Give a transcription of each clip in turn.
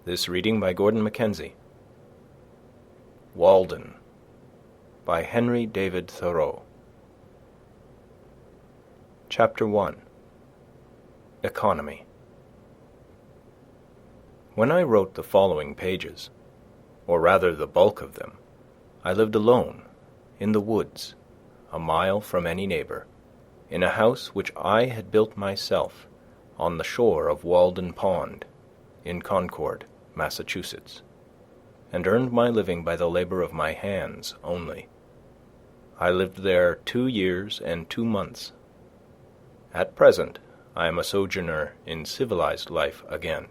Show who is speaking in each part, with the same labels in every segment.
Speaker 1: This reading by Gord and Mackenzie. Walden by Henry David Thoreau. Chapter 1. Economy. When I wrote the following pages, or rather the bulk of them, I lived alone, in the woods, a mile from any neighbor, in a house which I had built myself, on the shore of Walden Pond, in Concord, Massachusetts, and earned my living by the labor of my hands only. I lived there 2 years and 2 months. At present, I am a sojourner in civilized life again.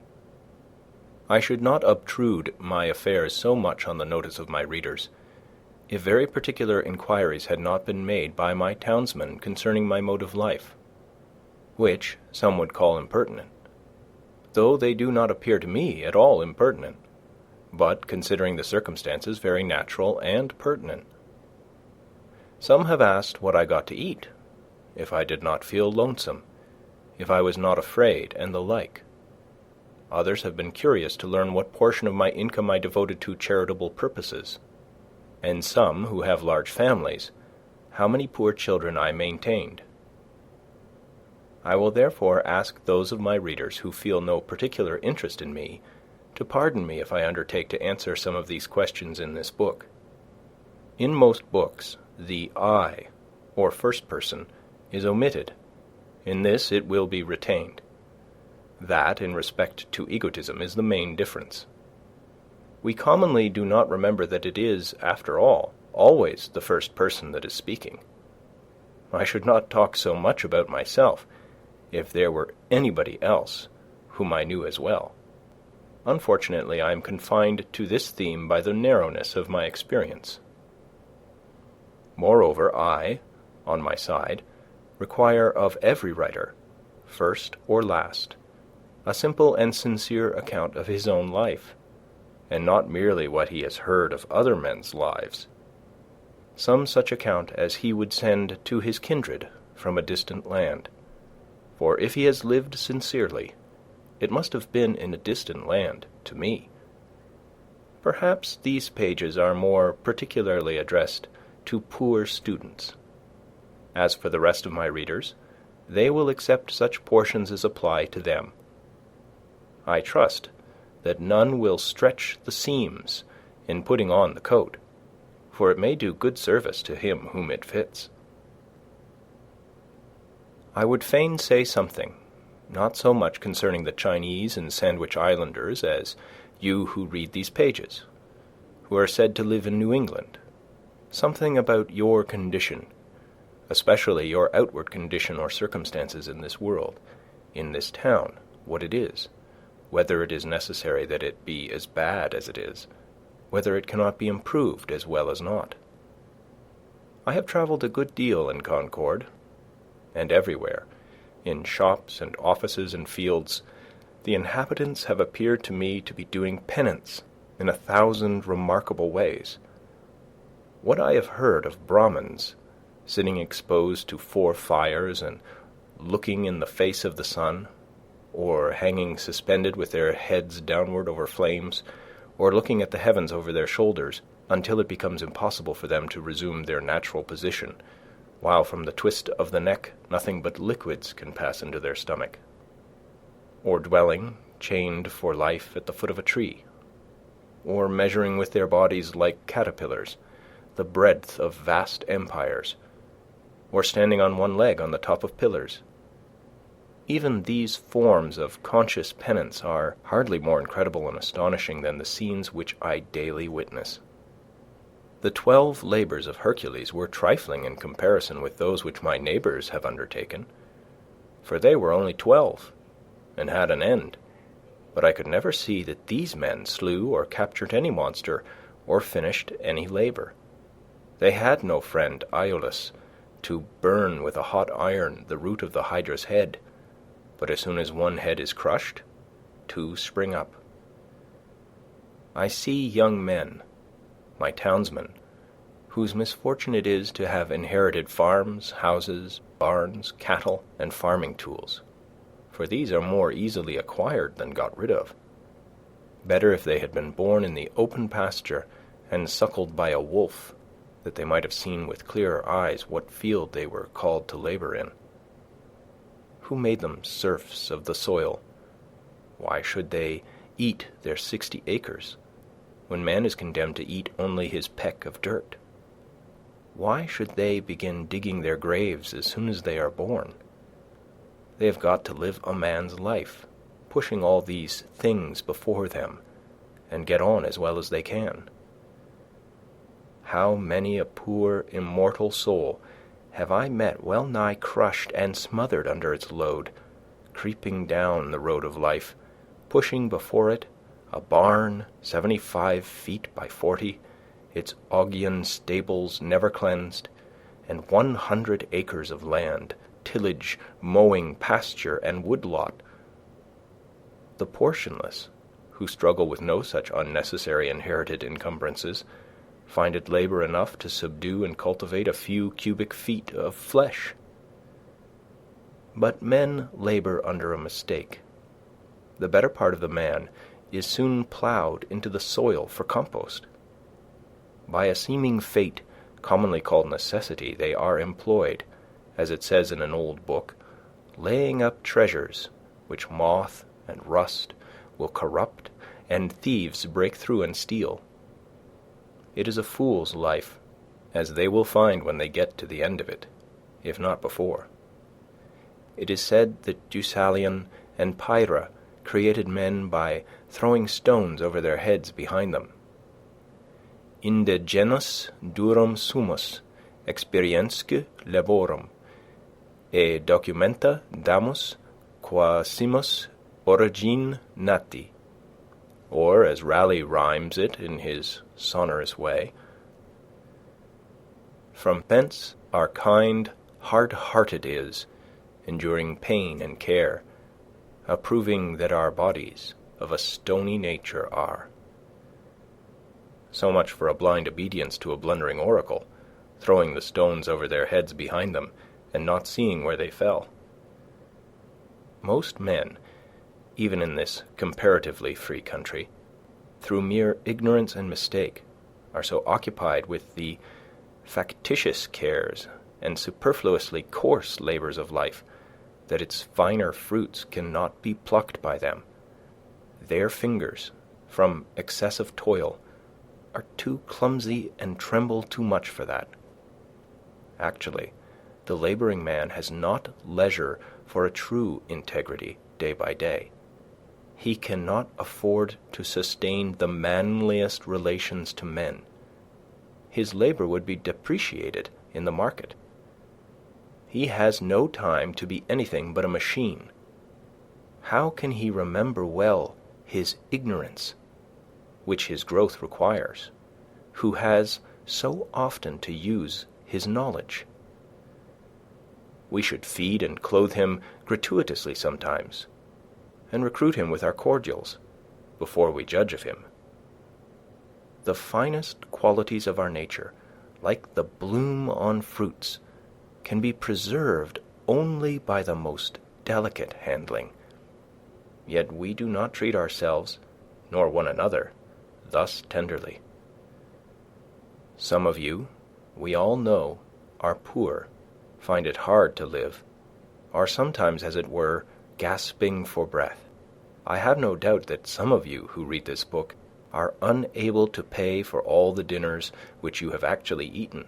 Speaker 1: I should not obtrude my affairs so much on the notice of my readers, if very particular inquiries had not been made by my townsmen concerning my mode of life, which some would call impertinent, though they do not appear to me at all impertinent, but, considering the circumstances, very natural and pertinent. Some have asked what I got to eat, if I did not feel lonesome, if I was not afraid, and the like. Others have been curious to learn what portion of my income I devoted to charitable purposes, and some, who have large families, how many poor children I maintained. I will therefore ask those of my readers who feel no particular interest in me to pardon me if I undertake to answer some of these questions in this book. In most books, the I, or first person, is omitted. In this it will be retained. That, in respect to egotism, is the main difference. We commonly do not remember that it is, after all, always the first person that is speaking. I should not talk so much about myself if there were anybody else whom I knew as well. Unfortunately, I am confined to this theme by the narrowness of my experience. Moreover, I, on my side, require of every writer, first or last, a simple and sincere account of his own life, and not merely what he has heard of other men's lives. Some such account as he would send to his kindred from a distant land. For if he has lived sincerely, it must have been in a distant land to me. Perhaps these pages are more particularly addressed to poor students. As for the rest of my readers, they will accept such portions as apply to them. I trust that none will stretch the seams in putting on the coat, for it may do good service to him whom it fits. I would fain say something, not so much concerning the Chinese and Sandwich Islanders as you who read these pages, who are said to live in New England, something about your condition, especially your outward condition or circumstances in this world, in this town, what it is, whether it is necessary that it be as bad as it is, whether it cannot be improved as well as not. I have traveled a good deal in Concord, and everywhere, in shops and offices and fields, the inhabitants have appeared to me to be doing penance in 1,000 remarkable ways. What I have heard of Brahmins sitting exposed to 4 fires and looking in the face of the sun, or hanging suspended with their heads downward over flames, or looking at the heavens over their shoulders until it becomes impossible for them to resume their natural position, while from the twist of the neck nothing but liquids can pass into their stomach, or dwelling, chained for life, at the foot of a tree, or measuring with their bodies like caterpillars the breadth of vast empires, or standing on one leg on the top of pillars. Even these forms of conscious penance are hardly more incredible and astonishing than the scenes which I daily witness. The 12 labors of Hercules were trifling in comparison with those which my neighbors have undertaken, for they were only 12, and had an end. But I could never see that these men slew or captured any monster, or finished any labor. They had no friend Iolaus to burn with a hot iron the root of the Hydra's head, but as soon as one head is crushed, 2 spring up. I see young men, my townsmen, whose misfortune it is to have inherited farms, houses, barns, cattle, and farming tools, for these are more easily acquired than got rid of, Better if they had been born in the open pasture and suckled by a wolf, that they might have seen with clearer eyes what field they were called to labor in. Who made them serfs of the soil? Why should they eat their 60 acres, when man is condemned to eat only his peck of dirt? Why should they begin digging their graves as soon as they are born? They have got to live a man's life, pushing all these things before them, and get on as well as they can. How many a poor, immortal soul have I met well nigh crushed and smothered under its load, creeping down the road of life, pushing before it a barn 75 feet by 40, its Augean stables never cleansed, and 100 acres of land, tillage, mowing, pasture, and woodlot. The portionless, who struggle with no such unnecessary inherited encumbrances, find it labor enough to subdue and cultivate a few cubic feet of flesh. But men labor under a mistake. The better part of the man is soon plowed into the soil for compost. By a seeming fate, commonly called necessity, they are employed, as it says in an old book, laying up treasures which moth and rust will corrupt and thieves break through and steal. It is a fool's life, as they will find when they get to the end of it, if not before. It is said that Deucalion and Pyrrha created men by throwing stones over their heads behind them. Inde genus durum sumus experiensque laborum, e documenta damus quasimus origine nati. Or, as Raleigh rhymes it in his sonorous way, from thence our kind hard-hearted is, enduring pain and care, approving that our bodies of a stony nature are. So much for a blind obedience to a blundering oracle, throwing the stones over their heads behind them, and not seeing where they fell. Most men, even in this comparatively free country, through mere ignorance and mistake, are so occupied with the factitious cares and superfluously coarse labors of life that its finer fruits cannot be plucked by them. Their fingers, from excessive toil, are too clumsy and tremble too much for that. Actually, the laboring man has not leisure for a true integrity day by day. He cannot afford to sustain the manliest relations to men. His labor would be depreciated in the market. He has no time to be anything but a machine. How can he remember well his ignorance, which his growth requires, who has so often to use his knowledge? We should feed and clothe him gratuitously sometimes, and recruit him with our cordials, before we judge of him. The finest qualities of our nature, like the bloom on fruits, can be preserved only by the most delicate handling. Yet we do not treat ourselves, nor one another, thus tenderly. Some of you, we all know, are poor, find it hard to live, are sometimes, as it were, gasping for breath. I have no doubt that some of you who read this book are unable to pay for all the dinners which you have actually eaten,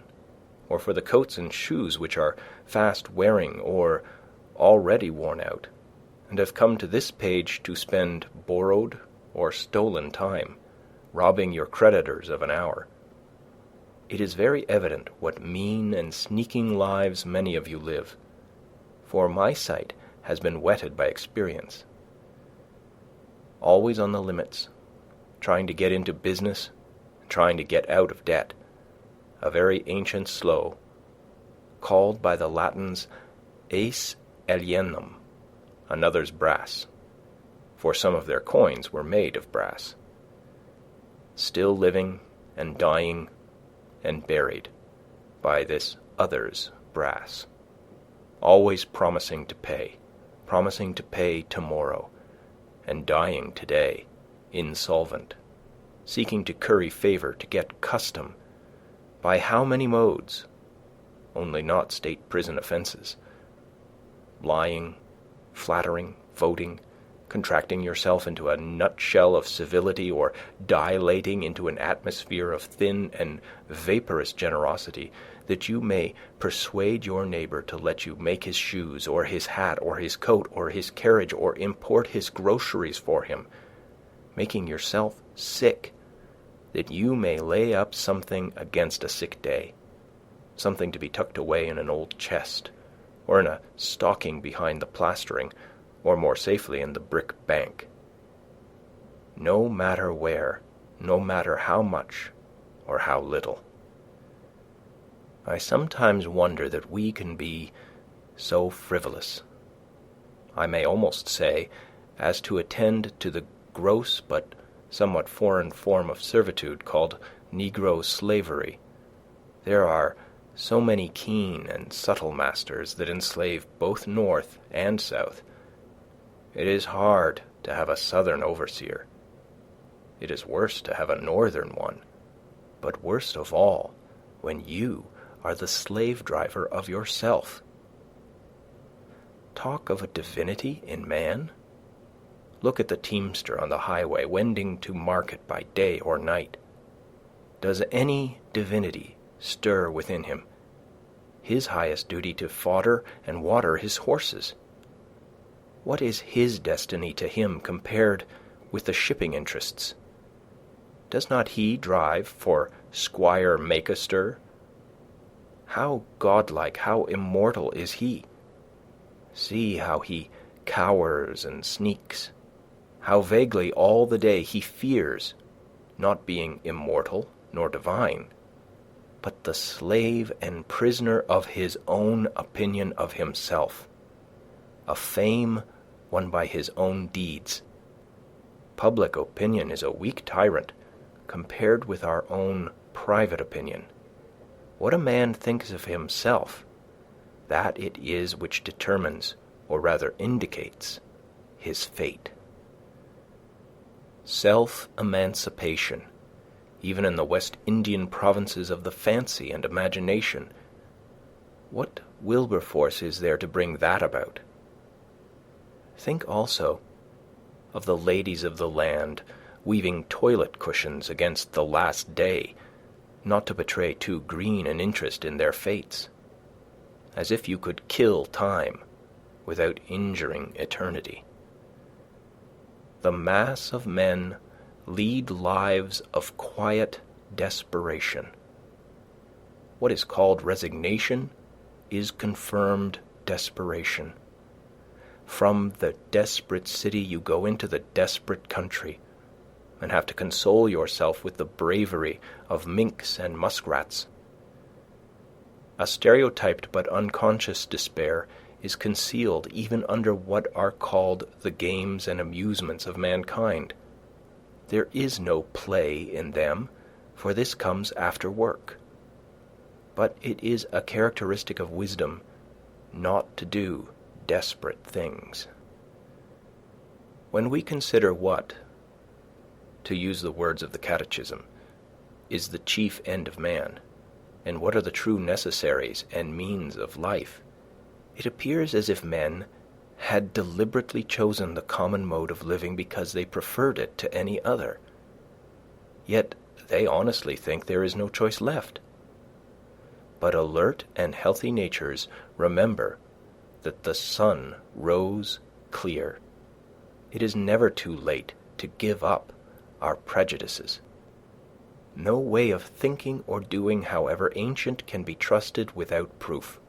Speaker 1: or for the coats and shoes which are fast wearing or already worn out, and have come to this page to spend borrowed or stolen time, robbing your creditors of an hour. It is very evident what mean and sneaking lives many of you live, for my sight has been whetted by experience. Always on the limits, trying to get into business, trying to get out of debt, a very ancient slough, called by the Latins aes alienum, another's brass, for some of their coins were made of brass. Still living and dying and buried by this other's brass, always promising to pay tomorrow, and dying today insolvent, seeking to curry favor, to get custom. By how many modes? Only not state prison offenses. Lying, flattering, voting, contracting yourself into a nutshell of civility, or dilating into an atmosphere of thin and vaporous generosity, that you may persuade your neighbor to let you make his shoes, or his hat, or his coat, or his carriage, or import his groceries for him, making yourself sick, that you may lay up something against a sick day, something to be tucked away in an old chest, or in a stocking behind the plastering, or more safely in the brick bank. No matter where, no matter how much or how little. I sometimes wonder that we can be so frivolous, I may almost say, as to attend to the gross but somewhat foreign form of servitude called Negro slavery. There are so many keen and subtle masters that enslave both North and South. It is hard to have a Southern overseer. It is worse to have a Northern one. But worst of all, when you are the slave driver of yourself. Talk of a divinity in man? Look at the teamster on the highway, wending to market by day or night. Does any divinity stir within him? His highest duty to fodder and water his horses. What is his destiny to him compared with the shipping interests? Does not he drive for Squire Makestir? How godlike, how immortal is he? See how he cowers and sneaks, how vaguely all the day he fears, not being immortal nor divine, but the slave and prisoner of his own opinion of himself, a fame won by his own deeds. Public opinion is a weak tyrant compared with our own private opinion. What a man thinks of himself, that it is which determines, or rather indicates, his fate. Self-emancipation, even in the West Indian provinces of the fancy and imagination. What Wilberforce is there to bring that about? Think also of the ladies of the land weaving toilet cushions against the last day, not to betray too green an interest in their fates, as if you could kill time without injuring eternity. The mass of men lead lives of quiet desperation. What is called resignation is confirmed desperation. From the desperate city you go into the desperate country, and have to console yourself with the bravery of minks and muskrats. A stereotyped but unconscious despair is concealed even under what are called the games and amusements of mankind. There is no play in them, for this comes after work. But it is a characteristic of wisdom not to do desperate things. When we consider what, to use the words of the Catechism, is the chief end of man, and what are the true necessaries and means of life, it appears as if men had deliberately chosen the common mode of living because they preferred it to any other. Yet they honestly think there is no choice left. But alert and healthy natures remember that the sun rose clear. It is never too late to give up our prejudices. No way of thinking or doing, however ancient, can be trusted without proof.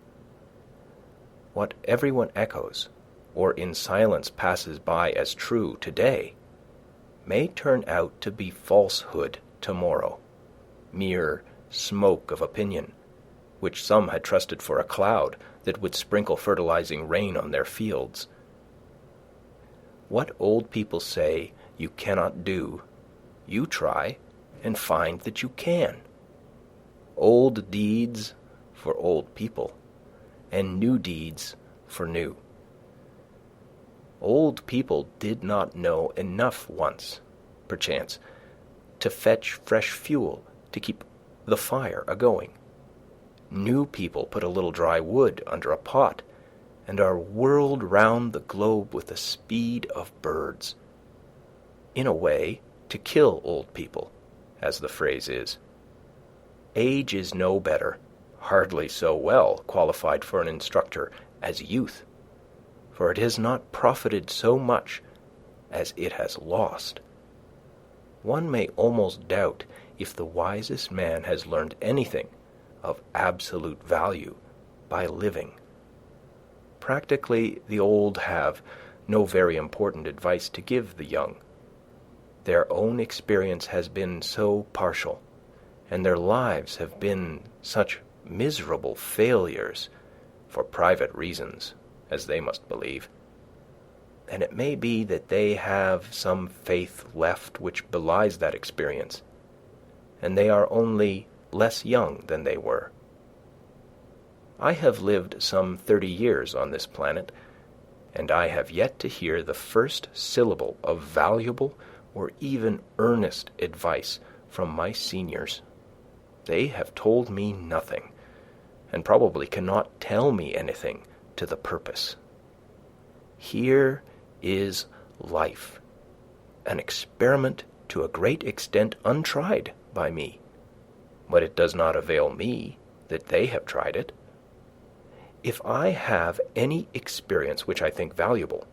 Speaker 1: What everyone echoes, or in silence passes by as true today, may turn out to be falsehood tomorrow, mere smoke of opinion, which some had trusted for a cloud that would sprinkle fertilizing rain on their fields. What old people say you cannot do, you try and find that you can. Old deeds for old people, and new deeds for new. Old people did not know enough once, perchance, to fetch fresh fuel to keep the fire a-going. New people put a little dry wood under a pot and are whirled round the globe with the speed of birds. In a way, to kill old people, as the phrase is. Age is no better, hardly so well qualified for an instructor as youth, for it has not profited so much as it has lost. One may almost doubt if the wisest man has learned anything of absolute value by living. Practically, the old have no very important advice to give the young. Their own experience has been so partial, and their lives have been such miserable failures, for private reasons, as they must believe. And it may be that they have some faith left which belies that experience, and they are only less young than they were. I have lived some 30 years on this planet, and I have yet to hear the first syllable of valuable or even earnest advice from my seniors. They have told me nothing, and probably cannot tell me anything to the purpose. Here is life, an experiment to a great extent untried by me, but it does not avail me that they have tried it. If I have any experience which I think valuable,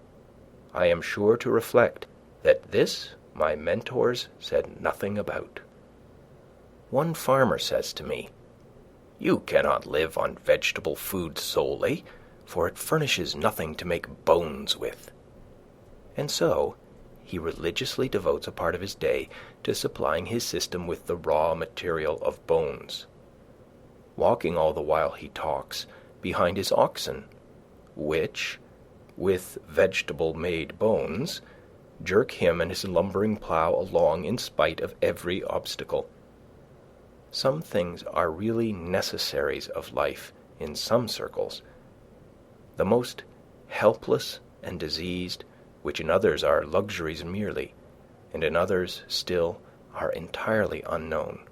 Speaker 1: I am sure to reflect that this my mentors said nothing about. One farmer says to me, "You cannot live on vegetable food solely, for it furnishes nothing to make bones with." And so he religiously devotes a part of his day to supplying his system with the raw material of bones, walking all the while he talks behind his oxen, which, with vegetable-made bones, jerk him and his lumbering plough along in spite of every obstacle. Some things are really necessaries of life in some circles. The most helpless and diseased, which in others are luxuries merely, and in others still are entirely unknown.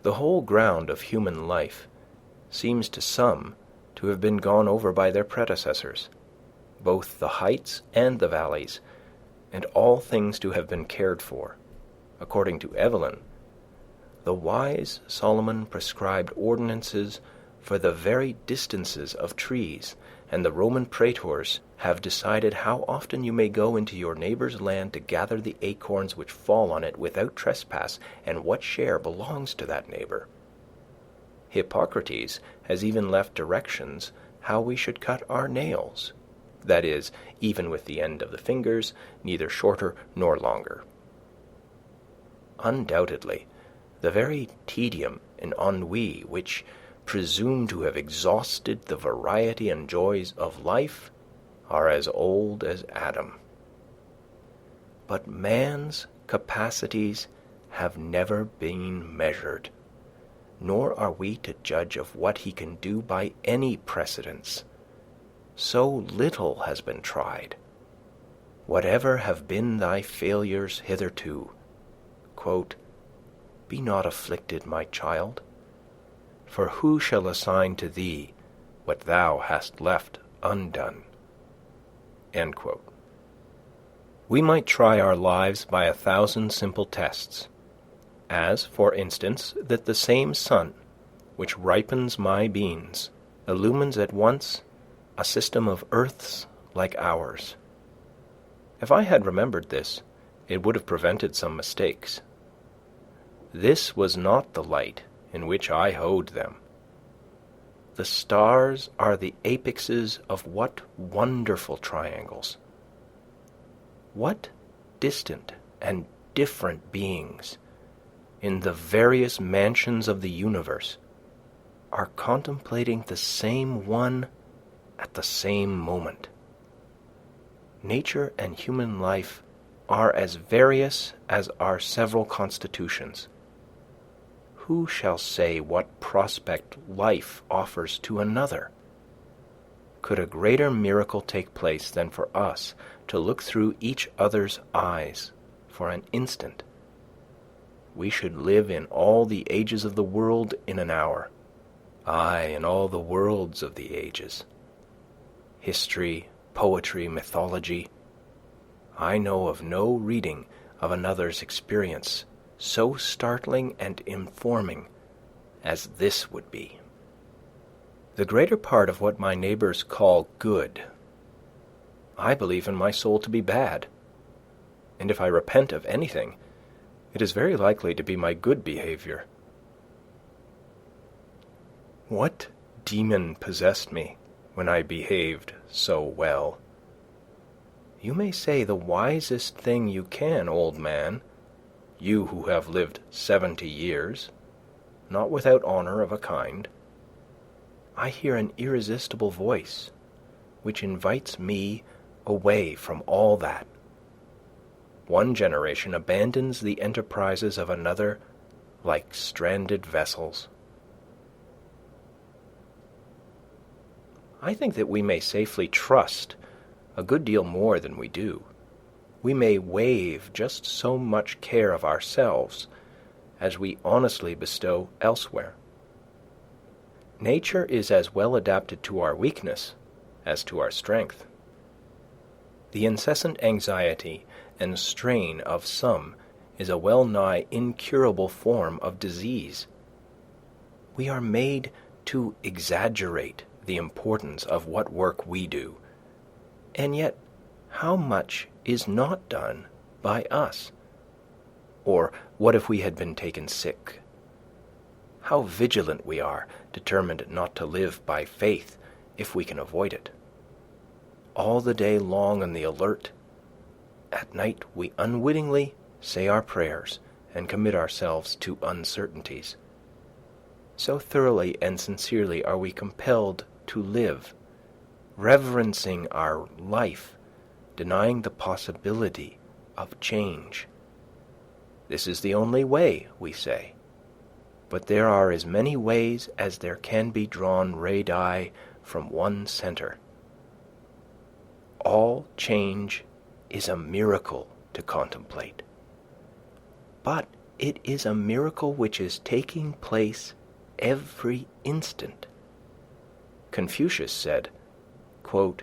Speaker 1: The whole ground of human life seems to some to have been gone over by their predecessors, both the heights and the valleys, and all things to have been cared for. According to Evelyn, the wise Solomon prescribed ordinances for the very distances of trees, and the Roman praetors have decided how often you may go into your neighbor's land to gather the acorns which fall on it without trespass, and what share belongs to that neighbor. Hippocrates has even left directions how we should cut our nails, that is, even with the end of the fingers, neither shorter nor longer. Undoubtedly, the very tedium and ennui which presume to have exhausted the variety and joys of life are as old as Adam. But man's capacities have never been measured, nor are we to judge of what he can do by any precedents. So little has been tried. Whatever have been thy failures hitherto, quote, "Be not afflicted, my child, for who shall assign to thee what thou hast left undone?" End quote. We might try our lives by 1,000 simple tests, as, for instance, that the same sun which ripens my beans illumines at once a system of earths like ours. If I had remembered this, it would have prevented some mistakes. This was not the light in which I hoed them. The stars are the apexes of what wonderful triangles! What distant and different beings, in the various mansions of the universe, are contemplating the same one at the same moment. Nature and human life are as various as our several constitutions. Who shall say what prospect life offers to another? Could a greater miracle take place than for us to look through each other's eyes, for an instant. We should live in all the ages of the world in an hour, aye, in all the worlds of the ages. History, poetry, mythology. I know of no reading of another's experience so startling and informing as this would be. The greater part of what my neighbors call good, I believe in my soul to be bad, and if I repent of anything, it is very likely to be my good behavior. What demon possessed me when I behaved so well? You may say the wisest thing you can, old man, you who have lived 70 years, not without honor of a kind. I hear an irresistible voice which invites me away from all that. One generation abandons the enterprises of another like stranded vessels. I think that we may safely trust a good deal more than we do. We may waive just so much care of ourselves as we honestly bestow elsewhere. Nature is as well adapted to our weakness as to our strength. The incessant anxiety and strain of some is a well-nigh incurable form of disease. We are made to exaggerate the importance of what work we do, and yet how much is not done by us? Or what if we had been taken sick? How vigilant we are, determined not to live by faith if we can avoid it. All the day long on the alert, at night we unwittingly say our prayers and commit ourselves to uncertainties. So thoroughly and sincerely are we compelled to live, reverencing our life, denying the possibility of change. This is the only way, we say, but there are as many ways as there can be drawn radii from one center. All change is a miracle to contemplate, but it is a miracle which is taking place every instant. Confucius said, quote,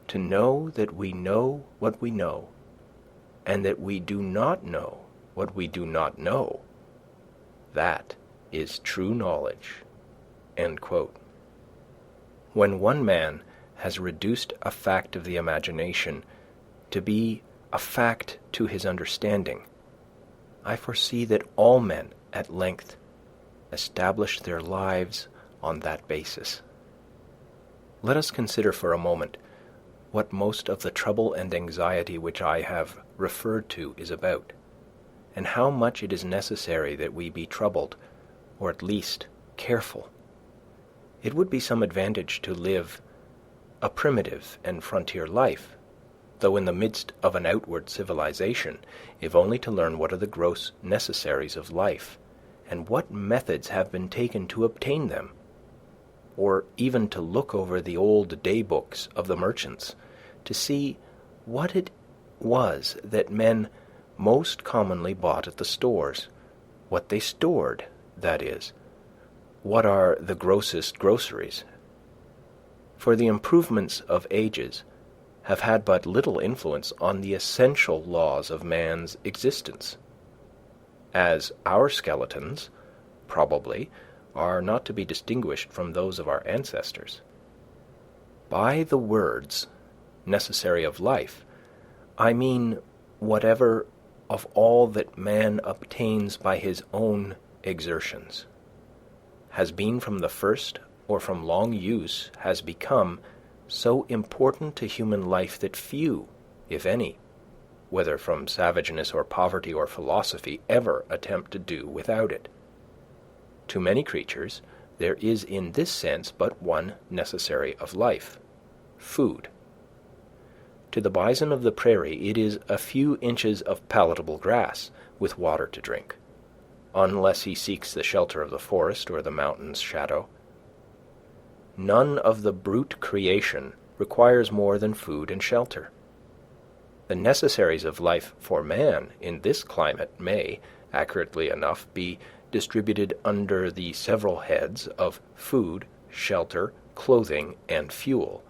Speaker 1: "To know that we know what we know, and that we do not know what we do not know, that is true knowledge." End quote. When one man has reduced a fact of the imagination to be a fact to his understanding, I foresee that all men at length establish their lives on that basis. Let us consider for a moment what most of the trouble and anxiety which I have referred to is about, and how much it is necessary that we be troubled, or at least careful. It would be some advantage to live a primitive and frontier life, though in the midst of an outward civilization, if only to learn what are the gross necessaries of life, and what methods have been taken to obtain them, or even to look over the old day-books of the merchants, to see what it was that men most commonly bought at the stores, what they stored, that is, what are the grossest groceries. For the improvements of ages have had but little influence on the essential laws of man's existence, as our skeletons, probably, are not to be distinguished from those of our ancestors. By the words necessary of life, I mean whatever of all that man obtains by his own exertions, has been from the first or from long use has become so important to human life that few, if any, whether from savageness or poverty or philosophy, ever attempt to do without it. To many creatures, there is in this sense but one necessary of life, food. To the bison of the prairie it is a few inches of palatable grass with water to drink, unless he seeks the shelter of the forest or the mountain's shadow. None of the brute creation requires more than food and shelter. The necessaries of life for man in this climate may, accurately enough, be distributed under the several heads of food, shelter, clothing, and fuel.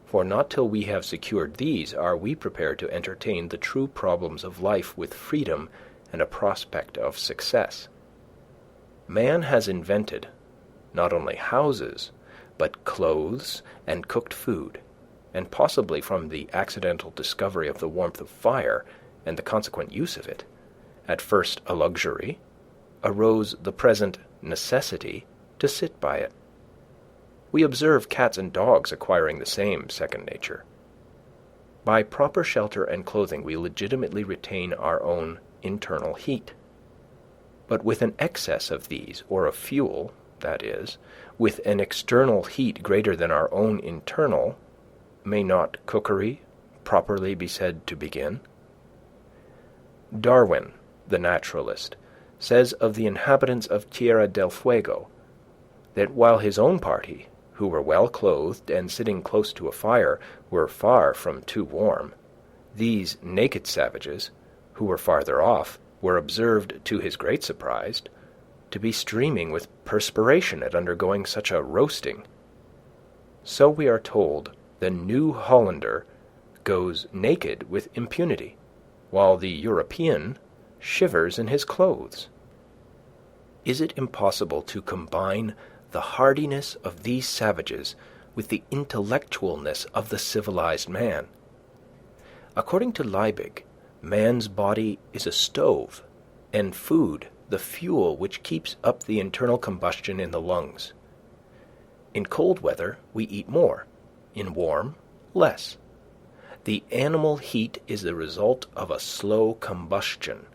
Speaker 1: For not till we have secured these are we prepared to entertain the true problems of life with freedom and a prospect of success. Man has invented not only houses, but clothes and cooked food, and possibly from the accidental discovery of the warmth of fire and the consequent use of it, at first a luxury, arose the present necessity to sit by it. We observe cats and dogs acquiring the same second nature. By proper shelter and clothing we legitimately retain our own internal heat. But with an excess of these, or of fuel, that is, with an external heat greater than our own internal, may not cookery properly be said to begin? Darwin, the naturalist, says of the inhabitants of Tierra del Fuego that while his own party, who were well clothed and sitting close to a fire, were far from too warm, these naked savages, who were farther off, were observed, to his great surprise, to be streaming with perspiration at undergoing such a roasting. So we are told the New Hollander goes naked with impunity, while the European shivers in his clothes. Is it impossible to combine the hardiness of these savages with the intellectualness of the civilized man? According to Liebig, man's body is a stove, and food the fuel which keeps up the internal combustion in the lungs. In cold weather we eat more, in warm, less. The animal heat is the result of a slow combustion,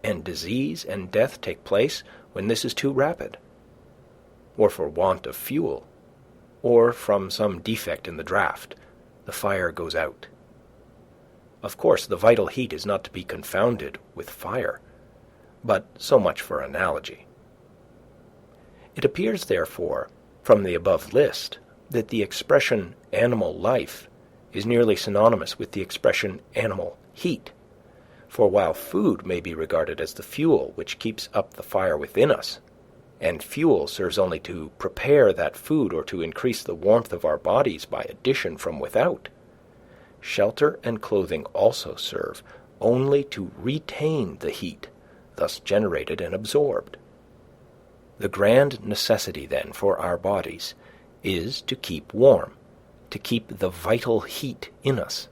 Speaker 1: and disease and death take place when this is too rapid, or for want of fuel, or from some defect in the draught, the fire goes out. Of course, the vital heat is not to be confounded with fire, but so much for analogy. It appears, therefore, from the above list, that the expression animal life is nearly synonymous with the expression animal heat, for while food may be regarded as the fuel which keeps up the fire within us, and fuel serves only to prepare that food or to increase the warmth of our bodies by addition from without, shelter and clothing also serve only to retain the heat thus generated and absorbed. The grand necessity, then, for our bodies is to keep warm, to keep the vital heat in us.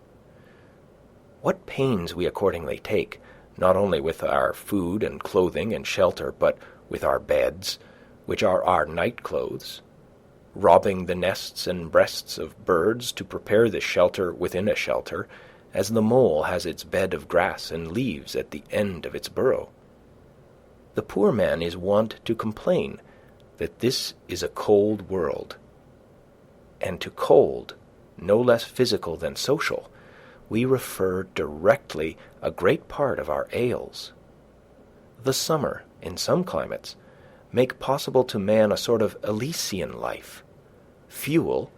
Speaker 1: What pains we accordingly take, not only with our food and clothing and shelter, but with our beds, which are our night clothes, robbing the nests and breasts of birds to prepare the shelter within a shelter, as the mole has its bed of grass and leaves at the end of its burrow. The poor man is wont to complain that this is a cold world, and to cold, no less physical than social, we refer directly a great part of our ails. The summer, in some climates, make possible to man a sort of Elysian life. Fuel,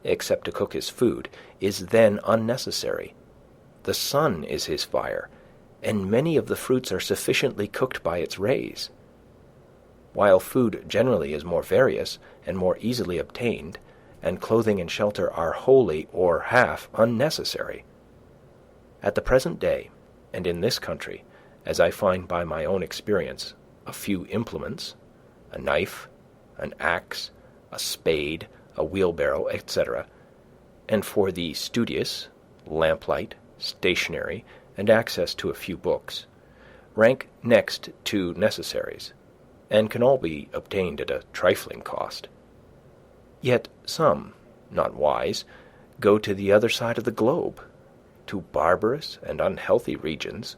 Speaker 1: except to cook his food, is then unnecessary. The sun is his fire, and many of the fruits are sufficiently cooked by its rays. While food generally is more various and more easily obtained, and clothing and shelter are wholly or half unnecessary. At the present day, and in this country, as I find by my own experience, a few implements, a knife, an axe, a spade, a wheelbarrow, etc., and for the studious, lamplight, stationery, and access to a few books, rank next to necessaries, and can all be obtained at a trifling cost. Yet some, not wise, go to the other side of the globe, to barbarous and unhealthy regions,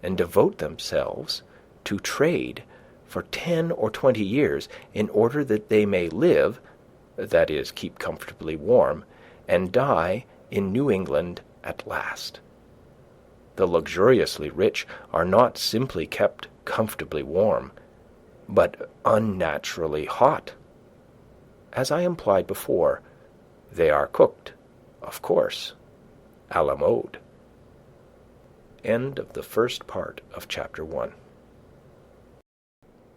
Speaker 1: and devote themselves to trade for 10 or 20 years in order that they may live, that is, keep comfortably warm, and die in New England at last. The luxuriously rich are not simply kept comfortably warm, but unnaturally hot. As I implied before, they are cooked, of course, a la mode. End of the first part of Chapter 1.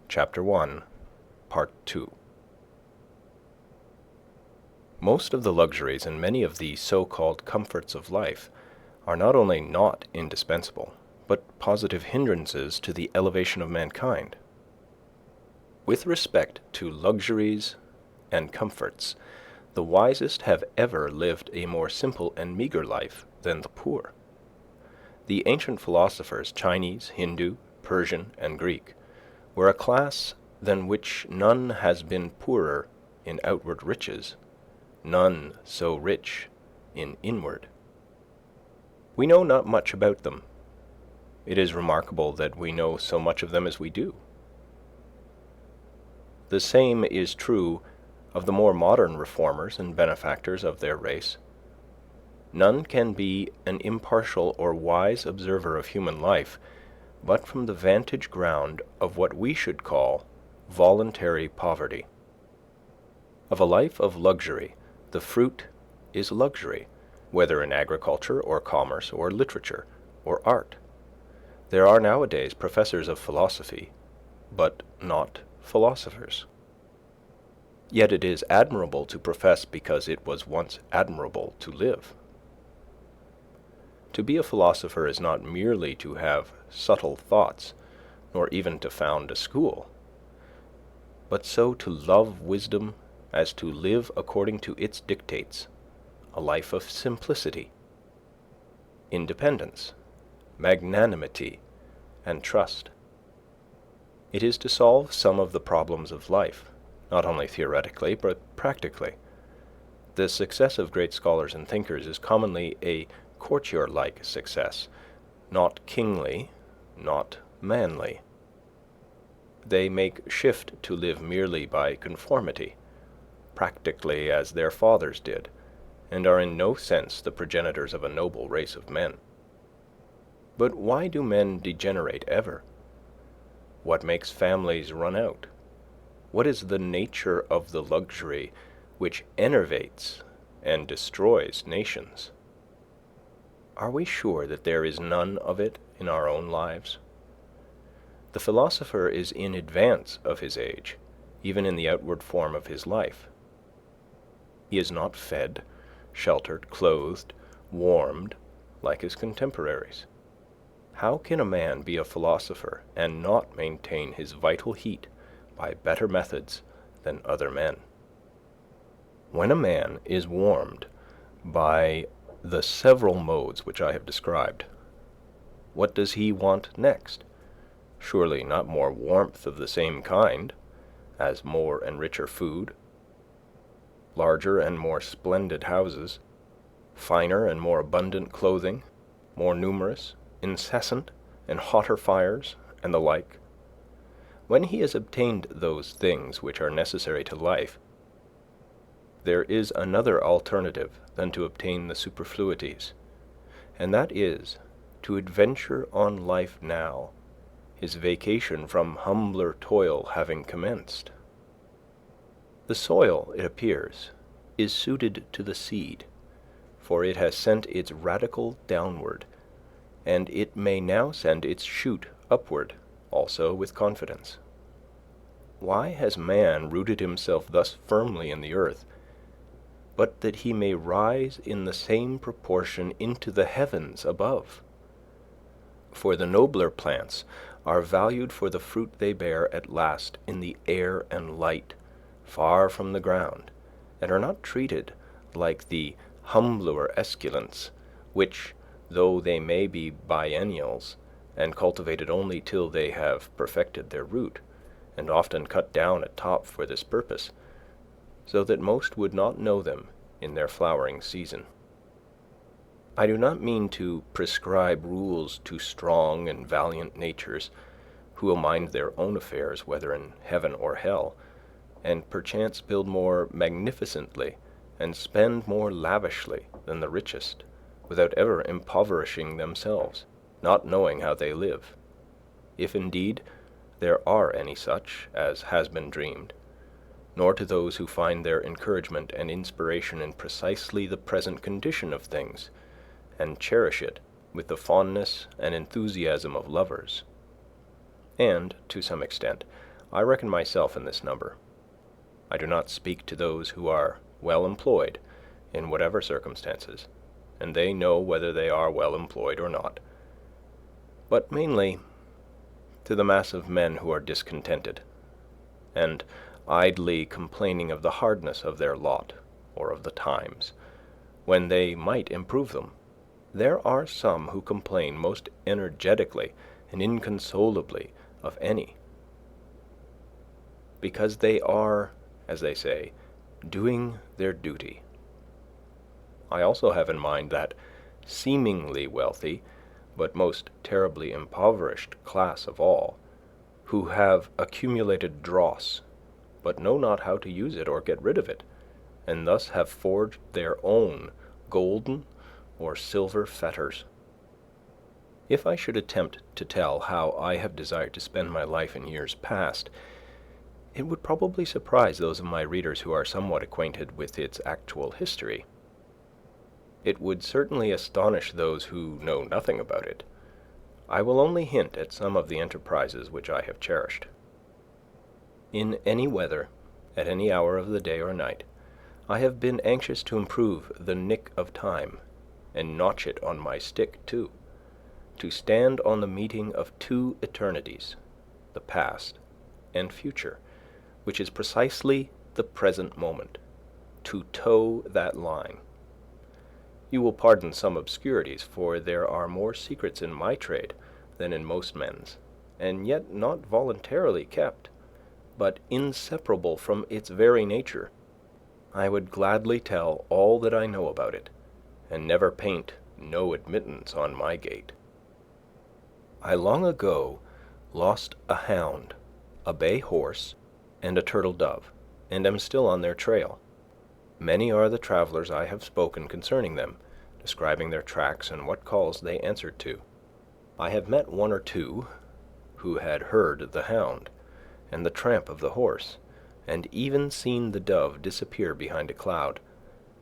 Speaker 1: Chapter 1, Part 2. Most of the luxuries and many of the so-called comforts of life are not only not indispensable, but positive hindrances to the elevation of mankind. With respect to luxuries and comforts, the wisest have ever lived a more simple and meager life than the poor. The ancient philosophers, Chinese, Hindu, Persian, and Greek, were a class than which none has been poorer in outward riches, none so rich in inward. We know not much about them. It is remarkable that we know so much of them as we do. The same is true of the more modern reformers and benefactors of their race. None can be an impartial or wise observer of human life but from the vantage ground of what we should call voluntary poverty. Of a life of luxury, the fruit is luxury, whether in agriculture or commerce or literature or art. There are nowadays professors of philosophy, but not philosophers. Yet it is admirable to profess because it was once admirable to live. To be a philosopher is not merely to have subtle thoughts, nor even to found a school, but so to love wisdom as to live according to its dictates, a life of simplicity, independence, magnanimity, and trust. It is to solve some of the problems of life, not only theoretically, but practically. The success of great scholars and thinkers is commonly a courtier-like success, not kingly, not manly. They make shift to live merely by conformity, practically as their fathers did, and are in no sense the progenitors of a noble race of men. But why do men degenerate ever? What makes families run out? What is the nature of the luxury which enervates and destroys nations? Are we sure that there is none of it in our own lives? The philosopher is in advance of his age, even in the outward form of his life. He is not fed, sheltered, clothed, warmed, like his contemporaries. How can a man be a philosopher and not maintain his vital heat by better methods than other men? When a man is warmed by the several modes which I have described, what does he want next? Surely not more warmth of the same kind, as more and richer food, larger and more splendid houses, finer and more abundant clothing, more numerous, incessant, and hotter fires, and the like. When he has obtained those things which are necessary to life, there is another alternative than to obtain the superfluities, and that is to adventure on life now, his vacation from humbler toil having commenced. The soil, it appears, is suited to the seed, for it has sent its radicle downward, and it may now send its shoot upward, also with confidence. Why has man rooted himself thus firmly in the earth, but that he may rise in the same proportion into the heavens above? For the nobler plants are valued for the fruit they bear at last in the air and light, far from the ground, and are not treated like the humbler esculents, which, though they may be biennials, and cultivated only till they have perfected their root, and often cut down at top for this purpose, so that most would not know them in their flowering season. I do not mean to prescribe rules to strong and valiant natures, who will mind their own affairs, whether in heaven or hell, and perchance build more magnificently and spend more lavishly than the richest, without ever impoverishing themselves, not knowing how they live, if indeed there are any such as has been dreamed, nor to those who find their encouragement and inspiration in precisely the present condition of things, and cherish it with the fondness and enthusiasm of lovers. And, to some extent, I reckon myself in this number. I do not speak to those who are well employed, in whatever circumstances, and they know whether they are well employed or not, but mainly to the mass of men who are discontented, and idly complaining of the hardness of their lot, or of the times, when they might improve them. There are some who complain most energetically and inconsolably of any, because they are, as they say, doing their duty. I also have in mind that seemingly wealthy, but most terribly impoverished class of all, who have accumulated dross, but know not how to use it or get rid of it, and thus have forged their own golden or silver fetters. If I should attempt to tell how I have desired to spend my life in years past, it would probably surprise those of my readers who are somewhat acquainted with its actual history. It would certainly astonish those who know nothing about it. I will only hint at some of the enterprises which I have cherished. In any weather, at any hour of the day or night, I have been anxious to improve the nick of time, and notch it on my stick too, to stand on the meeting of two eternities, the past and future, which is precisely the present moment, to toe that line. You will pardon some obscurities, for there are more secrets in my trade than in most men's, and yet not voluntarily kept, but inseparable from its very nature. I would gladly tell all that I know about it, and never paint no admittance on my gate. I long ago lost a hound, a bay horse, and a turtle dove, and am still on their trail. Many are the travelers I have spoken concerning them, describing their tracks and what calls they answered to. I have met one or two who had heard the hound, and the tramp of the horse, and even seen the dove disappear behind a cloud,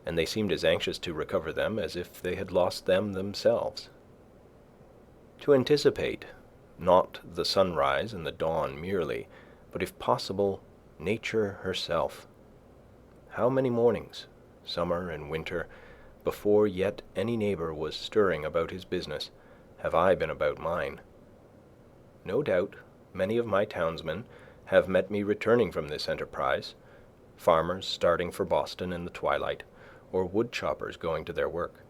Speaker 1: and they seemed as anxious to recover them as if they had lost them themselves. To anticipate, not the sunrise and the dawn merely, but if possible, nature herself. How many mornings, summer and winter, before yet any neighbor was stirring about his business, have I been about mine? No doubt many of my townsmen have met me returning from this enterprise, farmers starting for Boston in the twilight, or wood choppers going to their work.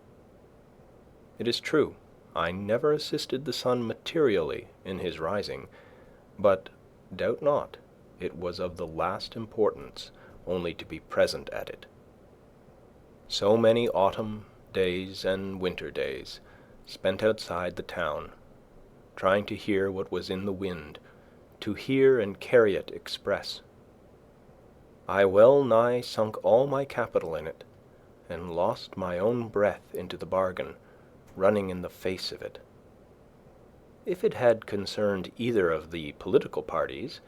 Speaker 1: It is true, I never assisted the sun materially in his rising, but doubt not, it was of the last importance only to be present at it. So many autumn days and winter days spent outside the town, trying to hear what was in the wind, to hear and carry it express. I well nigh sunk all my capital in it, and lost my own breath into the bargain, running in the face of it. If it had concerned either of the political parties,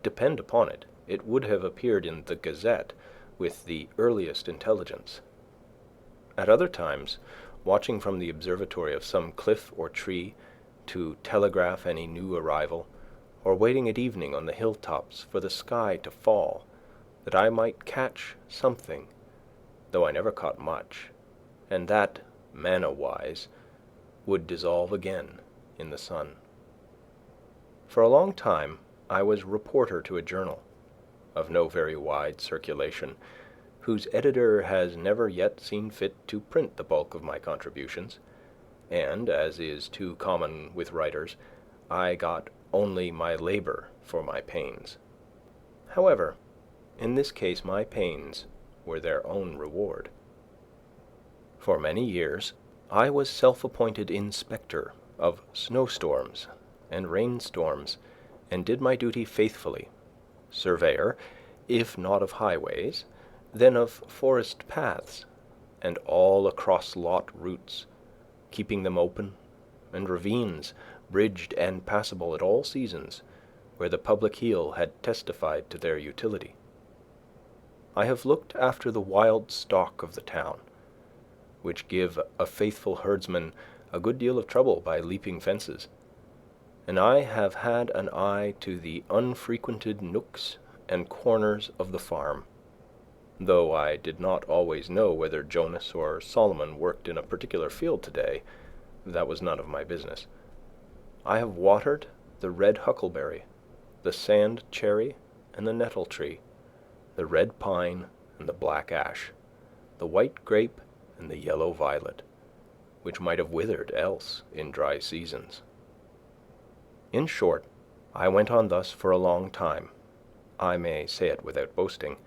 Speaker 1: depend upon it, it would have appeared in the Gazette with the earliest intelligence. At other times, watching from the observatory of some cliff or tree to telegraph any new arrival, or waiting at evening on the hilltops for the sky to fall, that I might catch something, though I never caught much, and that, manna-wise, would dissolve again in the sun. For a long time I was reporter to a journal, of no very wide circulation, whose editor has never yet seen fit to print the bulk of my contributions, and, as is too common with writers, I got only my labor for my pains. However, in this case my pains were their own reward. For many years I was self-appointed inspector of snowstorms and rainstorms, and did my duty faithfully, surveyor, if not of highways, then of forest paths, and all across lot routes, keeping them open, and ravines bridged and passable at all seasons, where the public heel had testified to their utility. I have looked after the wild stock of the town, which give a faithful herdsman a good deal of trouble by leaping fences, and I have had an eye to the unfrequented nooks and corners of the farm, though I did not always know whether Jonas or Solomon worked in a particular field today. That was none of my business. I have watered the red huckleberry, the sand cherry and the nettle tree, the red pine and the black ash, the white grape and the yellow violet, which might have withered else in dry seasons. In short, I went on thus for a long time, I may say it without boasting,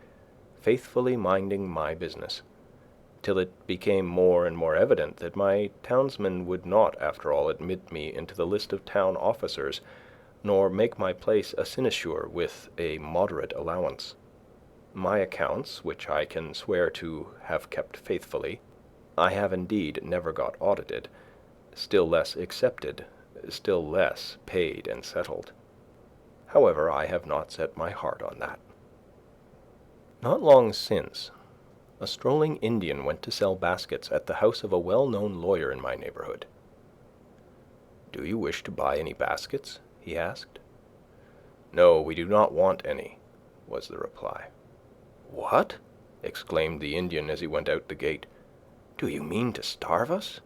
Speaker 1: faithfully minding my business, till it became more and more evident that my townsmen would not, after all, admit me into the list of town officers, nor make my place a sinecure with a moderate allowance. My accounts, which I can swear to have kept faithfully, I have indeed never got audited, still less accepted, still less paid and settled. However, I have not set my heart on that. Not long since, a strolling Indian went to sell baskets at the house of a well-known lawyer in my neighborhood. "Do you wish to buy any baskets?" he asked. "No, we do not want any," was the reply. "What?" exclaimed the Indian as he went out the gate. "Do you mean to starve us?"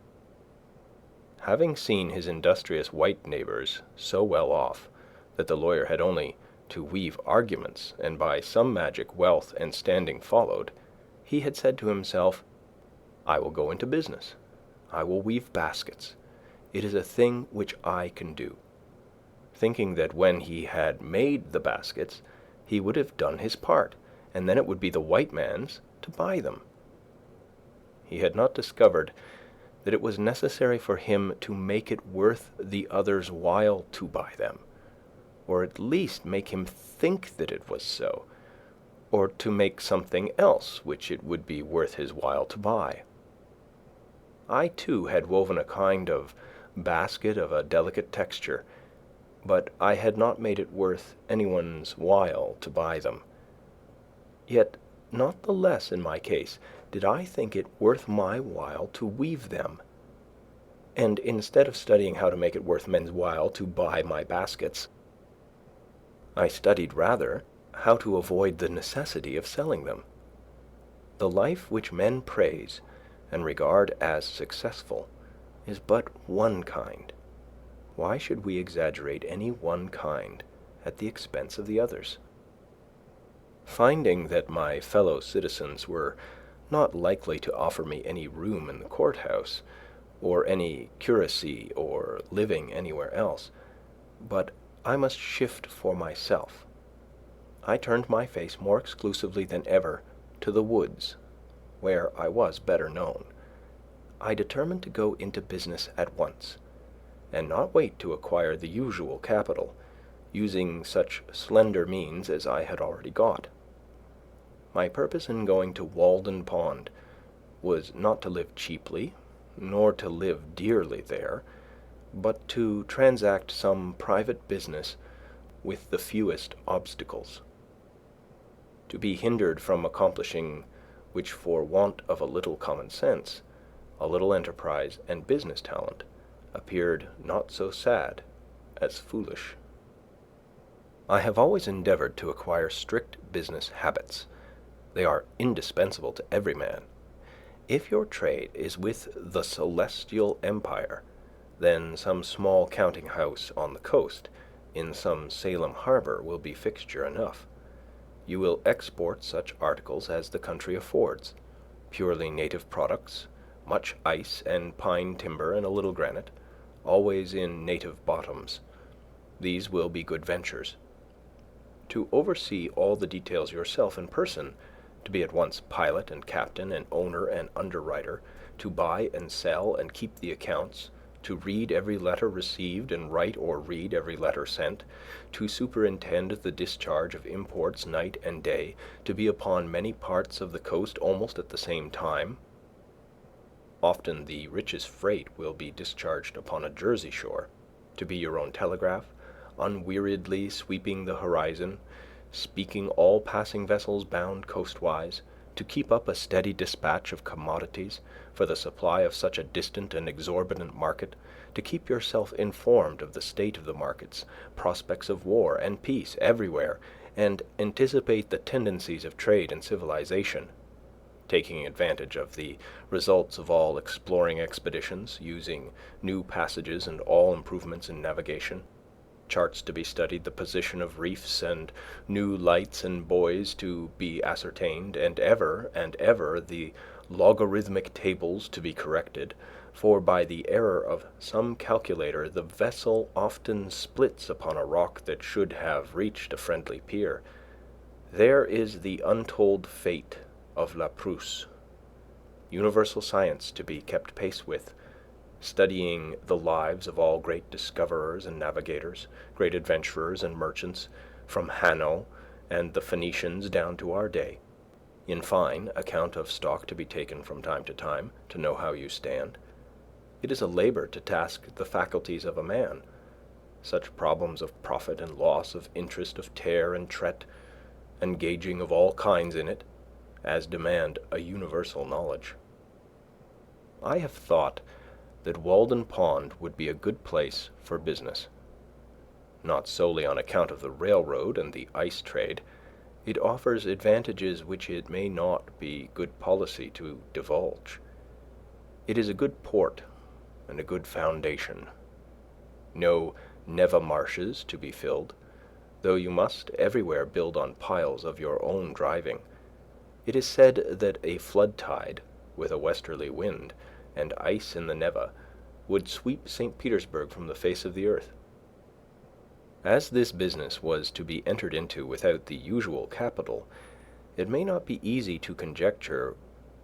Speaker 1: Having seen his industrious white neighbors so well off that the lawyer had only to weave arguments, and by some magic wealth and standing followed, he had said to himself, "I will go into business. I will weave baskets. It is a thing which I can do," thinking that when he had made the baskets, he would have done his part, and then it would be the white man's to buy them. He had not discovered that it was necessary for him to make it worth the other's while to buy them, or at least make him think that it was so, or to make something else which it would be worth his while to buy. I, too, had woven a kind of basket of a delicate texture, but I had not made it worth anyone's while to buy them. Yet not the less in my case did I think it worth my while to weave them. And instead of studying how to make it worth men's while to buy my baskets, I studied rather how to avoid the necessity of selling them. The life which men praise and regard as successful is but one kind. Why should we exaggerate any one kind at the expense of the others? Finding that my fellow citizens were not likely to offer me any room in the courthouse, or any curacy or living anywhere else, but I must shift for myself, I turned my face more exclusively than ever to the woods, where I was better known. I determined to go into business at once, and not wait to acquire the usual capital, using such slender means as I had already got. My purpose in going to Walden Pond was not to live cheaply, nor to live dearly there, but to transact some private business with the fewest obstacles. To be hindered from accomplishing which for want of a little common sense, a little enterprise and business talent, appeared not so sad as foolish. I have always endeavored to acquire strict business habits. They are indispensable to every man. If your trade is with the celestial empire, then some small counting-house on the coast, in some Salem harbor, will be fixture enough. You will export such articles as the country affords, purely native products, much ice and pine timber and a little granite, always in native bottoms. These will be good ventures. To oversee all the details yourself in person, to be at once pilot and captain and owner and underwriter, to buy and sell and keep the accounts, to read every letter received and write or read every letter sent, to superintend the discharge of imports night and day, to be upon many parts of the coast almost at the same time. Often the richest freight will be discharged upon a Jersey shore, to be your own telegraph, unweariedly sweeping the horizon, speaking all passing vessels bound coastwise, to keep up a steady dispatch of commodities for the supply of such a distant and exorbitant market, to keep yourself informed of the state of the markets, prospects of war and peace everywhere, and anticipate the tendencies of trade and civilization, taking advantage of the results of all exploring expeditions, using new passages and all improvements in navigation, charts to be studied, the position of reefs, and new lights and buoys to be ascertained, and ever the logarithmic tables to be corrected, for by the error of some calculator the vessel often splits upon a rock that should have reached a friendly pier. There is the untold fate of La Prousse, universal science to be kept pace with, studying the lives of all great discoverers and navigators, great adventurers and merchants, from Hanno and the Phoenicians down to our day. In fine, account of stock to be taken from time to time, to know how you stand. It is a labor to task the faculties of a man, such problems of profit and loss, of interest, of tare and tret, engaging of all kinds in it, as demand a universal knowledge. I have thought that Walden Pond would be a good place for business. Not solely on account of the railroad and the ice trade. It offers advantages which it may not be good policy to divulge. It is a good port and a good foundation. No Neva marshes to be filled, though you must everywhere build on piles of your own driving. It is said that a flood tide, with a westerly wind, and ice in the Neva, would sweep St. Petersburg from the face of the earth. As this business was to be entered into without the usual capital, it may not be easy to conjecture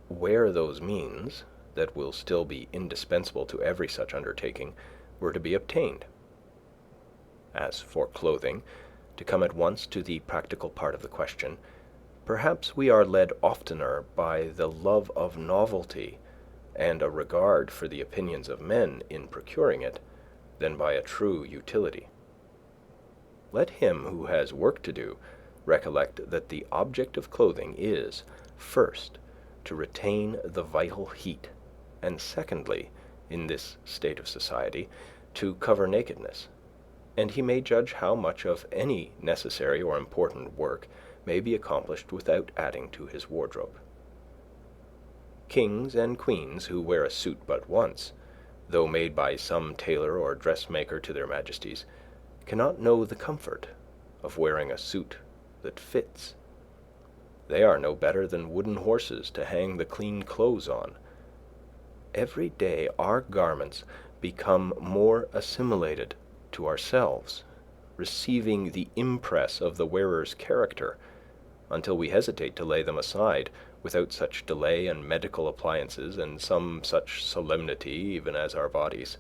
Speaker 1: where those means, that will still be indispensable to every such undertaking, were to be obtained. As for clothing, to come at once to the practical part of the question, perhaps we are led oftener by the love of novelty and a regard for the opinions of men in procuring it than by a true utility. Let him who has work to do recollect that the object of clothing is, first, to retain the vital heat, and secondly, in this state of society, to cover nakedness, and he may judge how much of any necessary or important work may be accomplished without adding to his wardrobe. Kings and queens who wear a suit but once, though made by some tailor or dressmaker to their majesties, cannot know the comfort of wearing a suit that fits. They are no better than wooden horses to hang the clean clothes on. Every day our garments become more assimilated to ourselves, receiving the impress of the wearer's character, until we hesitate to lay them aside without such delay and medical appliances and some such solemnity even as our bodies.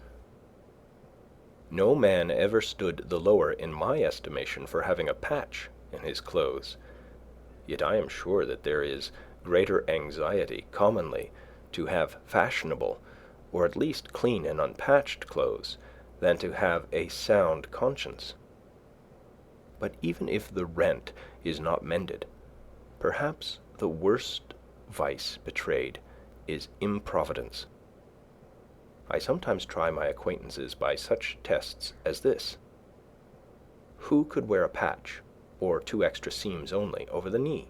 Speaker 1: No man ever stood the lower in my estimation for having a patch in his clothes, yet I am sure that there is greater anxiety commonly to have fashionable, or at least clean and unpatched clothes, than to have a sound conscience. But even if the rent is not mended, perhaps the worst vice betrayed is improvidence. I sometimes try my acquaintances by such tests as this. Who could wear a patch, or 2 extra seams only, over the knee?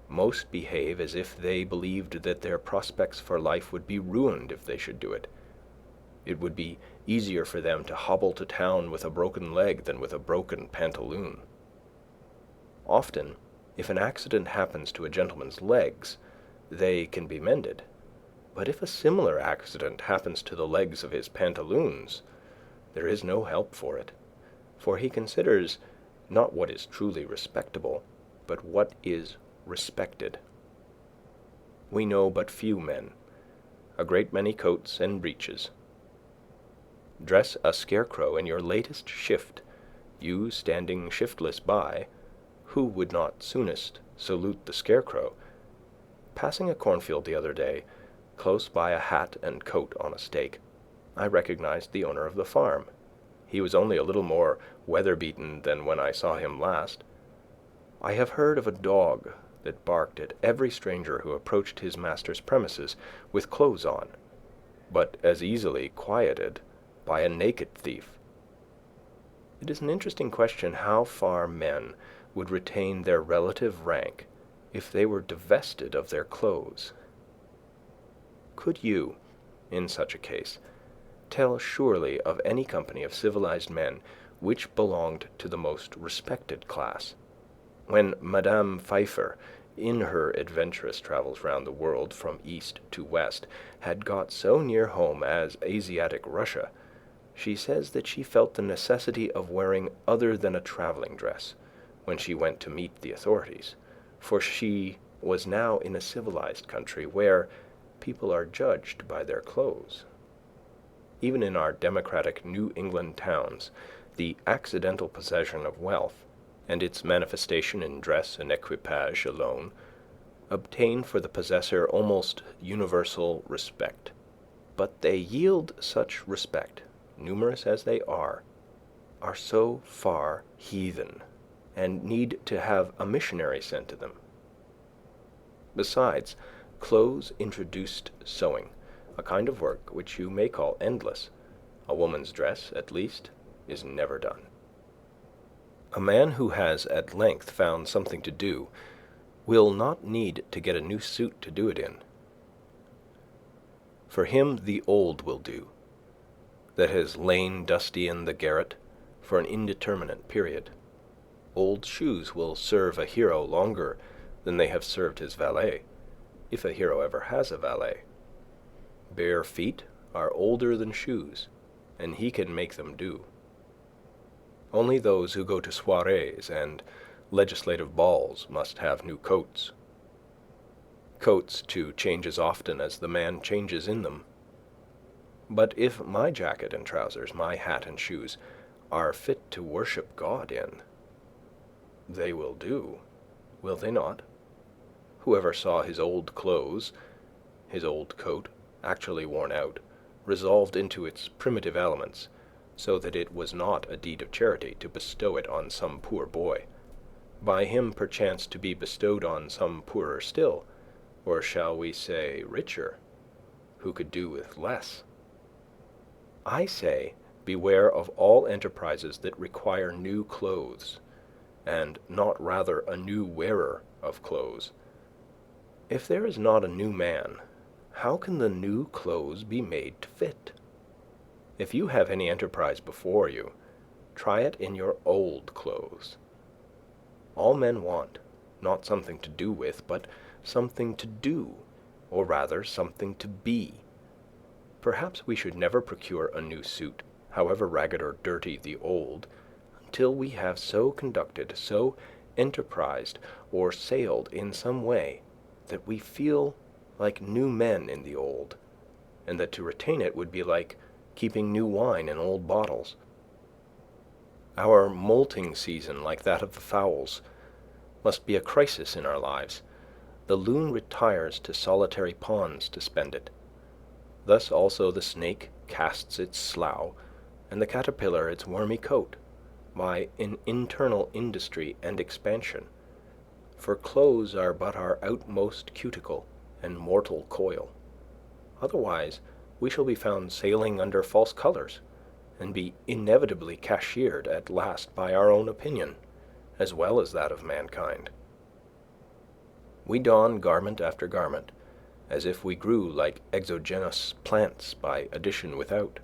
Speaker 1: Most behave as if they believed that their prospects for life would be ruined if they should do it. It would be easier for them to hobble to town with a broken leg than with a broken pantaloon. Often, if an accident happens to a gentleman's legs, they can be mended. But if a similar accident happens to the legs of his pantaloons, there is no help for it, for he considers not what is truly respectable, but what is respected. We know but few men, a great many coats and breeches. Dress a scarecrow in your latest shift, you standing shiftless by, who would not soonest salute the scarecrow? Passing a cornfield the other day, close by a hat and coat on a stake, I recognized the owner of the farm. He was only a little more weather-beaten than when I saw him last. I have heard of a dog that barked at every stranger who approached his master's premises with clothes on, but as easily quieted by a naked thief. It is an interesting question how far men would retain their relative rank if they were divested of their clothes. Could you, in such a case, tell surely of any company of civilized men which belonged to the most respected class? When Madame Pfeiffer, in her adventurous travels round the world from east to west, had got so near home as Asiatic Russia, she says that she felt the necessity of wearing other than a traveling dress when she went to meet the authorities, for she was now in a civilized country where people are judged by their clothes. Even in our democratic New England towns, the accidental possession of wealth, and its manifestation in dress and equipage alone, obtain for the possessor almost universal respect. But they yield such respect, numerous as they are so far heathen, and need to have a missionary sent to them. Besides, clothes introduced sewing, a kind of work which you may call endless. A woman's dress, at least, is never done. A man who has at length found something to do will not need to get a new suit to do it in. For him the old will do, that has lain dusty in the garret for an indeterminate period. Old shoes will serve a hero longer than they have served his valet, if a hero ever has a valet. Bare feet are older than shoes, and he can make them do. Only those who go to soirees and legislative balls must have new coats. Coats, too, change as often as the man changes in them. But if my jacket and trousers, my hat and shoes, are fit to worship God in, they will do, will they not? Whoever saw his old clothes, his old coat, actually worn out, resolved into its primitive elements, so that it was not a deed of charity to bestow it on some poor boy, by him perchance to be bestowed on some poorer still, or shall we say richer, who could do with less? I say, beware of all enterprises that require new clothes, and not rather a new wearer of clothes. If there is not a new man, how can the new clothes be made to fit? If you have any enterprise before you, try it in your old clothes. All men want, not something to do with, but something to do, or rather something to be. Perhaps we should never procure a new suit, however ragged or dirty the old, until we have so conducted, so enterprised, or sailed in some way, that we feel like new men in the old, and that to retain it would be like keeping new wine in old bottles. Our molting season, like that of the fowls, must be a crisis in our lives. The loon retires to solitary ponds to spend it. Thus also the snake casts its slough, and the caterpillar its wormy coat, by an internal industry and expansion. For clothes are but our outmost cuticle and mortal coil. Otherwise we shall be found sailing under false colors, and be inevitably cashiered at last by our own opinion, as well as that of mankind. We don garment after garment, as if we grew like exogenous plants by addition without.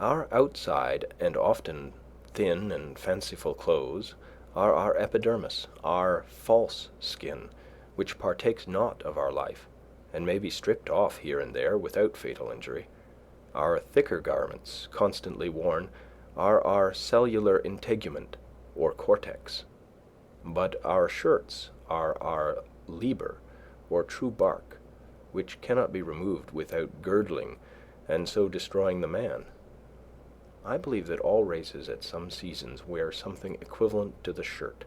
Speaker 1: Our outside and often thin and fanciful clothes are our epidermis, our false skin, which partakes not of our life, and may be stripped off here and there without fatal injury. Our thicker garments, constantly worn, are our cellular integument, or cortex. But our shirts are our liber, or true bark, which cannot be removed without girdling, and so destroying the man. I believe that all races at some seasons wear something equivalent to the shirt.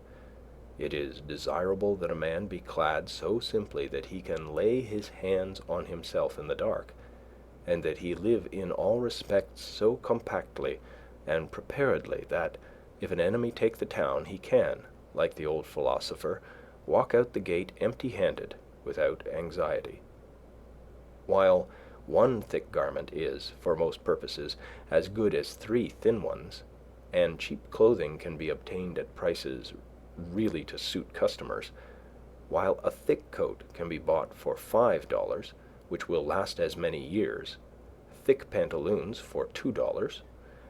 Speaker 1: It is desirable that a man be clad so simply that he can lay his hands on himself in the dark, and that he live in all respects so compactly and preparedly that, if an enemy take the town, he can, like the old philosopher, walk out the gate empty-handed, without anxiety. While one thick garment is, for most purposes, as good as 3 thin ones, and cheap clothing can be obtained at prices really to suit customers, while a thick coat can be bought for $5, which will last as many years, thick pantaloons for $2,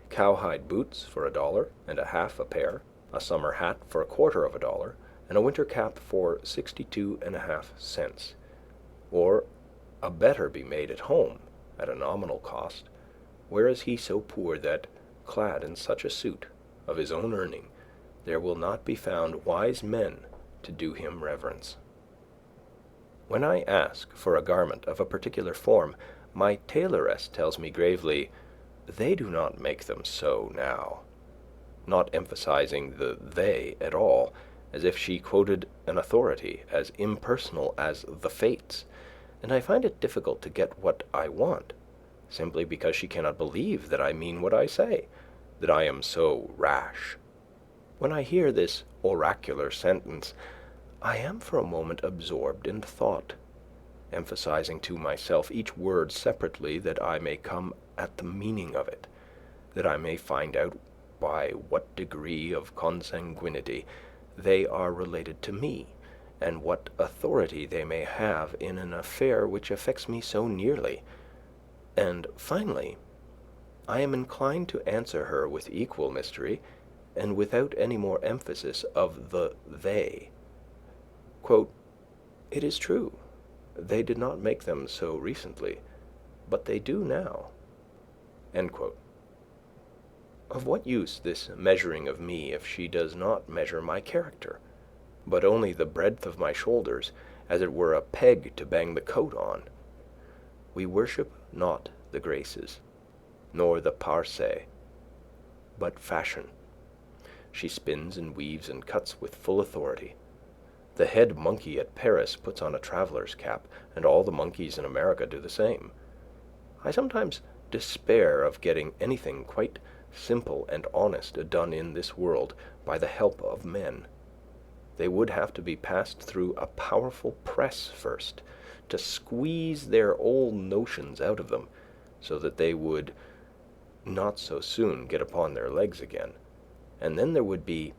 Speaker 1: cowhide boots for $1.50 a pair, a summer hat for $0.25, and a winter cap for 62.5 cents, or a better be made at home at a nominal cost, where is he so poor that, clad in such a suit of his own earning, there will not be found wise men to do him reverence. When I ask for a garment of a particular form, my tailoress tells me gravely, "They do not make them so now," not emphasizing the "they" at all, as if she quoted an authority as impersonal as the Fates, and I find it difficult to get what I want, simply because she cannot believe that I mean what I say, that I am so rash. When I hear this oracular sentence, I am for a moment absorbed in thought, emphasizing to myself each word separately that I may come at the meaning of it, that I may find out by what degree of consanguinity they are related to me, and what authority they may have in an affair which affects me so nearly. And finally, I am inclined to answer her with equal mystery, and without any more emphasis of the they. Quote, "It is true, they did not make them so recently, but they do now." End quote. Of what use this measuring of me if she does not measure my character, but only the breadth of my shoulders, as it were a peg to bang the coat on? We worship not the graces, nor the parse, but fashion. She spins and weaves and cuts with full authority. The head monkey at Paris puts on a traveler's cap, and all the monkeys in America do the same. I sometimes despair of getting anything quite simple and honest done in this world by the help of men. They would have to be passed through a powerful press first, to squeeze their old notions out of them, so that they would not so soon get upon their legs again. And then there would be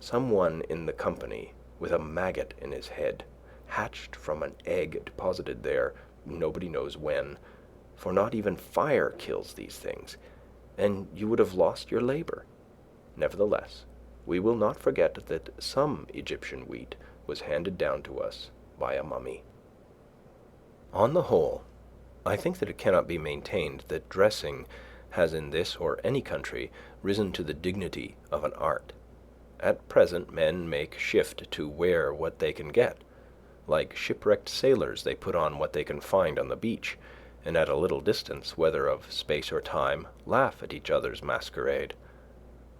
Speaker 1: some one in the company with a maggot in his head, hatched from an egg deposited there nobody knows when, for not even fire kills these things, and you would have lost your labor. Nevertheless, we will not forget that some Egyptian wheat was handed down to us by a mummy. On the whole, I think that it cannot be maintained that dressing has in this or any country risen to the dignity of an art. At present men make shift to wear what they can get. Like shipwrecked sailors, they put on what they can find on the beach, and at a little distance, whether of space or time, laugh at each other's masquerade.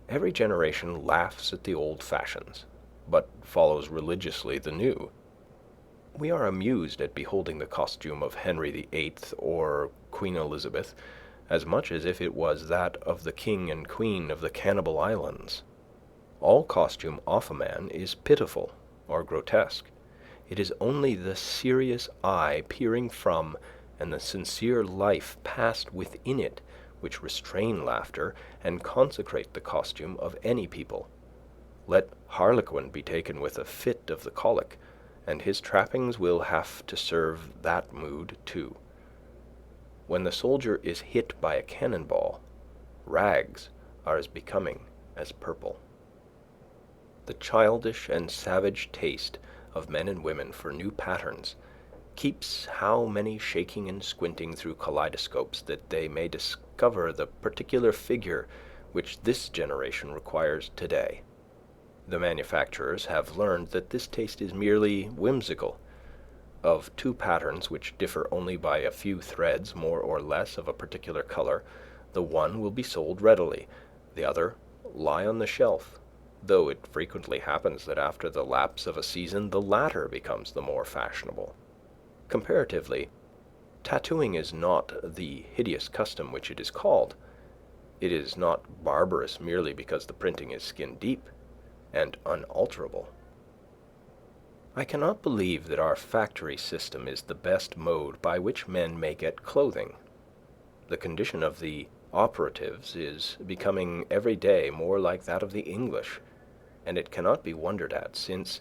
Speaker 1: Every generation laughs at the old fashions, but follows religiously the new. We are amused at beholding the costume of Henry VIII or Queen Elizabeth, as much as if it was that of the king and queen of the Cannibal Islands. All costume off a man is pitiful or grotesque. It is only the serious eye peering from and the sincere life passed within it which restrain laughter and consecrate the costume of any people. Let Harlequin be taken with a fit of the colic, and his trappings will have to serve that mood too. When the soldier is hit by a cannonball, rags are as becoming as purple. The childish and savage taste of men and women for new patterns keeps how many shaking and squinting through kaleidoscopes that they may discover the particular figure which this generation requires today. The manufacturers have learned that this taste is merely whimsical. Of two patterns which differ only by a few threads more or less of a particular color, the one will be sold readily, the other lie on the shelf, though it frequently happens that after the lapse of a season the latter becomes the more fashionable. Comparatively, tattooing is not the hideous custom which it is called. It is not barbarous merely because the printing is skin deep and unalterable. I cannot believe that our factory system is the best mode by which men may get clothing. The condition of the operatives is becoming every day more like that of the English, and it cannot be wondered at, since,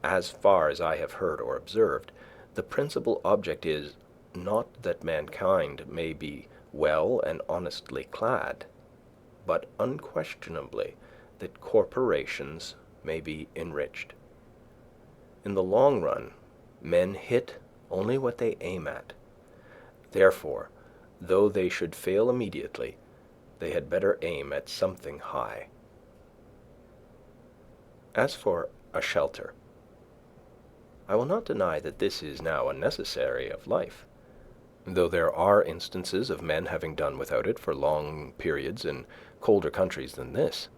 Speaker 1: as far as I have heard or observed, the principal object is, not that mankind may be well and honestly clad, but unquestionably that corporations may be enriched. In the long run, men hit only what they aim at. Therefore, though they should fail immediately, they had better aim at something high. As for a shelter, I will not deny that this is now a necessary of life, though there are instances of men having done without it for long periods in colder countries than this.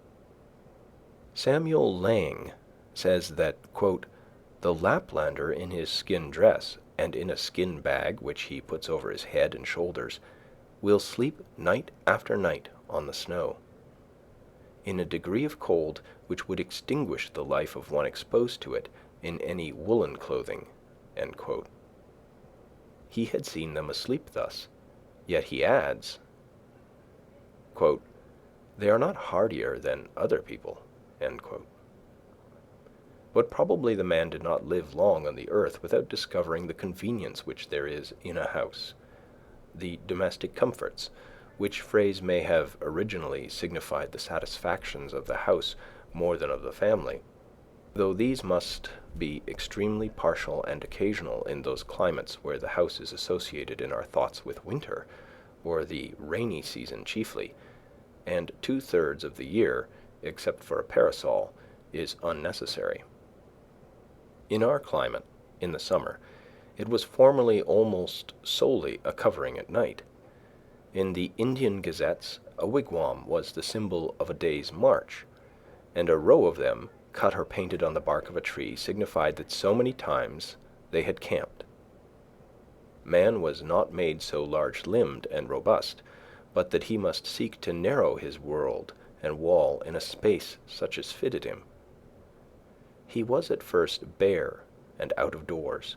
Speaker 1: Samuel Lang says that, quote, "The Laplander in his skin dress and in a skin bag which he puts over his head and shoulders will sleep night after night on the snow, in a degree of cold which would extinguish the life of one exposed to it in any woolen clothing," end quote. He had seen them asleep thus, yet he adds, quote, "They are not hardier than other people," end quote. But probably the man did not live long on the earth without discovering the convenience which there is in a house, the domestic comforts, which phrase may have originally signified the satisfactions of the house more than of the family, though these must be extremely partial and occasional in those climates where the house is associated in our thoughts with winter, or the rainy season chiefly, and 2/3 of the year, except for a parasol, is unnecessary. In our climate, in the summer, it was formerly almost solely a covering at night. In the Indian gazettes, a wigwam was the symbol of a day's march, and a row of them, cut or painted on the bark of a tree, signified that so many times they had camped. Man was not made so large-limbed and robust, but that he must seek to narrow his world and wall in a space such as fitted him. He was at first bare and out of doors,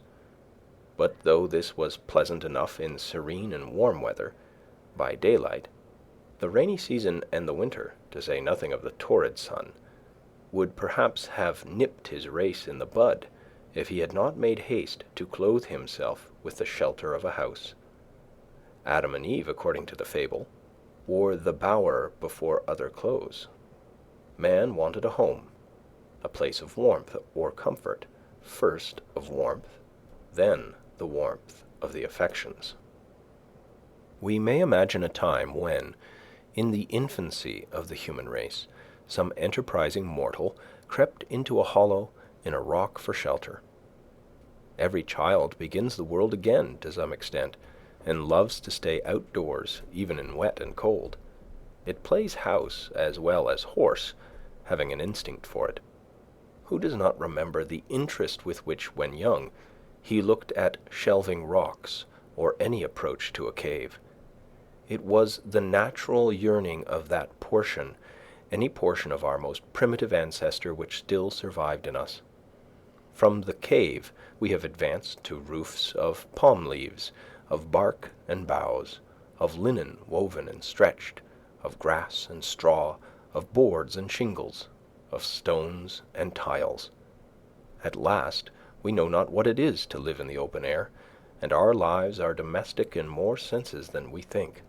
Speaker 1: but though this was pleasant enough in serene and warm weather, by daylight, the rainy season and the winter, to say nothing of the torrid sun, would perhaps have nipped his race in the bud if he had not made haste to clothe himself with the shelter of a house. Adam and Eve, according to the fable, wore the bower before other clothes. Man wanted a home, a place of warmth or comfort, first of warmth, then the warmth of the affections. We may imagine a time when, in the infancy of the human race, some enterprising mortal crept into a hollow in a rock for shelter. Every child begins the world again to some extent, and loves to stay outdoors even in wet and cold. It plays house as well as horse, having an instinct for it. Who does not remember the interest with which, when young, he looked at shelving rocks or any approach to a cave? It was the natural yearning of that portion, any portion of our most primitive ancestor which still survived in us. From the cave we have advanced to roofs of palm leaves, of bark and boughs, of linen woven and stretched, of grass and straw, of boards and shingles, of stones and tiles. At last we know not what it is to live in the open air, and our lives are domestic in more senses than we think.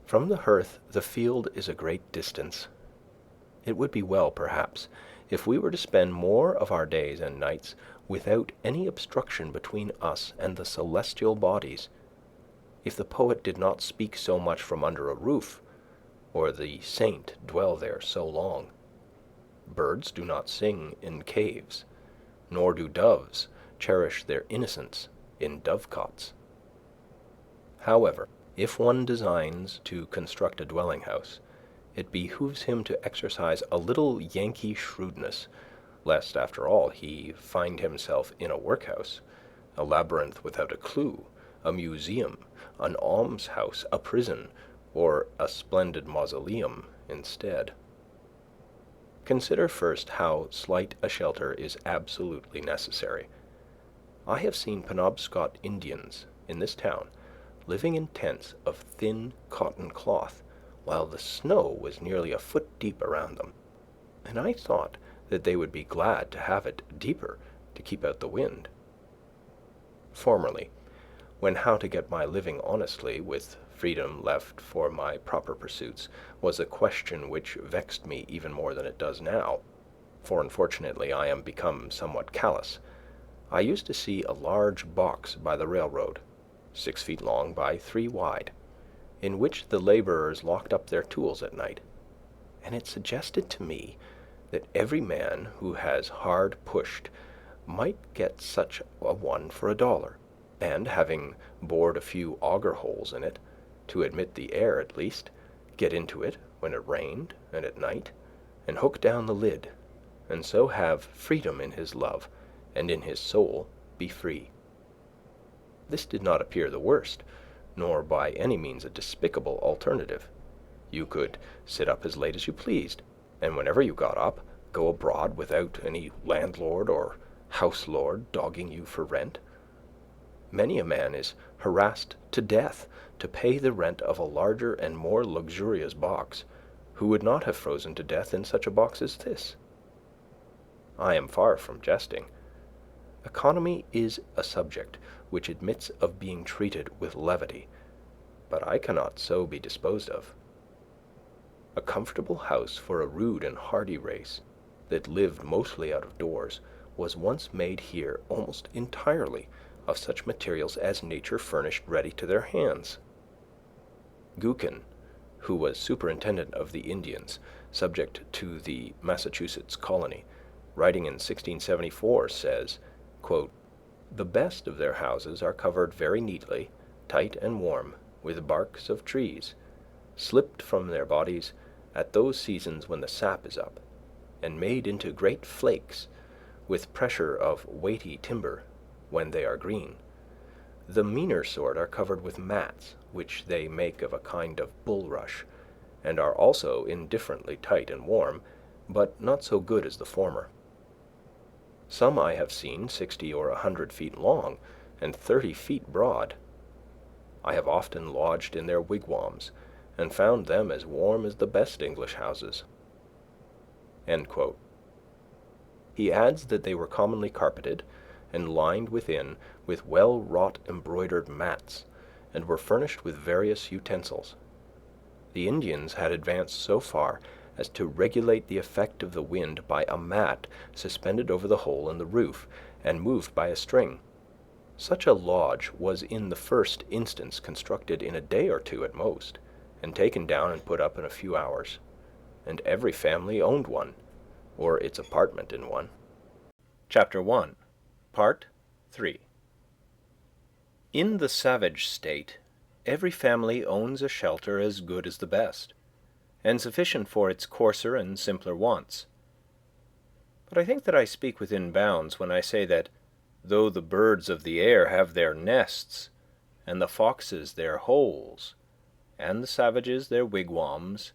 Speaker 1: From the hearth the field is a great distance. It would be well, perhaps, if we were to spend more of our days and nights without any obstruction between us and the celestial bodies, if the poet did not speak so much from under a roof, or the saint dwell there so long. Birds do not sing in caves, nor do doves cherish their innocence in dovecots. However, if one designs to construct a dwelling house, it behooves him to exercise a little Yankee shrewdness, lest, after all, he find himself in a workhouse, a labyrinth without a clue, a museum, an almshouse, a prison, or a splendid mausoleum instead. Consider first how slight a shelter is absolutely necessary. I have seen Penobscot Indians in this town living in tents of thin cotton cloth, while the snow was nearly a foot deep around them, and I thought that they would be glad to have it deeper to keep out the wind. Formerly, when how to get my living honestly, with freedom left for my proper pursuits, was a question which vexed me even more than it does now, for unfortunately I am become somewhat callous, I used to see a large box by the railroad, 6 feet long by 3 wide, in which the laborers locked up their tools at night, and it suggested to me that every man who has hard pushed might get such a one for $1, and, having bored a few auger holes in it, to admit the air at least, get into it when it rained and at night, and hook down the lid, and so have freedom in his love, and in his soul be free. This did not appear the worst, nor by any means a despicable alternative. You could sit up as late as you pleased, and whenever you got up, go abroad without any landlord or house lord dogging you for rent. Many a man is harassed to death to pay the rent of a larger and more luxurious box, who would not have frozen to death in such a box as this. I am far from jesting. Economy is a subject which admits of being treated with levity, but I cannot so be disposed of. A comfortable house for a rude and hardy race, that lived mostly out of doors, was once made here almost entirely of such materials as nature furnished ready to their hands. Gookin, who was superintendent of the Indians, subject to the Massachusetts colony, writing in 1674, says, quote, "The best of their houses are covered very neatly, tight and warm, with barks of trees, slipped from their bodies at those seasons when the sap is up, and made into great flakes, with pressure of weighty timber, when they are green. The meaner sort are covered with mats, which they make of a kind of bulrush, and are also indifferently tight and warm, but not so good as the former. Some I have seen 60 or 100 feet long, and 30 feet broad. I have often lodged in their wigwams, and found them as warm as the best English houses." End quote. He adds that they were commonly carpeted, and lined within with well-wrought embroidered mats, and were furnished with various utensils. The Indians had advanced so far as to regulate the effect of the wind by a mat suspended over the hole in the roof, and moved by a string. Such a lodge was in the first instance constructed in a day or two at most, and taken down and put up in a few hours, and every family owned one, or its apartment in one. Chapter 1, Part 3. In the savage state, every family owns a shelter as good as the best, and sufficient for its coarser and simpler wants. But I think that I speak within bounds when I say that, though the birds of the air have their nests, and the foxes their holes, and the savages their wigwams,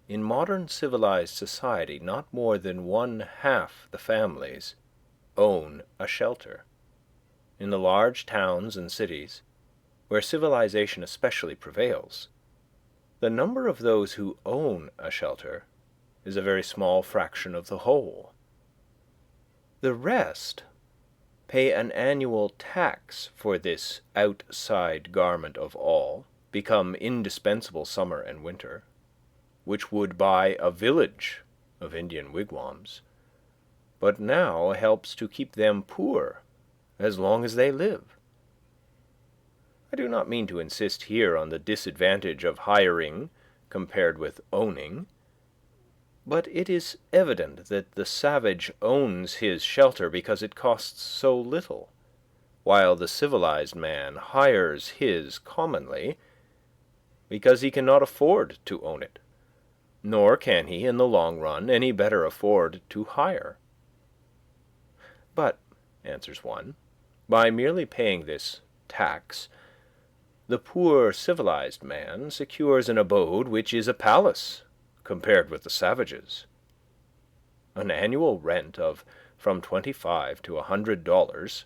Speaker 1: in modern civilized society not more than 1/2 the families own a shelter. In the large towns and cities, where civilization especially prevails, the number of those who own a shelter is a very small fraction of the whole. The rest pay an annual tax for this outside garment of all, become indispensable summer and winter, which would buy a village of Indian wigwams, but now helps to keep them poor as long as they live. I do not mean to insist here on the disadvantage of hiring compared with owning, but it is evident that the savage owns his shelter because it costs so little, while the civilized man hires his commonly because he cannot afford to own it, nor can he, in the long run, any better afford to hire. "But," answers one, "by merely paying this tax, the poor civilized man secures an abode which is a palace compared with the savages." An annual rent of from $25 to $100,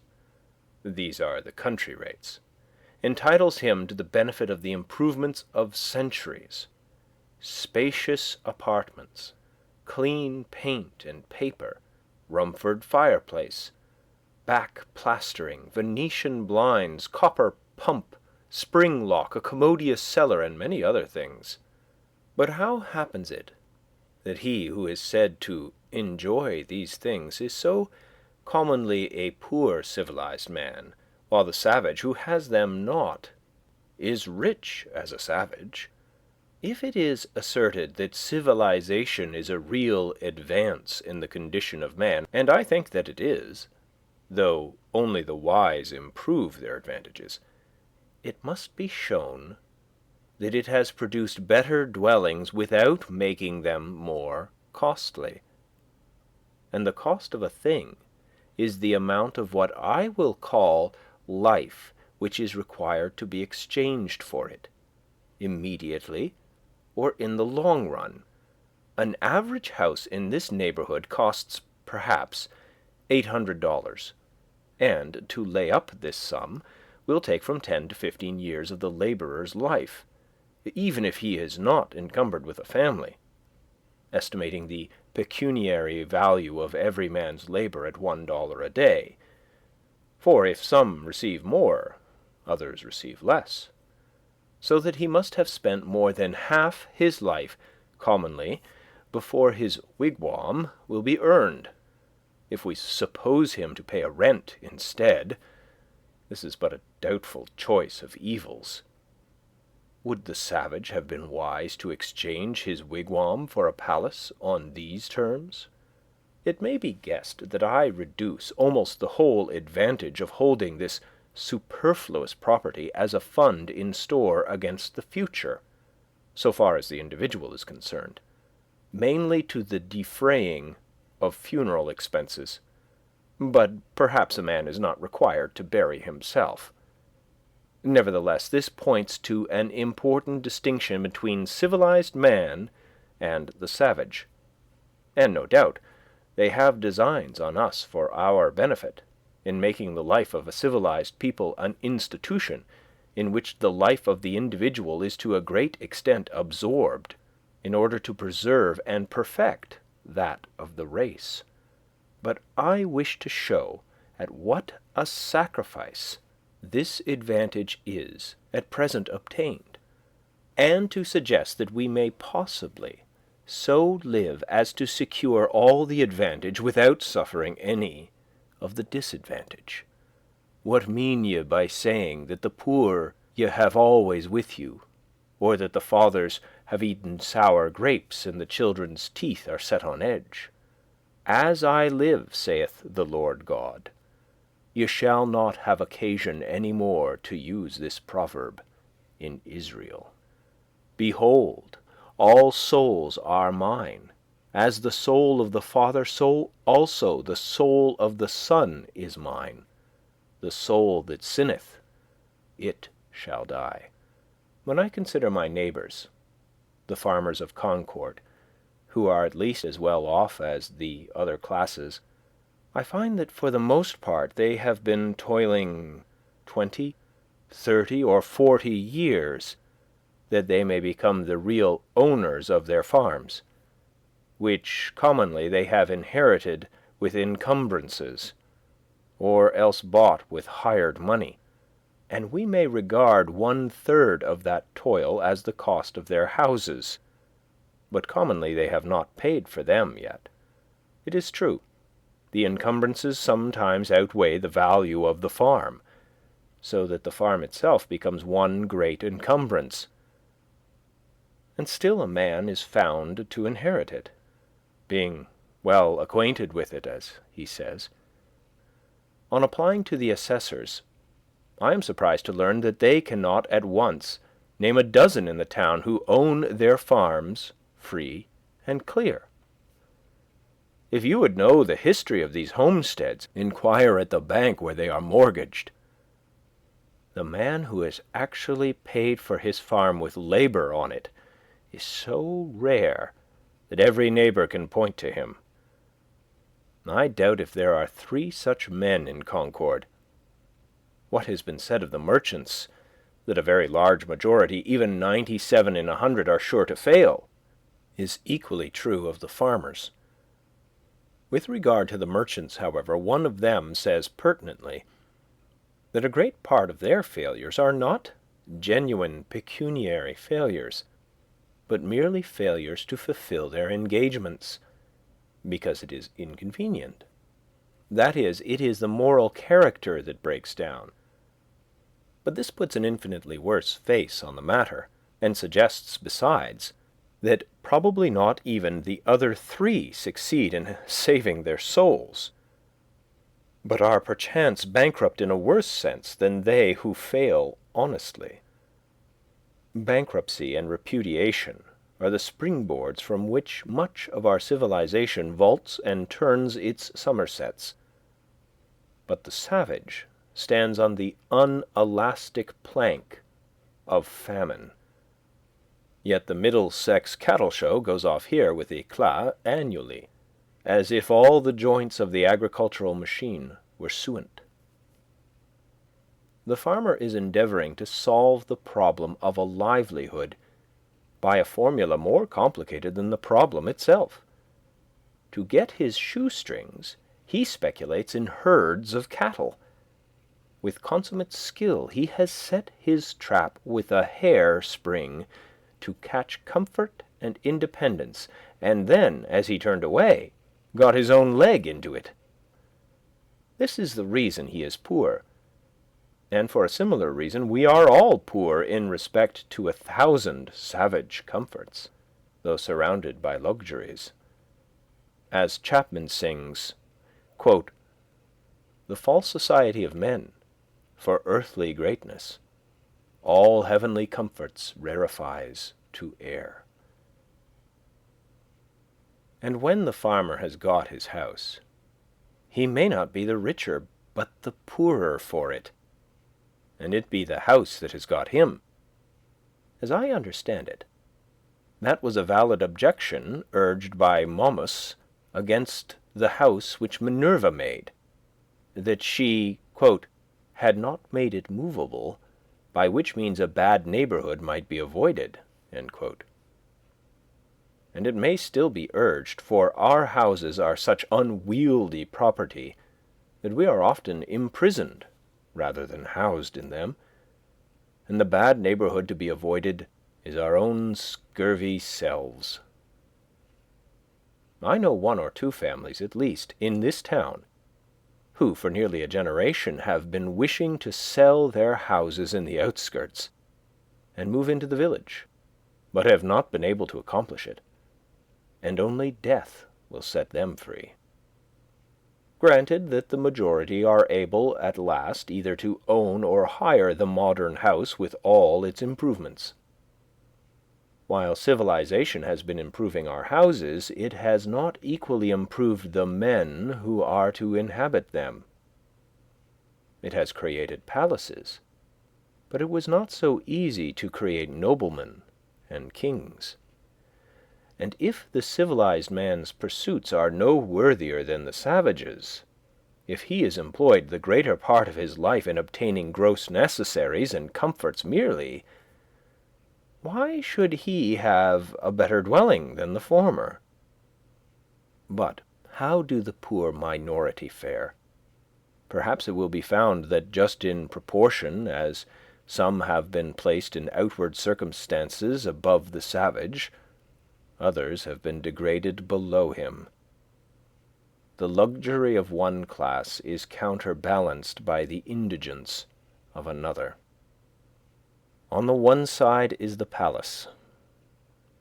Speaker 1: these are the country rates, entitles him to the benefit of the improvements of centuries. Spacious apartments, clean paint and paper, Rumford fireplace, back plastering, Venetian blinds, copper pump, spring lock, a commodious cellar, and many other things. But how happens it that he who is said to enjoy these things is so commonly a poor civilized man, while the savage who has them not is rich as a savage? If it is asserted that civilization is a real advance in the condition of man, and I think that it is, though only the wise improve their advantages, it must be shown that it has produced better dwellings without making them more costly. And the cost of a thing is the amount of what I will call life which is required to be exchanged for it, immediately or in the long run. An average house in this neighborhood costs perhaps $800, and to lay up this sum will take from 10 to 15 years of the laborer's life, even if he is not encumbered with a family. Estimating the pecuniary value of every man's labor at $1 a day, for if some receive more, others receive less, so that he must have spent more than half his life, commonly, before his wigwam will be earned. If we suppose him to pay a rent instead, this is but a doubtful choice of evils. Would the savage have been wise to exchange his wigwam for a palace on these terms? It may be guessed that I reduce almost the whole advantage of holding this superfluous property as a fund in store against the future, so far as the individual is concerned, mainly to the defraying of funeral expenses. But perhaps a man is not required to bury himself. Nevertheless, this points to an important distinction between civilized man and the savage, and no doubt they have designs on us for our benefit, in making the life of a civilized people an institution in which the life of the individual is to a great extent absorbed, in order to preserve and perfect that of the race. But I wish to show at what a sacrifice this advantage is at present obtained, and to suggest that we may possibly so live as to secure all the advantage without suffering any of the disadvantage. What mean ye by saying that the poor ye have always with you, or that the fathers have eaten sour grapes and the children's teeth are set on edge? As I live, saith the Lord God, ye shall not have occasion any more to use this proverb in Israel. Behold, all souls are mine. As the soul of the Father, so also the soul of the Son is mine. The soul that sinneth, it shall die. When I consider my neighbors, the farmers of Concord, who are at least as well off as the other classes, I find that for the most part they have been toiling 20, 30, or 40 years, that they may become the real owners of their farms, which commonly they have inherited with encumbrances, or else bought with hired money, and we may regard 1/3 of that toil as the cost of their houses, but commonly they have not paid for them yet. It is true, the encumbrances sometimes outweigh the value of the farm, so that the farm itself becomes one great encumbrance, and still a man is found to inherit it, being well acquainted with it, as he says. On applying to the assessors, I am surprised to learn that they cannot at once name a dozen in the town who own their farms free and clear. If you would know the history of these homesteads, inquire at the bank where they are mortgaged. The man who has actually paid for his farm with labor on it is so rare that every neighbor can point to him. I doubt if there are 3 such men in Concord. What has been said of the merchants, that a very large majority, even 97 in 100, are sure to fail, is equally true of the farmers. With regard to the merchants, however, one of them says pertinently that a great part of their failures are not genuine pecuniary failures, but merely failures to fulfill their engagements, because it is inconvenient. That is, it is the moral character that breaks down. But this puts an infinitely worse face on the matter, and suggests, besides, that probably not even the other 3 succeed in saving their souls, but are perchance bankrupt in a worse sense than they who fail honestly. Bankruptcy and repudiation are the springboards from which much of our civilization vaults and turns its somersets. But the savage stands on the unelastic plank of famine. Yet the Middlesex cattle show goes off here with éclat annually, as if all the joints of the agricultural machine were suent. The farmer is endeavoring to solve the problem of a livelihood by a formula more complicated than the problem itself. To get his shoestrings, he speculates in herds of cattle. With consummate skill, he has set his trap with a hair spring to catch comfort and independence, and then, as he turned away, got his own leg into it. This is the reason he is poor, and for a similar reason we are all poor in respect to 1,000 savage comforts, though surrounded by luxuries. As Chapman sings, quote, "The false society of men, for earthly greatness, all heavenly comforts rarefies to air." And when the farmer has got his house, he may not be the richer but the poorer for it, and it be the house that has got him. As I understand it, that was a valid objection urged by Momus against the house which Minerva made, that she, quote, "had not made it movable, by which means a bad neighborhood might be avoided," end quote. And it may still be urged, for our houses are such unwieldy property that we are often imprisoned rather than housed in them, and the bad neighborhood to be avoided is our own scurvy selves. I know 1 or 2 families, at least, in this town, who for nearly a generation have been wishing to sell their houses in the outskirts and move into the village, but have not been able to accomplish it, and only death will set them free. Granted that the majority are able at last either to own or hire the modern house with all its improvements. While civilization has been improving our houses, it has not equally improved the men who are to inhabit them. It has created palaces, but it was not so easy to create noblemen and kings. And if the civilized man's pursuits are no worthier than the savage's, if he is employed the greater part of his life in obtaining gross necessaries and comforts merely, why should he have a better dwelling than the former? But how do the poor minority fare? Perhaps it will be found that just in proportion as some have been placed in outward circumstances above the savage, others have been degraded below him. The luxury of one class is counterbalanced by the indigence of another. On the one side is the palace,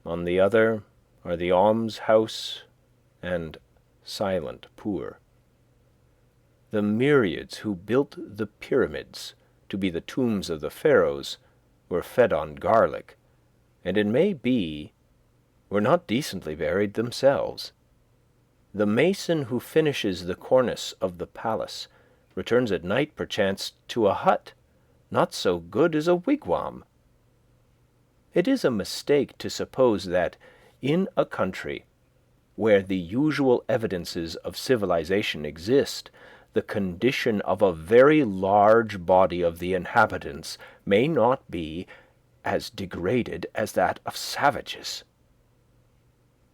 Speaker 1: on the other are the almshouse and silent poor. The myriads who built the pyramids to be the tombs of the pharaohs were fed on garlic, and it may be were not decently buried themselves. The mason who finishes the cornice of the palace returns at night perchance to a hut not so good as a wigwam. It is a mistake to suppose that in a country where the usual evidences of civilization exist, the condition of a very large body of the inhabitants may not be as degraded as that of savages.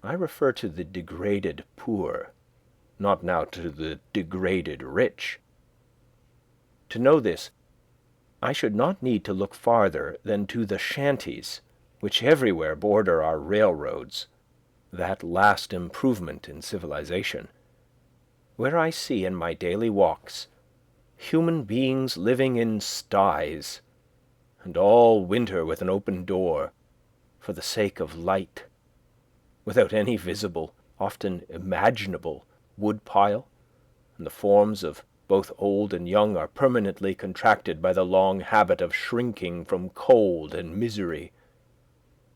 Speaker 1: I refer to the degraded poor, not now to the degraded rich. To know this, I should not need to look farther than to the shanties, which everywhere border our railroads, that last improvement in civilization, where I see in my daily walks human beings living in sties, and all winter with an open door, for the sake of light, without any visible, often imaginable, wood-pile, and the forms of both old and young are permanently contracted by the long habit of shrinking from cold and misery,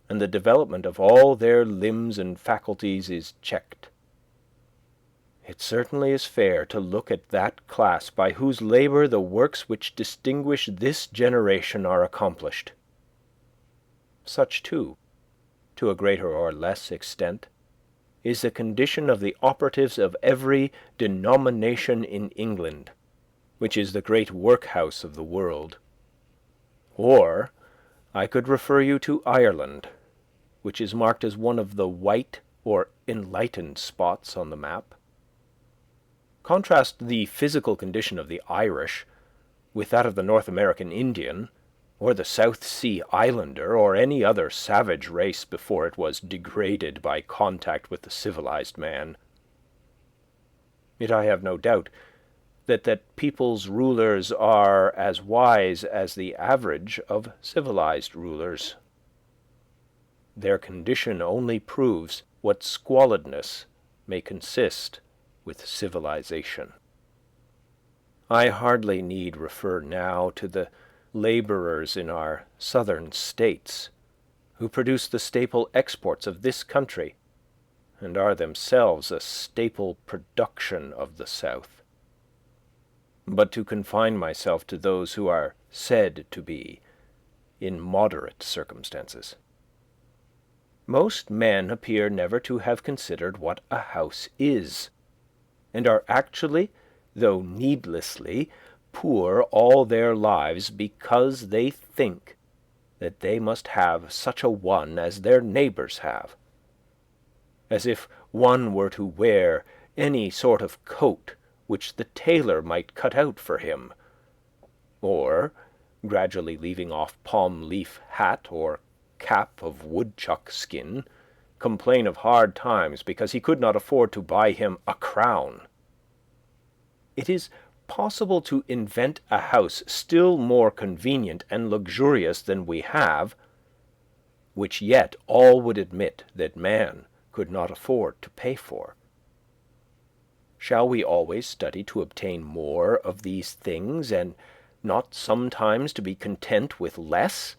Speaker 1: and the development of all their limbs and faculties is checked. It certainly is fair to look at that class by whose labor the works which distinguish this generation are accomplished. Such, too, to a greater or less extent, is the condition of the operatives of every denomination in England, which is the great workhouse of the world. Or I could refer you to Ireland, which is marked as one of the white or enlightened spots on the map. Contrast the physical condition of the Irish with that of the North American Indian, or the South Sea Islander, or any other savage race before it was degraded by contact with the civilized man. Yet I have no doubt that people's rulers are as wise as the average of civilized rulers. Their condition only proves what squalidness may consist with civilization. I hardly need refer now to the laborers in our southern states, who produce the staple exports of this country, and are themselves a staple production of the South, but to confine myself to those who are said to be in moderate circumstances. Most men appear never to have considered what a house is, and are actually, though needlessly, poor all their lives because they think that they must have such a one as their neighbors have, as if one were to wear any sort of coat which the tailor might cut out for him, or, gradually leaving off palm-leaf hat or cap of woodchuck skin, complain of hard times because he could not afford to buy him a crown. It is possible to invent a house still more convenient and luxurious than we have, which yet all would admit that man could not afford to pay for. Shall we always study to obtain more of these things, and not sometimes to be content with less?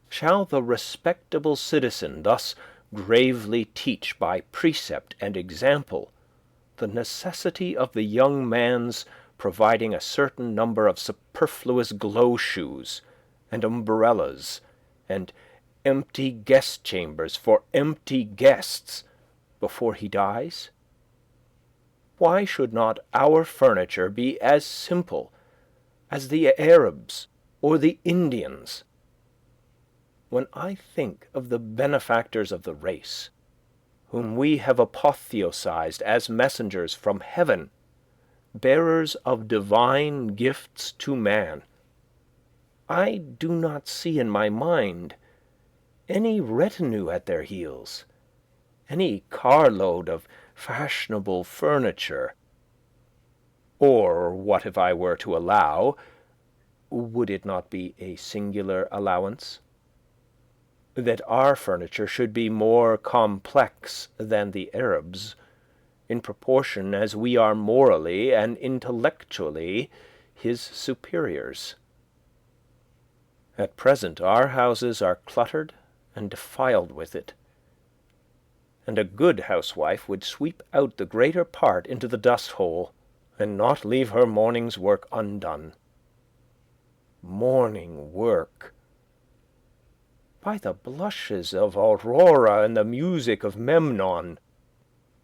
Speaker 1: Shall the respectable citizen thus gravely teach by precept and example the necessity of the young man's providing a certain number of superfluous glow-shoes and umbrellas and empty guest chambers for empty guests before he dies? Why should not our furniture be as simple as the Arabs or the Indians? When I think of the benefactors of the race, whom we have apotheosized as messengers from heaven, bearers of divine gifts to man, I do not see in my mind any retinue at their heels, any carload of fashionable furniture. Or what if I were to allow, would it not be a singular allowance, that our furniture should be more complex than the Arabs, in proportion as we are morally and intellectually his superiors? At present our houses are cluttered and defiled with it, and a good housewife would sweep out the greater part into the dust-hole, and not leave her morning's work undone. Morning work! By the blushes of Aurora and the music of Memnon,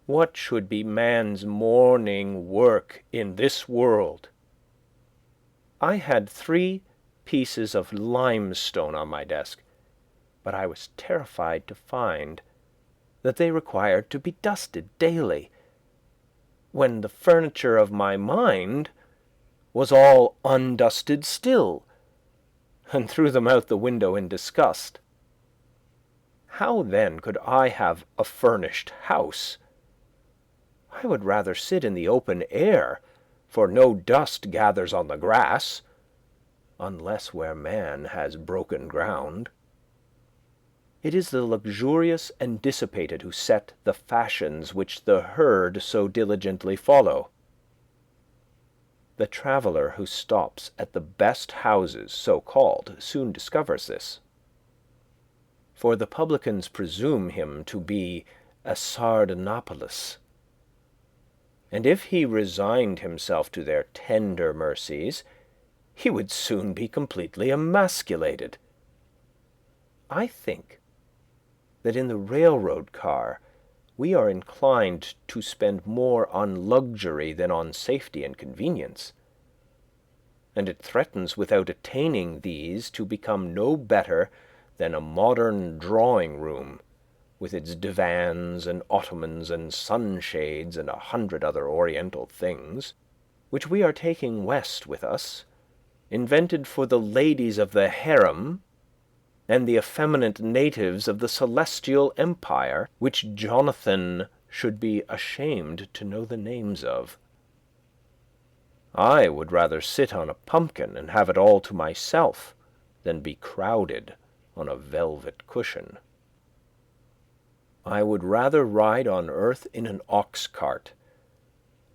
Speaker 1: what should be man's morning work in this world? I had 3 pieces of limestone on my desk, but I was terrified to find that they required to be dusted daily, when the furniture of my mind was all undusted still, and threw them out the window in disgust. How then could I have a furnished house? I would rather sit in the open air, for no dust gathers on the grass, unless where man has broken ground. It is the luxurious and dissipated who set the fashions which the herd so diligently follow. The traveller who stops at the best houses, so called, soon discovers this. For the publicans presume him to be a Sardanapalus, and if he resigned himself to their tender mercies, he would soon be completely emasculated. I think that in the railroad car we are inclined to spend more on luxury than on safety and convenience, and it threatens without attaining these to become no better than a modern drawing-room, with its divans and ottomans and sunshades and 100 other oriental things, which we are taking west with us, invented for the ladies of the harem and the effeminate natives of the celestial empire, which Jonathan should be ashamed to know the names of. I would rather sit on a pumpkin and have it all to myself than be crowded on a velvet cushion. I would rather ride on earth in an ox cart,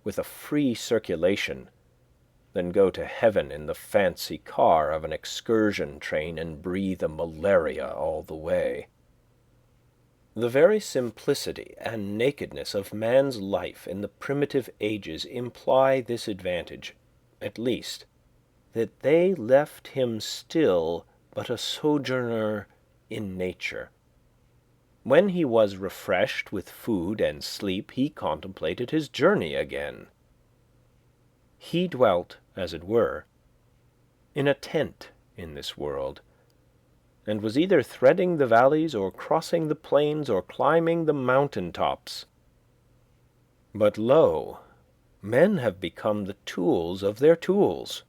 Speaker 1: with a free circulation, than go to heaven in the fancy car of an excursion train and breathe a malaria all the way. The very simplicity and nakedness of man's life in the primitive ages imply this advantage, at least, that they left him still but a sojourner in nature. When he was refreshed with food and sleep, he contemplated his journey again. He dwelt, as it were, in a tent in this world, and was either threading the valleys or crossing the plains or climbing the mountain tops. But lo, men have become the tools of their tools.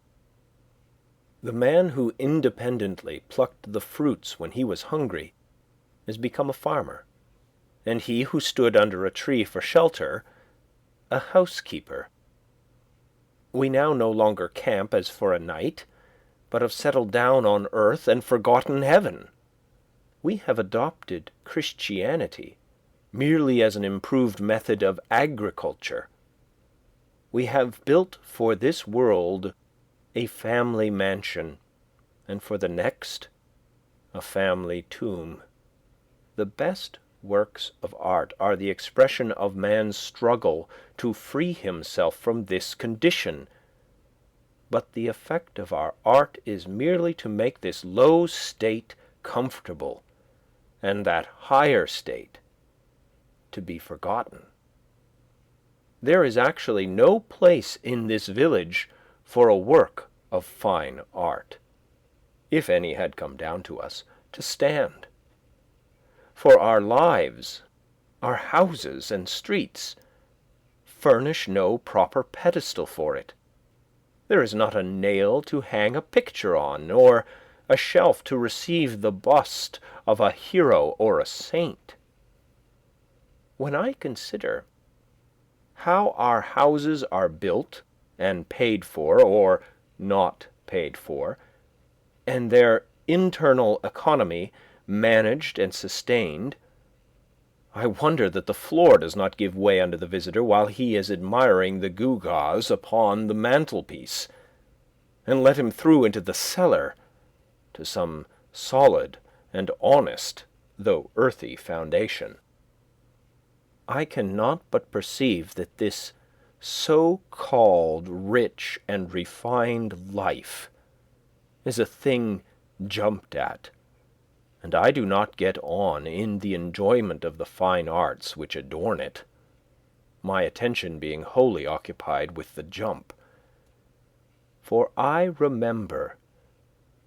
Speaker 1: The man who independently plucked the fruits when he was hungry has become a farmer, and he who stood under a tree for shelter, a housekeeper. We now no longer camp as for a night, but have settled down on earth and forgotten heaven. We have adopted Christianity merely as an improved method of agriculture. We have built for this world a family mansion, and for the next a family tomb. The best works of art are the expression of man's struggle to free himself from this condition. But the effect of our art is merely to make this low state comfortable, and that higher state to be forgotten. There is actually no place in this village for a work of fine art, if any had come down to us, to stand. For our lives, our houses and streets furnish no proper pedestal for it. There is not a nail to hang a picture on, or a shelf to receive the bust of a hero or a saint. When I consider how our houses are built and paid for, or not paid for, and their internal economy managed and sustained, I wonder that the floor does not give way under the visitor while he is admiring the gewgaws upon the mantelpiece, and let him through into the cellar to some solid and honest, though earthy, foundation. I cannot but perceive that this so-called rich and refined life is a thing jumped at, and I do not get on in the enjoyment of the fine arts which adorn it, my attention being wholly occupied with the jump. For I remember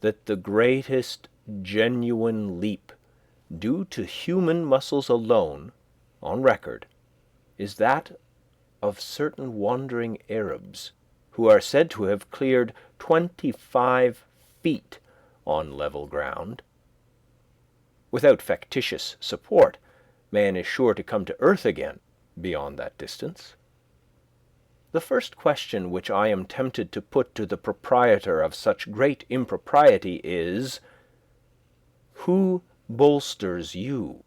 Speaker 1: that the greatest genuine leap due to human muscles alone, on record, is that of certain wandering Arabs, who are said to have cleared 25 feet on level ground. Without factitious support, man is sure to come to earth again beyond that distance. The first question which I am tempted to put to the proprietor of such great impropriety is, who bolsters you?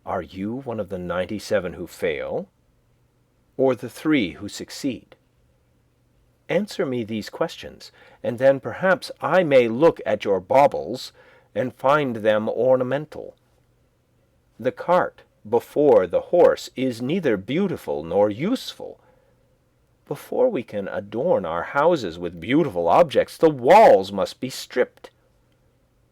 Speaker 1: Are you one of the 97 who fail, or the 3 who succeed? Answer me these questions, and then perhaps I may look at your baubles and find them ornamental. The cart before the horse is neither beautiful nor useful. Before we can adorn our houses with beautiful objects, the walls must be stripped,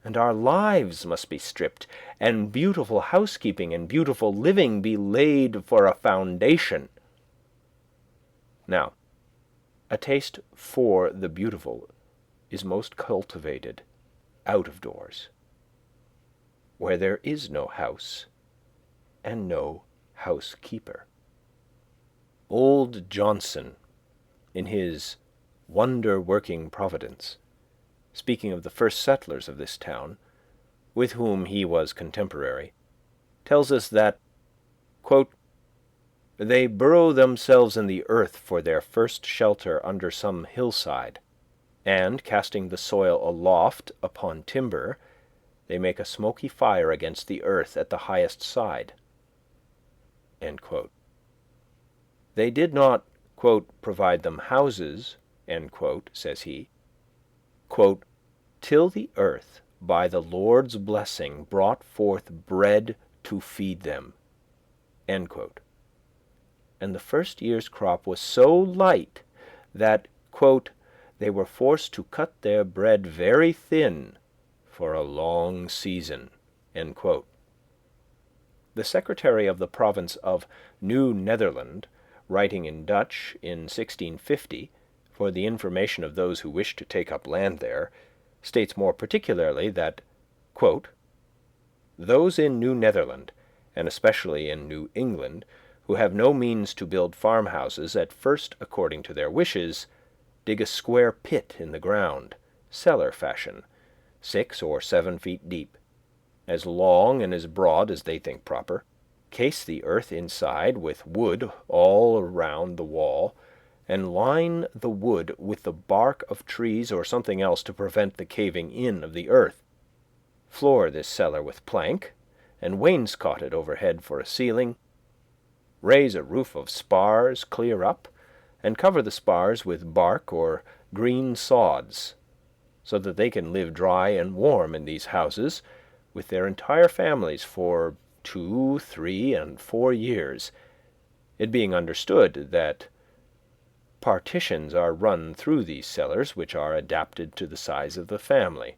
Speaker 1: and our lives must be stripped, and beautiful housekeeping and beautiful living be laid for a foundation. Now, a taste for the beautiful is most cultivated out of doors, where there is no house and no housekeeper. Old Johnson, in his Wonder-working Providence, speaking of the first settlers of this town, with whom he was contemporary, tells us that, quote, they burrow themselves in the earth for their first shelter under some hillside, and, casting the soil aloft upon timber, they make a smoky fire against the earth at the highest side. End quote. They did not, quote, provide them houses, end quote, says he, quote, till the earth by the Lord's blessing brought forth bread to feed them, end quote. And the first year's crop was so light that, quote, they were forced to cut their bread very thin for a long season, end quote. The secretary of the province of New Netherland, writing in Dutch in 1650, for the information of those who wished to take up land there, states more particularly that, quote, those in New Netherland, and especially in New England, who have no means to build farmhouses, at first, according to their wishes, dig a square pit in the ground, cellar fashion, 6 or 7 feet deep, as long and as broad as they think proper, case the earth inside with wood all around the wall, and line the wood with the bark of trees or something else to prevent the caving in of the earth, floor this cellar with plank, and wainscot it overhead for a ceiling, raise a roof of spars clear up, and cover the spars with bark or green sods, so that they can live dry and warm in these houses with their entire families for 2, 3, and 4 years, it being understood that partitions are run through these cellars which are adapted to the size of the family.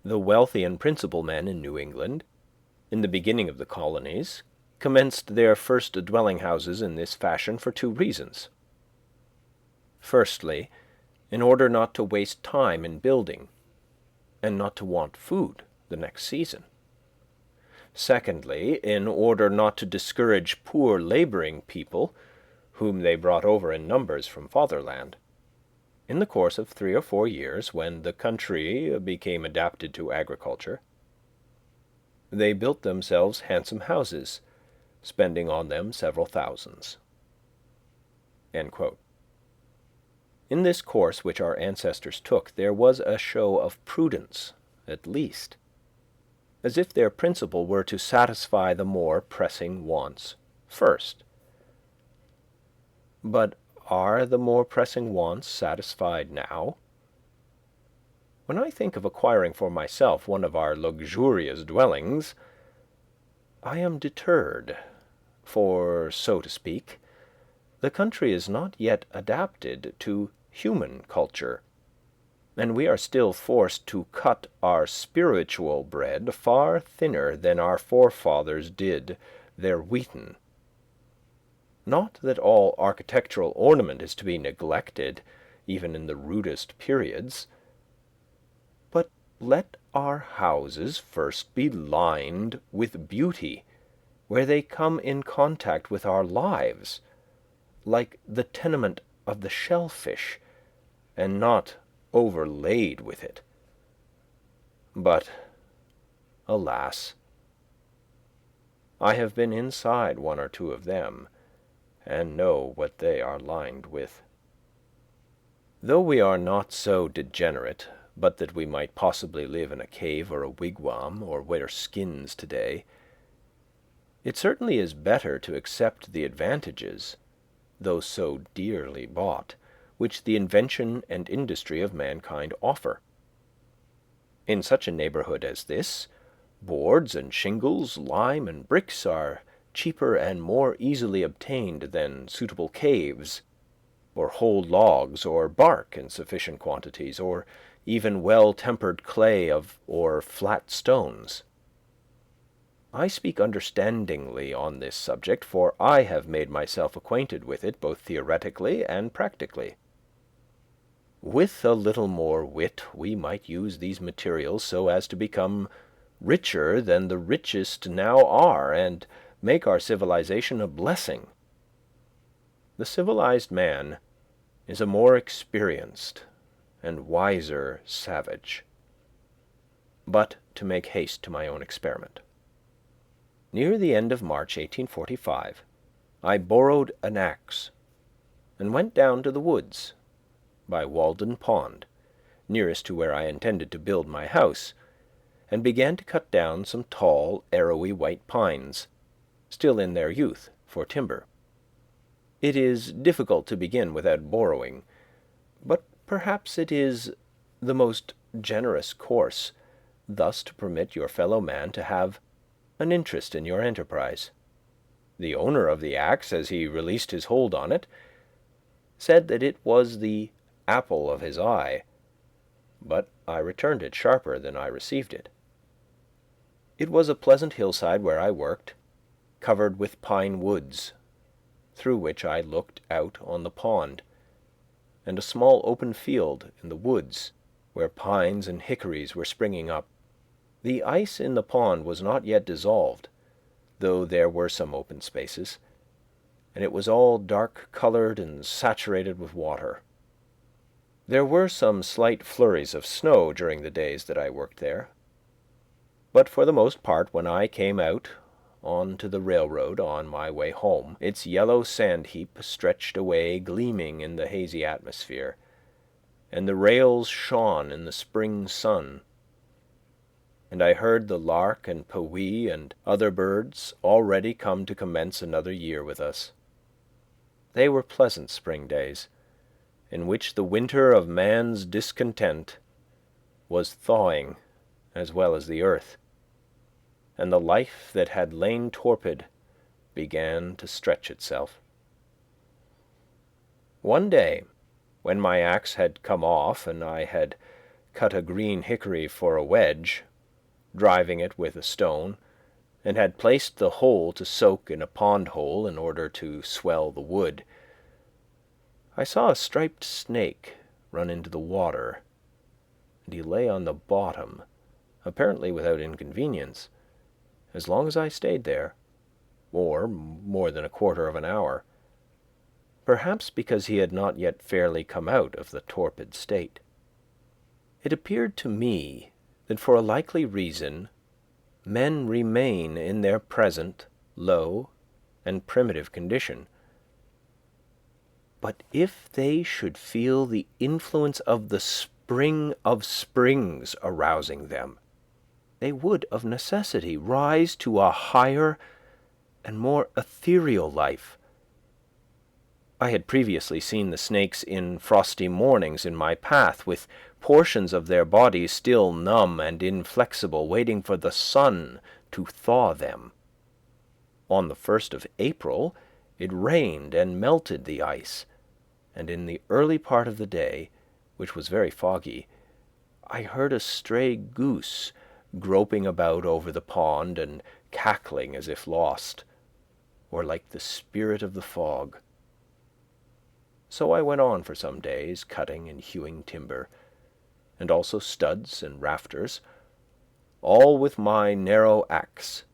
Speaker 1: The wealthy and principal men in New England, in the beginning of the colonies, commenced their first dwelling-houses in this fashion for 2 reasons. Firstly, in order not to waste time in building, and not to want food the next season. Secondly, in order not to discourage poor laboring people, whom they brought over in numbers from fatherland. In the course of 3 or 4 years, when the country became adapted to agriculture, they built themselves handsome houses, spending on them several thousands. End quote. In this course which our ancestors took, there was a show of prudence, at least, as if their principle were to satisfy the more pressing wants first. But are the more pressing wants satisfied now? When I think of acquiring for myself one of our luxurious dwellings, I am deterred, for, so to speak, the country is not yet adapted to human culture. and we are still forced to cut our spiritual bread far thinner than our forefathers did their wheaten. Not that all architectural ornament is to be neglected, even in the rudest periods, but let our houses first be lined with beauty, where they come in contact with our lives, like the tenement of the shellfish, and not overlaid with it. But, alas, I have been inside one or two of them, and know what they are lined with. Though we are not so degenerate but that we might possibly live in a cave or a wigwam or wear skins today, it certainly is better to accept the advantages, though so dearly bought, which the invention and industry of mankind offer. In such a neighborhood as this, boards and shingles, lime and bricks are cheaper and more easily obtained than suitable caves, or whole logs, or bark in sufficient quantities, or even well-tempered clay or flat stones. I speak understandingly on this subject, for I have made myself acquainted with it both theoretically and practically. With a little more wit we might use these materials so as to become richer than the richest now are, and make our civilization a blessing. The civilized man is a more experienced and wiser savage. But to make haste to my own experiment. Near the end of March 1845, I borrowed an axe, and went down to the woods by Walden Pond, nearest to where I intended to build my house, and began to cut down some tall, arrowy white pines, still in their youth, for timber. It is difficult to begin without borrowing, but perhaps it is the most generous course thus to permit your fellow man to have an interest in your enterprise. The owner of the axe, as he released his hold on it, said that it was the apple of his eye, but I returned it sharper than I received it. It was a pleasant hillside where I worked, covered with pine woods, through which I looked out on the pond, and a small open field in the woods where pines and hickories were springing up. The ice in the pond was not yet dissolved, though there were some open spaces, and it was all dark-colored and saturated with water. There were some slight flurries of snow during the days that I worked there, but for the most part when I came out on to the railroad on my way home, its yellow sand-heap stretched away gleaming in the hazy atmosphere, and the rails shone in the spring sun, and I heard the lark and pewee and other birds already come to commence another year with us. They were pleasant spring days, in which the winter of man's discontent was thawing as well as the earth, and the life that had lain torpid began to stretch itself. One day, when my axe had come off and I had cut a green hickory for a wedge, driving it with a stone, and had placed the hole to soak in a pond hole in order to swell the wood, I saw a striped snake run into the water, and he lay on the bottom, apparently without inconvenience, as long as I stayed there, or more than a quarter of an hour, perhaps because he had not yet fairly come out of the torpid state. It appeared to me that for a likely reason men remain in their present low and primitive condition. But if they should feel the influence of the spring of springs arousing them, they would of necessity rise to a higher and more ethereal life. I had previously seen the snakes in frosty mornings in my path, with portions of their bodies still numb and inflexible, waiting for the sun to thaw them. On the 1st of April it rained and melted the ice, and in the early part of the day, which was very foggy, I heard a stray goose groping about over the pond and cackling as if lost, or like the spirit of the fog. So I went on for some days, cutting and hewing timber, and also studs and rafters, all with my narrow axe,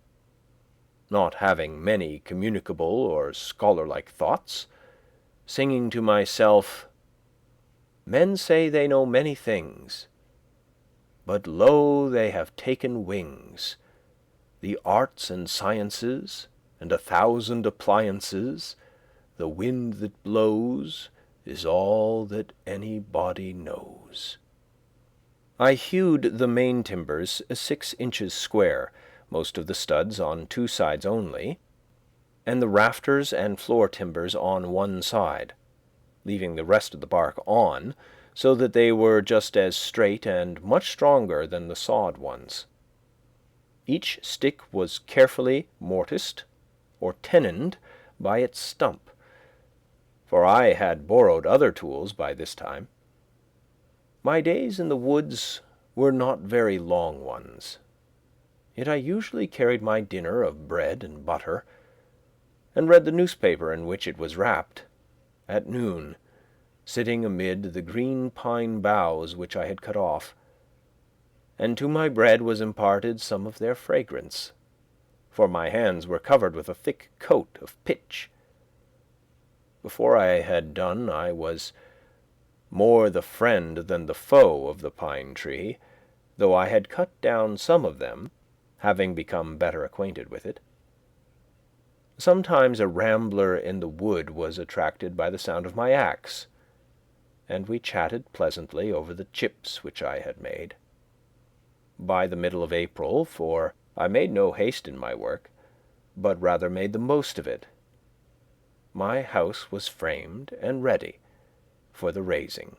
Speaker 1: not having many communicable or scholar-like thoughts, singing to myself, "Men say they know many things, but lo, they have taken wings, the arts and sciences, and 1,000 appliances, the wind that blows is all that any body knows." I hewed the main timbers 6 inches square, most of the studs on 2 sides only, and the rafters and floor timbers on 1 side, leaving the rest of the bark on, so that they were just as straight and much stronger than the sawed ones. Each stick was carefully mortised or tenoned by its stump, for I had borrowed other tools by this time. My days in the woods were not very long ones, yet I usually carried my dinner of bread and butter, and read the newspaper in which it was wrapped, at noon, sitting amid the green pine boughs which I had cut off, and to my bread was imparted some of their fragrance, for my hands were covered with a thick coat of pitch. Before I had done I was more the friend than the foe of the pine tree, though I had cut down some of them, having become better acquainted with it. Sometimes a rambler in the wood was attracted by the sound of my axe, and we chatted pleasantly over the chips which I had made. By the middle of April, for I made no haste in my work, but rather made the most of it, my house was framed and ready for the raising.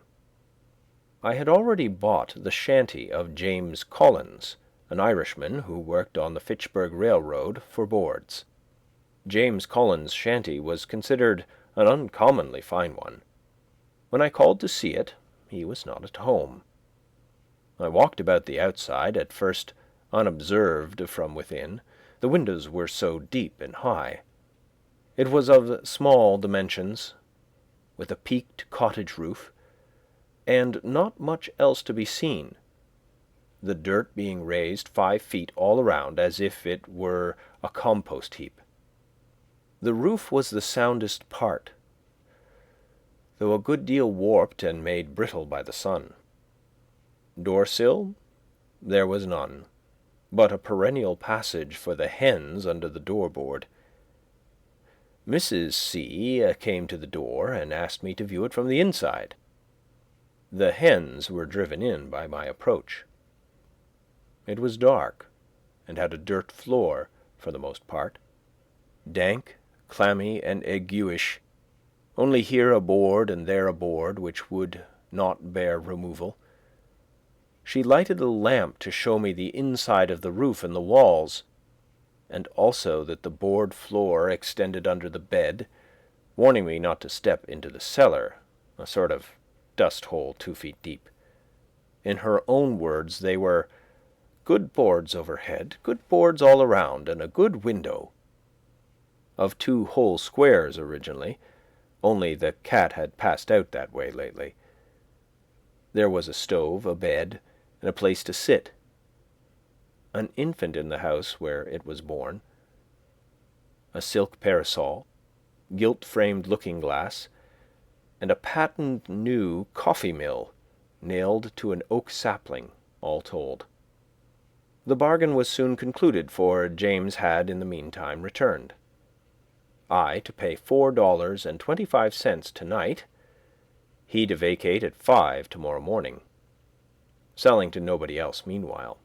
Speaker 1: I had already bought the shanty of James Collins, an Irishman who worked on the Fitchburg Railroad, for boards. James Collins' shanty was considered an uncommonly fine one. When I called to see it, he was not at home. I walked about the outside, at first unobserved from within. The windows were so deep and high. It was of small dimensions, with a peaked cottage roof, and not much else to be seen, the dirt being raised 5 feet all around as if it were a compost heap. The roof was the soundest part, though a good deal warped and made brittle by the sun. Door-sill there was none, but a perennial passage for the hens under the door-board. Mrs. C. came to the door and asked me to view it from the inside. The hens were driven in by my approach. It was dark, and had a dirt floor for the most part, dank, clammy, and aguish, only here a board and there a board which would not bear removal. She lighted a lamp to show me the inside of the roof and the walls, and also that the board floor extended under the bed, warning me not to step into the cellar, a sort of dust-hole 2 feet deep. In her own words, they were good boards overhead, good boards all around, and a good window. Of 2 whole squares originally, only the cat had passed out that way lately. There was a stove, a bed, and a place to sit. An infant in the house where it was born. A silk parasol, gilt-framed looking-glass, and a patent new coffee-mill nailed to an oak sapling, all told. The bargain was soon concluded, for James had in the meantime returned. I to pay $4.25 tonight, he to vacate at 5 tomorrow morning, selling to nobody else meanwhile.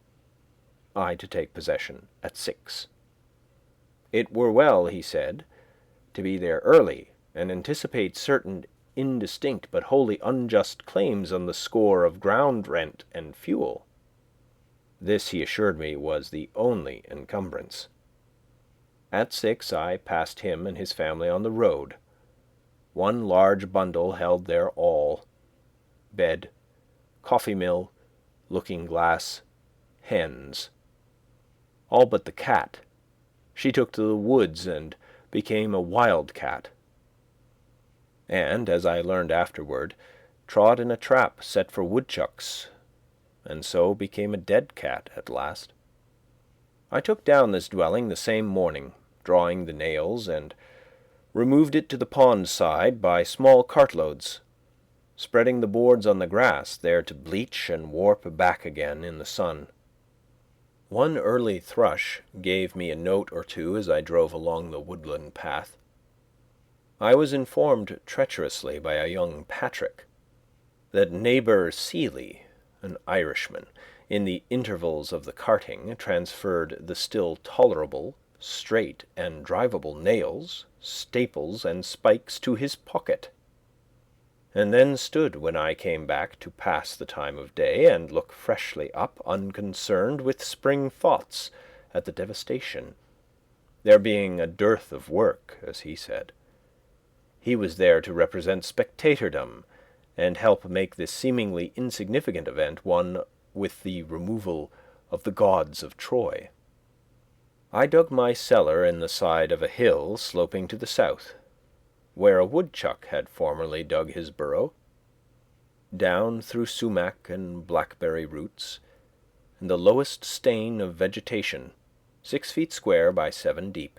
Speaker 1: I to take possession at 6. It were well, he said, to be there early and anticipate certain indistinct but wholly unjust claims on the score of ground rent and fuel. This, he assured me, was the only encumbrance. At 6 I passed him and his family on the road. One large bundle held their all: bed, coffee-mill, looking-glass, hens. All but the cat. She took to the woods and became a wild cat. And, as I learned afterward, trod in a trap set for woodchucks, and so became a dead cat at last. I took down this dwelling the same morning, drawing the nails, and removed it to the pond side by small cartloads, spreading the boards on the grass there to bleach and warp back again in the sun. One early thrush gave me a note or two as I drove along the woodland path. I was informed treacherously by a young Patrick that neighbour Seeley, an Irishman, in the intervals of the carting, transferred the still tolerable, straight and drivable nails, staples, and spikes to his pocket, and then stood when I came back to pass the time of day and look freshly up, unconcerned with spring thoughts at the devastation, there being a dearth of work, as he said. He was there to represent spectatordom, and help make this seemingly insignificant event one with the removal of the gods of Troy. I dug my cellar in the side of a hill sloping to the south, where a woodchuck had formerly dug his burrow, down through sumac and blackberry roots, and the lowest stain of vegetation, 6 feet square by 7 deep,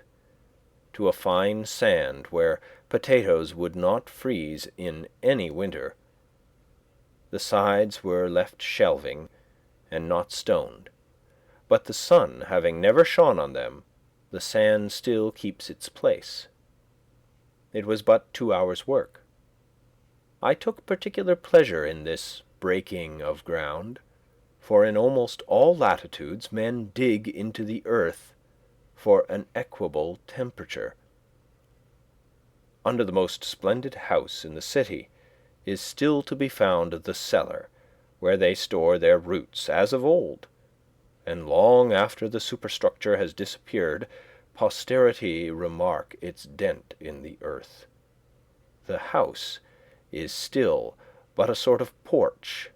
Speaker 1: to a fine sand where potatoes would not freeze in any winter. The sides were left shelving and not stoned, but the sun having never shone on them, the sand still keeps its place. It was but 2 hours' work. I took particular pleasure in this breaking of ground, for in almost all latitudes men dig into the earth for an equable temperature. Under the most splendid house in the city is still to be found the cellar, where they store their roots as of old, and long after the superstructure has disappeared, posterity remark its dent in the earth. The house is still but a sort of porch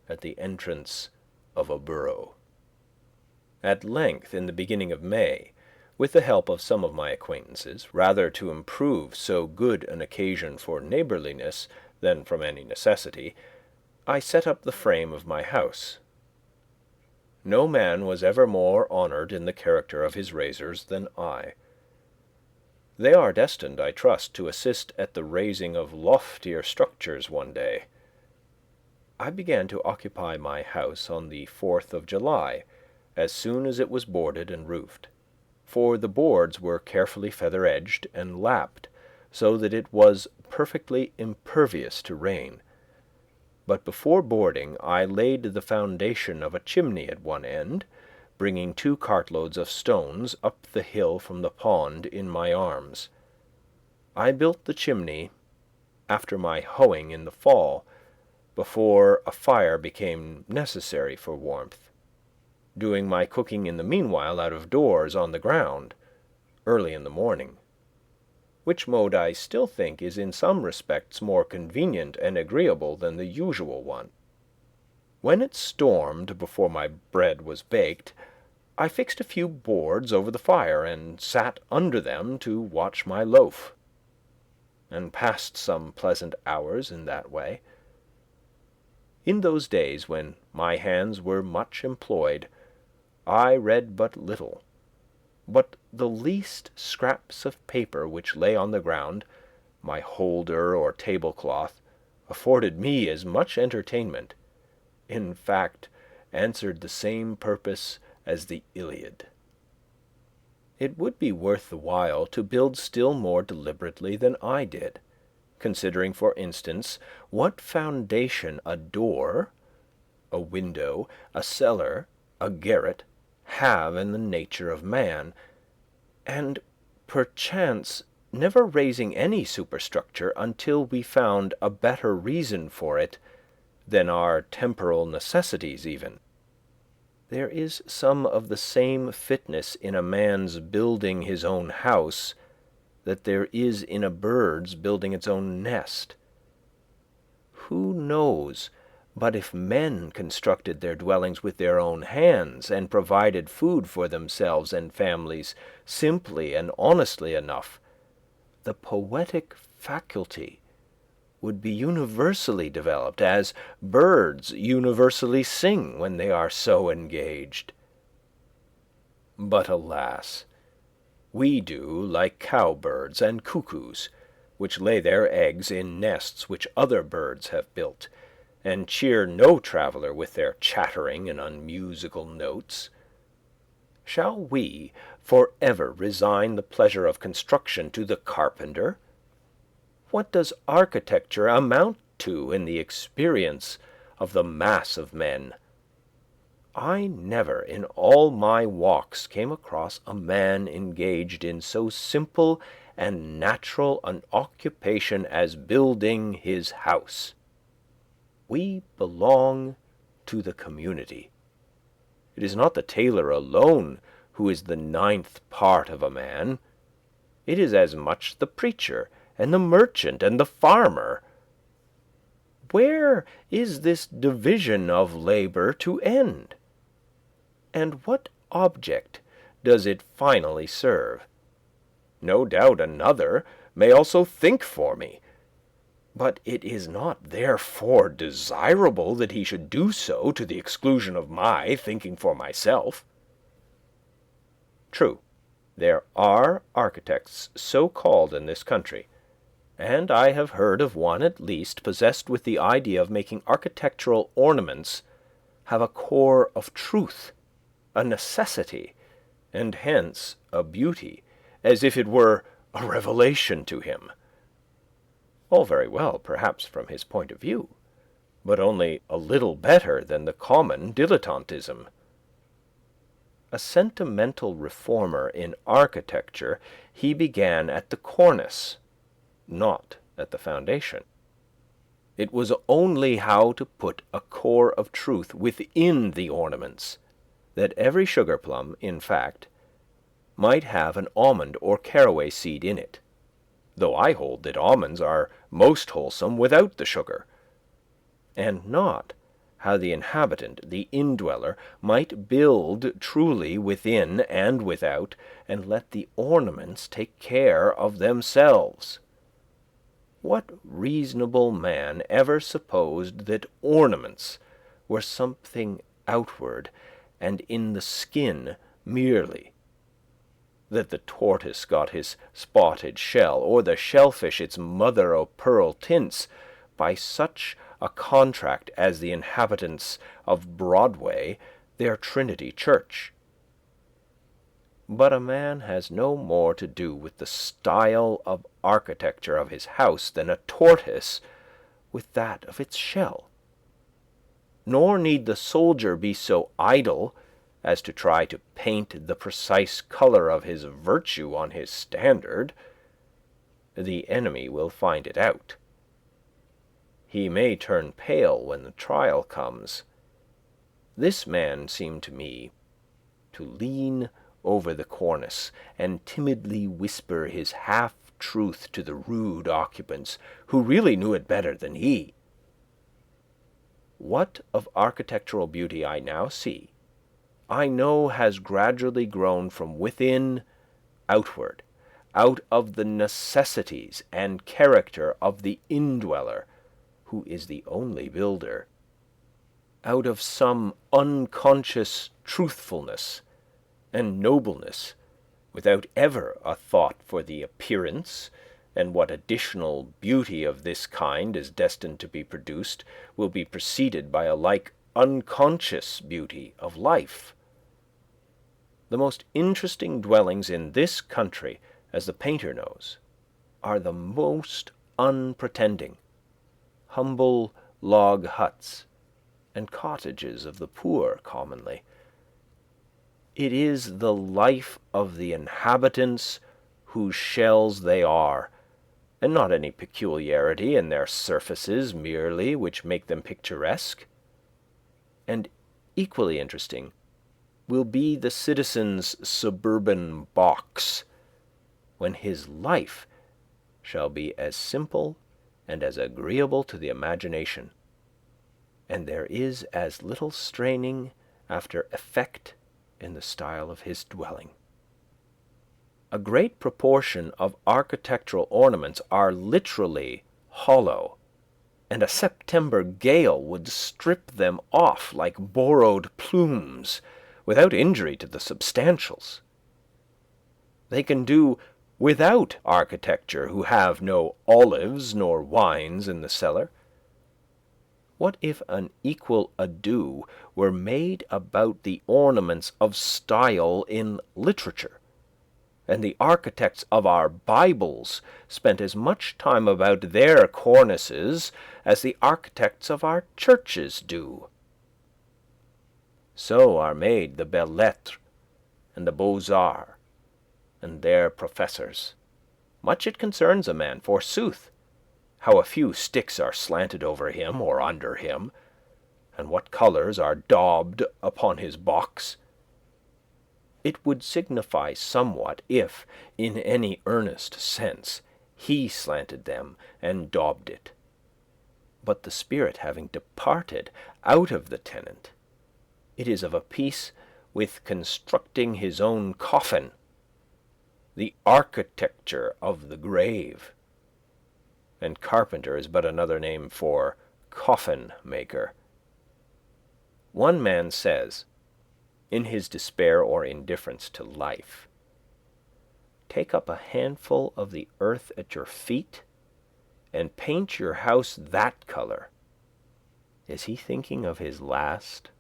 Speaker 1: at the entrance of a burrow. At length, in the beginning of May, with the help of some of my acquaintances, rather to improve so good an occasion for neighbourliness than from any necessity, I set up the frame of my house. No man was ever more honoured in the character of his raisers than I. They are destined, I trust, to assist at the raising of loftier structures one day. I began to occupy my house on the 4th of July, as soon as it was boarded and roofed, for the boards were carefully feather-edged and lapped, so that it was perfectly impervious to rain. But before boarding I laid the foundation of a chimney at one end, bringing 2 cartloads of stones up the hill from the pond in my arms. I built the chimney after my hoeing in the fall, before a fire became necessary for warmth, doing my cooking in the meanwhile out of doors on the ground, early in the morning, which mode I still think is in some respects more convenient and agreeable than the usual one. When it stormed before my bread was baked, I fixed a few boards over the fire and sat under them to watch my loaf, and passed some pleasant hours in that way. In those days when my hands were much employed, I read but little, but the least scraps of paper which lay on the ground, my holder or tablecloth, afforded me as much entertainment, in fact, answered the same purpose as the Iliad. It would be worth the while to build still more deliberately than I did, considering, for instance, what foundation a door, a window, a cellar, a garret, have in the nature of man, and perchance never raising any superstructure until we found a better reason for it than our temporal necessities even. There is some of the same fitness in a man's building his own house that there is in a bird's building its own nest. Who knows But if men constructed their dwellings with their own hands, and provided food for themselves and families simply and honestly enough, the poetic faculty would be universally developed, as birds universally sing when they are so engaged. But alas, we do like cowbirds and cuckoos, which lay their eggs in nests which other birds have built, and cheer no traveller with their chattering and unmusical notes. Shall we for ever resign the pleasure of construction to the carpenter? What does architecture amount to in the experience of the mass of men? I never in all my walks came across a man engaged in so simple and natural an occupation as building his house. We belong to the community. It is not the tailor alone who is the ninth part of a man. It is as much the preacher and the merchant and the farmer. Where is this division of labor to end? And what object does it finally serve? No doubt another may also think for me, but it is not therefore desirable that he should do so to the exclusion of my thinking for myself. True, there are architects so called in this country, and I have heard of one at least possessed with the idea of making architectural ornaments have a core of truth, a necessity, and hence a beauty, as if it were a revelation to him. All very well, perhaps, from his point of view, but only a little better than the common dilettantism. A sentimental reformer in architecture, he began at the cornice, not at the foundation. It was only how to put a core of truth within the ornaments, that every sugar plum, in fact, might have an almond or caraway seed in it, though I hold that almonds are most wholesome without the sugar, and not how the inhabitant, the indweller, might build truly within and without, and let the ornaments take care of themselves. What reasonable man ever supposed that ornaments were something outward and in the skin merely? That the tortoise got his spotted shell, or the shellfish its mother-o'-pearl tints, by such a contract as the inhabitants of Broadway their Trinity Church. But a man has no more to do with the style of architecture of his house than a tortoise with that of its shell. Nor need the soldier be so idle as to try to paint the precise color of his virtue on his standard. The enemy will find it out. He may turn pale when the trial comes. This man seemed to me to lean over the cornice and timidly whisper his half-truth to the rude occupants, who really knew it better than he. What of architectural beauty I now see, I know has gradually grown from within outward, out of the necessities and character of the indweller, who is the only builder, out of some unconscious truthfulness and nobleness, without ever a thought for the appearance, and what additional beauty of this kind is destined to be produced will be preceded by a like unconscious beauty of life. The most interesting dwellings in this country, as the painter knows, are the most unpretending, humble log huts and cottages of the poor commonly. It is the life of the inhabitants whose shells they are, and not any peculiarity in their surfaces merely which make them picturesque. And equally interesting will be the citizen's suburban box, when his life shall be as simple and as agreeable to the imagination and there is as little straining after effect in the style of his dwelling. A great proportion of architectural ornaments are literally hollow, and a September gale would strip them off like borrowed plumes, without injury to the substantials. They can do without architecture who have no olives nor wines in the cellar. What if an equal ado were made about the ornaments of style in literature, and the architects of our Bibles spent as much time about their cornices as the architects of our churches do? So are made the belles lettres and the beaux-arts and their professors. Much it concerns a man, forsooth, how a few sticks are slanted over him or under him, and what colours are daubed upon his box. It would signify somewhat if, in any earnest sense, he slanted them and daubed it. But the spirit having departed out of the tenant, it is of a piece with constructing his own coffin, the architecture of the grave. And carpenter is but another name for coffin maker. One man says, in his despair or indifference to life, take up a handful of the earth at your feet and paint your house that color. Is he thinking of his last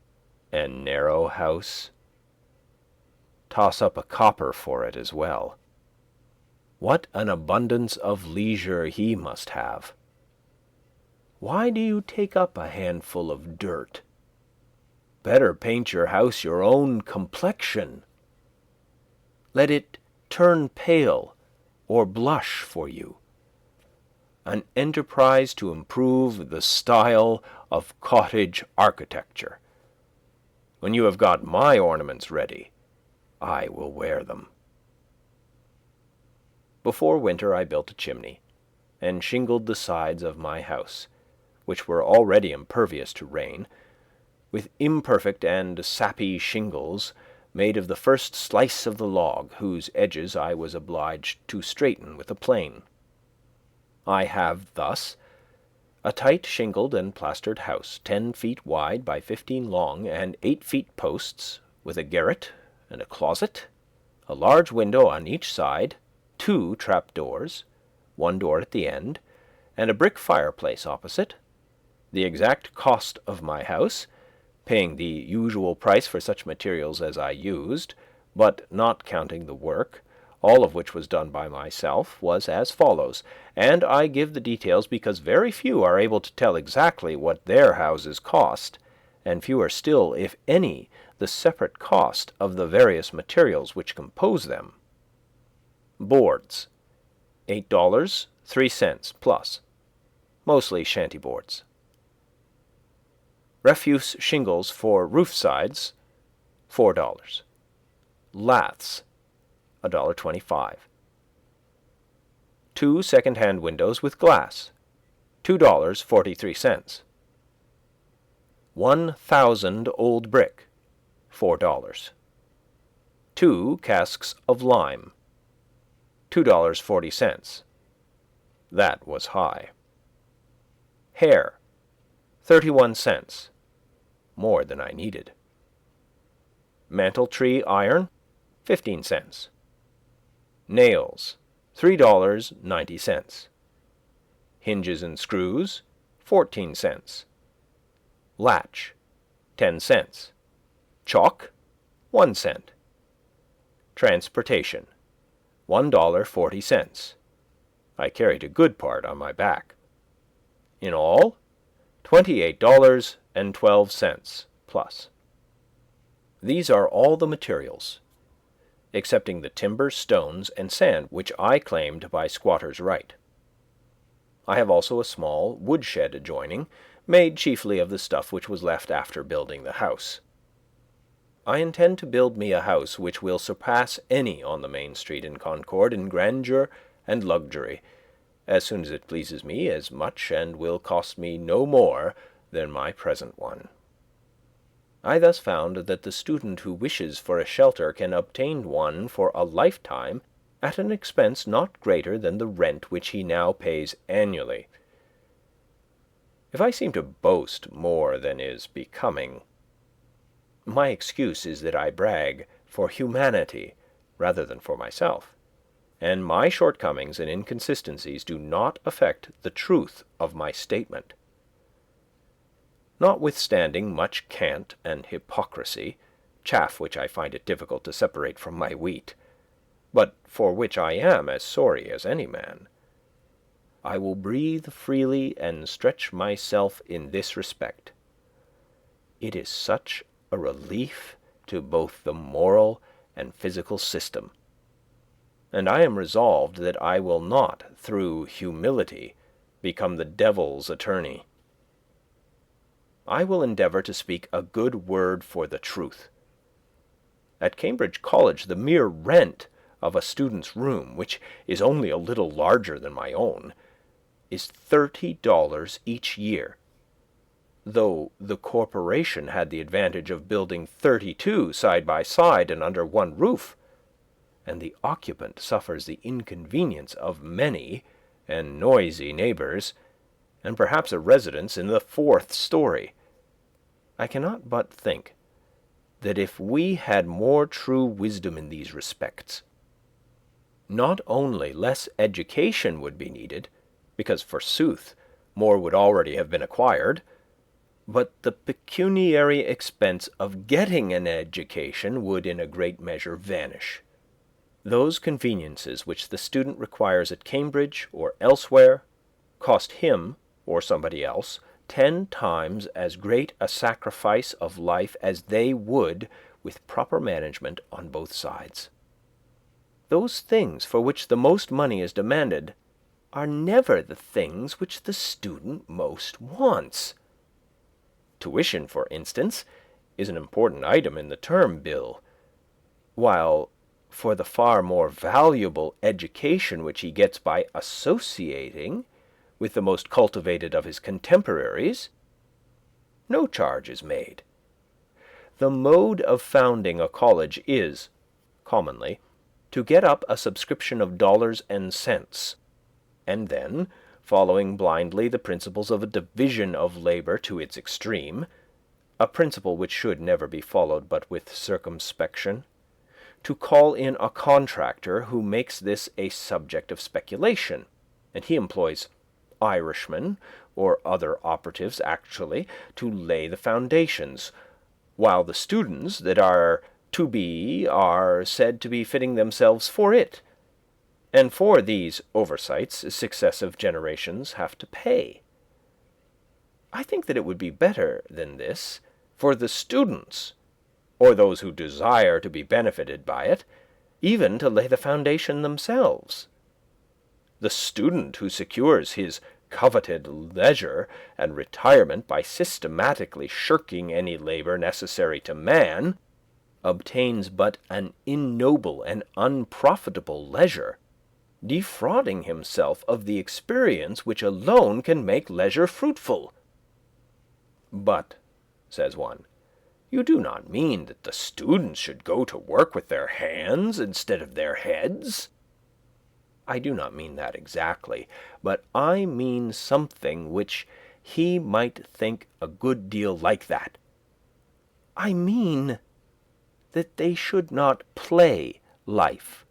Speaker 1: and narrow house? Toss up a copper for it as well. What an abundance of leisure he must have. Why do you take up a handful of dirt? Better paint your house your own complexion. Let it turn pale or blush for you. An enterprise to improve the style of cottage architecture. When you have got my ornaments ready, I will wear them. Before winter I built a chimney, and shingled the sides of my house, which were already impervious to rain, with imperfect and sappy shingles made of the first slice of the log, whose edges I was obliged to straighten with a plane. I have thus a tight shingled and plastered house, 10 feet wide by 15 long, and 8 feet posts, with a garret and a closet, a large window on each side, 2 trap-doors, 1 door at the end, and a brick fireplace opposite. The exact cost of my house, paying the usual price for such materials as I used, but not counting the work, all of which was done by myself, was as follows, and I give the details because very few are able to tell exactly what their houses cost, and fewer still, if any, the separate cost of the various materials which compose them. Boards, $8, 3 cents plus, mostly shanty boards. Refuse shingles for roof sides, $4. Laths, $1.25. 2 second-hand windows with glass, $2.43. 1,000 old brick, $4. 2 casks of lime, $2.40. That was high. Hair, 31 cents, more than I needed. Mantle tree iron, 15 cents. Nails, $3.90. Hinges and screws, 14 cents. Latch, 10 cents. Chalk, 1 cent. Transportation, $1.40. I carried a good part on my back. In all, $28.12 plus. These are all the materials, excepting the timber, stones, and sand which I claimed by squatter's right. I have also a small woodshed adjoining, made chiefly of the stuff which was left after building the house. I intend to build me a house which will surpass any on the main street in Concord in grandeur and luxury, as soon as it pleases me as much, and will cost me no more than my present one. I thus found that the student who wishes for a shelter can obtain one for a lifetime at an expense not greater than the rent which he now pays annually. If I seem to boast more than is becoming, my excuse is that I brag for humanity rather than for myself, and my shortcomings and inconsistencies do not affect the truth of my statement. Notwithstanding much cant and hypocrisy, chaff which I find it difficult to separate from my wheat, but for which I am as sorry as any man, I will breathe freely and stretch myself in this respect. It is such a relief to both the moral and physical system, and I am resolved that I will not, through humility, become the devil's attorney. I will endeavour to speak a good word for the truth. At Cambridge College the mere rent of a student's room, which is only a little larger than my own, is $30 each year, though the corporation had the advantage of building 32 side by side and under one roof, and the occupant suffers the inconvenience of many and noisy neighbours, and perhaps a residence in the 4th story. I cannot but think that if we had more true wisdom in these respects, not only less education would be needed, because forsooth more would already have been acquired, but the pecuniary expense of getting an education would in a great measure vanish. Those conveniences which the student requires at Cambridge or elsewhere cost him or somebody else 10 times as great a sacrifice of life as they would with proper management on both sides. Those things for which the most money is demanded are never the things which the student most wants. Tuition, for instance, is an important item in the term bill, while for the far more valuable education which he gets by associating with the most cultivated of his contemporaries, no charge is made. The mode of founding a college is, commonly, to get up a subscription of dollars and cents, and then, following blindly the principles of a division of labour to its extreme, a principle which should never be followed but with circumspection, to call in a contractor who makes this a subject of speculation, and he employs Irishmen or other operatives actually to lay the foundations, while the students that are to be are said to be fitting themselves for it, and for these oversights successive generations have to pay. I think that it would be better than this for the students, or those who desire to be benefited by it, even to lay the foundation themselves. The student who secures his coveted leisure and retirement by systematically shirking any labour necessary to man obtains but an ignoble and unprofitable leisure, defrauding himself of the experience which alone can make leisure fruitful. But, says one, you do not mean that the students should go to work with their hands instead of their heads? I do not mean that exactly, but I mean something which he might think a good deal like that. I mean that they should not play life,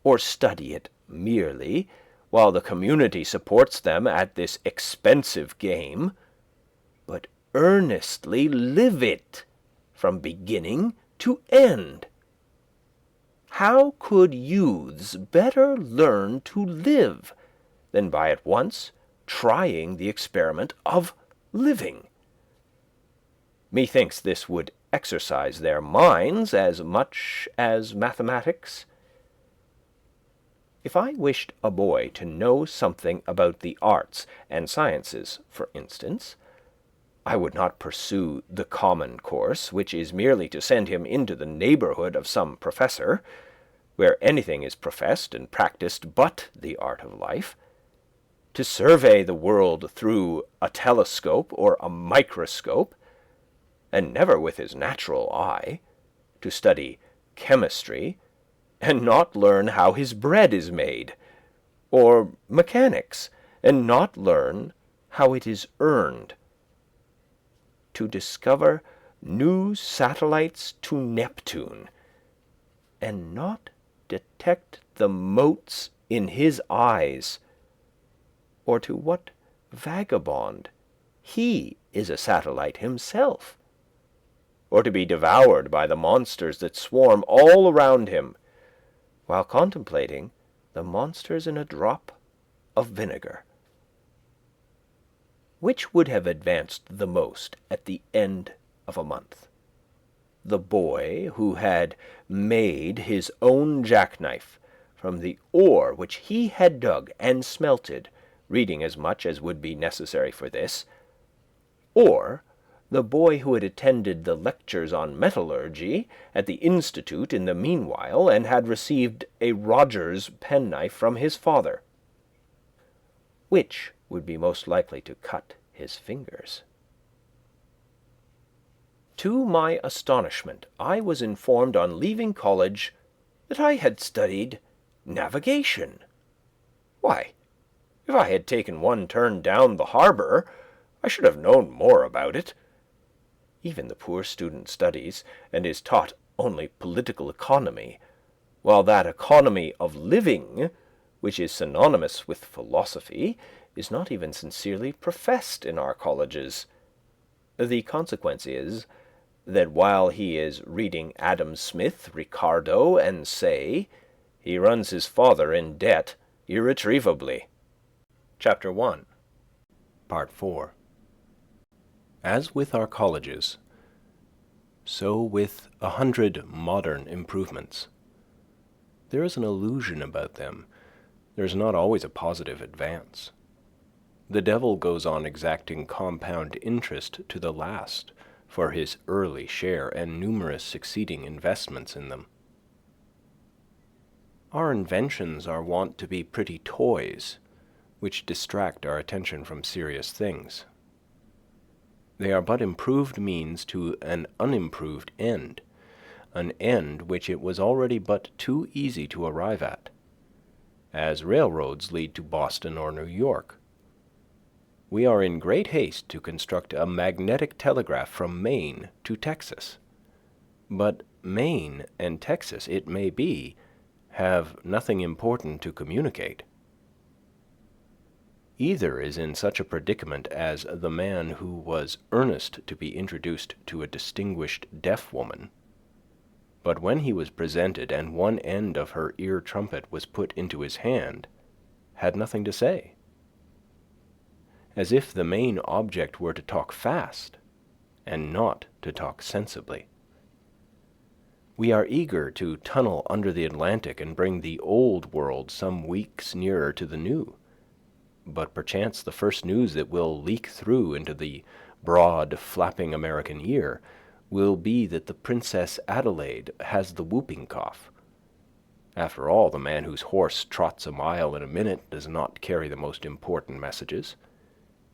Speaker 1: or study it merely, while the community supports them at this expensive game, but earnestly live it from beginning to end. How could youths better learn to live than by at once trying the experiment of living? Methinks this would exercise their minds as much as mathematics. If I wished a boy to know something about the arts and sciences, for instance, I would not pursue the common course, which is merely to send him into the neighbourhood of some professor, where anything is professed and practised but the art of life. to survey the world through a telescope or a microscope, and never with his natural eye, to study chemistry, and not learn how his bread is made, or mechanics, and not learn how it is earned, to discover new satellites to Neptune, and not detect the motes in his eyes, or to what vagabond he is a satellite himself, or to be devoured by the monsters that swarm all around him, while contemplating the monsters in a drop of vinegar. Which would have advanced the most at the end of a month? The boy who had made his own jackknife from the ore which he had dug and smelted, reading as much as would be necessary for this, or the boy who had attended the lectures on metallurgy at the Institute in the meanwhile, and had received a Rogers penknife from his father? Which would be most likely to cut his fingers? To my astonishment, I was informed on leaving college that I had studied navigation. Why, if I had taken one turn down the harbour, I should have known more about it. Even the poor student studies and is taught only political economy, while that economy of living, which is synonymous with philosophy, is not even sincerely professed in our colleges. The consequence is that while he is reading Adam Smith, Ricardo, and Say, he runs his father in debt irretrievably. Chapter 1, Part 4. As with our colleges, so with 100 modern improvements. There is an illusion about them. There is not always a positive advance. The devil goes on exacting compound interest to the last for his early share and numerous succeeding investments in them. Our inventions are wont to be pretty toys, which distract our attention from serious things. They are but improved means to an unimproved end, an end which it was already but too easy to arrive at, as railroads lead to Boston or New York. We are in great haste to construct a magnetic telegraph from Maine to Texas. But Maine and Texas, it may be, have nothing important to communicate. Either is in such a predicament as the man who was earnest to be introduced to a distinguished deaf woman, but when he was presented and one end of her ear trumpet was put into his hand, had nothing to say, as if the main object were to talk fast and not to talk sensibly. We are eager to tunnel under the Atlantic and bring the old world some weeks nearer to the new, but perchance the first news that will leak through into the broad, flapping American ear will be that the Princess Adelaide has the whooping cough. After all, the man whose horse trots a mile in a minute does not carry the most important messages.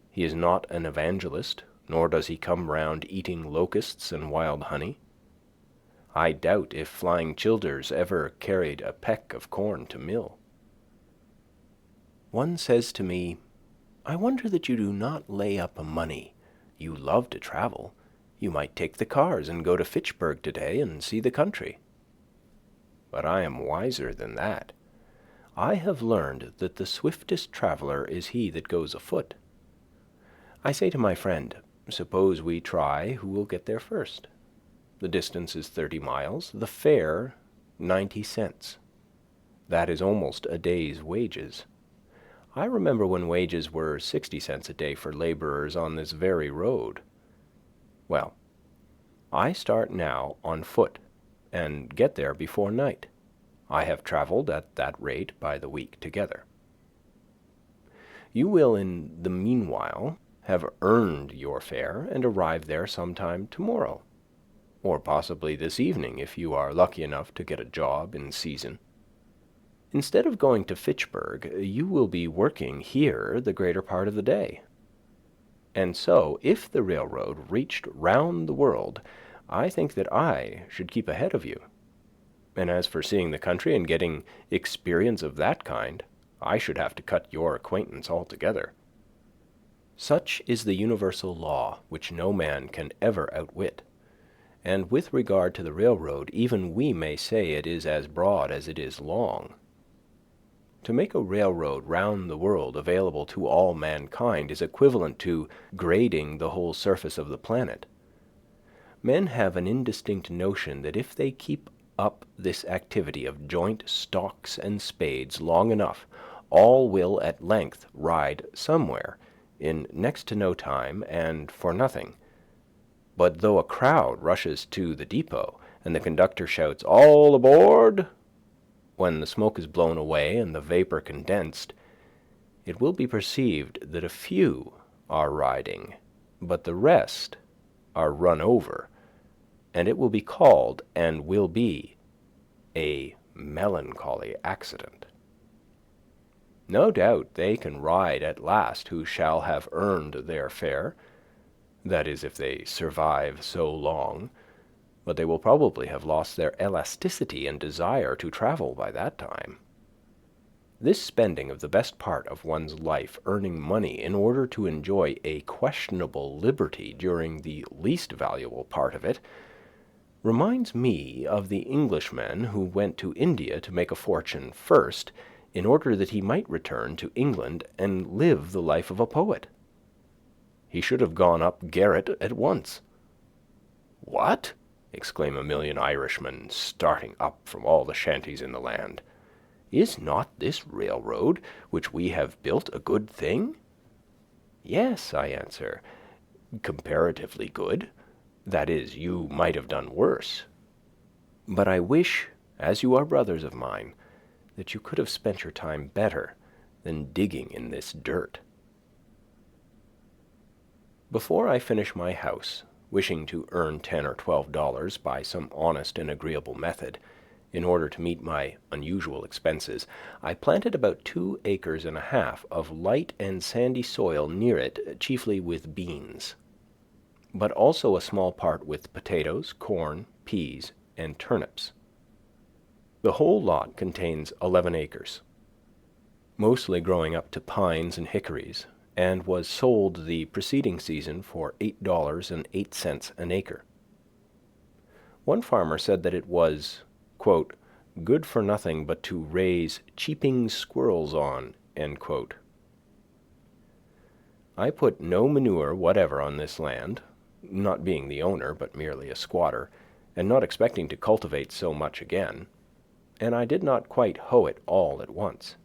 Speaker 1: He is not an evangelist, nor does he come round eating locusts and wild honey. I doubt if Flying Childers ever carried a peck of corn to mill. One says to me, "I wonder that you do not lay up money. You love to travel. You might take the cars and go to Fitchburg today and see the country." But I am wiser than that. I have learned that the swiftest traveler is he that goes afoot. I say to my friend, suppose we try who will get there first. The distance is 30 miles, the fare 90 cents. That is almost a day's wages. I remember when wages were 60 cents a day for laborers on this very road. Well, I start now on foot and get there before night. I have traveled at that rate by the week together. You will in the meanwhile have earned your fare and arrive there sometime tomorrow, or possibly this evening if you are lucky enough to get a job in season. Instead of going to Fitchburg, you will be working here the greater part of the day. And so, if the railroad reached round the world, I think that I should keep ahead of you. And as for seeing the country and getting experience of that kind, I should have to cut your acquaintance altogether. Such is the universal law which no man can ever outwit. And with regard to the railroad, even we may say it is as broad as it is long. To make a railroad round the world available to all mankind is equivalent to grading the whole surface of the planet. Men have an indistinct notion that if they keep up this activity of joint stocks and spades long enough, all will at length ride somewhere in next to no time and for nothing. But though a crowd rushes to the depot and the conductor shouts, "All aboard!" when the smoke is blown away and the vapor condensed, it will be perceived that a few are riding, but the rest are run over, and it will be called, and will be, a melancholy accident. No doubt they can ride at last who shall have earned their fare, that is, if they survive so long, but they will probably have lost their elasticity and desire to travel by that time. This spending of the best part of one's life earning money in order to enjoy a questionable liberty during the least valuable part of it reminds me of the Englishman who went to India to make a fortune first, in order that he might return to England and live the life of a poet. He should have gone up garret at once. "What?" exclaim a million Irishmen, starting up from all the shanties in the land. "Is not this railroad which we have built a good thing?" "Yes," I answer, "comparatively good. That is, you might have done worse. But I wish, as you are brothers of mine, that you could have spent your time better than digging in this dirt." Before I finish my house, wishing to earn $10 or $12 by some honest and agreeable method, in order to meet my unusual expenses, I planted about 2 acres and a half of light and sandy soil near it, chiefly with beans, but also a small part with potatoes, corn, peas, and turnips. The whole lot contains 11 acres, mostly growing up to pines and hickories, and was sold the preceding season for $8.08 an acre. One farmer said that it was, quote, "good for nothing but to raise cheeping squirrels on," end quote. I put no manure whatever on this land, not being the owner, but merely a squatter, and not expecting to cultivate so much again, and I did not quite hoe it all at once.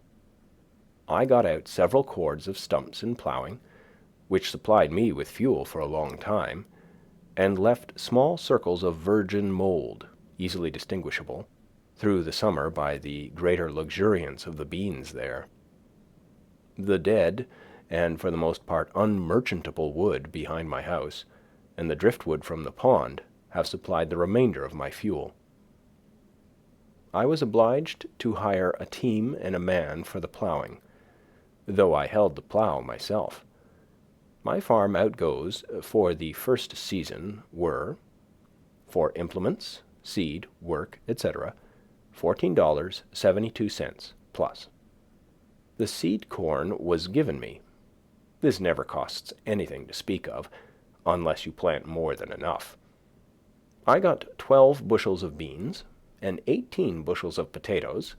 Speaker 1: I got out several cords of stumps in plowing, which supplied me with fuel for a long time, and left small circles of virgin mold, easily distinguishable, through the summer by the greater luxuriance of the beans there. The dead, and for the most part unmerchantable wood behind my house, and the driftwood from the pond, have supplied the remainder of my fuel. I was obliged to hire a team and a man for the plowing, though I held the plow myself. My farm outgoes for the first season were, for implements, seed, work, etc., $14.72 plus. The seed corn was given me. This never costs anything to speak of, unless you plant more than enough. I got 12 bushels of beans and 18 bushels of potatoes,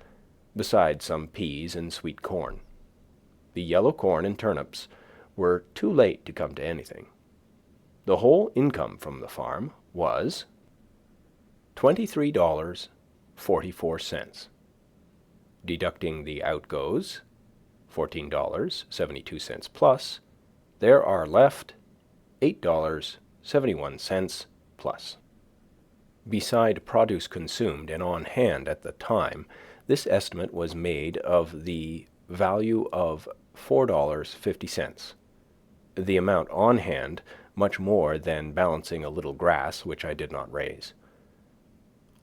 Speaker 1: besides some peas and sweet corn. The yellow corn and turnips were too late to come to anything. The whole income from the farm was $23.44. Deducting the outgoes, $14.72 plus, there are left $8.71 plus. Beside produce consumed and on hand at the time, this estimate was made of the value of $4.50, the amount on hand much more than balancing a little grass which I did not raise.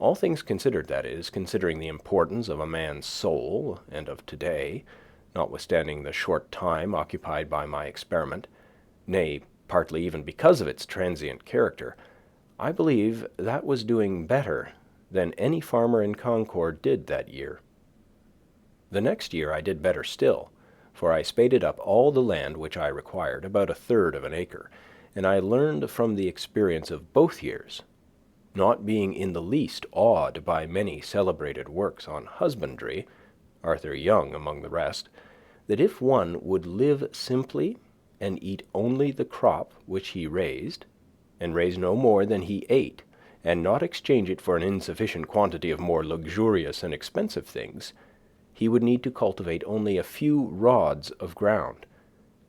Speaker 1: All things considered, that is, considering the importance of a man's soul and of today, notwithstanding the short time occupied by my experiment, nay, partly even because of its transient character, I believe that was doing better than any farmer in Concord did that year. The next year I did better still, for I spaded up all the land which I required, about 1/3 of an acre, and I learned from the experience of both years, not being in the least awed by many celebrated works on husbandry, Arthur Young among the rest, that if one would live simply and eat only the crop which he raised, and raise no more than he ate, and not exchange it for an insufficient quantity of more luxurious and expensive things, he would need to cultivate only a few rods of ground,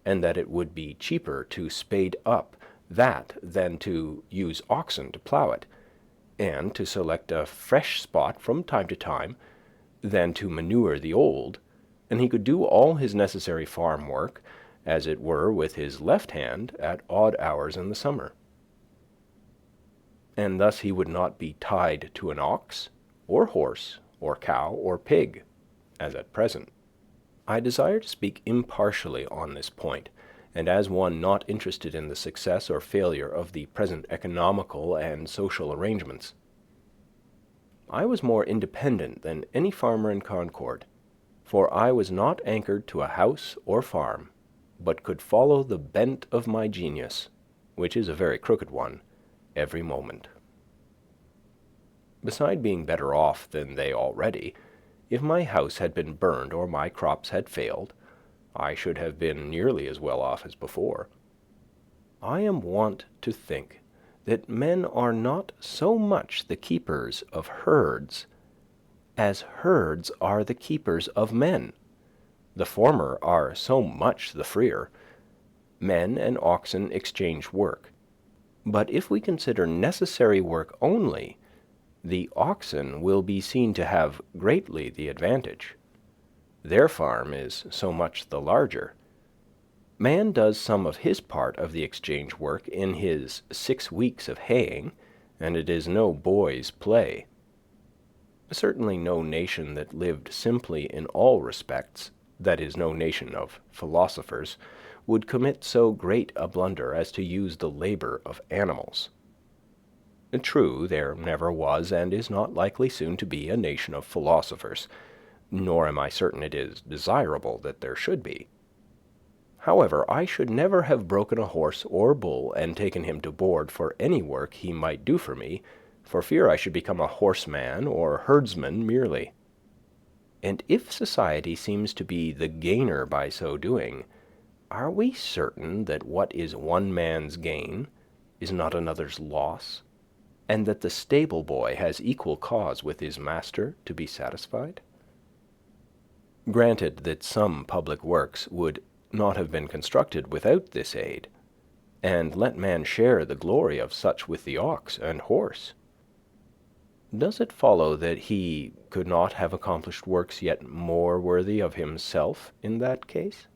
Speaker 1: and that it would be cheaper to spade up that than to use oxen to plough it, and to select a fresh spot from time to time than to manure the old, and he could do all his necessary farm work, as it were, with his left hand at odd hours in the summer. And thus he would not be tied to an ox, or horse, or cow, or pig, as at present. I desire to speak impartially on this point, and as one not interested in the success or failure of the present economical and social arrangements. I was more independent than any farmer in Concord, for I was not anchored to a house or farm, but could follow the bent of my genius, which is a very crooked one, every moment. Beside being better off than they already, if my house had been burned or my crops had failed, I should have been nearly as well off as before. I am wont to think that men are not so much the keepers of herds as herds are the keepers of men. The former are so much the freer. Men and oxen exchange work. But if we consider necessary work only, the oxen will be seen to have greatly the advantage. Their farm is so much the larger. Man does some of his part of the exchange work in his 6 weeks of haying, and it is no boy's play. Certainly no nation that lived simply in all respects, that is, no nation of philosophers, would commit so great a blunder as to use the labor of animals. True, there never was and is not likely soon to be a nation of philosophers, nor am I certain it is desirable that there should be. However, I should never have broken a horse or bull and taken him to board for any work he might do for me, for fear I should become a horseman or herdsman merely. And if society seems to be the gainer by so doing, are we certain that what is one man's gain is not another's loss, and that the stable boy has equal cause with his master to be satisfied? Granted that some public works would not have been constructed without this aid, and let man share the glory of such with the ox and horse, does it follow that he could not have accomplished works yet more worthy of himself in that case?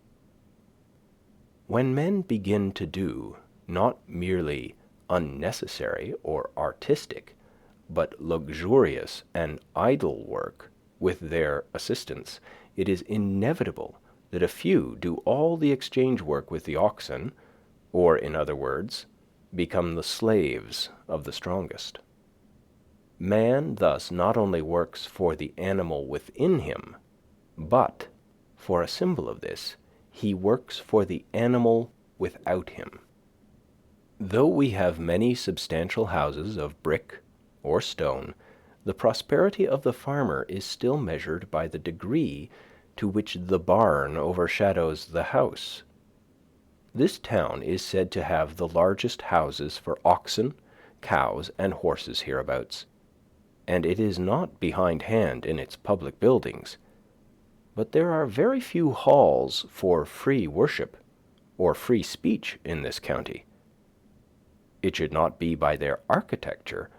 Speaker 1: When men begin to do not merely unnecessary or artistic, but luxurious and idle work with their assistance, it is inevitable that a few do all the exchange work with the oxen, or, in other words, become the slaves of the strongest. Man thus not only works for the animal within him, but, for a symbol of this, he works for the animal without him. Though we have many substantial houses of brick or stone, the prosperity of the farmer is still measured by the degree to which the barn overshadows the house. This town is said to have the largest houses for oxen, cows, and horses hereabouts, and it is not behindhand in its public buildings. But there are very few halls for free worship or free speech in this county. It should not be by their architecture,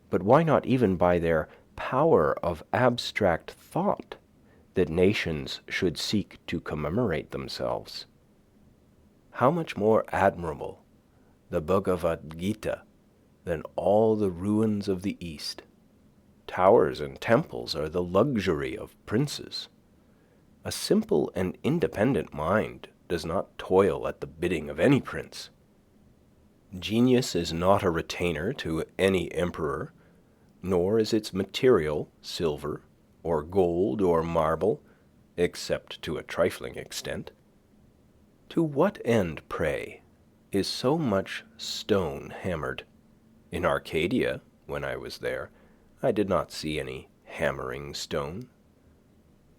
Speaker 1: but why not even by their power of abstract thought, that nations should seek to commemorate themselves? How much more admirable the Bhagavad Gita than all the ruins of the East, towers and temples are the luxury of princes. A simple and independent mind does not toil at the bidding of any prince. Genius is not a retainer to any emperor, nor is its material silver or gold or marble, except to a trifling extent. To what end, pray, is so much stone hammered? In Arcadia, when I was there, I did not see any hammering stone.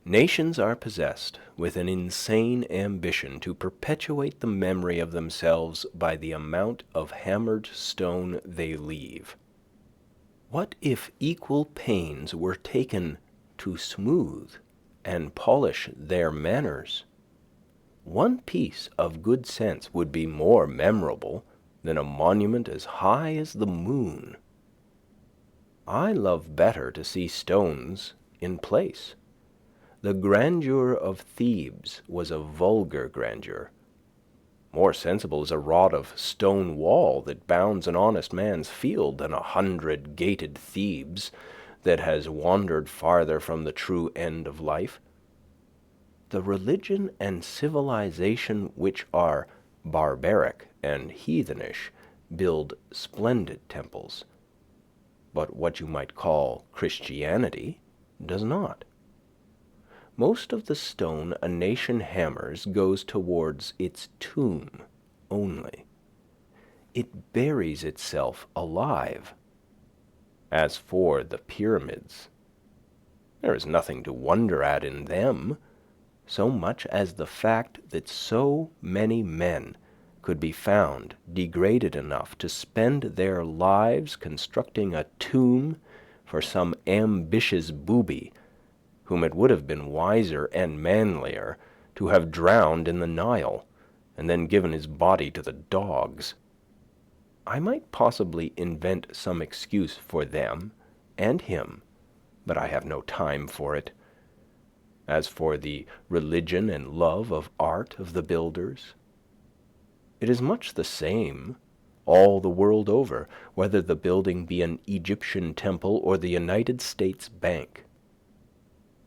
Speaker 1: Nations are possessed with an insane ambition to perpetuate the memory of themselves by the amount of hammered stone they leave. What if equal pains were taken to smooth and polish their manners? One piece of good sense would be more memorable than a monument as high as the moon. I love better to see stones in place. The grandeur of Thebes was a vulgar grandeur. More sensible is a rod of stone wall that bounds an honest man's field than 100 gated Thebes that has wandered farther from the true end of life. The religion and civilization which are barbaric and heathenish build splendid temples, but what you might call Christianity does not. Most of the stone a nation hammers goes towards its tomb only. It buries itself alive. As for the pyramids, there is nothing to wonder at in them, so much as the fact that so many men could be found degraded enough to spend their lives constructing a tomb for some ambitious booby whom it would have been wiser and manlier to have drowned in the Nile and then given his body to the dogs. I might possibly invent some excuse for them and him, but I have no time for it. As for the religion and love of art of the builders, it is much the same all the world over, whether the building be an Egyptian temple or the United States Bank.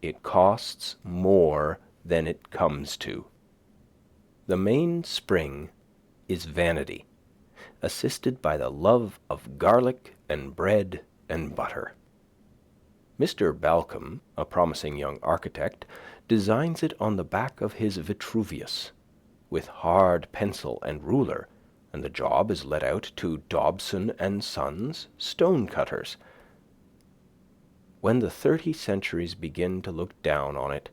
Speaker 1: It costs more than it comes to. The mainspring is vanity, assisted by the love of garlic and bread and butter. Mr. Balcom, a promising young architect, designs it on the back of his Vitruvius, with hard pencil and ruler, and the job is let out to Dobson and Sons, stone-cutters. When the 30 centuries begin to look down on it,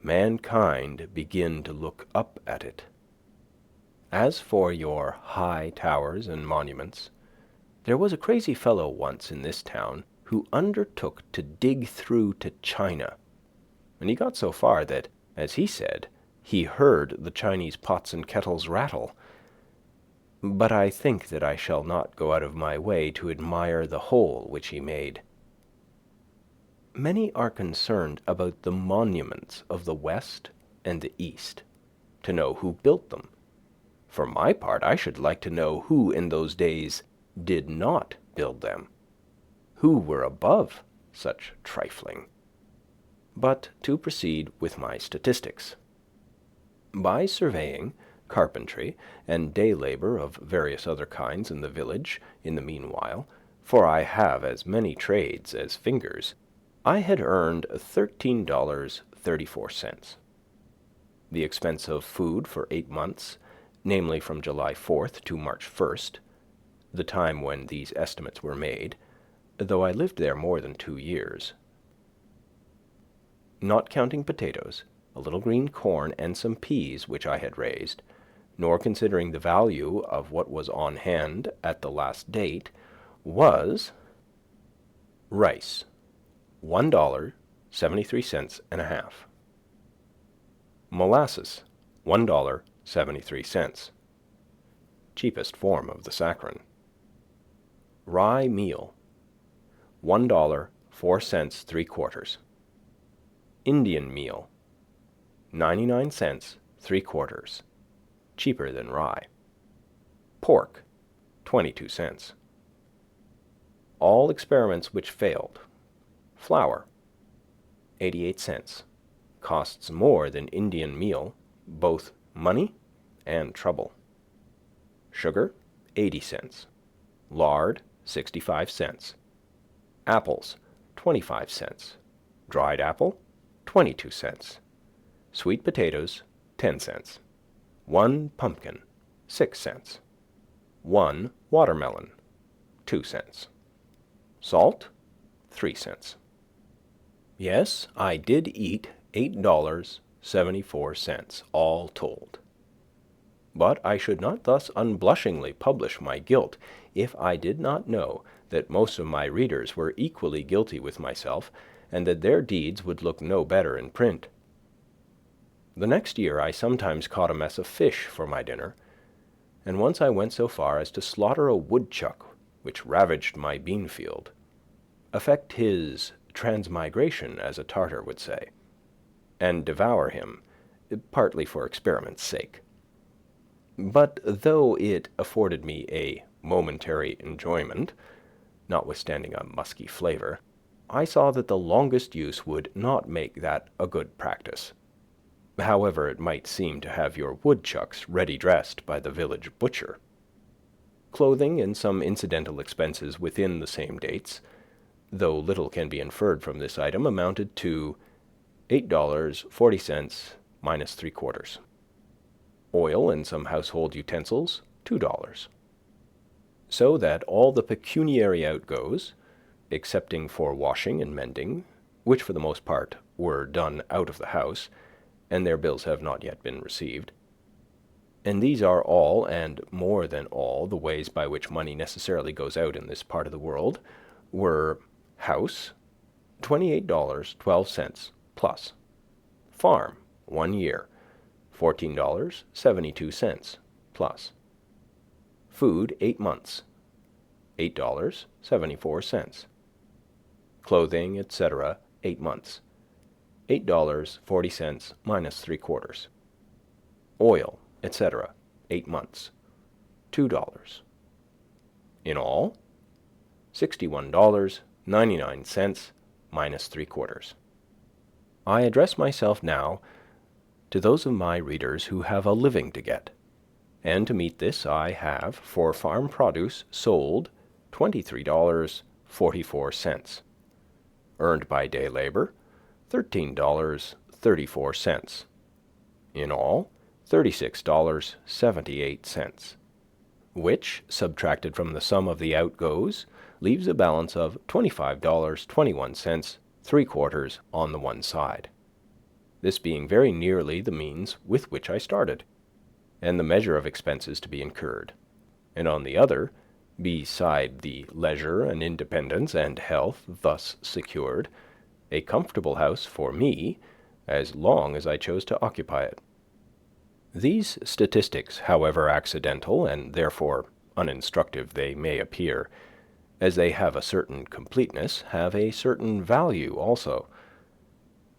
Speaker 1: mankind begin to look up at it. As for your high towers and monuments, there was a crazy fellow once in this town who undertook to dig through to China, and he got so far that, as he said, he heard the Chinese pots and kettles rattle. But I think that I shall not go out of my way to admire the hole which he made. Many are concerned about the monuments of the West and the East, to know who built them. For my part, I should like to know who in those days did not build them, who were above such trifling. But to proceed with my statistics. By surveying, carpentry, and day labor of various other kinds in the village in the meanwhile, for I have as many trades as fingers, I had earned $13.34. The expense of food for 8 months, namely from July 4th to March 1st, the time when these estimates were made, though I lived there more than 2 years, not counting potatoes, a little green corn, and some peas which I had raised, nor considering the value of what was on hand at the last date, was rice, $1.73 and a half. Molasses, $1.73, cheapest form of the saccharin. Rye meal, $1.04 3/4. Indian meal, 99 cents 3/4, cheaper than rye. Pork, 22 cents. All experiments which failed, Flour, 88 cents. Costs more than Indian meal, both money and trouble. Sugar, 80 cents. Lard, 65 cents. Apples, 25 cents. Dried apple, 22 cents. Sweet potatoes, 10 cents. 1 pumpkin, 6 cents. 1 watermelon, 2 cents. Salt, 3 cents. Yes, I did eat $8.74, all told. But I should not thus unblushingly publish my guilt if I did not know that most of my readers were equally guilty with myself, and that their deeds would look no better in print. The next year I sometimes caught a mess of fish for my dinner, and once I went so far as to slaughter a woodchuck which ravaged my bean field, effect his transmigration, as a Tartar would say, and devour him, partly for experiment's sake. But though it afforded me a momentary enjoyment, notwithstanding a musky flavor, I saw that the longest use would not make that a good practice, however it might seem to have your woodchucks ready dressed by the village butcher. Clothing and some incidental expenses within the same dates, though little can be inferred from this item, amounted to $8.40 minus 3/4. Oil and some household utensils, $2. So that all the pecuniary outgoes, excepting for washing and mending, which for the most part were done out of the house, and their bills have not yet been received, and these are all and more than all the ways by which money necessarily goes out in this part of the world, were house, $28.12 plus. Farm, 1 year, $14.72 plus. Food, 8 months, $8.74. Clothing, etc., 8 months, $8.40 minus 3/4. Oil, etc., 8 months, $2. In all, $61.99 minus 3/4. I address myself now to those of my readers who have a living to get, and to meet this I have, for farm produce sold, $23.44. Earned by day labor, $13.34. In all, $36.78, which, subtracted from the sum of the outgoes, leaves a balance of $25.21, 3/4 on the one side. This being very nearly the means with which I started, and the measure of expenses to be incurred, and on the other, beside the leisure and independence and health thus secured, a comfortable house for me, as long as I chose to occupy it. These statistics, however accidental and therefore uninstructive they may appear, as they have a certain completeness, have a certain value also.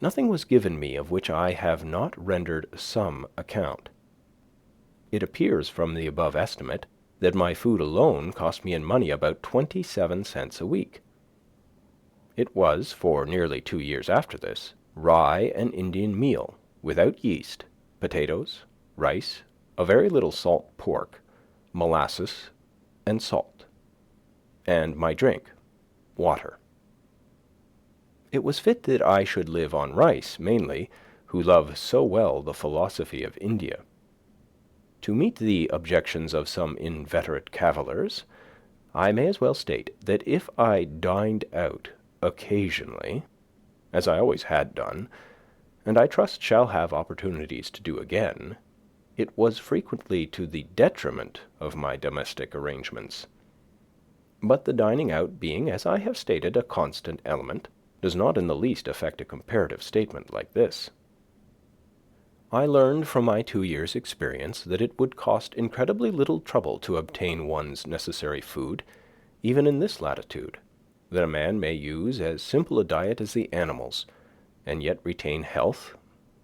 Speaker 1: Nothing was given me of which I have not rendered some account. It appears from the above estimate that my food alone cost me in money about 27 cents a week. It was, for nearly 2 years after this, rye and Indian meal, without yeast, potatoes, rice, a very little salt pork, molasses, and salt, and my drink, water. It was fit that I should live on rice, mainly, who love so well the philosophy of India. To meet the objections of some inveterate cavillers, I may as well state that if I dined out occasionally, as I always had done, and I trust shall have opportunities to do again, it was frequently to the detriment of my domestic arrangements. But the dining out being, as I have stated, a constant element, does not in the least affect a comparative statement like this. I learned from my 2 years' experience that it would cost incredibly little trouble to obtain one's necessary food, even in this latitude, that a man may use as simple a diet as the animals, and yet retain health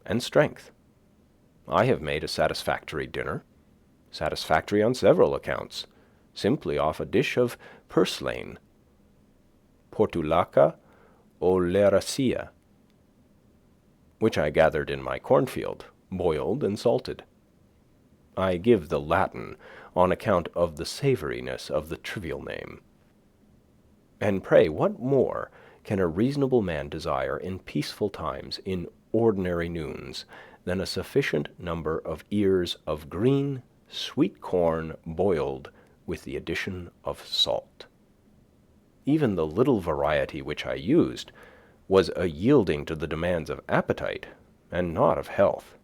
Speaker 1: and strength. I have made a satisfactory dinner, satisfactory on several accounts, simply off a dish of purslane, portulaca oleracea, which I gathered in my cornfield, boiled and salted. I give the Latin on account of the savouriness of the trivial name. And pray, what more can a reasonable man desire in peaceful times, in ordinary noons, than a sufficient number of ears of green, sweet corn boiled with the addition of salt? Even the little variety which I used was a yielding to the demands of appetite, and not of health.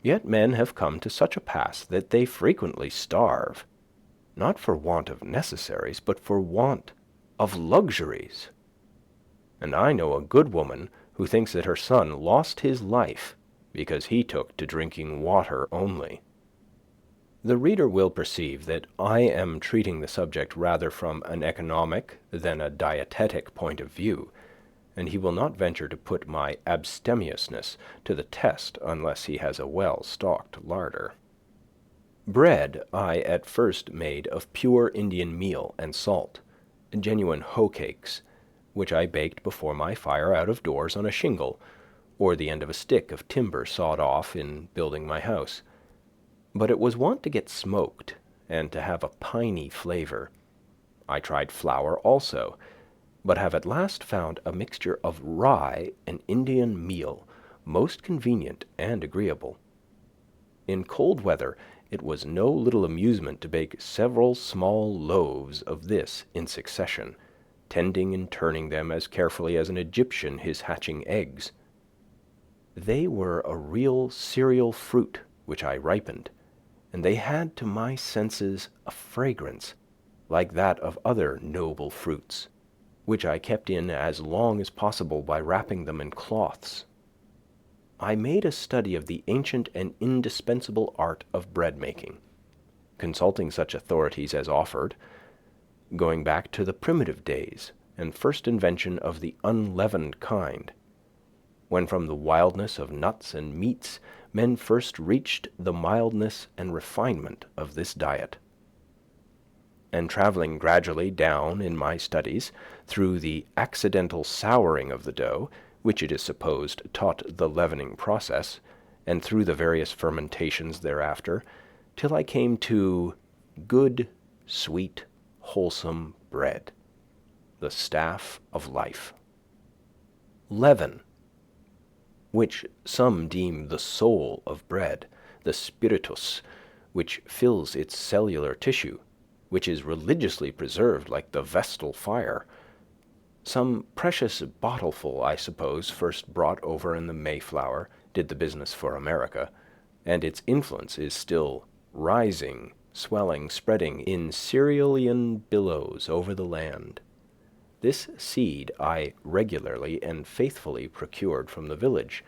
Speaker 1: Yet men have come to such a pass that they frequently starve, not for want of necessaries, but for want of luxuries. And I know a good woman who thinks that her son lost his life because he took to drinking water only. The reader will perceive that I am treating the subject rather from an economic than a dietetic point of view, and he will not venture to put my abstemiousness to the test unless he has a well-stocked larder. Bread I at first made of pure Indian meal and salt, genuine hoe cakes, which I baked before my fire out of doors on a shingle, or the end of a stick of timber sawed off in building my house. But it was wont to get smoked, and to have a piney flavor. I tried flour also, but have at last found a mixture of rye and Indian meal most convenient and agreeable. In cold weather it was no little amusement to bake several small loaves of this in succession, tending and turning them as carefully as an Egyptian his hatching eggs. They were a real cereal fruit which I ripened, and they had to my senses a fragrance like that of other noble fruits, which I kept in as long as possible by wrapping them in cloths. I made a study of the ancient and indispensable art of bread-making, consulting such authorities as offered, going back to the primitive days and first invention of the unleavened kind, when from the wildness of nuts and meats men first reached the mildness and refinement of this diet. And traveling gradually down in my studies through the accidental souring of the dough, which it is supposed taught the leavening process, and through the various fermentations thereafter, till I came to good, sweet, wholesome bread, the staff of life. Leaven, which some deem the soul of bread, the spiritus, which fills its cellular tissue, which is religiously preserved like the vestal fire. Some precious bottleful, I suppose, first brought over in the Mayflower, did the business for America, and its influence is still rising, swelling, spreading in cerealian billows over the land. This seed I regularly and faithfully procured from the village,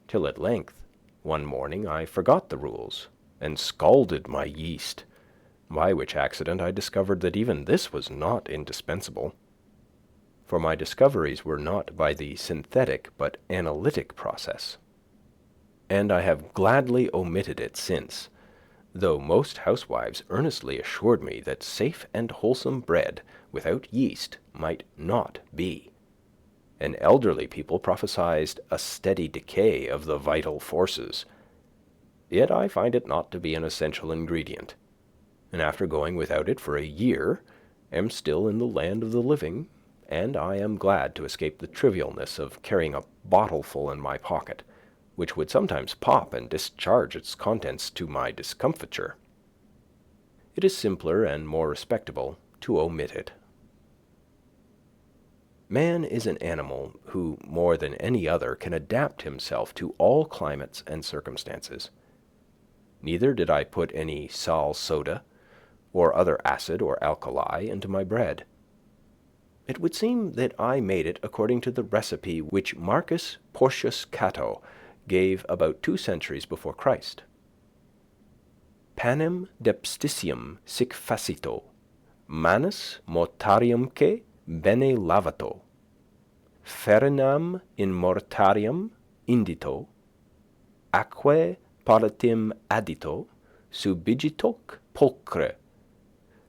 Speaker 1: till at length, one morning, I forgot the rules, and scalded my yeast, by which accident I discovered that even this was not indispensable. For my discoveries were not by the synthetic but analytic process, and I have gladly omitted it since, though most housewives earnestly assured me that safe and wholesome bread without yeast might not be, and elderly people prophesied a steady decay of the vital forces. Yet I find it not to be an essential ingredient, and after going without it for a year, am still in the land of the living, and I am glad to escape the trivialness of carrying a bottleful in my pocket, which would sometimes pop and discharge its contents to my discomfiture. It is simpler and more respectable to omit it. Man is an animal who, more than any other, can adapt himself to all climates and circumstances. Neither did I put any sal soda, or other acid or alkali, into my bread. It would seem that I made it according to the recipe which Marcus Porcius Cato gave about 2 centuries before Christ. Panem depsticium sic facito, manus mortariumque bene lavato, farinam in mortarium indito, aquae palatim addito, subigitoc pulchre,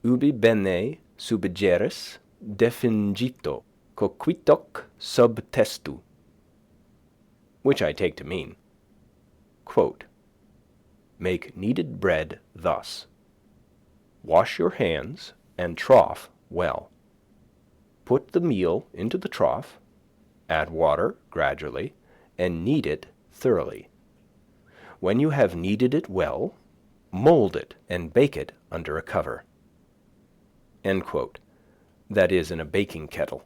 Speaker 1: ubi bene subigeris defingito, coquitoc sub testu, which I take to mean, quote, make kneaded bread thus. Wash your hands and trough well. Put the meal into the trough, add water gradually, and knead it thoroughly. When you have kneaded it well, mold it and bake it under a cover. End quote. That is, in a baking kettle.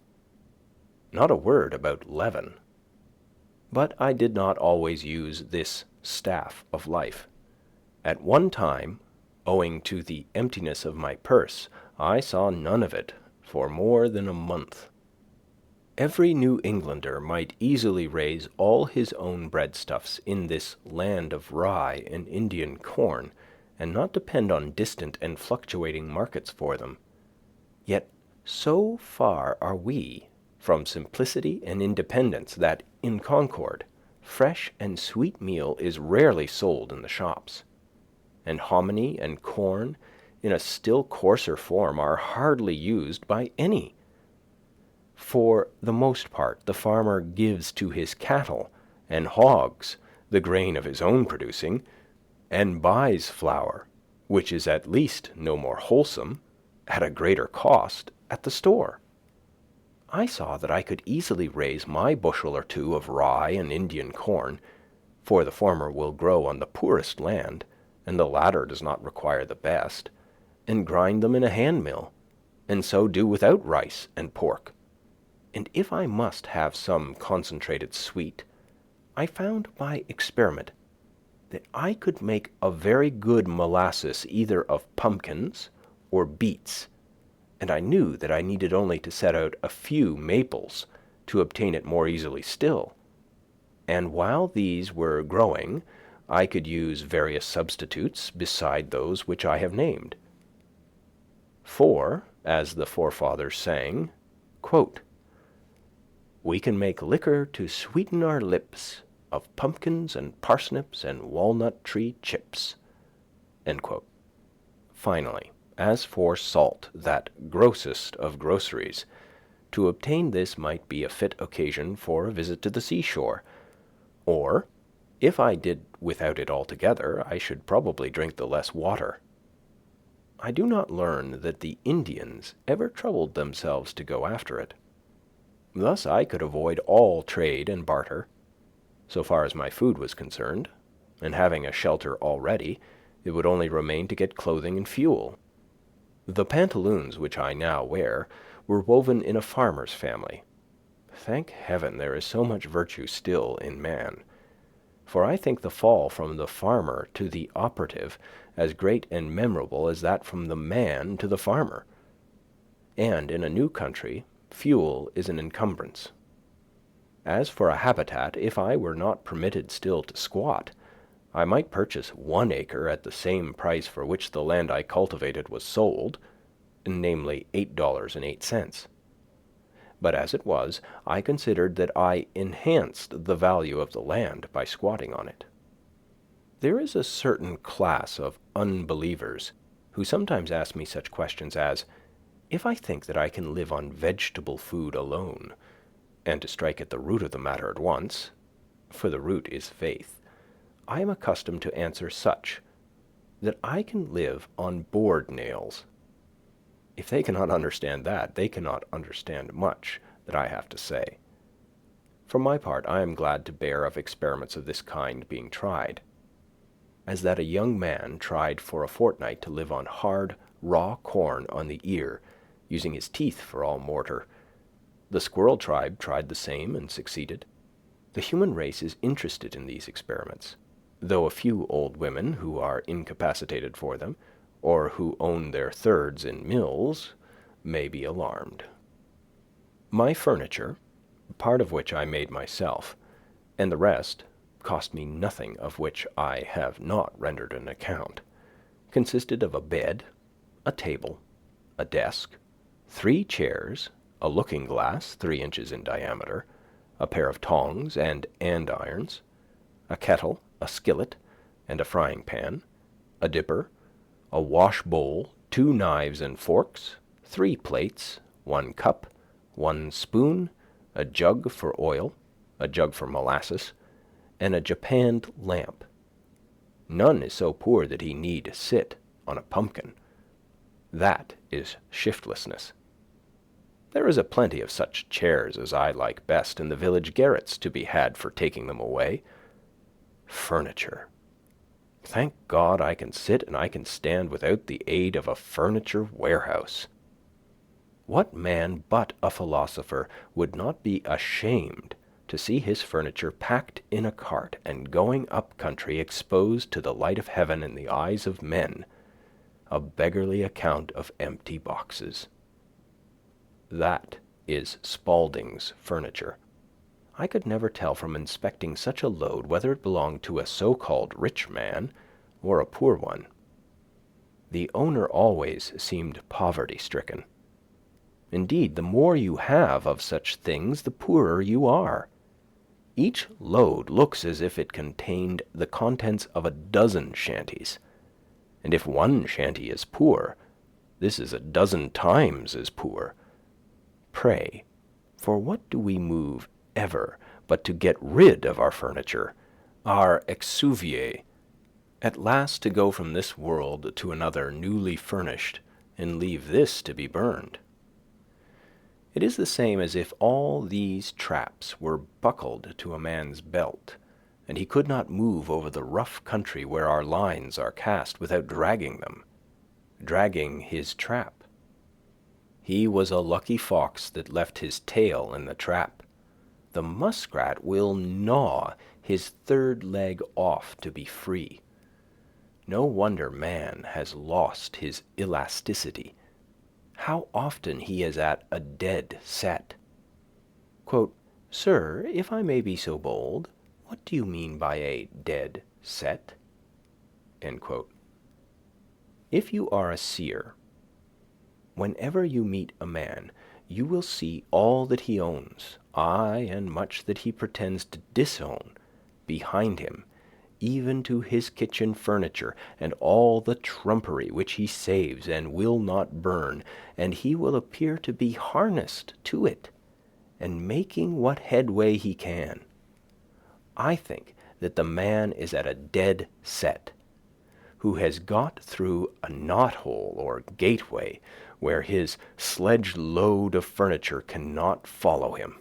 Speaker 1: Not a word about leaven. But I did not always use this staff of life. At one time, owing to the emptiness of my purse, I saw none of it for more than a month. Every New Englander might easily raise all his own breadstuffs in this land of rye and Indian corn, and not depend on distant and fluctuating markets for them. Yet so far are we from simplicity and independence that, in Concord, fresh and sweet meal is rarely sold in the shops, and hominy and corn, in a still coarser form, are hardly used by any. For the most part, the farmer gives to his cattle and hogs the grain of his own producing, and buys flour, which is at least no more wholesome, at a greater cost at the store. I saw that I could easily raise my bushel or two of rye and Indian corn, for the former will grow on the poorest land, and the latter does not require the best, and grind them in a hand mill, and so do without rice and pork. And if I must have some concentrated sweet, I found by experiment that I could make a very good molasses either of pumpkins or beets, and I knew that I needed only to set out a few maples to obtain it more easily still. And while these were growing, I could use various substitutes beside those which I have named. For, as the forefathers sang, quote, we can make liquor to sweeten our lips of pumpkins and parsnips and walnut tree chips. End quote. Finally, as for salt, that grossest of groceries, to obtain this might be a fit occasion for a visit to the seashore, or, if I did without it altogether, I should probably drink the less water. I do not learn that the Indians ever troubled themselves to go after it. Thus I could avoid all trade and barter, so far as my food was concerned, and having a shelter already, it would only remain to get clothing and fuel. The pantaloons which I now wear were woven in a farmer's family. Thank heaven there is so much virtue still in man, for I think the fall from the farmer to the operative as great and memorable as that from the man to the farmer. And in a new country, fuel is an encumbrance. As for a habitat, if I were not permitted still to squat, I might purchase 1 acre at the same price for which the land I cultivated was sold, namely $8.08. But as it was, I considered that I enhanced the value of the land by squatting on it. There is a certain class of unbelievers who sometimes ask me such questions as, if I think that I can live on vegetable food alone, and to strike at the root of the matter at once, for the root is faith, I am accustomed to answer such, that I can live on board nails. If they cannot understand that, they cannot understand much that I have to say. For my part, I am glad to bear of experiments of this kind being tried, as that a young man tried for a fortnight to live on hard, raw corn on the ear, using his teeth for all mortar. The squirrel tribe tried the same and succeeded. The human race is interested in these experiments, though a few old women who are incapacitated for them, or who own their thirds in mills, may be alarmed. My furniture, part of which I made myself, and the rest cost me nothing of which I have not rendered an account, consisted of a bed, a table, a desk, 3 chairs, a looking-glass 3 inches in diameter, a pair of tongs and andirons, a kettle, a skillet, and a frying pan, a dipper, a wash bowl, 2 knives and forks, 3 plates, 1 cup, one spoon, a jug for oil, a jug for molasses, and a japanned lamp. None is so poor that he need sit on a pumpkin. That is shiftlessness. There is a plenty of such chairs as I like best in the village garrets to be had for taking them away. Furniture. Thank God I can sit and I can stand without the aid of a furniture warehouse. What man but a philosopher would not be ashamed to see his furniture packed in a cart and going up country exposed to the light of heaven in the eyes of men, a beggarly account of empty boxes? That is Spaulding's furniture. I could never tell from inspecting such a load whether it belonged to a so-called rich man or a poor one. The owner always seemed poverty-stricken. Indeed, the more you have of such things, the poorer you are. Each load looks as if it contained the contents of a dozen shanties. And if one shanty is poor, this is a dozen times as poor. Pray, for what do we move ever but to get rid of our furniture, our exuviae, at last to go from this world to another newly furnished, and leave this to be burned? It is the same as if all these traps were buckled to a man's belt, and he could not move over the rough country where our lines are cast without dragging them, dragging his trap. He was a lucky fox that left his tail in the trap. The muskrat will gnaw his third leg off to be free. No wonder man has lost his elasticity. How often he is at a dead set. Quote, "Sir, if I may be so bold, what do you mean by a dead set?" End quote. If you are a seer, whenever you meet a man, you will see all that he owns, aye, and much that he pretends to disown, behind him, even to his kitchen furniture, and all the trumpery which he saves and will not burn, and he will appear to be harnessed to it, and making what headway he can. I think that the man is at a dead set, who has got through a knothole or gateway where his sledge-load of furniture cannot follow him.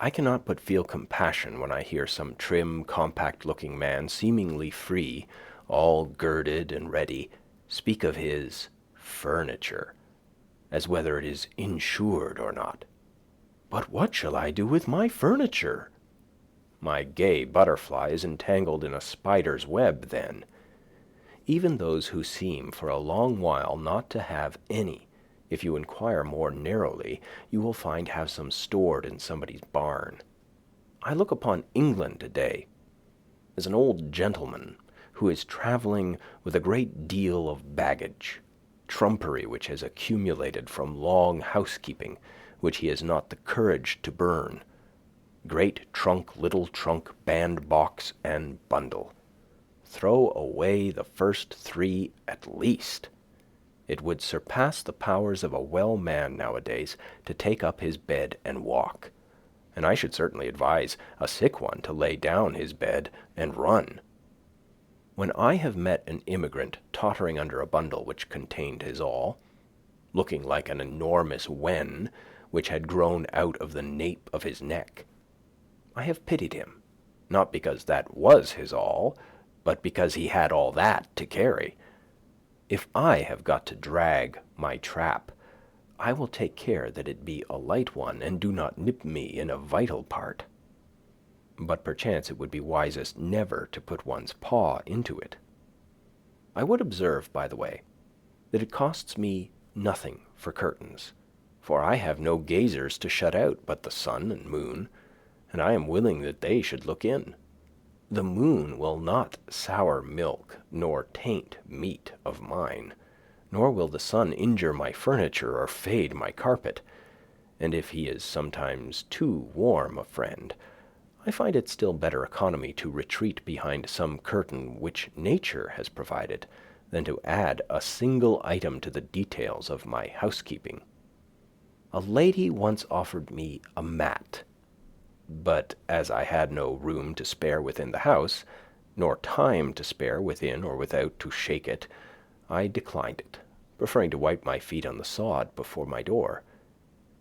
Speaker 1: I cannot but feel compassion when I hear some trim, compact-looking man, seemingly free, all girded and ready, speak of his furniture, as whether it is insured or not. But what shall I do with my furniture? My gay butterfly is entangled in a spider's web then. Even those who seem for a long while not to have any, if you inquire more narrowly, you will find have some stored in somebody's barn. I look upon England today as an old gentleman who is traveling with a great deal of baggage, trumpery which has accumulated from long housekeeping, which he has not the courage to burn, great trunk, little trunk, bandbox, and bundle. Throw away the first three at least. It would surpass the powers of a well man nowadays to take up his bed and walk, and I should certainly advise a sick one to lay down his bed and run. When I have met an immigrant tottering under a bundle which contained his all, looking like an enormous wen which had grown out of the nape of his neck, I have pitied him, not because that was his all, but because he had all that to carry. If I have got to drag my trap, I will take care that it be a light one and do not nip me in a vital part. But perchance it would be wisest never to put one's paw into it. I would observe, by the way, that it costs me nothing for curtains, for I have no gazers to shut out but the sun and moon, and I am willing that they should look in. The moon will not sour milk nor taint meat of mine, nor will the sun injure my furniture or fade my carpet, and if he is sometimes too warm a friend, I find it still better economy to retreat behind some curtain which nature has provided than to add a single item to the details of my housekeeping. A lady once offered me a mat, but as I had no room to spare within the house, nor time to spare within or without to shake it, I declined it, preferring to wipe my feet on the sod before my door.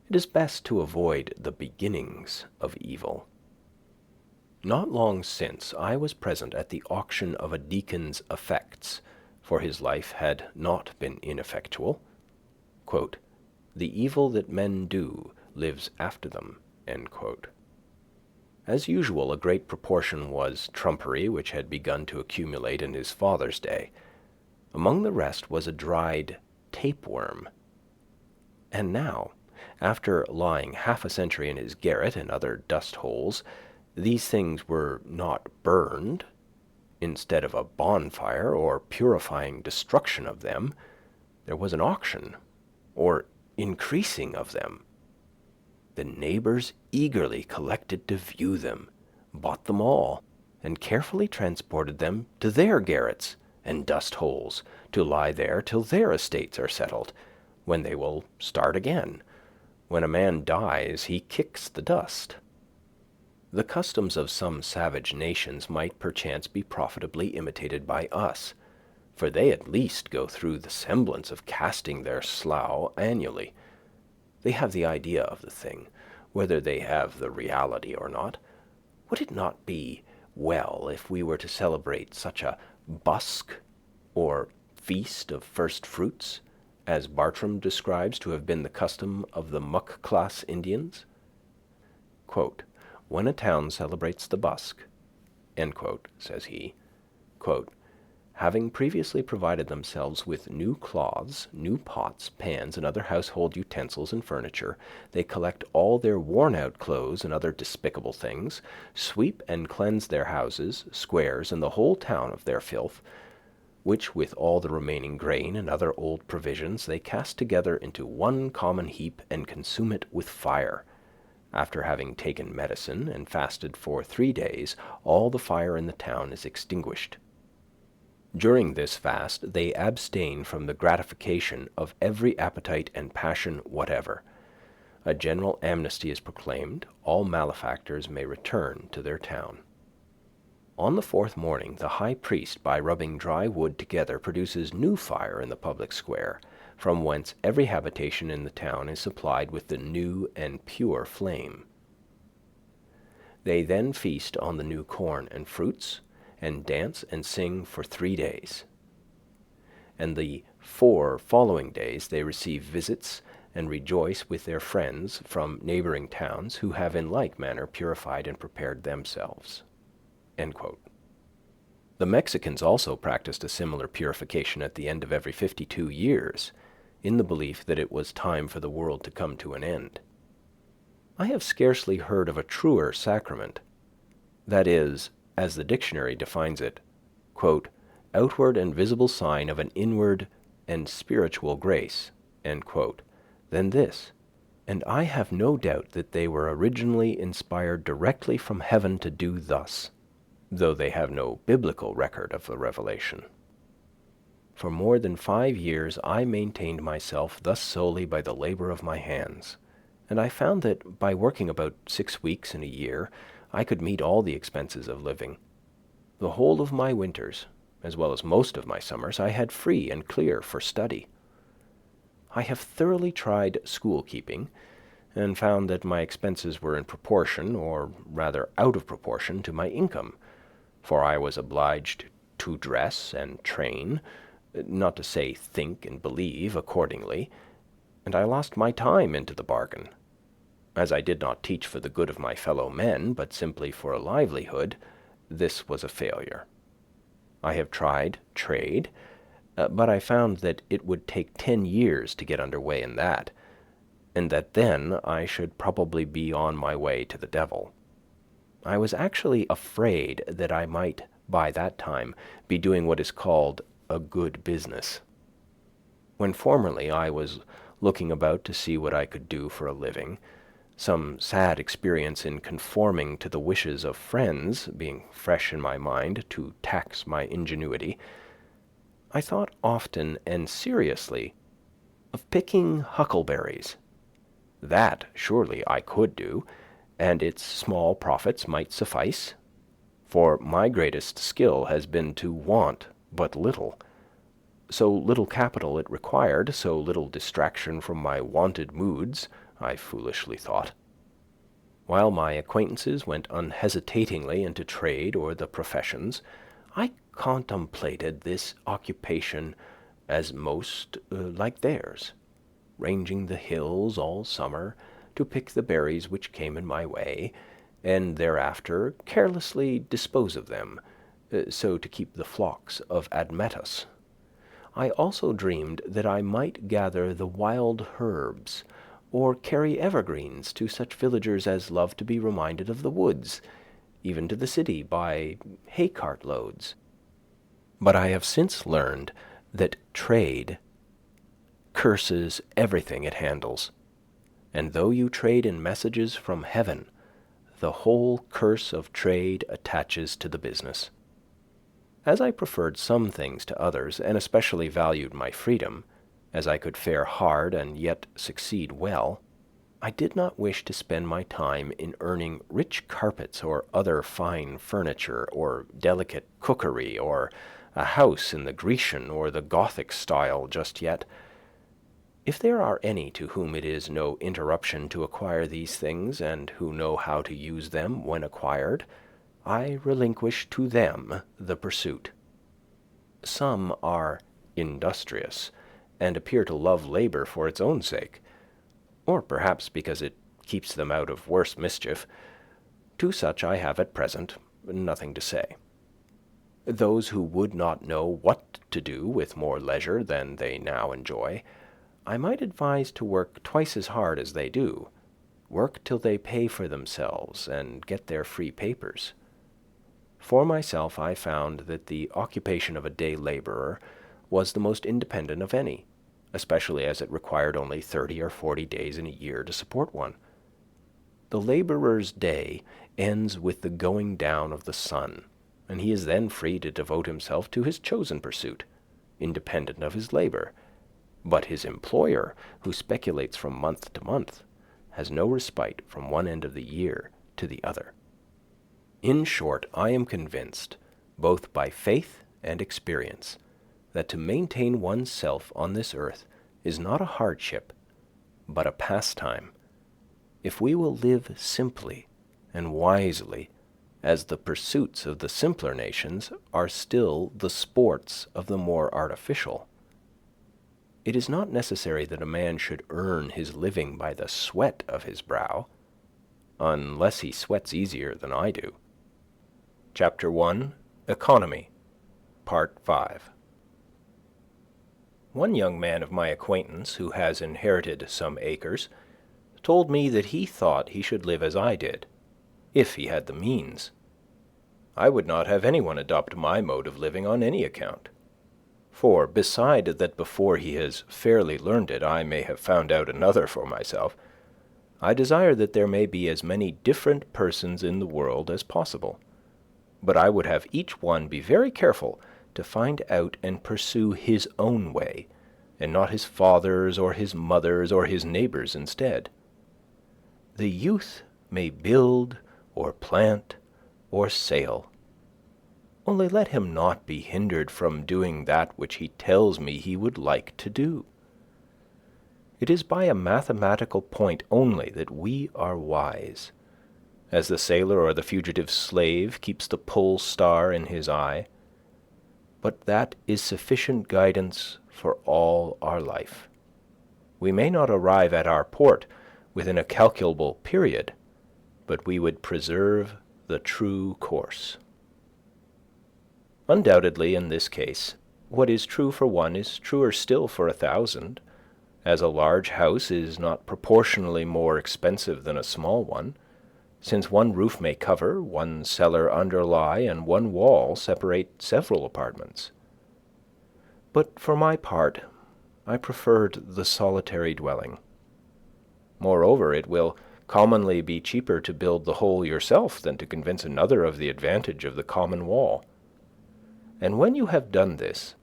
Speaker 1: It is best to avoid the beginnings of evil. Not long since I was present at the auction of a deacon's effects, for his life had not been ineffectual. Quote, "The evil that men do lives after them." End quote. As usual, a great proportion was trumpery which had begun to accumulate in his father's day. Among the rest was a dried tapeworm. And now, after lying half a century in his garret and other dust holes, these things were not burned. Instead of a bonfire or purifying destruction of them, there was an auction, or increasing of them. The neighbors eagerly collected to view them, bought them all, and carefully transported them to their garrets and dust holes, to lie there till their estates are settled, when they will start again. When a man dies, he kicks the dust. The customs of some savage nations might perchance be profitably imitated by us, for they at least go through the semblance of casting their slough annually. They have the idea of the thing, whether they have the reality or not. Would it not be well if we were to celebrate such a busk, or feast of first fruits, as Bartram describes to have been the custom of the Muck-class Indians? Quote, "When a town celebrates the busk," end quote, says he, quote, "having previously provided themselves with new cloths, new pots, pans, and other household utensils and furniture, they collect all their worn-out clothes and other despicable things, sweep and cleanse their houses, squares, and the whole town of their filth, which with all the remaining grain and other old provisions they cast together into one common heap and consume it with fire. After having taken medicine and fasted for 3 days, all the fire in the town is extinguished. During this fast they abstain from the gratification of every appetite and passion whatever. A general amnesty is proclaimed, all malefactors may return to their town. On the 4th morning, the high priest, by rubbing dry wood together, produces new fire in the public square, from whence every habitation in the town is supplied with the new and pure flame. They then feast on the new corn and fruits, and dance and sing for 3 days. And the 4 following days they receive visits and rejoice with their friends from neighboring towns who have in like manner purified and prepared themselves." End quote. The Mexicans also practiced a similar purification at the end of every 52 years, in the belief that it was time for the world to come to an end. I have scarcely heard of a truer sacrament. That is, as the dictionary defines it, quote, "outward and visible sign of an inward and spiritual grace," end quote, than this, and I have no doubt that they were originally inspired directly from heaven to do thus, though they have no biblical record of the revelation. For more than 5 years I maintained myself thus solely by the labor of my hands, and I found that by working about 6 weeks in a year I could meet all the expenses of living. The whole of my winters, as well as most of my summers, I had free and clear for study. I have thoroughly tried school-keeping, and found that my expenses were in proportion, or rather out of proportion, to my income, for I was obliged to dress and train, not to say think and believe, accordingly, and I lost my time into the bargain. As I did not teach for the good of my fellow men, but simply for a livelihood, this was a failure. I have tried trade, but I found that it would take 10 years to get under way in that, and that then I should probably be on my way to the devil. I was actually afraid that I might, by that time, be doing what is called a good business. When formerly I was looking about to see what I could do for a living, some sad experience in conforming to the wishes of friends being fresh in my mind to tax my ingenuity, I thought often and seriously of picking huckleberries. That surely I could do, and its small profits might suffice, for my greatest skill has been to want but little. So little capital it required, so little distraction from my wonted moods, I foolishly thought. While my acquaintances went unhesitatingly into trade or the professions, I contemplated this occupation as most like theirs, ranging the hills all summer to pick the berries which came in my way, and thereafter carelessly dispose of them, so to keep the flocks of Admetus. I also dreamed that I might gather the wild herbs, or carry evergreens to such villagers as love to be reminded of the woods, even to the city by hay-cart loads. But I have since learned that trade curses everything it handles, and though you trade in messages from heaven, the whole curse of trade attaches to the business. As I preferred some things to others, and especially valued my freedom, as I could fare hard and yet succeed well, I did not wish to spend my time in earning rich carpets or other fine furniture or delicate cookery or a house in the Grecian or the Gothic style just yet. If there are any to whom it is no interruption to acquire these things and who know how to use them when acquired, I relinquish to them the pursuit. Some are industrious, and appear to love labor for its own sake, or perhaps because it keeps them out of worse mischief. To such I have at present nothing to say. Those who would not know what to do with more leisure than they now enjoy, I might advise to work twice as hard as they do, work till they pay for themselves and get their free papers. For myself, I found that the occupation of a day laborer was the most independent of any, especially as it required only 30 or 40 days in a year to support one. The laborer's day ends with the going down of the sun, and he is then free to devote himself to his chosen pursuit, independent of his labor. But his employer, who speculates from month to month, has no respite from one end of the year to the other. In short, I am convinced, both by faith and experience, that to maintain one's self on this earth is not a hardship, but a pastime, if we will live simply and wisely, as the pursuits of the simpler nations are still the sports of the more artificial. It is not necessary that a man should earn his living by the sweat of his brow, unless he sweats easier than I do. Chapter 1, Economy, Part 5. One young man of my acquaintance, who has inherited some acres, told me that he thought he should live as I did, if he had the means. I would not have anyone adopt my mode of living on any account. For, beside that before he has fairly learned it, I may have found out another for myself, I desire that there may be as many different persons in the world as possible. But I would have each one be very careful to find out and pursue his own way, and not his father's or his mother's or his neighbor's instead. The youth may build or plant or sail. Only let him not be hindered from doing that which he tells me he would like to do. It is by a mathematical point only that we are wise, as the sailor or the fugitive slave keeps the pole star in his eye, but that is sufficient guidance for all our life. We may not arrive at our port within a calculable period, but we would preserve the true course. Undoubtedly, in this case, what is true for one is truer still for 1,000, as a large house is not proportionally more expensive than a small one, since one roof may cover, one cellar underlie, and one wall separate several apartments. But for my part, I preferred the solitary dwelling. Moreover, it will commonly be cheaper to build the whole yourself than to convince another of the advantage of the common wall. And when you have done this,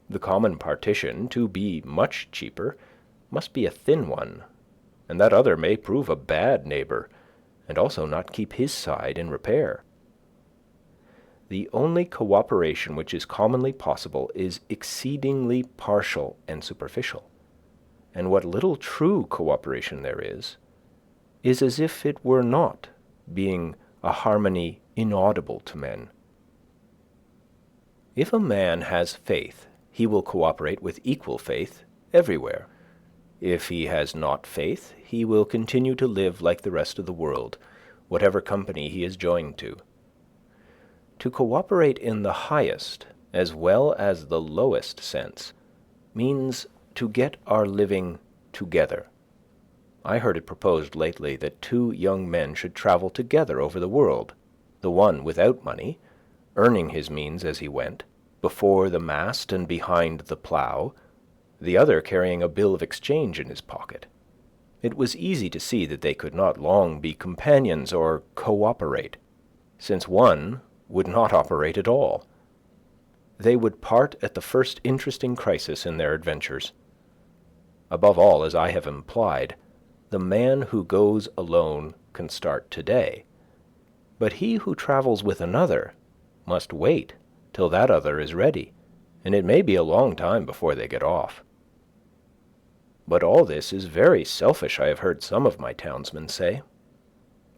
Speaker 1: the common partition, to be much cheaper, must be a thin one, and that other may prove a bad neighbor, and also not keep his side in repair. The only cooperation which is commonly possible is exceedingly partial and superficial, and what little true cooperation there is as if it were not, being a harmony inaudible to men. If a man has faith, he will cooperate with equal faith everywhere. If he has not faith, he will continue to live like the rest of the world, whatever company he is joined to. To cooperate in the highest as well as the lowest sense means to get our living together. I heard it proposed lately that 2 young men should travel together over the world, the one without money, earning his means as he went, before the mast and behind the plough, the other carrying a bill of exchange in his pocket. It was easy to see that they could not long be companions or cooperate, since one would not operate at all. They would part at the first interesting crisis in their adventures. Above all, as I have implied, the man who goes alone can start today, but he who travels with another must wait till that other is ready, and it may be a long time before they get off. But all this is very selfish, I have heard some of my townsmen say.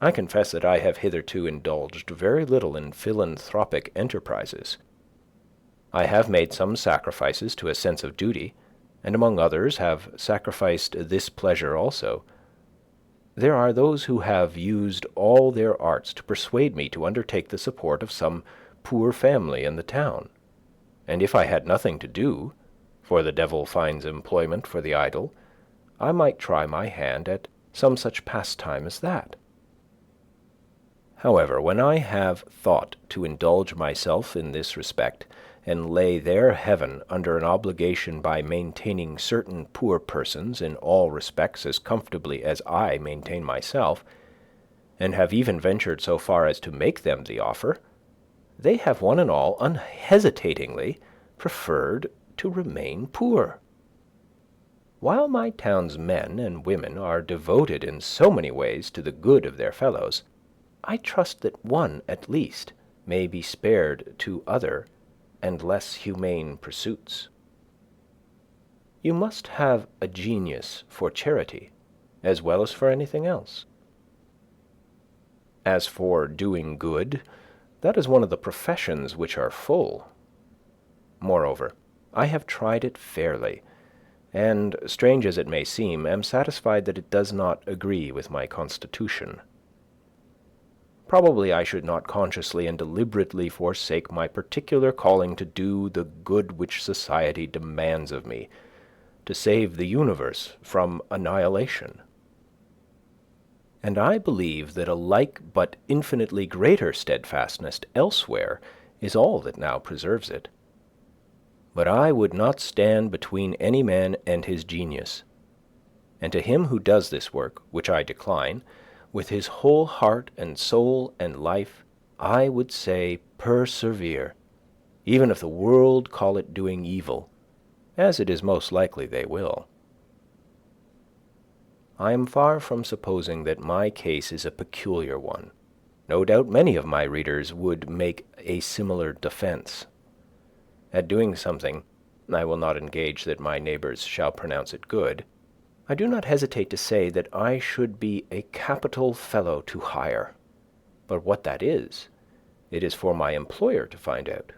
Speaker 1: I confess that I have hitherto indulged very little in philanthropic enterprises. I have made some sacrifices to a sense of duty, and among others have sacrificed this pleasure also. There are those who have used all their arts to persuade me to undertake the support of some poor family in the town, and if I had nothing to do, for the devil finds employment for the idle, I might try my hand at some such pastime as that. However, when I have thought to indulge myself in this respect, and lay their heaven under an obligation by maintaining certain poor persons in all respects as comfortably as I maintain myself, and have even ventured so far as to make them the offer, they have one and all unhesitatingly preferred to remain poor. While my town's men and women are devoted in so many ways to the good of their fellows, I trust that one at least may be spared to other and less humane pursuits. You must have a genius for charity, as well as for anything else. As for doing good, that is one of the professions which are full. Moreover, I have tried it fairly, and, strange as it may seem, am satisfied that it does not agree with my constitution. Probably I should not consciously and deliberately forsake my particular calling to do the good which society demands of me, to save the universe from annihilation. And I believe that a like but infinitely greater steadfastness elsewhere is all that now preserves it. But I would not stand between any man and his genius, and to him who does this work, which I decline, with his whole heart and soul and life, I would say persevere, even if the world call it doing evil, as it is most likely they will. I am far from supposing that my case is a peculiar one. No doubt many of my readers would make a similar defense. At doing something, I will not engage that my neighbors shall pronounce it good, I do not hesitate to say that I should be a capital fellow to hire. But what that is, it is for my employer to find out.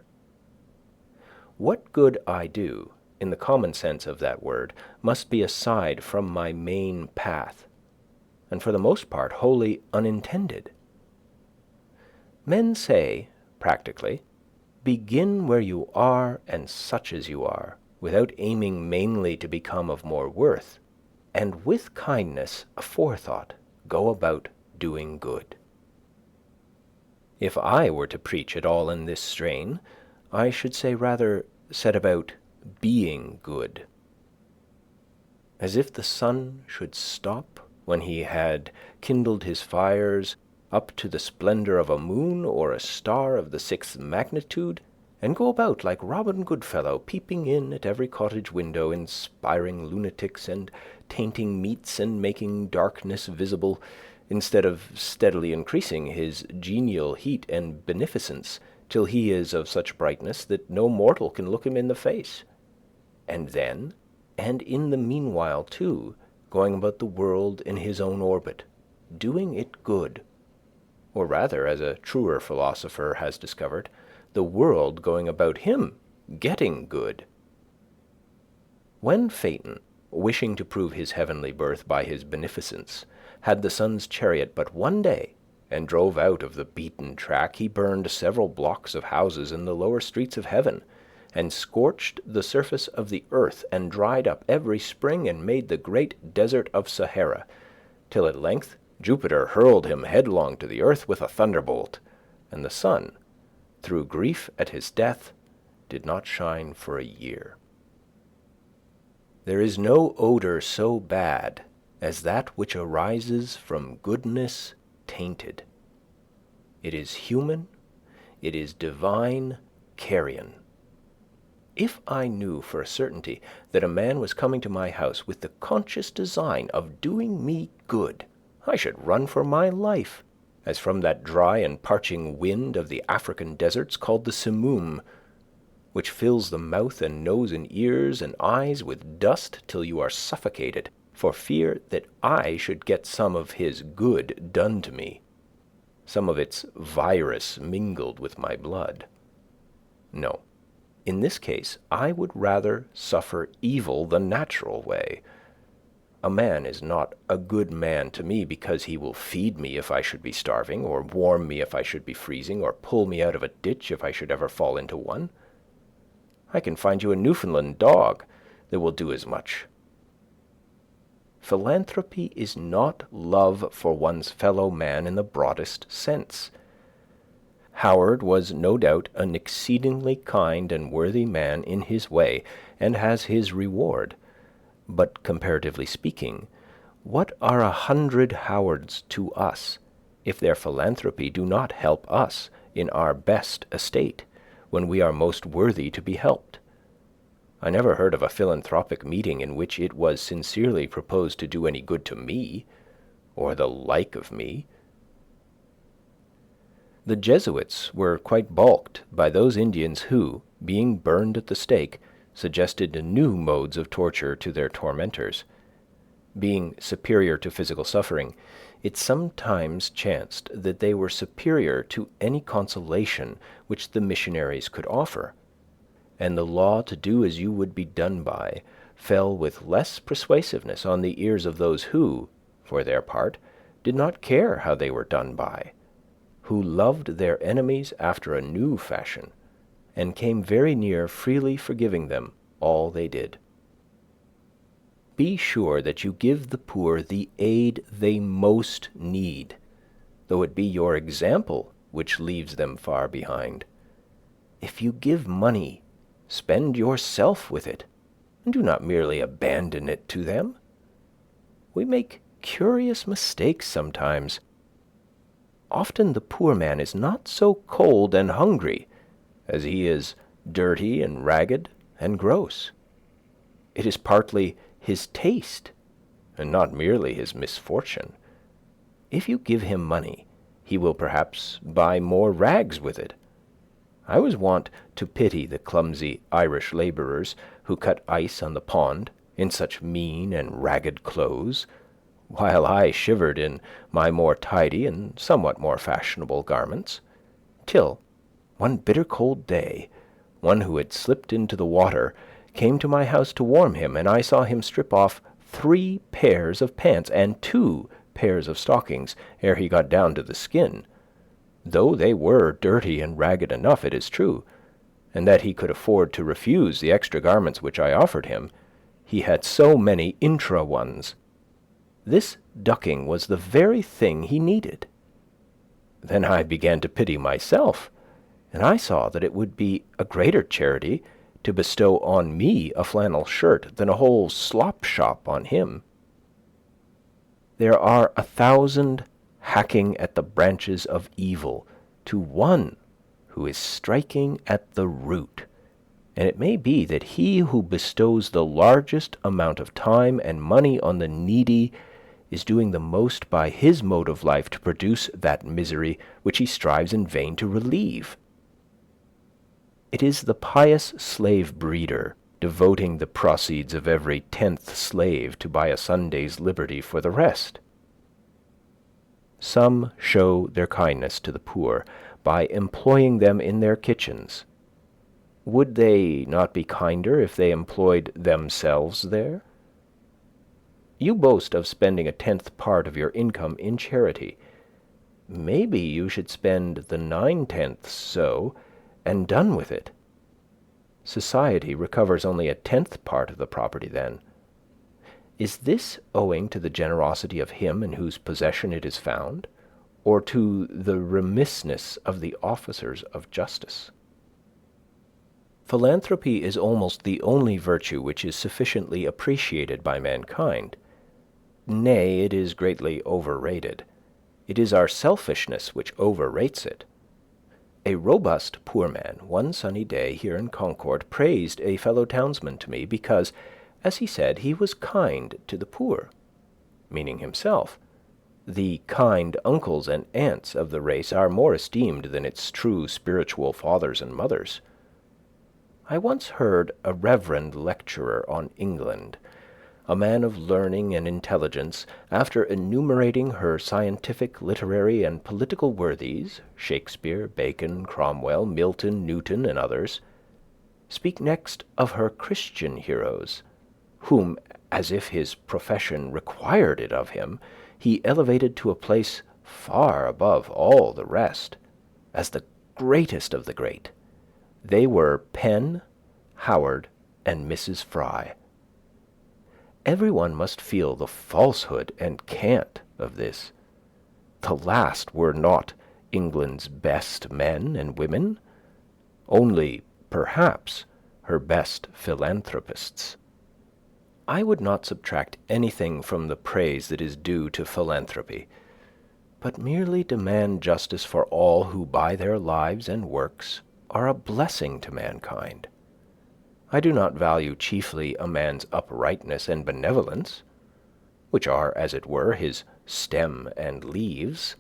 Speaker 1: What good I do, in the common sense of that word, must be aside from my main path, and for the most part wholly unintended. Men say, practically, begin where you are and such as you are, without aiming mainly to become of more worth, and with kindness aforethought go about doing good. If I were to preach at all in this strain, I should say rather set about being good. As if the sun should stop when he had kindled his fires up to the splendor of a moon or a star of the 6th magnitude, and go about like Robin Goodfellow, peeping in at every cottage window, inspiring lunatics and tainting meats and making darkness visible, instead of steadily increasing his genial heat and beneficence till he is of such brightness that no mortal can look him in the face. And then, and in the meanwhile too, going about the world in his own orbit, doing it good, or rather, as a truer philosopher has discovered, the world going about him getting good. When Phaeton, wishing to prove his heavenly birth by his beneficence, had the sun's chariot but one day, and drove out of the beaten track, he burned several blocks of houses in the lower streets of heaven, and scorched the surface of the earth, and dried up every spring, and made the great desert of Sahara, till at length Jupiter hurled him headlong to the earth with a thunderbolt, and the sun, through grief at his death, did not shine for a year. There is no odor so bad as that which arises from goodness tainted. It is human, it is divine carrion. If I knew for a certainty that a man was coming to my house with the conscious design of doing me good, I should run for my life, as from that dry and parching wind of the African deserts called the simoom, which fills the mouth and nose and ears and eyes with dust till you are suffocated, for fear that I should get some of his good done to me, some of its virus mingled with my blood. No, in this case I would rather suffer evil the natural way. A man is not a good man to me because he will feed me if I should be starving, or warm me if I should be freezing, or pull me out of a ditch if I should ever fall into one. I can find you a Newfoundland dog that will do as much. Philanthropy is not love for one's fellow man in the broadest sense. Howard was no doubt an exceedingly kind and worthy man in his way, and has his reward. But comparatively speaking, what are 100 Howards to us, if their philanthropy do not help us in our best estate, when we are most worthy to be helped? I never heard of a philanthropic meeting in which it was sincerely proposed to do any good to me, or the like of me. The Jesuits were quite balked by those Indians who, being burned at the stake, suggested new modes of torture to their tormentors. Being superior to physical suffering, it sometimes chanced that they were superior to any consolation which the missionaries could offer, and the law to do as you would be done by fell with less persuasiveness on the ears of those who, for their part, did not care how they were done by, who loved their enemies after a new fashion, and came very near freely forgiving them all they did. Be sure that you give the poor the aid they most need, though it be your example which leaves them far behind. If you give money, spend yourself with it, and do not merely abandon it to them. We make curious mistakes sometimes. Often the poor man is not so cold and hungry as he is dirty and ragged and gross. It is partly his taste, and not merely his misfortune. If you give him money, he will perhaps buy more rags with it. I was wont to pity the clumsy Irish labourers who cut ice on the pond in such mean and ragged clothes, while I shivered in my more tidy and somewhat more fashionable garments, till, one bitter cold day, one who had slipped into the water came to my house to warm him, and I saw him strip off 3 pairs of pants and 2 pairs of stockings ere he got down to the skin, though they were dirty and ragged enough, it is true, and that he could afford to refuse the extra garments which I offered him. He had so many intra ones. This ducking was the very thing he needed. Then I began to pity myself, and I saw that it would be a greater charity to bestow on me a flannel shirt than a whole slop shop on him. There are 1,000 hacking at the branches of evil to one who is striking at the root, and it may be that he who bestows the largest amount of time and money on the needy is doing the most by his mode of life to produce that misery which he strives in vain to relieve. It is the pious slave breeder devoting the proceeds of every 10th slave to buy a Sunday's liberty for the rest. Some show their kindness to the poor by employing them in their kitchens. Would they not be kinder if they employed themselves there? You boast of spending a 10th part of your income in charity. Maybe you should spend the 9/10 so, and done with it. Society recovers only a 10th part of the property then. Is this owing to the generosity of him in whose possession it is found, or to the remissness of the officers of justice? Philanthropy is almost the only virtue which is sufficiently appreciated by mankind. Nay, it is greatly overrated. It is our selfishness which overrates it. A robust poor man, one sunny day here in Concord, praised a fellow townsman to me because, as he said, he was kind to the poor, meaning himself. The kind uncles and aunts of the race are more esteemed than its true spiritual fathers and mothers. I once heard a reverend lecturer on England, a man of learning and intelligence, after enumerating her scientific, literary, and political worthies, Shakespeare, Bacon, Cromwell, Milton, Newton, and others, speak next of her Christian heroes, whom, as if his profession required it of him, he elevated to a place far above all the rest, as the greatest of the great. They were Penn, Howard, and Mrs. Fry. Everyone must feel the falsehood and cant of this. The last were not England's best men and women, only, perhaps, her best philanthropists. I would not subtract anything from the praise that is due to philanthropy, but merely demand justice for all who by their lives and works are a blessing to mankind. I do not value chiefly a man's uprightness and benevolence, which are, as it were, his stem and leaves.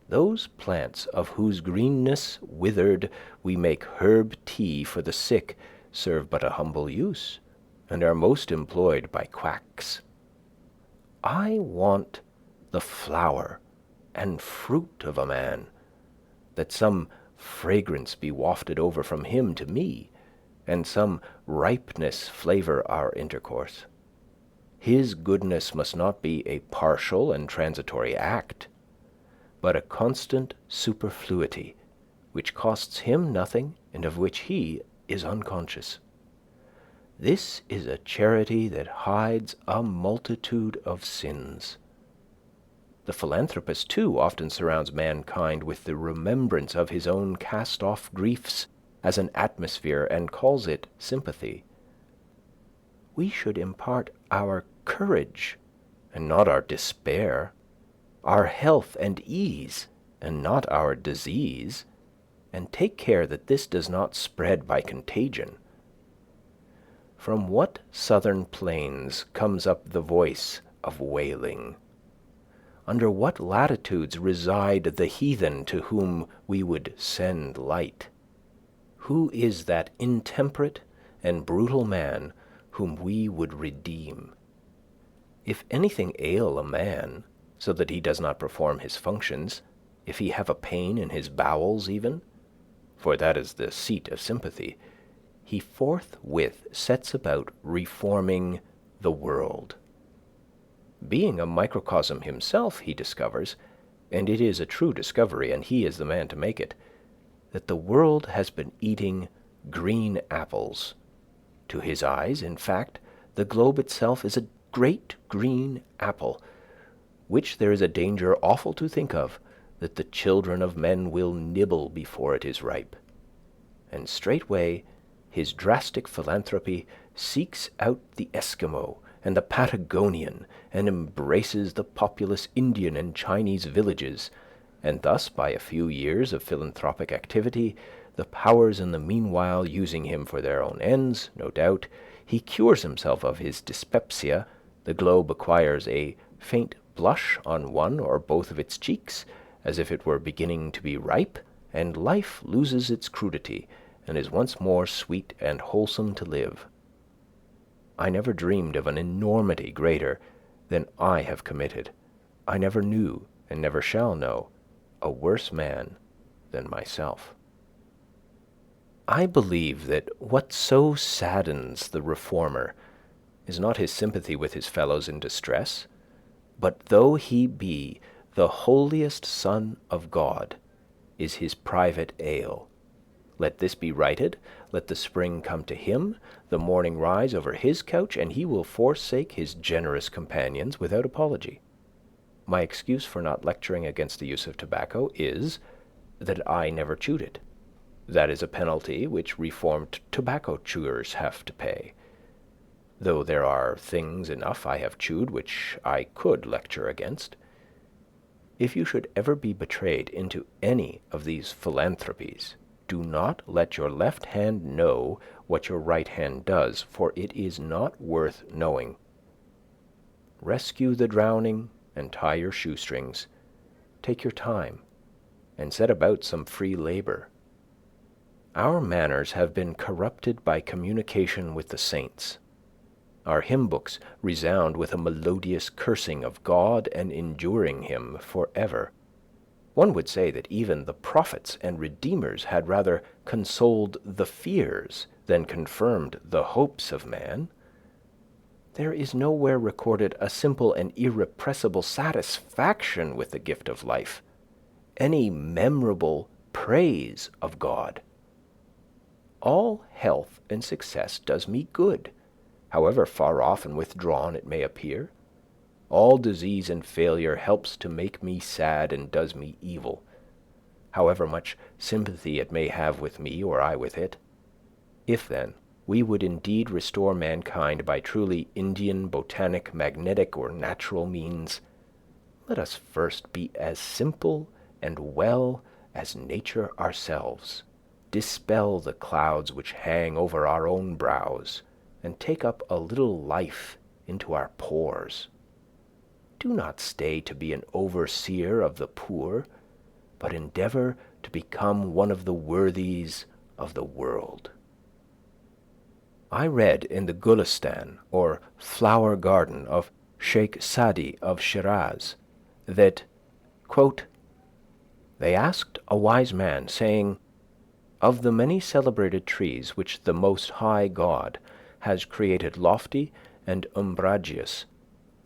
Speaker 1: Those plants of whose greenness withered we make herb tea for the sick serve but a humble use, and are most employed by quacks. I want the flower and fruit of a man, that some fragrance be wafted over from him to me, and some ripeness flavor our intercourse. His goodness must not be a partial and transitory act, but a constant superfluity, which costs him nothing and of which he is unconscious. This is a charity that hides a multitude of sins. The philanthropist, too, often surrounds mankind with the remembrance of his own cast-off griefs as an atmosphere, and calls it sympathy. We should impart our courage, and not our despair, our health and ease, and not our disease, and take care that this does not spread by contagion. From what southern plains comes up the voice of wailing? Under what latitudes reside the heathen to whom we would send light? Who is that intemperate and brutal man whom we would redeem? If anything ail a man, so that he does not perform his functions, if he have a pain in his bowels even, for that is the seat of sympathy, he forthwith sets about reforming the world. Being a microcosm himself, he discovers, and it is a true discovery, and he is the man to make it, that the world has been eating green apples. To his eyes, in fact, the globe itself is a great green apple, which there is a danger awful to think of, that the children of men will nibble before it is ripe. And straightway his drastic philanthropy seeks out the Eskimo and the Patagonian, and embraces the populous Indian and Chinese villages, and thus, by a few years of philanthropic activity, the powers in the meanwhile using him for their own ends, no doubt, he cures himself of his dyspepsia, the globe acquires a faint blush on one or both of its cheeks, as if it were beginning to be ripe, and life loses its crudity, and is once more sweet and wholesome to live. I never dreamed of an enormity greater than I have committed. I never knew, and never shall know, a worse man than myself. I believe that what so saddens the reformer is not his sympathy with his fellows in distress, but though he be the holiest Son of God, is his private ail. Let this be righted, let the spring come to him, the morning rise over his couch, and he will forsake his generous companions without apology. My excuse for not lecturing against the use of tobacco is that I never chewed it. That is a penalty which reformed tobacco chewers have to pay, though there are things enough I have chewed which I could lecture against. If you should ever be betrayed into any of these philanthropies, do not let your left hand know what your right hand does, for it is not worth knowing. Rescue the drowning and tie your shoestrings. Take your time and set about some free labor. Our manners have been corrupted by communication with the saints. Our hymn books resound with a melodious cursing of God and enduring him forever. One would say that even the prophets and redeemers had rather consoled the fears than confirmed the hopes of man. There is nowhere recorded a simple and irrepressible satisfaction with the gift of life, any memorable praise of God. All health and success does me good, however far off and withdrawn it may appear. All disease and failure helps to make me sad and does me evil, however much sympathy it may have with me or I with it. If, then, we would indeed restore mankind by truly Indian, botanic, magnetic, or natural means, let us first be as simple and well as nature ourselves, dispel the clouds which hang over our own brows, and take up a little life into our pores. Do not stay to be an overseer of the poor, but endeavor to become one of the worthies of the world. I read in the Gulistan, or flower garden of Sheikh Sadi of Shiraz, that, quote, they asked a wise man, saying, of the many celebrated trees which the Most High God has created lofty and umbrageous,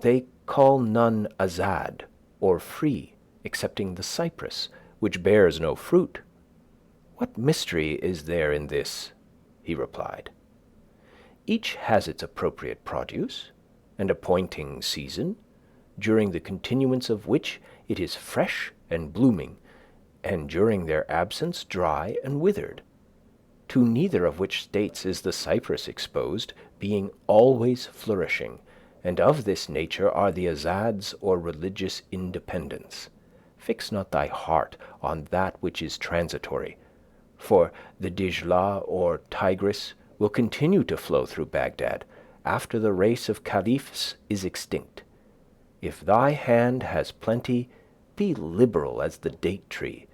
Speaker 1: they call none azad, or free, excepting the cypress, which bears no fruit. What mystery is there in this? He replied. Each has its appropriate produce, and appointing season, during the continuance of which it is fresh and blooming, and during their absence dry and withered. To neither of which states is the cypress exposed, being always flourishing, and of this nature are the azads or religious independents. Fix not thy heart on that which is transitory, for the Dijla or Tigris will continue to flow through Baghdad after the race of caliphs is extinct. If thy hand has plenty, be liberal as the date tree,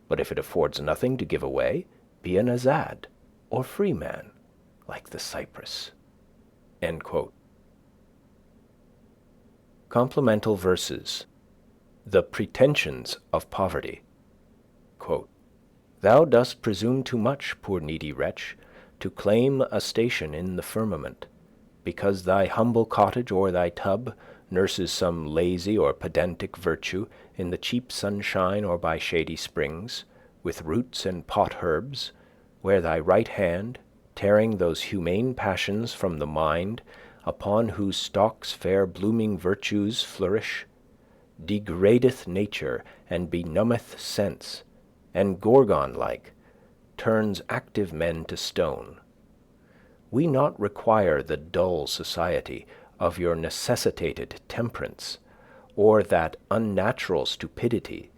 Speaker 1: but if it affords nothing to give away, be an azad, or free man, like the cypress. End quote. Complemental verses. The pretensions of poverty. Quote, thou dost presume too much, poor needy wretch, to claim a station in the firmament, because thy humble cottage or thy tub nurses some lazy or pedantic virtue in the cheap sunshine or by shady springs, with roots and pot herbs, where thy right hand, tearing those humane passions from the mind, upon whose stalks fair blooming virtues flourish, degradeth nature and benumbeth sense, and Gorgon-like turns active men to stone. We not require the dull society of your necessitated temperance, or that unnatural stupidity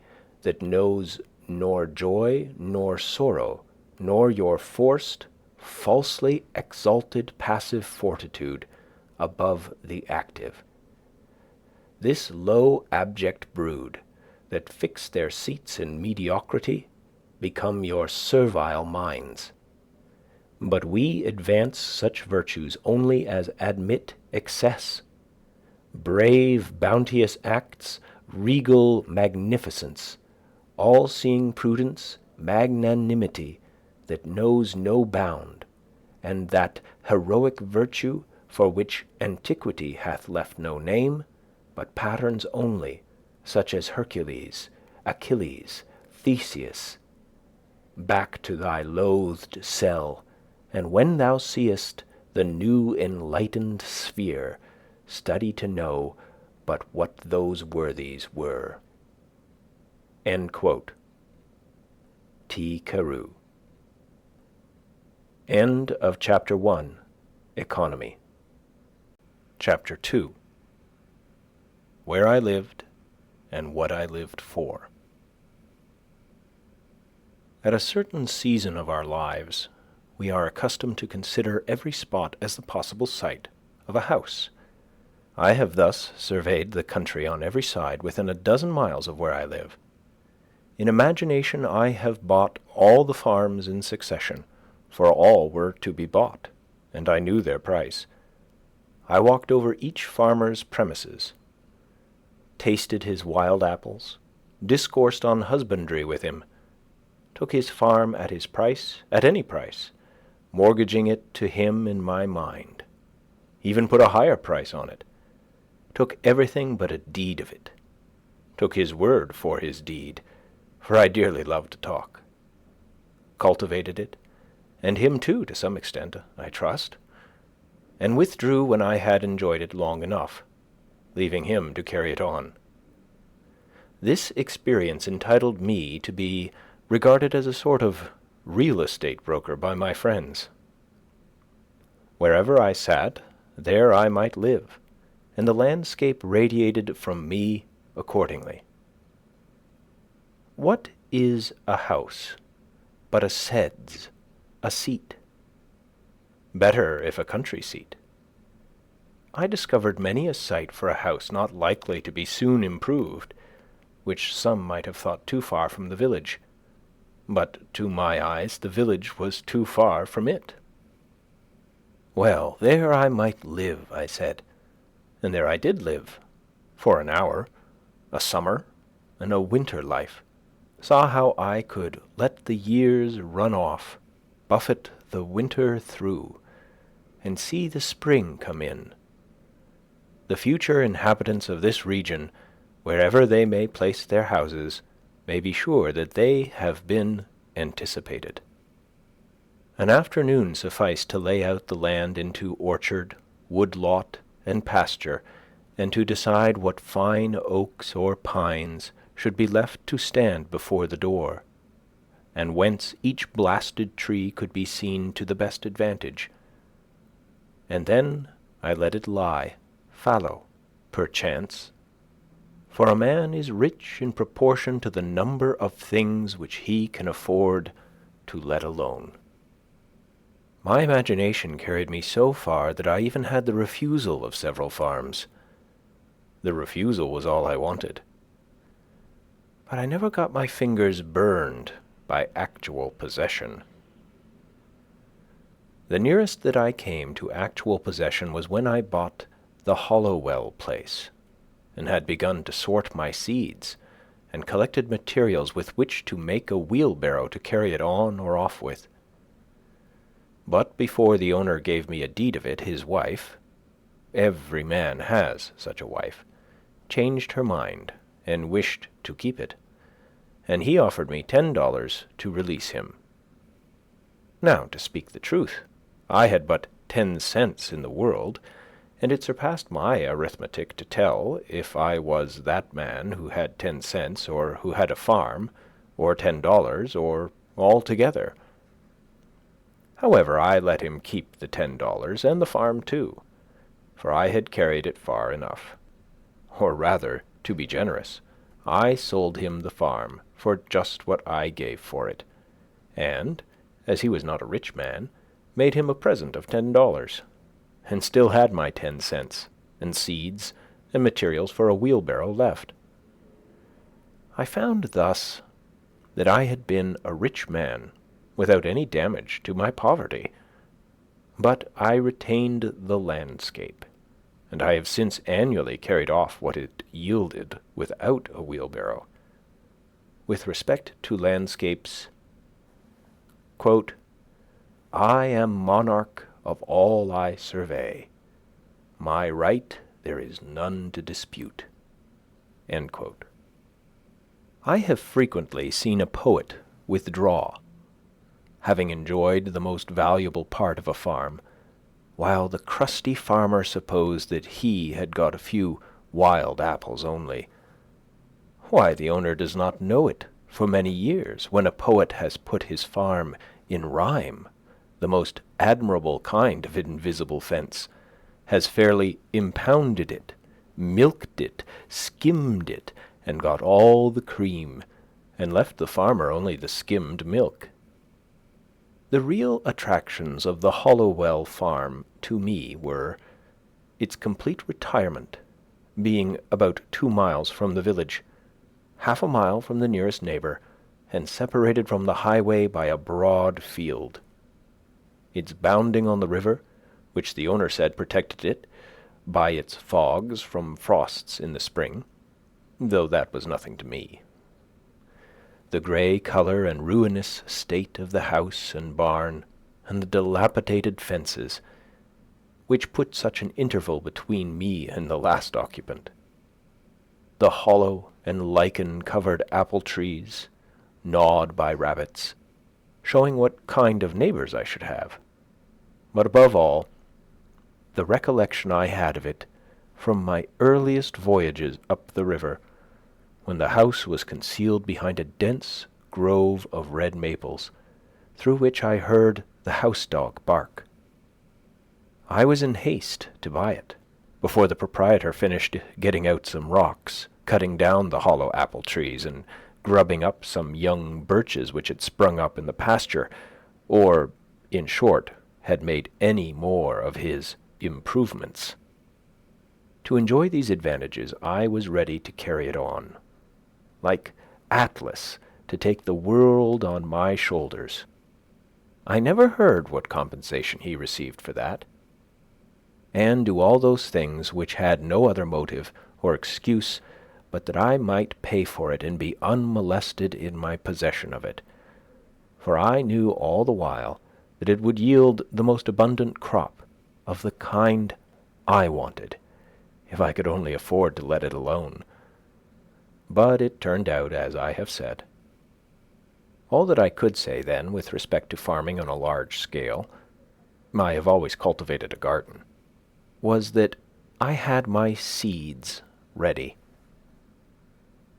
Speaker 1: that knows nor joy nor sorrow, nor your forced, falsely exalted passive fortitude above the active. This low abject brood, that fix their seats in mediocrity, become your servile minds. But we advance such virtues only as admit excess. Brave, bounteous acts, regal magnificence, all-seeing prudence, magnanimity that knows no bound, and that heroic virtue for which antiquity hath left no name, but patterns only, such as Hercules, Achilles, Theseus. Back to thy loathed cell, and when thou seest the new enlightened sphere, study to know but what those worthies were. End quote. T. Carew. End of Chapter 1, Economy. Chapter 2, Where I Lived and What I Lived For. At a certain season of our lives, we are accustomed to consider every spot as the possible site of a house. I have thus surveyed the country on every side within a dozen miles of where I live. In imagination I have bought all the farms in succession, for all were to be bought, and I knew their price. I walked over each farmer's premises, tasted his wild apples, discoursed on husbandry with him, took his farm at his price, at any price, mortgaging it to him in my mind, even put a higher price on it, took everything but a deed of it, took his word for his deed, for I dearly love to talk, cultivated it, and him too to some extent, I trust, and withdrew when I had enjoyed it long enough, leaving him to carry it on. This experience entitled me to be regarded as a sort of real estate broker by my friends. Wherever I sat, there I might live, and the landscape radiated from me accordingly. What is a house but a sedge, a seat? Better if a country seat. I discovered many a site for a house not likely to be soon improved, which some might have thought too far from the village, but to my eyes the village was too far from it. Well, there I might live, I said, and there I did live, for an hour, a summer, and a winter life, saw how I could let the years run off, buffet the winter through, and see the spring come in. The future inhabitants of this region, wherever they may place their houses, may be sure that they have been anticipated. An afternoon sufficed to lay out the land into orchard, woodlot, and pasture, and to decide what fine oaks or pines should be left to stand before the door, and whence each blasted tree could be seen to the best advantage. And then I let it lie, fallow, perchance, for a man is rich in proportion to the number of things which he can afford to let alone. My imagination carried me so far that I even had the refusal of several farms. The refusal was all I wanted. But I never got my fingers burned by actual possession. The nearest that I came to actual possession was when I bought the Hollowell place, and had begun to sort my seeds, and collected materials with which to make a wheelbarrow to carry it on or off with. But before the owner gave me a deed of it, his wife, every man has such a wife, changed her mind and wished to keep it, and he offered me $10 to release him. Now, to speak the truth, I had but 10 cents in the world, and it surpassed my arithmetic to tell if I was that man who had 10 cents, or who had a farm, or $10, or all together. However, I let him keep the $10 and the farm too, for I had carried it far enough. Or rather, to be generous, I sold him the farm for just what I gave for it, and, as he was not a rich man, made him a present of $10, and still had my 10 cents, and seeds, and materials for a wheelbarrow left. I found thus that I had been a rich man without any damage to my poverty, but I retained the landscape, and I have since annually carried off what it yielded without a wheelbarrow. With respect to landscapes, quote, I am monarch of all I survey. My right there is none to dispute. End quote. I have frequently seen a poet withdraw, having enjoyed the most valuable part of a farm, while the crusty farmer supposed that he had got a few wild apples only. Why, the owner does not know it for many years, when a poet has put his farm in rhyme, the most admirable kind of invisible fence, has fairly impounded it, milked it, skimmed it, and got all the cream, and left the farmer only the skimmed milk. The real attractions of the Hollowell farm to me were its complete retirement, being about 2 miles from the village, half a mile from the nearest neighbor, and separated from the highway by a broad field. Its bounding on the river, which the owner said protected it by its fogs from frosts in the spring, though that was nothing to me. The grey colour and ruinous state of the house and barn, and the dilapidated fences, which put such an interval between me and the last occupant. The hollow and lichen-covered apple trees, gnawed by rabbits, showing what kind of neighbours I should have. But above all, the recollection I had of it from my earliest voyages up the river, when the house was concealed behind a dense grove of red maples, through which I heard the house-dog bark. I was in haste to buy it, before the proprietor finished getting out some rocks, cutting down the hollow apple trees, and grubbing up some young birches which had sprung up in the pasture, or, in short, had made any more of his improvements. To enjoy these advantages, I was ready to carry it on, like Atlas, to take the world on my shoulders. I never heard what compensation he received for that, and do all those things which had no other motive or excuse but that I might pay for it and be unmolested in my possession of it, for I knew all the while that it would yield the most abundant crop of the kind I wanted, if I could only afford to let it alone. But it turned out as I have said. All that I could say, then, with respect to farming on a large scale, I have always cultivated a garden, was that I had my seeds ready.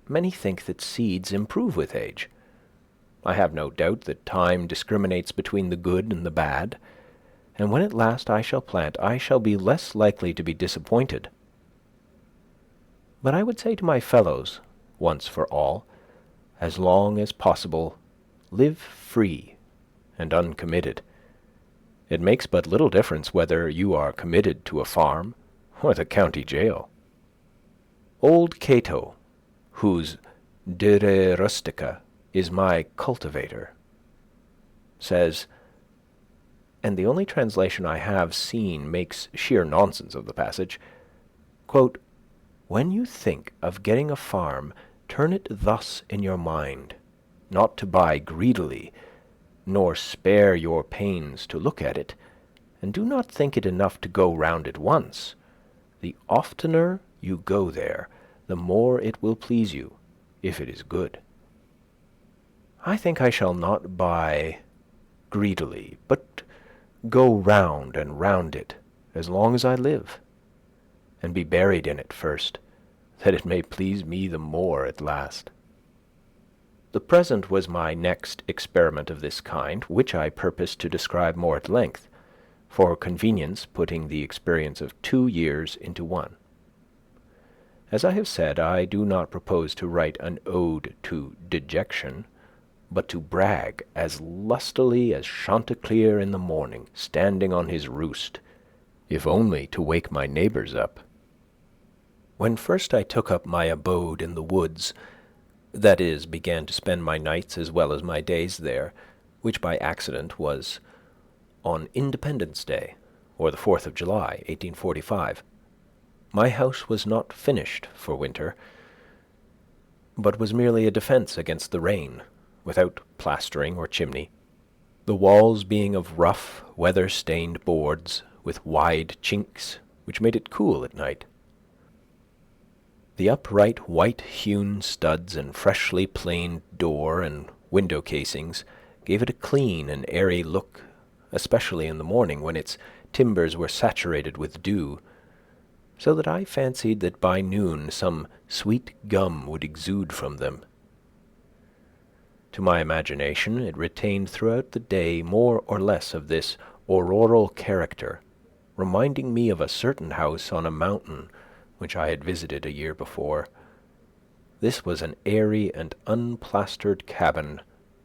Speaker 1: Many think that seeds improve with age. I have no doubt that time discriminates between the good and the bad, and when at last I shall plant, I shall be less likely to be disappointed. But I would say to my fellows, once for all, as long as possible, live free and uncommitted. It makes but little difference whether you are committed to a farm or the county jail. Old Cato, whose De Re Rustica is my cultivator, says, and the only translation I have seen makes sheer nonsense of the passage, quote, when you think of getting a farm, turn it thus in your mind, not to buy greedily, nor spare your pains to look at it, and do not think it enough to go round it once. The oftener you go there, the more it will please you, if it is good. I think I shall not buy greedily, but go round and round it as long as I live, and be buried in it first, that it may please me the more at last. The present was my next experiment of this kind, which I purpose to describe more at length, for convenience putting the experience of 2 years into one. As I have said, I do not propose to write an ode to dejection, but to brag as lustily as Chanticleer in the morning, standing on his roost, if only to wake my neighbors up. When first I took up my abode in the woods, that is, began to spend my nights as well as my days there, which by accident was on Independence Day, or the 4th of July, 1845, my house was not finished for winter, but was merely a defense against the rain, without plastering or chimney, the walls being of rough, weather-stained boards with wide chinks, which made it cool at night. The upright white-hewn studs and freshly planed door and window casings gave it a clean and airy look, especially in the morning when its timbers were saturated with dew, so that I fancied that by noon some sweet gum would exude from them. To my imagination it retained throughout the day more or less of this auroral character, reminding me of a certain house on a mountain which I had visited a year before. This was an airy and unplastered cabin,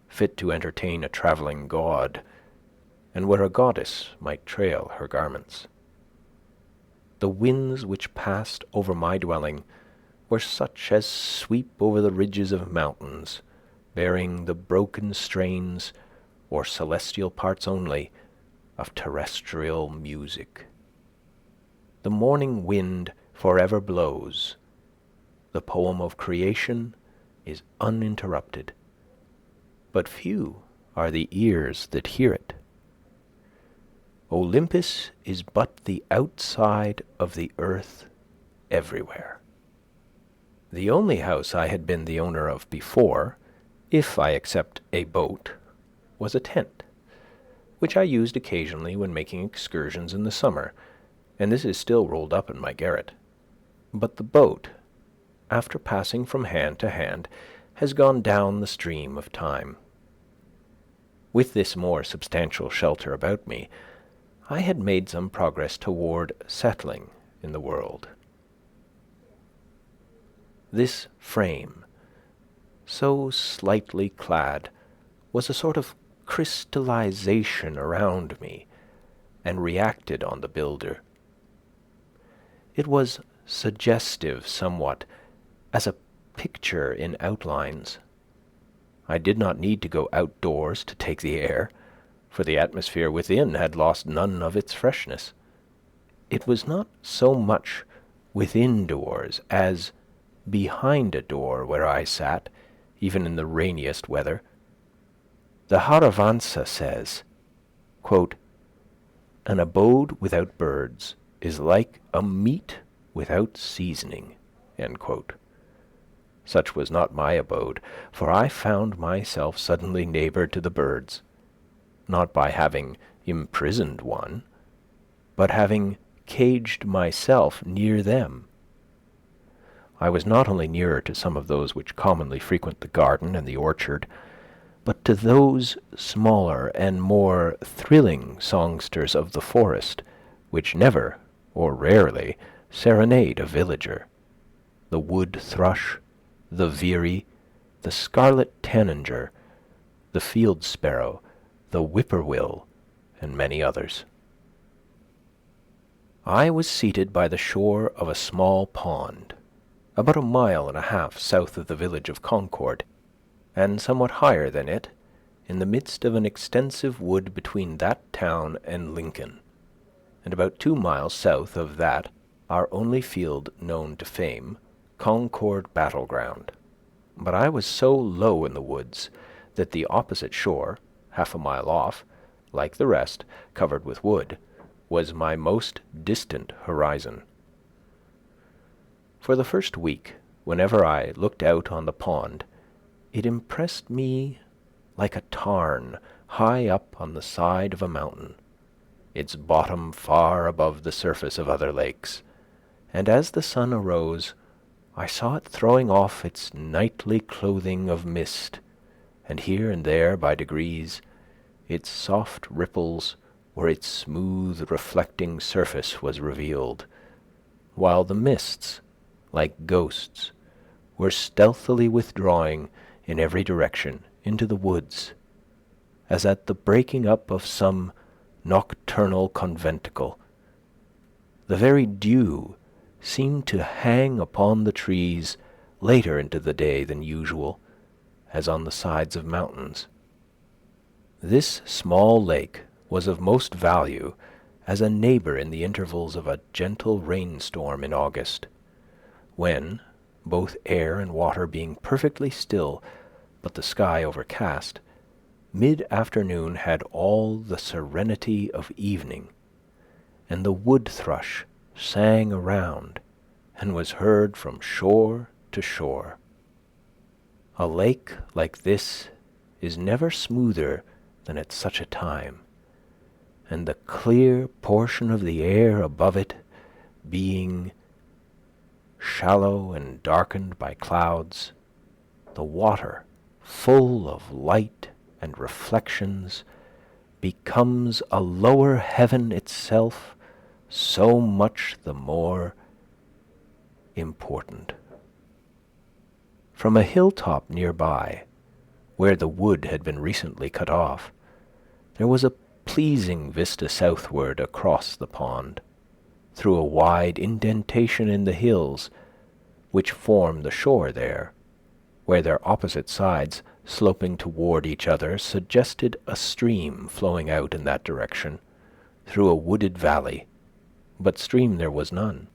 Speaker 1: fit to entertain a travelling god, and where a goddess might trail her garments. The winds which passed over my dwelling were such as sweep over the ridges of mountains, bearing the broken strains, or celestial parts only, of terrestrial music. The morning wind forever blows. The poem of creation is uninterrupted, but few are the ears that hear it. Olympus is but the outside of the earth everywhere. The only house I had been the owner of before, if I except a boat, was a tent, which I used occasionally when making excursions in the summer, and this is still rolled up in my garret. But the boat, after passing from hand to hand, has gone down the stream of time. With this more substantial shelter about me, I had made some progress toward settling in the world. This frame, so slightly clad, was a sort of crystallization around me, and reacted on the builder. It was suggestive somewhat, as a picture in outlines. I did not need to go outdoors to take the air, for the atmosphere within had lost none of its freshness. It was not so much within doors as behind a door where I sat, even in the rainiest weather. The Haravansa says, quote, "An abode without birds is like a meat without seasoning," end quote. Such was not my abode, for I found myself suddenly neighbor to the birds, not by having imprisoned one, but having caged myself near them. I was not only nearer to some of those which commonly frequent the garden and the orchard, but to those smaller and more thrilling songsters of the forest, which never, or rarely, serenade a villager: the wood thrush, the veery, the scarlet tanager, the field sparrow, the whippoorwill, and many others. I was seated by the shore of a small pond, about 1.5 miles south of the village of Concord, and somewhat higher than it, in the midst of an extensive wood between that town and Lincoln, and about 2 miles south of that our only field known to fame, Concord Battleground. But I was so low in the woods that the opposite shore, 1/2 mile off, like the rest, covered with wood, was my most distant horizon. For the first week, whenever I looked out on the pond, it impressed me like a tarn high up on the side of a mountain, its bottom far above the surface of other lakes, and as the sun arose, I saw it throwing off its nightly clothing of mist, and here and there, by degrees, its soft ripples or its smooth reflecting surface was revealed, while the mists, like ghosts, were stealthily withdrawing in every direction into the woods, as at the breaking up of some nocturnal conventicle. The very dew seemed to hang upon the trees later into the day than usual, as on the sides of mountains. This small lake was of most value as a neighbor in the intervals of a gentle rainstorm in August, when, both air and water being perfectly still, but the sky overcast, mid-afternoon had all the serenity of evening, and the wood thrush sang around and was heard from shore to shore. A lake like this is never smoother than at such a time, and the clear portion of the air above it being shallow and darkened by clouds, the water, full of light and reflections, becomes a lower heaven itself, so much the more important. From a hilltop nearby, where the wood had been recently cut off, there was a pleasing vista southward across the pond, through a wide indentation in the hills which form the shore there, where their opposite sides, sloping toward each other, suggested a stream flowing out in that direction through a wooded valley, but stream there was none.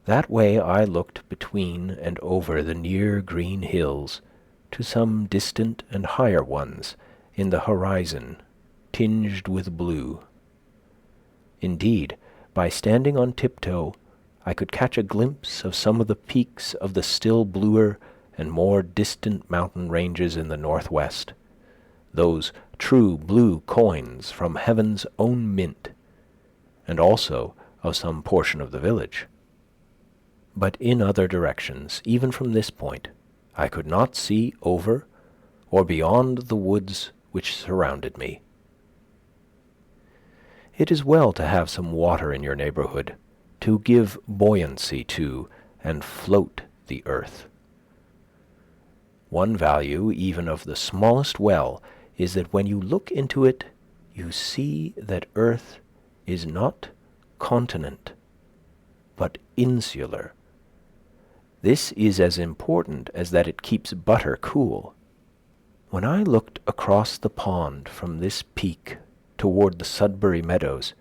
Speaker 1: That way I looked between and over the near green hills to some distant and higher ones in the horizon tinged with blue. Indeed, by standing on tiptoe, I could catch a glimpse of some of the peaks of the still bluer and more distant mountain ranges in the northwest, those true blue coins from heaven's own mint, and also of some portion of the village. But in other directions, even from this point, I could not see over or beyond the woods which surrounded me. It is well to have some water in your neighborhood, to give buoyancy to and float the earth. One value even of the smallest well is that when you look into it, you see that earth is not continent, but insular. This is as important as that it keeps butter cool. When I looked across the pond from this peak toward the Sudbury meadows,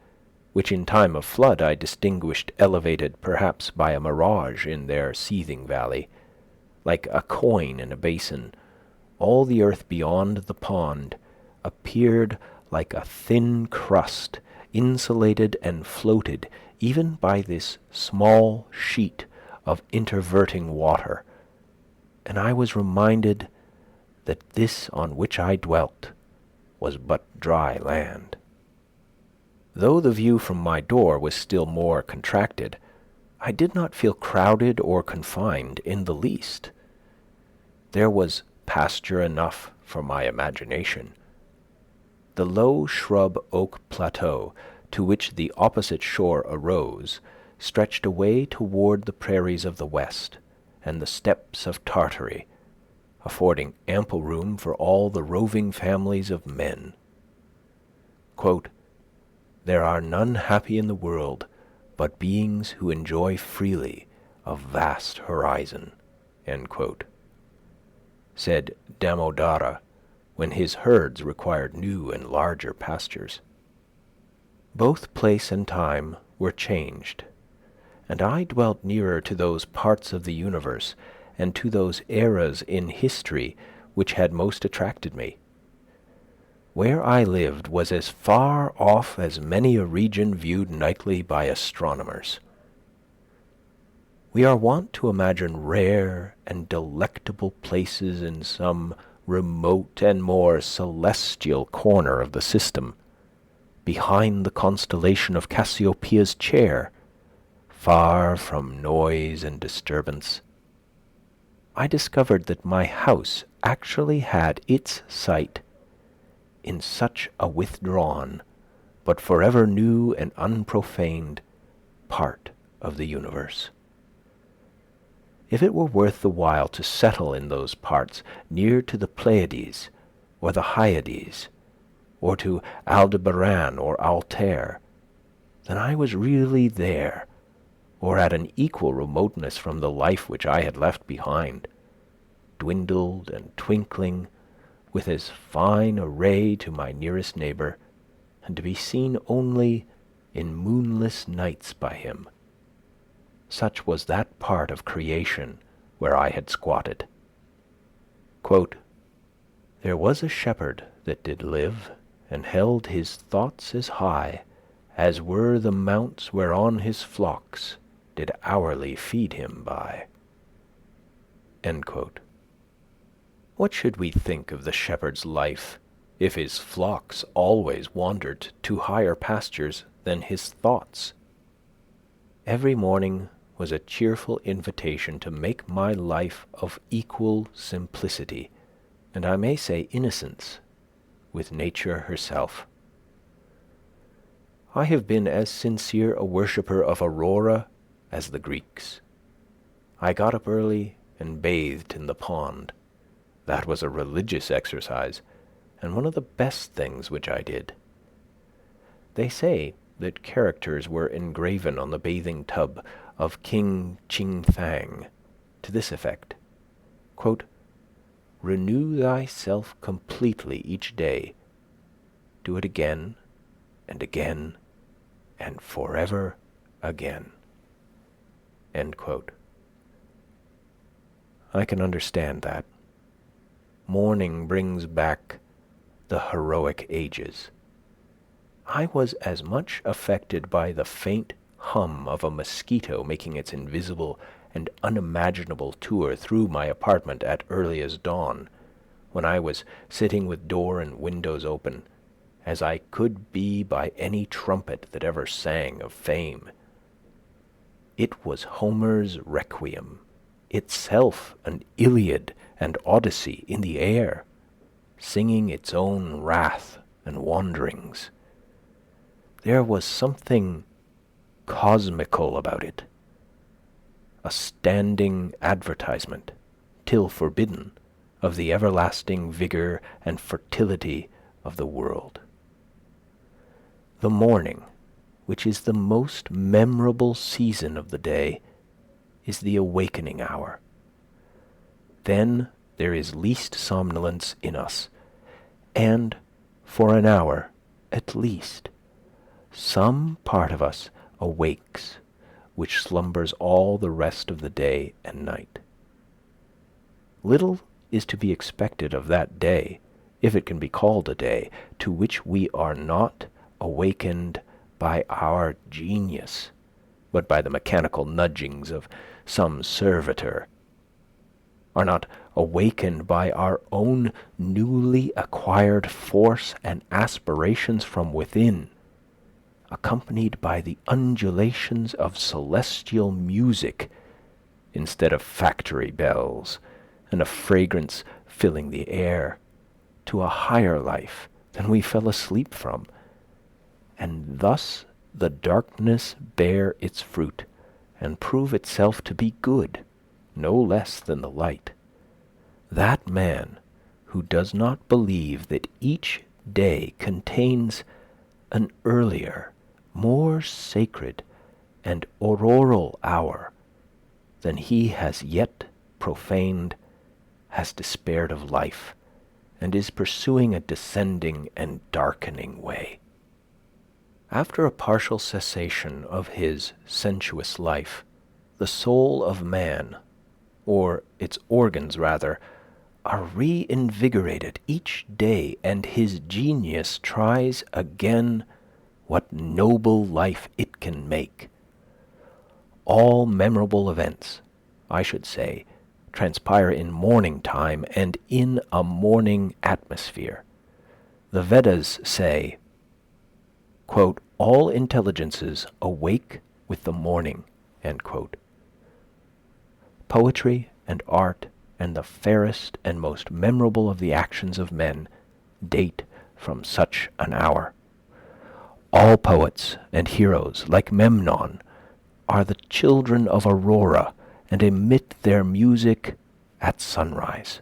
Speaker 1: which in time of flood I distinguished elevated perhaps by a mirage in their seething valley, like a coin in a basin, all the earth beyond the pond appeared like a thin crust, insulated and floated even by this small sheet of interverting water, and I was reminded that this on which I dwelt was but dry land. Though the view from my door was still more contracted, I did not feel crowded or confined in the least. There was pasture enough for my imagination. The low shrub oak plateau to which the opposite shore arose stretched away toward the prairies of the west and the steppes of Tartary, affording ample room for all the roving families of men. Quote, "There are none happy in the world but beings who enjoy freely a vast horizon," end quote, said Damodara when his herds required new and larger pastures. Both place and time were changed, and I dwelt nearer to those parts of the universe and to those eras in history which had most attracted me. Where I lived was as far off as many a region viewed nightly by astronomers. We are wont to imagine rare and delectable places in some remote and more celestial corner of the system, behind the constellation of Cassiopeia's chair, far from noise and disturbance. I discovered that my house actually had its site in such a withdrawn, but forever new and unprofaned, part of the universe.
Speaker 2: If it were worth the while to settle in those parts near to the Pleiades or the Hyades, or to Aldebaran or Altair, then I was really there, or at an equal remoteness from the life which I had left behind, dwindled and twinkling, with as fine a ray to my nearest neighbor, and to be seen only in moonless nights by him. Such was that part of creation where I had squatted. Quote, "There was a shepherd that did live, and held his thoughts as high as were the mounts whereon his flocks did hourly feed him by." End quote. What should we think of the shepherd's life if his flocks always wandered to higher pastures than his thoughts? Every morning was a cheerful invitation to make my life of equal simplicity, and I may say innocence, with nature herself. I have been as sincere a worshipper of Aurora as the Greeks. I got up early and bathed in the pond. That was a religious exercise, and one of the best things which I did. They say that characters were engraven on the bathing tub of King Ching Thang, to this effect, quote, "Renew thyself completely each day. Do it again and again and forever again." End quote. I can understand that. Morning brings back the heroic ages. I was as much affected by the faint hum of a mosquito making its invisible and unimaginable tour through my apartment at early as dawn, when I was sitting with door and windows open, as I could be by any trumpet that ever sang of fame. It was Homer's Requiem, itself an Iliad and Odyssey in the air, singing its own wrath and wanderings. There was something cosmical about it, a standing advertisement, till forbidden, of the everlasting vigor and fertility of the world. The morning, which is the most memorable season of the day, is the awakening hour. Then there is least somnolence in us, and for an hour, at least, some part of us awakes which slumbers all the rest of the day and night. Little is to be expected of that day, if it can be called a day, to which we are not awakened by our genius, but by the mechanical nudgings of some servitor, are not awakened by our own newly acquired force and aspirations from within, accompanied by the undulations of celestial music instead of factory bells and a fragrance filling the air, to a higher life than we fell asleep from, and thus the darkness bear its fruit and prove itself to be good, no less than the light. That man who does not believe that each day contains an earlier, more sacred and auroral hour than he has yet profaned has despaired of life, and is pursuing a descending and darkening way. After a partial cessation of his sensuous life, the soul of man, or its organs rather, are reinvigorated each day, and his genius tries again what noble life it can make. All memorable events, I should say, transpire in morning time and in a morning atmosphere. The Vedas say, quote, "All intelligences awake with the morning," end quote. Poetry and art and the fairest and most memorable of the actions of men date from such an hour. All poets and heroes, like Memnon, are the children of Aurora and emit their music at sunrise.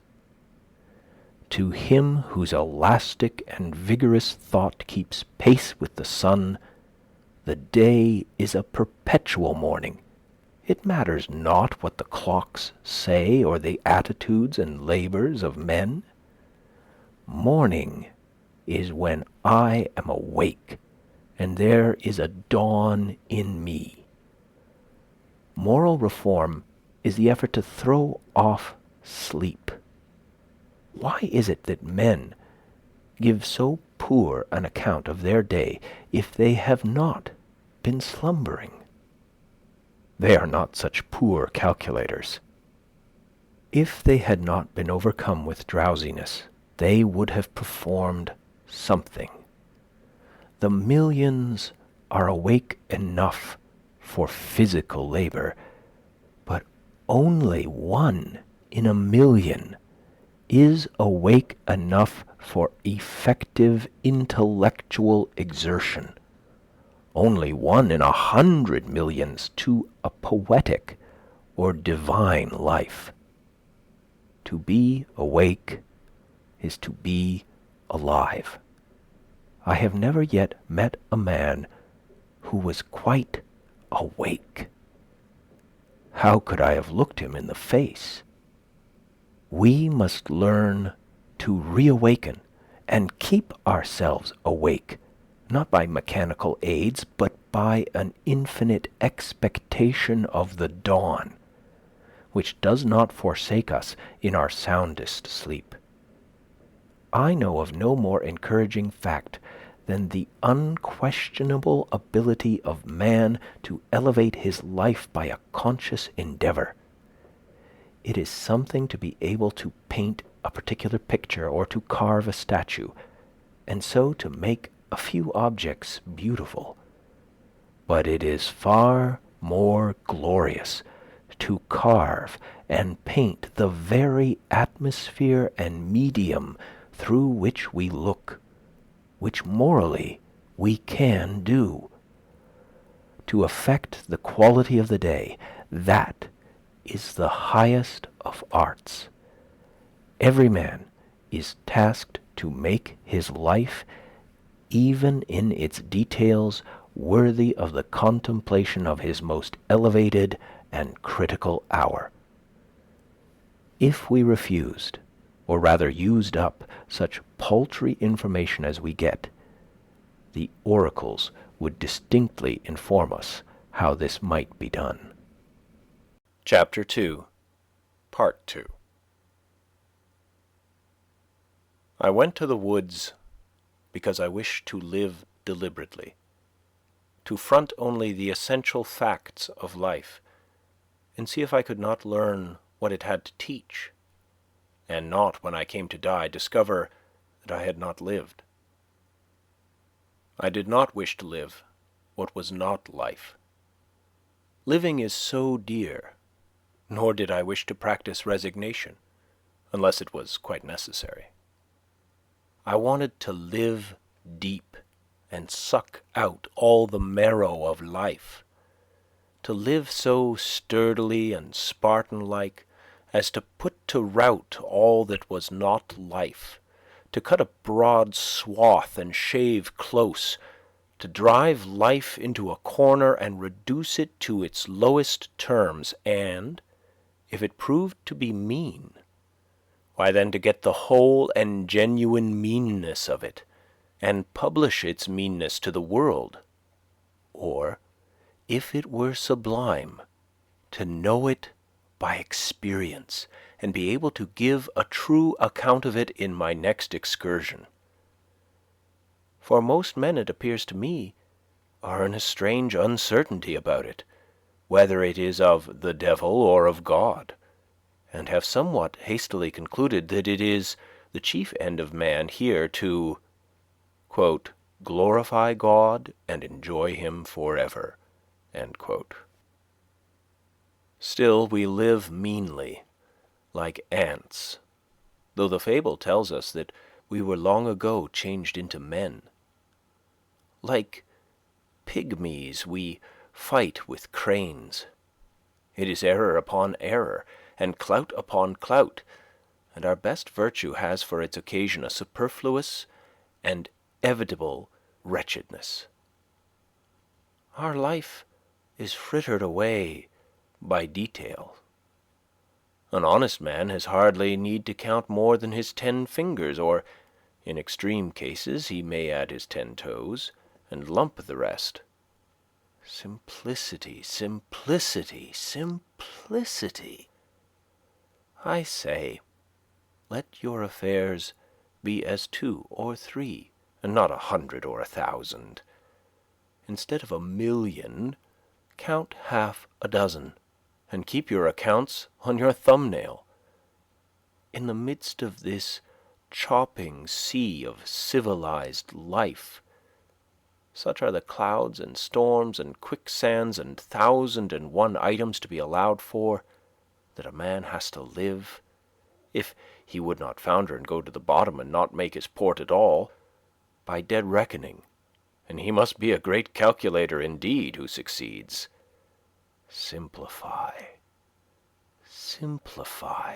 Speaker 2: To him whose elastic and vigorous thought keeps pace with the sun, the day is a perpetual morning. It matters not what the clocks say or the attitudes and labors of men. Morning is when I am awake and there is a dawn in me. Moral reform is the effort to throw off sleep. Why is it that men give so poor an account of their day if they have not been slumbering? They are not such poor calculators. If they had not been overcome with drowsiness, they would have performed something. The millions are awake enough for physical labor, but only 1 in a million is awake enough for effective intellectual exertion. Only 1 in 100 millions to a poetic or divine life. To be awake is to be alive. I have never yet met a man who was quite awake. How could I have looked him in the face? We must learn to reawaken and keep ourselves awake, not by mechanical aids, but by an infinite expectation of the dawn, which does not forsake us in our soundest sleep. I know of no more encouraging fact than the unquestionable ability of man to elevate his life by a conscious endeavor. It is something to be able to paint a particular picture or to carve a statue, and so to make a few objects beautiful. But it is far more glorious to carve and paint the very atmosphere and medium through which we look, which morally we can do. To affect the quality of the day, that is the highest of arts. Every man is tasked to make his life, even in its details, worthy of the contemplation of his most elevated and critical hour. If we refused, or rather used up, such paltry information as we get, the oracles would distinctly inform us how this might be done.
Speaker 1: Chapter 2, Part 2. I went to the woods because I wished to live deliberately, to front only the essential facts of life, and see if I could not learn what it had to teach, and not, when I came to die, discover that I had not lived. I did not wish to live what was not life. Living is so dear, nor did I wish to practice resignation, unless it was quite necessary. I wanted to live deep and suck out all the marrow of life, to live so sturdily and Spartan-like as to put to rout all that was not life, to cut a broad swath and shave close, to drive life into a corner and reduce it to its lowest terms, and, if it proved to be mean, why then to get the whole and genuine meanness of it, and publish its meanness to the world, or, if it were sublime, to know it by experience, and be able to give a true account of it in my next excursion. For most men, it appears to me, are in a strange uncertainty about it, whether it is of the devil or of God, and have somewhat hastily concluded that it is the chief end of man here to, quote, glorify God and enjoy him forever, end quote. Still we live meanly, like ants, though the fable tells us that we were long ago changed into men. Like pygmies we fight with cranes,
Speaker 2: It is error upon error, and clout upon clout, and our best virtue has for its occasion a superfluous and evitable wretchedness. Our life is frittered away by detail. An honest man has hardly need to count more than his 10 fingers, or, in extreme cases, he may add his 10 toes, and lump the rest. Simplicity, simplicity, simplicity. I say, let your affairs be as 2 or 3, and not 100 or 1,000. Instead of 1,000,000, count half a dozen, and keep your accounts on your thumbnail. In the midst of this chopping sea of civilized life, such are the clouds and storms and quicksands and 1,001 items to be allowed for, that a man has to live, if he would not founder and go to the bottom and not make his port at all, by dead reckoning, and he must be a great calculator indeed who succeeds. Simplify, simplify.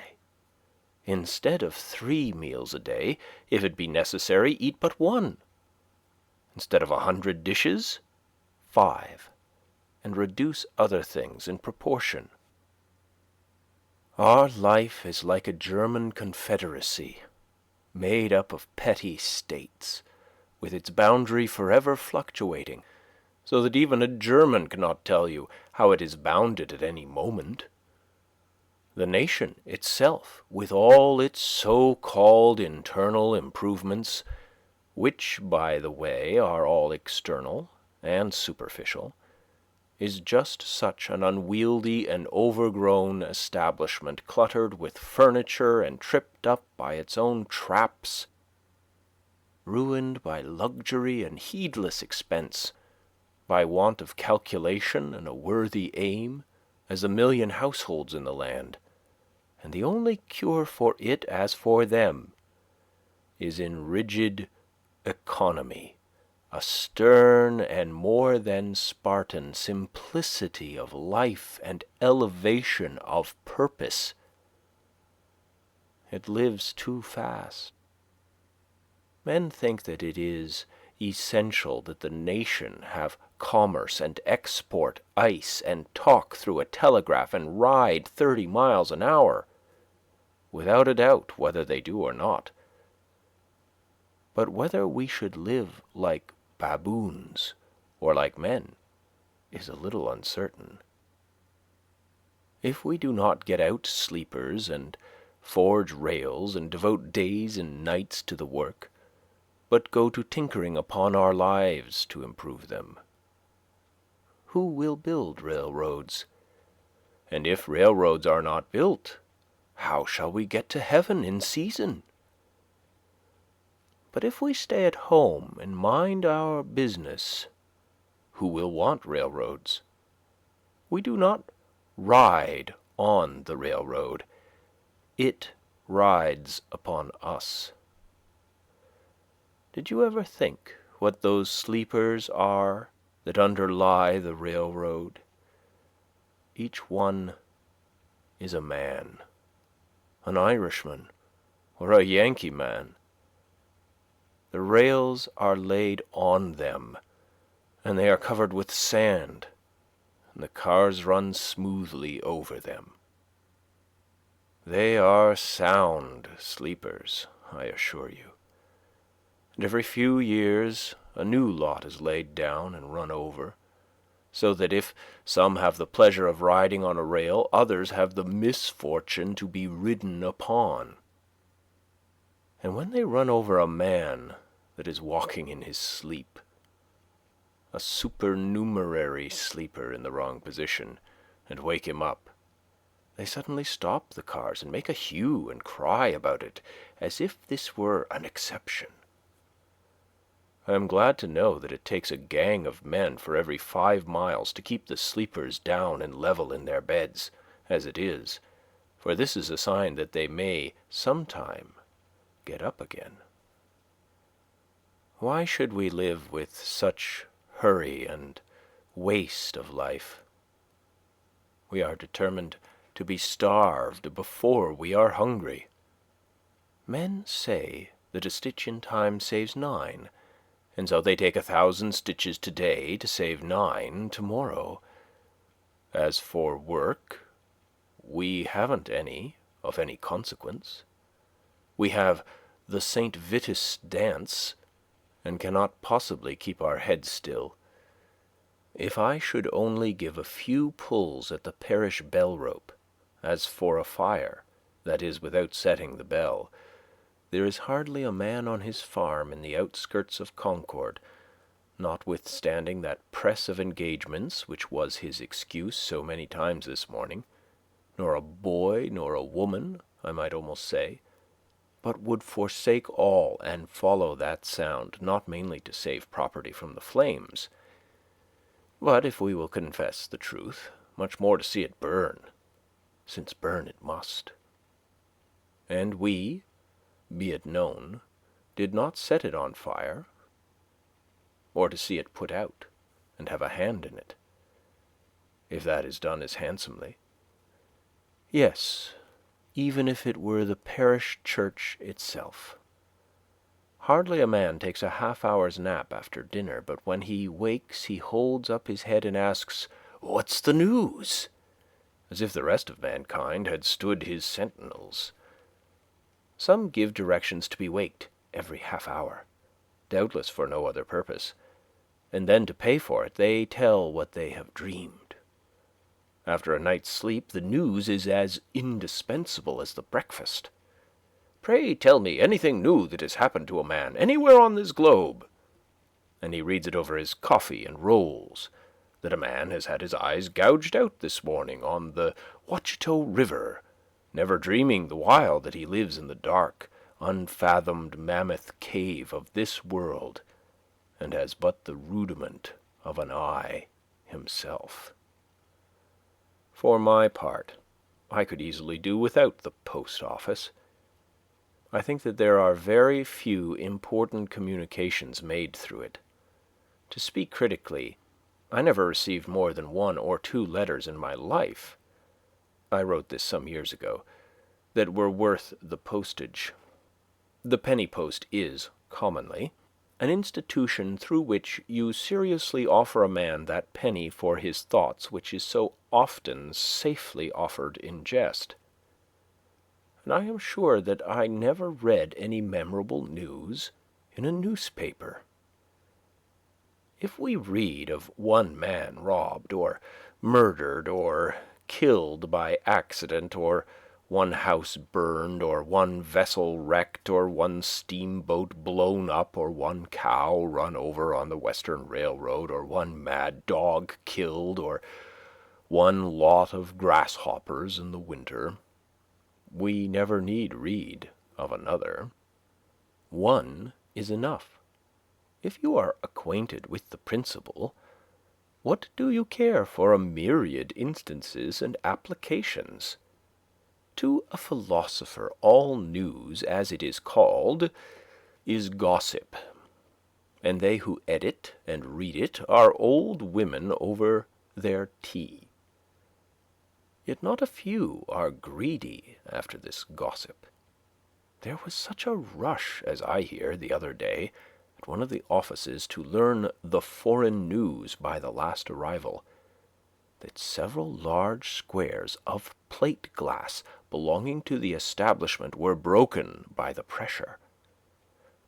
Speaker 2: Instead of 3 meals a day, if it be necessary, eat but 1. Instead of 100 dishes, 5, and reduce other things in proportion. Our life is like a German confederacy, made up of petty states, with its boundary forever fluctuating, so that even a German cannot tell you how it is bounded at any moment. The nation itself, with all its so-called internal improvements, which, by the way, are all external and superficial, is just such an unwieldy and overgrown establishment, cluttered with furniture and tripped up by its own traps, ruined by luxury and heedless expense, by want of calculation and a worthy aim, as 1,000,000 households in the land, and the only cure for it as for them is in rigid economy, a stern and more than Spartan simplicity of life and elevation of purpose. It lives too fast. Men think that it is essential that the nation have commerce and export ice and talk through a telegraph and ride 30 miles an hour, without a doubt whether they do or not. But whether we should live like baboons or like men is a little uncertain. If we do not get out sleepers and forge rails and devote days and nights to the work, but go to tinkering upon our lives to improve them, who will build railroads? And if railroads are not built, how shall we get to heaven in season? But if we stay at home and mind our business, who will want railroads? We do not ride on the railroad, it rides upon us. Did you ever think what those sleepers are that underlie the railroad? Each one is a man, an Irishman or a Yankee man. The rails are laid on them, and they are covered with sand, and the cars run smoothly over them. They are sound sleepers, I assure you. And every few years a new lot is laid down and run over, so that if some have the pleasure of riding on a rail, others have the misfortune to be ridden upon. And when they run over a man that is walking in his sleep, a supernumerary sleeper in the wrong position, and wake him up, they suddenly stop the cars and make a hue and cry about it, as if this were an exception. I am glad to know that it takes a gang of men for every 5 miles to keep the sleepers down and level in their beds, as it is, for this is a sign that they may sometime get up again. Why should we live with such hurry and waste of life? We are determined to be starved before we are hungry. Men say that a stitch in time saves 9, and so they take 1,000 stitches today to save 9 tomorrow. As for work, we haven't any of any consequence. We have the St. Vitus dance, and cannot possibly keep our heads still. If I should only give a few pulls at the parish bell-rope, as for a fire, that is, without setting the bell, there is hardly a man on his farm in the outskirts of Concord, notwithstanding that press of engagements which was his excuse so many times this morning, nor a boy nor a woman, I might almost say, but would forsake all and follow that sound, not mainly to save property from the flames, but, if we will confess the truth, much more to see it burn, since burn it must. And we, be it known, did not set it on fire, or to see it put out, and have a hand in it, if that is done as handsomely. Yes, even if it were the parish church itself. Hardly a man takes a half-hour's nap after dinner, but when he wakes he holds up his head and asks, "What's the news?" as if the rest of mankind had stood his sentinels. Some give directions to be waked every half-hour, doubtless for no other purpose, and then to pay for it they tell what they have dreamed. After a night's sleep the news is as indispensable as the breakfast. "Pray tell me anything new that has happened to a man anywhere on this globe." And he reads it over his coffee and rolls, that a man has had his eyes gouged out this morning on the Wachito River, never dreaming the while that he lives in the dark, unfathomed mammoth cave of this world, and has but the rudiment of an eye himself. For my part, I could easily do without the post office. I think that there are very few important communications made through it. To speak critically, I never received more than 1 or 2 letters in my life, I wrote this some years ago, that were worth the postage. The penny post is, commonly, an institution through which you seriously offer a man that penny for his thoughts which is so often safely offered in jest. And I am sure that I never read any memorable news in a newspaper. If we read of one man robbed, or murdered, or killed by accident, or one house burned, or one vessel wrecked, or one steamboat blown up, or one cow run over on the Western Railroad, or one mad dog killed, or one lot of grasshoppers in the winter, we never need read of another. One is enough. If you are acquainted with the principle, what do you care for a myriad instances and applications? To a philosopher all news, as it is called, is gossip, and they who edit and read it are old women over their tea. Yet not a few are greedy after this gossip. There was such a rush, as I hear, the other day, at one of the offices to learn the foreign news by the last arrival, that several large squares of plate glass belonging to the establishment were broken by the pressure.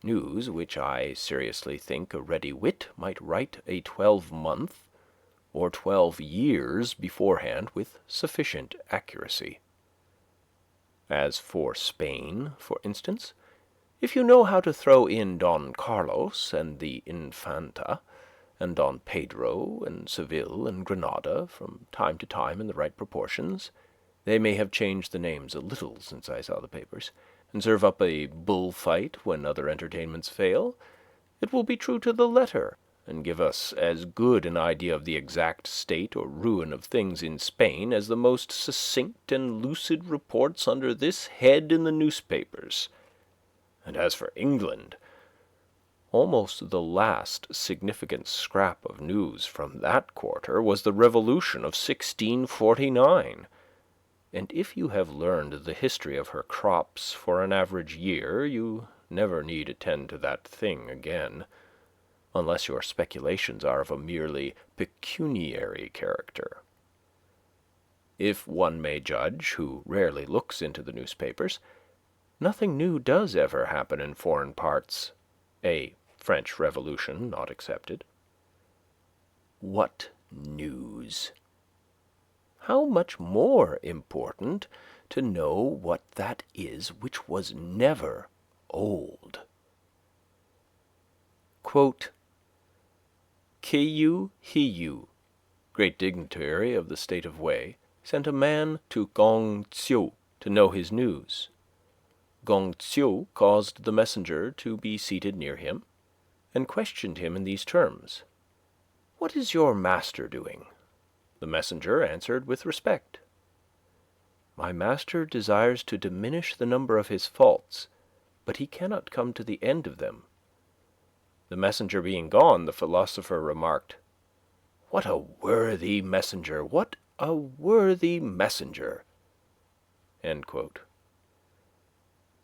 Speaker 2: News which I seriously think a ready wit might write a 12-month or 12 years beforehand with sufficient accuracy. As for Spain, for instance, if you know how to throw in Don Carlos and the Infanta, and Don Pedro and Seville and Granada from time to time in the right proportions, they may have changed the names a little since I saw the papers, and serve up a bullfight when other entertainments fail, it will be true to the letter, and give us as good an idea of the exact state or ruin of things in Spain as the most succinct and lucid reports under this head in the newspapers. And as for England,
Speaker 1: Almost the last significant scrap of news from that quarter was the Revolution of 1649, and if you have learned the history of her crops for an average year, you never need attend to that thing again, unless your speculations are of a merely pecuniary character. If one may judge who rarely looks into the newspapers, nothing new does ever happen in foreign parts, a French Revolution not excepted. What news? How much more important to know what that is which was never old. Quote, Keiyu Hiyu, great dignitary of the state of Wei, sent a man to Gong Tsiu to know his news. Gong Tsiu caused the messenger to be seated near him, and questioned him in these terms. "What is your master doing?" The messenger answered with respect. "My master desires to diminish the number of his faults, but he cannot come to the end of them." The messenger being gone, the philosopher remarked, "What a worthy messenger! What a worthy messenger!" End quote.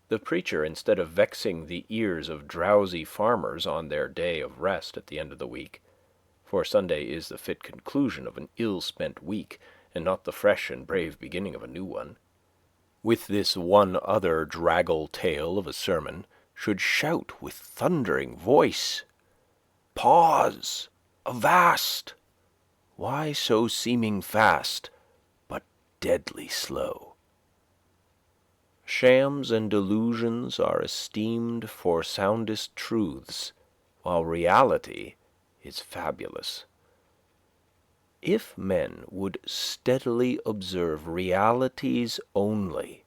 Speaker 1: The preacher, instead of vexing the ears of drowsy farmers on their day of rest at the end of the week, for Sunday is the fit conclusion of an ill-spent week, and not the fresh and brave beginning of a new one, with this one other draggle tale of a sermon, should shout with thundering voice, "Pause! Avast! Why so seeming fast, but deadly slow? Shams and delusions are esteemed for soundest truths, while reality is fabulous. If men would steadily observe realities only,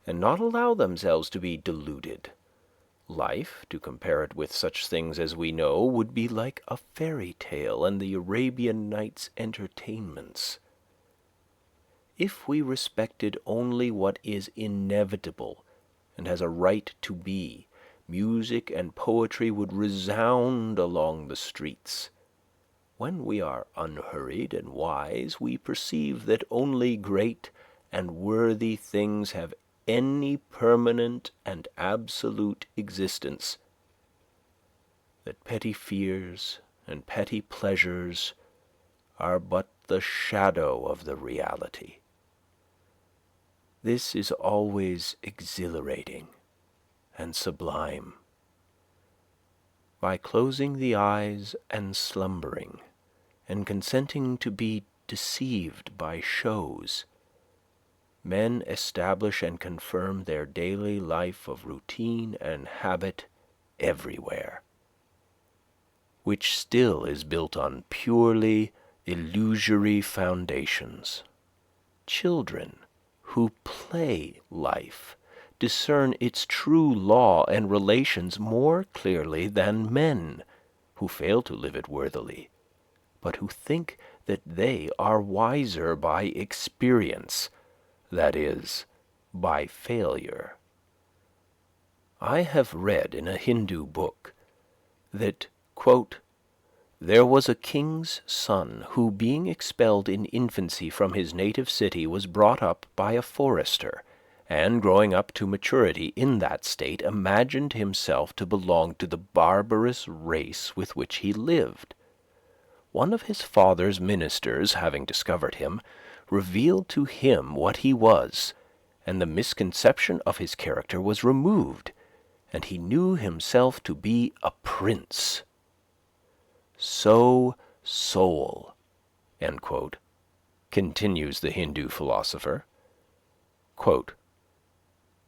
Speaker 1: and not allow themselves to be deluded, life, to compare it with such things as we know, would be like a fairy tale and the Arabian Nights' entertainments. If we respected only what is inevitable and has a right to be, music and poetry would resound along the streets. When we are unhurried and wise, we perceive that only great and worthy things have any permanent and absolute existence, that petty fears and petty pleasures are but the shadow of the reality. This is always exhilarating and sublime. By closing the eyes and slumbering, and consenting to be deceived by shows, men establish and confirm their daily life of routine and habit everywhere, which still is built on purely illusory foundations. Children who play life discern its true law and relations more clearly than men who fail to live it worthily, but who think that they are wiser by experience, that is, by failure. I have read in a Hindu book that, quote, there was a king's son who, being expelled in infancy from his native city, was brought up by a forester, and growing up to maturity in that state, imagined himself to belong to the barbarous race with which he lived. One of his father's ministers, having discovered him, revealed to him what he was, and the misconception of his character was removed, and he knew himself to be a prince. So soul, end quote, continues the Hindu philosopher, quote,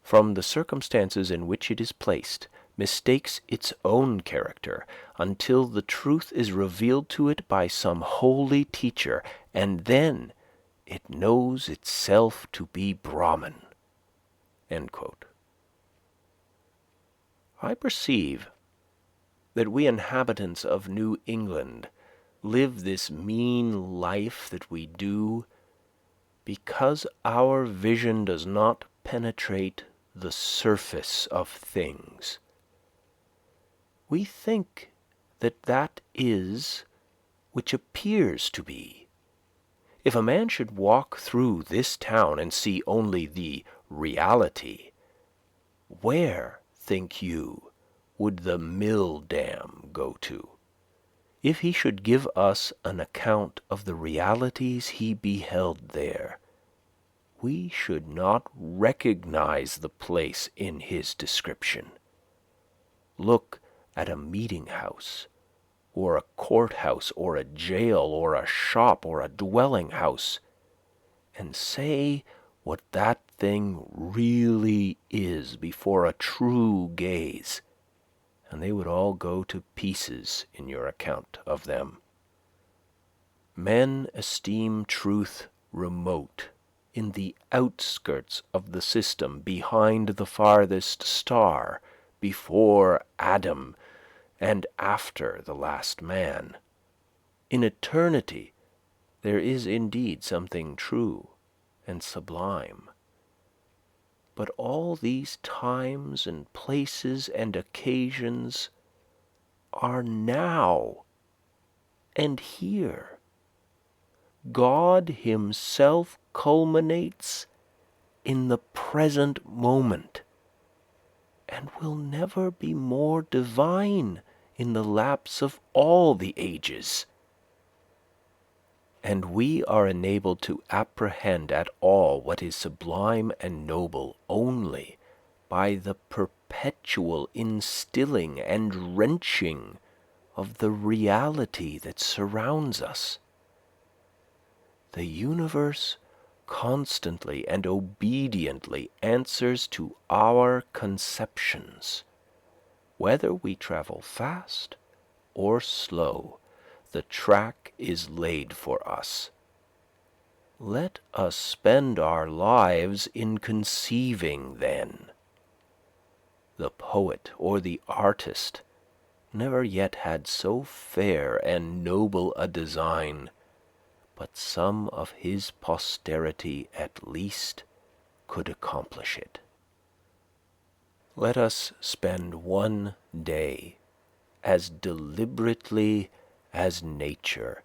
Speaker 1: from the circumstances in which it is placed, mistakes its own character until the truth is revealed to it by some holy teacher, and then it knows itself to be Brahman. End quote. I perceive that we inhabitants of New England live this mean life that we do because our vision does not penetrate the surface of things.
Speaker 2: We think that that is which appears to be. If a man should walk through this town and see only the reality, where, think you, would the mill dam go to? If he should give us an account of the realities he beheld there, we should not recognize the place in his description. Look at a meeting house, or a courthouse, or a jail, or a shop, or a dwelling house, and say what that thing really is before a true gaze, and they would all go to pieces in your account of them. Men esteem truth remote, in the outskirts of the system, behind the farthest star, before Adam, and after the last man. In eternity there is indeed something true and sublime. But all these times and places and occasions are now and here. God himself culminates in the present moment, and will never be more divine in the lapse of all the ages. And we are enabled to apprehend at all what is sublime and noble only by the perpetual instilling and wrenching of the reality that surrounds us. The universe constantly and obediently answers to our conceptions. Whether we travel fast or slow, the track is laid for us. Let us spend our lives in conceiving then. The poet or the artist never yet had so fair and noble a design, but some of his posterity at least could accomplish it. Let us spend one day as deliberately as nature,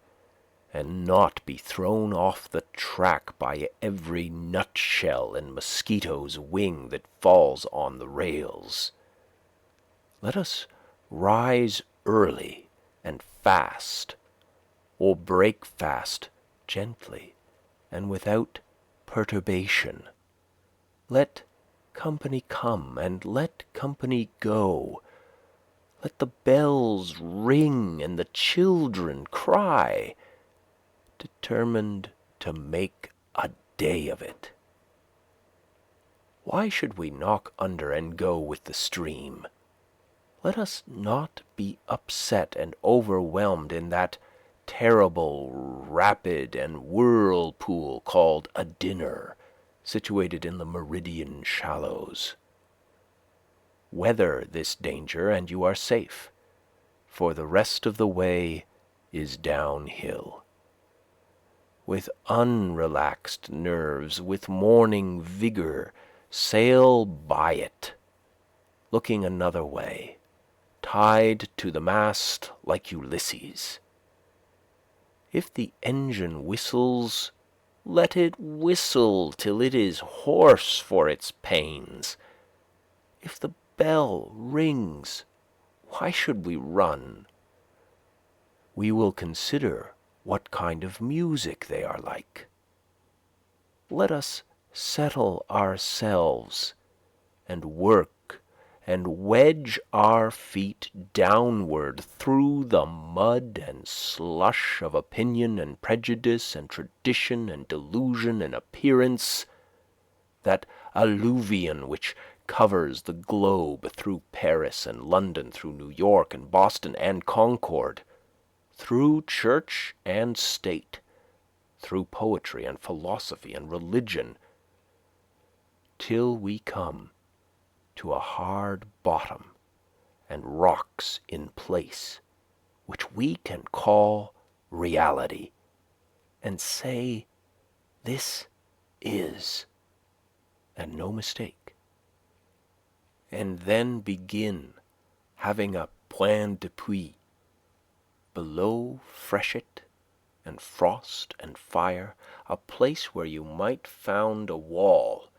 Speaker 2: and not be thrown off the track by every nutshell and mosquito's wing that falls on the rails. Let us rise early and fast, or break fast gently and without perturbation. Let company come and let company go. Let the bells ring and the children cry, determined to make a day of it. Why should we knock under and go with the stream? Let us not be upset and overwhelmed in that terrible rapid and whirlpool called a dinner, situated in the meridian shallows. Weather this danger and you are safe, for the rest of the way is downhill. With unrelaxed nerves, with morning vigor, sail by it, looking another way, tied to the mast like Ulysses. If the engine whistles, let it whistle till it is hoarse for its pains. If the bell rings, why should we run? We will consider what kind of music they are like. Let us settle ourselves and work and wedge our feet downward through the mud and slush of opinion and prejudice and tradition and delusion and appearance, that alluvion which covers the globe through Paris and London, through New York and Boston and Concord, through church and state, through poetry and philosophy and religion, till we come to a hard bottom and rocks in place, which we can call reality, and say, this is, and no mistake. And then begin, having a point d'appui. Below freshet and frost and fire, a place where you might found a wall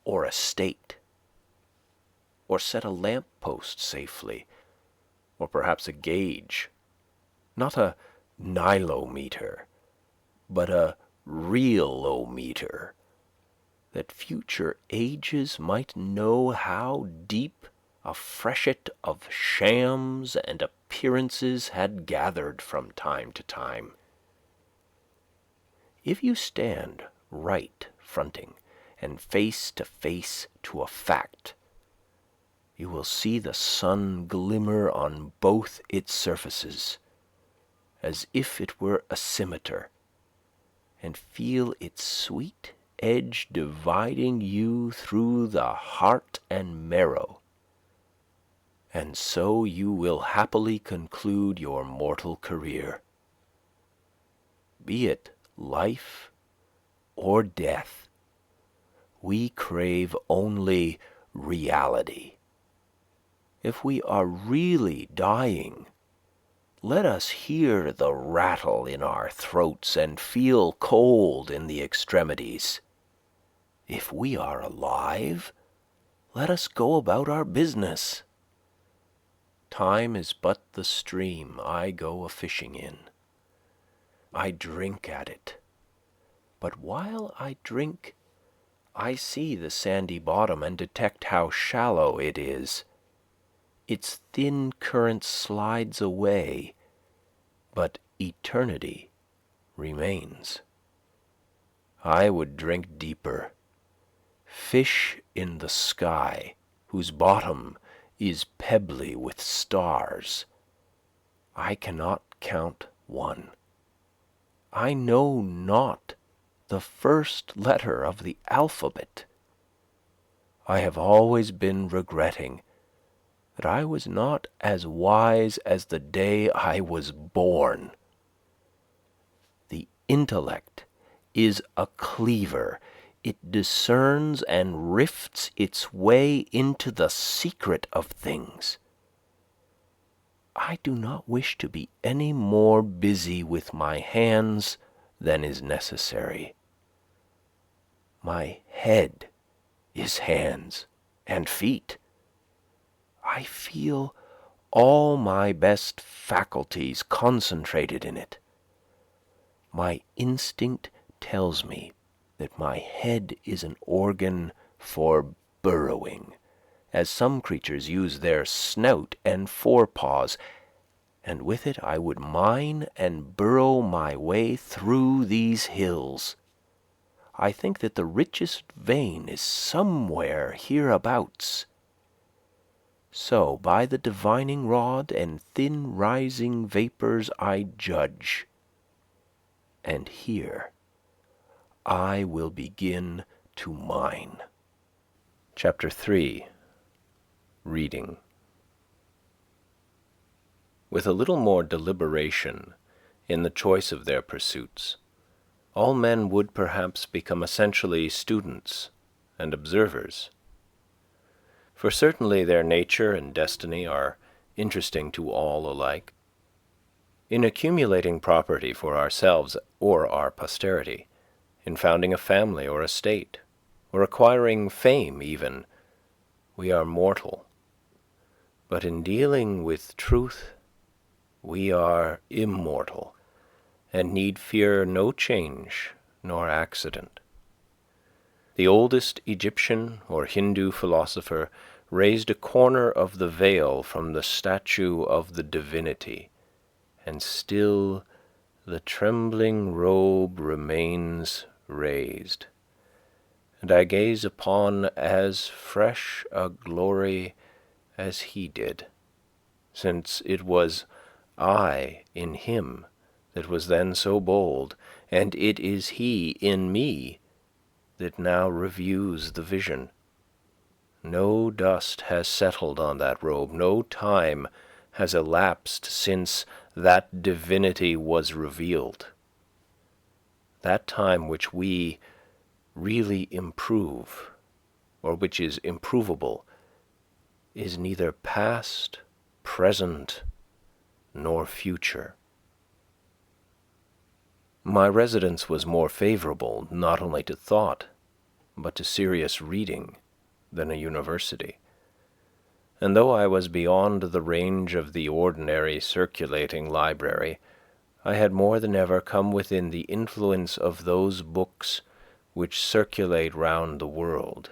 Speaker 2: or a state, or set a lamp post safely, or perhaps a gauge, not a nilometer, but a realometer, that future ages might know how deep a freshet of shams and appearances had gathered from time to time. If you stand right fronting and face to face to a fact, you will see the sun glimmer on both its surfaces, as if it were a scimitar, and feel its sweet edge dividing you through the heart and marrow, and so you will happily conclude your mortal career. Be it life or death, we crave only reality. If we are really dying, let us hear the rattle in our throats and feel cold in the extremities. If we are alive, let us go about our business. Time is but the stream I go a-fishing in. I drink at it, but while I drink, I see the sandy bottom and detect how shallow it is. Its thin current slides away, but eternity remains. I would drink deeper, fish in the sky whose bottom is pebbly with stars. I cannot count one. I know not the first letter of the alphabet. I have always been regretting that I was not as wise as the day I was born. The intellect is a cleaver. It discerns and rifts its way into the secret of things. I do not wish to be any more busy with my hands than is necessary. My head is hands and feet. I feel all my best faculties concentrated in it. My instinct tells me that my head is an organ for burrowing, as some creatures use their snout and forepaws, and with it I would mine and burrow my way through these hills. I think that the richest vein is somewhere hereabouts. So by the divining rod and thin rising vapors I judge, and here I will begin to mine. Chapter 3. Reading. With a little more deliberation in the choice of their pursuits, all men would perhaps become essentially students and observers. For certainly their nature and destiny are interesting to all alike. In accumulating property for ourselves or our posterity, in founding a family or a state, or acquiring fame even, we are mortal. But in dealing with truth, we are immortal, and need fear no change nor accident. The oldest Egyptian or Hindu philosopher raised a corner of the veil from the statue of the divinity, and still the trembling robe remains raised, and I gaze upon as fresh a glory as he did, since it was I in him that was then so bold, and it is he in me that now reviews the vision. No dust has settled on that robe, no time has elapsed since that divinity was revealed. That time which we really improve, or which is improvable, is neither past, present nor future. My residence was more favorable not only to thought, but to serious reading than a university. And though I was beyond the range of the ordinary circulating library, I had more than ever come within the influence of those books which circulate round the world,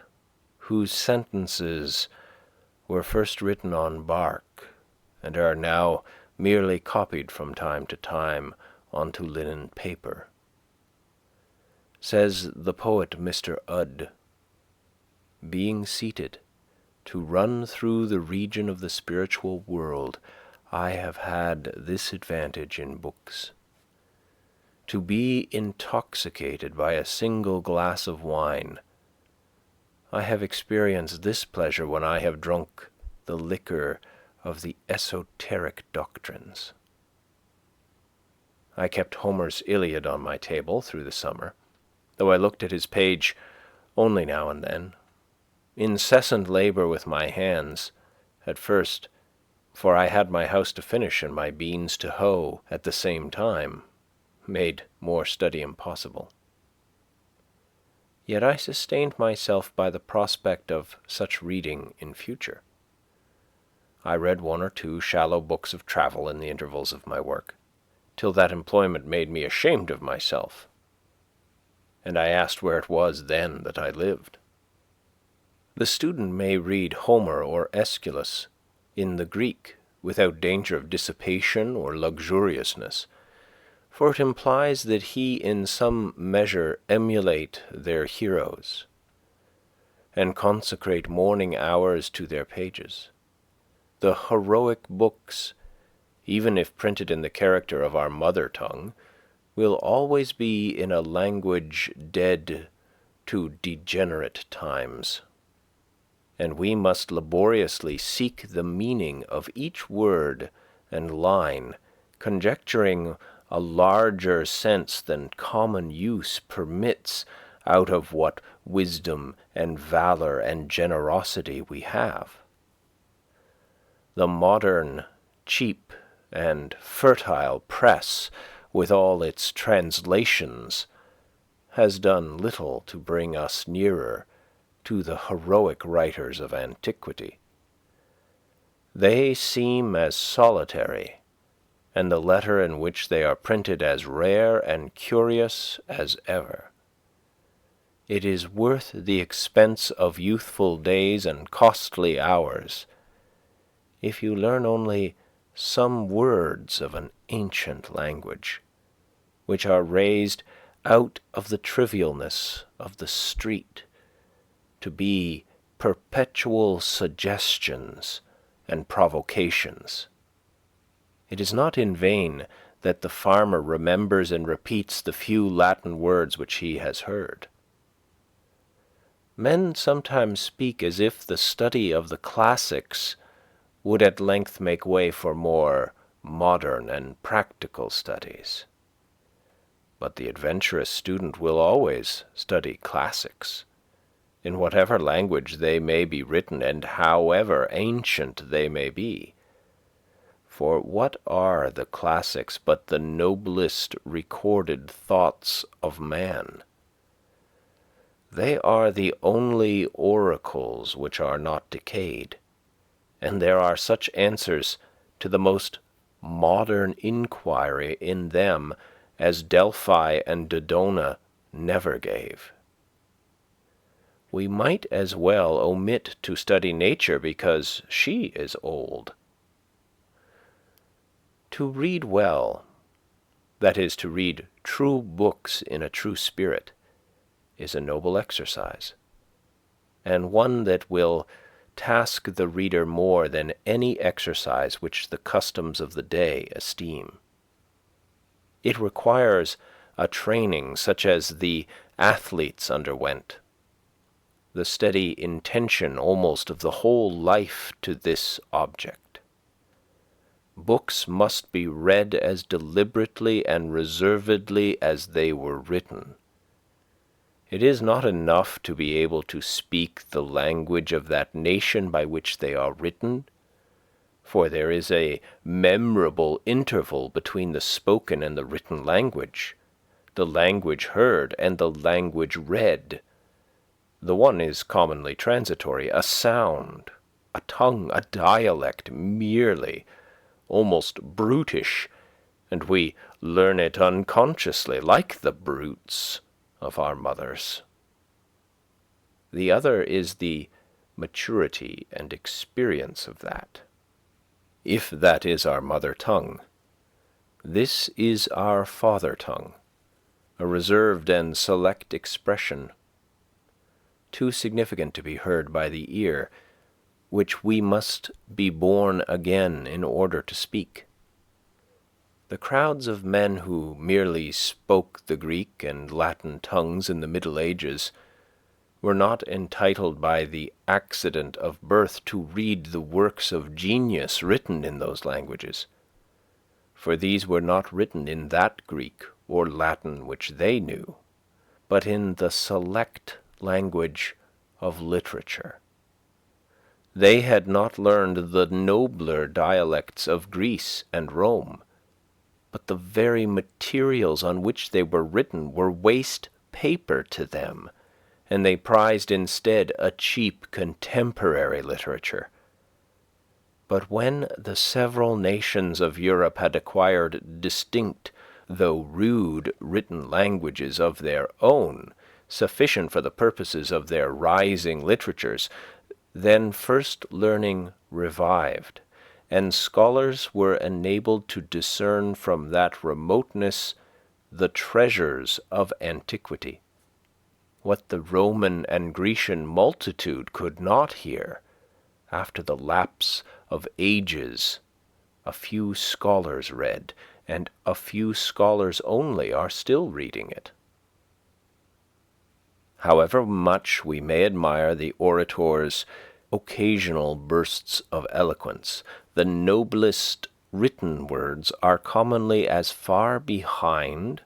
Speaker 2: whose sentences were first written on bark and are now merely copied from time to time onto linen paper. Says the poet Mr. Udd, "Being seated to run through the region of the spiritual world, I have had this advantage in books. To be intoxicated by a single glass of wine, I have experienced this pleasure when I have drunk the liquor of the esoteric doctrines." I kept Homer's Iliad on my table through the summer, though I looked at his page only now and then. Incessant labor with my hands, at first, for I had my house to finish and my beans to hoe at the same time, made more study impossible. Yet I sustained myself by the prospect of such reading in future. I read one or two shallow books of travel in the intervals of my work, till that employment made me ashamed of myself, and I asked where it was then that I lived. The student may read Homer or Aeschylus in the Greek without danger of dissipation or luxuriousness, for it implies that he in some measure emulate their heroes, and consecrate morning hours to their pages. The heroic books, even if printed in the character of our mother tongue, will always be in a language dead to degenerate times, and we must laboriously seek the meaning of each word and line, conjecturing a larger sense than common use permits out of what wisdom and valor and generosity we have. The modern, cheap, and fertile press, with all its translations, has done little to bring us nearer to the heroic writers of antiquity. They seem as solitary, and the letter in which they are printed as rare and curious as ever. It is worth the expense of youthful days and costly hours, if you learn only some words of an ancient language, which are raised out of the trivialness of the street to be perpetual suggestions and provocations. It is not in vain that the farmer remembers and repeats the few Latin words which he has heard. Men sometimes speak as if the study of the classics would at length make way for more modern and practical studies. But the adventurous student will always study classics, in whatever language they may be written and however ancient they may be. For what are the classics but the noblest recorded thoughts of man? They are the only oracles which are not decayed, and there are such answers to the most modern inquiry in them as Delphi and Dodona never gave. We might as well omit to study nature because she is old. To read well, that is, to read true books in a true spirit, is a noble exercise, and one that will task the reader more than any exercise which the customs of the day esteem. It requires a training such as the athletes underwent, the steady intention almost of the whole life to this object. Books must be read as deliberately and reservedly as they were written. It is not enough to be able to speak the language of that nation by which they are written, For there is a memorable interval between the spoken and the written language, the language heard and the language read. The one is commonly transitory, a sound, a tongue, a dialect merely, almost brutish, and we learn it unconsciously, like the brutes of our mothers. The other is the maturity and experience of that. If that is our mother tongue, this is our father tongue, a reserved and select expression, too significant to be heard by the ear, which we must be born again in order to speak. The crowds of men who merely spoke the Greek and Latin tongues in the Middle Ages were not entitled by the accident of birth to read the works of genius written in those languages, for these were not written in that Greek or Latin which they knew, but in the select language of literature. They had not learned the nobler dialects of Greece and Rome, but the very materials on which they were written were waste paper to them, and they prized instead a cheap contemporary literature. But when the several nations of Europe had acquired distinct, though rude, written languages of their own, sufficient for the purposes of their rising literatures, then first learning revived, and scholars were enabled to discern from that remoteness the treasures of antiquity, what the Roman and Grecian multitude could not hear. After the lapse of ages, a few scholars read, and a few scholars only are still reading it. However much we may admire the orator's occasional bursts of eloquence, the noblest written words are commonly as far behind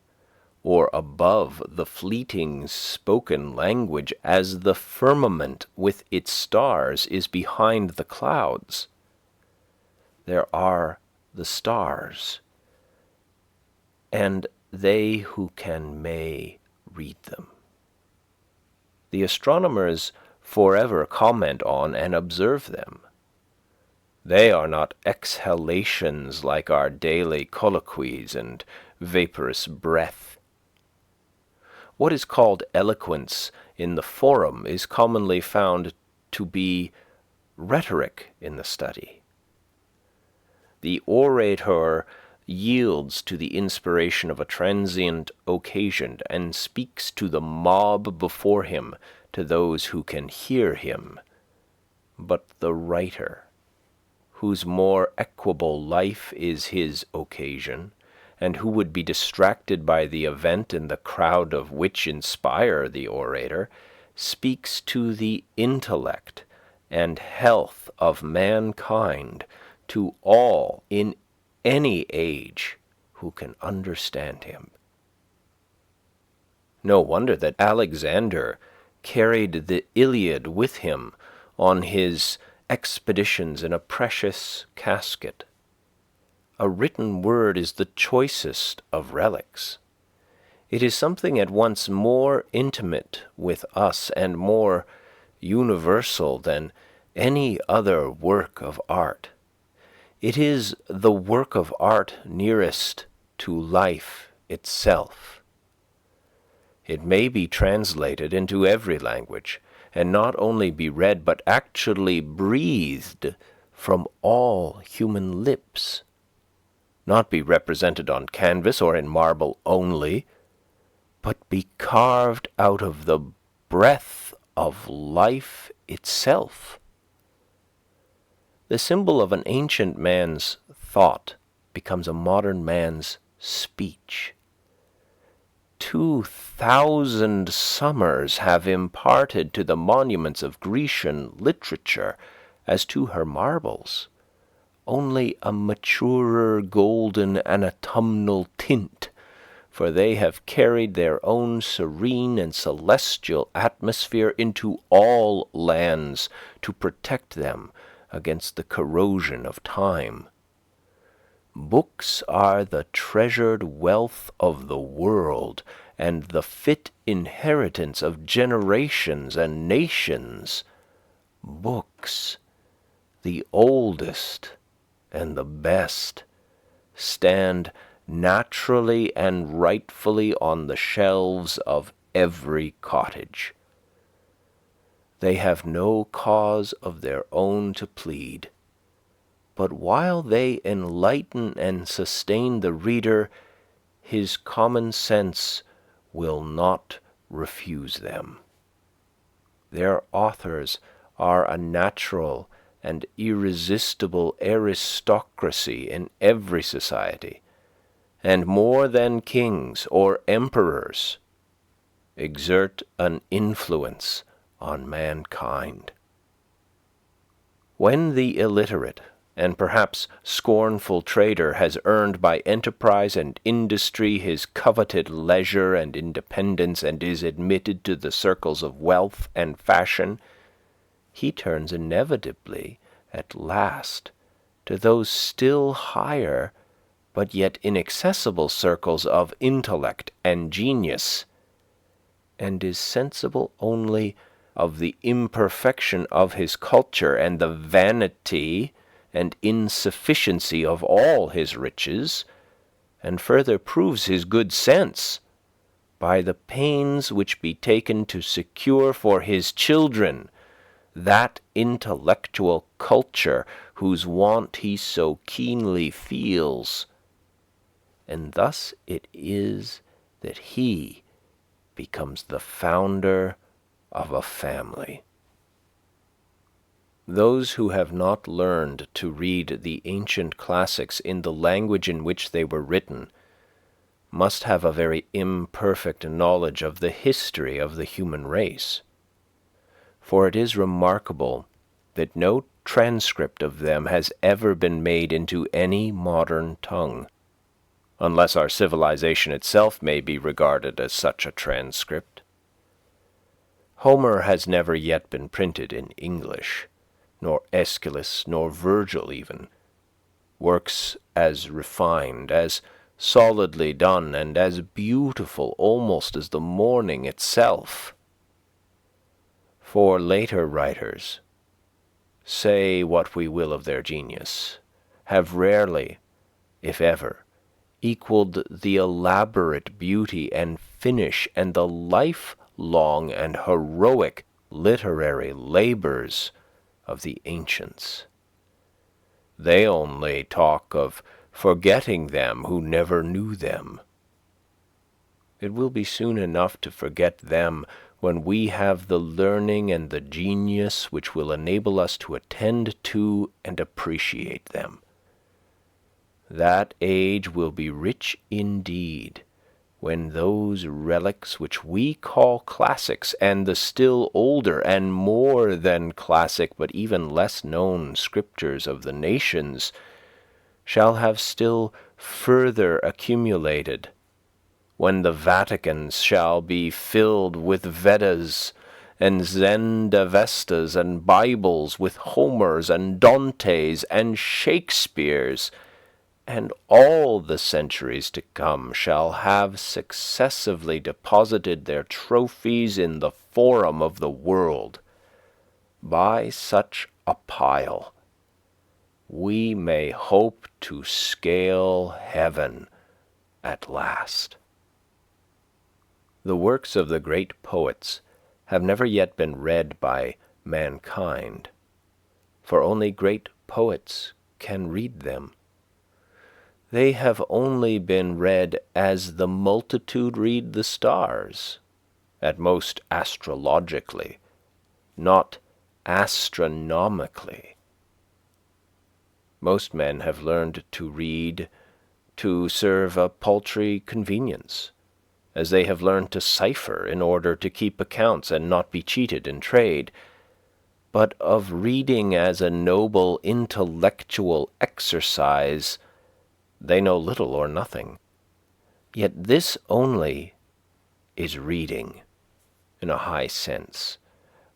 Speaker 2: or above the fleeting spoken language as the firmament with its stars is behind the clouds. There are the stars, and they who may read them. The astronomers forever comment on and observe them. They are not exhalations like our daily colloquies and vaporous breath. What is called eloquence in the forum is commonly found to be rhetoric in the study. The orator yields to the inspiration of a transient occasion and speaks to the mob before him, to those who can hear him. But the writer, whose more equable life is his occasion, and who would be distracted by the event and the crowd of which inspire the orator, speaks to the intellect and health of mankind, to all in any age who can understand him. No wonder that Alexander carried the Iliad with him on his expeditions in a precious casket. A written word is the choicest of relics. It is something at once more intimate with us and more universal than any other work of art. It is the work of art nearest to life itself. It may be translated into every language, and not only be read, but actually breathed from all human lips. Not be represented on canvas or in marble only, but be carved out of the breath of life itself. The symbol of an ancient man's thought becomes a modern man's speech. 2,000 summers have imparted to the monuments of Grecian literature, as to her marbles, only a maturer golden and autumnal tint, for they have carried their own serene and celestial atmosphere into all lands to protect them against the corrosion of time. Books are the treasured wealth of the world, and the fit inheritance of generations and nations. Books, the oldest and the best, stand naturally and rightfully on the shelves of every cottage. They have no cause of their own to plead, but while they enlighten and sustain the reader, his common sense will not refuse them. Their authors are a natural and irresistible aristocracy in every society, and more than kings or emperors, exert an influence on mankind. When the illiterate and perhaps scornful trader has earned by enterprise and industry his coveted leisure and independence, and is admitted to the circles of wealth and fashion, he turns inevitably at last to those still higher but yet inaccessible circles of intellect and genius, and is sensible only of the imperfection of his culture and the vanity and insufficiency of all his riches, and further proves his good sense by the pains which be taken to secure for his children that intellectual culture whose want he so keenly feels. And thus it is that he becomes the founder of a family. Those who have not learned to read the ancient classics in the language in which they were written must have a very imperfect knowledge of the history of the human race. For it is remarkable that no transcript of them has ever been made into any modern tongue, unless our civilization itself may be regarded as such a transcript. Homer has never yet been printed in English, nor Aeschylus, nor Virgil even, works as refined, as solidly done, and as beautiful almost as the morning itself. For later writers, say what we will of their genius, have rarely, if ever, equaled the elaborate beauty and finish and the lifelong and heroic literary labors of the ancients. They only talk of forgetting them who never knew them. It will be soon enough to forget them when we have the learning and the genius which will enable us to attend to and appreciate them. That age will be rich indeed, when those relics which we call classics, and the still older and more than classic but even less known scriptures of the nations, shall have still further accumulated, when the Vaticans shall be filled with Vedas and Zendavestas and Bibles, with Homers and Dantes and Shakespeares, and all the centuries to come shall have successively deposited their trophies in the forum of the world. By such a pile we may hope to scale heaven at last. The works of the great poets have never yet been read by mankind, for only great poets can read them. They have only been read as the multitude read the stars, at most astrologically, not astronomically. Most men have learned to read to serve a paltry convenience, as they have learned to cipher in order to keep accounts and not be cheated in trade. But of reading as a noble intellectual exercise they know little or nothing. Yet this only is reading, in a high sense,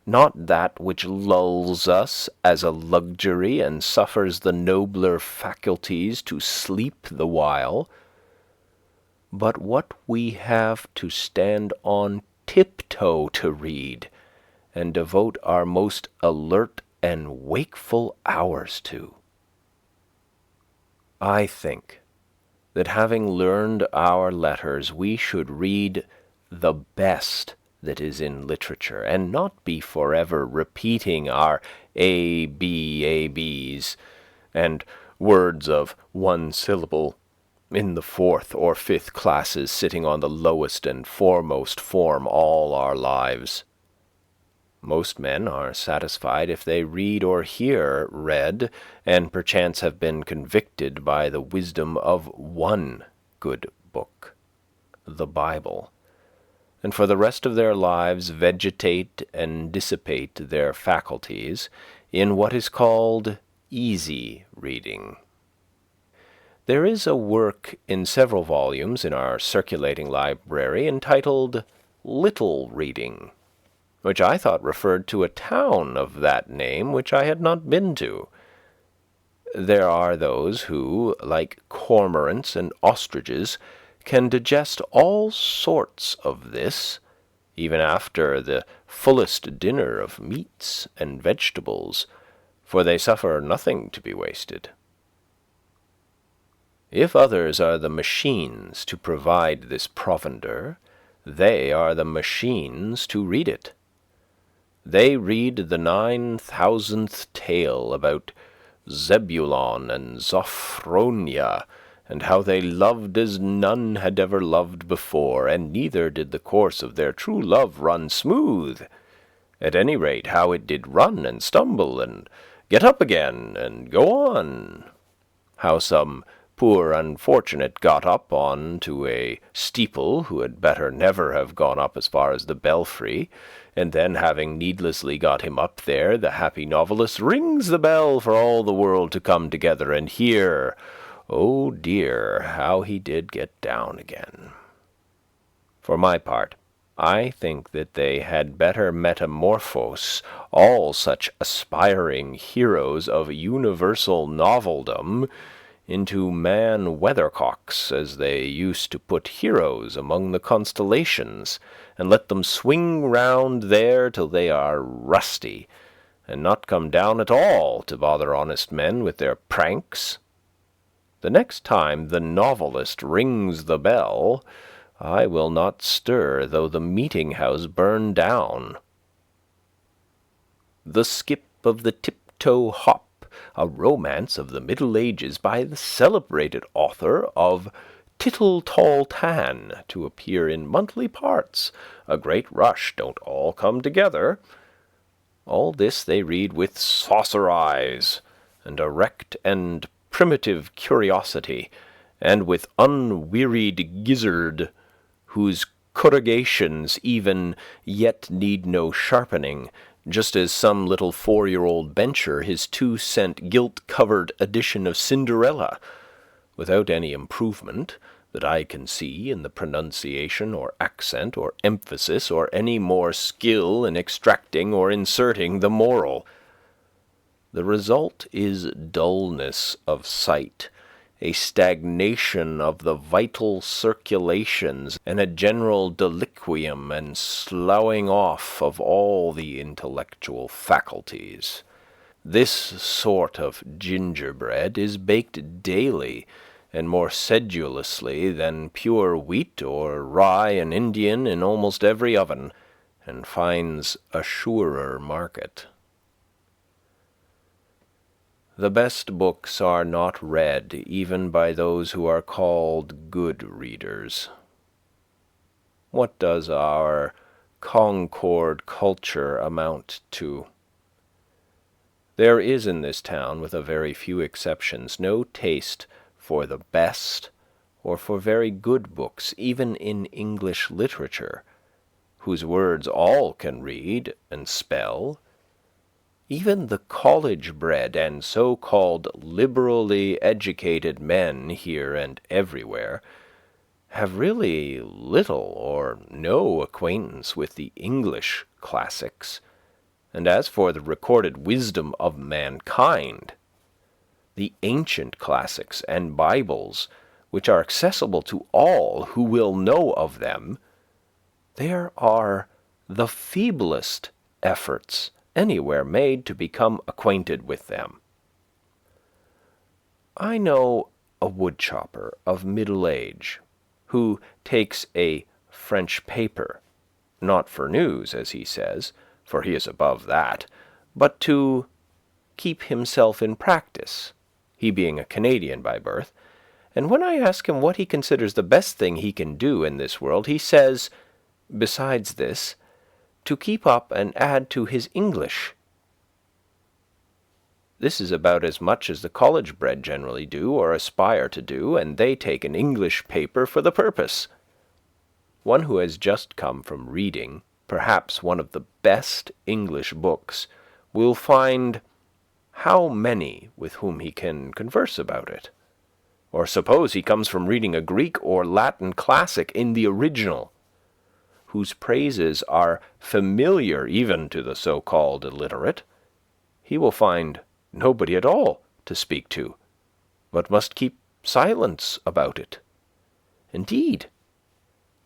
Speaker 2: not that which lulls us as a luxury and suffers the nobler faculties to sleep the while, but what we have to stand on tiptoe to read and devote our most alert and wakeful hours to. I think that having learned our letters, we should read the best that is in literature, and not be forever repeating our ABs and words of one syllable in the fourth or fifth classes, sitting on the lowest and foremost form all our lives. Most men are satisfied if they read or hear read, and perchance have been convicted by the wisdom of one good book, the Bible, and for the rest of their lives vegetate and dissipate their faculties in what is called easy reading. There is a work in several volumes in our circulating library entitled Little Reading, which I thought referred to a town of that name which I had not been to. There are those who, like cormorants and ostriches, can digest all sorts of this, even after the fullest dinner of meats and vegetables, for they suffer nothing to be wasted. If others are the machines to provide this provender, they are the machines to read it. They read the 9,000th tale about Zebulon and Zophronia, and how they loved as none had ever loved before, and neither did the course of their true love run smooth. At any rate, how it did run and stumble and get up again and go on. How some poor unfortunate got up on to a steeple who had better never have gone up as far as the belfry, and then, having needlessly got him up there, the happy novelist rings the bell for all the world to come together and hear. Oh dear, how he did get down again. For my part, I think that they had better metamorphose all such aspiring heroes of universal noveldom into man weathercocks, as they used to put heroes among the constellations, and let them swing round there till they are rusty, and not come down at all to bother honest men with their pranks. The next time the novelist rings the bell, I will not stir though the meeting-house burn down. The Skip of the Tiptoe Hop, a romance of the Middle Ages by the celebrated author of Tittle Tall Tan, to appear in monthly parts. A great rush, don't all come together. All this they read with saucer eyes, and erect and primitive curiosity, and with unwearied gizzard, whose corrugations even yet need no sharpening, just as some little 4-year-old bencher his 2-cent gilt-covered edition of Cinderella, without any improvement that I can see in the pronunciation or accent or emphasis, or any more skill in extracting or inserting the moral. The result is dullness of sight, a stagnation of the vital circulations, and a general deliquium and sloughing off of all the intellectual faculties. This sort of gingerbread is baked daily and more sedulously than pure wheat or rye and Indian in almost every oven, and finds a surer market. The best books are not read even by those who are called good readers. What does our Concord culture amount to? There is in this town, with a very few exceptions, no taste for the best or for very good books, even in English literature, whose words all can read and spell. Even the college-bred and so-called liberally educated men here and everywhere have really little or no acquaintance with the English classics, And as for the recorded wisdom of mankind, the ancient classics and Bibles, which are accessible to all who will know of them, there are the feeblest efforts anywhere made to become acquainted with them. I know a woodchopper of middle age who takes a French paper, not for news, as he says, for he is above that, but to keep himself in practice, he being a Canadian by birth, and when I ask him what he considers the best thing he can do in this world, he says, besides this, to keep up and add to his English. This is about as much as the college-bred generally do or aspire to do, and they take an English paper for the purpose. One who has just come from reading, perhaps one of the best English books, will find how many with whom he can converse about it. Or suppose he comes from reading a Greek or Latin classic in the original, whose praises are familiar even to the so-called illiterate, he will find nobody at all to speak to, but must keep silence about it. Indeed,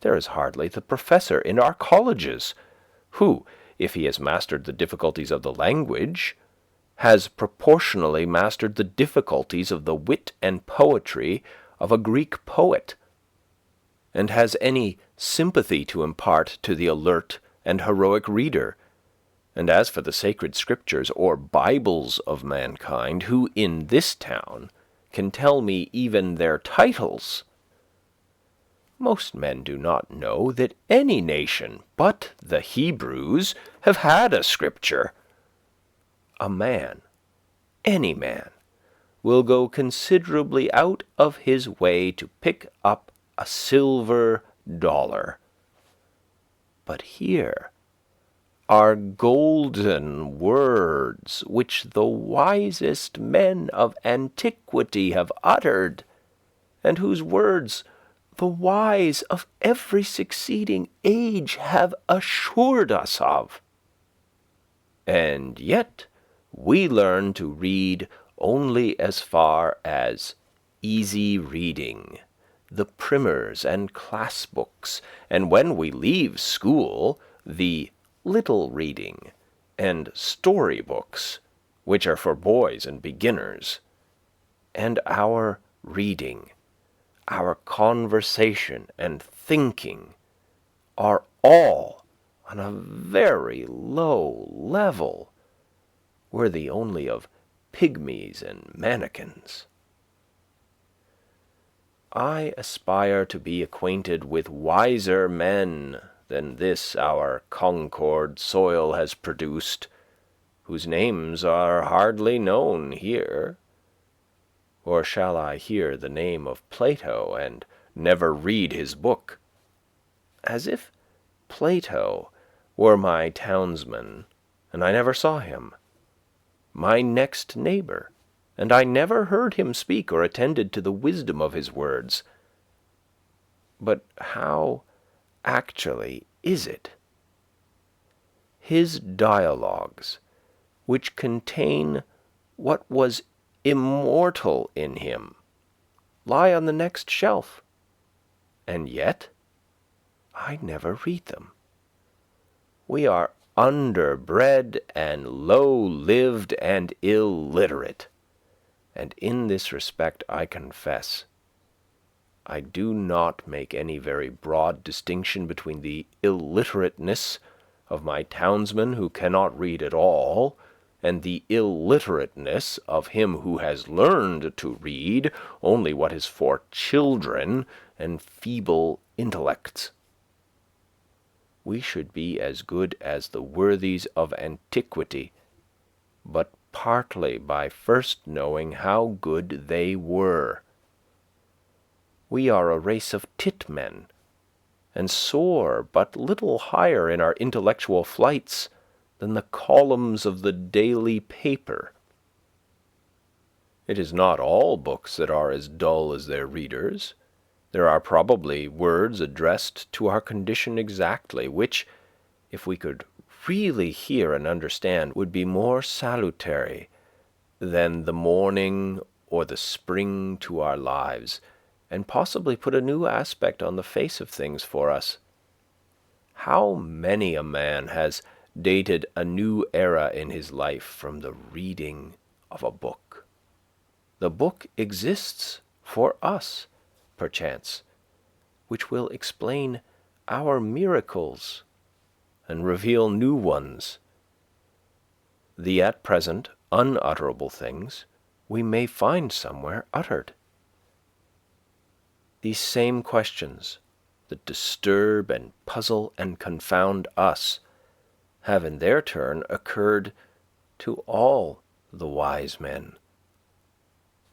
Speaker 2: there is hardly the professor in our colleges who, if he has mastered the difficulties of the language, has proportionally mastered the difficulties of the wit and poetry of a Greek poet, and has any sympathy to impart to the alert and heroic reader. And as for the sacred scriptures or Bibles of mankind, who in this town can tell me even their titles? Most men do not know that any nation but the Hebrews have had a scripture. A man, any man, will go considerably out of his way to pick up a silver dollar. But here are golden words which the wisest men of antiquity have uttered, and whose words the wise of every succeeding age have assured us of. And yet we learn to read only as far as easy reading, the primers and class books, and when we leave school, the little reading and story books, which are for boys and beginners. And our reading, our conversation and thinking are all on a very low level, worthy only of pygmies and mannikins. I aspire to be acquainted with wiser men than this our Concord soil has produced, whose names are hardly known here. Or shall I hear the name of Plato and never read his book? As if Plato were my townsman, and I never saw him, my next neighbor, and I never heard him speak or attended to the wisdom of his words. But how actually is it? His dialogues, which contain what was immortal in him, lie on the next shelf, and yet I never read them. We are underbred and low-lived and illiterate, and in this respect I confess I do not make any very broad distinction between the illiterateness of my townsman who cannot read at all, and the illiterateness of him who has learned to read only what is for children and feeble intellects. We should be as good as the worthies of antiquity, but partly by first knowing how good they were. We are a race of tit-men, and soar but little higher in our intellectual flights than the columns of the daily paper. It is not all books that are as dull as their readers. There are probably words addressed to our condition exactly, which, if we could really hear and understand would be more salutary than the morning or the spring to our lives, and possibly put a new aspect on the face of things for us. How many a man has dated a new era in his life from the reading of a book? The book exists for us, perchance, which will explain our miracles and reveal new ones. The at present unutterable things we may find somewhere uttered. These same questions that disturb and puzzle and confound us have in their turn occurred to all the wise men.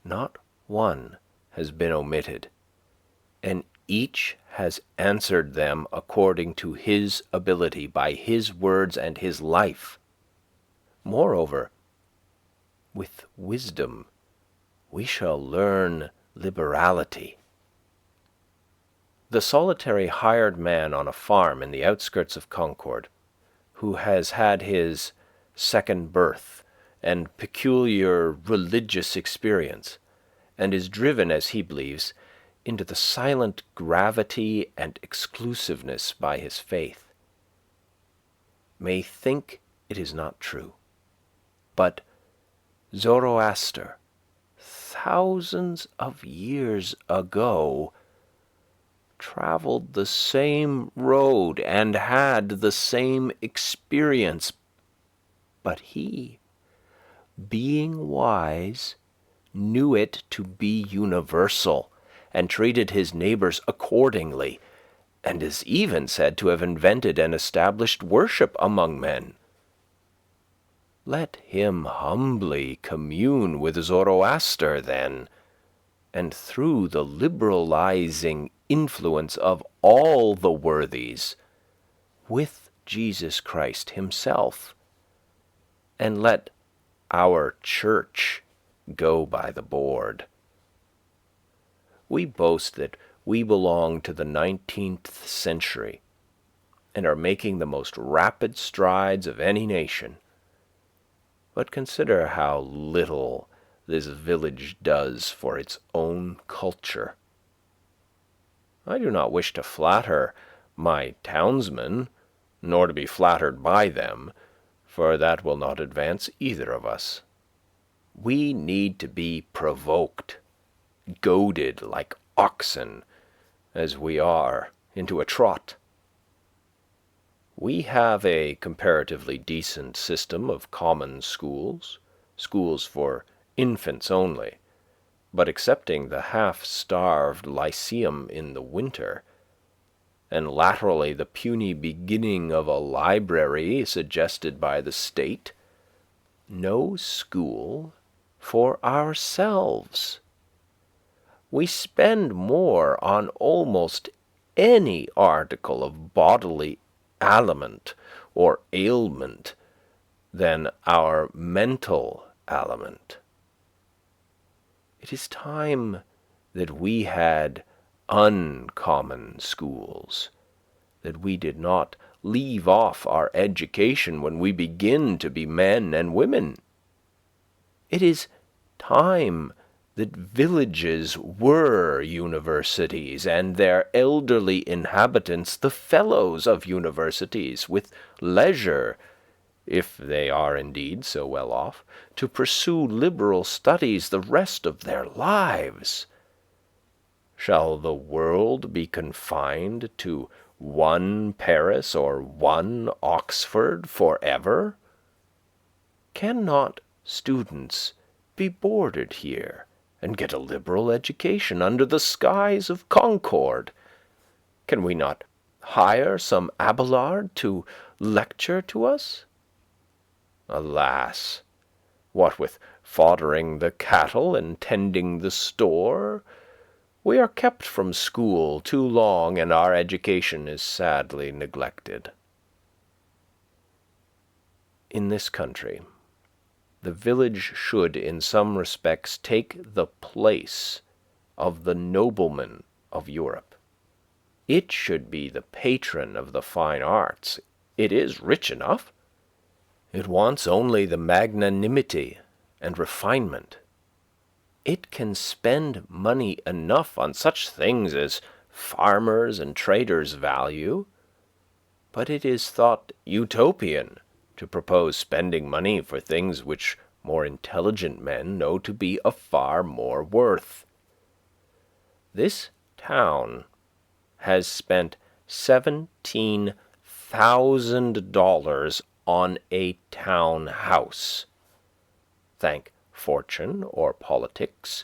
Speaker 2: Not one has been omitted, and each has answered them according to his ability, by his words and his life. Moreover, with wisdom we shall learn liberality. The solitary hired man on a farm in the outskirts of Concord, who has had his second birth and peculiar religious experience, and is driven, as he believes, into the silent gravity and exclusiveness by his faith, may think it is not true. But Zoroaster, thousands of years ago, traveled the same road and had the same experience, but he, being wise, knew it to be universal, and treated his neighbors accordingly, and is even said to have invented and established worship among men. Let him humbly commune with Zoroaster, then, and through the liberalizing influence of all the worthies, with Jesus Christ himself, and let our church go by the board. We boast that we belong to the 19th century and are making the most rapid strides of any nation. But consider how little this village does for its own culture. I do not wish to flatter my townsmen, nor to be flattered by them, for that will not advance either of us. We need to be provoked, goaded like oxen, as we are, into a trot. We have a comparatively decent system of common schools, schools for infants only, but excepting the half-starved lyceum in the winter, and laterally the puny beginning of a library suggested by the state, no school for ourselves. We spend more on almost any article of bodily aliment or ailment than our mental aliment. It is time that we had uncommon schools, that we did not leave off our education when we begin to be men and women. It is time that villages were universities, and their elderly inhabitants the fellows of universities, with leisure, if they are indeed so well off, to pursue liberal studies the rest of their lives. Shall the world be confined to one Paris or one Oxford forever? Cannot students be boarded here and get a liberal education under the skies of Concord? Can we not hire some Abelard to lecture to us? Alas, what with foddering the cattle and tending the store, we are kept from school too long, and our education is sadly neglected. In this country, the village should, in some respects, take the place of the nobleman of Europe. It should be the patron of the fine arts. It is rich enough, It wants only the magnanimity and refinement. It can spend money enough on such things as farmers and traders value, but it is thought utopian to propose spending money for things which more intelligent men know to be of far more worth. This town has spent $17,000 on a town house. Thank fortune or politics,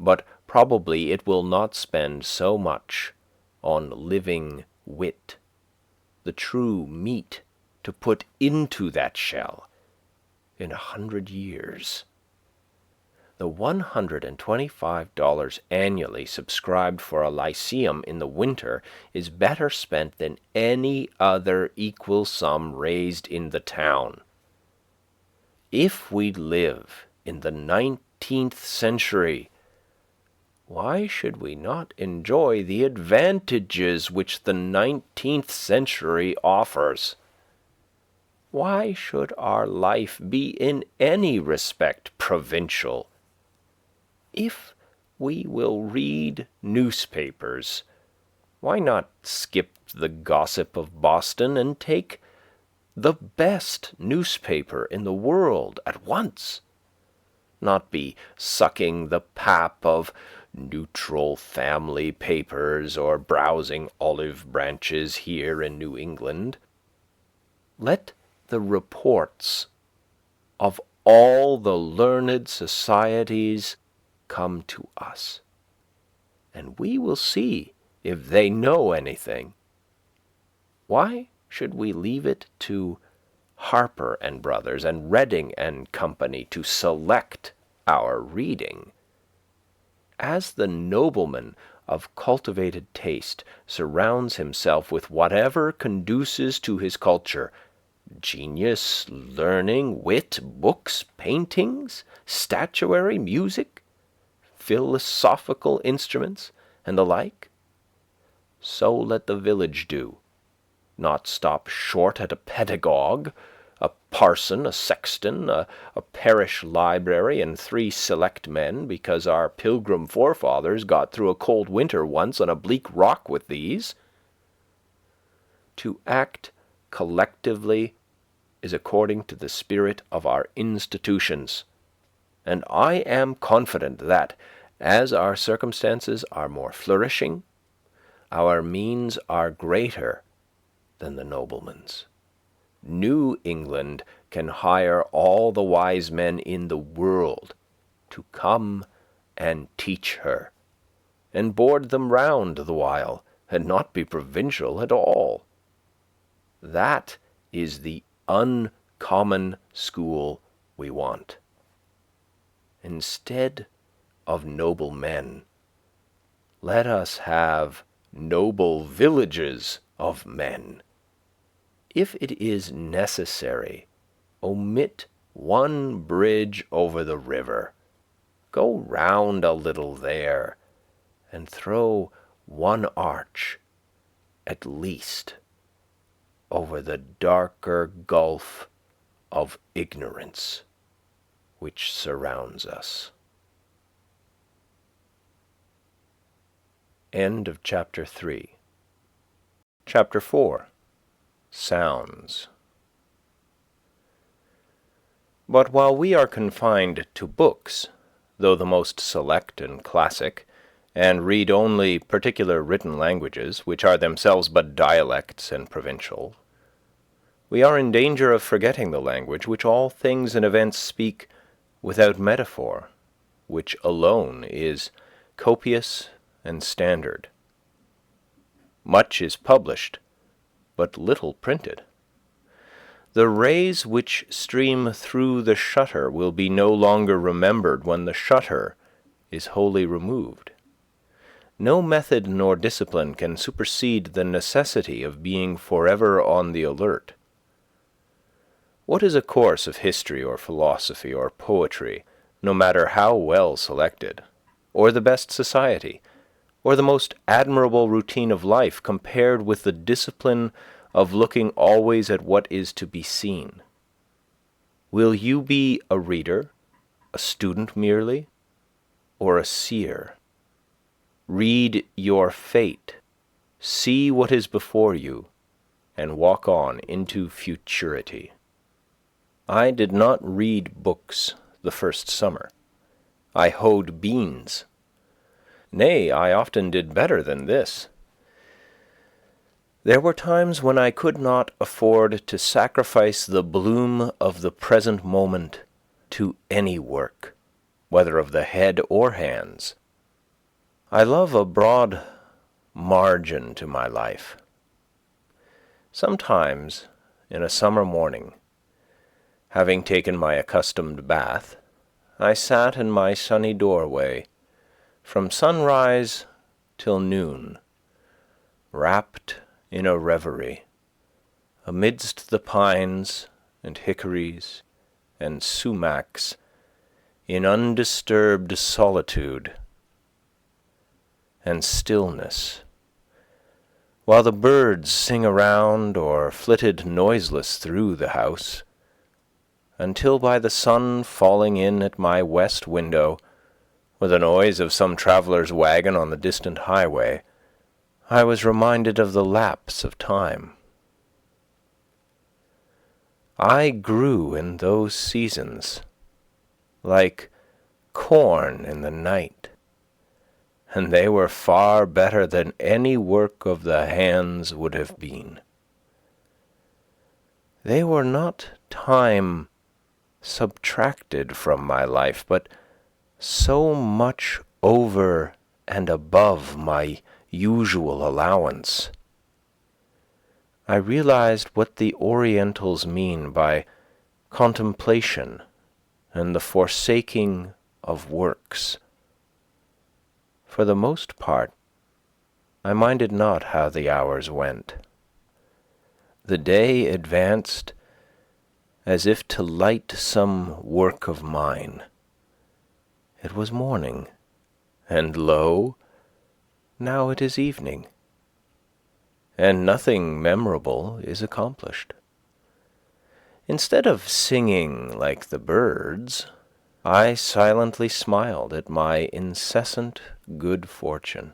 Speaker 2: but probably it will not spend so much on living wit, the true meat to put into that shell, in 100 years. The $125 annually subscribed for a lyceum in the winter is better spent than any other equal sum raised in the town. If we live in the 19th century, why should we not enjoy the advantages which the 19th century offers? Why should our life be in any respect provincial? If we will read newspapers, why not skip the gossip of Boston and take the best newspaper in the world at once? Not be sucking the pap of neutral family papers or browsing olive branches here in New England. Let the reports of all the learned societies come to us, and we will see if they know anything. Why should we leave it to Harper and Brothers and Reading and Company to select our reading? As the nobleman of cultivated taste surrounds himself with whatever conduces to his culture, genius, learning, wit, books, paintings, statuary, music, philosophical instruments, and the like, so let the village do, not stop short at a pedagogue, a parson, a sexton, a parish library, and 3 select men, because our pilgrim forefathers got through a cold winter once on a bleak rock with these. To act collectively is according to the spirit of our institutions, and I am confident that, as our circumstances are more flourishing, our means are greater than the nobleman's. New England can hire all the wise men in the world to come and teach her, and board them round the while, and not be provincial at all. That is the uncommon school we want. Instead of noble men, let us have noble villages of men. If it is necessary, omit one bridge over the river, go round a little there, and throw one arch, at least, over the darker gulf of ignorance which surrounds us. End of chapter 3. Chapter 4. Sounds. But while we are confined to books, though the most select and classic, and read only particular written languages, which are themselves but dialects and provincial, we are in danger of forgetting the language which all things and events speak without metaphor, which alone is copious and standard. Much is published, but little printed. The rays which stream through the shutter will be no longer remembered when the shutter is wholly removed. No method nor discipline can supersede the necessity of being forever on the alert. What is a course of history or philosophy or poetry, no matter how well selected, or the best society, or the most admirable routine of life, compared with the discipline of looking always at what is to be seen?
Speaker 1: Will you be a reader, a student merely, or a seer? Read your fate, see what is before you, and walk on into futurity. I did not read books the first summer. I hoed beans. Nay, I often did better than this. There were times when I could not afford to sacrifice the bloom of the present moment to any work, whether of the head or hands. I love a broad margin to my life. Sometimes, in a summer morning, having taken my accustomed bath, I sat in my sunny doorway from sunrise till noon, wrapped in a reverie, amidst the pines and hickories and sumacs, in undisturbed solitude and stillness, while the birds sing around or flitted noiseless through the house, until by the sun falling in at my west window, with the noise of some traveller's wagon on the distant highway, I was reminded of the lapse of time. I grew in those seasons, like corn in the night, and they were far better than any work of the hands would have been. They were not time subtracted from my life, but so much over and above my usual allowance. I realized what the Orientals mean by contemplation and the forsaking of works. For the most part, I minded not how the hours went. The day advanced as if to light some work of mine. It was morning, and lo, now it is evening, and nothing memorable is accomplished. Instead of singing like the birds, I silently smiled at my incessant good fortune.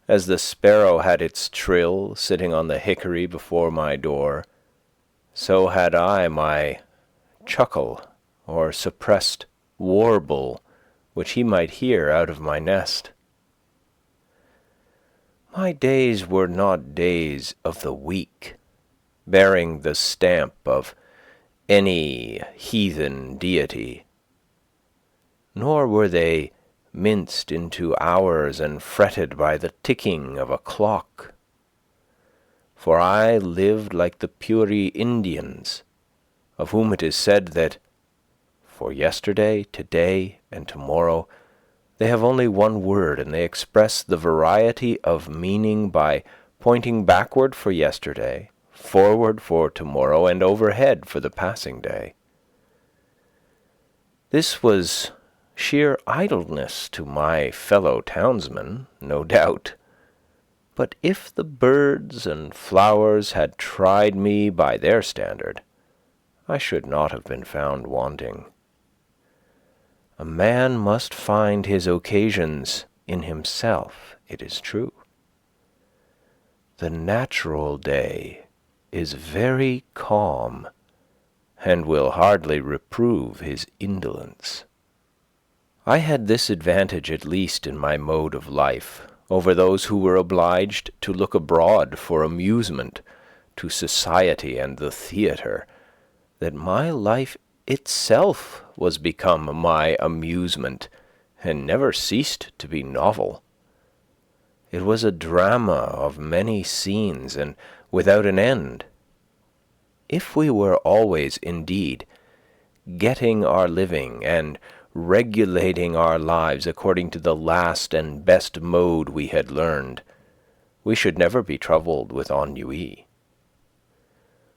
Speaker 1: As the sparrow had its trill sitting on the hickory before my door, so had I my chuckle or suppressed warble which he might hear out of my nest. My days were not days of the week, bearing the stamp of any heathen deity, nor were they minced into hours and fretted by the ticking of a clock. For I lived like the Puri Indians, of whom it is said that for yesterday, today, and tomorrow they have only one word, and they express the variety of meaning by pointing backward for yesterday, forward for tomorrow, and overhead for the passing day. This was sheer idleness to my fellow townsmen, no doubt. But if the birds and flowers had tried me by their standard, I should not have been found wanting. A man must find his occasions in himself, it is true. The natural day is very calm, and will hardly reprove his indolence. I had this advantage at least in my mode of life over those who were obliged to look abroad for amusement, to society and the theatre, that my life itself was become my amusement, and never ceased to be novel. It was a drama of many scenes, and without an end. If we were always, indeed, getting our living and regulating our lives according to the last and best mode we had learned, we should never be troubled with ennui.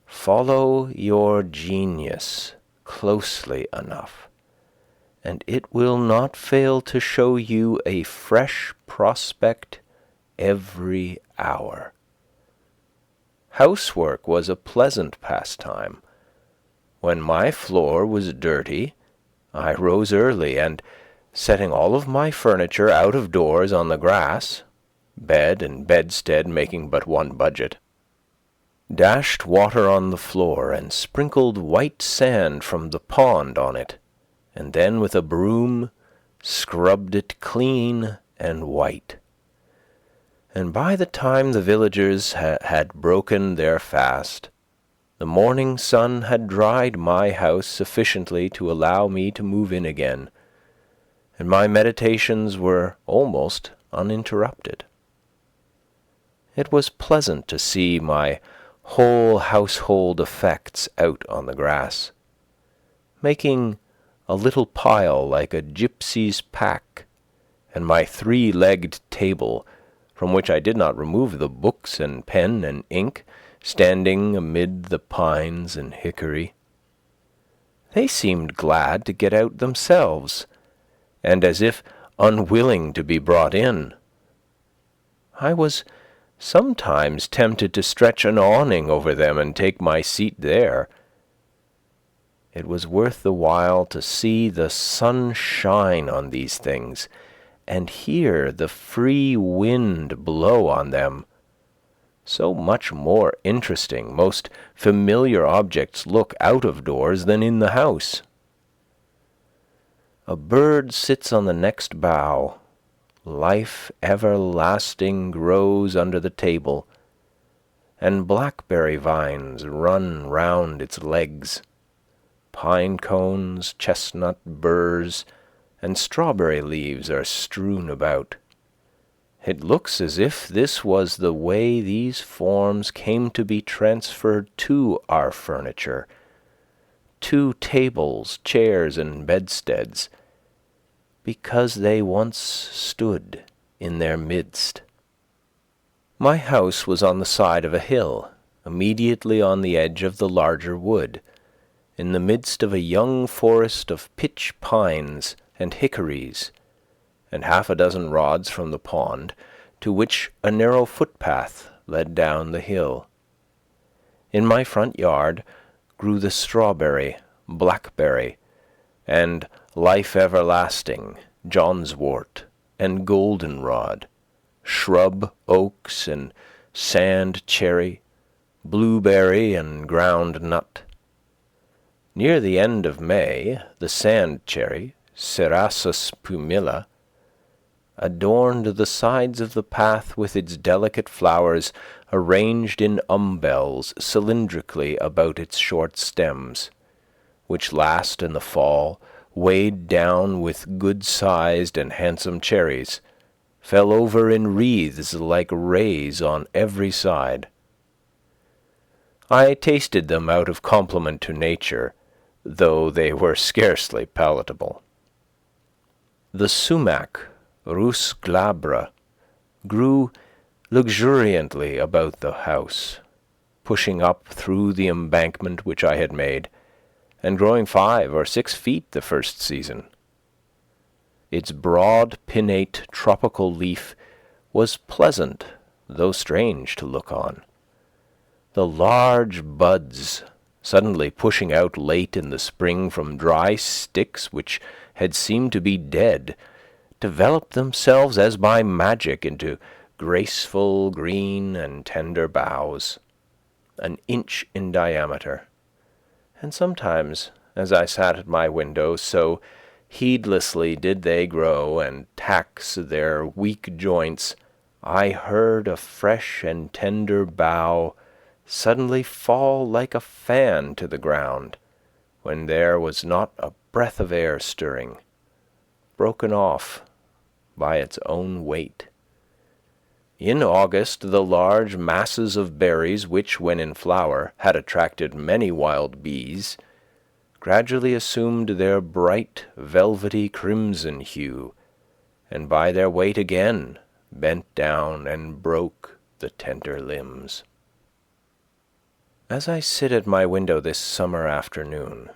Speaker 1: Follow your genius closely enough, and it will not fail to show you a fresh prospect every hour. Housework was a pleasant pastime,
Speaker 2: When my floor was dirty, I rose early and, setting all of my furniture out of doors on the grass, bed and bedstead making but one budget, dashed water on the floor and sprinkled white sand from the pond on it, and then with a broom scrubbed it clean and white. And by the time the villagers had broken their fast, the morning sun had dried my house sufficiently to allow me to move in again, and my meditations were almost uninterrupted. It was pleasant to see my whole household effects out on the grass, making a little pile like a gypsy's pack, and my three-legged table, from which I did not remove the books and pen and ink, standing amid the pines and hickory. They seemed glad to get out themselves, and as if unwilling to be brought in. I was sometimes tempted to stretch an awning over them and take my seat there. It was worth the while to see the sun shine on these things and hear the free wind blow on them. So much more interesting most familiar objects look out of doors than in the house. A bird sits on the next bough. Life everlasting grows under the table, and blackberry vines run round its legs. Pine cones, chestnut burrs, and strawberry leaves are strewn about. It looks as if this was the way these forms came to be transferred to our furniture, to tables, chairs, and bedsteads, because they once stood in their midst. My house was on the side of a hill, immediately on the edge of the larger wood, in the midst of a young forest of pitch pines and hickories, and half a dozen rods from the pond, to which a narrow footpath led down the hill. In my front yard grew the strawberry, blackberry, and life everlasting, johnswort, and goldenrod, shrub oaks and sand cherry, blueberry and ground nut. Near the end of May, the sand cherry, Cerasus pumila, adorned the sides of the path with its delicate flowers arranged in umbels cylindrically about its short stems, which last in the fall, weighed down with good-sized and handsome cherries, fell over in wreaths like rays on every side. I tasted them out of compliment to nature, though they were scarcely palatable. The sumac, Rus glabra, grew luxuriantly about the house, pushing up through the embankment which I had made, and growing 5 or 6 feet the first season. Its broad, pinnate, tropical leaf was pleasant, though strange to look on. The large buds, suddenly pushing out late in the spring from dry sticks which had seemed to be dead, developed themselves as by magic into graceful green and tender boughs, an inch in diameter. And sometimes, as I sat at my window, so heedlessly did they grow and tax their weak joints, I heard a fresh and tender bough suddenly fall like a fan to the ground, when there was not a breath of air stirring, broken off by its own weight. In August, the large masses of berries which, when in flower, had attracted many wild bees, gradually assumed their bright, velvety crimson hue, and by their weight again bent down and broke the tender limbs. As I sit at my window this summer afternoon,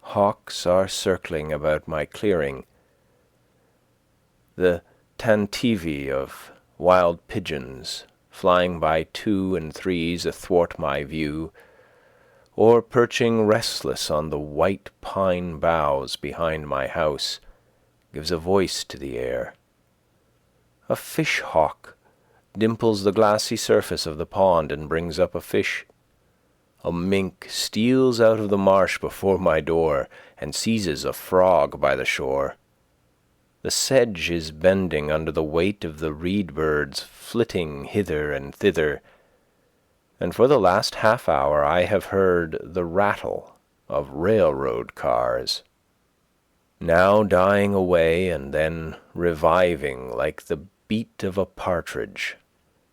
Speaker 2: hawks are circling about my clearing. The tantivy of wild pigeons, flying by 2 and 3s athwart my view, or perching restless on the white pine boughs behind my house, gives a voice to the air. A fish-hawk dimples the glassy surface of the pond and brings up a fish. A mink steals out of the marsh before my door and seizes a frog by the shore. The sedge is bending under the weight of the reed birds flitting hither and thither, and for the last half hour I have heard the rattle of railroad cars, now dying away and then reviving like the beat of a partridge,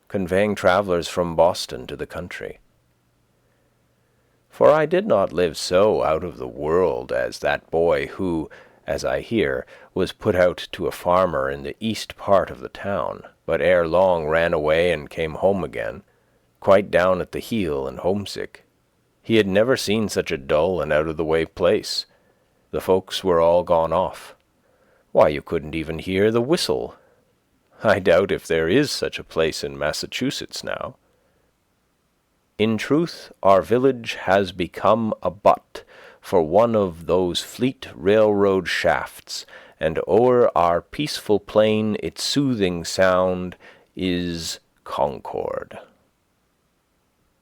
Speaker 2: conveying travellers from Boston to the country. For I did not live so out of the world as that boy who, as I hear, was put out to a farmer in the east part of the town, but ere long ran away and came home again, quite down at the heel and homesick. He had never seen such a dull and out-of-the-way place. The folks were all gone off. Why, you couldn't even hear the whistle. I doubt if there is such a place in Massachusetts now. In truth, our village has become a butt for one of those fleet railroad shafts, and o'er our peaceful plain its soothing sound is Concord.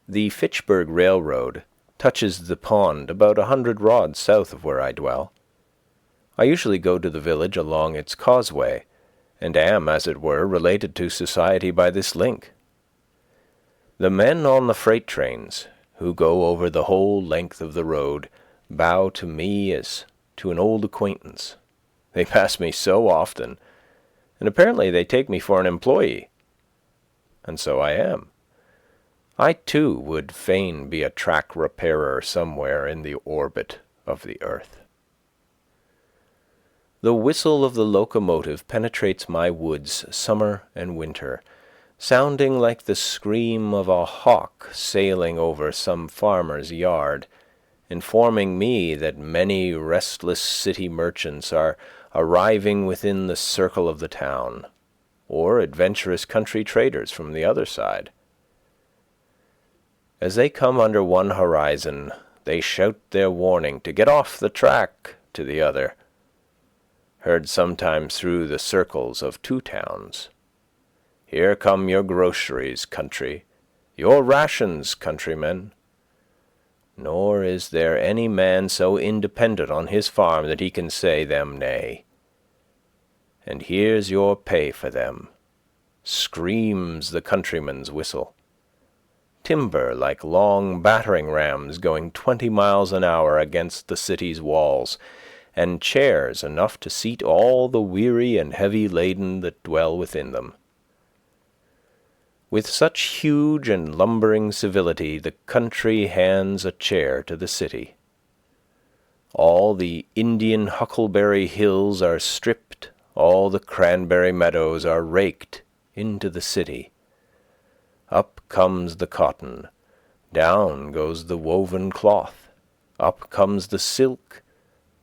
Speaker 2: The Fitchburg Railroad touches the pond about 100 rods south of where I dwell. I usually go to the village along its causeway, and am, as it were, related to society by this link. The men on the freight trains, who go over the whole length of the road, bow to me as to an old acquaintance. They pass me so often, and apparently they take me for an employee. And so I am. I, too, would fain be a track repairer somewhere in the orbit of the earth. The whistle of the locomotive penetrates my woods summer and winter, sounding like the scream of a hawk sailing over some farmer's yard, informing me that many restless city merchants are arriving within the circle of the town, or adventurous country traders from the other side. As they come under one horizon, they shout their warning to get off the track to the other, heard sometimes through the circles of two towns. Here come your groceries, country, your rations, countrymen. Nor is there any man so independent on his farm that he can say them nay. And here's your pay for them, screams the countryman's whistle. Timber like long battering rams going 20 miles an hour against the city's walls, and chairs enough to seat all the weary and heavy-laden that dwell within them. With such huge and lumbering civility the country hands a chair to the city. All the Indian huckleberry hills are stripped, all the cranberry meadows are raked into the city. Up comes the cotton, down goes the woven cloth, up comes the silk,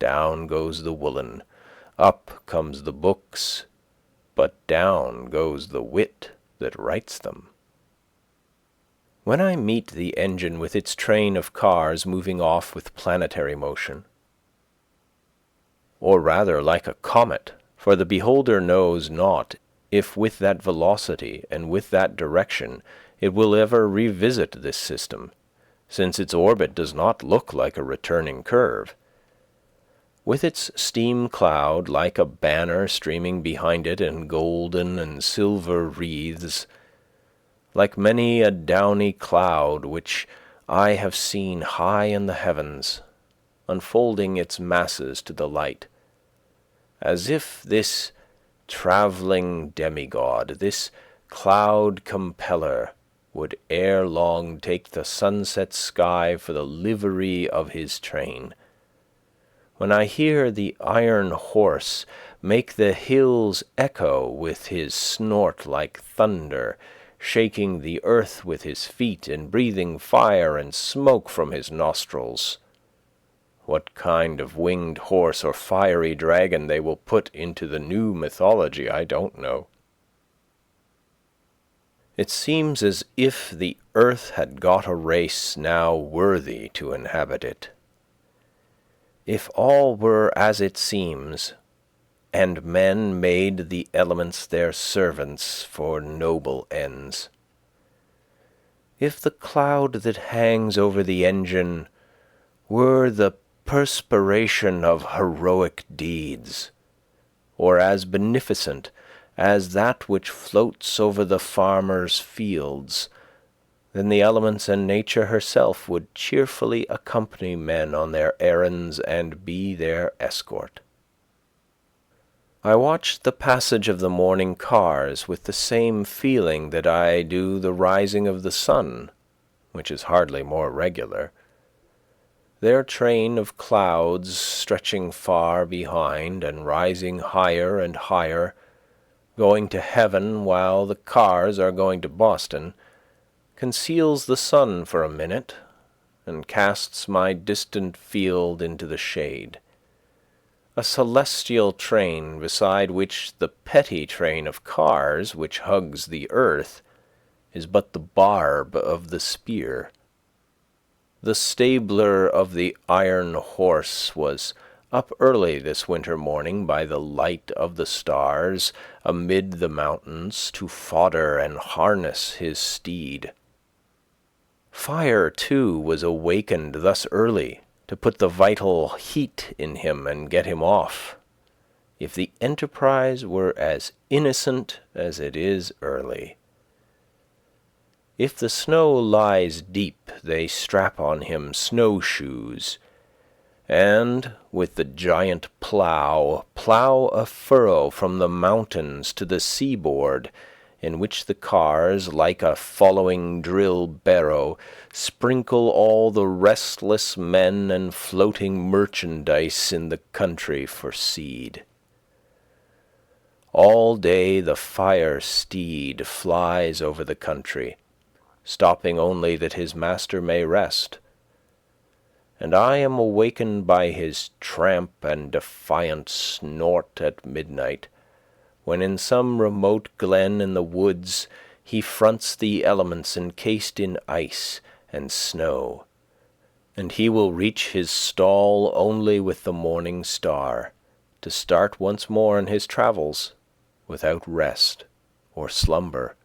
Speaker 2: down goes the woolen, up comes the books, but down goes the wit that writes them. When I meet the engine with its train of cars moving off with planetary motion, or rather like a comet, for the beholder knows not if with that velocity and with that direction it will ever revisit this system, since its orbit does not look like a returning curve. With its steam cloud like a banner streaming behind it in golden and silver wreaths, like many a downy cloud which I have seen high in the heavens, unfolding its masses to the light, as if this travelling demigod, this cloud compeller, would ere long take the sunset sky for the livery of his train. When I hear the iron horse make the hills echo with his snort like thunder, shaking the earth with his feet and breathing fire and smoke from his nostrils, what kind of winged horse or fiery dragon they will put into the new mythology I don't know. It seems as if the earth had got a race now worthy to inhabit it. If all were as it seems, and men made the elements their servants for noble ends. If the cloud that hangs over the engine were the perspiration of heroic deeds, or as beneficent as that which floats over the farmer's fields, then the elements and nature herself would cheerfully accompany men on their errands and be their escort. I watched the passage of the morning cars with the same feeling that I do the rising of the sun, which is hardly more regular. Their train of clouds stretching far behind and rising higher and higher, going to heaven while the cars are going to Boston, conceals the sun for a minute and casts my distant field into the shade. A celestial train beside which the petty train of cars which hugs the earth is but the barb of the spear. The stabler of the iron horse was up early this winter morning by the light of the stars amid the mountains to fodder and harness his steed. Fire, too, was awakened thus early to put the vital heat in him and get him off. If the enterprise were as innocent as it is early. If the snow lies deep, they strap on him snowshoes, and with the giant plough a furrow from the mountains to the seaboard, in which the cars, like a following drill barrow, sprinkle all the restless men and floating merchandise in the country for seed. All day the fire steed flies over the country, stopping only that his master may rest, and I am awakened by his tramp and defiant snort at midnight, when in some remote glen in the woods he fronts the elements encased in ice and snow, and he will reach his stall only with the morning star, to start once more on his travels without rest or slumber.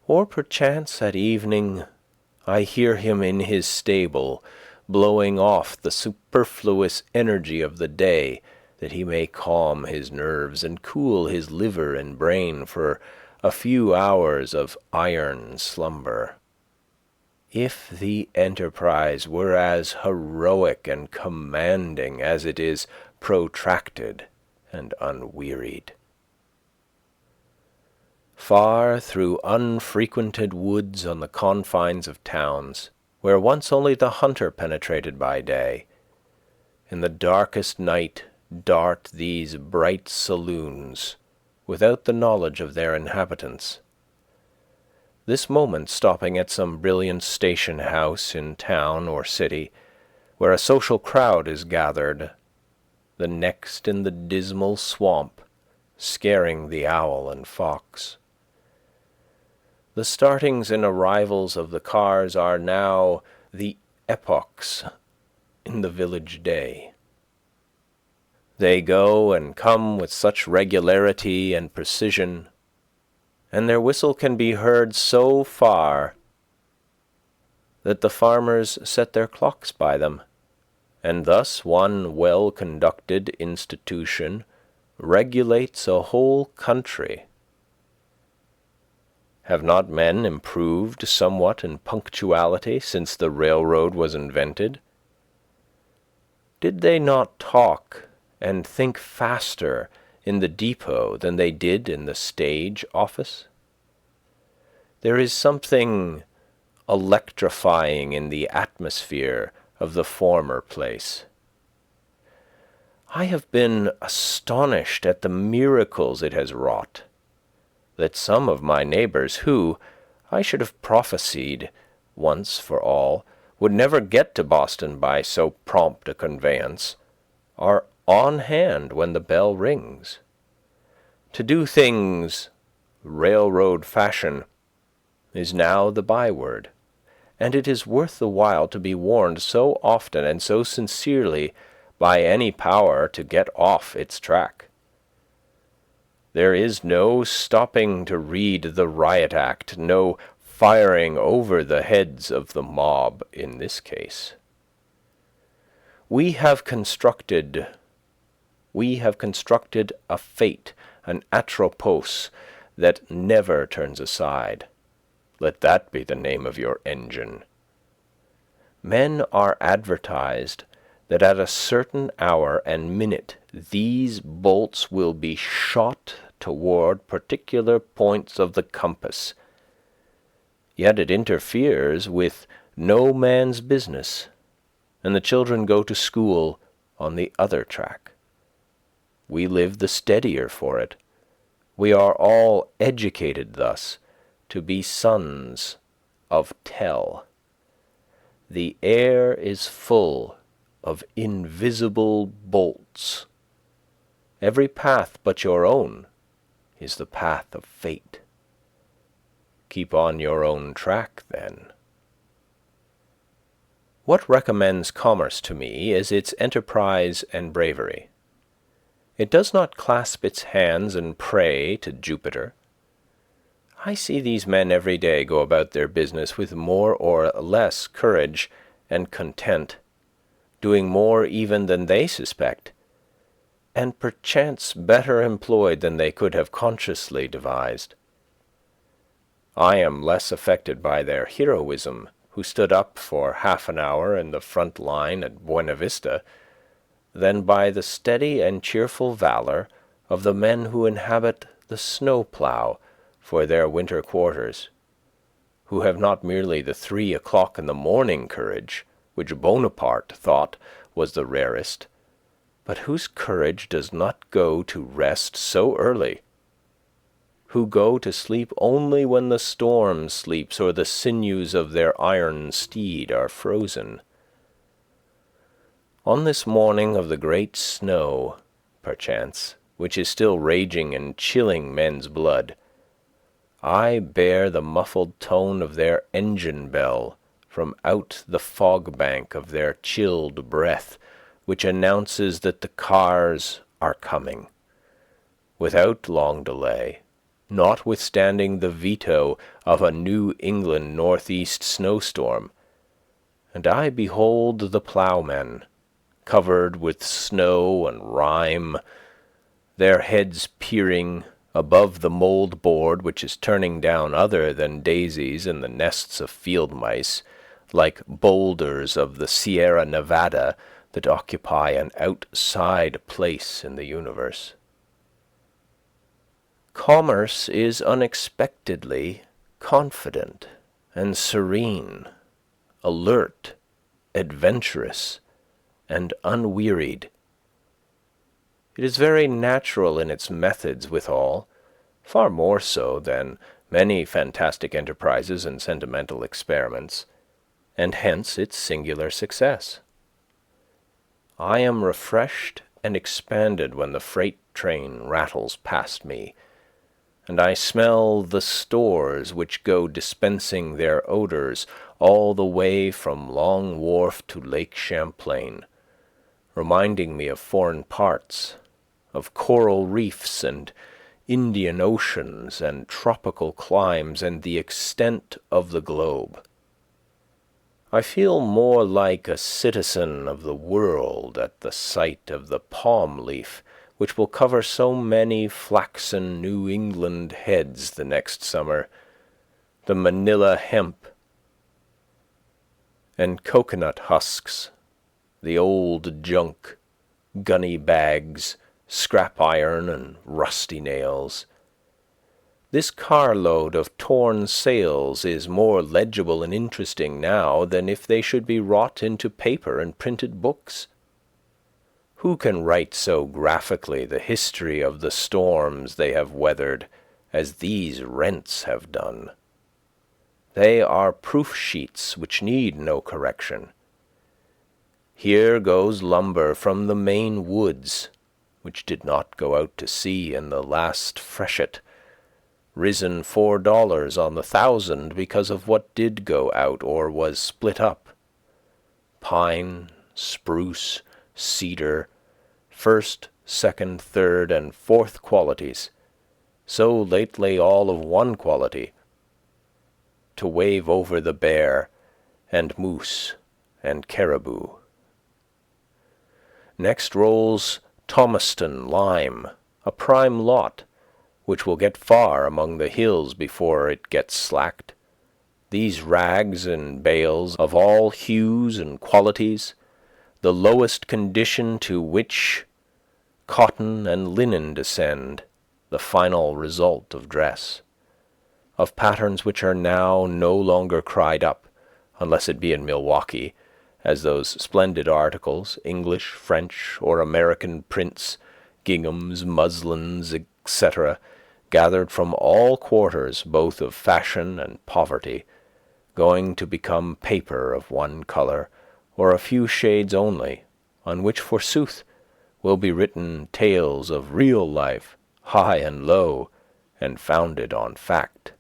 Speaker 2: Or perchance at evening I hear him in his stable, blowing off the superfluous energy of the day, that he may calm his nerves and cool his liver and brain for a few hours of iron slumber. If the enterprise were as heroic and commanding as it is protracted and unwearied. Far through unfrequented woods on the confines of towns, where once only the hunter penetrated by day, in the darkest night dart these bright saloons, without the knowledge of their inhabitants. This moment stopping at some brilliant station house in town or city, where a social crowd is gathered, the next in the dismal swamp, scaring the owl and fox. The startings and arrivals of the cars are now the epochs in the village day. They go and come with such regularity and precision, and their whistle can be heard so far that the farmers set their clocks by them, and thus one well-conducted institution regulates a whole country. Have not men improved somewhat in punctuality since the railroad was invented? Did they not talk and think faster in the depot than they did in the stage office? There is something electrifying in the atmosphere of the former place. I have been astonished at the miracles it has wrought, that some of my neighbors who, I should have prophesied, once for all, would never get to Boston by so prompt a conveyance, are on hand when the bell rings. To do things railroad fashion, is now the byword, and it is worth the while to be warned so often and so sincerely by any power to get off its track. There is no stopping to read the riot act, no firing over the heads of the mob in this case. We have constructed a fate, an atropos, that never turns aside. Let that be the name of your engine. Men are advertised that at a certain hour and minute these bolts will be shot toward particular points of the compass. Yet it interferes with no man's business, and the children go to school on the other track. We live the steadier for it. We are all educated thus to be sons of Tell. The air is full of invisible bolts. Every path but your own is the path of fate. Keep on your own track, then. What recommends commerce to me is its enterprise and bravery. It does not clasp its hands and pray to Jupiter. I see these men every day go about their business with more or less courage and content, doing more even than they suspect, and perchance better employed than they could have consciously devised. I am less affected by their heroism, who stood up for half an hour in the front line at Buena Vista, than by the steady and cheerful valor of the men who inhabit the snow-plough for their winter quarters, who have not merely the 3 o'clock in the morning courage, which Bonaparte thought was the rarest, but whose courage does not go to rest so early, who go to sleep only when the storm sleeps or the sinews of their iron steed are frozen. On this morning of the great snow, perchance, which is still raging and chilling men's blood, I bear the muffled tone of their engine bell from out the fog bank of their chilled breath, which announces that the cars are coming, without long delay, notwithstanding the veto of a New England northeast snowstorm, and I behold the ploughmen, covered with snow and rime, their heads peering above the mould board which is turning down other than daisies and the nests of field mice, like boulders of the Sierra Nevada that occupy an outside place in the universe. Commerce is unexpectedly confident and serene, alert, adventurous, and unwearied. It is very natural in its methods withal, far more so than many fantastic enterprises and sentimental experiments, and hence its singular success. I am refreshed and expanded when the freight train rattles past me, and I smell the stores which go dispensing their odors all the way from Long Wharf to Lake Champlain, reminding me of foreign parts, of coral reefs and Indian oceans and tropical climes and the extent of the globe. I feel more like a citizen of the world at the sight of the palm leaf which will cover so many flaxen New England heads the next summer, the Manila hemp and coconut husks, the old junk, gunny bags, scrap iron, and rusty nails. This carload of torn sails is more legible and interesting now than if they should be wrought into paper and printed books. Who can write so graphically the history of the storms they have weathered as these rents have done? They are proof sheets which need no correction. Here goes lumber from the Maine woods, which did not go out to sea in the last freshet, risen $4 on the 1,000 because of what did go out or was split up. Pine, spruce, cedar, first, second, third, and fourth qualities, so lately all of one quality, to wave over the bear and moose and caribou. Next rolls Thomaston lime, a prime lot, which will get far among the hills before it gets slacked. These rags and bales of all hues and qualities, the lowest condition to which cotton and linen descend, the final result of dress, of patterns which are now no longer cried up, unless it be in Milwaukee, as those splendid articles, English, French, or American prints, ginghams, muslins, etc., gathered from all quarters, both of fashion and poverty, going to become paper of one colour, or a few shades only, on which, forsooth, will be written tales of real life, high and low, and founded on fact.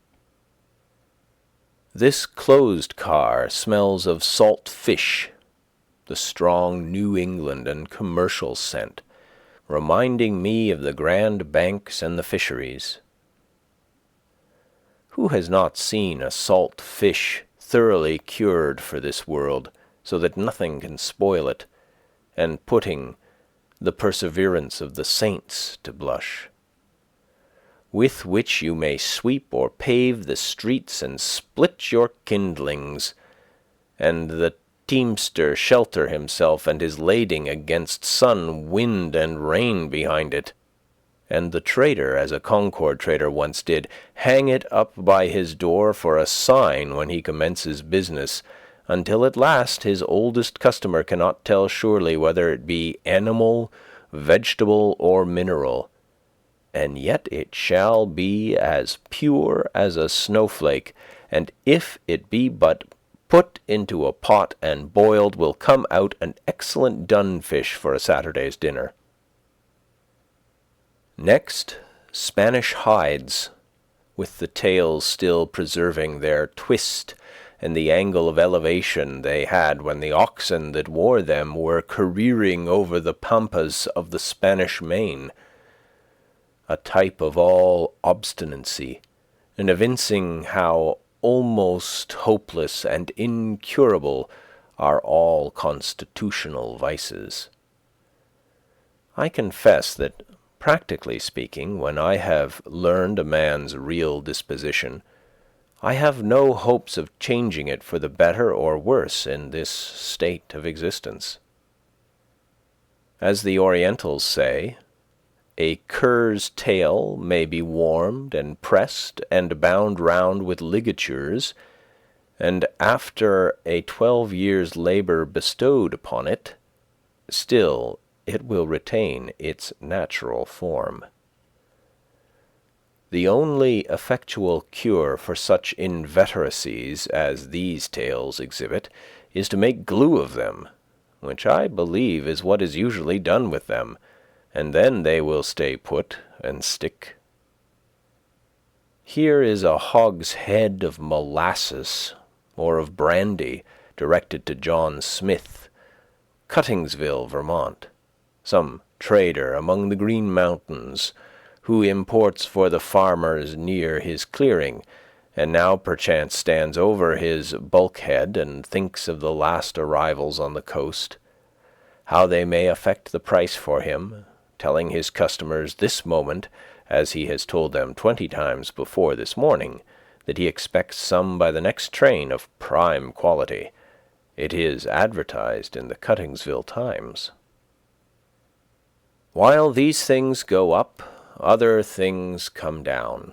Speaker 2: This closed car smells of salt fish, the strong New England and commercial scent, reminding me of the Grand Banks and the fisheries. Who has not seen a salt fish thoroughly cured for this world, so that nothing can spoil it, and putting the perseverance of the saints to blush, with which you may sweep or pave the streets and split your kindlings, and the teamster shelter himself and his lading against sun, wind, and rain behind it, and the trader, as a Concord trader once did, hang it up by his door for a sign when he commences business, until at last his oldest customer cannot tell surely whether it be animal, vegetable, or mineral, and yet it shall be as pure as a snowflake, and if it be but put into a pot and boiled, will come out an excellent dun fish for a Saturday's dinner. Next, Spanish hides, with the tails still preserving their twist and the angle of elevation they had when the oxen that wore them were careering over the pampas of the Spanish Main, a type of all obstinacy, and evincing how almost hopeless and incurable are all constitutional vices. I confess that, practically speaking, when I have learned a man's real disposition, I have no hopes of changing it for the better or worse in this state of existence. As the Orientals say, a cur's tail may be warmed and pressed and bound round with ligatures, and after a 12 years' labour bestowed upon it, still it will retain its natural form. The only effectual cure for such inveteracies as these tales exhibit is to make glue of them, which I believe is what is usually done with them, and then they will stay put and stick. Here is a hogshead of molasses or of brandy directed to John Smith, Cuttingsville, Vermont, some trader among the Green Mountains, who imports for the farmers near his clearing, and now perchance stands over his bulkhead and thinks of the last arrivals on the coast, how they may affect the price for him, telling his customers this moment, as he has told them 20 times before this morning, that he expects some by the next train of prime quality. It is advertised in the Cuttingsville Times. While these things go up, other things come down.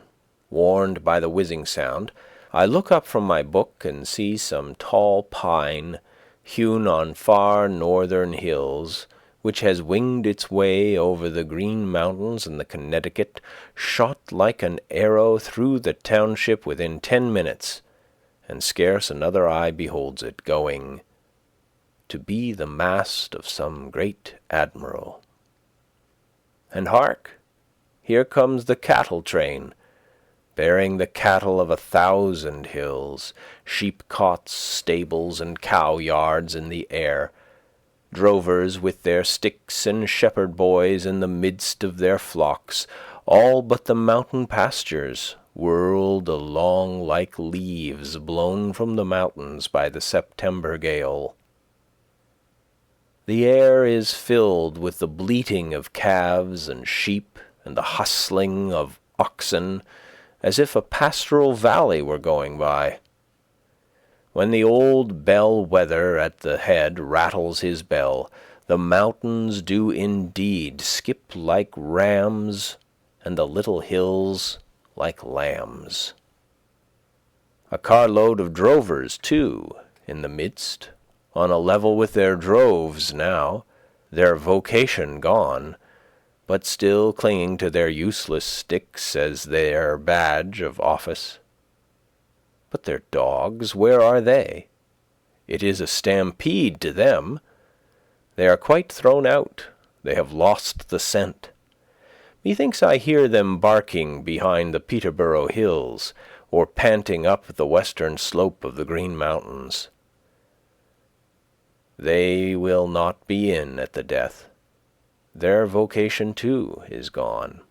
Speaker 2: Warned by the whizzing sound, I look up from my book and see some tall pine, hewn on far northern hills, which has winged its way over the Green Mountains and the Connecticut, shot like an arrow through the township within 10 minutes, and scarce another eye beholds it, going to be the mast of some great admiral. And hark! Here comes the cattle train, bearing the cattle of 1,000 hills, sheep-cots, stables, and cow-yards in the air, drovers with their sticks and shepherd-boys in the midst of their flocks, all but the mountain pastures, whirled along like leaves blown from the mountains by the September gale. The air is filled with the bleating of calves and sheep and the hustling of oxen, as if a pastoral valley were going by. When the old bell-wether at the head rattles his bell, the mountains do indeed skip like rams, and the little hills like lambs. A carload of drovers, too, in the midst, on a level with their droves now, their vocation gone, but still clinging to their useless sticks as their badge of office. But their dogs, where are they? It is a stampede to them. They are quite thrown out. They have lost the scent. Methinks I hear them barking behind the Peterborough hills, or panting up the western slope of the Green Mountains. They will not be in at the death. Their vocation, too, is gone.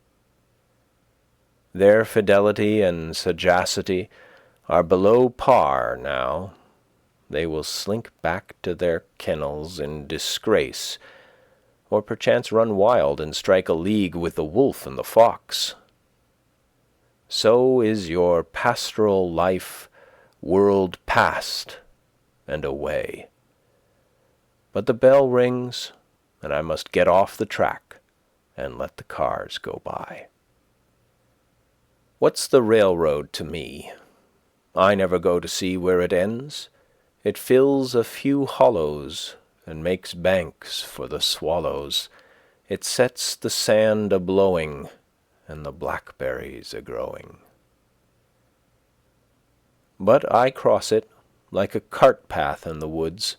Speaker 2: Their fidelity and sagacity are below par now. They will slink back to their kennels in disgrace, or perchance run wild and strike a league with the wolf and the fox. So is your pastoral life whirled past and away. But the bell rings, and I must get off the track and let the cars go by. What's the railroad to me? I never go to see where it ends. It fills a few hollows and makes banks for the swallows. It sets the sand a-blowing and the blackberries a-growing. But I cross it like a cart path in the woods.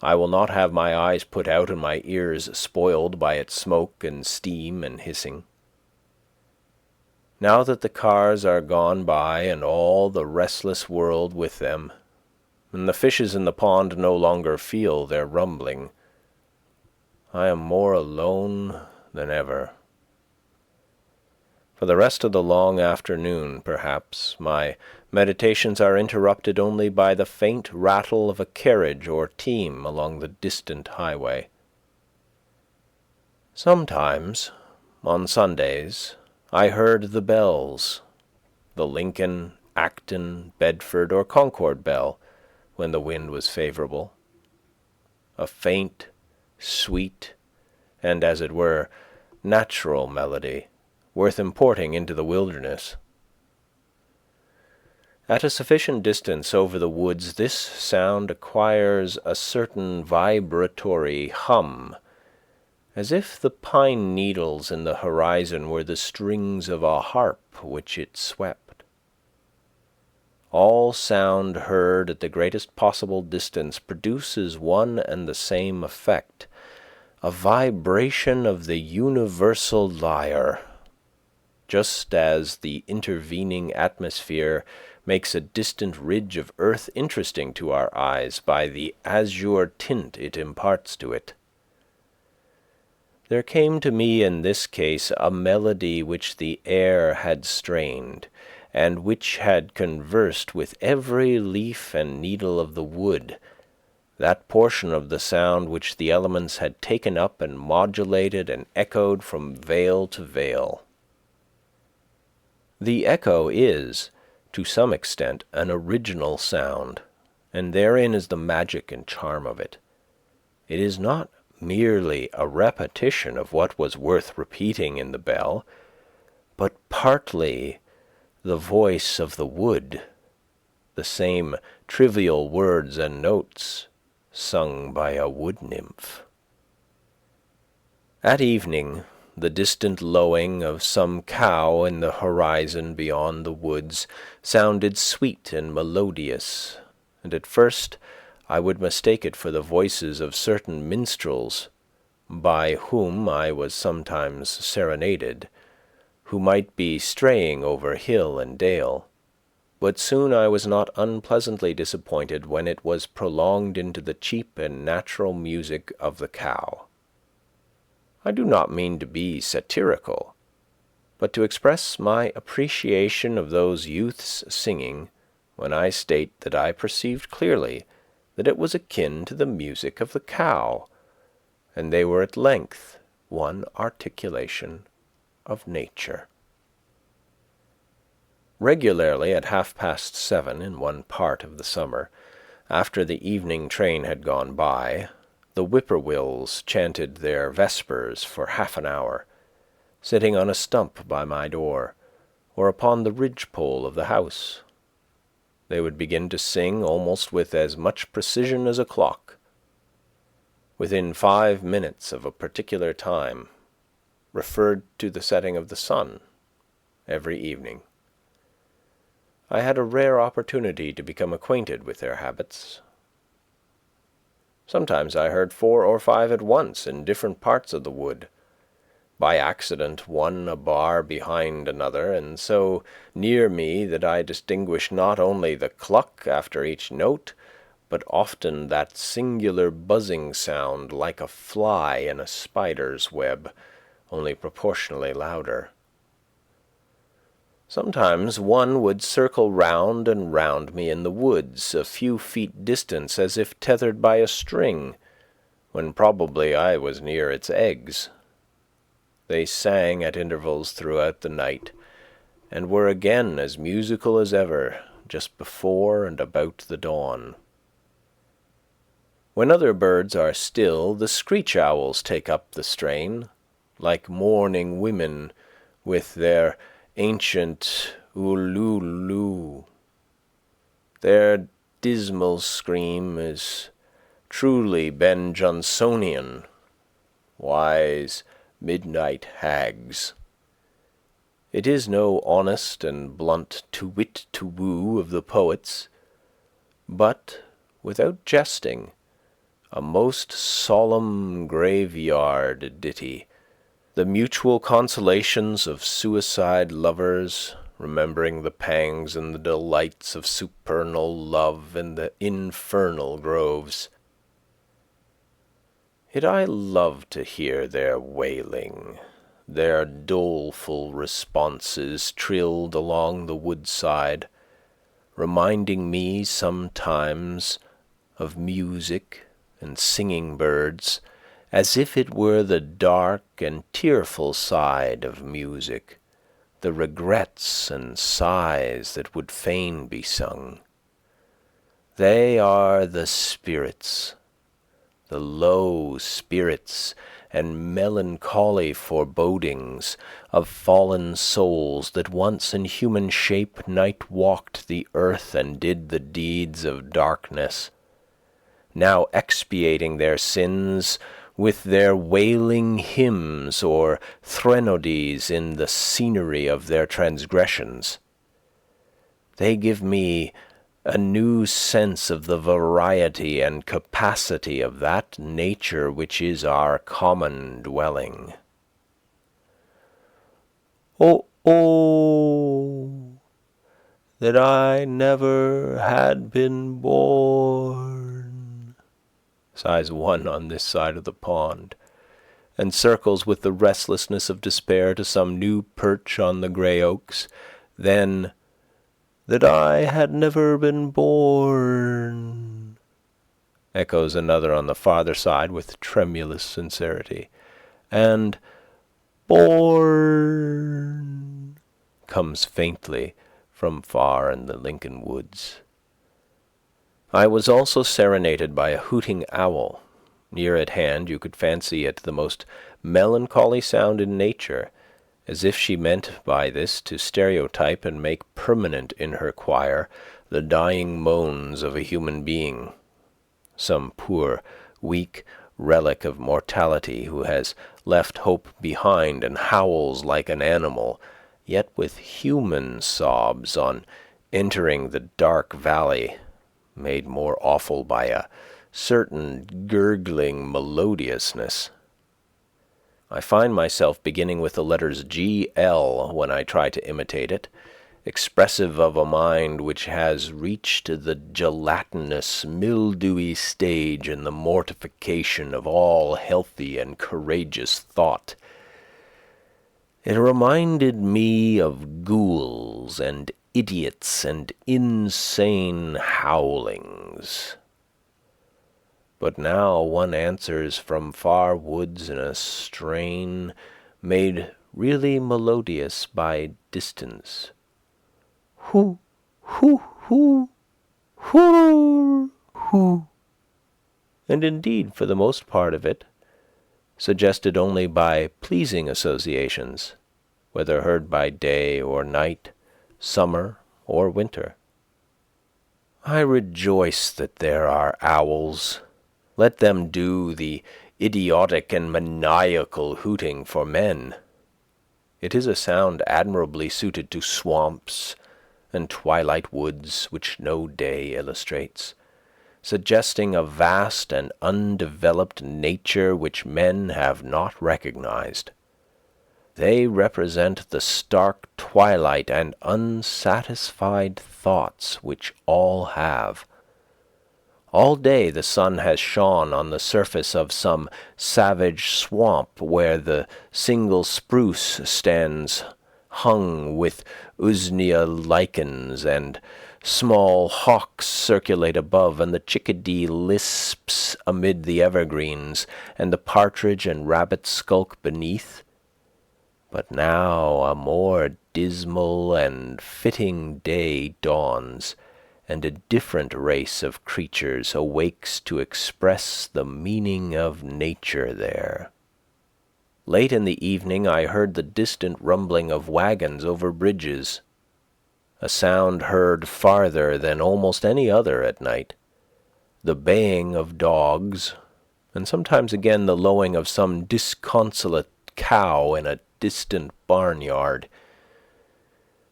Speaker 2: I will not have my eyes put out and my ears spoiled by its smoke and steam and hissing. Now that the cars are gone by and all the restless world with them, and the fishes in the pond no longer feel their rumbling, I am more alone than ever. For the rest of the long afternoon, perhaps, my meditations are interrupted only by the faint rattle of a carriage or team along the distant highway. Sometimes, on Sundays, I heard the bells, the Lincoln, Acton, Bedford, or Concord bell, when the wind was favorable. A faint, sweet, and, as it were, natural melody, worth importing into the wilderness. At a sufficient distance over the woods, this sound acquires a certain vibratory hum, as if the pine needles in the horizon were the strings of a harp which it swept. All sound heard at the greatest possible distance produces one and the same effect, a vibration of the universal lyre, just as the intervening atmosphere makes a distant ridge of earth interesting to our eyes by the azure tint it imparts to it. There came to me in this case a melody which the air had strained, and which had conversed with every leaf and needle of the wood, that portion of the sound which the elements had taken up and modulated and echoed from vale to vale. The echo is, to some extent, an original sound, and therein is the magic and charm of it. It is not merely a repetition of what was worth repeating in the bell, but partly the voice of the wood, the same trivial words and notes sung by a wood-nymph. At evening, the distant lowing of some cow in the horizon beyond the woods sounded sweet and melodious, and at first I would mistake it for the voices of certain minstrels, by whom I was sometimes serenaded, who might be straying over hill and dale, but soon I was not unpleasantly disappointed when it was prolonged into the cheap and natural music of the cow. I do not mean to be satirical, but to express my appreciation of those youths singing when I state that I perceived clearly that it was akin to the music of the cow, and they were at length one articulation of nature. Regularly at 7:30 in one part of the summer, after the evening train had gone by, the whippoorwills chanted their vespers for half an hour, sitting on a stump by my door, or upon the ridge-pole of the house. They would begin to sing almost with as much precision as a clock. Within 5 minutes of a particular time, referred to the setting of the sun, every evening. I had a rare opportunity to become acquainted with their habits. Sometimes I heard 4 or 5 at once in different parts of the wood, by accident one a bar behind another, and so near me that I distinguished not only the cluck after each note, but often that singular buzzing sound like a fly in a spider's web, only proportionally louder. Sometimes one would circle round and round me in the woods, a few feet distant, as if tethered by a string, when probably I was near its eggs. They sang at intervals throughout the night, and were again as musical as ever, just before and about the dawn. When other birds are still, the screech-owls take up the strain, like mourning women with their ancient ululu. Their dismal scream is truly Ben Jonsonian, wise midnight hags. It is no honest and blunt to-wit-to-woo of the poets, but, without jesting, a most solemn graveyard ditty, the mutual consolations of suicide lovers, remembering the pangs and the delights of supernal love in the infernal groves. Yet I love to hear their wailing, their doleful responses trilled along the woodside, reminding me sometimes of music and singing birds, as if it were the dark and tearful side of music, the regrets and sighs that would fain be sung. They are the spirits, the low spirits and melancholy forebodings of fallen souls that once in human shape night-walked the earth and did the deeds of darkness, now expiating their sins with their wailing hymns or threnodies in the scenery of their transgressions. They give me a new sense of the variety and capacity of that nature which is our common dwelling. Oh, that I never had been born, sighs one on this side of the pond, and circles with the restlessness of despair to some new perch on the grey oaks. Then, that I had never been born, echoes another on the farther side with tremulous sincerity, and born comes faintly from far in the Lincoln woods. I was also serenaded by a hooting owl. Near at hand you could fancy it the most melancholy sound in nature, as if she meant by this to stereotype and make permanent in her choir the dying moans of a human being, some poor, weak relic of mortality who has left hope behind and howls like an animal, yet with human sobs on entering the dark valley, made more awful by a certain gurgling melodiousness. I find myself beginning with the letters G-L when I try to imitate it, expressive of a mind which has reached the gelatinous, mildewy stage in the mortification of all healthy and courageous thought. It reminded me of ghouls and idiots and insane howlings. But now one answers from far woods in a strain made really melodious by distance. Hoo, hoo, hoo, hoo, hoo. And indeed, for the most part of it, suggested only by pleasing associations, whether heard by day or night, summer or winter. I rejoice that there are owls. Let them do the idiotic and maniacal hooting for men. It is a sound admirably suited to swamps and twilight woods which no day illustrates, suggesting a vast and undeveloped nature which men have not recognized. They represent the stark twilight and unsatisfied thoughts which all have. All day the sun has shone on the surface of some savage swamp where the single spruce stands hung with usnea lichens, and small hawks circulate above, and the chickadee lisps amid the evergreens, and the partridge and rabbit skulk beneath. But now a more dismal and fitting day dawns, and a different race of creatures awakes to express the meaning of nature there. Late in the evening I heard the distant rumbling of wagons over bridges, a sound heard farther than almost any other at night, the baying of dogs, and sometimes again the lowing of some disconsolate cow in a distant barnyard.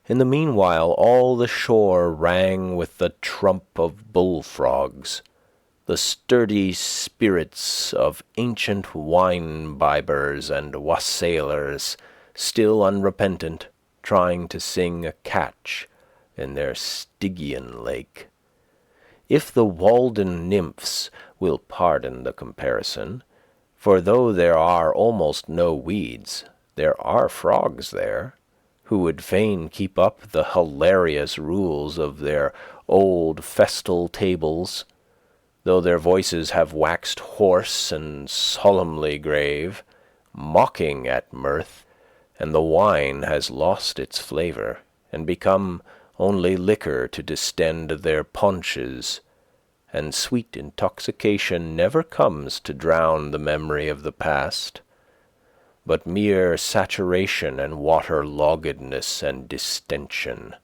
Speaker 2: In the meanwhile all the shore rang with the trump of bullfrogs, the sturdy spirits of ancient wine-bibbers and wassailers, still unrepentant, trying to sing a catch in their Stygian lake. If the Walden nymphs will pardon the comparison, for though there are almost no weeds, there are frogs there, who would fain keep up the hilarious rules of their old festal tables, though their voices have waxed hoarse and solemnly grave, mocking at mirth, and the wine has lost its flavour, and become only liquor to distend their paunches, and sweet intoxication never comes to drown the memory of the past, but mere saturation and water-loggedness and distension.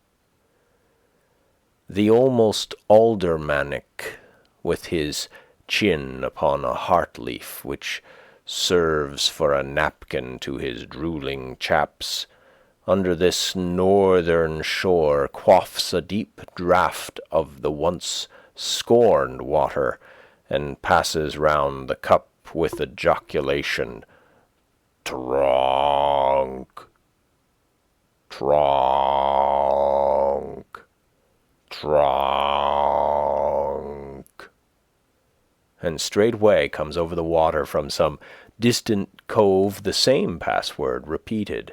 Speaker 2: The almost aldermanic, with his chin upon a heart-leaf which serves for a napkin to his drooling chaps, under this northern shore quaffs a deep draught of the once scorned water, and passes round the cup with ejaculation, "Tronk, tronk, tronk," and straightway comes over the water from some distant cove the same password repeated,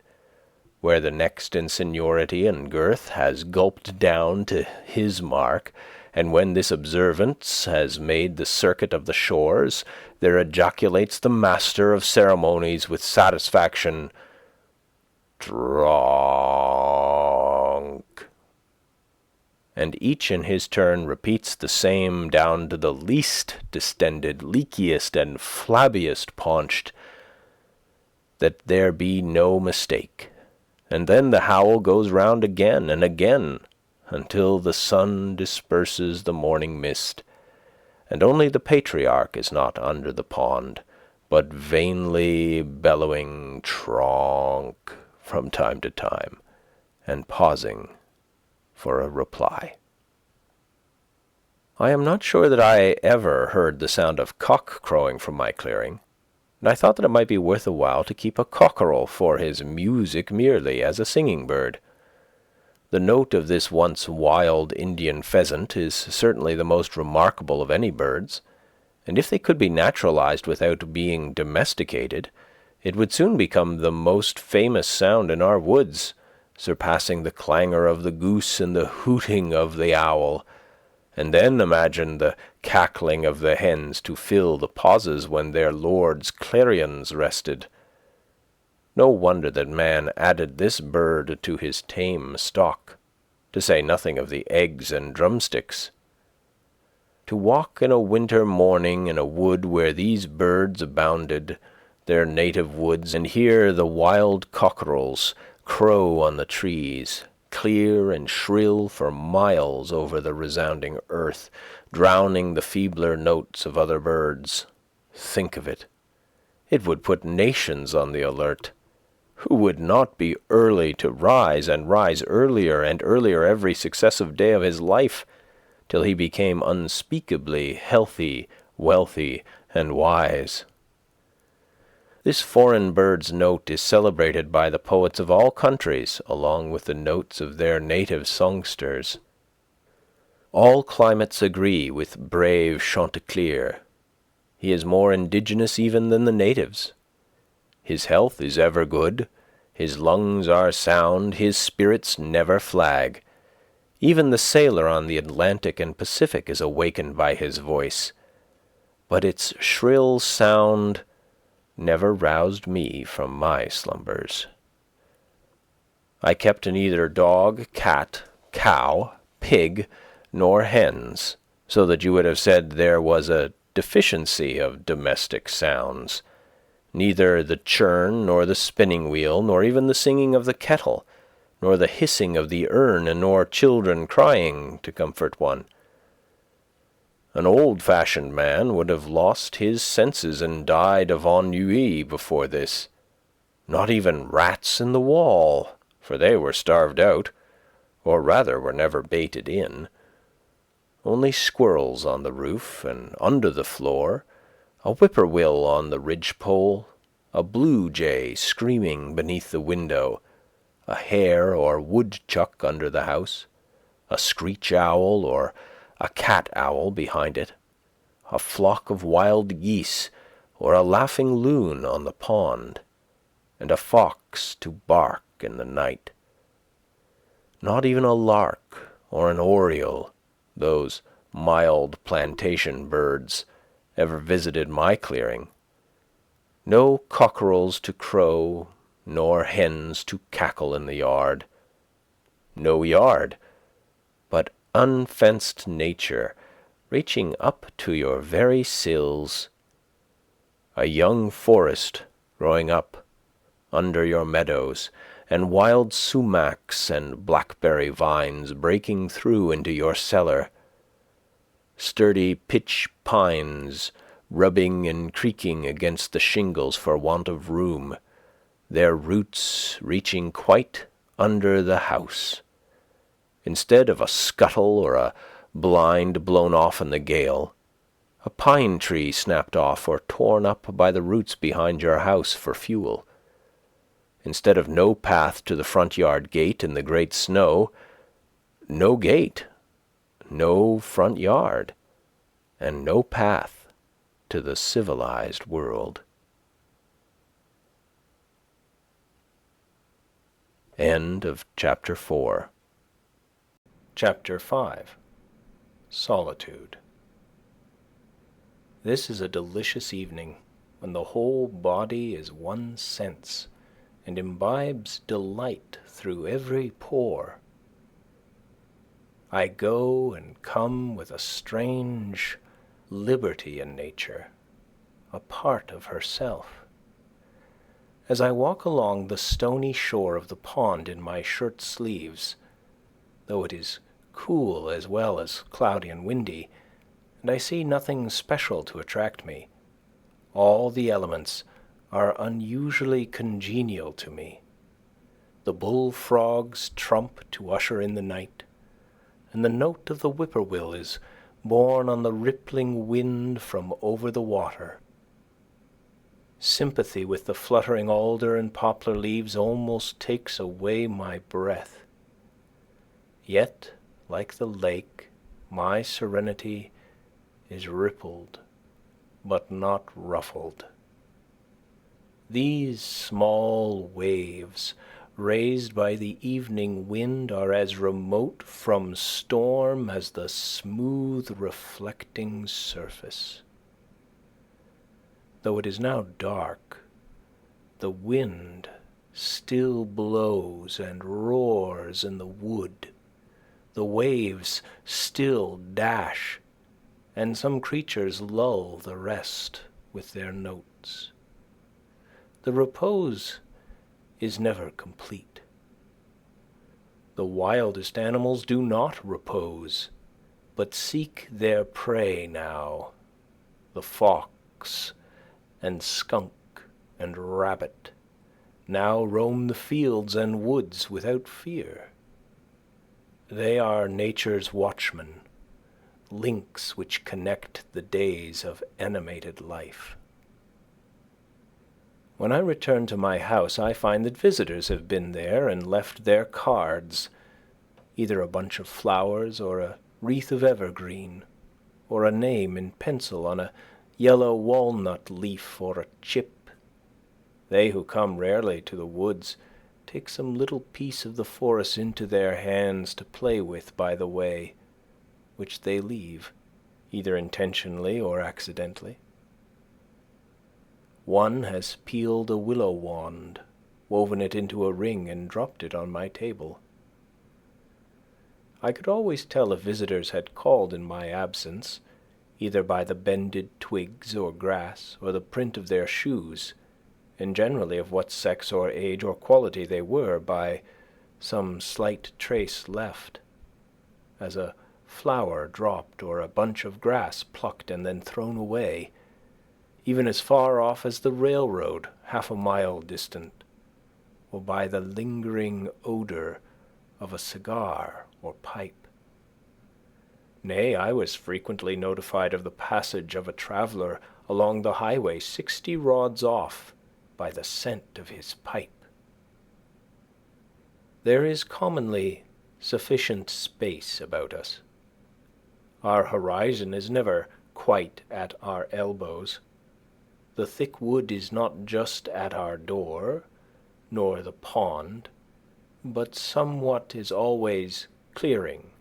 Speaker 2: where the next in seniority and girth has gulped down to his mark, and when this observance has made the circuit of the shores, there ejaculates the master of ceremonies with satisfaction, "Tronk," and each in his turn repeats the same down to the least distended, leakiest, and flabbiest paunched, that there be no mistake, and then the howl goes round again and again, until the sun disperses the morning mist, and only the patriarch is not under the pond, but vainly bellowing "Tronk" from time to time, and pausing for a reply. I am not sure that I ever heard the sound of cock crowing from my clearing, and I thought that it might be worth a while to keep a cockerel for his music merely as a singing bird. The note of this once wild Indian pheasant is certainly the most remarkable of any birds, and if they could be naturalized without being domesticated, it would soon become the most famous sound in our woods, surpassing the clangor of the goose and the hooting of the owl. And then imagine the cackling of the hens to fill the pauses when their lords' clarions rested. No wonder that man added this bird to his tame stock, to say nothing of the eggs and drumsticks. To walk in a winter morning in a wood where these birds abounded, their native woods, and hear the wild cockerels crow on the trees, clear and shrill for miles over the resounding earth, drowning the feebler notes of other birds. Think of it. It would put nations on the alert. Who would not be early to rise, and rise earlier and earlier every successive day of his life, till he became unspeakably healthy, wealthy, and wise? This foreign bird's note is celebrated by the poets of all countries, along with the notes of their native songsters. All climates agree with brave Chanticleer. He is more indigenous even than the natives. His health is ever good, his lungs are sound, his spirits never flag. Even the sailor on the Atlantic and Pacific is awakened by his voice, but its shrill sound never roused me from my slumbers. I kept neither dog, cat, cow, pig, nor hens, so that you would have said there was a deficiency of domestic sounds. Neither the churn, nor the spinning wheel, nor even the singing of the kettle, nor the hissing of the urn, nor children crying to comfort one. An old-fashioned man would have lost his senses and died of ennui before this. Not even rats in the wall, for they were starved out, or rather were never baited in. Only squirrels on the roof and under the floor, a whippoorwill on the ridgepole, a blue jay screaming beneath the window, a hare or woodchuck under the house, a screech owl or a cat owl behind it, a flock of wild geese or a laughing loon on the pond, and a fox to bark in the night. Not even a lark or an oriole, those mild plantation birds, ever visited my clearing. No cockerels to crow, nor hens to cackle in the yard. No yard, but unfenced nature reaching up to your very sills. A young forest growing up under your meadows, and wild sumacs and blackberry vines breaking through into your cellar. Sturdy pitch pines rubbing and creaking against the shingles for want of room, their roots reaching quite under the house. Instead of a scuttle or a blind blown off in the gale, a pine tree snapped off or torn up by the roots behind your house for fuel. Instead of no path to the front yard gate in the great snow, no gate, no front yard, and no path to the civilized world. End of chapter 4.
Speaker 1: Chapter 5. Solitude. This is a delicious evening when the whole body is one sense and imbibes delight through every pore. I go and come with a strange liberty in nature, a part of herself. As I walk along the stony shore of the pond in my shirt sleeves, though it is cool as well as cloudy and windy, and I see nothing special to attract me, all the elements are unusually congenial to me. The bullfrogs trump to usher in the night, and the note of the whippoorwill is borne on the rippling wind from over the water. Sympathy with the fluttering alder and poplar leaves almost takes away my breath. Yet, like the lake, my serenity is rippled, but not ruffled. These small waves, raised by the evening wind, are as remote from storm as the smooth reflecting surface. Though it is now dark, the wind still blows and roars in the wood. The waves still dash, and some creatures lull the rest with their notes. The repose is never complete. The wildest animals do not repose, but seek their prey now. The fox and skunk and rabbit now roam the fields and woods without fear. They are nature's watchmen, links which connect the days of animated life. When I return to my house, I find that visitors have been there and left their cards, either a bunch of flowers or a wreath of evergreen, or a name in pencil on a yellow walnut leaf or a chip. They who come rarely to the woods take some little piece of the forest into their hands to play with by the way, which they leave, either intentionally or accidentally. One has peeled a willow wand, woven it into a ring, and dropped it on my table. I could always tell if visitors had called in my absence, either by the bended twigs or grass or the print of their shoes, and generally of what sex or age or quality they were by some slight trace left, as a flower dropped or a bunch of grass plucked and then thrown away, even as far off as the railroad, half a mile distant, or by the lingering odor of a cigar or pipe. Nay, I was frequently notified of the passage of a traveller along the highway 60 rods off by the scent of his pipe. There is commonly sufficient space about us. Our horizon is never quite at our elbows. The thick wood is not just at our door, nor the pond, but somewhat is always clearing,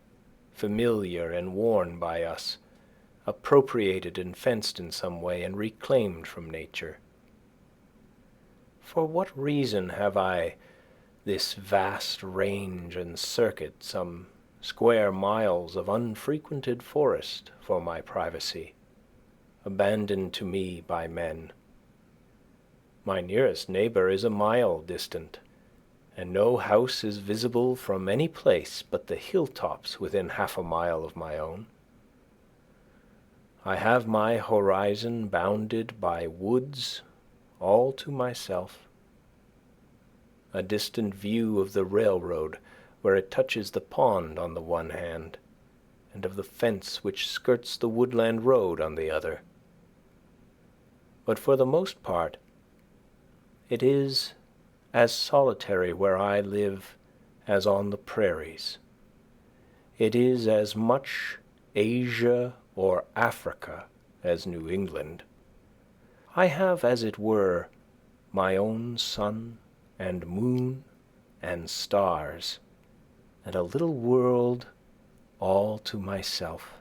Speaker 1: familiar and worn by us, appropriated and fenced in some way and reclaimed from nature. For what reason have I this vast range and circuit, some square miles of unfrequented forest for my privacy, abandoned to me by men? My nearest neighbor is a mile distant, and no house is visible from any place but the hilltops within half a mile of my own. I have my horizon bounded by woods all to myself, a distant view of the railroad where it touches the pond on the one hand, and of the fence which skirts the woodland road on the other. But for the most part, it is as solitary where I live as on the prairies. It is as much Asia or Africa as New England. I have, as it were, my own sun and moon and stars, and a little world all to myself.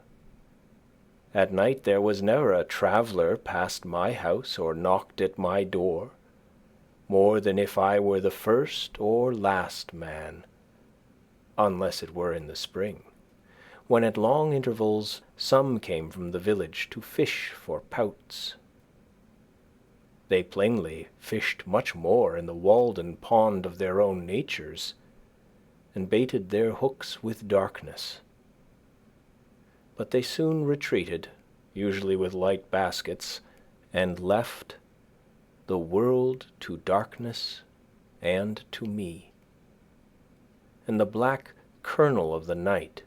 Speaker 1: At night there was never a traveller passed my house or knocked at my door, more than if I were the first or last man, unless it were in the spring, when at long intervals some came from the village to fish for pouts. They plainly fished much more in the Walden Pond of their own natures, and baited their hooks with darkness. But they soon retreated, usually with light baskets, and left the world to darkness and to me. And the black kernel of the night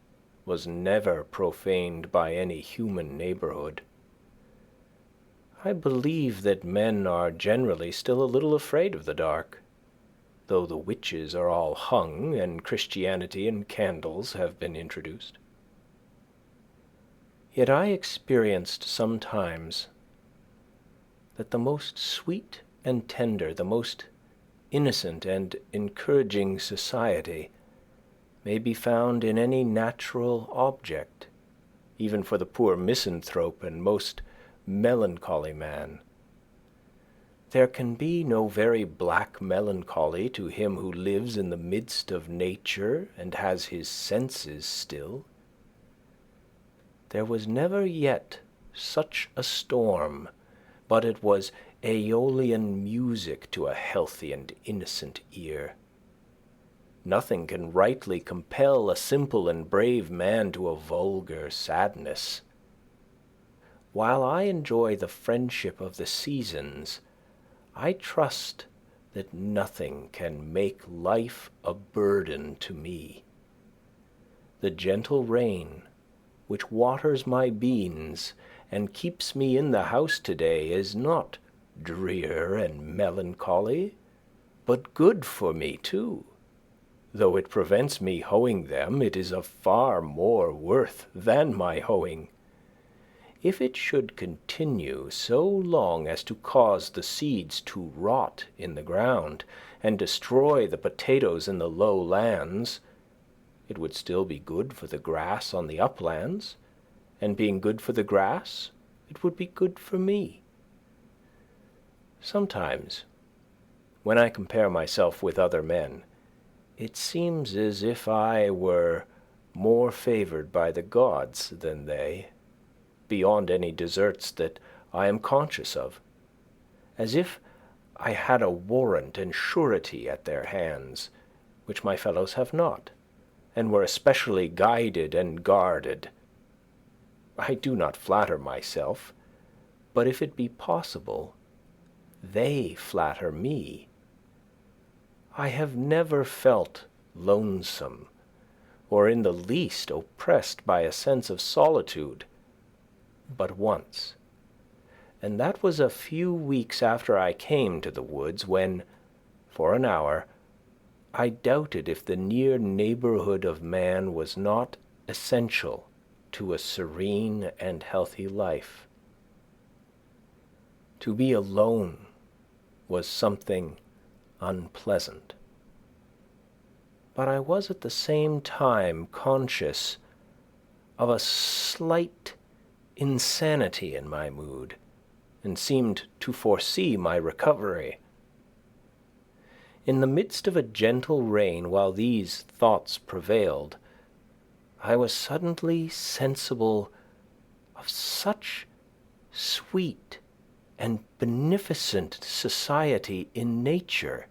Speaker 1: was never profaned by any human neighborhood. I believe that men are generally still a little afraid of the dark, though the witches are all hung and Christianity and candles have been introduced. Yet I experienced sometimes that the most sweet and tender, the most innocent and encouraging society may be found in any natural object, even for the poor misanthrope and most melancholy man. There can be no very black melancholy to him who lives in the midst of nature and has his senses still. There was never yet such a storm, but it was Aeolian music to a healthy and innocent ear. Nothing can rightly compel a simple and brave man to a vulgar sadness. While I enjoy the friendship of the seasons, I trust that nothing can make life a burden to me. The gentle rain, which waters my beans and keeps me in the house today, is not drear and melancholy, but good for me too. Though it prevents me hoeing them, it is of far more worth than my hoeing. If it should continue so long as to cause the seeds to rot in the ground and destroy the potatoes in the low lands, it would still be good for the grass on the uplands, and being good for the grass, it would be good for me. Sometimes, when I compare myself with other men, it seems as if I were more favored by the gods than they, beyond any deserts that I am conscious of, as if I had a warrant and surety at their hands, which my fellows have not, and were especially guided and guarded. I do not flatter myself, but if it be possible, they flatter me. I have never felt lonesome, or in the least oppressed by a sense of solitude, but once, and that was a few weeks after I came to the woods, when, for an hour, I doubted if the near neighborhood of man was not essential to a serene and healthy life. To be alone was something unpleasant, but I was at the same time conscious of a slight insanity in my mood, and seemed to foresee my recovery. In the midst of a gentle rain, while these thoughts prevailed, I was suddenly sensible of such sweet and beneficent society in nature,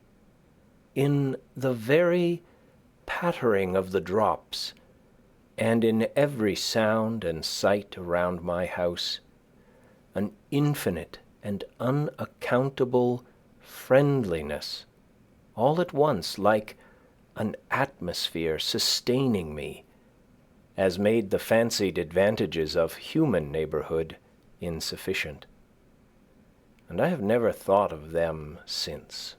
Speaker 1: in the very pattering of the drops, and in every sound and sight around my house, an infinite and unaccountable friendliness, all at once like an atmosphere sustaining me, as made the fancied advantages of human neighborhood insufficient. And I have never thought of them since.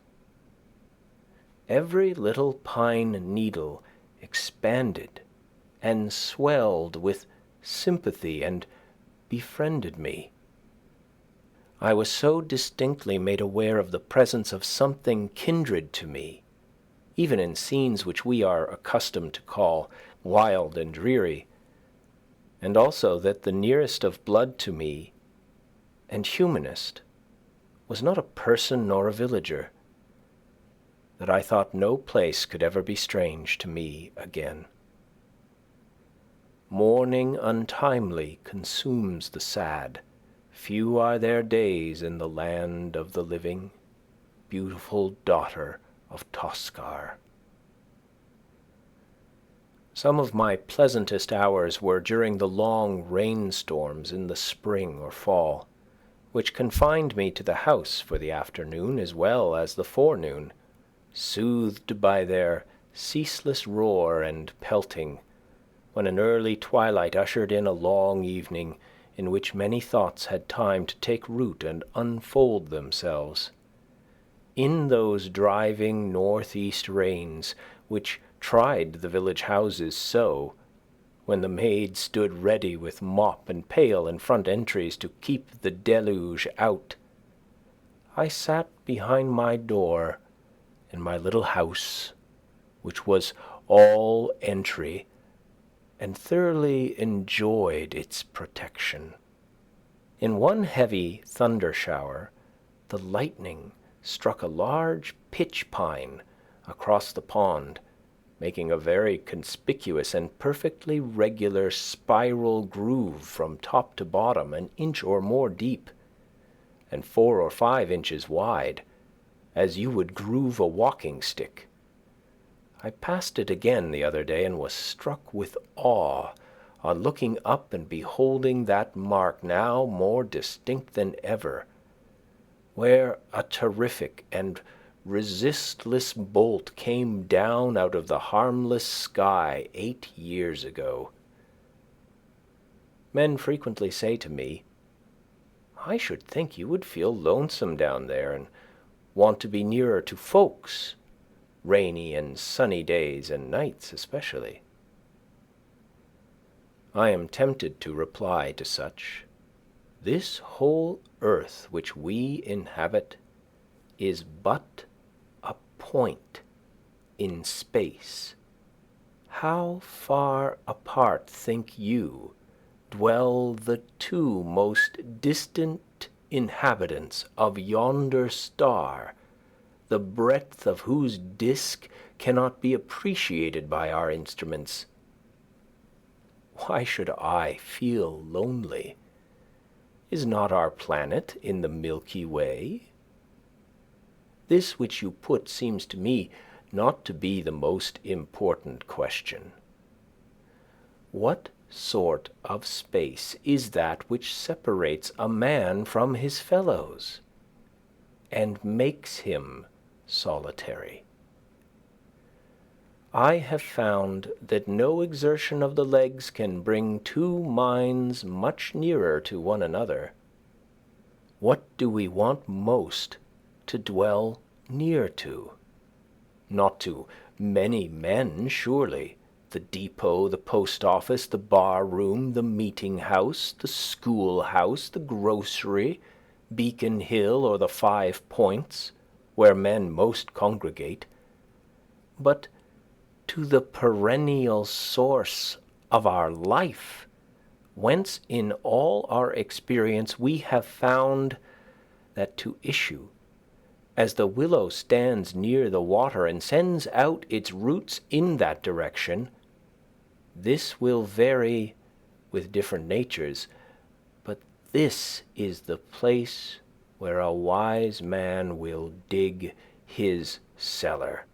Speaker 1: Every little pine needle expanded and swelled with sympathy and befriended me. I was so distinctly made aware of the presence of something kindred to me, even in scenes which we are accustomed to call wild and dreary, and also that the nearest of blood to me and humanest was not a person nor a villager, that I thought no place could ever be strange to me again. Mourning untimely consumes the sad. Few are their days in the land of the living, beautiful daughter of Toscar. Some of my pleasantest hours were during the long rainstorms in the spring or fall, which confined me to the house for the afternoon as well as the forenoon, soothed by their ceaseless roar and pelting, when an early twilight ushered in a long evening
Speaker 2: in which many thoughts had time to take root and unfold themselves. In those driving northeast rains, which tried the village houses so, when the maids stood ready with mop and pail in front entries to keep the deluge out, I sat behind my door in my little house, which was all entry, and thoroughly enjoyed its protection. In one heavy thunder shower, the lightning struck a large pitch pine across the pond, making a very conspicuous and perfectly regular spiral groove from top to bottom, an inch or more deep, and 4 or 5 inches wide, as you would groove a walking stick. I passed it again the other day and was struck with awe on looking up and beholding that mark, now more distinct than ever, where a terrific and resistless bolt came down out of the harmless sky 8 years ago. Men frequently say to me, "I should think you would feel lonesome down there and want to be nearer to folks, rainy and sunny days and nights especially." I am tempted to reply to such, this whole earth which we inhabit is but a point in space. How far apart, think you, dwell the two most distant inhabitants of yonder star, the breadth of whose disk cannot be appreciated by our instruments? Why should I feel lonely? Is not our planet in the Milky Way? This which you put seems to me not to be the most important question. What sort of space is that which separates a man from his fellows and makes him solitary? I have found that no exertion of the legs can bring two minds much nearer to one another. What do we want most to dwell near to? Not to many men, surely. The depot, the post office, the bar room, the meeting house, the schoolhouse, the grocery, Beacon Hill, or the 5 Points, where men most congregate, but to the perennial source of our life, whence in all our experience we have found that to issue, as the willow stands near the water and sends out its roots in that direction. This will vary with different natures, but this is the place where a wise man will dig his cellar.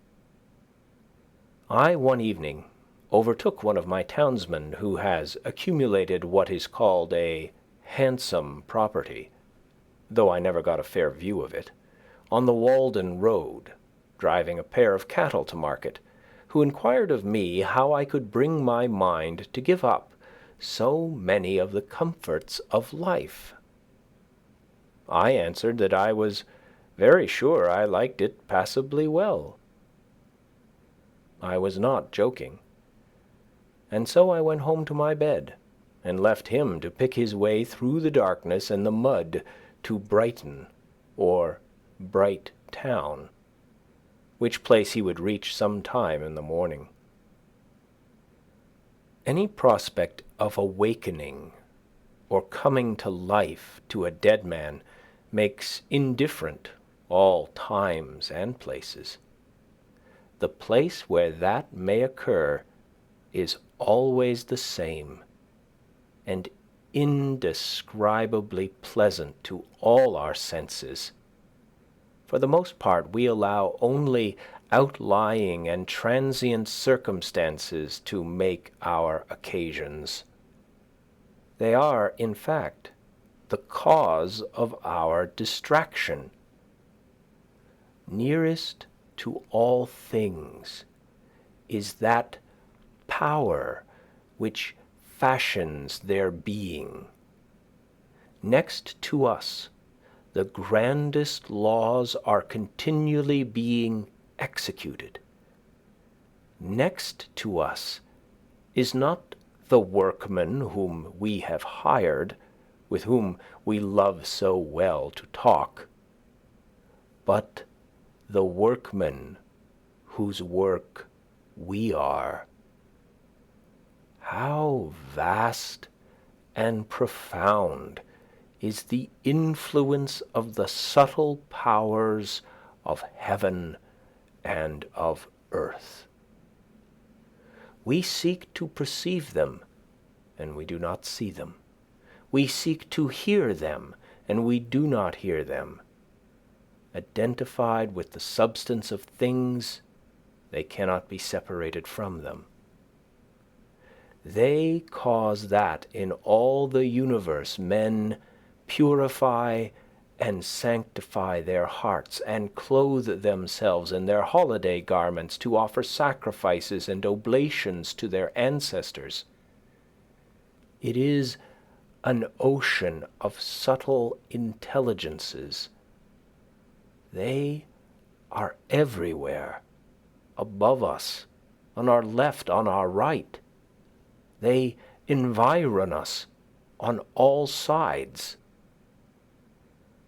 Speaker 2: I one evening overtook one of my townsmen who has accumulated what is called a handsome property, though I never got a fair view of it, on the Walden road, driving a pair of cattle to market, who inquired of me how I could bring my mind to give up so many of the comforts of life. I answered that I was very sure I liked it passably well. I was not joking, and so I went home to my bed and left him to pick his way through the darkness and the mud to Brighton, or Bright Town, which place he would reach some time in the morning. Any prospect of awakening or coming to life to a dead man makes indifferent all times and places. The place where that may occur is always the same, and indescribably pleasant to all our senses. For the most part we allow only outlying and transient circumstances to make our occasions. They are, in fact, the cause of our distraction. Nearest to all things is that power which fashions their being, Next to us, the grandest laws are continually being executed. Next to us is not the workman whom we have hired, with whom we love so well to talk, but the workman whose work we are. How vast and profound is the influence of the subtle powers of heaven and of earth. We seek to perceive them, and we do not see them. We seek to hear them, and we do not hear them. Identified with the substance of things, they cannot be separated from them. They cause that in all the universe men purify and sanctify their hearts, and clothe themselves in their holiday garments to offer sacrifices and oblations to their ancestors. It is an ocean of subtle intelligences. They are everywhere, above us, on our left, on our right. They environ us on all sides.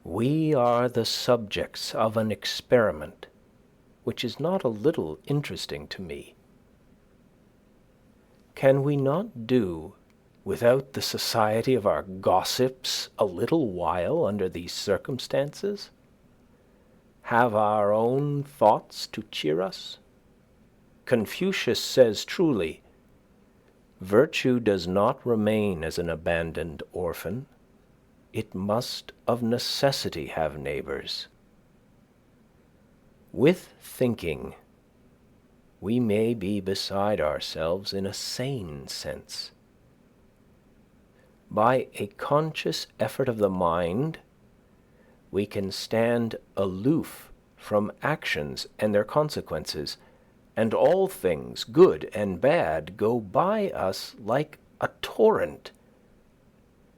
Speaker 2: We are the subjects of an experiment which is not a little interesting to me. Can we not do without the society of our gossips a little while under these circumstances? Have our own thoughts to cheer us? Confucius says truly, "Virtue does not remain as an abandoned orphan. It must of necessity have neighbors." With thinking, we may be beside ourselves in a sane sense. By a conscious effort of the mind, we can stand aloof from actions and their consequences, and all things, good and bad, go by us like a torrent.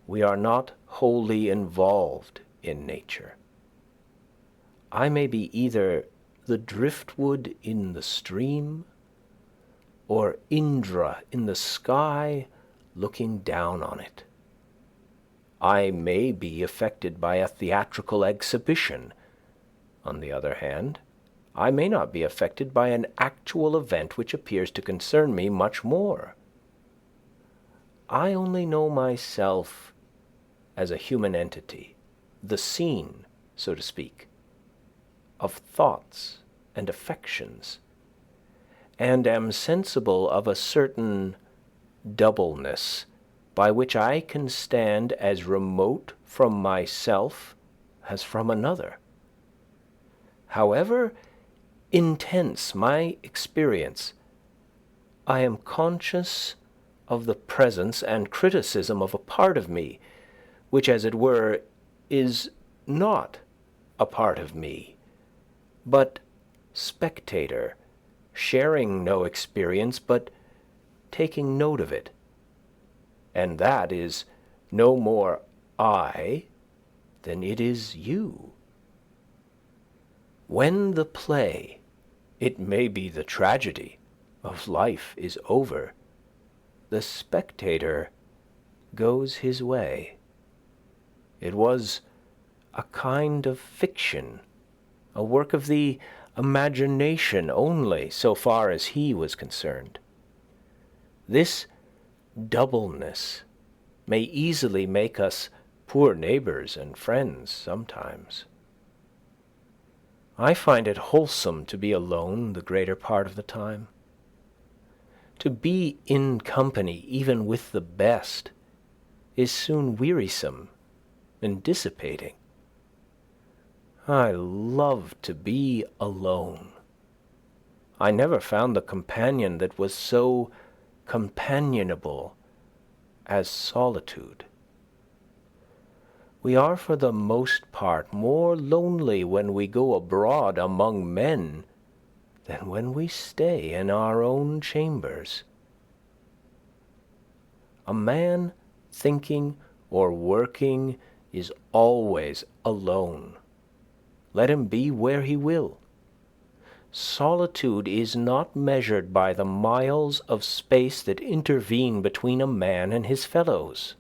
Speaker 2: We are not wholly involved in nature. I may be either the driftwood in the stream, or Indra in the sky looking down on it. I may be affected by a theatrical exhibition. On the other hand, I may not be affected by an actual event which appears to concern me much more. I only know myself as a human entity, the scene, so to speak, of thoughts and affections, and am sensible of a certain doubleness by which I can stand as remote from myself as from another. However intense my experience, I am conscious of the presence and criticism of a part of me, which, as it were, is not a part of me, but spectator, sharing no experience, but taking note of it. And that is no more I than it is you. When the play, it may be the tragedy, of life is over, the spectator goes his way. It was a kind of fiction, a work of the imagination only, so far as he was concerned. This doubleness may easily make us poor neighbors and friends sometimes. I find it wholesome to be alone the greater part of the time. To be in company, even with the best, is soon wearisome and dissipating. I love to be alone. I never found the companion that was so companionable as solitude. We are for the most part more lonely when we go abroad among men than when we stay in our own chambers. A man thinking or working is always alone, let him be where he will. Solitude is not measured by the miles of space that intervene between a man and his fellows.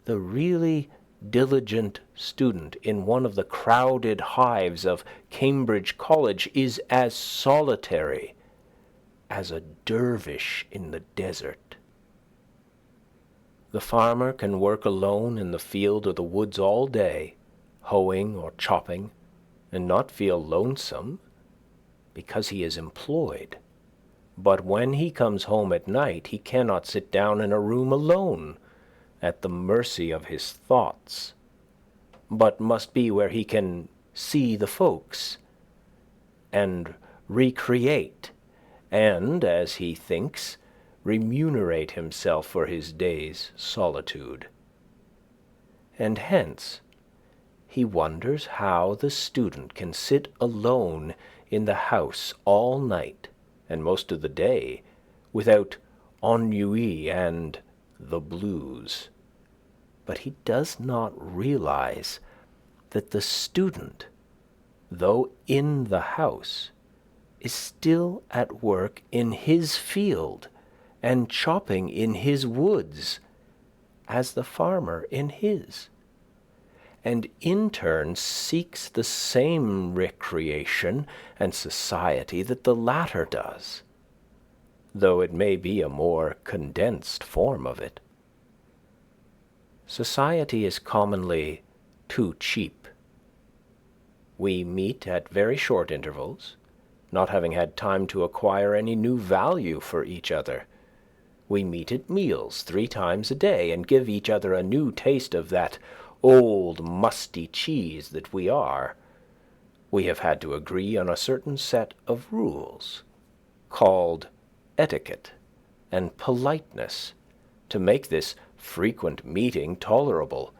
Speaker 2: The really diligent student in one of the crowded hives of Cambridge College is as solitary as a dervish in the desert. The farmer can work alone in the field or the woods all day, hoeing or chopping, and not feel lonesome because he is employed. But when he comes home at night, he cannot sit down in a room alone at the mercy of his thoughts, but must be where he can see the folks and recreate and, as he thinks, remunerate himself for his day's solitude. And hence he wonders how the student can sit alone in the house all night and most of the day without ennui and the blues. But he does not realize that the student, though in the house, is still at work in his field and chopping in his woods as the farmer in his, and in turn seeks the same recreation and society that the latter does, though it may be a more condensed form of it. Society is commonly too cheap. We meet at very short intervals, not having had time to acquire any new value for each other. We meet at meals 3 times a day and give each other a new taste of that old musty cheese that we are. We have had to agree on a certain set of rules, called etiquette and politeness, to make this frequent meeting tolerable,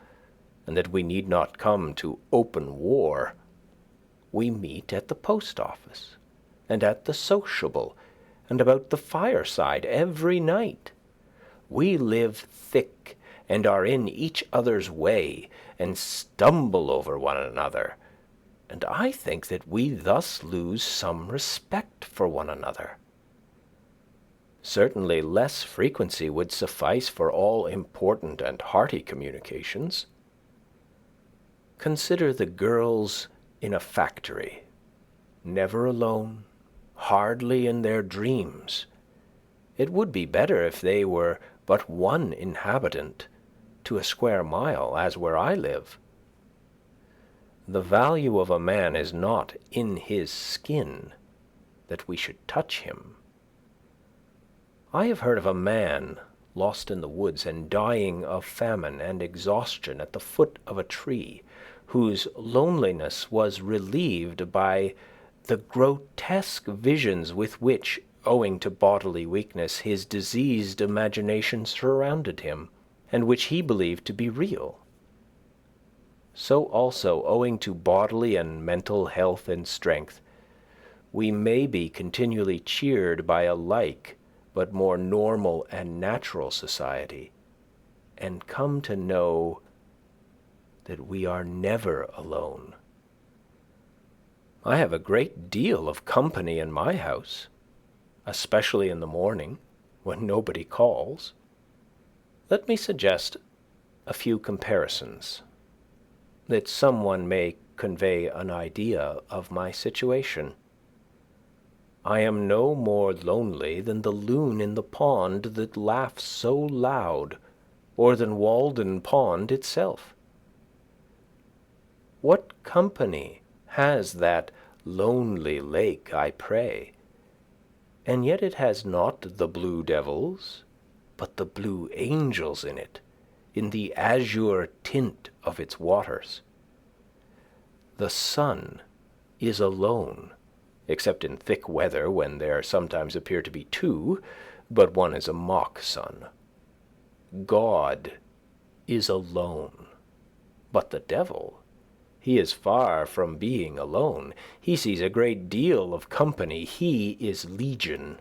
Speaker 2: and that we need not come to open war. We meet at the post office, and at the sociable, and about the fireside every night. We live thick, and are in each other's way, and stumble over one another, and I think that we thus lose some respect for one another. Certainly less frequency would suffice for all important and hearty communications. Consider the girls in a factory, never alone, hardly in their dreams. It would be better if they were but one inhabitant to a square mile, as where I live. The value of a man is not in his skin, that we should touch him. I have heard of a man lost in the woods and dying of famine and exhaustion at the foot of a tree, whose loneliness was relieved by the grotesque visions with which, owing to bodily weakness, his diseased imagination surrounded him, and which he believed to be real. So also, owing to bodily and mental health and strength, we may be continually cheered by a like but more normal and natural society, and come to know that we are never alone. I have a great deal of company in my house, especially in the morning, when nobody calls. Let me suggest a few comparisons, that someone may convey an idea of my situation. I am no more lonely than the loon in the pond that laughs so loud, or than Walden Pond itself. What company has that lonely lake, I pray? And yet it has not the blue devils, but the blue angels in it, in the azure tint of its waters. The sun is alone, except in thick weather, when there sometimes appear to be 2, but one is a mock sun. God is alone, but the devil, he is far from being alone. He sees a great deal of company. He is legion.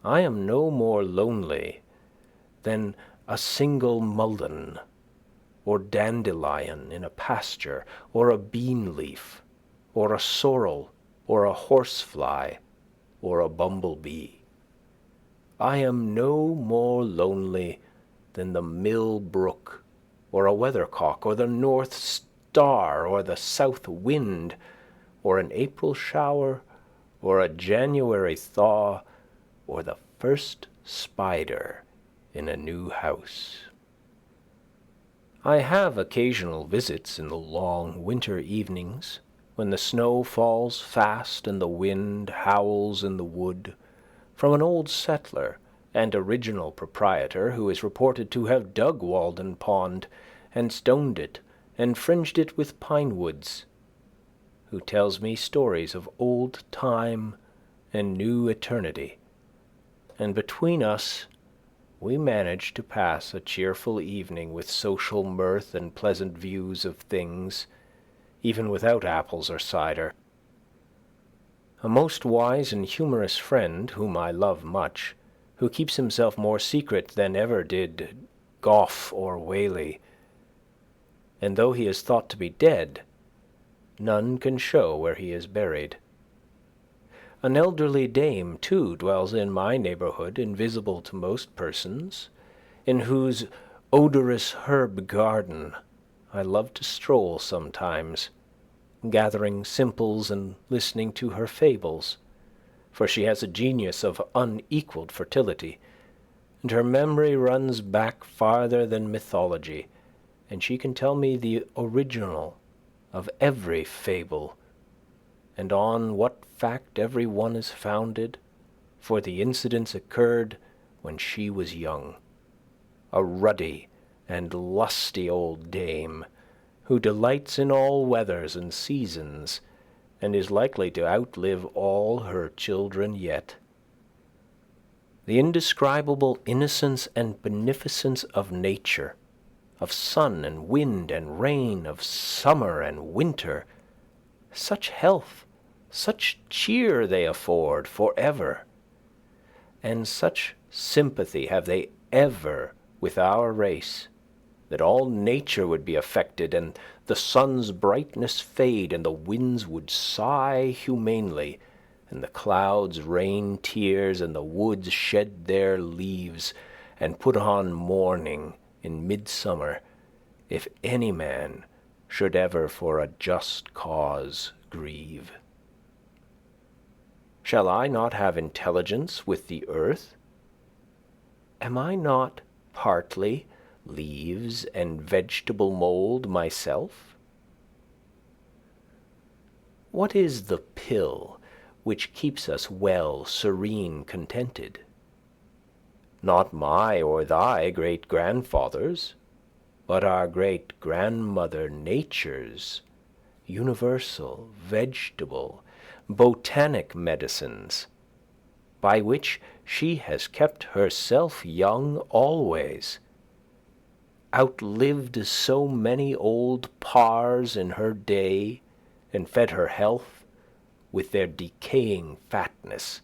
Speaker 2: I am no more lonely than a single mullen or dandelion in a pasture, or a bean leaf, or a sorrel, or a horsefly, or a bumblebee. I am no more lonely than the mill brook, or a weathercock, or the north star, or the south wind, or an April shower, or a January thaw, or the first spider in a new house. I have occasional visits in the long winter evenings, when the snow falls fast and the wind howls in the wood, from an old settler and original proprietor who is reported to have dug Walden Pond and stoned it and fringed it with pine woods, who tells me stories of old time and new eternity, and between us we manage to pass a cheerful evening with social mirth and pleasant views of things, even without apples or cider. A most wise and humorous friend, whom I love much, who keeps himself more secret than ever did Gough or Whaley, and though he is thought to be dead, none can show where he is buried. An elderly dame, too, dwells in my neighborhood, invisible to most persons, in whose odorous herb garden I love to stroll sometimes, gathering simples and listening to her fables, for she has a genius of unequaled fertility, and her memory runs back farther than mythology, and she can tell me the original of every fable, and on what fact every one is founded, for the incidents occurred when she was young, a ruddy and lusty old dame, who delights in all weathers and seasons, and is likely to outlive all her children yet. The indescribable innocence and beneficence of nature, of sun and wind and rain, of summer and winter, such health, such cheer they afford forever, and such sympathy have they ever with our race, that all nature would be affected, and the sun's brightness fade, and the winds would sigh humanely, and the clouds rain tears, and the woods shed their leaves, and put on mourning in midsummer, if any man should ever for a just cause grieve. Shall I not have intelligence with the earth? Am I not partly leaves and vegetable mold myself? What is the pill which keeps us well, serene, contented? Not my or thy great-grandfathers, but our great-grandmother Nature's universal, vegetable, botanic medicines, by which she has kept herself young always, outlived so many old pars in her day, and fed her health with their decaying fatness.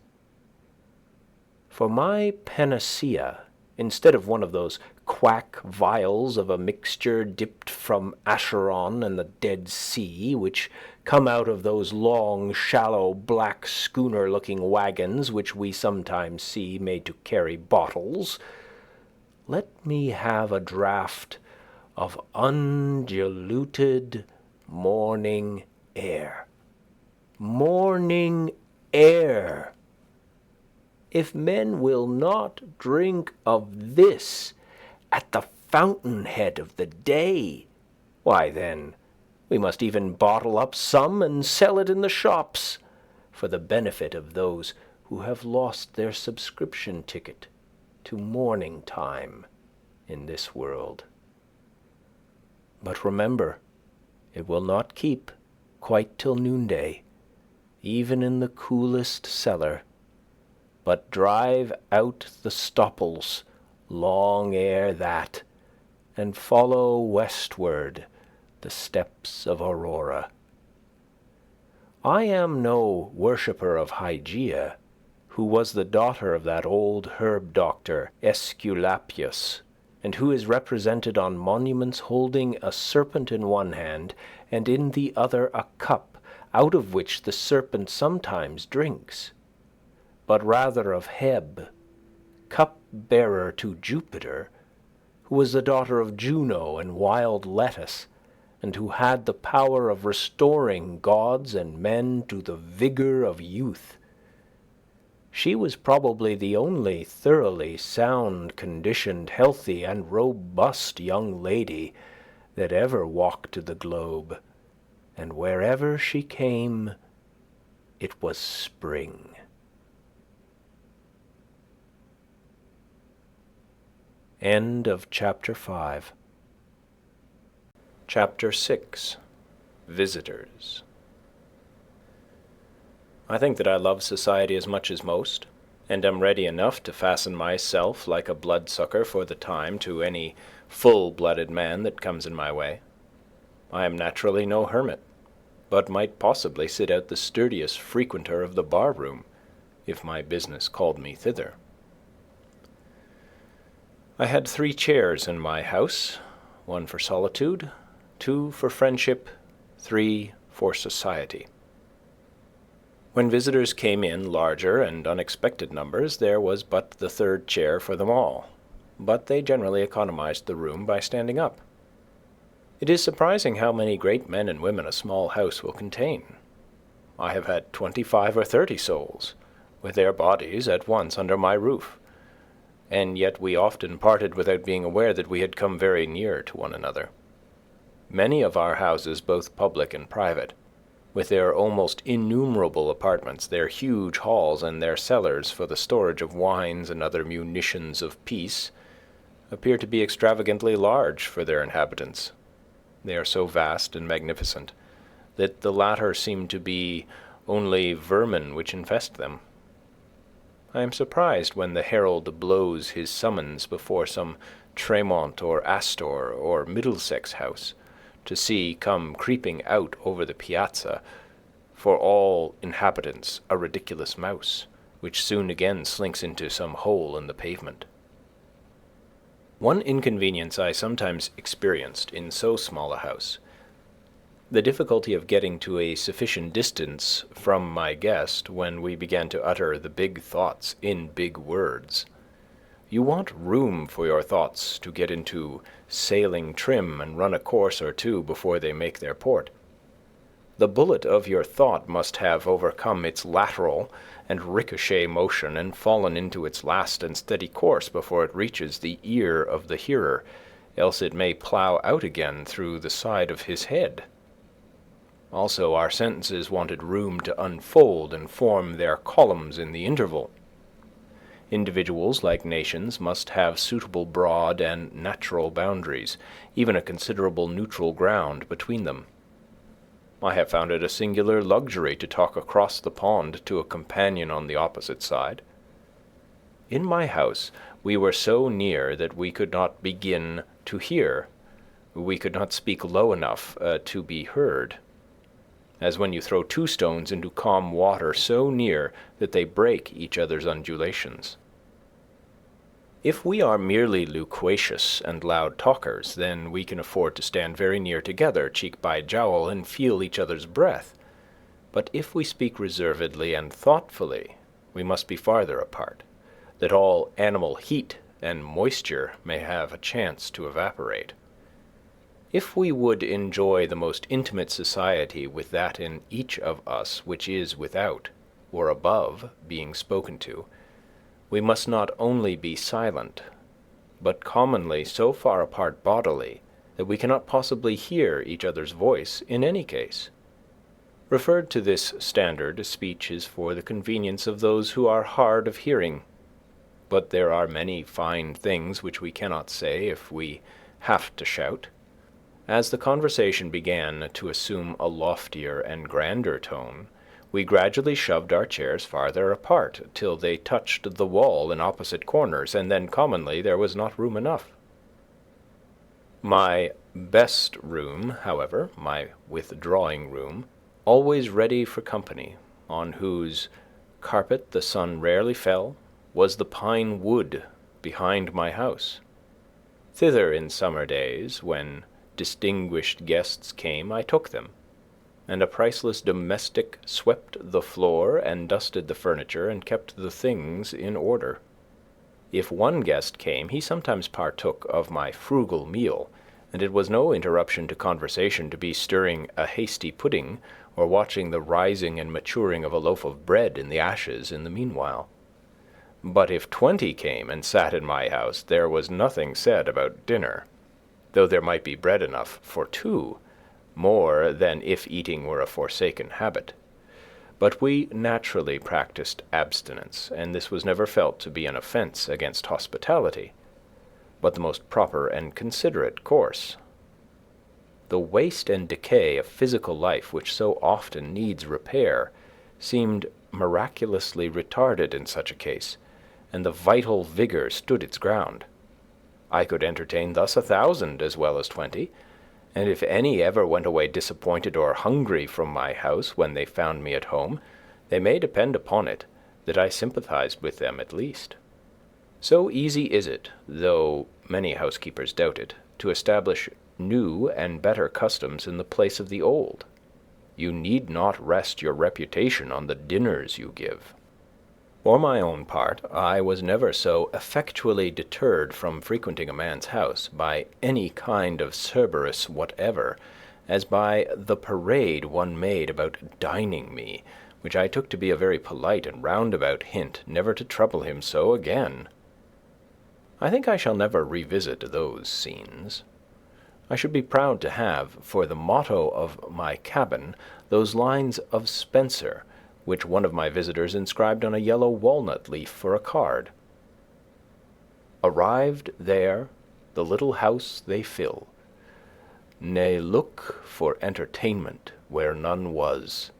Speaker 2: For my panacea, instead of one of those quack vials of a mixture dipped from Acheron and the Dead Sea, which come out of those long, shallow, black schooner-looking wagons which we sometimes see made to carry bottles, let me have a draught of undiluted morning air. Morning air! If men will not drink of this at the fountainhead of the day, why then we must even bottle up some and sell it in the shops, for the benefit of those who have lost their subscription ticket to morning time in this world. But remember, it will not keep quite till noonday, even in the coolest cellar, but drive out the stopples long ere that, and follow westward the steps of Aurora. I am no worshipper of Hygeia, who was the daughter of that old herb doctor Aesculapius, and who is represented on monuments holding a serpent in one hand, and in the other a cup, out of which the serpent sometimes drinks, but rather of Hebe, cup-bearer to Jupiter, who was the daughter of Juno and wild Lettuce, and who had the power of restoring gods and men to the vigor of youth. She was probably the only thoroughly sound-conditioned, healthy, and robust young lady that ever walked the globe, and wherever she came, it was spring. End of Chapter 5.
Speaker 1: Chapter 6. Visitors. I think that I love society as much as most, and am ready enough to fasten myself like a bloodsucker for the time to any full-blooded man that comes in my way. I am naturally no hermit, but might possibly sit out the sturdiest frequenter of the bar-room, if my business called me thither. I had 3 chairs in my house, 1 for solitude, 2 for friendship, 3 for society. When visitors came in larger and unexpected numbers, there was but the 3rd chair for them all, but they generally economized the room by standing up. It is surprising how many great men and women a small house will contain. I have had 25 or 30 souls, with their bodies at once under my roof, and yet we often parted without being aware that we had come very near to one another. Many of our houses, both public and private, with their almost innumerable apartments, their huge halls, and their cellars for the storage of wines and other munitions of peace, appear to be extravagantly large for their inhabitants. They are so vast and magnificent that the latter seem to be only vermin which infest them. I am surprised when the herald blows his summons before some Tremont or Astor or Middlesex house, to see come creeping out over the piazza, for all inhabitants a ridiculous mouse, which soon again slinks into some hole in the pavement. One inconvenience I sometimes experienced in so small a house, the difficulty of getting to a sufficient distance from my guest when we began to utter the big thoughts in big words. You want room for your thoughts to get into sailing trim and run a course or 2 before they make their port. The bullet of your thought must have overcome its lateral and ricochet motion and fallen into its last and steady course before it reaches the ear of the hearer, else it may plow out again through the side of his head. Also, our sentences wanted room to unfold and form their columns in the interval. Individuals, like nations, must have suitable broad and natural boundaries, even a considerable neutral ground between them. I have found it a singular luxury to talk across the pond to a companion on the opposite side. In my house we were so near that we could not begin to hear. We could not speak low enough to be heard, as when you throw 2 stones into calm water so near that they break each other's undulations. If we are merely loquacious and loud talkers, then we can afford to stand very near together, cheek by jowl, and feel each other's breath. But if we speak reservedly and thoughtfully, we must be farther apart, that all animal heat and moisture may have a chance to evaporate. If we would enjoy the most intimate society with that in each of us which is without, or above, being spoken to, we must not only be silent, but commonly so far apart bodily that we cannot possibly hear each other's voice in any case. Referred to this standard, speech is for the convenience of those who are hard of hearing, but there are many fine things which we cannot say if we have to shout. As the conversation began to assume a loftier and grander tone, we gradually shoved our chairs farther apart till they touched the wall in opposite corners, and then commonly there was not room enough. My best room, however, my withdrawing room, always ready for company, on whose carpet the sun rarely fell, was the pine wood behind my house. Thither in summer days, when distinguished guests came, I took them, and a priceless domestic swept the floor and dusted the furniture and kept the things in order. If one guest came, he sometimes partook of my frugal meal, and it was no interruption to conversation to be stirring a hasty pudding or watching the rising and maturing of a loaf of bread in the ashes in the meanwhile. But if 20 came and sat in my house, there was nothing said about dinner, though there might be bread enough for 2, more than if eating were a forsaken habit. But we naturally practiced abstinence, and this was never felt to be an offense against hospitality, but the most proper and considerate course. The waste and decay of physical life, which so often needs repair, seemed miraculously retarded in such a case, and the vital vigor stood its ground. I could entertain thus 1,000 as well as 20, and if any ever went away disappointed or hungry from my house when they found me at home, they may depend upon it that I sympathized with them at least. So easy is it, though many housekeepers doubt it, to establish new and better customs in the place of the old. You need not rest your reputation on the dinners you give. For my own part, I was never so effectually deterred from frequenting a man's house by any kind of Cerberus whatever as by the parade one made about dining me, which I took to be a very polite and roundabout hint never to trouble him so again. I think I shall never revisit those scenes. I should be proud to have, for the motto of my cabin, those lines of Spenser, which one of my visitors inscribed on a yellow walnut leaf for a card. Arrived there, the little house they fill, ne look for entertainment where none was.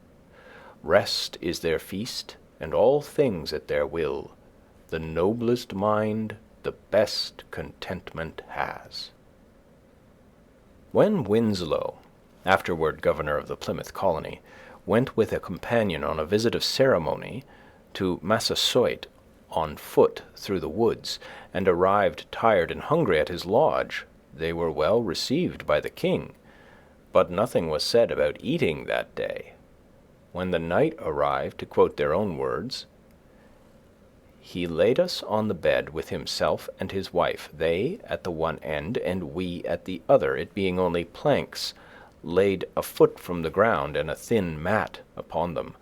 Speaker 1: Rest is their feast, and all things at their will. The noblest mind the best contentment has. When Winslow, afterward governor of the Plymouth colony, went with a companion on a visit of ceremony to Massasoit on foot through the woods, and arrived tired and hungry at his lodge, they were well received by the king, but nothing was said about eating that day. When the night arrived, to quote their own words, "He laid us on the bed with himself and his wife, they at the one end and we at the other, it being only planks, laid a foot from the ground and a thin mat upon them.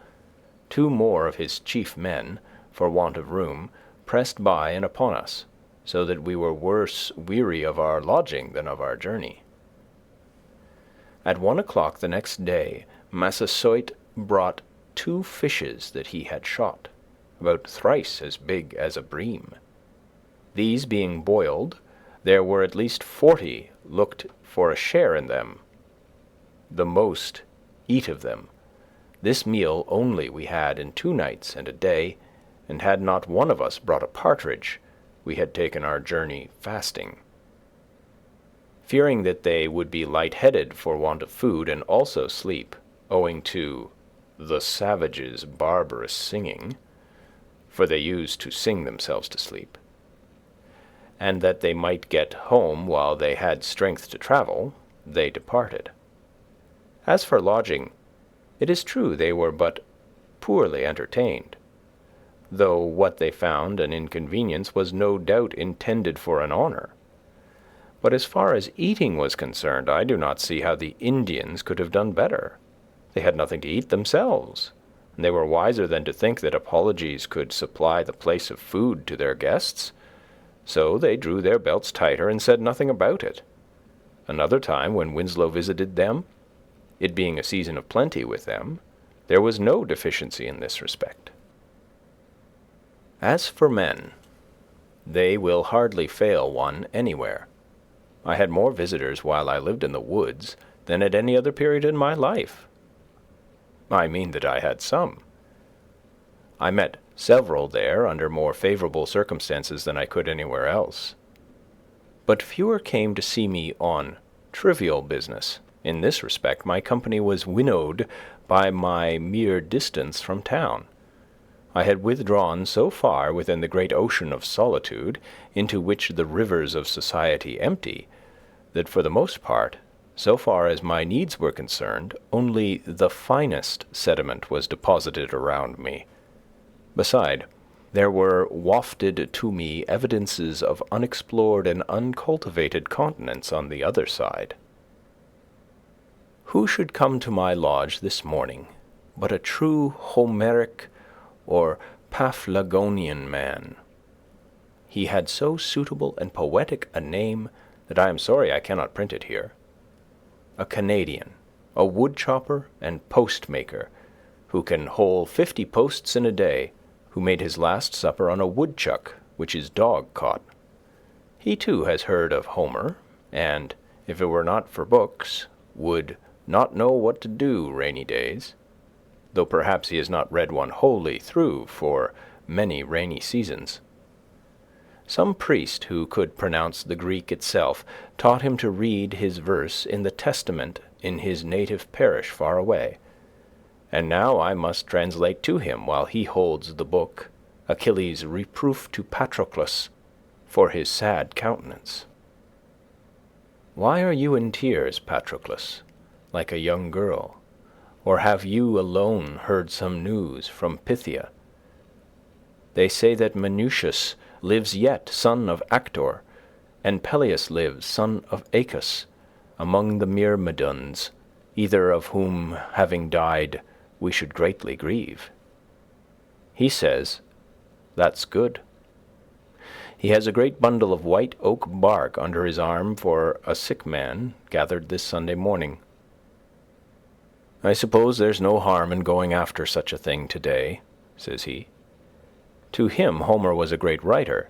Speaker 1: 2 more of his chief men, for want of room, pressed by and upon us, so that we were worse weary of our lodging than of our journey. At 1 o'clock the next day, Massasoit brought 2 fishes that he had shot, about thrice as big as a bream. These being boiled, there were at least 40 looked for a share in them. The most eat of them. This meal only we had in 2 nights and a day, and had not one of us brought a partridge, we had taken our journey fasting. Fearing that they would be light-headed for want of food and also sleep, owing to the savages' barbarous singing, for they used to sing themselves to sleep, and that they might get home while they had strength to travel, they departed. As for lodging, it is true they were but poorly entertained, though what they found an inconvenience was no doubt intended for an honor. But as far as eating was concerned, I do not see how the Indians could have done better. They had nothing to eat themselves, and they were wiser than to think that apologies could supply the place of food to their guests. So they drew their belts tighter and said nothing about it. Another time, when Winslow visited them, it being a season of plenty with them, there was no deficiency in this respect. As for men, they will hardly fail one anywhere. I had more visitors while I lived in the woods than at any other period in my life. I mean that I had some. I met several there under more favorable circumstances than I could anywhere else. But fewer came to see me on trivial business. In this respect, my company was winnowed by my mere distance from town. I had withdrawn so far within the great ocean of solitude, into which the rivers of society empty, that for the most part, so far as my needs were concerned, only the finest sediment was deposited around me. Beside, there were wafted to me evidences of unexplored and uncultivated continents on the other side. Who should come to my lodge this morning but a true Homeric or Paphlagonian man? He had so suitable and poetic a name that I am sorry I cannot print it here. A Canadian, a woodchopper and post-maker, who can hole 50 posts in a day, who made his last supper on a woodchuck which his dog caught. He too has heard of Homer, and, if it were not for books, would not know what to do rainy days, though perhaps he has not read one wholly through for many rainy seasons. Some priest who could pronounce the Greek itself taught him to read his verse in the Testament in his native parish far away, and now I must translate to him while he holds the book, Achilles' reproof to Patroclus, for his sad countenance. Why are you in tears, Patroclus, like a young girl? Or have you alone heard some news from Pythia? They say that Minucius lives yet, son of Actor, and Peleus lives, son of Acus, among the Myrmidons, either of whom, having died, we should greatly grieve. He says, that's good. He has a great bundle of white oak bark under his arm for a sick man gathered this Sunday morning. I suppose there's no harm in going after such a thing today, says he. To him Homer was a great writer,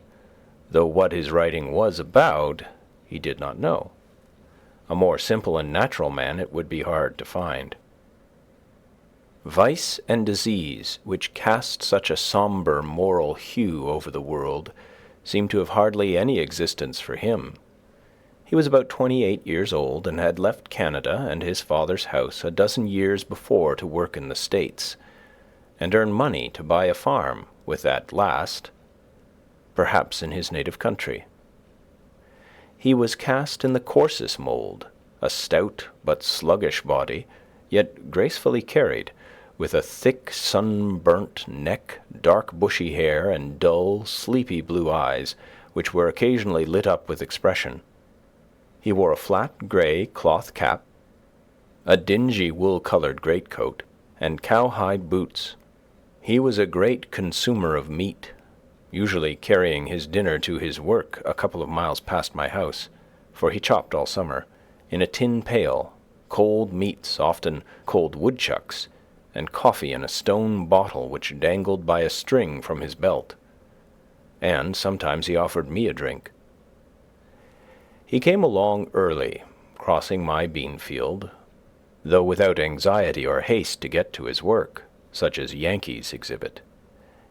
Speaker 1: though what his writing was about he did not know. A more simple and natural man it would be hard to find. Vice and disease, which cast such a sombre moral hue over the world, seemed to have hardly any existence for him. He was about 28 years old and had left Canada and his father's house a dozen years before to work in the States, and earn money to buy a farm with that last, perhaps in his native country. He was cast in the coarsest mould, a stout but sluggish body, yet gracefully carried, with a thick sunburnt neck, dark bushy hair, and dull, sleepy blue eyes, which were occasionally lit up with expression. He wore a flat grey cloth cap, a dingy wool-coloured greatcoat, and cowhide boots. He was a great consumer of meat, usually carrying his dinner to his work a couple of miles past my house, for he chopped all summer, in a tin pail, cold meats, often cold woodchucks, and coffee in a stone bottle which dangled by a string from his belt. And sometimes he offered me a drink. He came along early, crossing my bean field, though without anxiety or haste to get to his work, such as Yankees exhibit.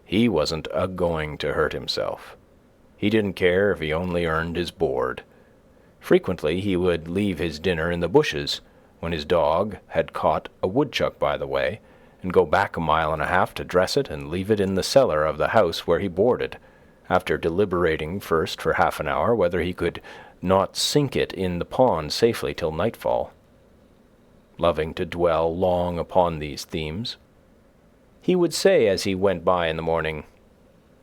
Speaker 1: He wasn't a-going to hurt himself. He didn't care if he only earned his board. Frequently he would leave his dinner in the bushes when his dog had caught a woodchuck by the way, and go back 1.5 miles to dress it and leave it in the cellar of the house where he boarded, after deliberating first for half an hour whether he could not sink it in the pond safely till nightfall. Loving to dwell long upon these themes, he would say as he went by in the morning,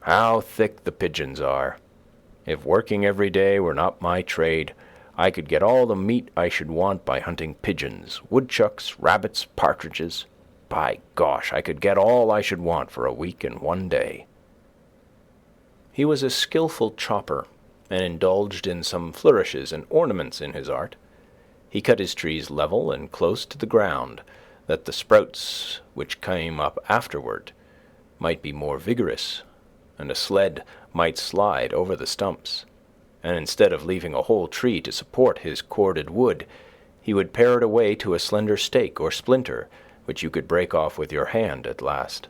Speaker 1: "How thick the pigeons are! If working every day were not my trade, I could get all the meat I should want by hunting pigeons, woodchucks, rabbits, partridges. By gosh, I could get all I should want for a week in one day." He was a skillful chopper, and indulged in some flourishes and ornaments in his art. He cut his trees level and close to the ground, that the sprouts which came up afterward might be more vigorous, and a sled might slide over the stumps, and instead of leaving a whole tree to support his corded wood, he would pare it away to a slender stake or splinter, which you could break off with your hand at last.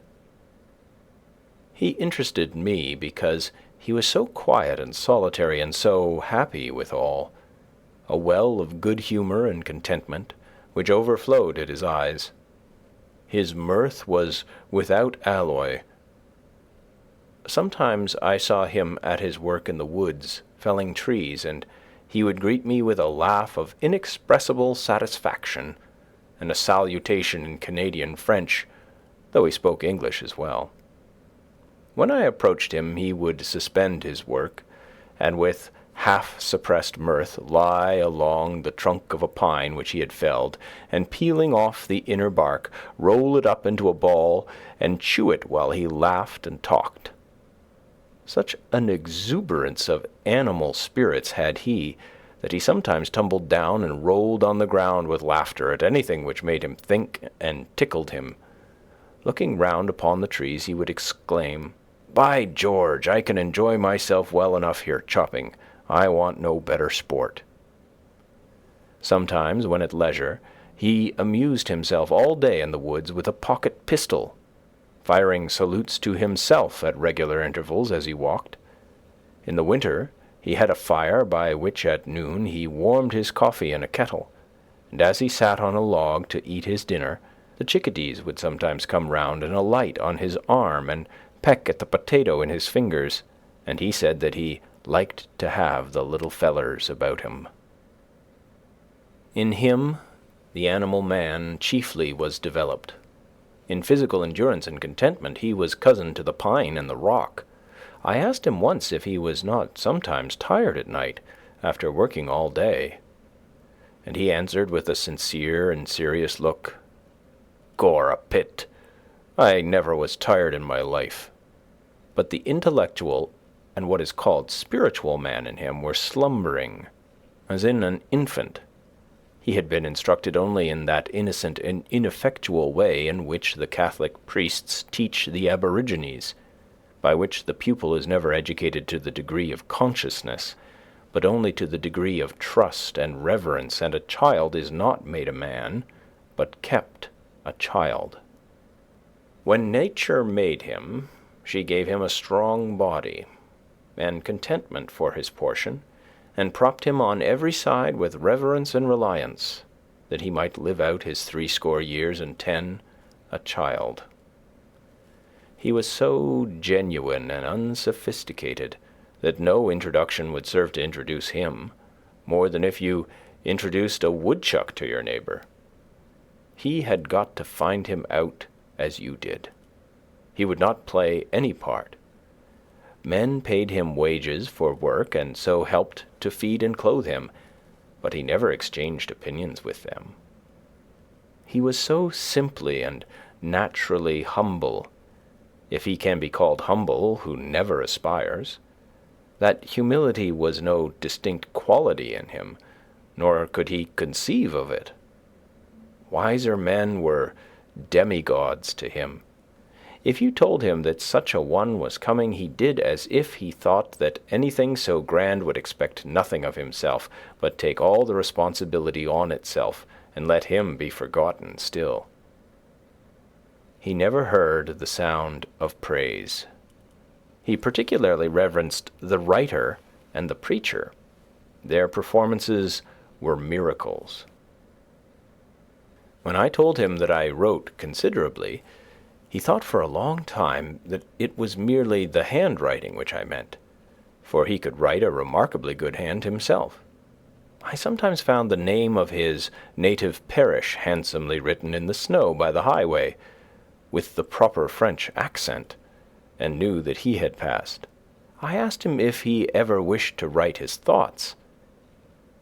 Speaker 1: He interested me because he was so quiet and solitary and so happy withal, a well of good humour and contentment, which overflowed at his eyes. His mirth was without alloy, sometimes I saw him at his work in the woods, felling trees, and he would greet me with a laugh of inexpressible satisfaction and a salutation in Canadian French, though he spoke English as well. When I approached him, he would suspend his work, and with half-suppressed mirth lie along the trunk of a pine which he had felled, and peeling off the inner bark, roll it up into a ball, and chew it while he laughed and talked. Such an exuberance of animal spirits had he, that he sometimes tumbled down and rolled on the ground with laughter at anything which made him think and tickled him. Looking round upon the trees, he would exclaim, "By George, I can enjoy myself well enough here chopping. I want no better sport." Sometimes, when at leisure, he amused himself all day in the woods with a pocket pistol, firing salutes to himself at regular intervals as he walked. In the winter he had a fire by which at noon he warmed his coffee in a kettle, and as he sat on a log to eat his dinner, the chickadees would sometimes come round and alight on his arm and peck at the potato in his fingers, and he said that he liked to have the little fellers about him. In him the animal man chiefly was developed. In physical endurance and contentment he was cousin to the pine and the rock. I asked him once if he was not sometimes tired at night, after working all day, and he answered with a sincere and serious look, "Gor a pit, I never was tired in my life." But the intellectual and what is called spiritual man in him were slumbering, as in an infant. He had been instructed only in that innocent and ineffectual way in which the Catholic priests teach the aborigines, by which the pupil is never educated to the degree of consciousness, but only to the degree of trust and reverence, and a child is not made a man, but kept a child. When nature made him, she gave him a strong body, and contentment for his portion, and propped him on every side with reverence and reliance, that he might live out his 80 years and 10, a child. He was so genuine and unsophisticated that no introduction would serve to introduce him, more than if you introduced a woodchuck to your neighbor. He had got to find him out as you did. He would not play any part. Men paid him wages for work, and so helped to feed and clothe him, but he never exchanged opinions with them. He was so simply and naturally humble, if he can be called humble who never aspires, that humility was no distinct quality in him, nor could he conceive of it. Wiser men were demigods to him. If you told him that such a one was coming, he did as if he thought that anything so grand would expect nothing of himself, but take all the responsibility on itself, and let him be forgotten still. He never heard the sound of praise. He particularly reverenced the writer and the preacher. Their performances were miracles. When I told him that I wrote considerably, he thought for a long time that it was merely the handwriting which I meant, for he could write a remarkably good hand himself. I sometimes found the name of his native parish handsomely written in the snow by the highway, with the proper French accent, and knew that he had passed. I asked him if he ever wished to write his thoughts.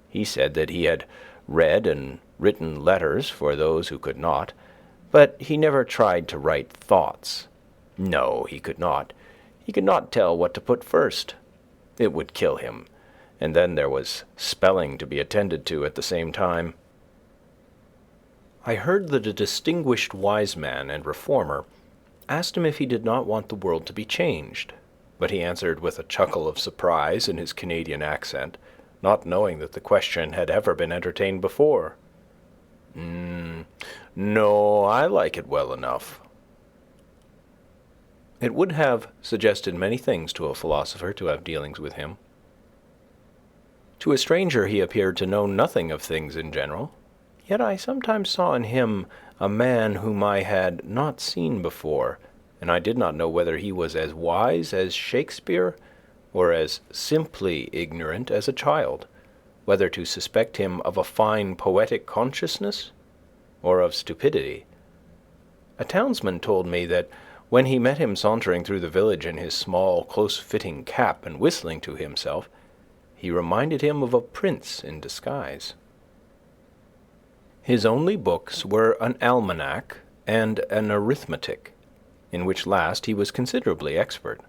Speaker 1: He said that he had read and written letters for those who could not, but he never tried to write thoughts. No, he could not. He could not tell what to put first. It would kill him, and then there was spelling to be attended to at the same time. I heard that a distinguished wise man and reformer asked him if he did not want the world to be changed, but he answered with a chuckle of surprise in his Canadian accent, not knowing that the question had ever been entertained before. No, I like it well enough." It would have suggested many things to a philosopher to have dealings with him. To a stranger he appeared to know nothing of things in general, yet I sometimes saw in him a man whom I had not seen before, and I did not know whether he was as wise as Shakespeare or as simply ignorant as a child, whether to suspect him of a fine poetic consciousness or of stupidity. A townsman told me that when he met him sauntering through the village in his small, close-fitting cap and whistling to himself, he reminded him of a prince in disguise. His only books were an almanac and an arithmetic, in which last he was considerably expert.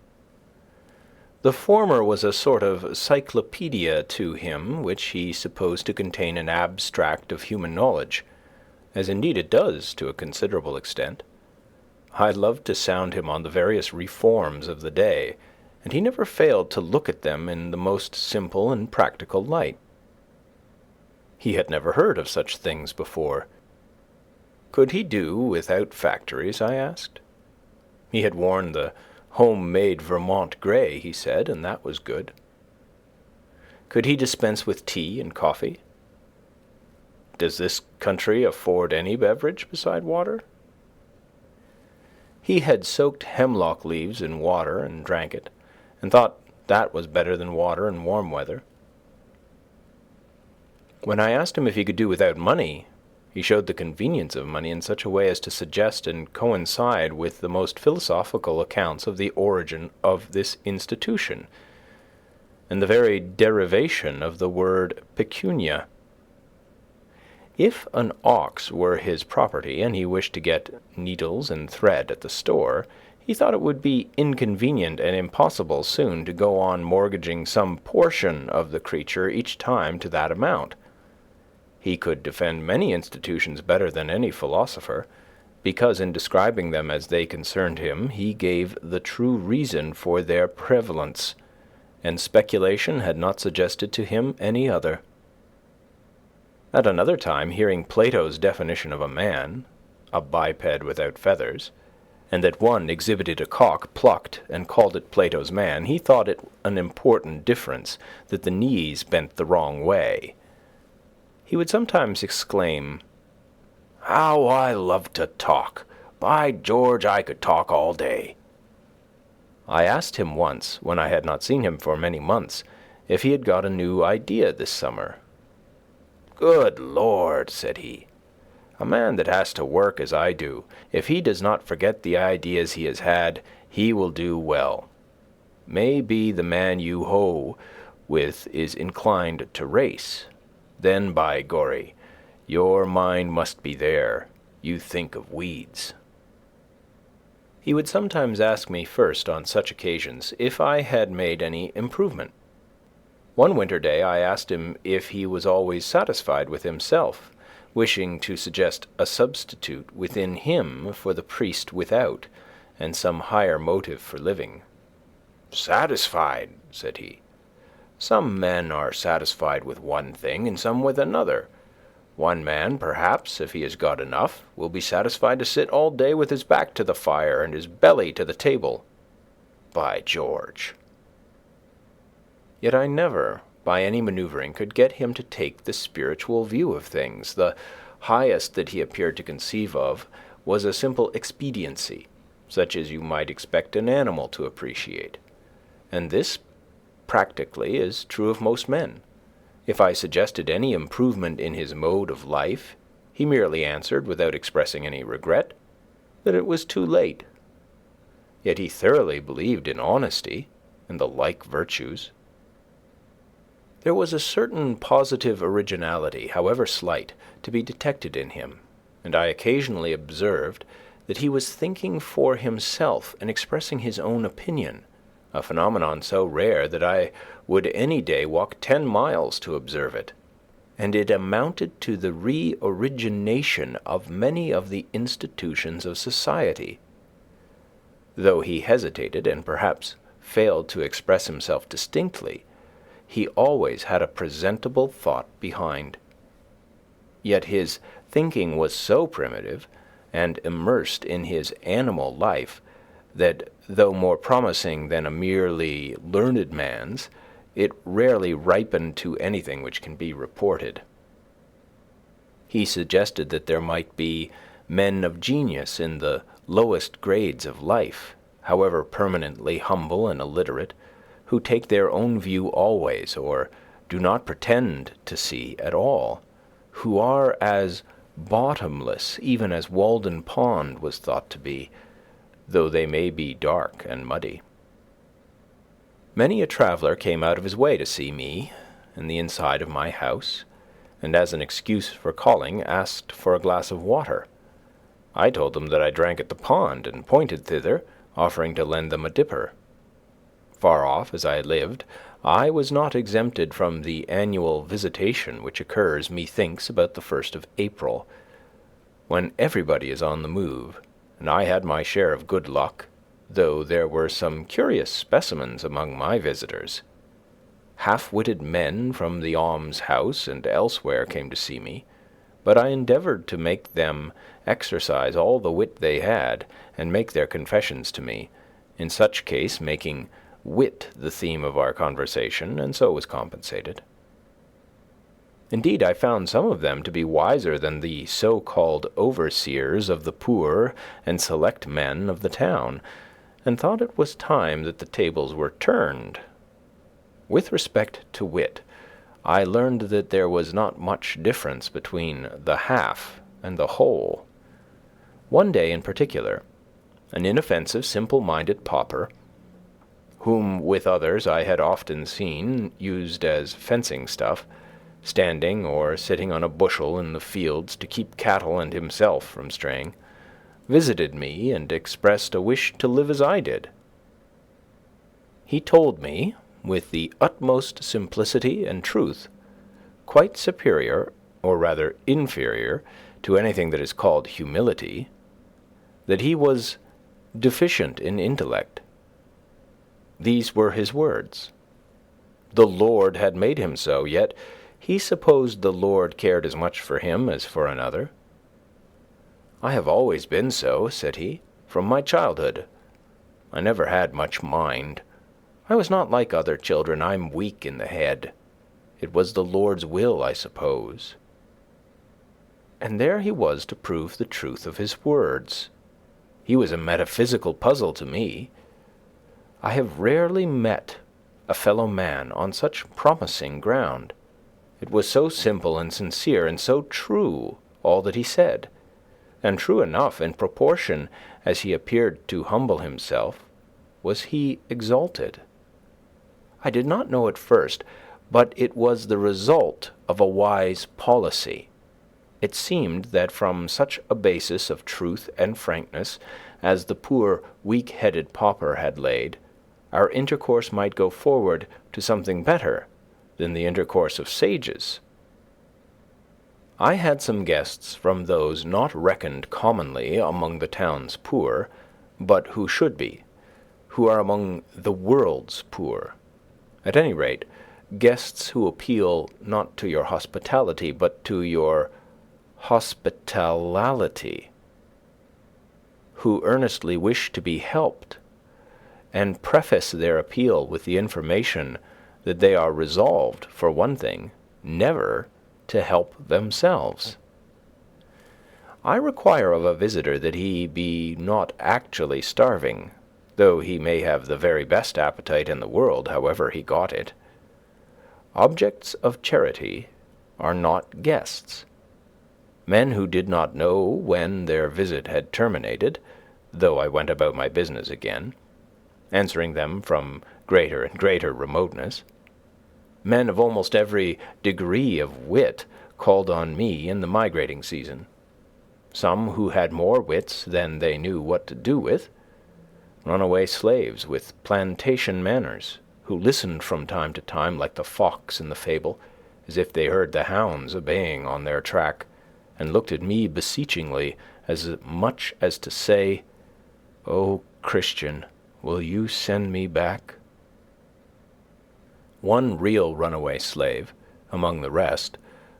Speaker 1: The former was a sort of cyclopedia to him, which he supposed to contain an abstract of human knowledge, as indeed it does to a considerable extent. I loved to sound him on the various reforms of the day, and he never failed to look at them in the most simple and practical light. He had never heard of such things before. Could he do without factories, I asked. He had worn the home-made Vermont grey, he said, and that was good. Could he dispense with tea and coffee? Does this country afford any beverage beside water? He had soaked hemlock leaves in water and drank it, and thought that was better than water in warm weather. When I asked him if he could do without money, he showed the convenience of money in such a way as to suggest and coincide with the most philosophical accounts of the origin of this institution, and the very derivation of the word pecunia. If an ox were his property, and he wished to get needles and thread at the store, he thought it would be inconvenient and impossible soon to go on mortgaging some portion of the creature each time to that amount. He could defend many institutions better than any philosopher, because in describing them as they concerned him, he gave the true reason for their prevalence, and speculation had not suggested to him any other. At another time, hearing Plato's definition of a man, a biped without feathers, and that one exhibited a cock plucked and called it Plato's man, he thought it an important difference that the knees bent the wrong way. He would sometimes exclaim, "How I love to talk! By George, I could talk all day!" I asked him once, when I had not seen him for many months, if he had got a new idea this summer. "Good Lord," said he, "a man that has to work as I do, if he does not forget the ideas he has had, he will do well. May be the man you hoe with is inclined to race. Then, by Gorry, your mind must be there. You think of weeds." He would sometimes ask me first on such occasions if I had made any improvement. One winter day I asked him if he was always satisfied with himself, wishing to suggest a substitute within him for the priest without, and some higher motive for living. "Satisfied," said he. "Some men are satisfied with one thing and some with another. One man, perhaps, if he has got enough, will be satisfied to sit all day with his back to the fire and his belly to the table. By George!" Yet I never, by any maneuvering, could get him to take the spiritual view of things. The highest that he appeared to conceive of was a simple expediency, such as you might expect an animal to appreciate. And this practically is true of most men. If I suggested any improvement in his mode of life, he merely answered, without expressing any regret, that it was too late. Yet he thoroughly believed in honesty and the like virtues. There was a certain positive originality, however slight, to be detected in him, and I occasionally observed that he was thinking for himself and expressing his own opinion, a phenomenon so rare that I would any day walk 10 miles to observe it, and it amounted to the re-origination of many of the institutions of society. Though he hesitated and perhaps failed to express himself distinctly, he always had a presentable thought behind. Yet his thinking was so primitive and immersed in his animal life that, though more promising than a merely learned man's, it rarely ripened to anything which can be reported. He suggested that there might be men of genius in the
Speaker 2: lowest grades of life, however permanently humble and illiterate, who take their own view always, or do not pretend to see at all, who are as bottomless even as Walden Pond was thought to be, though they may be dark and muddy. Many a traveller came out of his way to see me and the inside of my house, and as an excuse for calling asked for a glass of water. I told them that I drank at the pond, and pointed thither, offering to lend them a dipper. Far off as I lived, I was not exempted from the annual visitation which occurs, methinks, about the 1st of April, when everybody is on the move, and I had my share of good luck, though there were some curious specimens among my visitors. Half-witted men from the almshouse and elsewhere came to see me, but I endeavoured to make them exercise all the wit they had, and make their confessions to me, in such case making wit the theme of our conversation, and so was compensated. Indeed, I found some of them to be wiser than the so-called overseers of the poor and select men of the town, and thought it was time that the tables were turned. With respect to wit, I learned that there was not much difference between the half and the whole. One day in particular, an inoffensive, simple-minded pauper, whom with others I had often seen used as fencing stuff, standing or sitting on a bushel in the fields to keep cattle and himself from straying, visited me and expressed a wish to live as I did. He told me, with the utmost simplicity and truth, quite superior, or rather inferior, to anything that is called humility, that he was deficient in intellect. These were his words. The Lord had made him so, yet he supposed the Lord cared as much for him as for another. "I have always been so," said he, "from my childhood. I never had much mind. I was not like other children. I'm weak in the head. It was the Lord's will, I suppose." And there he was to prove the truth of his words. He was a metaphysical puzzle to me. I have rarely met a fellow man on such promising ground. It was so simple and sincere, and so true, all that he said, and true enough in proportion as he appeared to humble himself, was he exalted. I did not know at first, but it was the result of a wise policy. It seemed that from such a basis of truth and frankness as the poor weak-headed pauper had laid, our intercourse might go forward to something better than the intercourse of sages. I had some guests from those not reckoned commonly among the town's poor, but who should be, who are among the world's poor. At any rate, guests who appeal not to your hospitality, but to your hospitalality, who earnestly wish to be helped, and preface their appeal with the information that they are resolved, for one thing, never to help themselves. I require of a visitor that he be not actually starving, though he may have the very best appetite in the world, however he got it. Objects of charity are not guests. Men who did not know when their visit had terminated, though I went about my business again, answering them from greater and greater remoteness. Men of almost every degree of wit called on me in the migrating season. Some who had more wits than they knew what to do with, runaway slaves with plantation manners, who listened from time to time like the fox in the fable, as if they heard the hounds baying on their track, and looked at me beseechingly, as much as to say, "O Christian, will you send me back?" One real runaway slave, among the rest,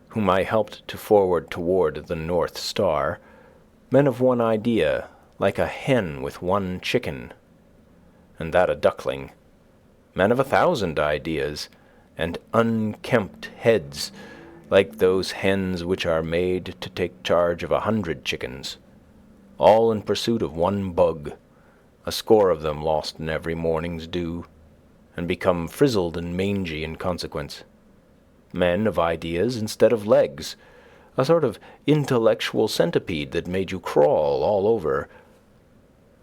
Speaker 2: whom I helped to forward toward the North Star, men of one idea, like a hen with one chicken, and that a duckling, men of 1,000 ideas, and unkempt heads, like those hens which are made to take charge of 100 chickens.
Speaker 1: all in pursuit of one bug, a score of them lost in every morning's dew, and become frizzled and mangy in consequence. Men of ideas instead of legs, a sort of intellectual centipede that made you crawl all over.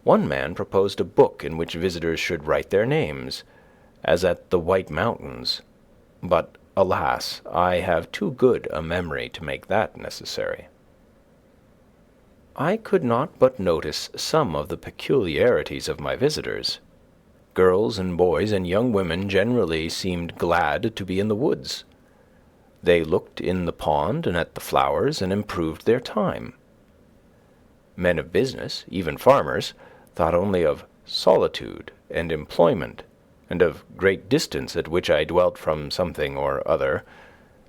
Speaker 1: One man proposed a book in which visitors should write their names, as at the White Mountains, but, alas, I have too good a memory to make that necessary. I could not but notice some of the peculiarities of my visitors. Girls and boys and young women generally seemed glad to be in the woods. They looked in the pond and at the flowers and improved their time. Men of business, even farmers, thought only of solitude and employment, and of great distance at which I dwelt from something or other,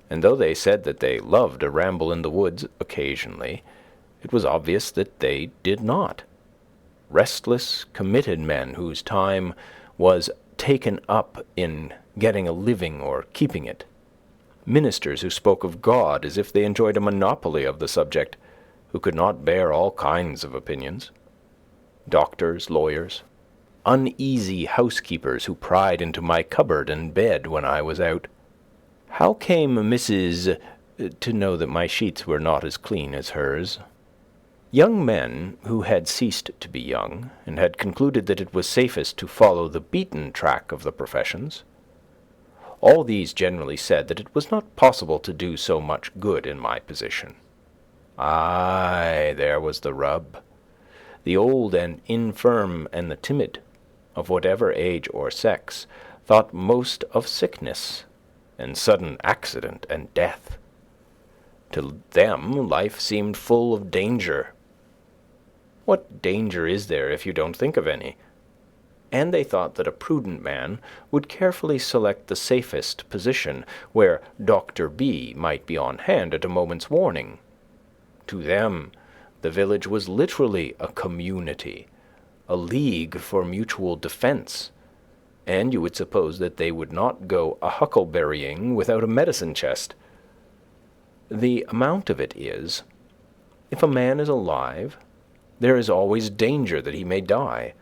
Speaker 1: and though they said that they loved a ramble in the woods occasionally, it was obvious that they did not. Restless, committed men whose time was taken up in getting a living or keeping it. Ministers who spoke of God as if they enjoyed a monopoly of the subject, who could not bear all kinds of opinions. Doctors, lawyers, uneasy housekeepers who pried into my cupboard and bed when I was out. How came Mrs. to know that my sheets were not as clean as hers? Young men who had ceased to be young, and had concluded that it was safest to follow the beaten track of the professions. All these generally said that it was not possible to do so much good in my position. Aye, there was the rub. The old and infirm and the timid, of whatever age or sex, thought most of sickness, and sudden accident and death. To them life seemed full of danger. What danger is there if you don't think of any? And they thought that a prudent man would carefully select the safest position, where Dr. B might be on hand at a moment's warning. To them, the village was literally a community, a league for mutual defense, and you would suppose that they would not go a huckleberrying without a medicine chest. The amount of it is, if a man is alive, there is always danger that he may die,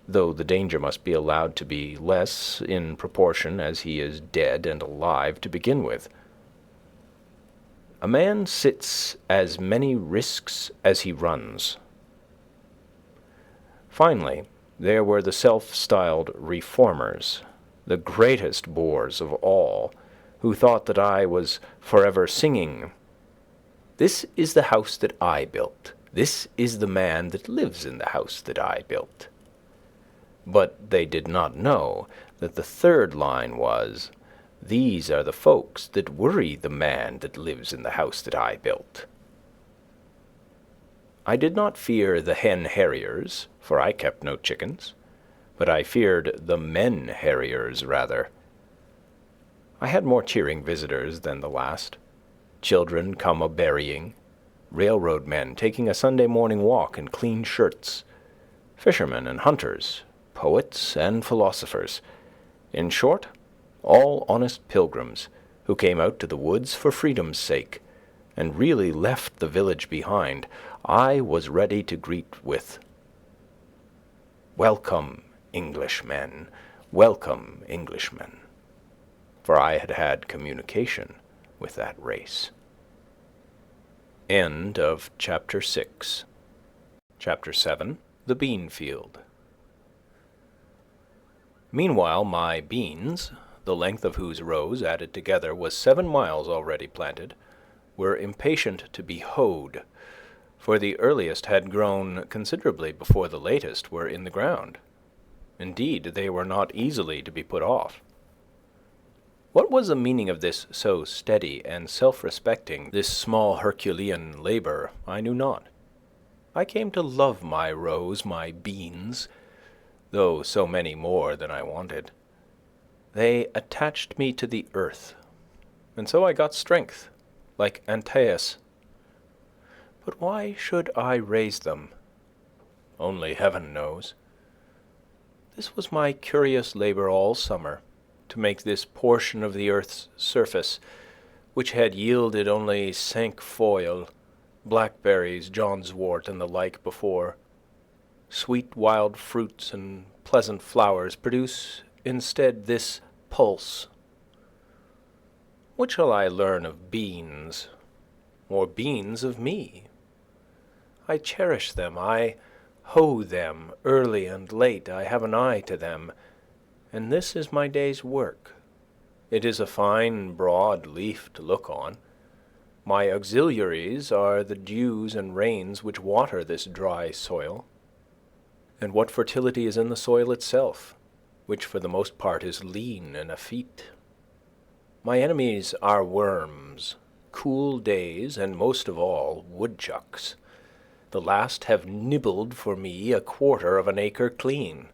Speaker 1: though the danger must be allowed to be less in proportion as he is dead and alive to begin with. A man sits as many risks as he runs. Finally, there were the self-styled reformers, the greatest bores of all, who thought that I was forever singing, "This is the house that I built. This is the man that lives in the house that I built." But they did not know that the third line was, "These are the folks that worry the man that lives in the house that I built." I did not fear the hen harriers, for I kept no chickens, but I feared the men harriers rather. I had more cheering visitors than the last. Children come a-berrying, railroad men taking a Sunday morning walk in clean shirts, fishermen and hunters, poets and philosophers, in short, all honest pilgrims who came out to the woods for freedom's sake, and really left the village behind, I was ready to greet with, "Welcome, Englishmen, welcome, Englishmen," for I had had communication with that race. End of Chapter 6. Chapter 7. The Bean Field. Meanwhile my beans, the length of whose rows added together was 7 miles already planted, were impatient to be hoed, for the earliest had grown considerably before the latest were in the ground. Indeed, they were not easily to be put off. What was the meaning of this so steady and self-respecting, this small Herculean labor, I knew not. I came to love my rows, my beans, though so many more than I wanted. They attached me to the earth, and so I got strength, like Antaeus. But why should I raise them? Only heaven knows. This was my curious labor all summer, to make this portion of the earth's surface, which had yielded only cinquefoil, blackberries, johnswort, and the like before. Sweet wild fruits and pleasant flowers produce instead this pulse. What shall I learn of beans, or beans of me? I cherish them, I hoe them, early and late I have an eye to them, and this is my day's work. It is a fine broad leaf to look on. My auxiliaries are the dews and rains which water this dry soil. And what fertility is in the soil itself, which for the most part is lean and effete. My enemies are worms, cool days, and most of all, woodchucks. The last have nibbled for me 1/4 of an acre clean.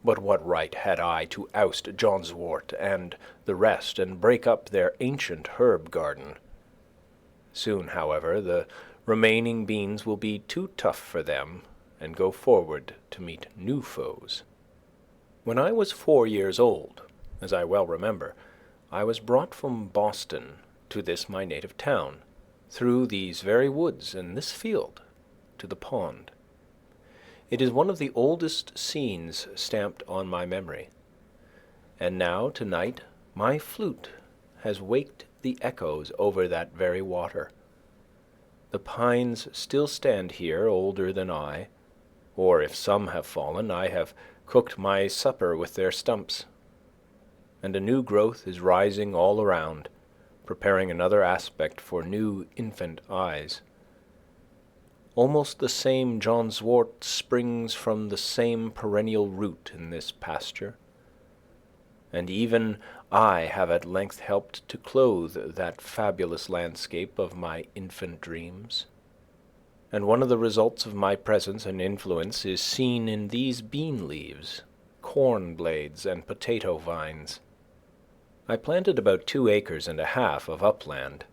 Speaker 1: But what right had I to oust johnswort and the rest and break up their ancient herb garden? Soon, however, the remaining beans will be too tough for them, and go forward to meet new foes. When I was 4 years old, as I well remember, I was brought from Boston to this my native town, through these very woods and this field, to the pond. It is one of the oldest scenes stamped on my memory. And now, tonight, my flute has waked the echoes over that very water. The pines still stand here, older than I, or if some have fallen, I have cooked my supper with their stumps. And a new growth is rising all around, preparing another aspect for new infant eyes. Almost the same johnswort springs from the same perennial root in this pasture, and even I have at length helped to clothe that fabulous landscape of my infant dreams. And one of the results of my presence and influence is seen in these bean leaves, corn blades, and potato vines. I planted about 2 acres and a half of upland,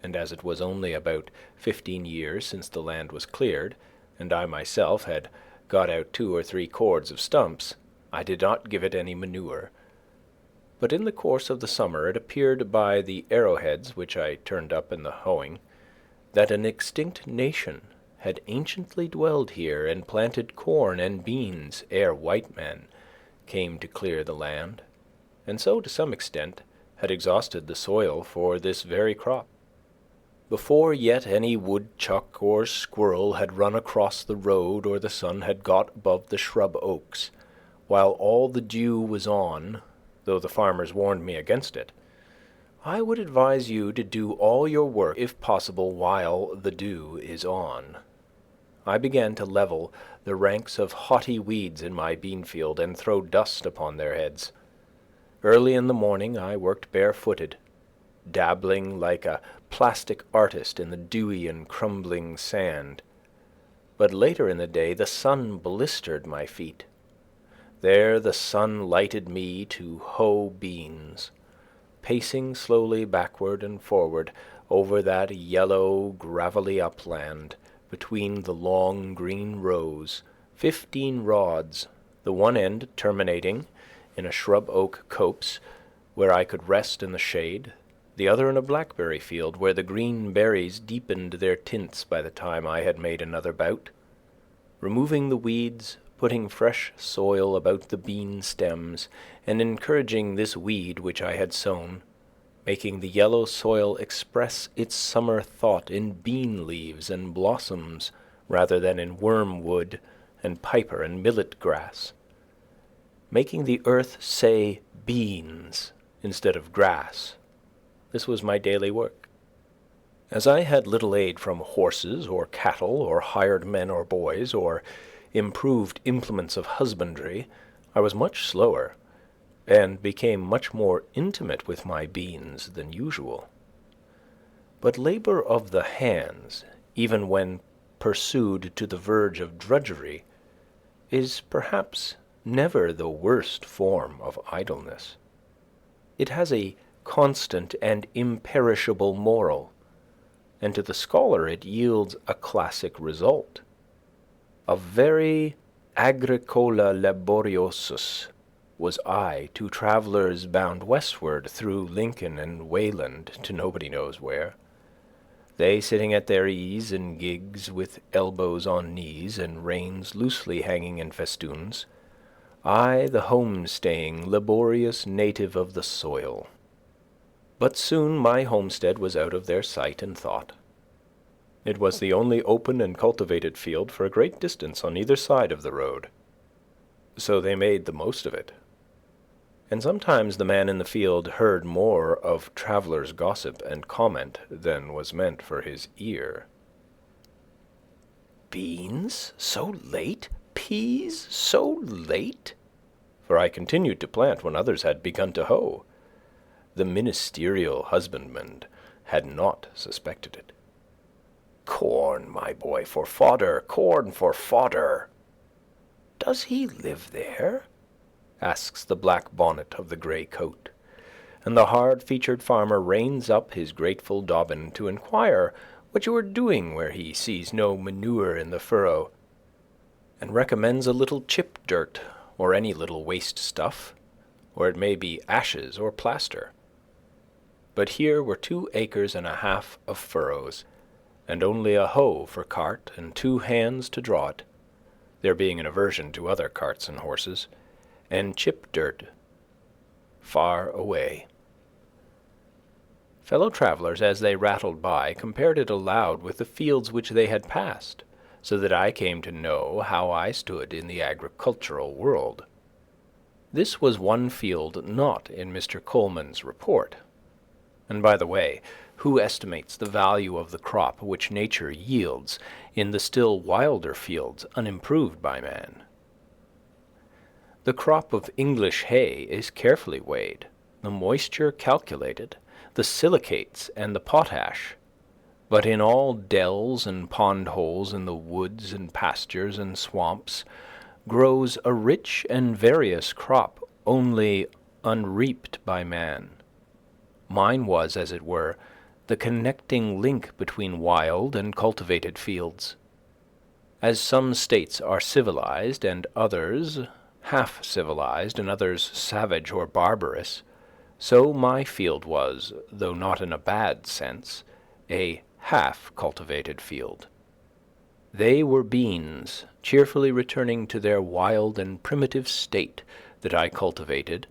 Speaker 1: and as it was only about 15 years since the land was cleared, and I myself had got out 2 or 3 cords of stumps, I did not give it any manure. But in the course of the summer it appeared by the arrowheads which I turned up in the hoeing, that an extinct nation had anciently dwelled here and planted corn and beans ere white men came to clear the land, and so to some extent had exhausted the soil for this very crop. Before yet any woodchuck or squirrel had run across the road or the sun had got above the shrub oaks, while all the dew was on, though the farmers warned me against it, I would advise you to do all your work, if possible, while the dew is on. I began to level the ranks of haughty weeds in my bean field and throw dust upon their heads. Early in the morning I worked barefooted, dabbling like a plastic artist in the dewy and crumbling sand. But later in the day the sun blistered my feet. There the sun lighted me to hoe beans, pacing slowly backward and forward over that yellow, gravelly upland between the long green rows, 15 rods, the one end terminating in a shrub oak copse where I could rest in the shade, the other in a blackberry field where the green berries deepened their tints by the time I had made another bout, removing the weeds, putting fresh soil about the bean stems, and encouraging this weed which I had sown, making the yellow soil express its summer thought in bean leaves and blossoms rather than in wormwood and piper and millet grass, making the earth say beans instead of grass. This was my daily work. As I had little aid from horses or cattle or hired men or boys or improved implements of husbandry, I was much slower, and became much more intimate with my beans than usual. But labor of the hands, even when pursued to the verge of drudgery, is perhaps never the worst form of idleness. It has a constant and imperishable moral, and to the scholar it yields a classic result. A very agricola laboriosus was I to travellers bound westward through Lincoln and Wayland to nobody knows where. they sitting at their ease in gigs with elbows on knees and reins loosely hanging in festoons, I the home-staying, laborious native of the soil. But soon my homestead was out of their sight and thought. It was the only open and cultivated field for a great distance on either side of the road. So they made the most of it. And sometimes the man in the field heard more of travelers' gossip and comment than was meant for his ear. Beans so late? Peas so late? For I continued to plant when others had begun to hoe. The ministerial husbandman had not suspected it. Corn, my boy, for fodder, corn for fodder. Does he live there? Asks the black bonnet of the grey coat, and the hard-featured farmer reins up his grateful Dobbin to inquire what you are doing where he sees no manure in the furrow, and recommends a little chip dirt, or any little waste stuff, or it may be ashes or plaster. But here were 2 acres and a half of furrows, and only a hoe for cart and 2 hands to draw it, there being an aversion to other carts and horses, and chip dirt far away. Fellow travelers, as they rattled by, compared it aloud with the fields which they had passed, so that I came to know how I stood in the agricultural world. This was one field not in Mr. Coleman's report. And by the way, who estimates the value of the crop which nature yields in the still wilder fields unimproved by man? The crop of English hay is carefully weighed, the moisture calculated, the silicates and the potash, but in all dells and pond-holes in the woods and pastures and swamps grows a rich and various crop only unreaped by man. Mine was, as it were, the connecting link between wild and cultivated fields. As some states are civilized and others half-civilized and others savage or barbarous, so my field was, though not in a bad sense, a half-cultivated field. They were beans, cheerfully returning to their wild and primitive state that I cultivated,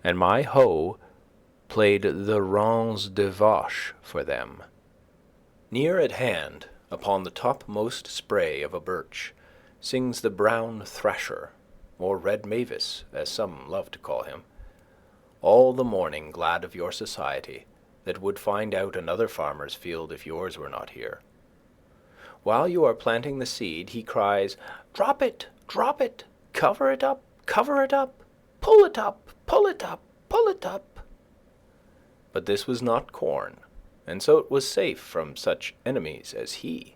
Speaker 1: and my hoe played the ranz de vache for them. Near at hand, upon the topmost spray of a birch, sings the brown thrasher, or red mavis, as some love to call him, all the morning glad of your society, that would find out another farmer's field if yours were not here. While you are planting the seed, he cries, drop it, cover it up, pull it up, pull it up, pull it up. But this was not corn, and so it was safe from such enemies as he.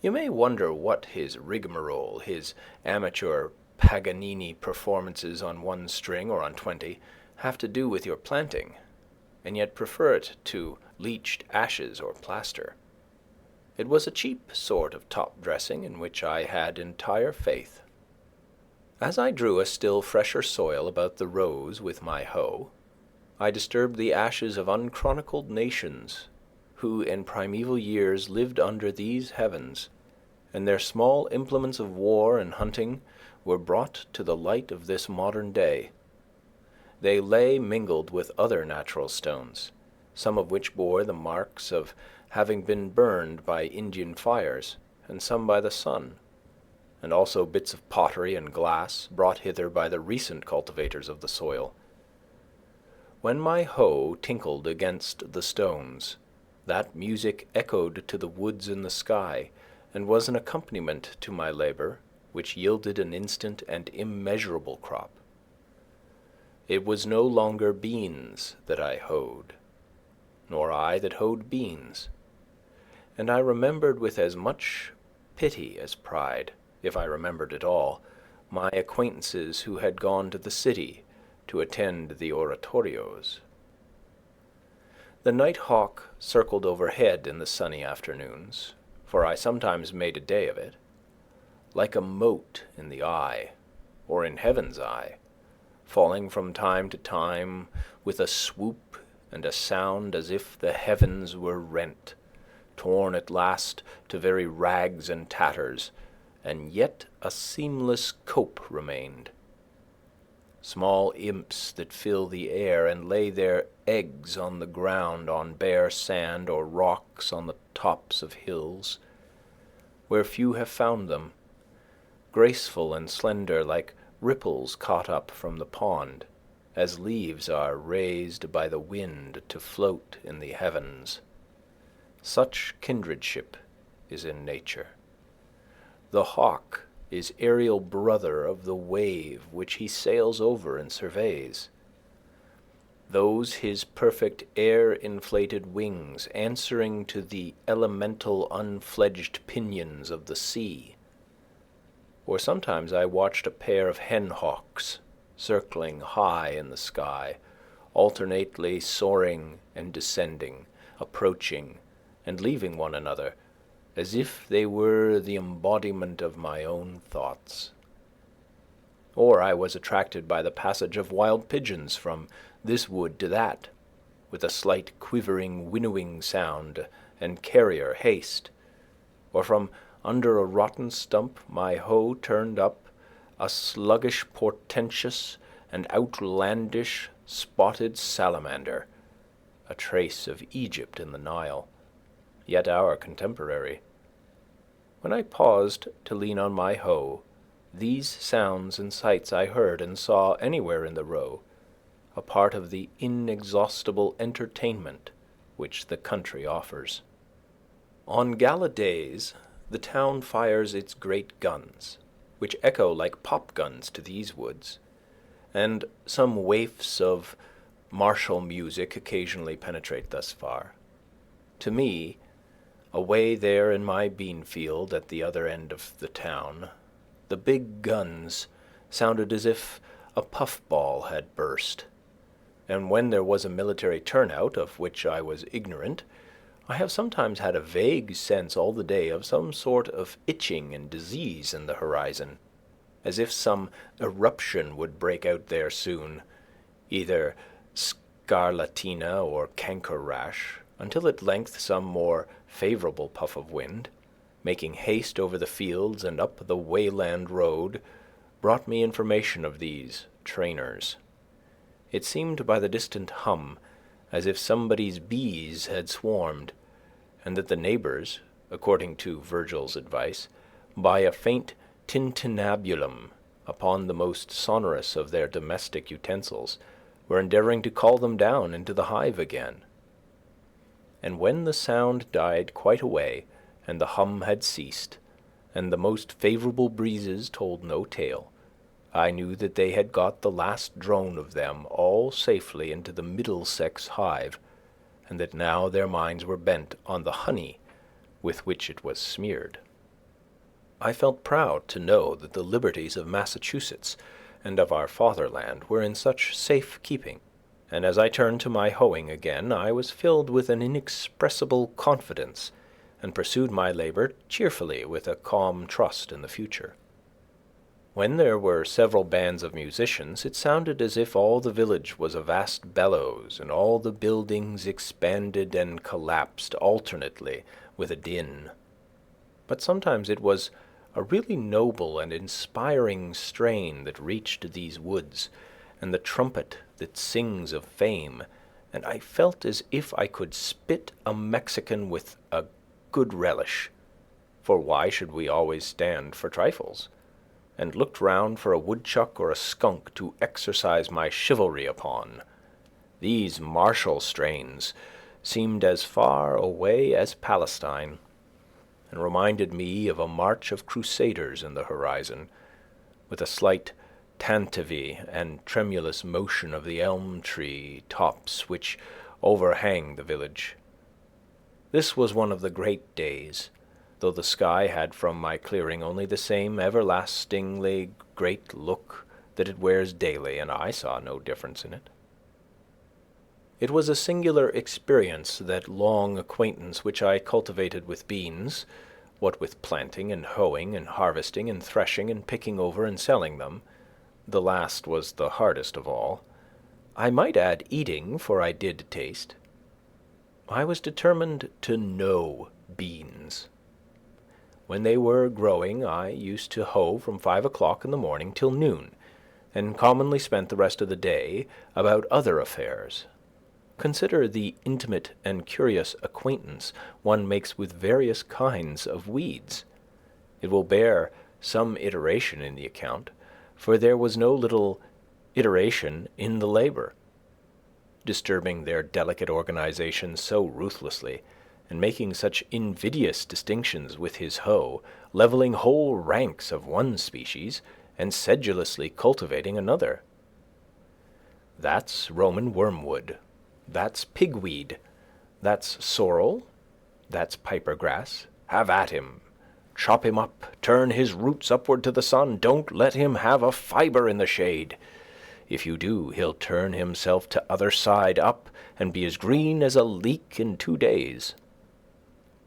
Speaker 1: You may wonder what his rigmarole, his amateur Paganini performances on 1 string or on 20, have to do with your planting, and yet prefer it to leached ashes or plaster. It was a cheap sort of top-dressing in which I had entire faith. As I drew a still fresher soil about the rows with my hoe, I disturbed the ashes of unchronicled nations who in primeval years lived under these heavens, and their small implements of war and hunting were brought to the light of this modern day. They lay mingled with other natural stones, some of which bore the marks of having been burned by Indian fires, and some by the sun, and also bits of pottery and glass brought hither by the recent cultivators of the soil. When my hoe tinkled against the stones, that music echoed to the woods and the sky, and was an accompaniment to my labor, which yielded an instant and immeasurable crop. It was no longer beans that I hoed, nor I that hoed beans, and I remembered with as much pity as pride, if I remembered at all, my acquaintances who had gone to the city to attend the oratorios. The night hawk circled overhead in the sunny afternoons, for I sometimes made a day of it, like a mote in the eye, or in heaven's eye, falling from time to time with a swoop and a sound as if the heavens were rent, torn at last to very rags and tatters, and yet a seamless cope remained. Small imps that fill the air and lay their eggs on the ground, on bare sand or rocks on the tops of hills, where few have found them, graceful and slender like ripples caught up from the pond, as leaves are raised by the wind to float in the heavens. Such kindredship is in nature. The hawk is aerial brother of the wave which he sails over and surveys. Those his perfect air-inflated wings answering to the elemental unfledged pinions of the sea. Or sometimes I watched a pair of hen-hawks circling high in the sky, alternately soaring and descending, approaching and leaving one another, as if they were the embodiment of my own thoughts. Or I was attracted by the passage of wild pigeons from this wood to that, with a slight quivering winnowing sound and carrier haste, or from under a rotten stump my hoe turned up a sluggish, portentous, and outlandish spotted salamander, a trace of Egypt in the Nile, yet our contemporary. When I paused to lean on my hoe, these sounds and sights I heard and saw anywhere in the row, a part of the inexhaustible entertainment which the country offers. On gala days, the town fires its great guns, which echo like pop guns to these woods, and some waifs of martial music occasionally penetrate thus far. To me, away there in my bean field at the other end of the town, the big guns sounded as if a puff-ball had burst, and when there was a military turnout of which I was ignorant, I have sometimes had a vague sense all the day of some sort of itching and disease in the horizon, as if some eruption would break out there soon, either scarlatina or canker rash, until at length some more favourable puff of wind, making haste over the fields and up the Wayland road, brought me information of these trainers. It seemed by the distant hum as if somebody's bees had swarmed, and that the neighbours, according to Virgil's advice, by a faint tintinnabulum upon the most sonorous of their domestic utensils, were endeavouring to call them down into the hive again. And when the sound died quite away, and the hum had ceased, and the most favourable breezes told no tale, I knew that they had got the last drone of them all safely into the Middlesex hive, and that now their minds were bent on the honey with which it was smeared. I felt proud to know that the liberties of Massachusetts and of our fatherland were in such safe keeping, and as I turned to my hoeing again, I was filled with an inexpressible confidence, and pursued my labour cheerfully with a calm trust in the future. When there were several bands of musicians, it sounded as if all the village was a vast bellows, and all the buildings expanded and collapsed alternately with a din. But sometimes it was a really noble and inspiring strain that reached these woods, and the trumpet that sings of fame, and I felt as if I could spit a Mexican with a good relish, for why should we always stand for trifles? And looked round for a woodchuck or a skunk to exercise my chivalry upon. These martial strains seemed as far away as Palestine, and reminded me of a march of crusaders in the horizon, with a slight tantivy and tremulous motion of the elm tree tops which overhang the village. This was one of the great days, though the sky had from my clearing only the same everlastingly great look that it wears daily, and I saw no difference in it. It was a singular experience, that long acquaintance which I cultivated with beans, what with planting and hoeing and harvesting and threshing and picking over and selling them, the last was the hardest of all. I might add eating, for I did taste. I was determined to know beans. When they were growing, I used to hoe from 5 o'clock in the morning till noon, and commonly spent the rest of the day about other affairs. Consider the intimate and curious acquaintance one makes with various kinds of weeds. It will bear some iteration in the account, for there was no little iteration in the labor, disturbing their delicate organization so ruthlessly, and making such invidious distinctions with his hoe, leveling whole ranks of one species, and sedulously cultivating another. That's Roman wormwood, that's pigweed, that's sorrel, that's piper grass. Have at him. Chop him up, turn his roots upward to the sun, don't let him have a fibre in the shade. If you do, he'll turn himself to other side up, and be as green as a leek in 2 days.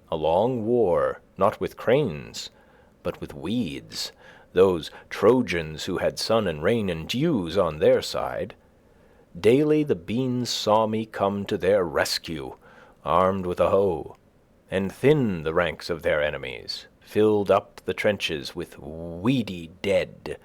Speaker 1: A long war, not with cranes, but with weeds, those Trojans who had sun and rain and dews on their side. Daily the beans saw me come to their rescue, armed with a hoe, and thin the ranks of their enemies, filled up the trenches with weedy dead.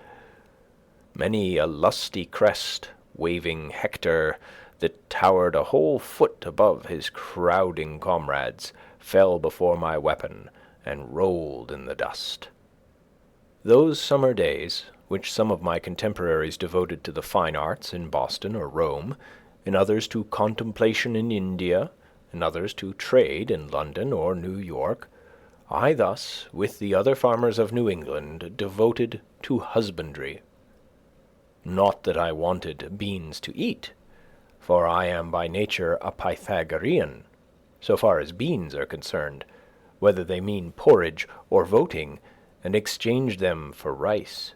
Speaker 1: Many a lusty crest, waving Hector, that towered a whole foot above his crowding comrades, fell before my weapon and rolled in the dust. Those summer days, which some of my contemporaries devoted to the fine arts in Boston or Rome, and others to contemplation in India, and others to trade in London or New York, I thus, with the other farmers of New England, devoted to husbandry. Not that I wanted beans to eat, for I am by nature a Pythagorean, so far as beans are concerned, whether they mean porridge or voting, and exchange them for rice.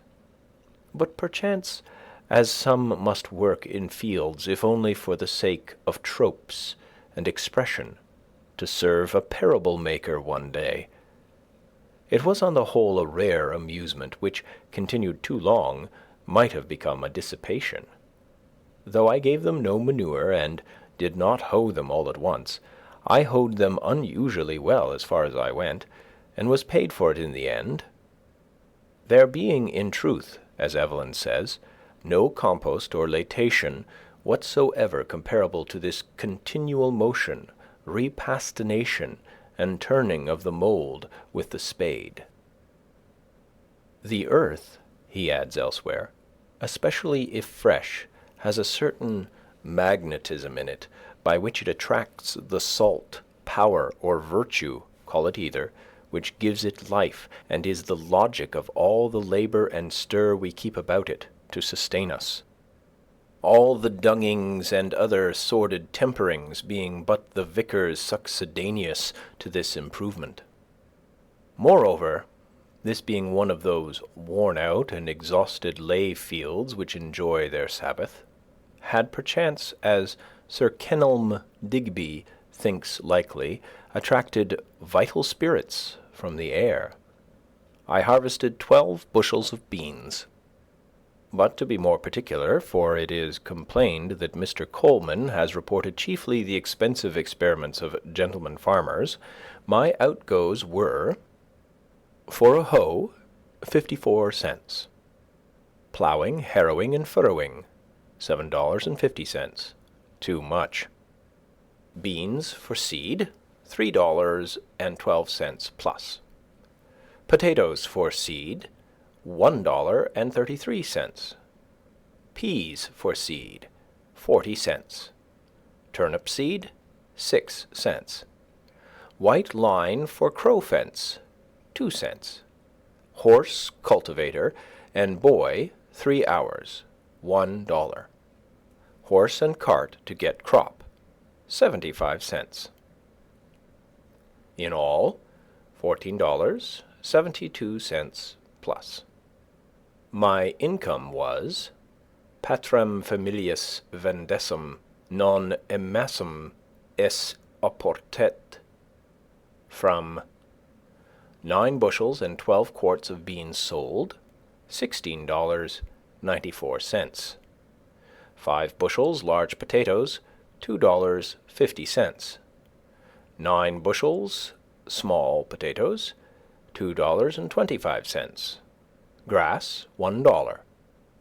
Speaker 1: But perchance, as some must work in fields, if only for the sake of tropes and expression, to serve a parable maker one day. It was on the whole a rare amusement, which, continued too long, might have become a dissipation. Though I gave them no manure, and did not hoe them all at once, I hoed them unusually well as far as I went, and was paid for it in the end. There being, in truth, as Evelyn says, no compost or laitation whatsoever comparable to this continual motion, repastination, and turning of the mould with the spade. The earth, he adds elsewhere, especially if fresh, has a certain magnetism in it, by which it attracts the salt, power, or virtue, call it either, which gives it life, and is the logic of all the labour and stir we keep about it to sustain us. All the dungings and other sordid temperings being but the vicars succedaneous to this improvement. Moreover, this being one of those worn-out and exhausted lay fields which enjoy their Sabbath, had perchance, as Sir Kenelm Digby thinks likely, attracted vital spirits from the air. I harvested 12 bushels of beans. But to be more particular, for it is complained that Mr. Coleman has reported chiefly the expensive experiments of gentlemen farmers, my outgoes were, for a hoe, 54 cents. Ploughing, harrowing, and furrowing, $7.50. Too much. Beans for seed, $3.12 plus. Potatoes for seed, $1.33. Peas for seed, 40 cents. Turnip seed, 6 cents. White line for crow fence, 2 cents. Horse, cultivator, and boy, 3 hours, $1. Horse and cart to get crop, 75 cents. In all, $14.72 plus. My income was patrem familias vendessum non emassum es apportet, from 9 bushels and 12 quarts of beans sold, $16.94. 5 bushels large potatoes, $2.50. 9 bushels small potatoes, $2.25. Grass, $1.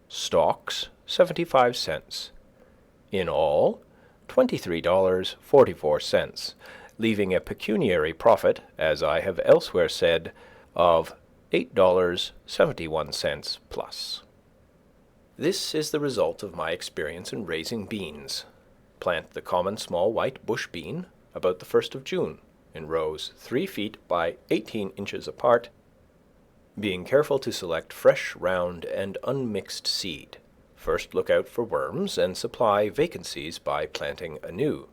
Speaker 1: Stalks, 75 cents. In all, $23.44, leaving a pecuniary profit, as I have elsewhere said, of $8.71 plus. This is the result of my experience in raising beans. Plant the common small white bush bean about the 1st of June, in rows 3 feet by 18 inches apart, being careful to select fresh, round, and unmixed seed. First look out for worms and supply vacancies by planting anew.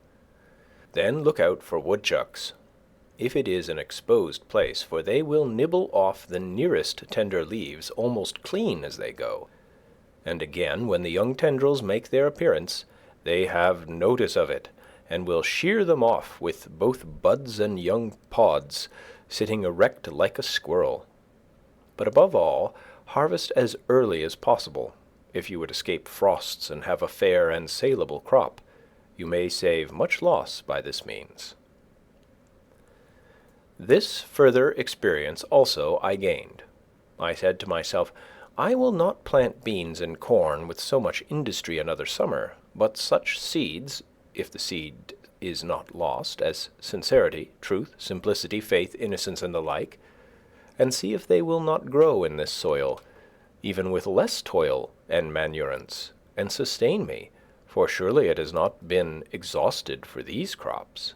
Speaker 1: Then look out for woodchucks, if it is an exposed place, for they will nibble off the nearest tender leaves almost clean as they go. And again, when the young tendrils make their appearance, they have notice of it, and will shear them off with both buds and young pods, sitting erect like a squirrel. But above all, harvest as early as possible, if you would escape frosts and have a fair and saleable crop. You may save much loss by this means. This further experience also I gained. I said to myself, I will not plant beans and corn with so much industry another summer, but such seeds, if the seed is not lost, as sincerity, truth, simplicity, faith, innocence, and the like, and see if they will not grow in this soil, even with less toil and manurance, and sustain me, for surely it has not been exhausted for these crops.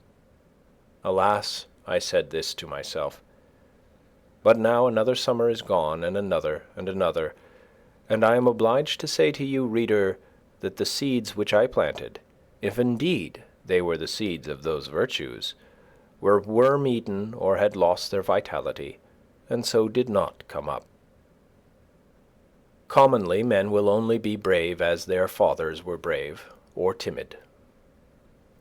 Speaker 1: Alas, I said this to myself, but now another summer is gone, and another, and I am obliged to say to you, reader, that the seeds which I planted, if indeed they were the seeds of those virtues, were worm-eaten or had lost their vitality, and so did not come up. Commonly men will only be brave as their fathers were brave, or timid.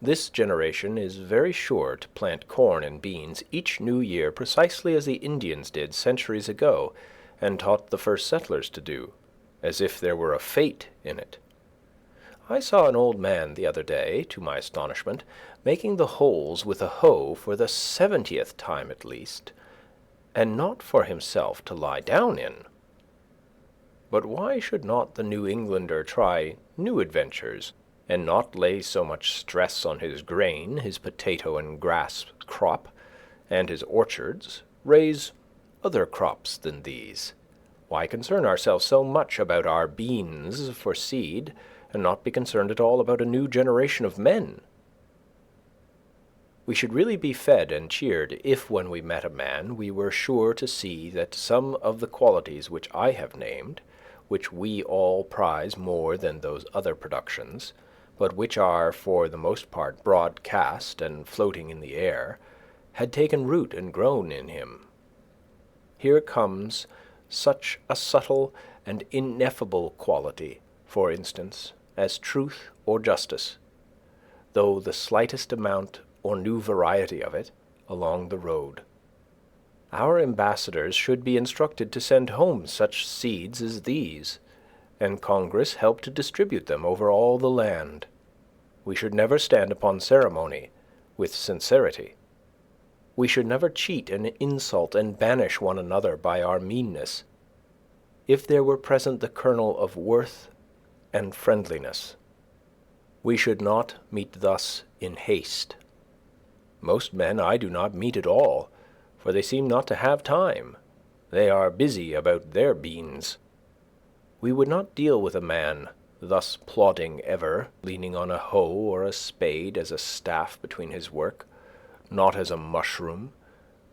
Speaker 1: This generation is very sure to plant corn and beans each new year precisely as the Indians did centuries ago, and taught the first settlers to do, as if there were a fate in it. I saw an old man the other day, to my astonishment, making the holes with a hoe for the 70th time at least, and not for himself to lie down in. But why should not the New Englander try new adventures, and not lay so much stress on his grain, his potato and grass crop, and his orchards, raise other crops than these? Why concern ourselves so much about our beans for seed, and not be concerned at all about a new generation of men? We should really be fed and cheered if, when we met a man, we were sure to see that some of the qualities which I have named, which we all prize more than those other productions, but which are for the most part broadcast and floating in the air, had taken root and grown in him. Here comes such a subtle and ineffable quality, for instance, as truth or justice, though the slightest amount or new variety of it, along the road. Our ambassadors should be instructed to send home such seeds as these, and Congress help to distribute them over all the land. We should never stand upon ceremony with sincerity. We should never cheat and insult and banish one another by our meanness, if there were present the kernel of worth and friendliness. We should not meet thus in haste. Most men I do not meet at all, for they seem not to have time. They are busy about their beans. We would not deal with a man thus plodding ever, leaning on a hoe or a spade as a staff between his work, not as a mushroom,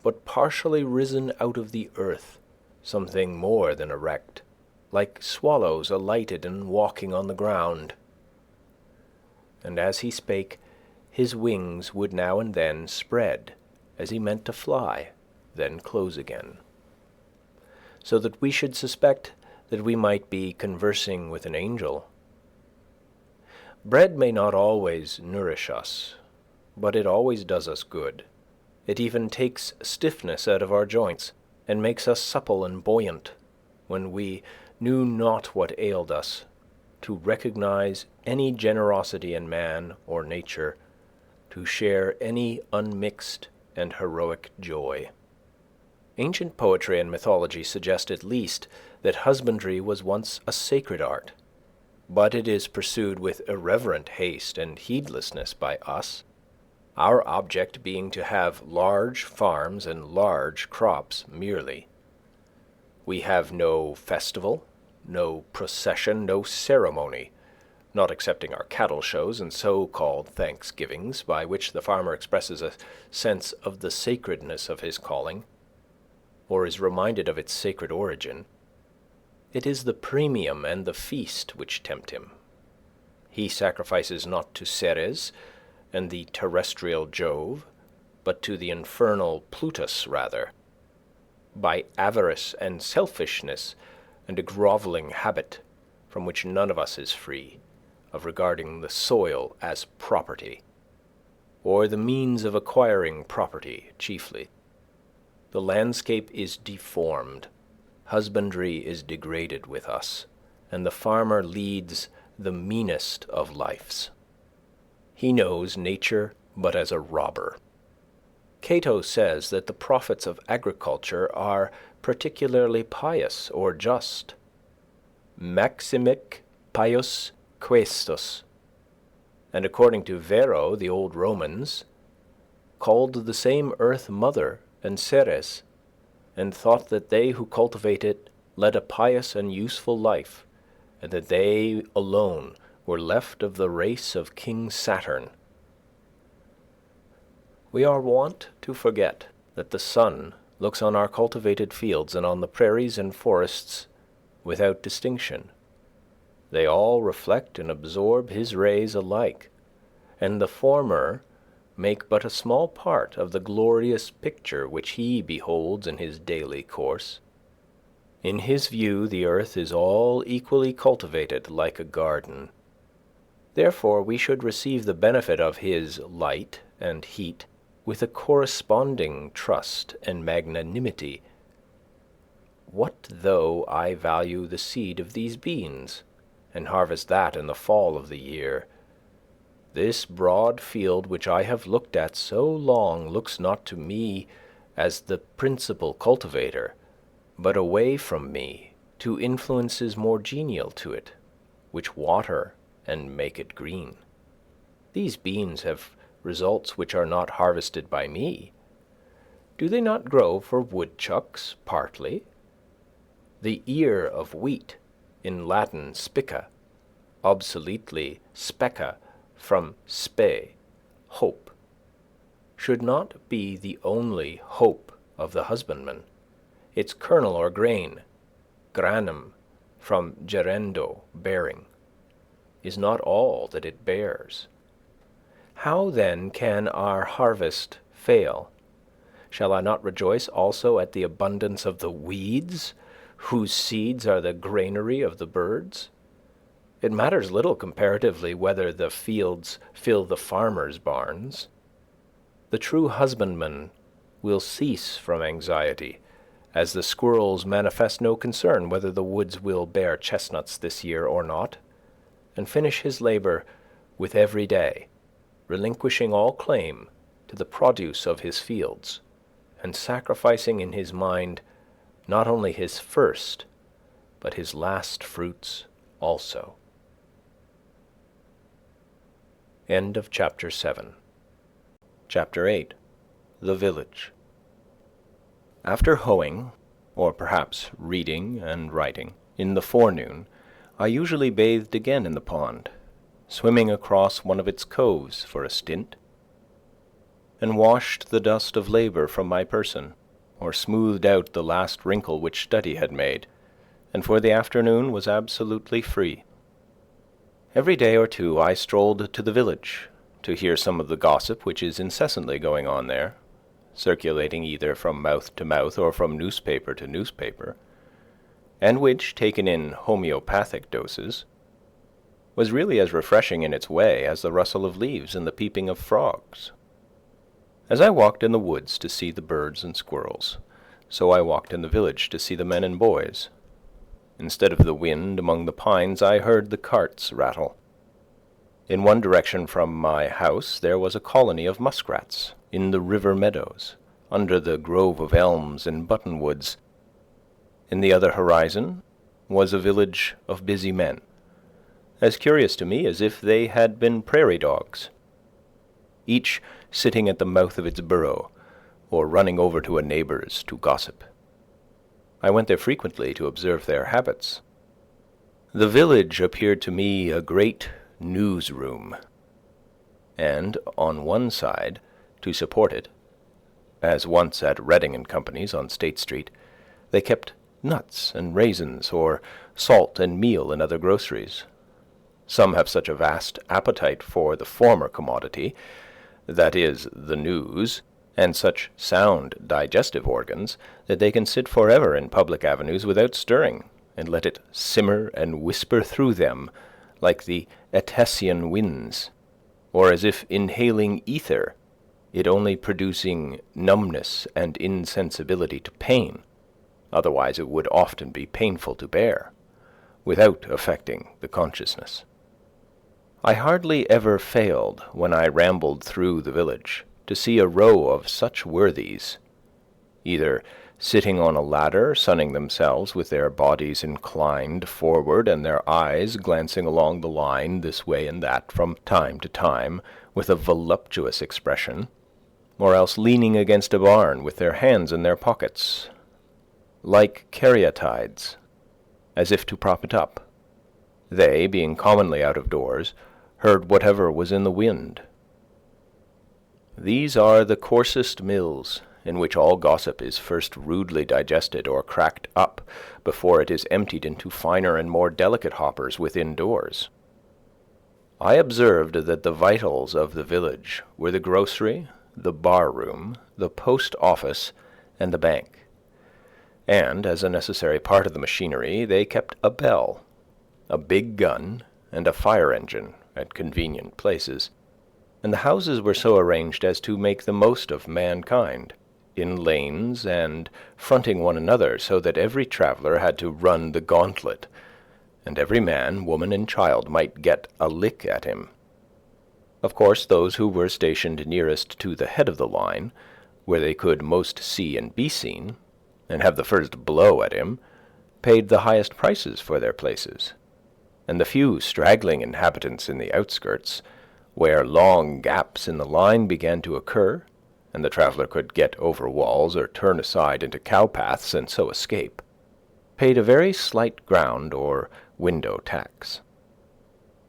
Speaker 1: but partially risen out of the earth, something more than erect, like swallows alighted and walking on the ground. And as he spake, his wings would now and then spread, as he meant to fly, then close again, so that we should suspect that we might be conversing with an angel. Bread may not always nourish us, but it always does us good. It even takes stiffness out of our joints, and makes us supple and buoyant, when we knew not what ailed us, to recognize any generosity in man or nature, to share any unmixed and heroic joy. Ancient poetry and mythology suggest at least that husbandry was once a sacred art, but it is pursued with irreverent haste and heedlessness by us, our object being to have large farms and large crops merely. We have no festival, no procession, no ceremony, not excepting our cattle shows and so-called thanksgivings, by which the farmer expresses a sense of the sacredness of his calling, or is reminded of its sacred origin. It is the premium and the feast which tempt him. He sacrifices not to Ceres and the terrestrial Jove, but to the infernal Plutus rather, by avarice and selfishness and a groveling habit, from which none of us is free, of regarding the soil as property, or the means of acquiring property chiefly. The landscape is deformed, husbandry is degraded with us, and the farmer leads the meanest of lives. He knows nature but as a robber. Cato says that the prophets of agriculture are particularly pious or just. Maximic pius questus. And according to Varro, the old Romans called the same earth mother and Ceres, and thought that they who cultivate it led a pious and useful life, and that they alone were left of the race of King Saturn. We are wont to forget that the sun looks on our cultivated fields and on the prairies and forests without distinction. They all reflect and absorb his rays alike, and the former make but a small part of the glorious picture which he beholds in his daily course. In his view the earth is all equally cultivated like a garden. Therefore we should receive the benefit of his light and heat with a corresponding trust and magnanimity. What though I value the seed of these beans, and harvest that in the fall of the year? This broad field which I have looked at so long looks not to me as the principal cultivator, but away from me to influences more genial to it, which water and make it green. These beans have results which are not harvested by me. Do they not grow for woodchucks partly? The ear of wheat, in Latin spica, obsoletely specca, from spe, hope, should not be the only hope of the husbandman. Its kernel or grain, granum, from gerendo, bearing, is not all that it bears. How then can our harvest fail? Shall I not rejoice also at the abundance of the weeds, whose seeds are the granary of the birds? It matters little comparatively whether the fields fill the farmer's barns. The true husbandman will cease from anxiety, as the squirrels manifest no concern whether the woods will bear chestnuts this year or not, and finish his labor with every day, relinquishing all claim to the produce of his fields, and sacrificing in his mind not only his first, but his last fruits also. End of chapter 7. Chapter 8. The Village. After hoeing, or perhaps reading and writing, in the forenoon, I usually bathed again in the pond, swimming across one of its coves for a stint, and washed the dust of labor from my person, or smoothed out the last wrinkle which study had made, and for the afternoon was absolutely free. Every day or two I strolled to the village, to hear some of the gossip which is incessantly going on there, circulating either from mouth to mouth or from newspaper to newspaper, and which, taken in homeopathic doses, was really as refreshing in its way as the rustle of leaves and the peeping of frogs. As I walked in the woods to see the birds and squirrels, so I walked in the village to see the men and boys. Instead of the wind among the pines, I heard the carts rattle. In one direction from my house there was a colony of muskrats in the river meadows, under the grove of elms and buttonwoods. In the other horizon was a village of busy men, as curious to me as if they had been prairie dogs, each sitting at the mouth of its burrow, or running over to a neighbour's to gossip. I went there frequently to observe their habits. The village appeared to me a great newsroom, and on one side, to support it, as once at Redding and Company's on State Street, they kept nuts and raisins, or salt and meal and other groceries. Some have such a vast appetite for the former commodity, that is, the news, and such sound digestive organs, that they can sit forever in public avenues without stirring, and let it simmer and whisper through them like the Etesian winds, or as if inhaling ether, it only producing numbness and insensibility to pain. Otherwise it would often be painful to bear, without affecting the consciousness. I hardly ever failed, when I rambled through the village, to see a row of such worthies, either sitting on a ladder, sunning themselves with their bodies inclined forward and their eyes glancing along the line this way and that from time to time with a voluptuous expression, or else leaning against a barn with their hands in their pockets, like caryatides, as if to prop it up. They, being commonly out of doors, heard whatever was in the wind. These are the coarsest mills, in which all gossip is first rudely digested or cracked up before it is emptied into finer and more delicate hoppers within doors. I observed that the vitals of the village were the grocery, the bar-room, the post office, and the bank. And, as a necessary part of the machinery, they kept a bell, a big gun, and a fire engine at convenient places, and the houses were so arranged as to make the most of mankind, in lanes and fronting one another, so that every traveller had to run the gauntlet, and every man, woman, and child might get a lick at him. Of course, those who were stationed nearest to the head of the line, where they could most see and be seen, and have the first blow at him, paid the highest prices for their places, and the few straggling inhabitants in the outskirts, where long gaps in the line began to occur, and the traveller could get over walls or turn aside into cow-paths and so escape, paid a very slight ground or window tax.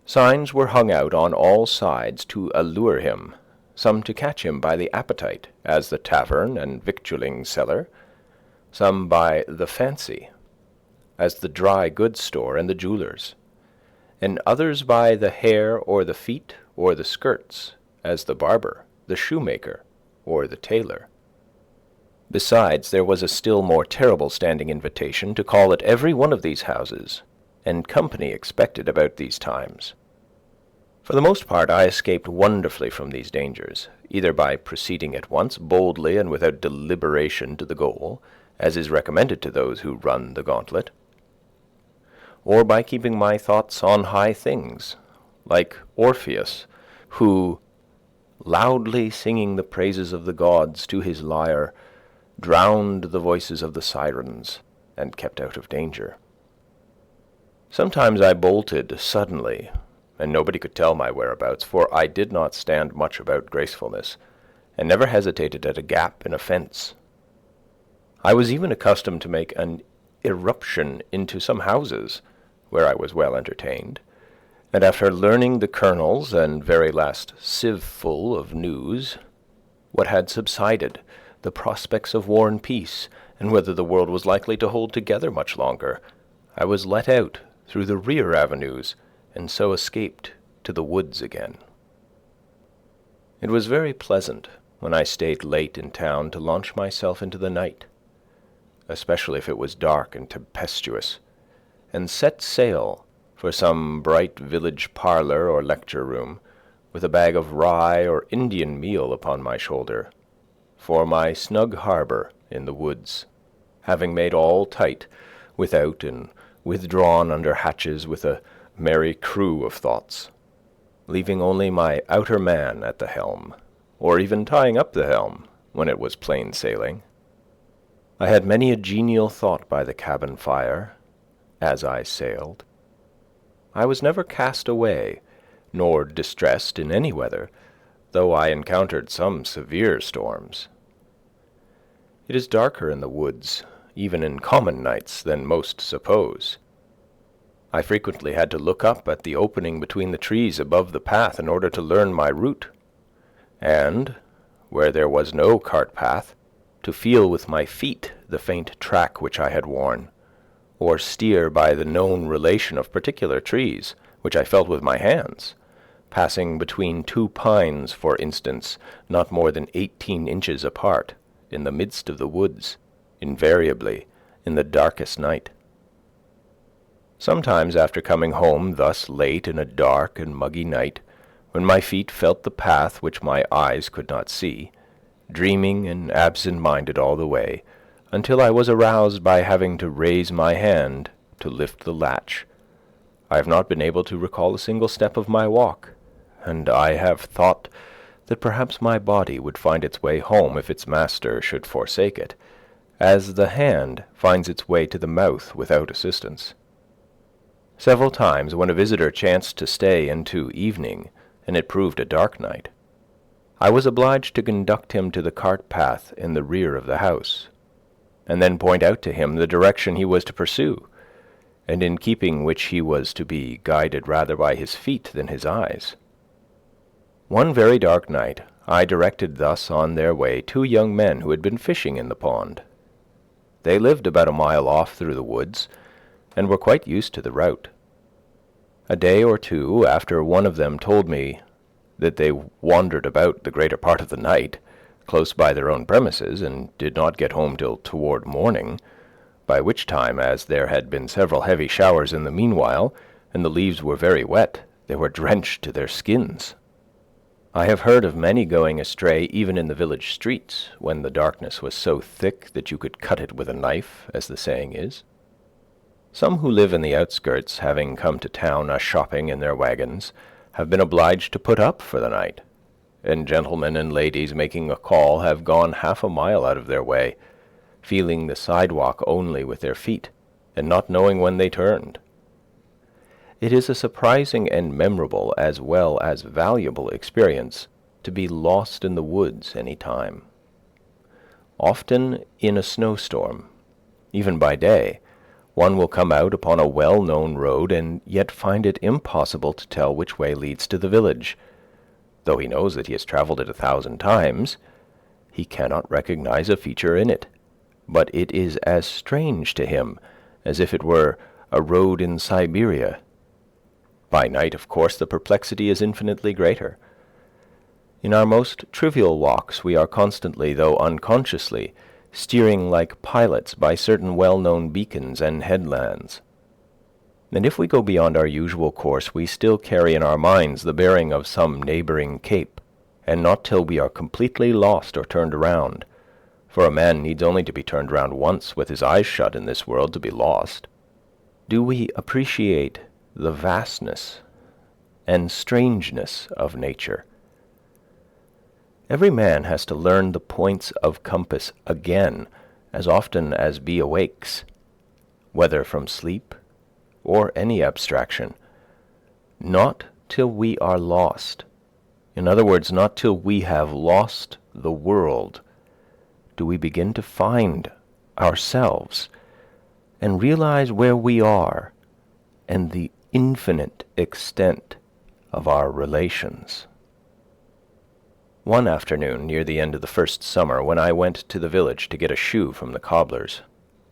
Speaker 1: Signs were hung out on all sides to allure him, some to catch him by the appetite, as the tavern and victualling cellar, some by the fancy, as the dry goods store and the jeweller's, and others by the hair or the feet or the skirts, as the barber, the shoemaker, or the tailor. Besides, there was a still more terrible standing invitation to call at every one of these houses, and company expected about these times. For the most part I escaped wonderfully from these dangers, either by proceeding at once boldly and without deliberation to the goal, as is recommended to those who run the gauntlet, or by keeping my thoughts on high things, like Orpheus, who, loudly singing the praises of the gods to his lyre, drowned the voices of the sirens, and kept out of danger. Sometimes I bolted suddenly, and nobody could tell my whereabouts, for I did not stand much about gracefulness, and never hesitated at a gap in a fence. I was even accustomed to make an irruption into some houses, where I was well entertained, and after learning the kernels and very last sieveful of news, what had subsided, the prospects of war and peace, and whether the world was likely to hold together much longer, I was let out through the rear avenues, and so escaped to the woods again. It was very pleasant, when I stayed late in town, to launch myself into the night, especially if it was dark and tempestuous, and set sail for some bright village parlour or lecture room, with a bag of rye or Indian meal upon my shoulder, for my snug harbour in the woods, having made all tight without and withdrawn under hatches with a merry crew of thoughts, leaving only my outer man at the helm, or even tying up the helm when it was plain sailing. I had many a genial thought by the cabin fire as I sailed. I was never cast away, nor distressed in any weather, though I encountered some severe storms. It is darker in the woods, even in common nights, than most suppose. I frequently had to look up at the opening between the trees above the path in order to learn my route, and, where there was no cart path, to feel with my feet the faint track which I had worn, or steer by the known relation of particular trees, which I felt with my hands, passing between two pines, for instance, not more than 18 inches apart, in the midst of the woods, invariably in the darkest night. Sometimes after coming home thus late in a dark and muggy night, when my feet felt the path which my eyes could not see, dreaming and absent-minded all the way, until I was aroused by having to raise my hand to lift the latch, I have not been able to recall a single step of my walk, and I have thought that perhaps my body would find its way home if its master should forsake it, as the hand finds its way to the mouth without assistance. Several times, when a visitor chanced to stay into evening, and it proved a dark night, I was obliged to conduct him to the cart path in the rear of the house, and then point out to him the direction he was to pursue, and in keeping which he was to be guided rather by his feet than his eyes. One very dark night I directed thus on their way 2 young men who had been fishing in the pond. They lived about a mile off through the woods, and were quite used to the route. A day or two after, one of them told me that they wandered about the greater part of the night, close by their own premises, and did not get home till toward morning, by which time, as there had been several heavy showers in the meanwhile, and the leaves were very wet, they were drenched to their skins. I have heard of many going astray even in the village streets, when the darkness was so thick that you could cut it with a knife, as the saying is. Some who live in the outskirts, having come to town a-shopping in their wagons, have been obliged to put up for the night, and gentlemen and ladies making a call have gone 1/2 mile out of their way, feeling the sidewalk only with their feet, and not knowing when they turned. It is a surprising and memorable as well as valuable experience to be lost in the woods any time. Often in a snowstorm, even by day, one will come out upon a well-known road and yet find it impossible to tell which way leads to the village. Though he knows that he has traveled it 1,000 times, he cannot recognize a feature in it, but it is as strange to him as if it were a road in Siberia. By night, of course, the perplexity is infinitely greater. In our most trivial walks we are constantly, though unconsciously, steering like pilots by certain well-known beacons and headlands. And if we go beyond our usual course, we still carry in our minds the bearing of some neighboring cape, and not till we are completely lost or turned around, for a man needs only to be turned round once with his eyes shut in this world to be lost, do we appreciate the vastness and strangeness of nature. Every man has to learn the points of compass again as often as he awakes, whether from sleep or any abstraction. Not till we are lost, in other words, not till we have lost the world, do we begin to find ourselves and realize where we are and the infinite extent of our relations. One afternoon near the end of the first summer, when I went to the village to get a shoe from the cobbler's,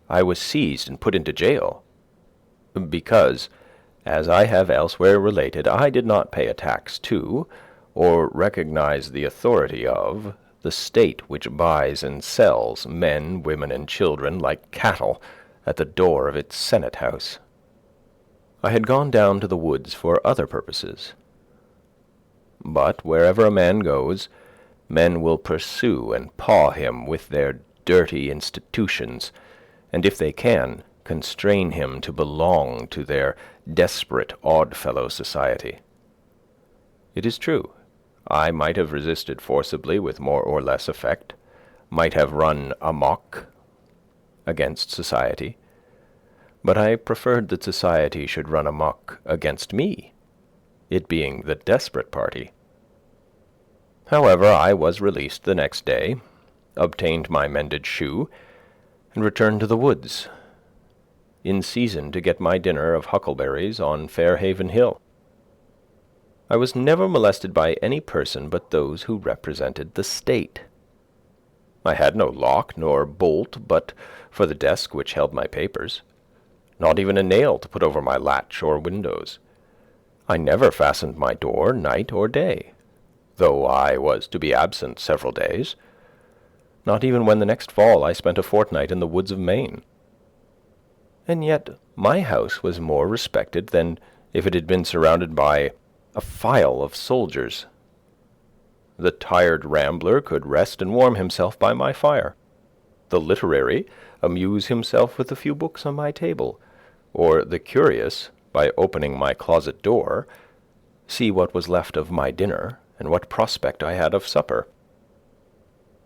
Speaker 1: I was seized and put into jail, because, as I have elsewhere related, I did not pay a tax to, or recognize the authority of, the state which buys and sells men, women, and children like cattle at the door of its senate house. I had gone down to the woods for other purposes. But wherever a man goes, men will pursue and paw him with their dirty institutions, and if they can,
Speaker 2: constrain him to belong to their desperate odd-fellow society. It is true, I might have resisted forcibly with more or less effect, might have run amok against society, but I preferred that society should run amok against me, it being the desperate party. However, I was released the next day, obtained my mended shoe, and returned to the woods, in season to get my dinner of huckleberries on Fairhaven Hill. I was never molested by any person but those who represented the state. I had no lock nor bolt but for the desk which held my papers, not even a nail to put over my latch or windows. I never fastened my door night or day, though I was to be absent several days, not even when the next fall I spent a fortnight in the woods of Maine. And yet my house was more respected than if it had been surrounded by a file of soldiers. The tired rambler could rest and warm himself by my fire. The literary amuse himself with a few books on my table, or the curious, by opening my closet door, see what was left of my dinner and what prospect I had of supper.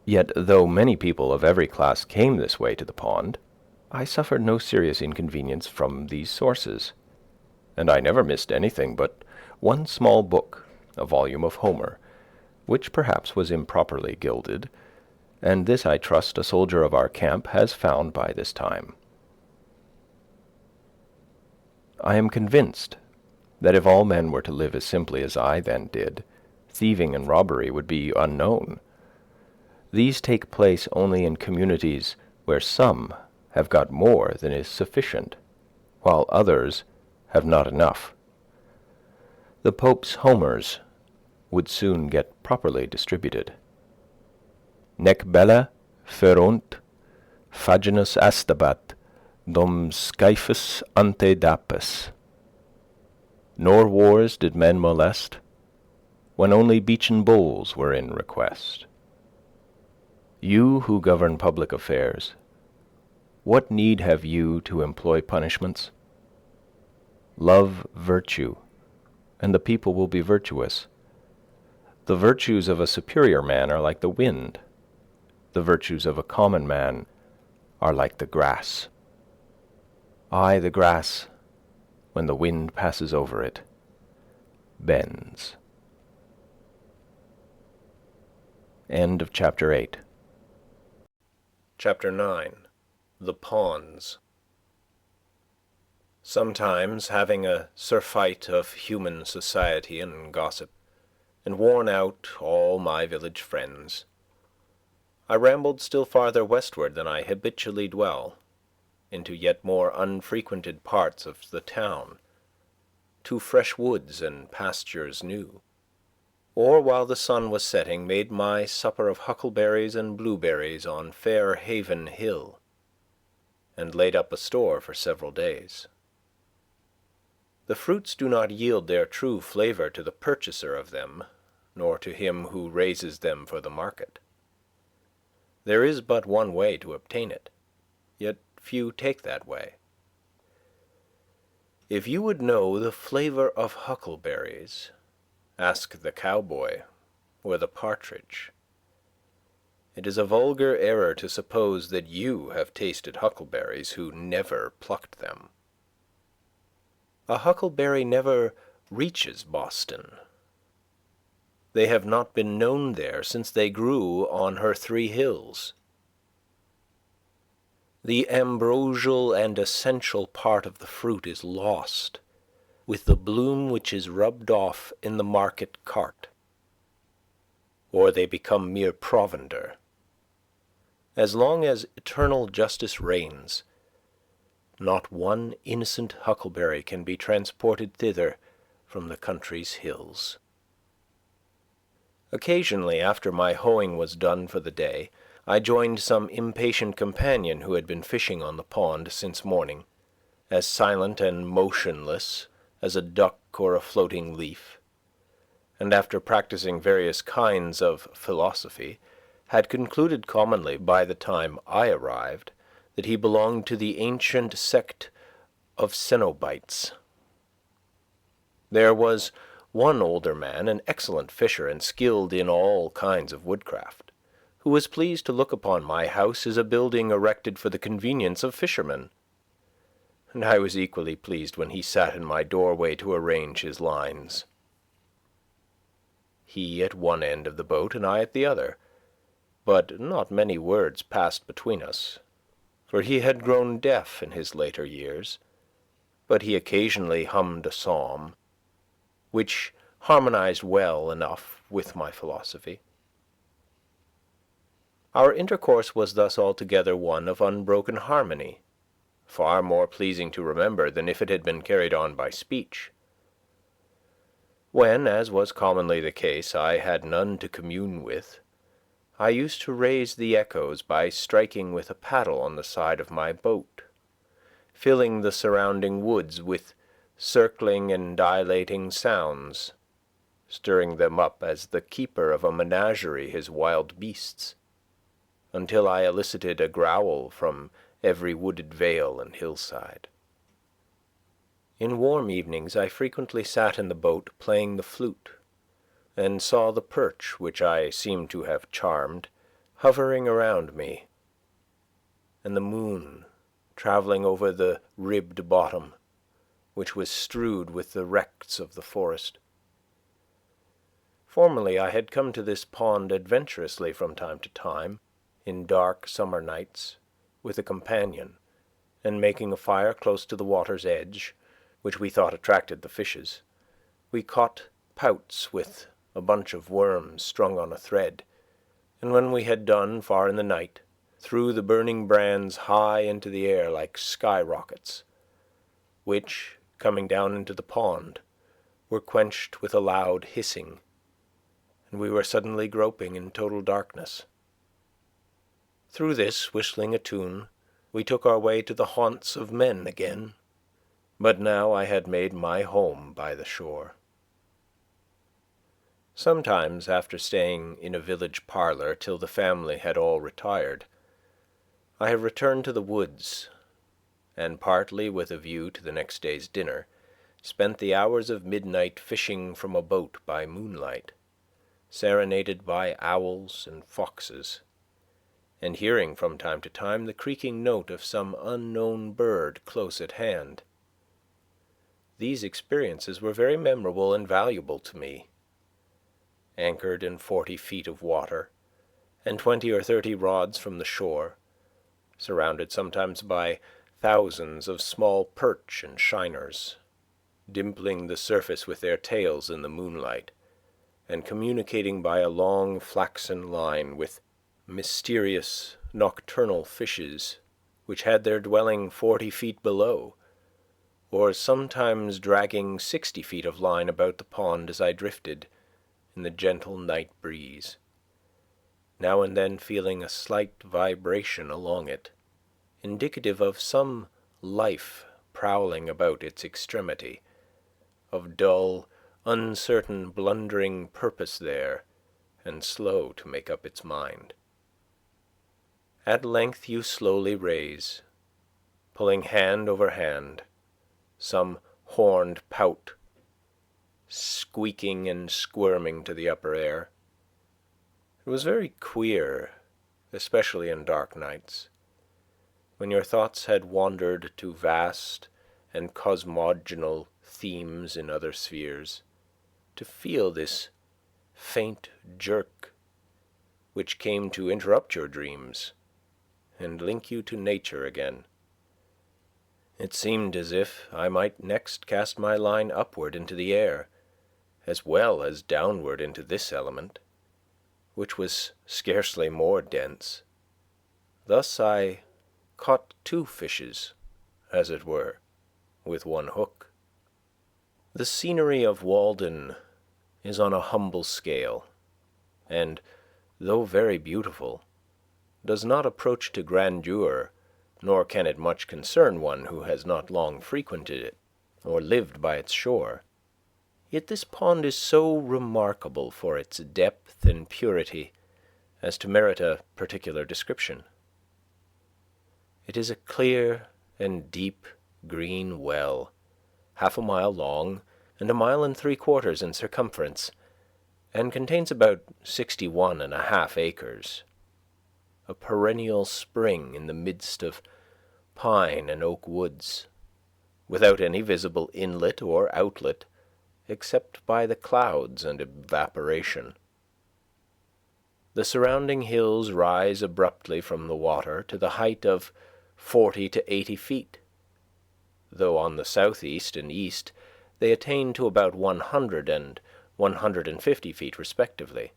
Speaker 2: Yet, though many people of every class came this way to the pond, I suffered no serious inconvenience from these sources, and I never missed anything but one small book, a volume of Homer, which perhaps was improperly gilded, and this I trust a soldier of our camp has found by this time. I am convinced that if all men were to live as simply as I then did, thieving and robbery would be unknown. These take place only in communities where some have got more than is sufficient, while others have not enough. The Pope's Homers would soon get properly distributed. Nec bella ferunt faginus astabat dum scyphus ante dapes. Nor wars did men molest, when only beechen bulls were in request. You who govern public affairs, what need have you to employ punishments? Love virtue, and the people will be virtuous. The virtues of a superior man are like the wind. The virtues of a common man are like the grass. Aye, the grass, when the wind passes over it, bends. End of chapter 8.
Speaker 1: Chapter 9. The Ponds. Sometimes, having a surfeit of human society and gossip, and worn out all my village friends, I rambled still farther westward than I habitually dwell, into yet more unfrequented parts of the town, to fresh woods and pastures new, or while the sun was setting made my supper of huckleberries and blueberries on Fairhaven Hill, and laid up a store for several days. The fruits do not yield their true flavor to the purchaser of them, nor to him who raises them for the market. There is but one way to obtain it, yet few take that way. If you would know the flavor of huckleberries, ask the cowboy or the partridge. It is a vulgar error to suppose that you have tasted huckleberries who never plucked them. A huckleberry never reaches Boston. They have not been known there since they grew on her 3 hills. The ambrosial and essential part of the fruit is lost, with the bloom which is rubbed off in the market cart, or they become mere provender. As long as eternal justice reigns, not one innocent huckleberry can be transported thither from the country's hills. Occasionally, after my hoeing was done for the day, I joined some impatient companion who had been fishing on the pond since morning, as silent and motionless as a duck or a floating leaf, and after practicing various kinds of philosophy, had concluded commonly by the time I arrived
Speaker 2: that he belonged to the ancient sect of Cenobites. There was one older man, an excellent fisher and skilled in all kinds of woodcraft, who was pleased to look upon my house as a building erected for the convenience of fishermen, and I was equally pleased when he sat in my doorway to arrange his lines. He at one end of the boat and I at the other, but not many words passed between us, for he had grown deaf in his later years, but he occasionally hummed a psalm, which harmonized well enough with my philosophy. Our intercourse was thus altogether one of unbroken harmony, far more pleasing to remember than if it had been carried on by speech. When, as was commonly the case, I had none to commune with, I used to raise the echoes by striking with a paddle on the side of my boat, filling the surrounding woods with circling and dilating sounds, stirring them up as the keeper of a menagerie his wild beasts, until I elicited a growl from every wooded vale and hillside. In warm evenings I frequently sat in the boat playing the flute, and saw the perch, which I seemed to have charmed, hovering around me, and the moon travelling over the ribbed bottom, which was strewed with the wrecks of the forest. Formerly I had come to this pond adventurously from time to time, in dark summer nights, with a companion, and making a fire close to the water's edge, which we thought attracted the fishes, we caught pouts with a bunch of worms strung on a thread, and when we had done far in the night, threw the burning brands high into the air like sky-rockets, which, coming down into the pond, were quenched with a loud hissing, and we were suddenly groping in total darkness. Through this, whistling a tune, we took our way to the haunts of men again, but now I had made my home by the shore. Sometimes, after staying in a village parlour till the family had all retired, I have returned to the woods, and partly with a view to the next day's dinner, spent the hours of midnight fishing from a boat by moonlight, serenaded by owls and foxes, and hearing from time to time the creaking note of some unknown bird close at hand. These experiences were very memorable and valuable to me. Anchored in 40 feet of water, and 20 or 30 rods from the shore, surrounded sometimes by thousands of small perch and shiners, dimpling the surface with their tails in the moonlight, and communicating by a long flaxen line with mysterious nocturnal fishes which had their dwelling 40 feet below, or sometimes dragging 60 feet of line about the pond as I drifted in the gentle night breeze, now and then feeling a slight vibration along it, indicative of some life prowling about its extremity, of dull, uncertain, blundering purpose there, and slow to make up its mind. At length you slowly raise, pulling hand over hand, some horned pout, squeaking and squirming to the upper air. It was very queer, especially in dark nights, when your thoughts had wandered to vast and cosmogonal themes in other spheres, to feel this faint jerk which came to interrupt your dreams and link you to nature again. It seemed as if I might next cast my line upward into the air, as well as downward into this element, which was scarcely more dense. Thus I caught 2 fishes, as it were, with one hook. The scenery of Walden is on a humble scale, and, though very beautiful, does not approach to grandeur, nor can it much concern one who has not long frequented it, or lived by its shore. Yet this pond is so remarkable for its depth and purity as to merit a particular description.
Speaker 1: It is a clear and deep green well, 1/2 mile long and 1.75 miles in circumference, and contains about 61½ acres. A perennial spring in the midst of pine and oak woods, without any visible inlet or outlet except by the clouds and evaporation. The surrounding hills rise abruptly from the water to the height of 40 to 80 feet, though on the southeast and east they attain to about 100 and 150 feet respectively,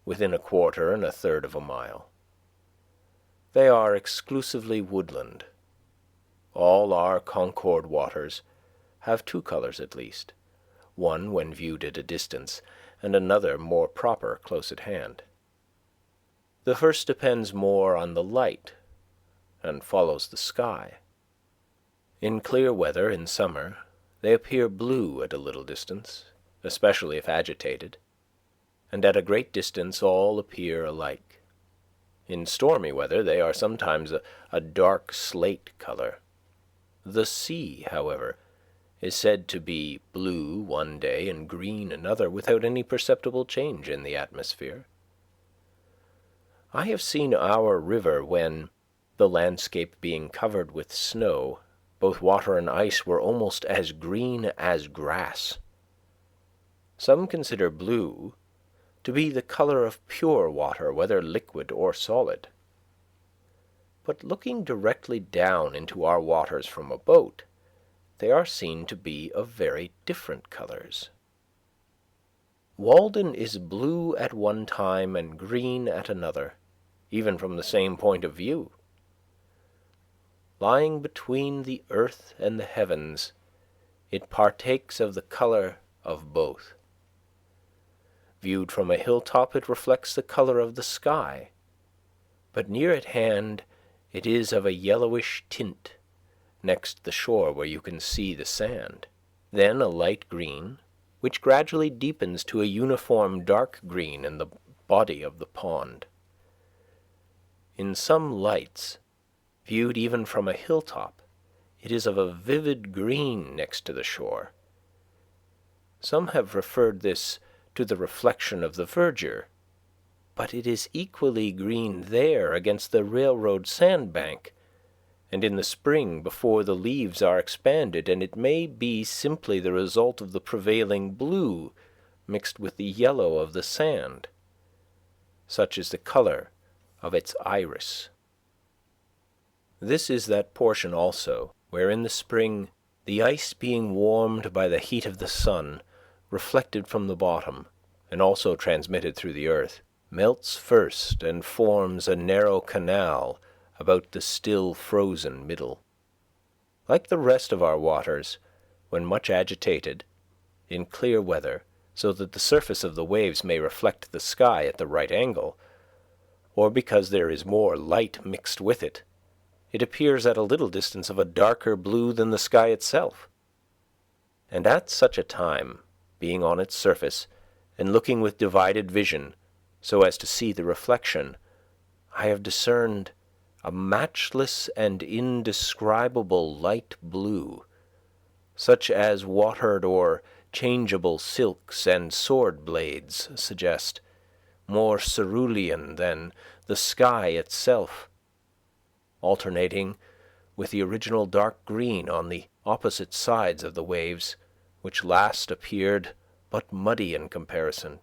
Speaker 1: within 1/4 and 1/3 of a mile. They are exclusively woodland. All our Concord waters have 2 colors at least, one when viewed at a distance, and another more proper close at hand. The first depends more on the light, and follows the sky. In clear weather in summer, they appear blue at a little distance, especially if agitated, and at a great distance all appear alike. In stormy weather they are sometimes a dark slate color. The sea, however, is said to be blue one day and green another without any perceptible change in the atmosphere. I have seen our river when, the landscape being covered with snow, both water and ice were almost as green as grass. Some consider blue to be the color of pure water, whether liquid or solid. But looking directly down into our waters from a boat, they are seen to be of very different colors. Walden is blue at one time and green at another, even from the same point of view. Lying between the earth and the heavens, it partakes of the color of both. Viewed from a hilltop, it reflects the color of the sky, but near at hand it is of a yellowish tint next the shore where you can see the sand, then a light green, which gradually deepens to a uniform dark green in the body of the pond. In some lights, viewed even from a hilltop, it is of a vivid green next to the shore. Some have referred this to the reflection of the verdure, but it is equally green there against the railroad sandbank, and in the spring before the leaves are expanded, and it may be simply the result of the prevailing blue mixed with the yellow of the sand. Such is the color of its iris. This is that portion also where in the spring the ice being warmed by the heat of the sun, reflected from the bottom, and also transmitted through the earth, melts first and forms a narrow canal about the still frozen middle. Like the rest of our waters, when much agitated, in clear weather, so that the surface of the waves may reflect the sky at the right angle, or because there is more light mixed with it, it appears at a little distance of a darker blue than the sky itself. And at such a time, being on its surface, and looking with divided vision, so as to see the reflection, I have discerned a matchless and indescribable light blue, such as watered or changeable silks and sword blades suggest, more cerulean than the sky itself, alternating with the original dark green on the opposite sides of the waves, which last appeared but muddy in comparison.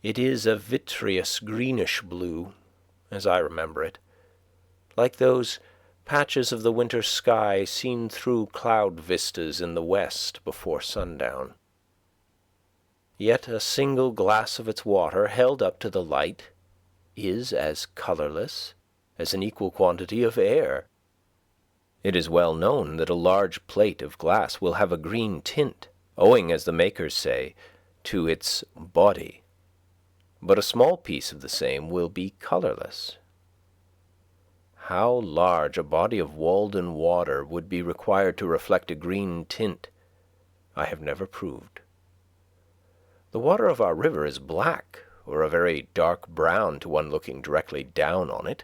Speaker 1: It is a vitreous greenish blue, as I remember it, like those patches of the winter sky seen through cloud vistas in the west before sundown. Yet a single glass of its water held up to the light is as colorless as an equal quantity of air. It is well known that a large plate of glass will have a green tint, owing, as the makers say, to its body, but a small piece of the same will be colorless. How large a body of Walden water would be required to reflect a green tint, I have never proved. The water of our river is black, or a very dark brown to one looking directly down on it,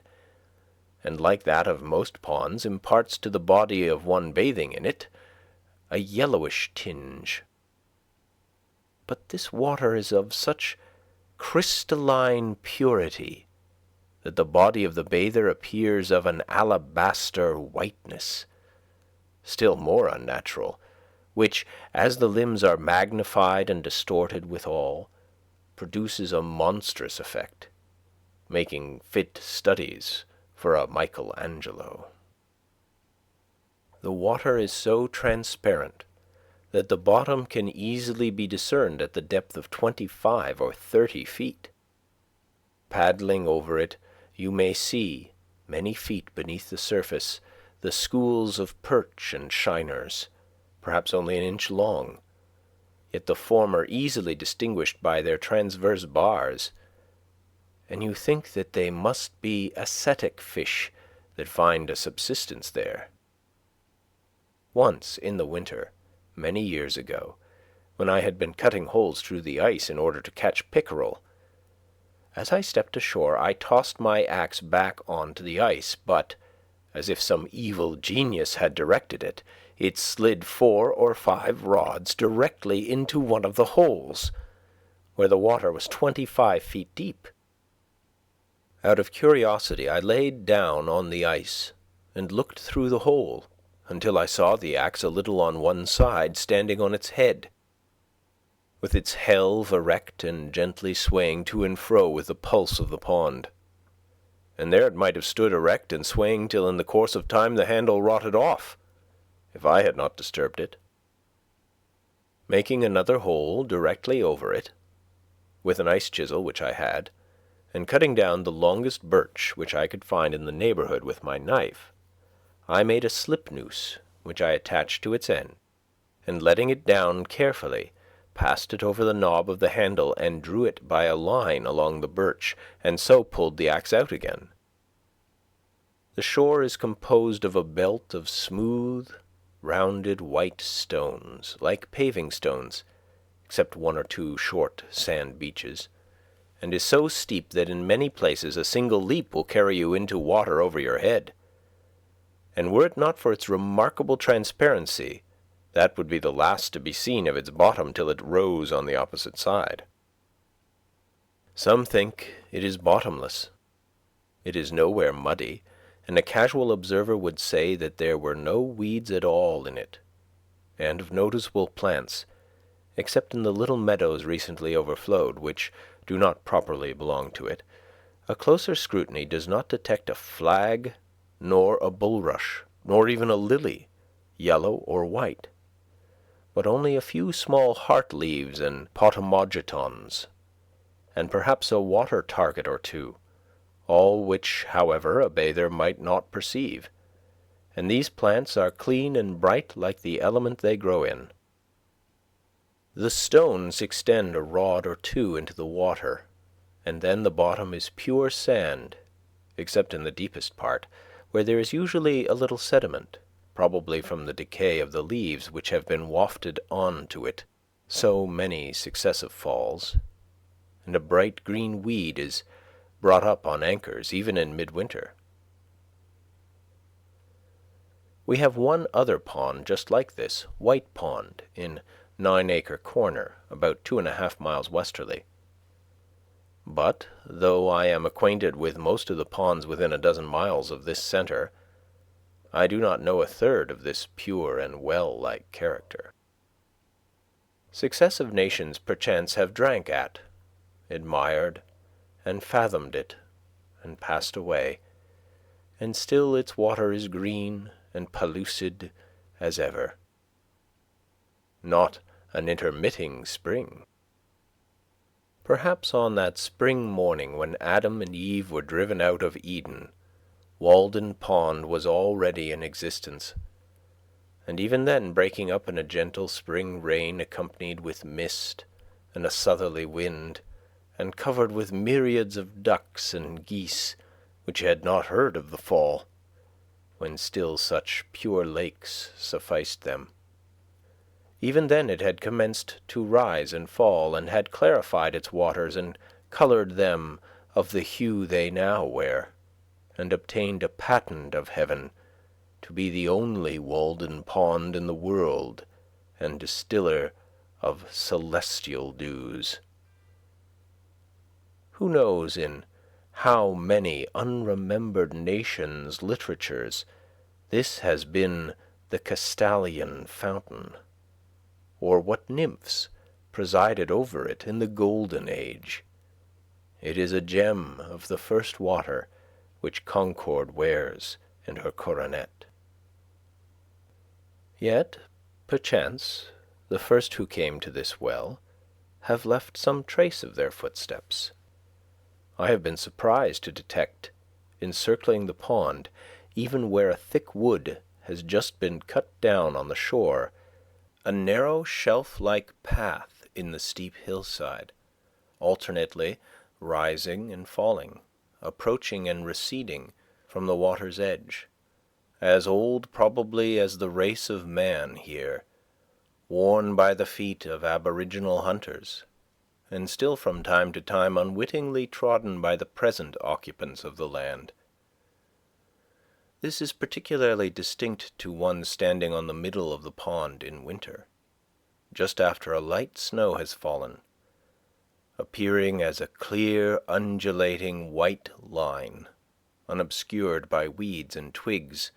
Speaker 2: and like that of most ponds, imparts to the body of one bathing in it a yellowish tinge. But this water is of such crystalline purity that the body of the bather appears of an alabaster whiteness, still more unnatural, which, as the limbs are magnified and distorted withal, produces a monstrous effect, making fit studies for a Michelangelo. The water is so transparent that the bottom can easily be discerned at the depth of 25 or 30 feet. Paddling over it, you may see, many feet beneath the surface, the schools of perch and shiners, perhaps only an inch long, yet the former easily distinguished by their transverse bars, and you think that they must be ascetic fish that find a subsistence there. Once in the winter, many years ago, when I had been cutting holes through the ice in order to catch pickerel, as I stepped ashore I tossed my axe back onto the ice, but, as if some evil genius had directed it, it slid 4 or 5 rods directly into one of the holes, where the water was 25 feet deep. Out of curiosity I laid down on the ice and looked through the hole until I saw the axe a little on one side, standing on its head, with its helve erect and gently swaying to and fro with the pulse of the pond. And there it might have stood erect and swaying till in the course of time the handle rotted off, if I had not disturbed it. Making another hole directly over it, with an ice chisel which I had, and cutting down the longest birch which I could find in the neighbourhood with my knife, I made a slip noose which I attached to its end, and letting it down carefully, passed it over the knob of the handle and drew it by a line along the birch, and so pulled the axe out again. The shore is composed of a belt of smooth, rounded white stones, like paving stones, except 1 or 2 short sand beaches, and is so steep that in many places a single leap will carry you into water over your head. And were it not for its remarkable transparency, that would be the last to be seen of its bottom till it rose on the opposite side. Some think it is bottomless. It is nowhere muddy, and a casual observer would say that there were no weeds at all in it, and of noticeable plants, except in the little meadows recently overflowed, which do not properly belong to it. A closer scrutiny does not detect a flag, nor a bulrush, nor even a lily, yellow or white, but only a few small heart leaves and potamogetons, and perhaps a water target or 2, all which, however, a bather might not perceive, and these plants are clean and bright like the element they grow in. The stones extend a rod or 2 into the water, and then the bottom is pure sand, except in the deepest part, where there is usually a little sediment, probably from the decay of the leaves which have been wafted on to it so many successive falls, and a bright green weed is brought up on anchors even in midwinter. We have one other pond just like this, White Pond, in 9 Acre Corner, about 2.5 miles westerly. But, though I am acquainted with most of the ponds within a dozen miles of this centre, I do not know a third of this pure and well-like character. Successive nations perchance have drank at, admired, and fathomed it, and passed away, and still its water is green and pellucid as ever. Not an intermitting spring. Perhaps on that spring morning when Adam and Eve were driven out of Eden, Walden Pond was already in existence, and even then breaking up in a gentle spring rain accompanied with mist and a southerly wind, and covered with myriads of ducks and geese which had not heard of the fall, when still such pure lakes sufficed them. Even then it had commenced to rise and fall, and had clarified its waters and coloured them of the hue they now wear, and obtained a patent of heaven to be the only Walden Pond in the world and distiller of celestial dews. Who knows in how many unremembered nations' literatures this has been the Castalian fountain, or what nymphs presided over it in the Golden Age. It is a gem of the first water which Concord wears in her coronet. Yet, perchance, the first who came to this well have left some trace of their footsteps. I have been surprised to detect, encircling the pond, even where a thick wood has just been cut down on the shore, a narrow shelf-like path in the steep hillside, alternately rising and falling, approaching and receding from the water's edge, as old probably as the race of man here, worn by the feet of aboriginal hunters, and still from time to time unwittingly trodden by the present occupants of the land. This is particularly distinct to one standing on the middle of the pond in winter, just after a light snow has fallen, appearing as a clear, undulating white line, unobscured by weeds and twigs,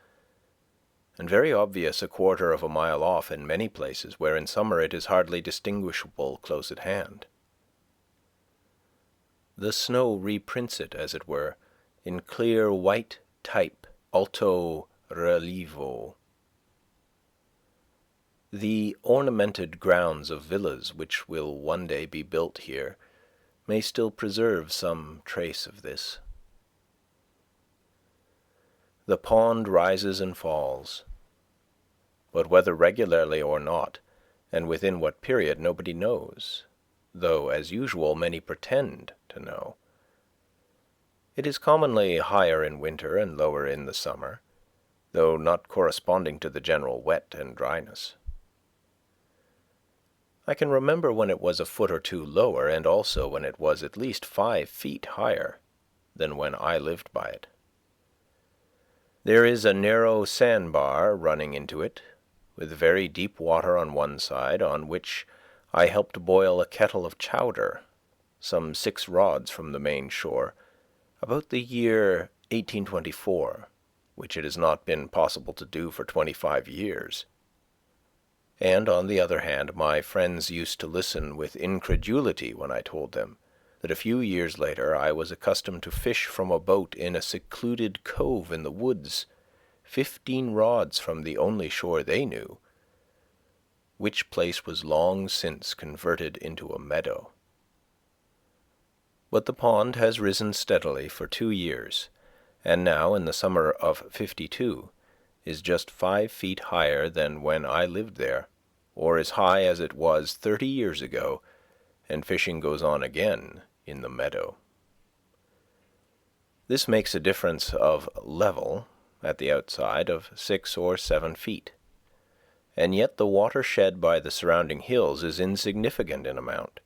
Speaker 2: and very obvious a quarter of a mile off in many places where in summer it is hardly distinguishable close at hand. The snow reprints it, as it were, in clear white type, alto relievo. The ornamented grounds of villas which will one day be built here may still preserve some trace of this. The pond rises and falls, but whether regularly or not, and within what period, nobody knows, though, as usual, many pretend to know. It is commonly higher in winter and lower in the summer, though not corresponding to the general wet and dryness. I can remember when it was a foot or two lower, and also when it was at least 5 feet higher than when I lived by it. There is a narrow sandbar running into it, with very deep water on one side, on which I helped boil a kettle of chowder, some 6 rods from the main shore, about the year 1824, which it has not been possible to do for 25 years. And on the other hand, my friends used to listen with incredulity when I told them that a few years later I was accustomed to fish from a boat in a secluded cove in the woods, 15 rods from the only shore they knew, which place was long since converted into a meadow. But the pond has risen steadily for 2 years, and now, in the summer of '52, is just 5 feet higher than when I lived there, or as high as it was 30 years ago, and fishing goes on again in the meadow. This makes a difference of level, at the outside, of 6 or 7 feet, and yet the water shed by the surrounding hills is insignificant in amount,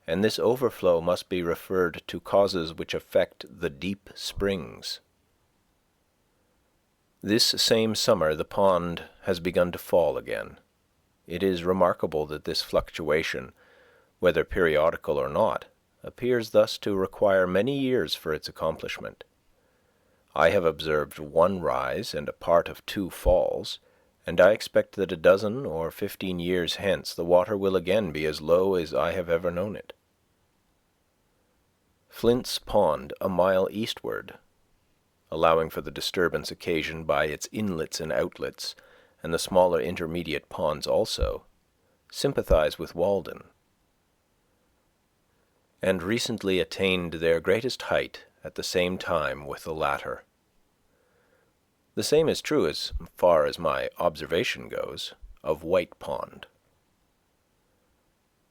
Speaker 2: and this overflow must be referred to causes which affect the deep springs. This same summer the pond has begun to fall again. It is remarkable that this fluctuation, whether periodical or not, appears thus to require many years for its accomplishment. I have observed 1 rise and a part of 2 falls, and I expect that a dozen or 15 years hence the water will again be as low as I have ever known it. Flint's Pond, a mile eastward, allowing for the disturbance occasioned by its inlets and outlets, and the smaller intermediate ponds also, sympathize with Walden, and recently attained their greatest height at the same time with the latter. The same is true, as far as my observation goes, of White Pond.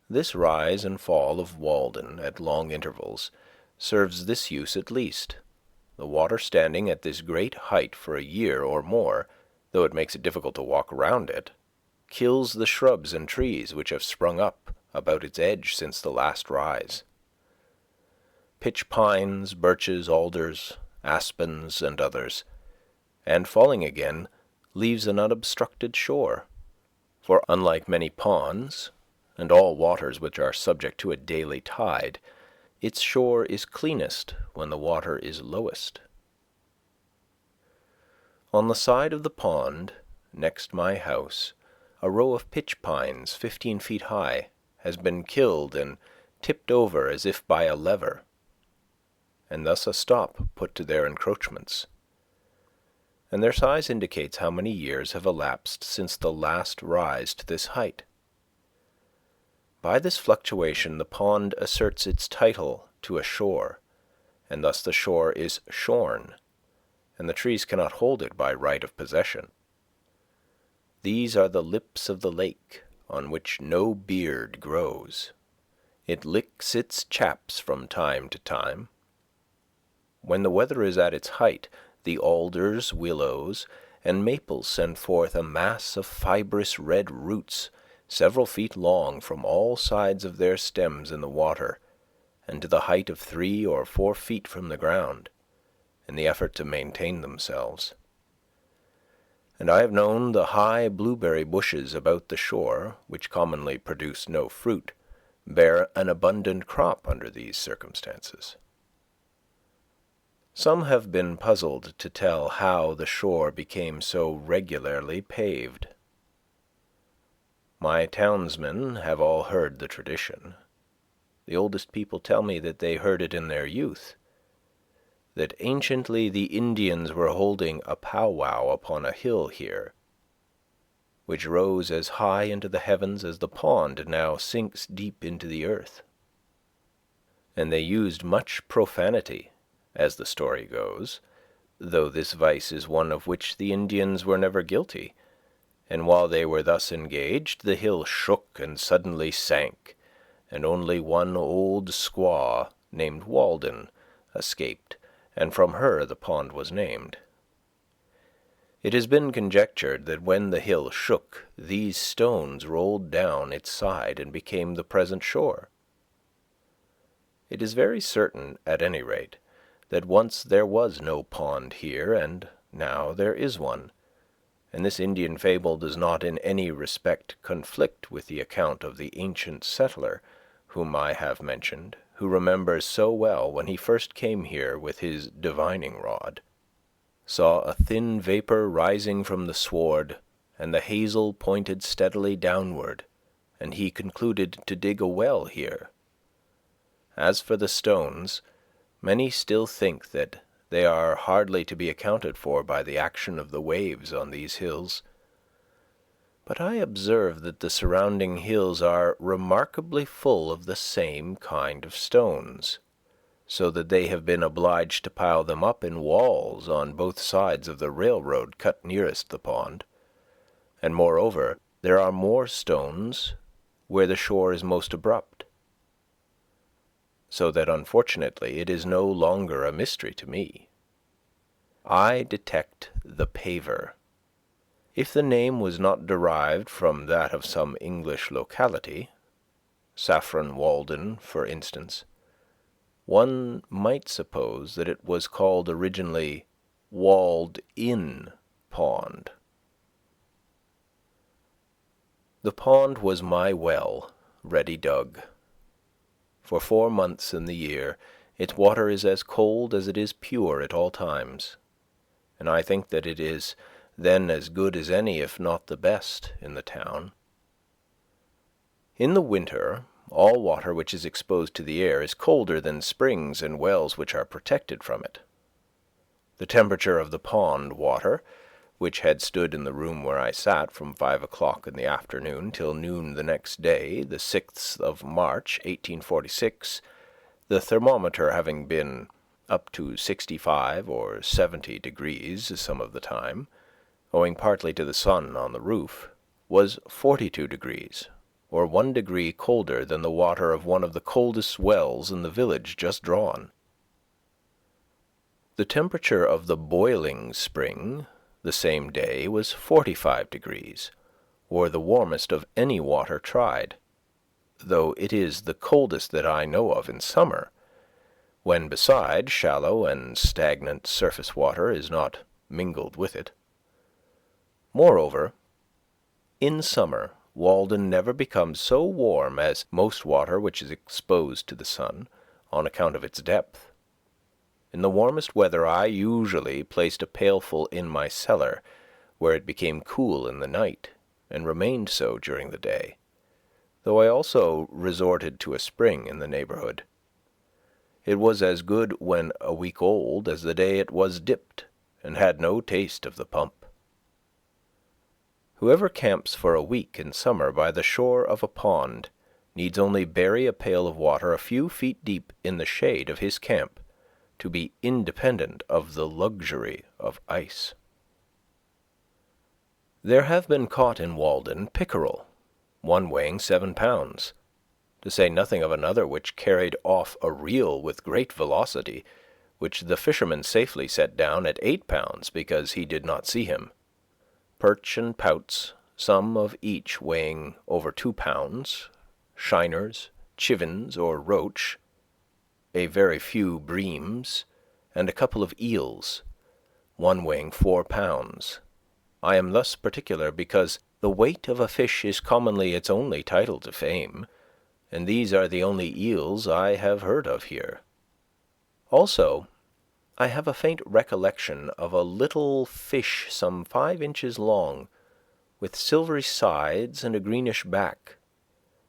Speaker 2: This rise and fall of Walden at long intervals serves this use at least. The water standing at this great height for a year or more, though it makes it difficult to walk around it, kills the shrubs and trees which have sprung up about its edge since the last rise. Pitch pines, birches, alders,
Speaker 1: aspens, and others, and falling again leaves an unobstructed shore. For unlike many ponds, and all waters which are subject to a daily tide, its shore is cleanest when the water is lowest. On the side of the pond, next my house, a row of pitch pines 15 feet high has been killed and tipped over as if by a lever, and thus a stop put to their encroachments. And their size indicates how many years have elapsed since the last rise to this height. By this fluctuation the pond asserts its title to a shore, and thus the shore is shorn, and the trees cannot hold it by right of possession. These are the lips of the lake, on which no beard grows. It licks its chaps from time to time. When the weather is at its height, the alders, willows, and maples send forth a mass of fibrous red roots several feet long from all sides of their stems in the water, and to the height of 3 or 4 feet from the ground, in the effort to maintain themselves. And I have known the high blueberry bushes about the shore, which commonly produce no fruit, bear an abundant crop under these circumstances. Some have been puzzled to tell how the shore became so regularly paved. My townsmen have all heard the tradition. The oldest people tell me that they heard it in their youth, that anciently the Indians were holding a powwow upon a hill here, which rose as high into the heavens as the pond now sinks deep into the earth. And they used much profanity, as the story goes, though this vice is one of which the Indians were never guilty, and while they were thus engaged, the hill shook and suddenly sank, and only one old squaw, named Walden, escaped, and from her the pond was named. It has been conjectured that when the hill shook, these stones rolled down its side and became the present shore. It is very certain, at any rate, that once there was no pond here, and now there is one, and this Indian fable does not in any respect conflict with the account of the ancient settler whom I have mentioned, who remembers so well when he first came here with his divining rod, saw a thin vapor rising from the sward, and the hazel pointed steadily downward, and he concluded to dig a well here. As for the stones, many still think that they are hardly to be accounted for by the action of the waves on these hills. But I observe that the surrounding hills are remarkably full of the same kind of stones, so that they have been obliged to pile them up in walls on both sides of the railroad cut nearest the pond. And moreover, there are more stones where the shore is most abrupt, so that unfortunately it is no longer a mystery to me. I detect the paver. If the name was not derived from that of some English locality, Saffron Walden, for instance, one might suppose that it was called originally Walled-in Pond. The pond was my well, ready dug. For 4 months in the year, its water is as cold as it is pure at all times, and I think that it is then as good as any, if not the best, in the town. In the winter, all water which is exposed to the air is colder than springs and wells which are protected from it. The temperature of the pond water, which had stood in the room where I sat from 5 o'clock in the afternoon till noon the next day, the 6th of March, 1846, the thermometer having been up to 65 or 70 degrees some of the time, owing partly to the sun on the roof, was 42 degrees, or 1 degree colder than the water of one of the coldest wells in the village just drawn. The temperature of the boiling spring the same day was 45 degrees, or the warmest of any water tried, though it is the coldest that I know of in summer, when beside shallow and stagnant surface water is not mingled with it. Moreover, in summer, Walden never becomes so warm as most water which is exposed to the sun, on account of its depth. In the warmest weather I usually placed a pailful in my cellar, where it became cool in the night, and remained so during the day, though I also resorted to a spring in the neighborhood. It was as good when a week old as the day it was dipped, and had no taste of the pump. Whoever camps for a week in summer by the shore of a pond needs only bury a pail of water a few feet deep in the shade of his camp to be independent of the luxury of ice. There have been caught in Walden pickerel, one weighing 7 pounds, to say nothing of another which carried off a reel with great velocity, which the fisherman safely set down at 8 pounds because he did not see him. Perch and pouts, some of each weighing over 2 pounds, shiners, chivens or roach, a very few breams, and a couple of eels, one weighing 4 pounds. I am thus particular because the weight of a fish is commonly its only title to fame, and these are the only eels I have heard of here. Also, I have a faint recollection of a little fish some 5 inches long, with silvery sides and a greenish back,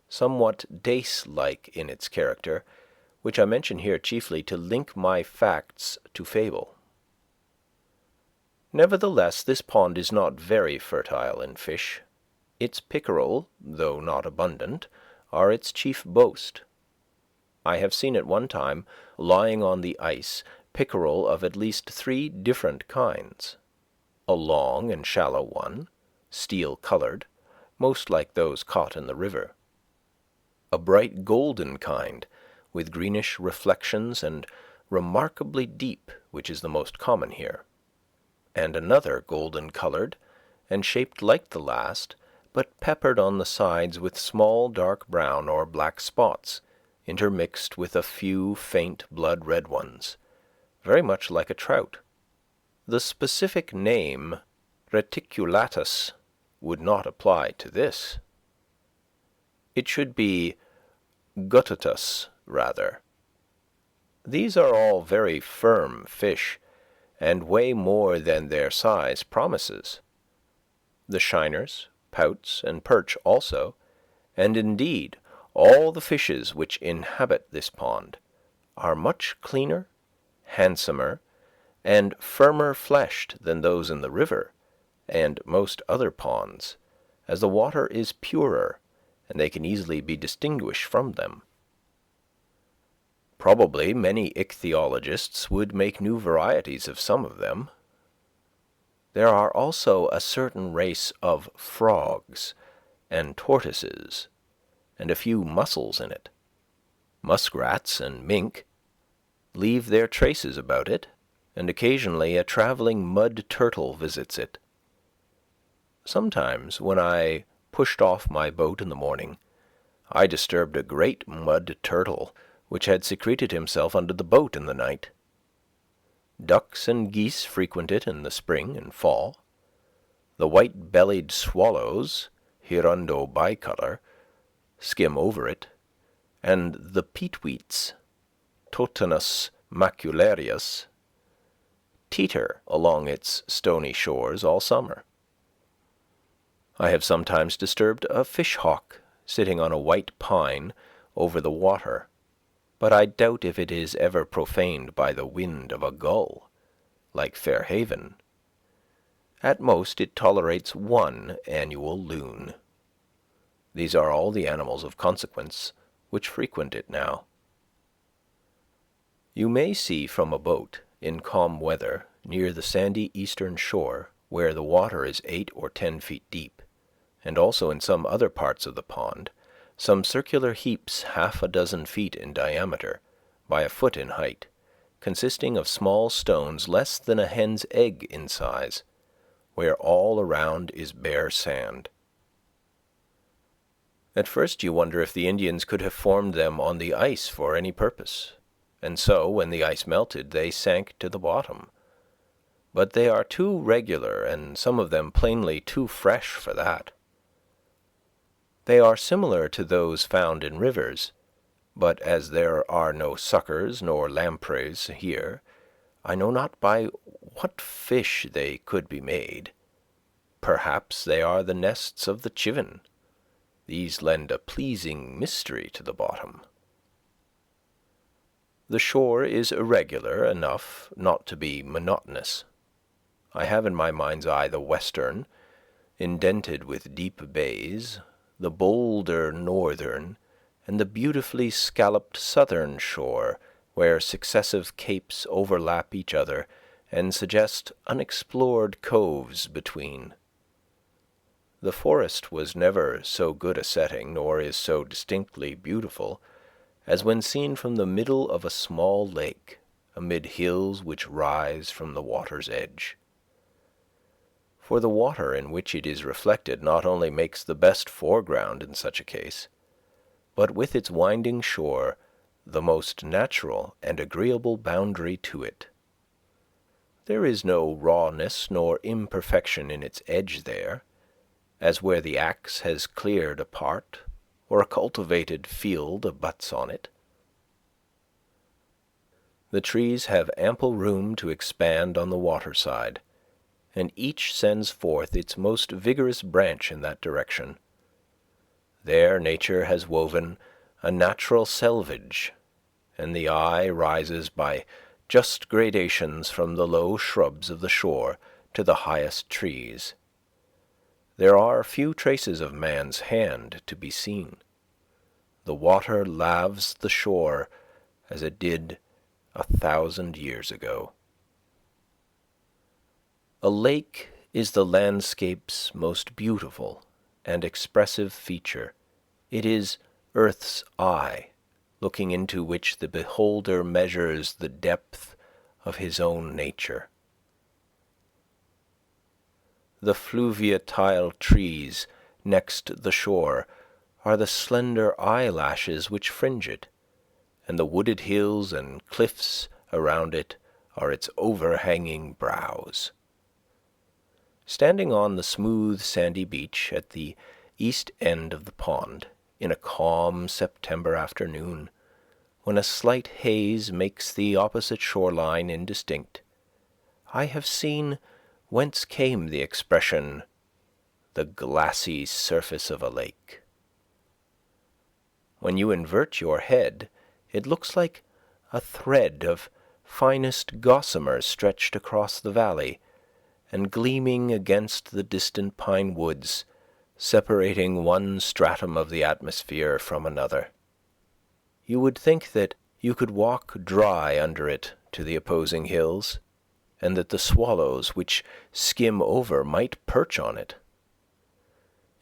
Speaker 1: somewhat dace-like in its character, which I mention here chiefly to link my facts to fable. Nevertheless, this pond is not very fertile in fish. Its pickerel, though not abundant, are its chief boast. I have seen at one time, lying on the ice, pickerel of at least 3 different kinds. A long and shallow one, steel-colored, most like those caught in the river. A bright golden kind, with greenish reflections and remarkably deep, which is the most common here. And another golden-colored, and shaped like the last, but peppered on the sides with small dark brown or black spots, intermixed with a few faint blood-red ones, very much like a trout. The specific name reticulatus would not apply to this. It should be guttitus rather. These are all very firm fish, and weigh more than their size promises. The shiners, pouts, and perch also, and indeed all the fishes which inhabit this pond, are much cleaner, handsomer, and firmer fleshed than those in the river, and most other ponds, as the water is purer, and they can easily be distinguished from them. Probably many ichthyologists would make new varieties of some of them. There are also a certain race of frogs and tortoises, and a few mussels in it. Muskrats and mink leave their traces about it, and occasionally a travelling mud turtle visits it. Sometimes, when I pushed off my boat in the morning, I disturbed a great mud turtle which had secreted himself under the boat in the night. Ducks and geese frequent it in the spring and fall. The white-bellied swallows, hirundo bicolor, skim over it, and the peetweets, Totanus macularius, teeter along its stony shores all summer. I have sometimes disturbed a fish-hawk sitting on a white pine over the water, but I doubt if it is ever profaned by the wind of a gull, like Fairhaven. At most it tolerates 1 annual loon. These are all the animals of consequence which frequent it now. You may see from a boat, in calm weather, near the sandy eastern shore, where the water is 8 or 10 feet deep, and also in some other parts of the pond, some circular heaps 6 feet in diameter, by a foot in height, consisting of small stones less than a hen's egg in size, where all around is bare sand. At first you wonder if the Indians could have formed them on the ice for any purpose, and so, when the ice melted, they sank to the bottom. But they are too regular, and some of them plainly too fresh for that. They are similar to those found in rivers, but as there are no suckers nor lampreys here, I know not by what fish they could be made. Perhaps they are the nests of the chivin. These lend a pleasing mystery to the bottom. The shore is irregular enough not to be monotonous. I have in my mind's eye the western, indented with deep bays, the bolder northern, and the beautifully scalloped southern shore, where successive capes overlap each other and suggest unexplored coves between. The forest was never so good a setting, nor is so distinctly beautiful, as when seen from the middle of a small lake, amid hills which rise from the water's edge. For the water in which it is reflected not only makes the best foreground in such a case, but with its winding shore, the most natural and agreeable boundary to it. There is no rawness nor imperfection in its edge there, as where the axe has cleared a part, or a cultivated field abuts on it. The trees have ample room to expand on the waterside, and each sends forth its most vigorous branch in that direction. There nature has woven a natural selvage, and the eye rises by just gradations from the low shrubs of the shore to the highest trees. There are few traces of man's hand to be seen. The water laves the shore as it did 1,000 years ago. A lake is the landscape's most beautiful and expressive feature. It is earth's eye, looking into which the beholder measures the depth of his own nature. The fluviatile trees next the shore are the slender eyelashes which fringe it, and the wooded hills and cliffs around it are its overhanging brows. Standing on the smooth sandy beach at the east end of the pond, in a calm September afternoon, when a slight haze makes the opposite shoreline indistinct, I have seen whence came the expression, the glassy surface of a lake. When you invert your head, it looks like a thread of finest gossamer stretched across the valley, and gleaming against the distant pine woods, separating one stratum of the atmosphere from another. You would think that you could walk dry under it to the opposing hills, and that the swallows which skim over might perch on it.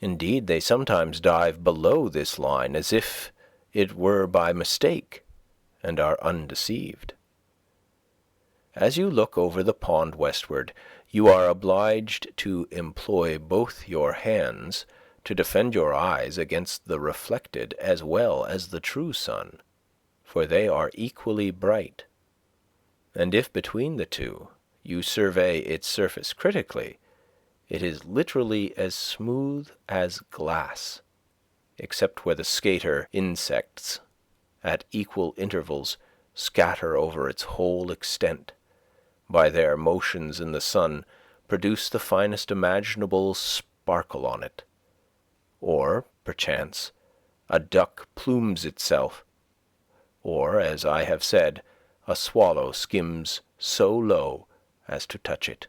Speaker 1: Indeed, they sometimes dive below this line as if it were by mistake, and are undeceived. As you look over the pond westward, you are obliged to employ both your hands to defend your eyes against the reflected as well as the true sun, for they are equally bright. And if between the two you survey its surface critically, it is literally as smooth as glass, except where the skater insects, at equal intervals, scatter over its whole extent, by their motions in the sun produce the finest imaginable sparkle on it. Or, perchance, a duck plumes itself, or, as I have said, a swallow skims so low as to touch it.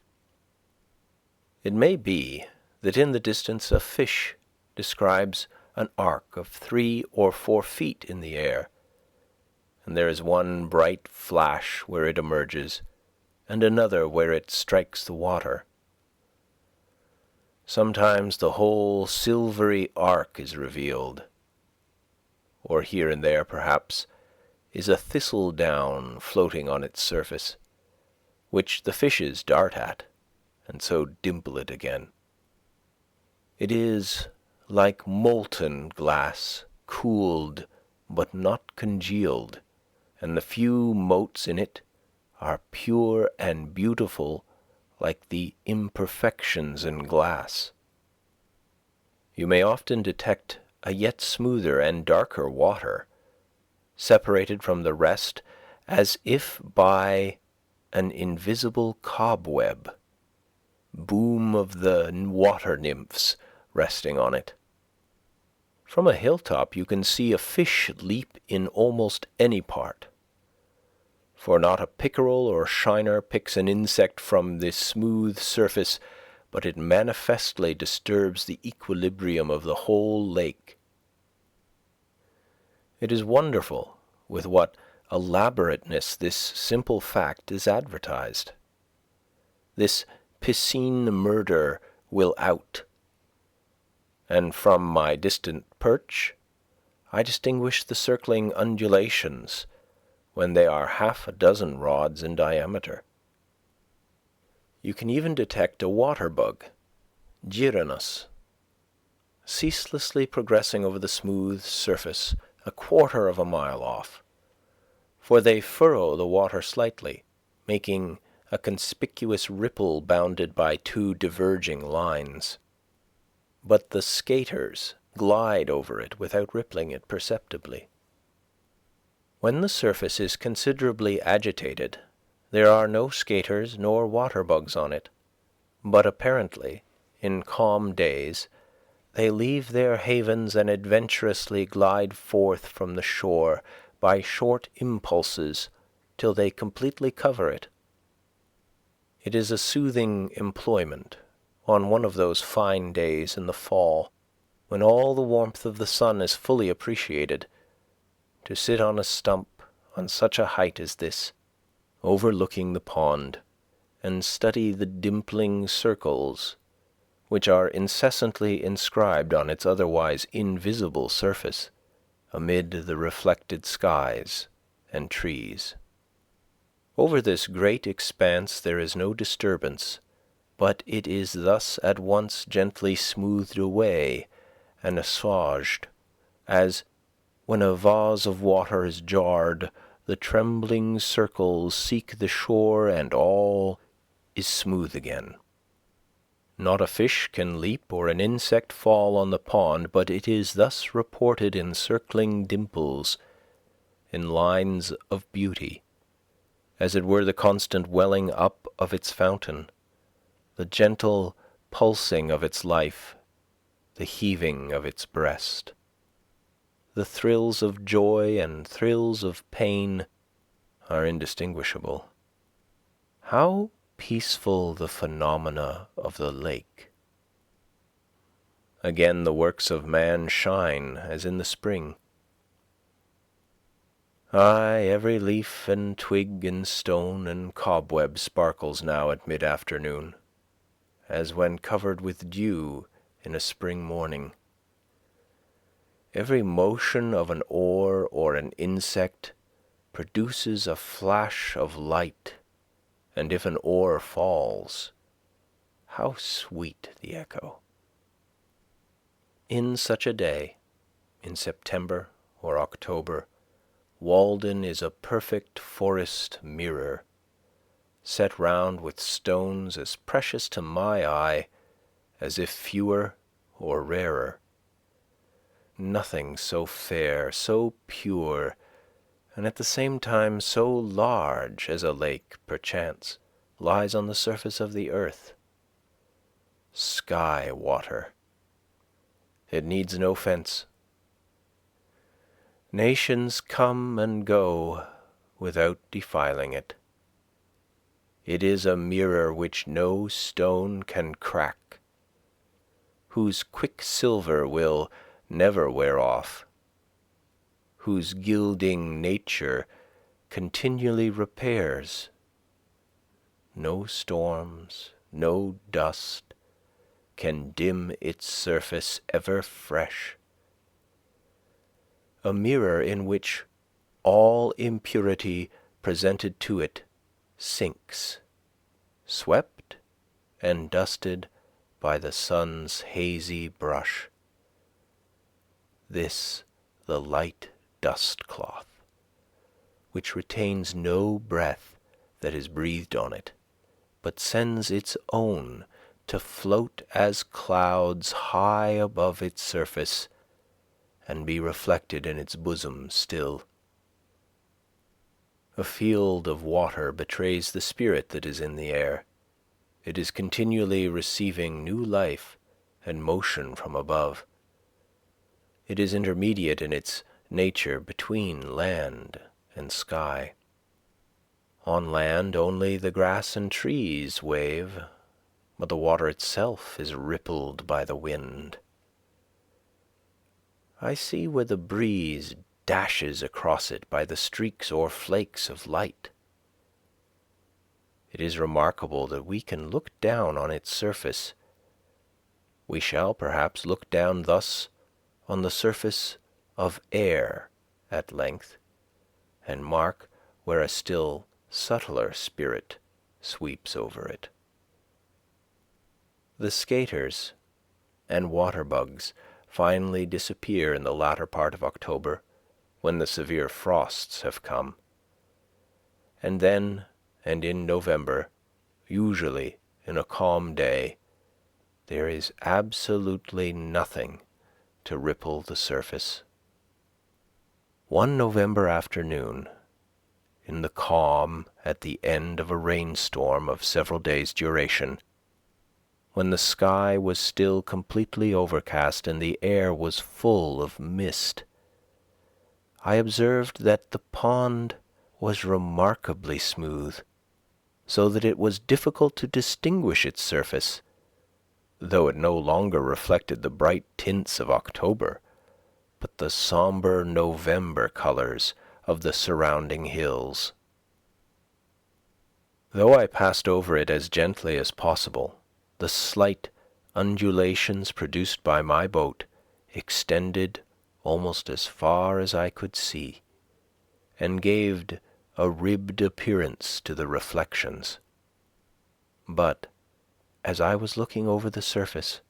Speaker 1: It may be that in the distance a fish describes an arc of 3 or 4 feet in the air, and there is one bright flash where it emerges, and another where it strikes the water. Sometimes the whole silvery arc is revealed, or here and there, perhaps, is a thistledown floating on its surface, which the fishes dart at, and so dimple it again. It is like molten glass, cooled but not congealed,
Speaker 2: and the few motes in it are pure and beautiful like the imperfections in glass. You may often detect a yet smoother and darker water, separated from the rest as if by an invisible cobweb, boom of the water nymphs resting on it. From a hilltop you can see a fish leap in almost any part, for not a pickerel or shiner picks an insect from this smooth surface, but it manifestly disturbs the equilibrium of the whole lake. It is wonderful with what elaborateness this simple fact is advertised. This piscine murder will out, and from my distant perch I distinguish the circling undulations when they are 6 rods in diameter. You can even detect a water bug, Gyrinus, ceaselessly progressing over the smooth surface 1/4 of a mile off, for they furrow the water slightly, making a conspicuous ripple bounded by 2 diverging lines. But the skaters glide over it without rippling it perceptibly. When the surface is considerably agitated, there are no skaters nor water bugs on it, but apparently, in calm days, they leave their havens and adventurously glide forth from the shore by short impulses till they completely cover it. It is a soothing employment on one of those fine days in the fall, when all the warmth of the sun is fully appreciated, to sit on a stump on such a height as this, overlooking the pond, and study the dimpling circles which are incessantly inscribed on its otherwise invisible surface amid the reflected skies and trees. Over this great expanse there is no disturbance, but it is thus at once gently smoothed away and assuaged, as when a vase of water is jarred, the trembling circles seek the shore and all is smooth again. Not a fish can leap or an insect fall on the pond, but it is thus reported in circling dimples, in lines of beauty, as it were the constant welling up of its fountain, the gentle pulsing of its life, the heaving of its breast. The thrills of joy and thrills of pain are indistinguishable. How peaceful the phenomena of the lake! Again the works of man shine as in the spring. Aye, every leaf and twig and stone and cobweb sparkles now at mid-afternoon, as when covered with dew in a spring morning. Every motion of an oar or an insect produces a flash of light, and if an oar falls, how sweet the echo. In such a day, in September or October, Walden is a perfect forest mirror, set round with stones as precious to my eye as if fewer or rarer. Nothing so fair, so pure, and at the same time so large as a lake, perchance, lies on the surface of the earth. Sky water. It needs no fence. Nations come and go without defiling it. It is a mirror which no stone can crack, whose quicksilver will never wear off, whose gilding nature continually repairs. No storms, no dust can dim its surface ever fresh. A mirror in which all impurity presented to it sinks, swept and dusted by the sun's hazy brush. This the light dust cloth, which retains no breath that is breathed on it, but sends its own to float as clouds high above its surface and be reflected in its bosom still. A field of water betrays the spirit that is in the air. It is continually receiving new life and motion from above. It is intermediate in its nature between land and sky. On land only the grass and trees wave, but the water itself is rippled by the wind. I see where the breeze dashes across it by the streaks or flakes of light. It is remarkable that we can look down on its surface. We shall perhaps look down thus on the surface of air at length, and mark where a still subtler spirit sweeps over it. The skaters and water bugs finally disappear in the latter part of October, when the severe frosts have come. And then, and in November, usually in a calm day, there is absolutely nothing to ripple the surface. One November afternoon, in the calm at the end of a rainstorm of several days' duration, when the sky was still completely overcast and the air was full of mist, I observed that the pond was remarkably smooth, so that it was difficult to distinguish its surface, though it no longer reflected the bright tints of October, but the sombre November colors of the surrounding hills. Though I passed over it as gently as possible, the slight undulations produced by my boat extended almost as far as I could see, and gave a ribbed appearance to the reflections. But as I was looking over the surface,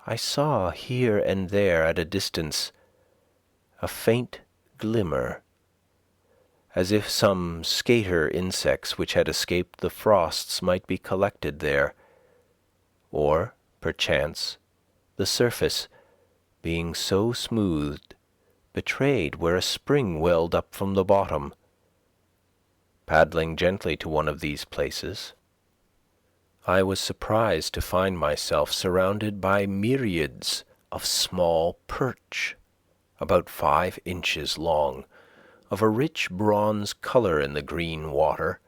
Speaker 2: I saw here and there at a distance a faint glimmer, as if some skater insects which had escaped the frosts might be collected there, or, perchance, the surface, being so smoothed, betrayed where a spring welled up from the bottom. Paddling gently to one of these places, I was surprised to find myself surrounded by myriads of small perch, about 5 inches long, of a rich bronze color in the green water,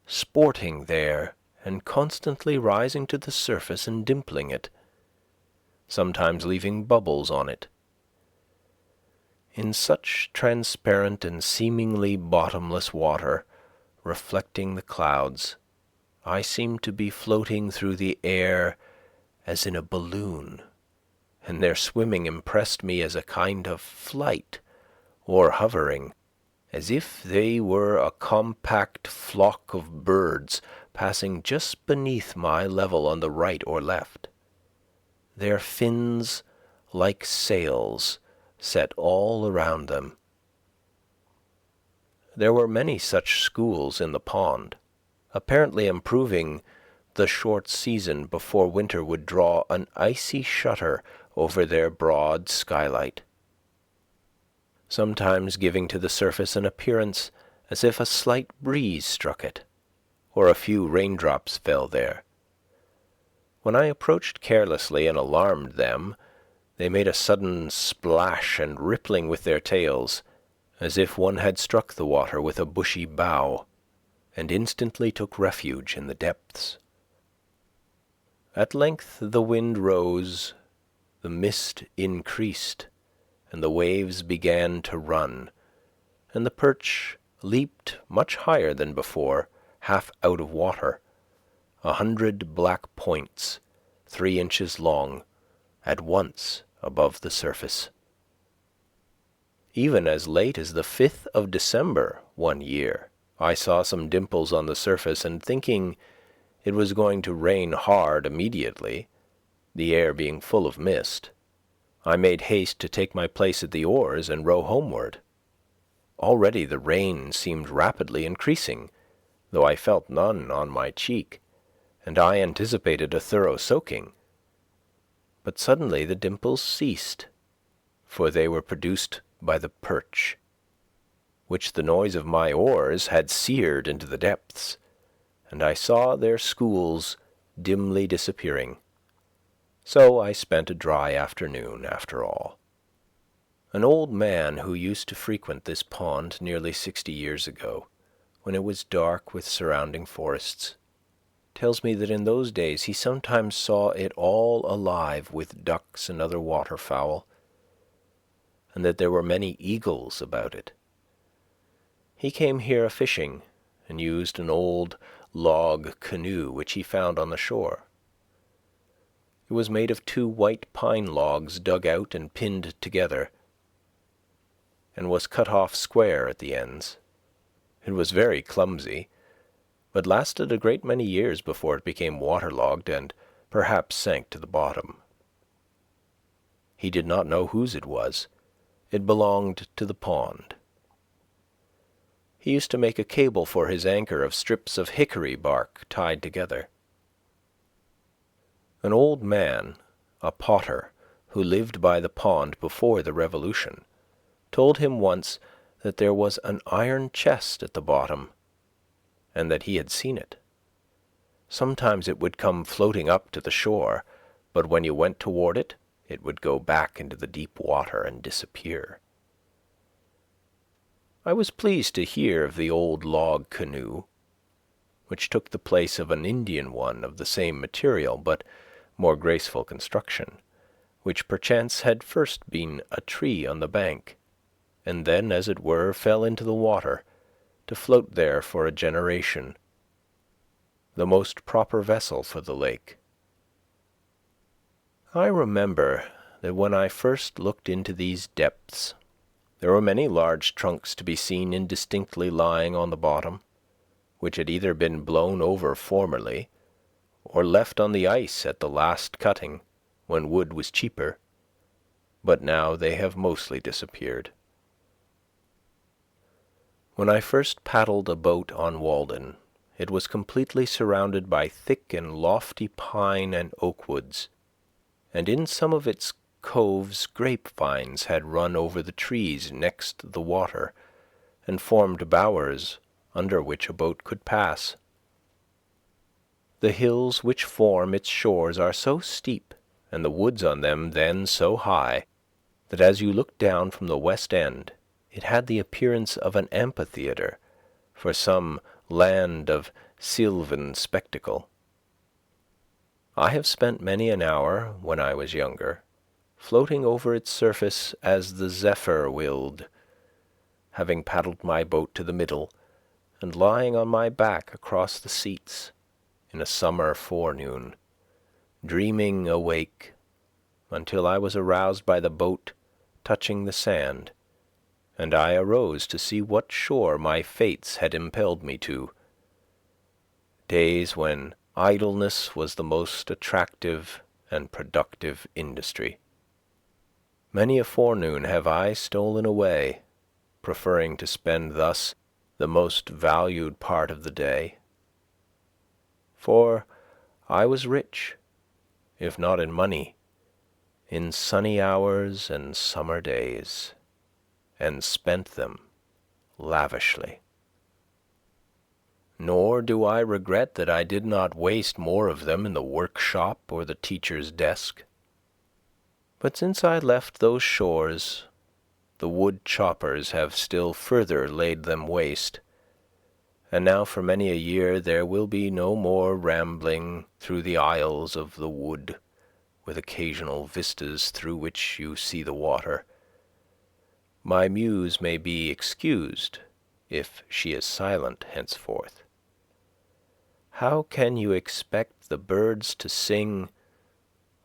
Speaker 2: sporting there and constantly rising to the surface and dimpling it, sometimes leaving bubbles on it. In such transparent and seemingly bottomless water, reflecting the clouds, I seemed to be floating through the air as in a balloon, and their swimming impressed me as a kind of flight, or hovering, as if they were a compact flock of birds passing just beneath my level on the right or left, their fins like sails set all around them. There were many such schools in the pond, apparently improving the short season before winter would draw an icy shutter over their broad skylight, sometimes giving to the surface an appearance as if a slight breeze struck it, or a few raindrops fell there. When I approached carelessly and alarmed them, they made a sudden splash and rippling with their tails, as if one had struck the water with a bushy bough, and instantly took refuge in the depths. At length the wind rose, the mist increased, and the waves began to run, and the perch leaped much higher than before, half out of water, 100 black points, 3 inches long, at once above the surface. Even as late as the 5th of December one year, I saw some dimples on the surface, and thinking it was going to rain hard immediately, the air being full of mist, I made haste to take my place at the oars and row homeward. Already the rain seemed rapidly increasing, though I felt none on my cheek, and I anticipated a thorough soaking. But suddenly the dimples ceased, for they were produced by the perch, which the noise of my oars had seared into the depths, and I saw their schools dimly disappearing. So I spent a dry afternoon after all. An old man who used to frequent this pond nearly 60 years ago, when it was dark with surrounding forests, tells me that in those days he sometimes saw it all alive with ducks and other waterfowl, and that there were many eagles about it. He came here a-fishing, and used an old log canoe which he found on the shore. It was made of 2 white pine logs dug out and pinned together, and was cut off square at the ends. It was very clumsy, but lasted a great many years before it became waterlogged and perhaps sank to the bottom. He did not know whose it was. It belonged to the pond. He used to make a cable for his anchor of strips of hickory bark tied together. An old man, a potter, who lived by the pond before the Revolution, told him once that there was an iron chest at the bottom, and that he had seen it. Sometimes it would come floating up to the shore, but when you went toward it, it would go back into the deep water and disappear. I was pleased to hear of the old log canoe, which took the place of an Indian one of the same material but more graceful construction, which perchance had first been a tree on the bank, and then, as it were, fell into the water, to float there for a generation, the most proper vessel for the lake. I remember that when I first looked into these depths, there were many large trunks to be seen indistinctly lying on the bottom, which had either been blown over formerly, or left on the ice at the last cutting, when wood was cheaper, but now they have mostly disappeared. When I first paddled a boat on Walden, it was completely surrounded by thick and lofty pine and oak woods, and in some of its coves grapevines had run over the trees next the water, and formed bowers under which a boat could pass. The hills which form its shores are so steep, and the woods on them then so high, that as you looked down from the west end, it had the appearance of an amphitheatre for some land of sylvan spectacle. I have spent many an hour, when I was younger, floating over its surface as the zephyr willed, having paddled my boat to the middle, and lying on my back across the seats in a summer forenoon, dreaming awake, until I was aroused by the boat touching the sand, and I arose to see what shore my fates had impelled me to. Days when idleness was the most attractive and productive industry. Many a forenoon have I stolen away, preferring to spend thus the most valued part of the day. For I was rich, if not in money, in sunny hours and summer days, and spent them lavishly. Nor do I regret that I did not waste more of them in the workshop or the teacher's desk. But since I left those shores, the wood choppers have still further laid them waste, and now for many a year there will be no more rambling through the aisles of the wood, with occasional vistas through which you see the water. My muse may be excused if she is silent henceforth. How can you expect the birds to sing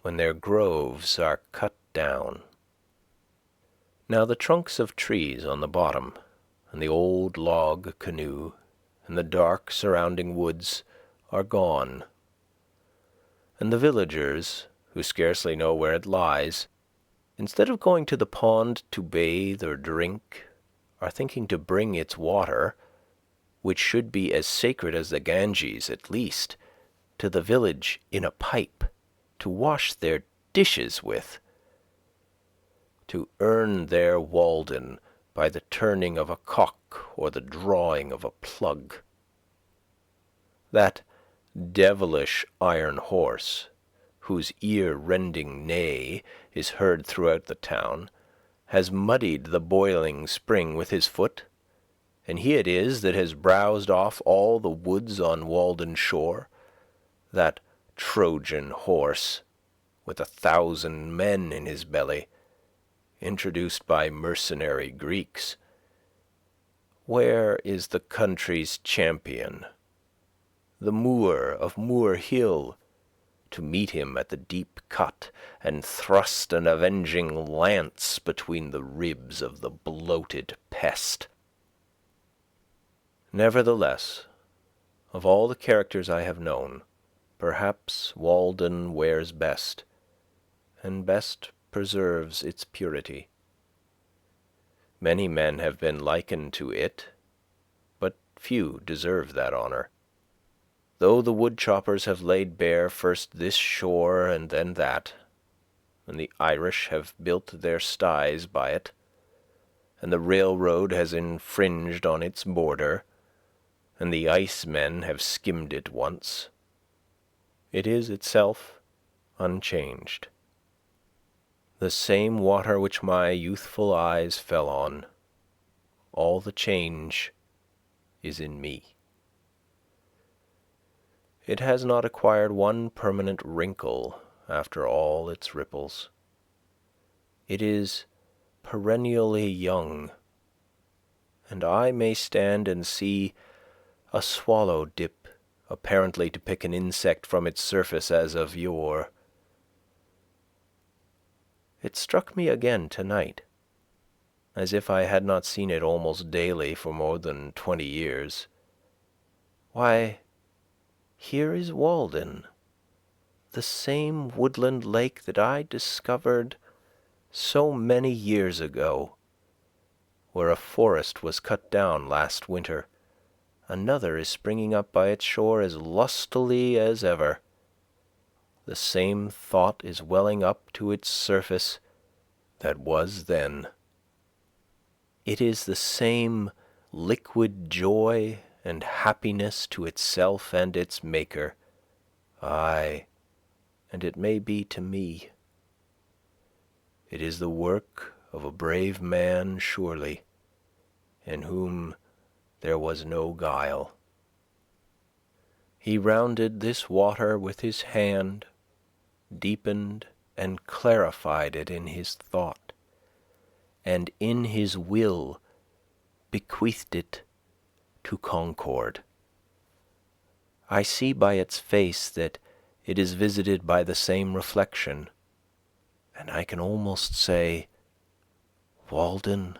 Speaker 2: when their groves are cut down? Now the trunks of trees on the bottom, and the old log canoe, and the dark surrounding woods are gone, and the villagers, who scarcely know where it lies, instead of going to the pond to bathe or drink, are thinking to bring its water, which should be as sacred as the Ganges at least, to the village in a pipe, to wash their dishes with, to earn their Walden by the turning of a cock or the drawing of a plug. That devilish iron horse, whose ear-rending neigh is heard throughout the town, has muddied the boiling spring with his foot, and he it is that has browsed off all the woods on Walden shore, that Trojan horse with 1,000 men in his belly, introduced by mercenary Greeks. Where is the country's champion, the Moor of Moor Hill, to meet him at the deep cut and thrust an avenging lance between the ribs of the bloated pest? Nevertheless, of all the characters I have known, perhaps Walden wears best, and best preserves its purity. Many men have been likened to it, but few deserve that honour. Though the woodchoppers have laid bare first this shore and then that, and the Irish have built their styes by it, and the railroad has infringed on its border, and the icemen have skimmed it once, it is itself unchanged. The same water which my youthful eyes fell on, all the change is in me. It has not acquired one permanent wrinkle after all its ripples. It is perennially young, and I may stand and see a swallow dip apparently to pick an insect from its surface as of yore. It struck me again tonight, as if I had not seen it almost daily for more than 20 years. Why, here is Walden, the same woodland lake that I discovered so many years ago, where a forest was cut down last winter. Another is springing up by its shore as lustily as ever. The same thought is welling up to its surface that was then. It is the same liquid joy and happiness to itself and its Maker, aye, and it may be to me. It is the work of a brave man surely, in whom there was no guile. He rounded this water with his hand, deepened and clarified it in his thought, and in his will bequeathed it to Concord. I see by its face that it is visited by the same reflection, and I can almost say, Walden,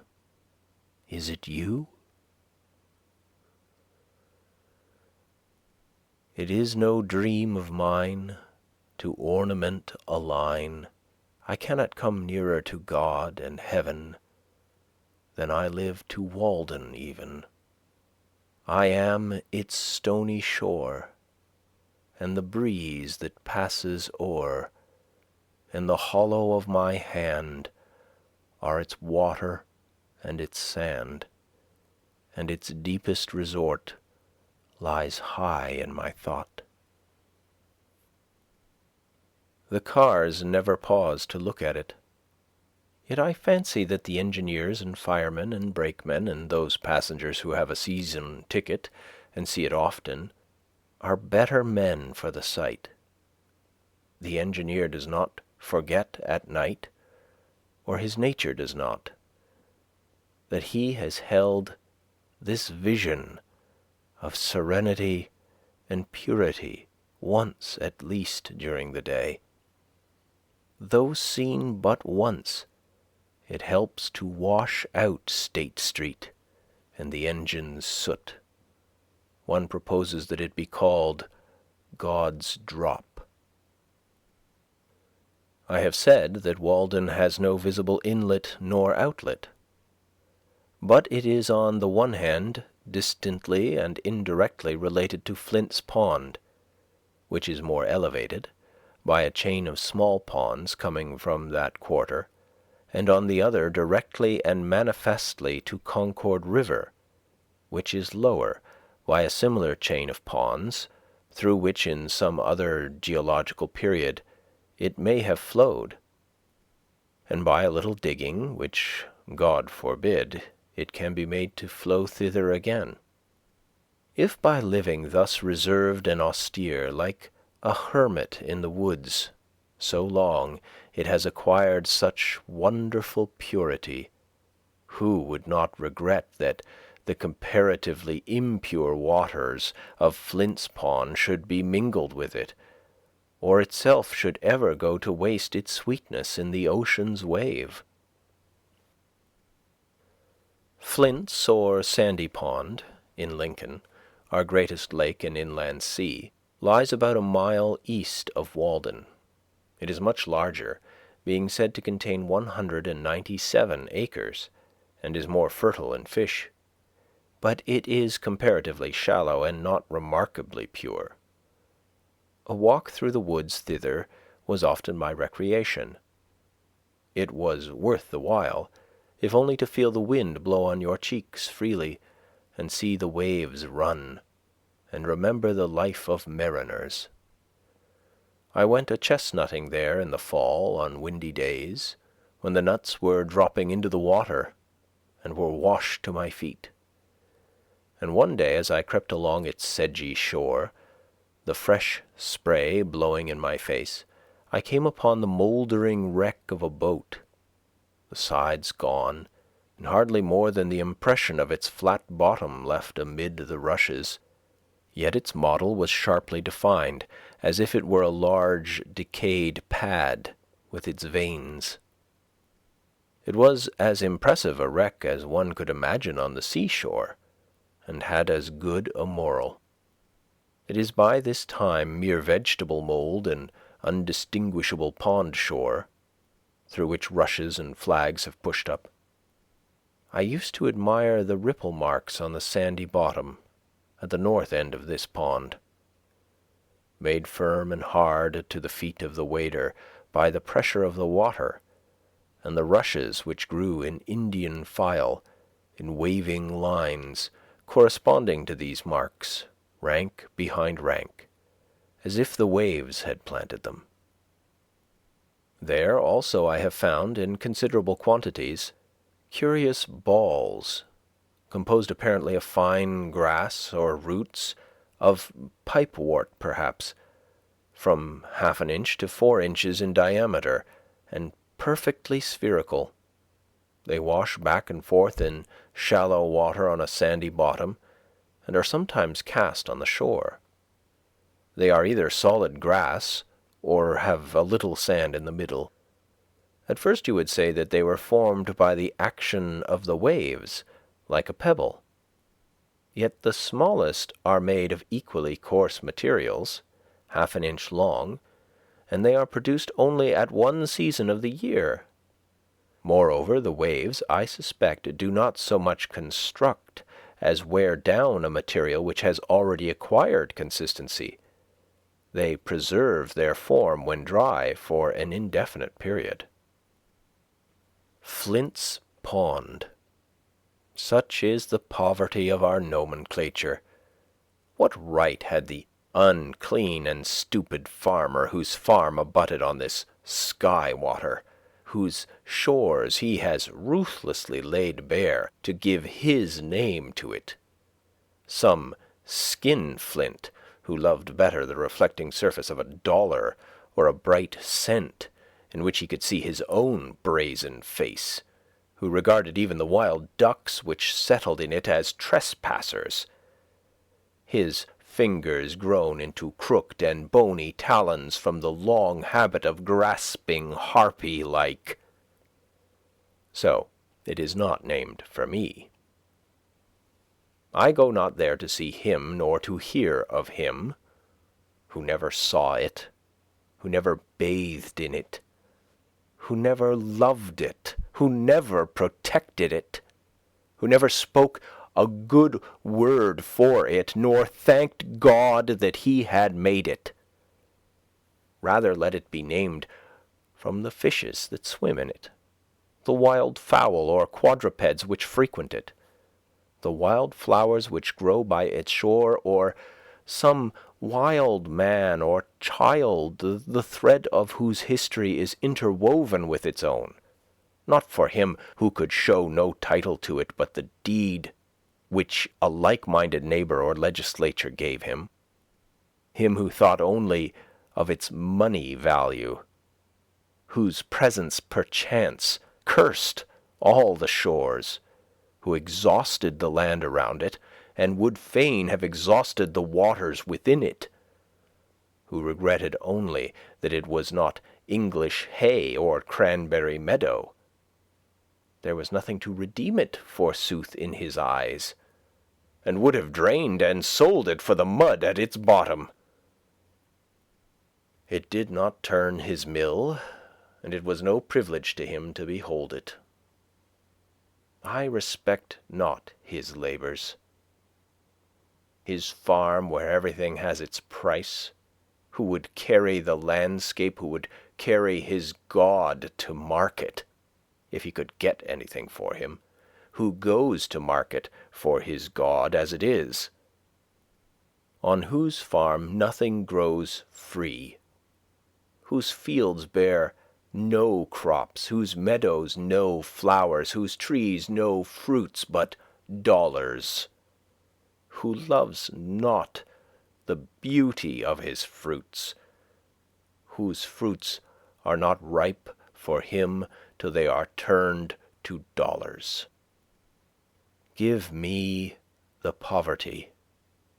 Speaker 2: is it you? It is no dream of mine to ornament a line. I cannot come nearer to God and heaven than I live to Walden even. I am its stony shore, and the breeze that passes o'er, and the hollow of my hand are its water and its sand, and its deepest resort lies high in my thought. The cars never pause to look at it, yet I fancy that the engineers and firemen and brakemen and those passengers who have a season ticket and see it often are better men for the sight. The engineer does not forget at night, or his nature does not, that he has held this vision of serenity and purity once at least during the day. Though seen but once, it helps to wash out State Street and the engine's soot. One proposes that it be called God's drop. I have said that Walden has no visible inlet nor outlet. but it is on the one hand distantly and indirectly related to Flint's Pond, which is more elevated, by a chain of small ponds coming from that quarter, and on the other directly and manifestly to Concord River, which is lower, by a similar chain of ponds, through which in some other geological period it may have flowed, and by a little digging, which God forbid, it can be made to flow thither again. If by living thus reserved and austere, like a hermit in the woods, so long it has acquired such wonderful purity, who would not regret that the comparatively impure waters of Flint's Pond should be mingled with it, or itself should ever go to waste its sweetness in the ocean's wave? Flint's or Sandy Pond, in Lincoln, our greatest lake and inland sea, lies about a mile east of Walden. It is much larger, being said to contain 197 acres, and is more fertile in fish. But it is comparatively shallow and not remarkably pure. A walk through the woods thither was often my recreation. It was worth the while, if only to feel the wind blow on your cheeks freely, and see the waves run, and remember the life of mariners. I went a-chestnutting there in the fall on windy days, when the nuts were dropping into the water, and were washed to my feet. And one day, as I crept along its sedgy shore, the fresh spray blowing in my face, I came upon the mouldering wreck of a boat, the sides gone, and hardly more than the impression of its flat bottom left amid the rushes. Yet its model was sharply defined, as if it were a large decayed pad with its veins. It was as impressive a wreck as one could imagine on the seashore, and had as good a moral. It is by this time mere vegetable mould and undistinguishable pond shore, through which rushes and flags have pushed up. I used to admire the ripple marks on the sandy bottom at the north end of this pond, made firm and hard to the feet of the wader by the pressure of the water, and the rushes which grew in Indian file, in waving lines, corresponding to these marks, rank behind rank, as if the waves had planted them. There also I have found, in considerable quantities, curious balls, composed apparently of fine grass or roots, of pipewort perhaps, from 1/2 inch to 4 inches in diameter, and perfectly spherical. They wash back and forth in shallow water on a sandy bottom, and are sometimes cast on the shore. They are either solid grass, or have a little sand in the middle. At first you would say that they were formed by the action of the waves, like a pebble. Yet the smallest are made of equally coarse materials, 1/2 inch long, and they are produced only at one season of the year. Moreover, the waves, I suspect, do not so much construct as wear down a material which has already acquired consistency. They preserve their form when dry for an indefinite period. Flint's Pond. Such is the poverty of our nomenclature. What right had the unclean and stupid farmer whose farm abutted on this sky water, whose shores he has ruthlessly laid bare, to give his name to it? Some skinflint who loved better the reflecting surface of a dollar or a bright cent, in which he could see his own brazen face, who regarded even the wild ducks which settled in it as trespassers. His fingers grown into crooked and bony talons from the long habit of grasping harpy-like. So it is not named for me. I go not there to see him, nor to hear of him, who never saw it, who never bathed in it, who never loved it, who never protected it. who never spoke a good word for it, nor thanked God that he had made it. Rather let it be named from the fishes that swim in it, the wild fowl or quadrupeds which frequent it, the wild flowers which grow by its shore, or some wild man or child, the thread of whose history is interwoven with its own, not for him who could show no title to it but the deed which a like-minded neighbor or legislature gave him, him who thought only of its money value, whose presence perchance cursed all the shores, who exhausted the land around it, and would fain have exhausted the waters within it, who regretted only that it was not English hay or cranberry meadow. There was nothing to redeem it, forsooth, in his eyes, and would have drained and sold it for the mud at its bottom. It did not turn his mill, and it was no privilege to him to behold it. I respect not his labours. His farm where everything has its price, who would carry the landscape, who would carry his God to market, if he could get anything for him, who goes to market for his God as it is, on whose farm nothing grows free, whose fields bear no crops, whose meadows no flowers, whose trees no fruits but dollars, who loves not the beauty of his fruits, whose fruits are not ripe for him till they are turned to dollars. Give me the poverty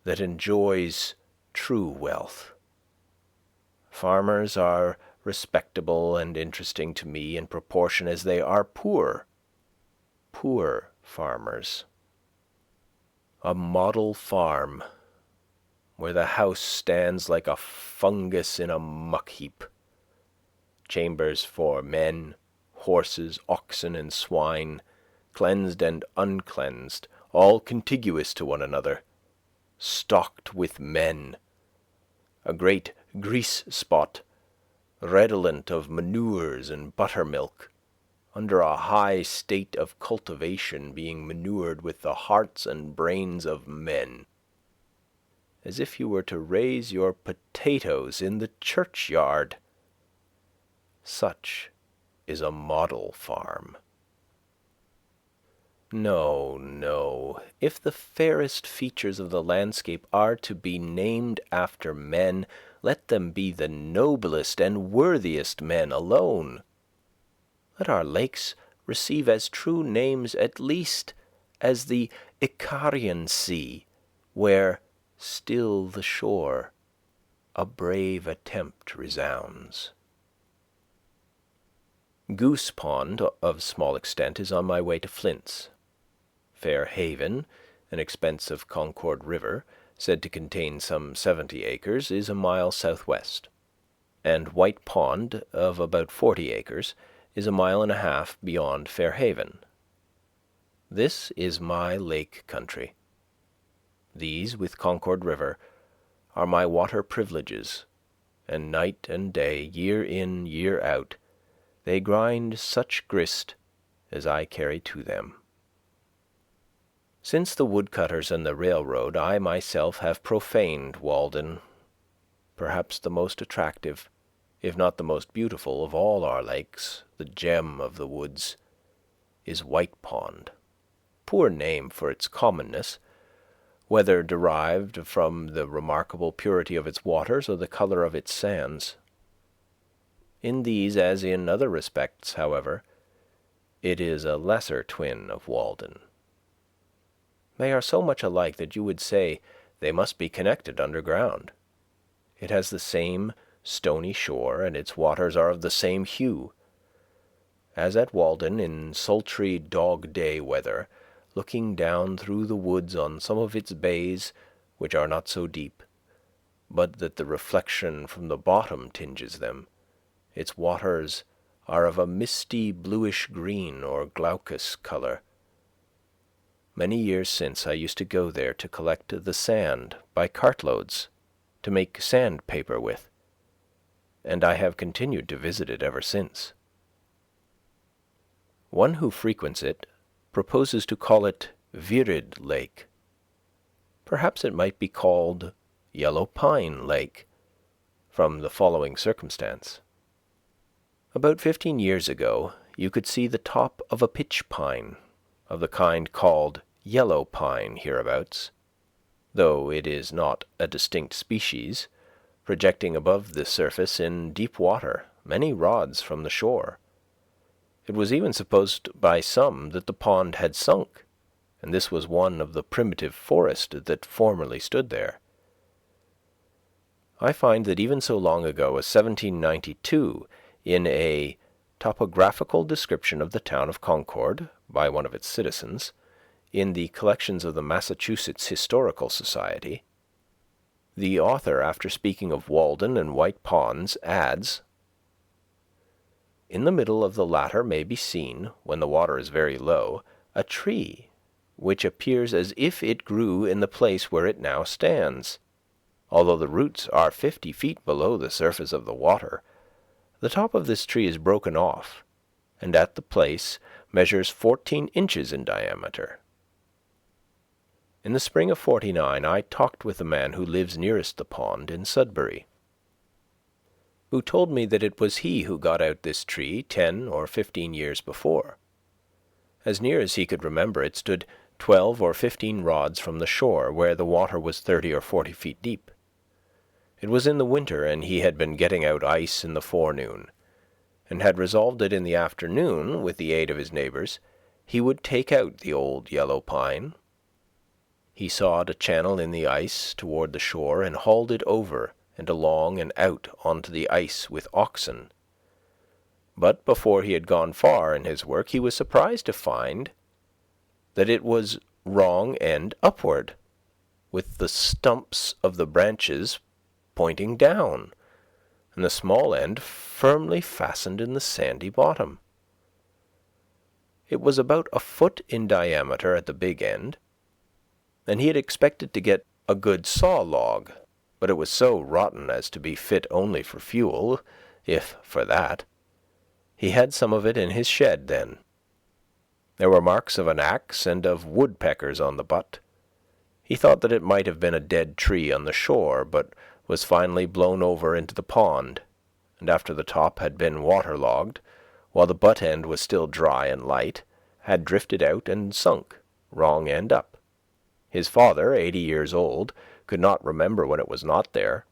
Speaker 2: that enjoys true wealth. Farmers are respectable and interesting to me in proportion as they are poor farmers. A model farm where the house stands like a fungus in a muck heap. Chambers for men, horses, oxen, and swine, cleansed and uncleansed, all contiguous to one another, stocked with men. A great grease spot, redolent of manures and buttermilk, under a high state of cultivation, being manured with the hearts and brains of men, as if you were to raise your potatoes in the churchyard. Such is a model farm. No, if the fairest features of the landscape are to be named after men, let them be the noblest and worthiest men alone. Let our lakes receive as true names at least as the Icarian Sea, where still the shore a brave attempt resounds. Goose Pond, of small extent, is on my way to Flint's. Fair Haven, an expensive Concord river, said to contain some 70 acres, is a mile southwest, and White Pond, of about 40 acres, is a mile and a half beyond Fair Haven. This is my lake country. These, with Concord River, are my water privileges, and night and day, year in, year out, they grind such grist as I carry to them. Since the woodcutters and the railroad, I myself have profaned Walden, perhaps the most attractive, if not the most beautiful, of all our lakes. The gem of the woods is White Pond. Poor name for its commonness, whether derived from the remarkable purity of its waters or the colour of its sands. In these, as in other respects, however, it is a lesser twin of Walden. They are so much alike that you would say they must be connected underground. It has the same stony shore, and its waters are of the same hue. As at Walden, in sultry dog-day weather, looking down through the woods on some of its bays, which are not so deep, but that the reflection from the bottom tinges them, its waters are of a misty bluish green or glaucous colour. many years since I used to go there to collect the sand by cartloads to make sandpaper with, and I have continued to visit it ever since. One who frequents it proposes to call it Virid Lake. Perhaps it might be called Yellow Pine Lake, from the following circumstance. About 15 years ago, you could see the top of a pitch pine, of the kind called yellow pine hereabouts, though it is not a distinct species, projecting above the surface in deep water, many rods from the shore. It was even supposed by some that the pond had sunk, and this was one of the primitive forest that formerly stood there. I find that even so long ago as 1792, in a topographical description of the town of Concord by one of its citizens, in the collections of the Massachusetts Historical Society, the author, after speaking of Walden and White Ponds, adds, "In the middle of the latter may be seen, when the water is very low, a tree, which appears as if it grew in the place where it now stands. Although the roots are 50 feet below the surface of the water, the top of this tree is broken off, and at the place measures 14 inches in diameter." In the spring of '49 I talked with the man who lives nearest the pond in Sudbury, who told me that it was he who got out this tree 10 or 15 years before. As near as he could remember, it stood 12 or 15 rods from the shore, where the water was 30 or 40 feet deep. It was in the winter, and he had been getting out ice in the forenoon, and had resolved that in the afternoon, with the aid of his neighbours, he would take out the old yellow pine. He sawed a channel in the ice toward the shore, and hauled it over and along and out onto the ice with oxen. But before he had gone far in his work, he was surprised to find that it was wrong end upward, with the stumps of the branches pointing down, and the small end firmly fastened in the sandy bottom. It was about a foot in diameter at the big end, and he had expected to get a good saw log, but it was so rotten as to be fit only for fuel, if for that. He had some of it in his shed then. There were marks of an axe and of woodpeckers on the butt. He thought that it might have been a dead tree on the shore, but was finally blown over into the pond, and after the top had been waterlogged, while the butt end was still dry and light, had drifted out and sunk, wrong end up. His father, 80 years old, could not remember when it was not there.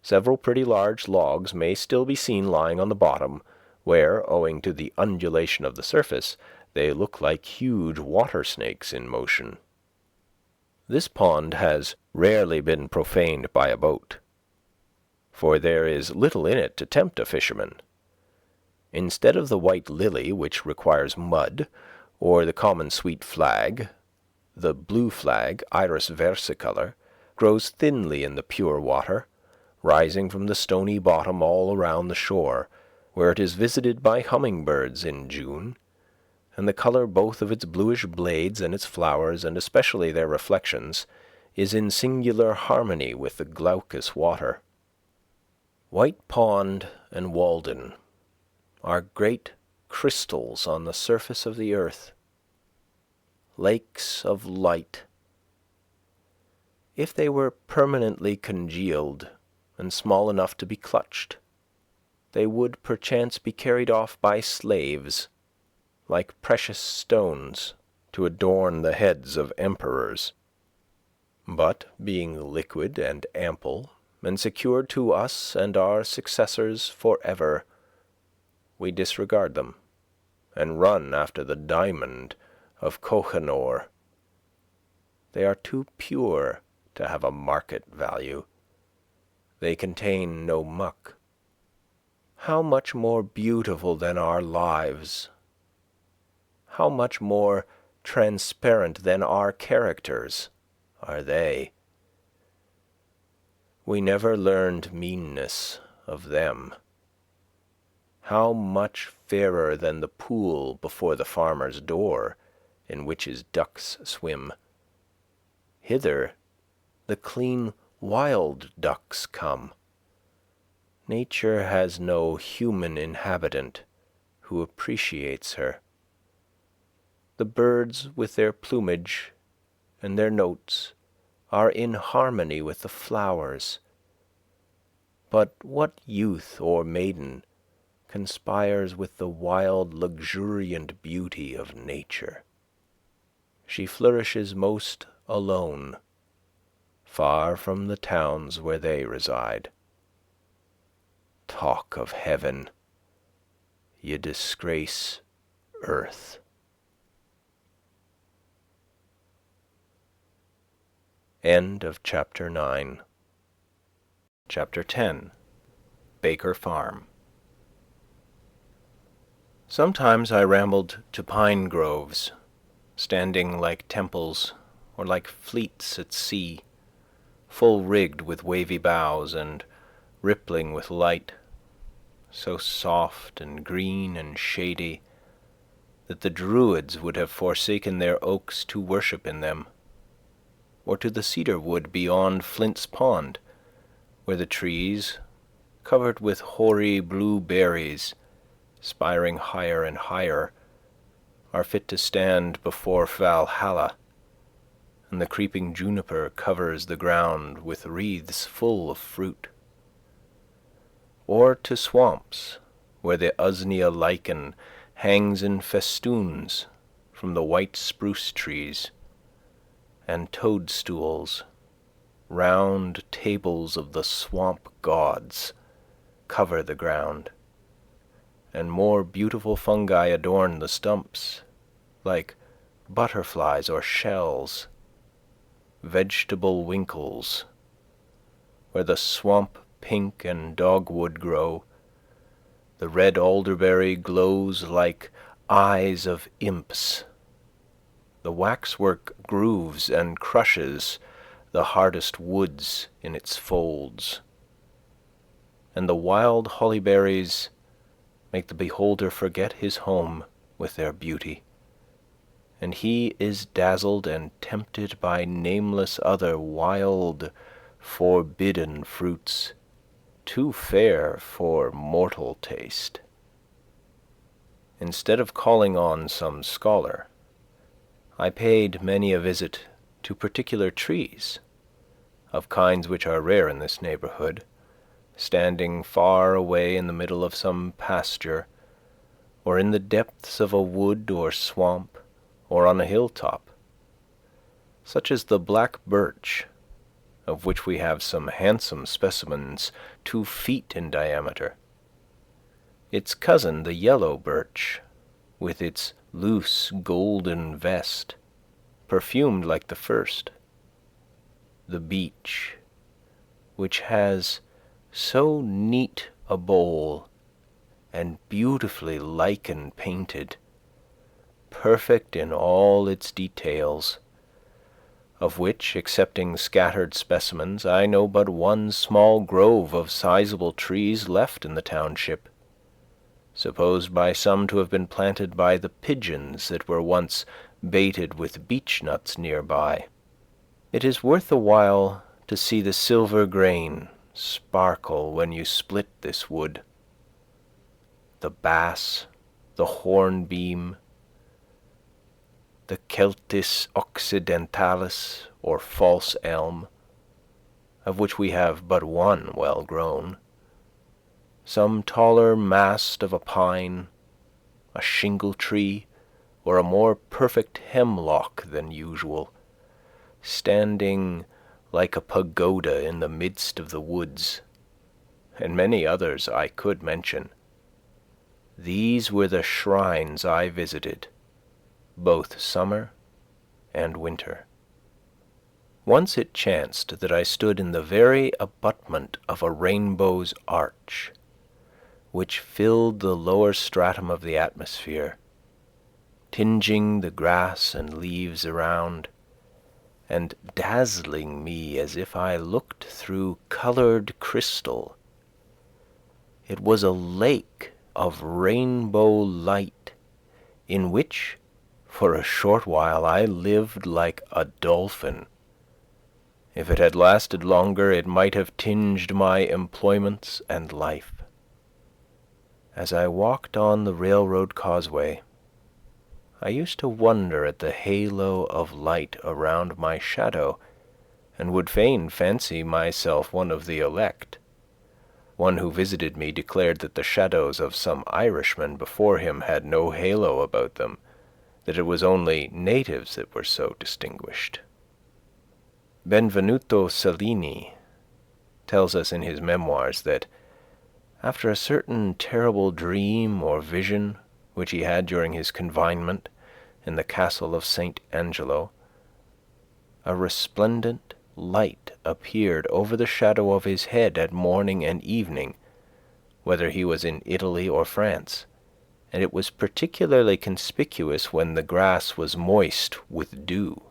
Speaker 2: Several pretty large logs may still be seen lying on the bottom, where, owing to the undulation of the surface, they look like huge water snakes in motion. This pond has rarely been profaned by a boat, for there is little in it to tempt a fisherman. Instead of the white lily, which requires mud, or the common sweet flag, the blue flag, Iris versicolor, grows thinly in the pure water, rising from the stony bottom all around the shore, where it is visited by hummingbirds in June, and the colour both of its bluish blades and its flowers, and especially their reflections, is in singular harmony with the glaucous water. White Pond and Walden are great crystals on the surface of the earth, lakes of light. If they were permanently congealed and small enough to be clutched, they would perchance be carried off by slaves, like precious stones, to adorn the heads of emperors. But, being liquid and ample, and secured to us and our successors for ever, we disregard them, and run after the diamond of Kohinoor. They are too pure to have a market value. They contain no muck. How much more beautiful than our lives! How much more transparent than our characters are they! We never learned meanness of them. How much fairer than the pool before the farmer's door in which his ducks swim. Hither the clean wild ducks come. Nature has no human inhabitant who appreciates her. The birds with their plumage and their notes are in harmony with the flowers. But what youth or maiden conspires with the wild luxuriant beauty of nature? She flourishes most alone, far from the towns where they reside. Talk of heaven, ye disgrace earth. End of chapter 9.
Speaker 1: Chapter 10. Baker Farm. Sometimes I rambled to pine groves, standing like temples or like fleets at sea, full rigged with wavy boughs and rippling with light, so soft and green and shady that the Druids would have forsaken their oaks to worship in them, or to the cedar wood beyond Flint's Pond, where the trees, covered with hoary blue berries, spiring higher and higher, are fit to stand before Valhalla, and the creeping juniper covers the ground with wreaths full of fruit. Or to swamps, where the usnea lichen hangs in festoons from the white spruce trees, and toadstools, round tables of the swamp gods, cover the ground, and more beautiful fungi adorn the stumps, like butterflies or shells, vegetable winkles, where the swamp pink and dogwood grow. The red alderberry glows like eyes of imps. The waxwork grooves and crushes the hardest woods in its folds, and the wild hollyberries make the beholder forget his home with their beauty, and he is dazzled and tempted by nameless other wild, forbidden fruits, too fair for mortal taste. Instead of calling on some scholar, I paid many a visit to particular trees, of kinds which are rare in this neighborhood, standing far away in the middle of some pasture, or in the depths of a wood or swamp, or on a hilltop, such as the black birch, of which we have some handsome specimens 2 feet in diameter, its cousin the yellow birch, with its loose golden vest, perfumed like the first, the beech, which has so neat a bole and beautifully lichen painted, perfect in all its details, of which, excepting scattered specimens, I know but one small grove of sizable trees left in the township, supposed by some to have been planted by the pigeons that were once baited with beech nuts near by. It is worth the while to see the silver grain sparkle when you split this wood. The bass, the hornbeam, the Celtis occidentalis, or false elm, of which we have but one well grown, some taller mast of a pine, a shingle tree, or a more perfect hemlock than usual, standing like a pagoda in the midst of the woods, and many others I could mention. These were the shrines I visited, both summer and winter. Once it chanced that I stood in the very abutment of a rainbow's arch, which filled the lower stratum of the atmosphere, tinging the grass and leaves around, and dazzling me as if I looked through colored crystal. It was a lake of rainbow light, in which,
Speaker 2: For a short while I lived like a dolphin. If it had lasted longer, it might have tinged my employments and life. As I walked on the railroad causeway, I used to wonder at the halo of light around my shadow, and would fain fancy myself one of the elect. One who visited me declared that the shadows of some Irishmen before him had no halo about them, that it was only natives that were so distinguished. Benvenuto Cellini tells us in his memoirs that after a certain terrible dream or vision which he had during his confinement in the castle of St. Angelo, a resplendent light appeared over the shadow of his head at morning and evening, whether he was in Italy or France, and it was particularly conspicuous when the grass was moist with dew.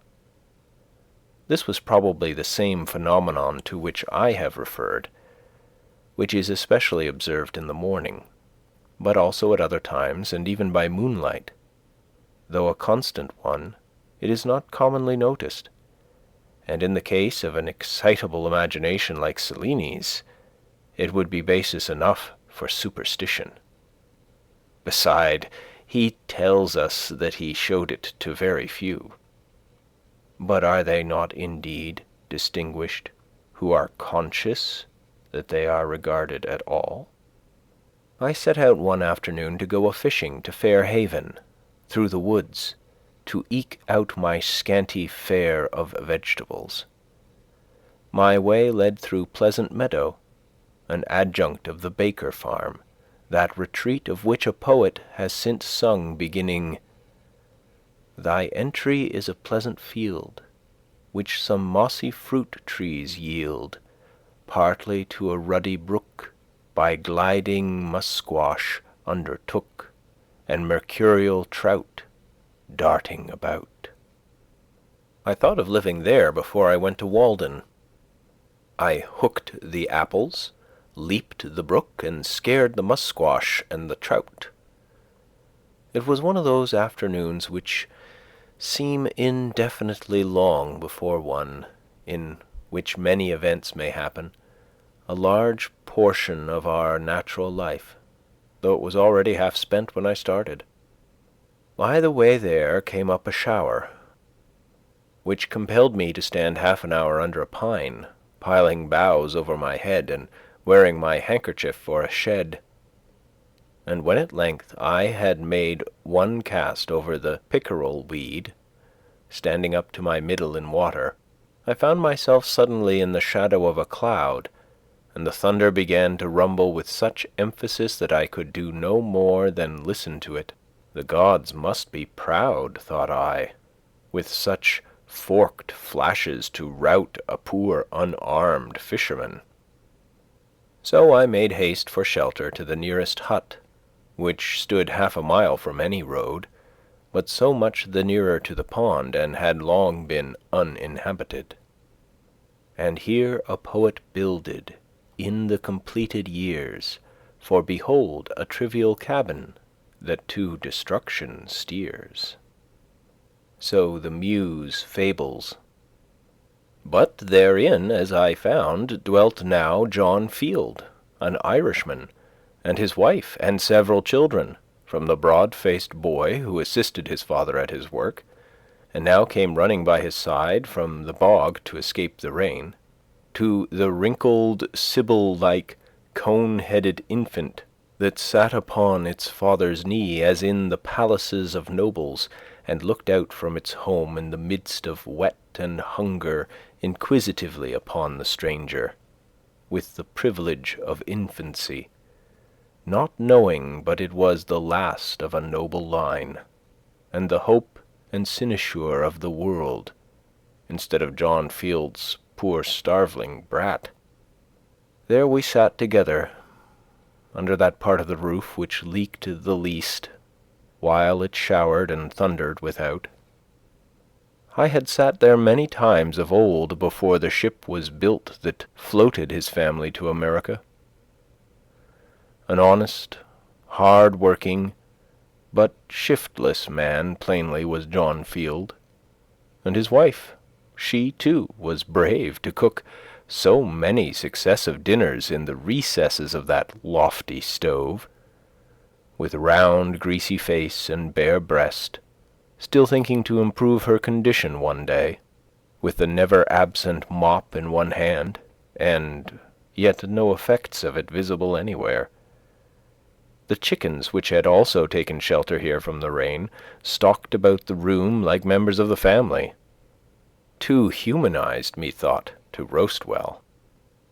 Speaker 2: This was probably the same phenomenon to which I have referred, which is especially observed in the morning, but also at other times and even by moonlight. Though a constant one, it is not commonly noticed, and in the case of an excitable imagination like Cellini's, it would be basis enough for superstition. Beside, he tells us that he showed it to very few. But are they not indeed distinguished who are conscious that they are regarded at all? I set out one afternoon to go a-fishing to Fair Haven, through the woods, to eke out my scanty fare of vegetables. My way led through Pleasant Meadow, an adjunct of the Baker farm, that retreat of which a poet has since sung, beginning, "Thy entry is a pleasant field, which some mossy fruit trees yield, partly to a ruddy brook, by gliding musquash undertook, and mercurial trout darting about." I thought of living there before I went to Walden. I hooked the apples, leaped the brook, and scared the musquash and the trout. It was one of those afternoons which seem indefinitely long before one, in which many events may happen, a large portion of our natural life, though it was already half spent when I started. By the way there came up a shower, which compelled me to stand half an hour under a pine, piling boughs over my head and wearing my handkerchief for a shed. And when at length I had made one cast over the pickerel weed, standing up to my middle in water, I found myself suddenly in the shadow of a cloud, and the thunder began to rumble with such emphasis that I could do no more than listen to it. The gods must be proud, thought I, with such forked flashes to rout a poor unarmed fisherman. So I made haste for shelter to the nearest hut, which stood half a mile from any road, but so much the nearer to the pond, and had long been uninhabited. And here a poet builded, in the completed years, for behold a trivial cabin that to destruction steers. So the muse fables. But therein, as I found, dwelt now John Field, an Irishman, and his wife, and several children, from the broad-faced boy who assisted his father at his work, and now came running by his side from the bog to escape the rain, to the wrinkled, sibyl-like, cone-headed infant that sat upon its father's knee, as in the palaces of nobles, and looked out from its home in the midst of wet and hunger inquisitively upon the stranger, with the privilege of infancy, not knowing but it was the last of a noble line, and the hope and cynosure of the world, instead of John Field's poor starveling brat. There we sat together, under that part of the roof which leaked the least, while it showered and thundered without. I had sat there many times of old before the ship was built that floated his family to America. An honest, hard-working, but shiftless man plainly was John Field, and his wife, she too was brave to cook so many successive dinners in the recesses of that lofty stove, with round greasy face and bare breast, still thinking to improve her condition one day, with the never-absent mop in one hand, and yet no effects of it visible anywhere. The chickens, which had also taken shelter here from the rain, stalked about the room like members of the family. Too humanized, methought, to roast well.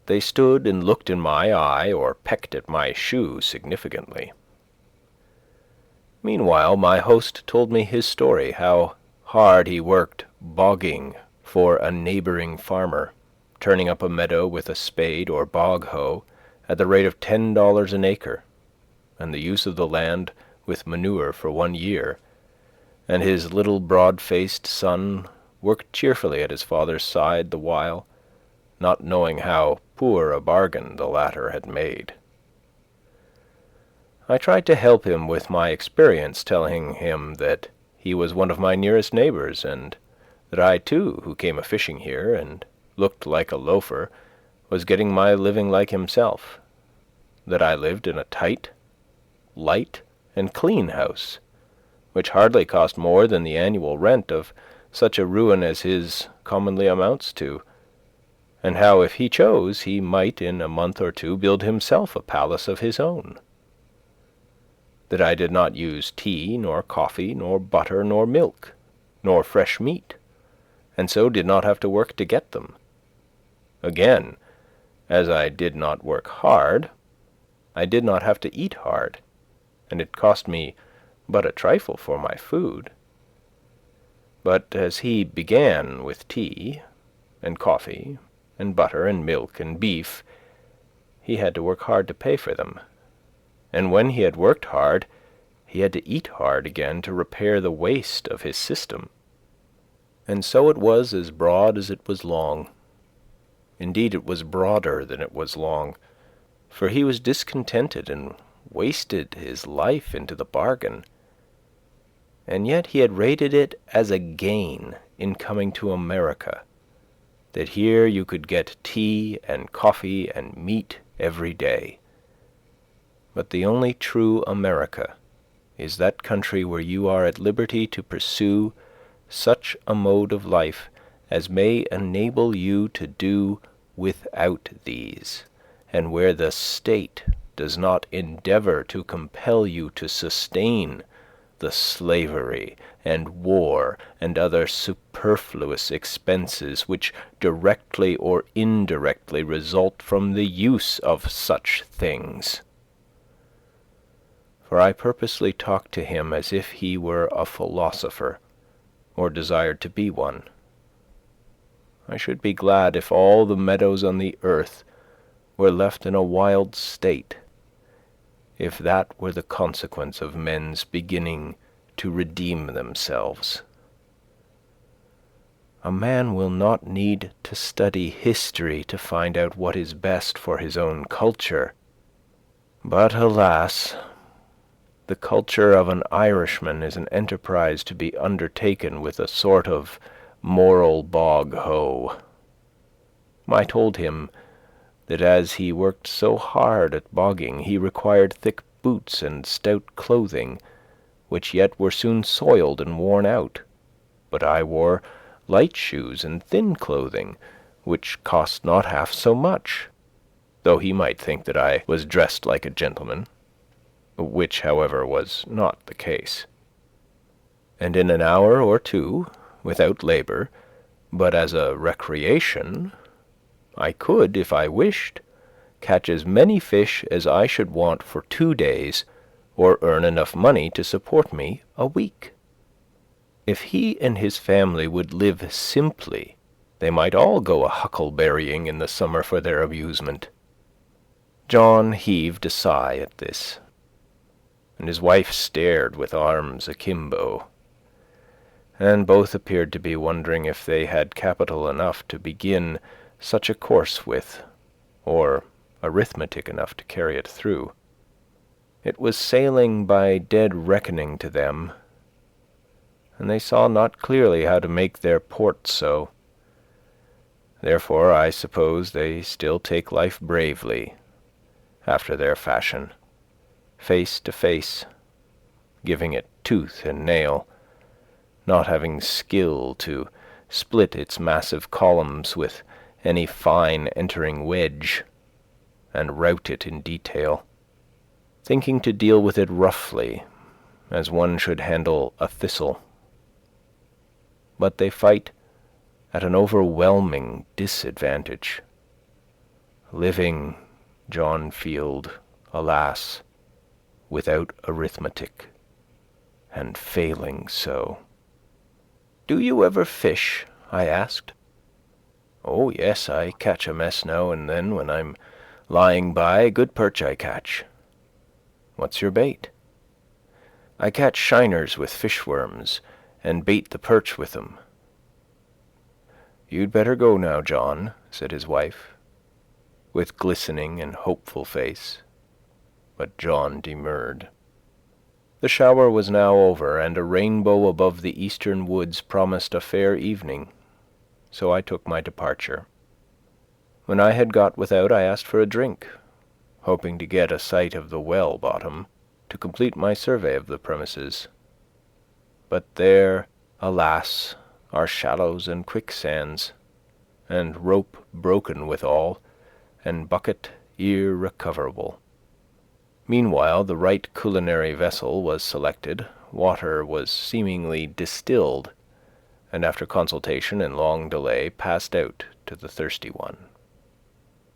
Speaker 2: They stood and looked in my eye or pecked at my shoe significantly. Meanwhile, my host told me his story, how hard he worked bogging for a neighbouring farmer, turning up a meadow with a spade or bog hoe at the rate of $10 an acre, and the use of the land with manure for 1 year, and his little broad-faced son worked cheerfully at his father's side the while, not knowing how poor a bargain the latter had made. I tried to help him with my experience, telling him that he was one of my nearest neighbors, and that I too, who came a-fishing here and looked like a loafer, was getting my living like himself, that I lived in a tight, light, and clean house, which hardly cost more than the annual rent of such a ruin as his commonly amounts to, and how, if he chose, he might in a month or two build himself a palace of his own. That I did not use tea, nor coffee, nor butter, nor milk, nor fresh meat, and so did not have to work to get them. Again, as I did not work hard, I did not have to eat hard, and it cost me but a trifle for my food. But as he began with tea, and coffee, and butter, and milk, and beef, he had to work hard to pay for them, and when he had worked hard, he had to eat hard again to repair the waste of his system. And so it was as broad as it was long. Indeed, it was broader than it was long, for he was discontented and wasted his life into the bargain. And yet he had rated it as a gain in coming to America, that here you could get tea and coffee and meat every day. But the only true America is that country where you are at liberty to pursue such a mode of life as may enable you to do without these, and where the state does not endeavor to compel you to sustain the slavery and war and other superfluous expenses which directly or indirectly result from the use of such things. For I purposely talked to him as if he were a philosopher, or desired to be one. I should be glad if all the meadows on the earth were left in a wild state, if that were the consequence of men's beginning to redeem themselves. A man will not need to study history to find out what is best for his own culture, but alas, the culture of an Irishman is an enterprise to be undertaken with a sort of moral bog-hoe. I told him that as he worked so hard at bogging, he required thick boots and stout clothing, which yet were soon soiled and worn out, but I wore light shoes and thin clothing, which cost not half so much, though he might think that I was dressed like a gentleman, which, however, was not the case. And in an hour or two, without labour, but as a recreation, I could, if I wished, catch as many fish as I should want for 2 days, or earn enough money to support me a week. If he and his family would live simply, they might all go a-huckleberrying in the summer for their amusement. John heaved a sigh at this, and his wife stared with arms akimbo, and both appeared to be wondering if they had capital enough to begin such a course with, or arithmetic enough to carry it through. It was sailing by dead reckoning to them, and they saw not clearly how to make their port so. Therefore, I suppose they still take life bravely, after their fashion, face to face, giving it tooth and nail, not having skill to split its massive columns with any fine entering wedge, and route it in detail, thinking to deal with it roughly, as one should handle a thistle. But they fight at an overwhelming disadvantage, living, John Field, alas, without arithmetic, and failing so. "Do you ever fish?" I asked. "Oh, yes, I catch a mess now and then when I'm lying by. Good perch I catch." "What's your bait?" "I catch shiners with fishworms, and bait the perch with them." "You'd better go now, John," said his wife, with glistening and hopeful face. But John demurred. The shower was now over, and a rainbow above the eastern woods promised a fair evening, so I took my departure. When I had got without, I asked for a drink, hoping to get a sight of the well bottom to complete my survey of the premises. But there, alas, are shallows and quicksands, and rope broken withal, and bucket irrecoverable. Meanwhile, the right culinary vessel was selected, water was seemingly distilled, and after consultation and long delay passed out to the thirsty one.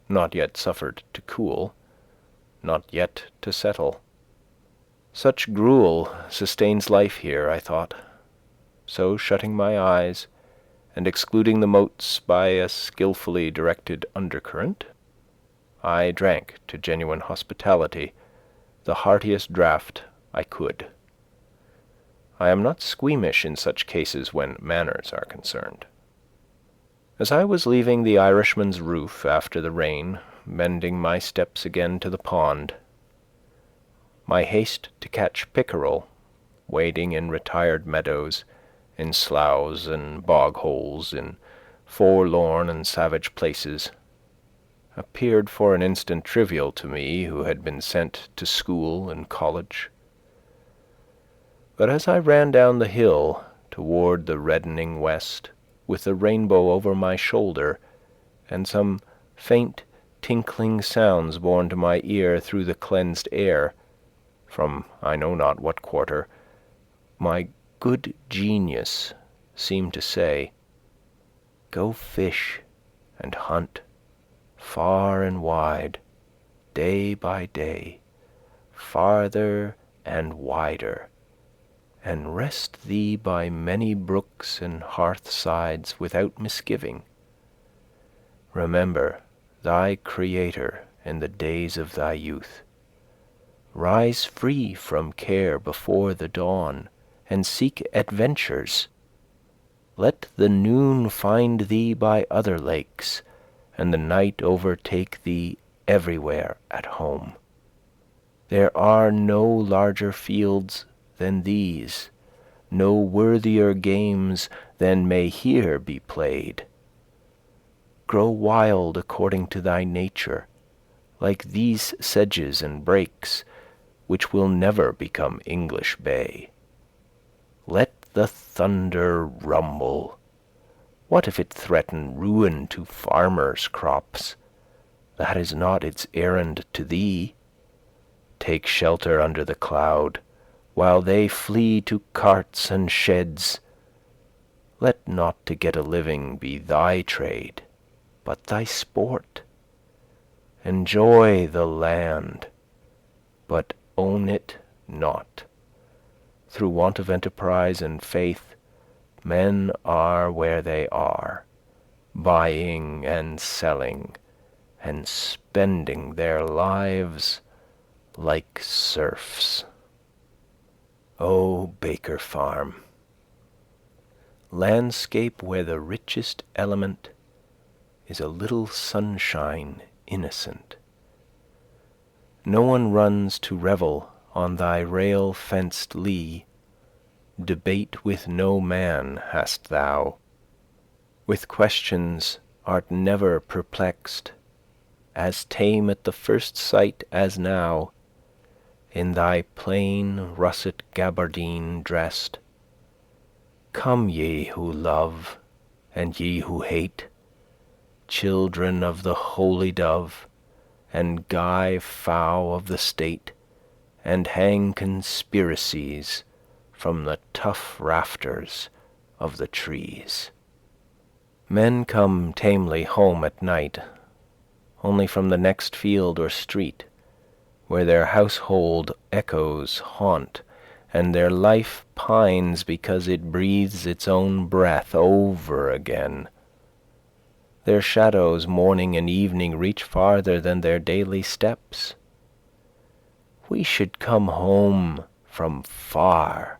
Speaker 2: Not yet suffered to cool, not yet to settle. Such gruel sustains life here, I thought. So, shutting my eyes, and excluding the motes by a skilfully directed undercurrent, I drank to genuine hospitality the heartiest draught I could. I am not squeamish in such cases when manners are concerned. As I was leaving the Irishman's roof after the rain, bending my steps again to the pond, my haste to catch pickerel, wading in retired meadows, in sloughs and bog-holes, in forlorn and savage places, appeared for an instant trivial to me who had been sent to school and college. But as I ran down the hill toward the reddening west, with the rainbow over my shoulder, and some faint tinkling sounds borne to my ear through the cleansed air, from I know not what quarter, my good genius seemed to say, "Go fish and hunt far and wide, day by day, farther and wider, and rest thee by many brooks and hearth-sides without misgiving. Remember thy Creator in the days of thy youth. Rise free from care before the dawn, and seek adventures. Let the noon find thee by other lakes, and the night overtake thee everywhere at home. There are no larger fields than these, no worthier games than may here be played. Grow wild according to thy nature, like these sedges and brakes, which will never become English Bay. Let the thunder rumble. What if it threaten ruin to farmers' crops? That is not its errand to thee. Take shelter under the cloud, while they flee to carts and sheds. Let not to get a living be thy trade, but thy sport. Enjoy the land, but own it not. Through want of enterprise and faith, men are where they are, buying and selling, and spending their lives like serfs. O Baker Farm, landscape where the richest element is a little sunshine innocent. No one runs to revel on thy rail-fenced lea, debate with no man hast thou, with questions art never perplexed, as tame at the first sight as now, in thy plain russet gabardine dressed. Come ye who love, and ye who hate, children of the holy dove, and Guy Fow of the state, and hang conspiracies from the tough rafters of the trees. Men come tamely home at night, only from the next field or street, where their household echoes haunt, and their life pines because it breathes its own breath over again. Their shadows morning and evening reach farther than their daily steps. We should come home from far,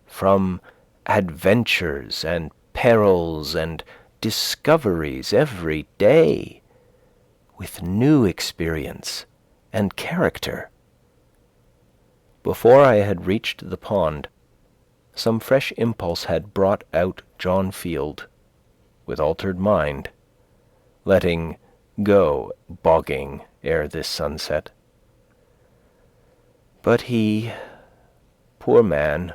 Speaker 2: from adventures and perils and discoveries every day, with new experience and character. Before I had reached the pond, some fresh impulse had brought out John Field, with altered mind, letting go bogging ere this sunset. But he, poor man,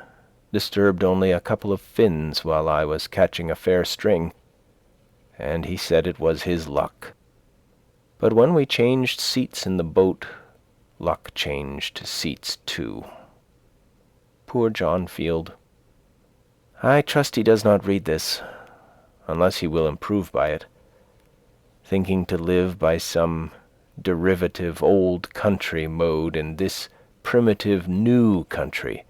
Speaker 2: disturbed only a couple of fins while I was catching a fair string, and he said it was his luck. But when we changed seats in the boat, luck changed seats too. Poor John Field. I trust he does not read this, unless he will improve by it, thinking to live by some derivative old country mode in this primitive new country,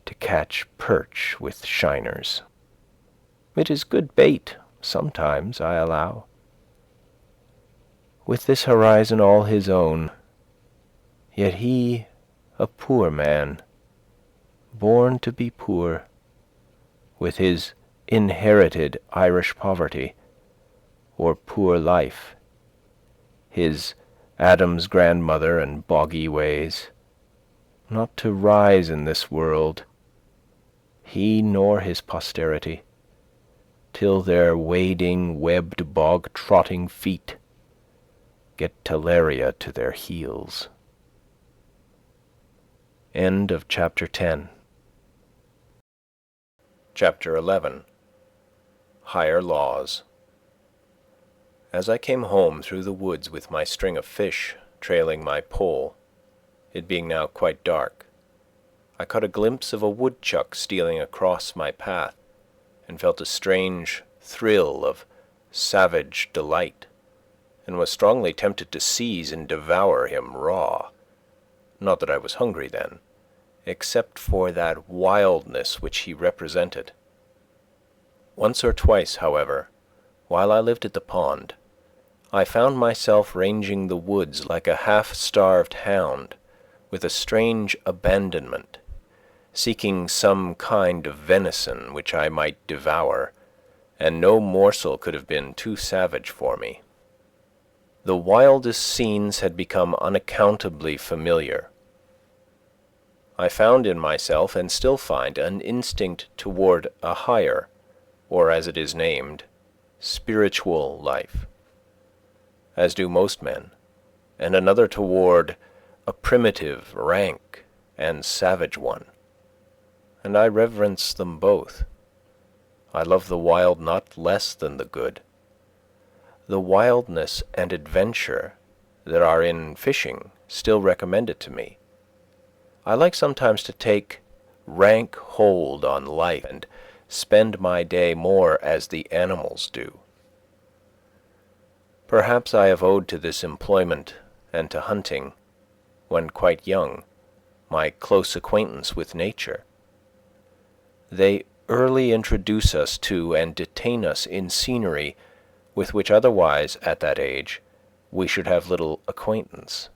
Speaker 2: to catch perch with shiners. It is good bait sometimes, I allow. With this horizon all his own, yet he a poor man, born to be poor, with his inherited Irish poverty, or poor life, his Adam's grandmother and boggy ways, not to rise in this world, he nor his posterity, till their wading, webbed, bog-trotting feet get talaria to their heels. End of chapter 10. Chapter 11. Higher Laws. As I came home through the woods with my string of fish trailing my pole, it being now quite dark, I caught a glimpse of a woodchuck stealing across my path, and felt a strange thrill of savage delight, and was strongly tempted to seize and devour him raw. Not that I was hungry then, except for that wildness which he represented. Once or twice, however, while I lived at the pond, I found myself ranging the woods like a half-starved hound, with a strange abandonment, seeking some kind of venison which I might devour, and no morsel could have been too savage for me. The wildest scenes had become unaccountably familiar. I found in myself, and still find, an instinct toward a higher, or as it is named, spiritual life, as do most men, and another toward a primitive, rank, and savage one, and I reverence them both. I love the wild not less than the good. The wildness and adventure that are in fishing still recommend it to me. I like sometimes to take rank hold on life and spend my day more as the animals do. Perhaps I have owed to this employment and to hunting, when quite young, my close acquaintance with nature. They early introduce us to and detain us in scenery with which otherwise, at that age, we should have little acquaintance.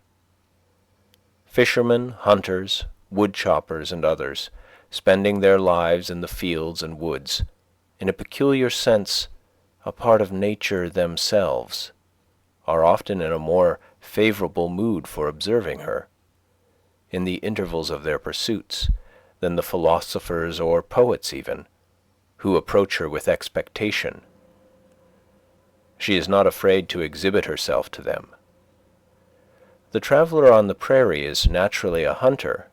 Speaker 2: Fishermen, hunters, wood-choppers, and others, spending their lives in the fields and woods, in a peculiar sense a part of nature themselves, are often in a more favourable mood for observing her. in the intervals of their pursuits than the philosophers or poets even, who approach her with expectation. She is not afraid to exhibit herself to them. The traveler on the prairie is naturally a hunter,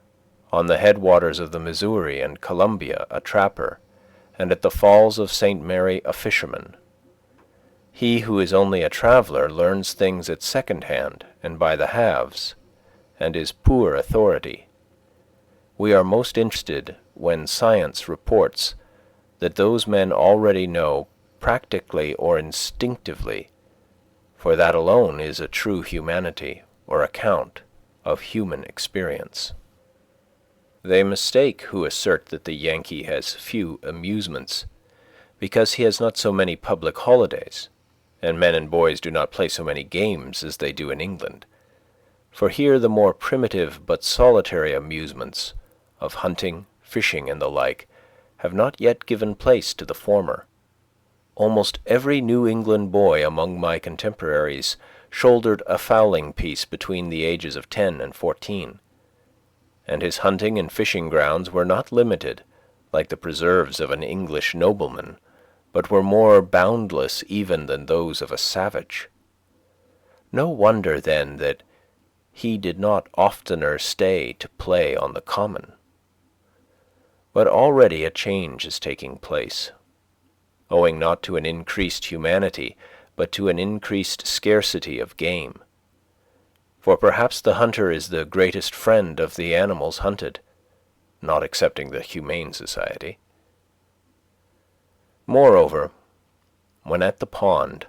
Speaker 2: on the headwaters of the Missouri and Columbia a trapper, and at the Falls of St. Mary a fisherman. He who is only a traveler learns things at second hand and by the halves, and is poor authority. We are most interested when science reports that those men already know practically or instinctively, for that alone is a true humanity or account of human experience. They mistake who assert that the Yankee has few amusements, because he has not so many public holidays, and men and boys do not play so many games as they do in England. For here the more primitive but solitary amusements of hunting, fishing, and the like have not yet given place to the former. Almost every New England boy among my contemporaries shouldered a fowling piece between the ages of 10 and 14, and his hunting and fishing grounds were not limited, like the preserves of an English nobleman, but were more boundless even than those of a savage. No wonder, then, that he did not oftener stay to play on the common. But already a change is taking place, owing not to an increased humanity, but to an increased scarcity of game. For perhaps the hunter is the greatest friend of the animals hunted, not excepting the Humane Society. Moreover, when at the pond,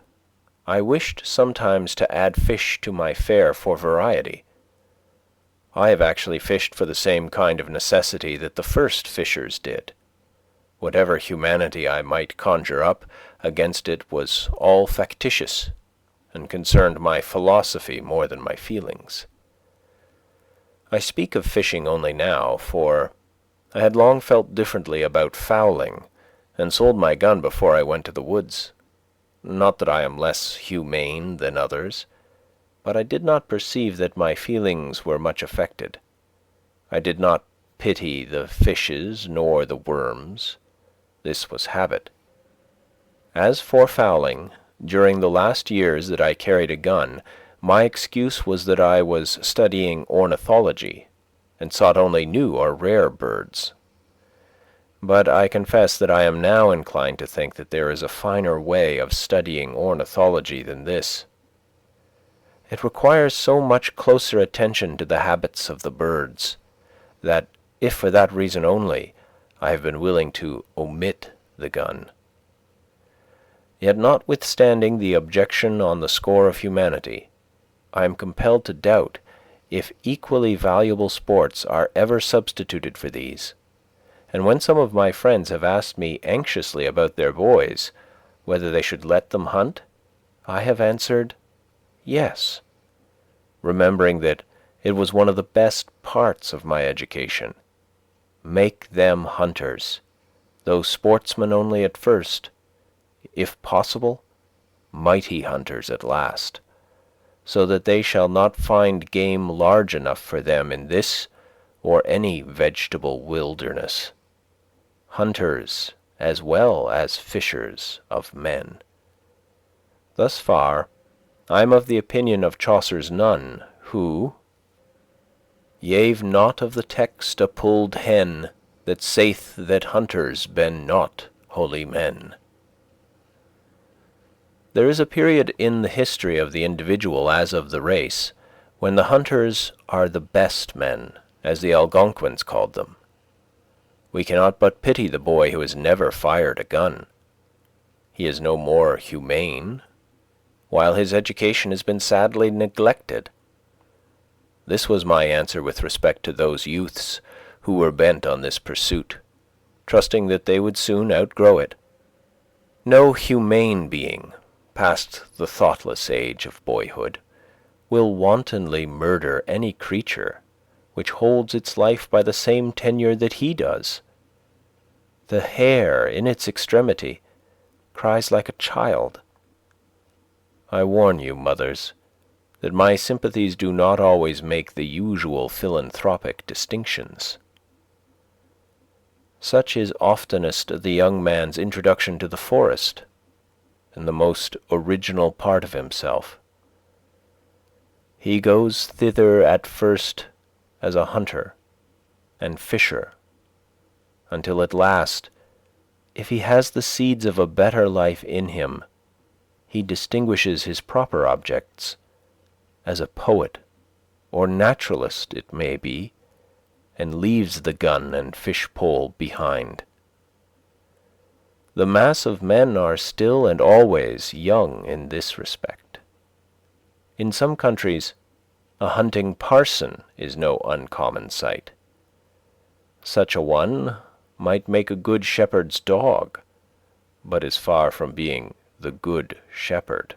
Speaker 2: I wished sometimes to add fish to my fare for variety. I have actually fished for the same kind of necessity that the first fishers did. Whatever humanity I might conjure up against it was all factitious, and concerned my philosophy more than my feelings. I speak of fishing only now, for I had long felt differently about fowling, and sold my gun before I went to the woods. Not that I am less humane than others, but I did not perceive that my feelings were much affected. I did not pity the fishes nor the worms. This was habit. As for fowling, during the last years that I carried a gun, my excuse was that I was studying ornithology, and sought only new or rare birds. But I confess that I am now inclined to think that there is a finer way of studying ornithology than this. It requires so much closer attention to the habits of the birds, that, if for that reason only, I have been willing to omit the gun. Yet notwithstanding the objection on the score of humanity, I am compelled to doubt if equally valuable sports are ever substituted for these, and when some of my friends have asked me anxiously about their boys, whether they should let them hunt, I have answered, yes, remembering that it was one of the best parts of my education. Make them hunters, though sportsmen only at first, if possible, mighty hunters at last, so that they shall not find game large enough for them in this or any vegetable wilderness. Hunters as well as fishers of men. Thus far, I am of the opinion of Chaucer's nun, who "yave not of the text a pulled hen, that saith that hunters ben not holy men." There is a period in the history of the individual as of the race when the hunters are the best men, as the Algonquins called them. We cannot but pity the boy who has never fired a gun. He is no more humane, while his education has been sadly neglected. This was my answer with respect to those youths who were bent on this pursuit, trusting that they would soon outgrow it. No humane being, past the thoughtless age of boyhood, will wantonly murder any creature which holds its life by the same tenure that he does. The hare, in its extremity, cries like a child. I warn you, mothers, that my sympathies do not always make the usual philanthropic distinctions. Such is oftenest the young man's introduction to the forest, and the most original part of himself. He goes thither at first as a hunter and fisher, until at last, if he has the seeds of a better life in him, he distinguishes his proper objects as a poet or naturalist, it may be, and leaves the gun and fish-pole behind. The mass of men are still and always young in this respect. In some countries, a hunting parson is no uncommon sight. Such a one might make a good shepherd's dog, but is far from being the good shepherd.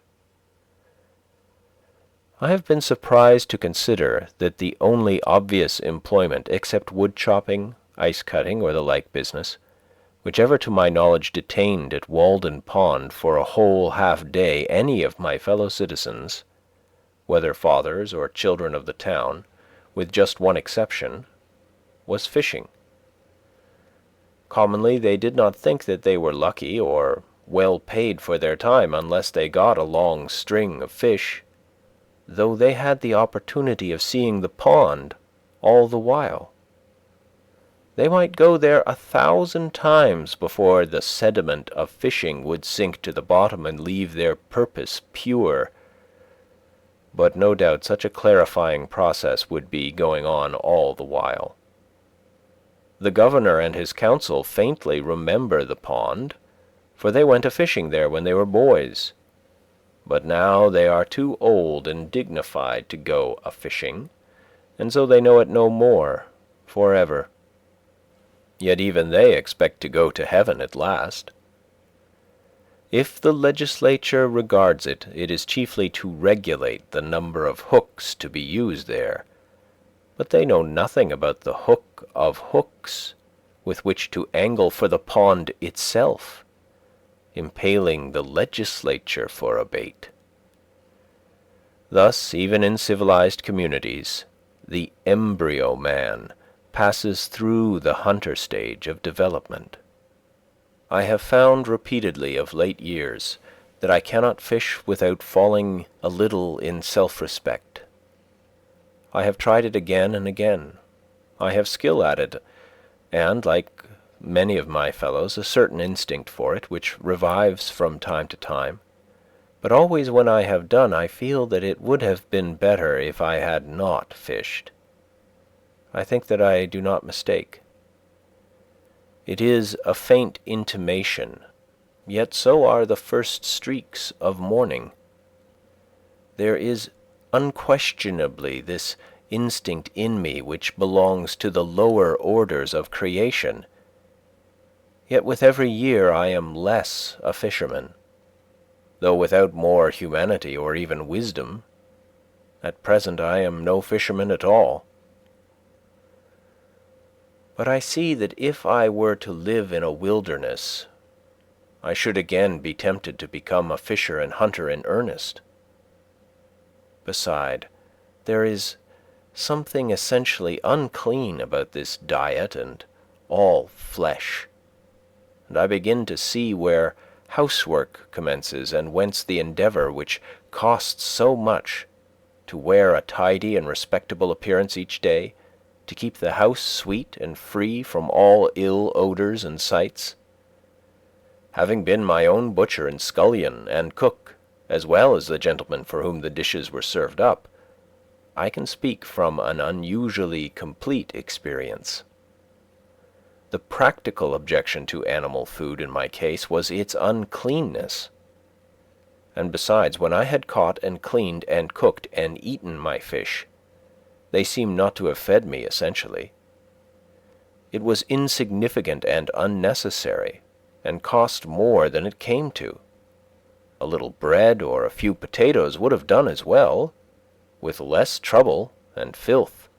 Speaker 2: I have been surprised to consider that the only obvious employment, except wood chopping, ice cutting, or the like business, which ever to my knowledge detained at Walden Pond for a whole half-day any of my fellow citizens, whether fathers or children of the town, with just one exception, was fishing. Commonly they did not think that they were lucky or well paid for their time unless they got a long string of fish, though they had the opportunity of seeing the pond all the while. They might go there 1,000 times before the sediment of fishing would sink to the bottom and leave their purpose pure. But no doubt such a clarifying process would be going on all the while. The governor and his council faintly remember the pond, for they went a-fishing there when they were boys. But now they are too old and dignified to go a-fishing, and so they know it no more forever. Yet even they expect to go to heaven at last. If the legislature regards it, it is chiefly to regulate the number of hooks to be used there, but they know nothing about the hook of hooks with which to angle for the pond itself, impaling the legislature for a bait. Thus, even in civilized communities, the embryo man passes through the hunter stage of development. I have found repeatedly of late years that I cannot fish without falling a little in self-respect. I have tried it again and again. I have skill at it, and, like many of my fellows, a certain instinct for it, which revives from time to time. But always when I have done, I feel that it would have been better if I had not fished. I think that I do not mistake. It is a faint intimation, yet so are the first streaks of morning. There is unquestionably this instinct in me which belongs to the lower orders of creation, yet with every year I am less a fisherman, though without more humanity or even wisdom. At present I am no fisherman at all. But I see that if I were to live in a wilderness, I should again be tempted to become a fisher and hunter in earnest. Beside, there is something essentially unclean about this diet and all flesh, and I begin to see where housework commences and whence the endeavour which costs so much to wear a tidy and respectable appearance each day, to keep the house sweet and free from all ill odours and sights. Having been my own butcher and scullion and cook, as well as the gentleman for whom the dishes were served up, I can speak from an unusually complete experience. The practical objection to animal food in my case was its uncleanness. And besides, when I had caught and cleaned and cooked and eaten my fish, they seemed not to have fed me essentially. It was insignificant and unnecessary, and cost more than it came to. A little bread or a few potatoes would have done as well, with less trouble and filth.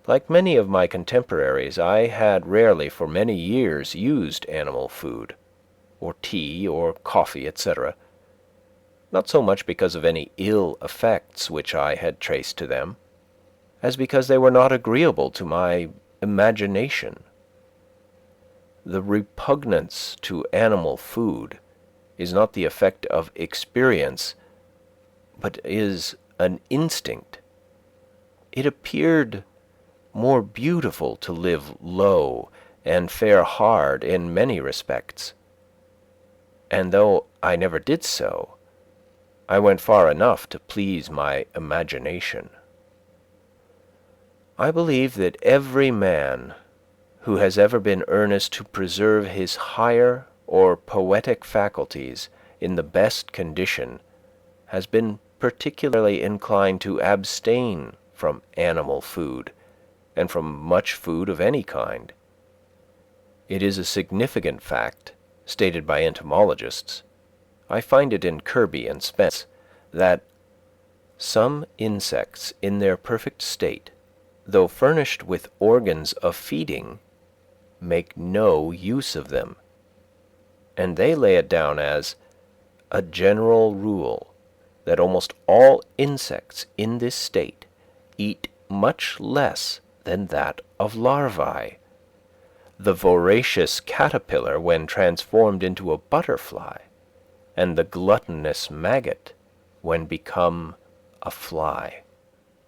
Speaker 2: Like many of my contemporaries, I had rarely for many years used animal food, or tea, or coffee, etc. not so much because of any ill effects which I had traced to them, as because they were not agreeable to my imagination. The repugnance to animal food is not the effect of experience, but is an instinct. It appeared more beautiful to live low and fare hard in many respects, and though I never did so, I went far enough to please my imagination. I believe that every man who has ever been earnest to preserve his higher or poetic faculties in the best condition has been particularly inclined to abstain from animal food and from much food of any kind. It is a significant fact, stated by entomologists, I find it in Kirby and Spence, that some insects in their perfect state, though furnished with organs of feeding, make no use of them, and they lay it down as a general rule that almost all insects in this state eat much less than that of larvae. The voracious caterpillar, when transformed into a butterfly, and the gluttonous maggot, when become a fly,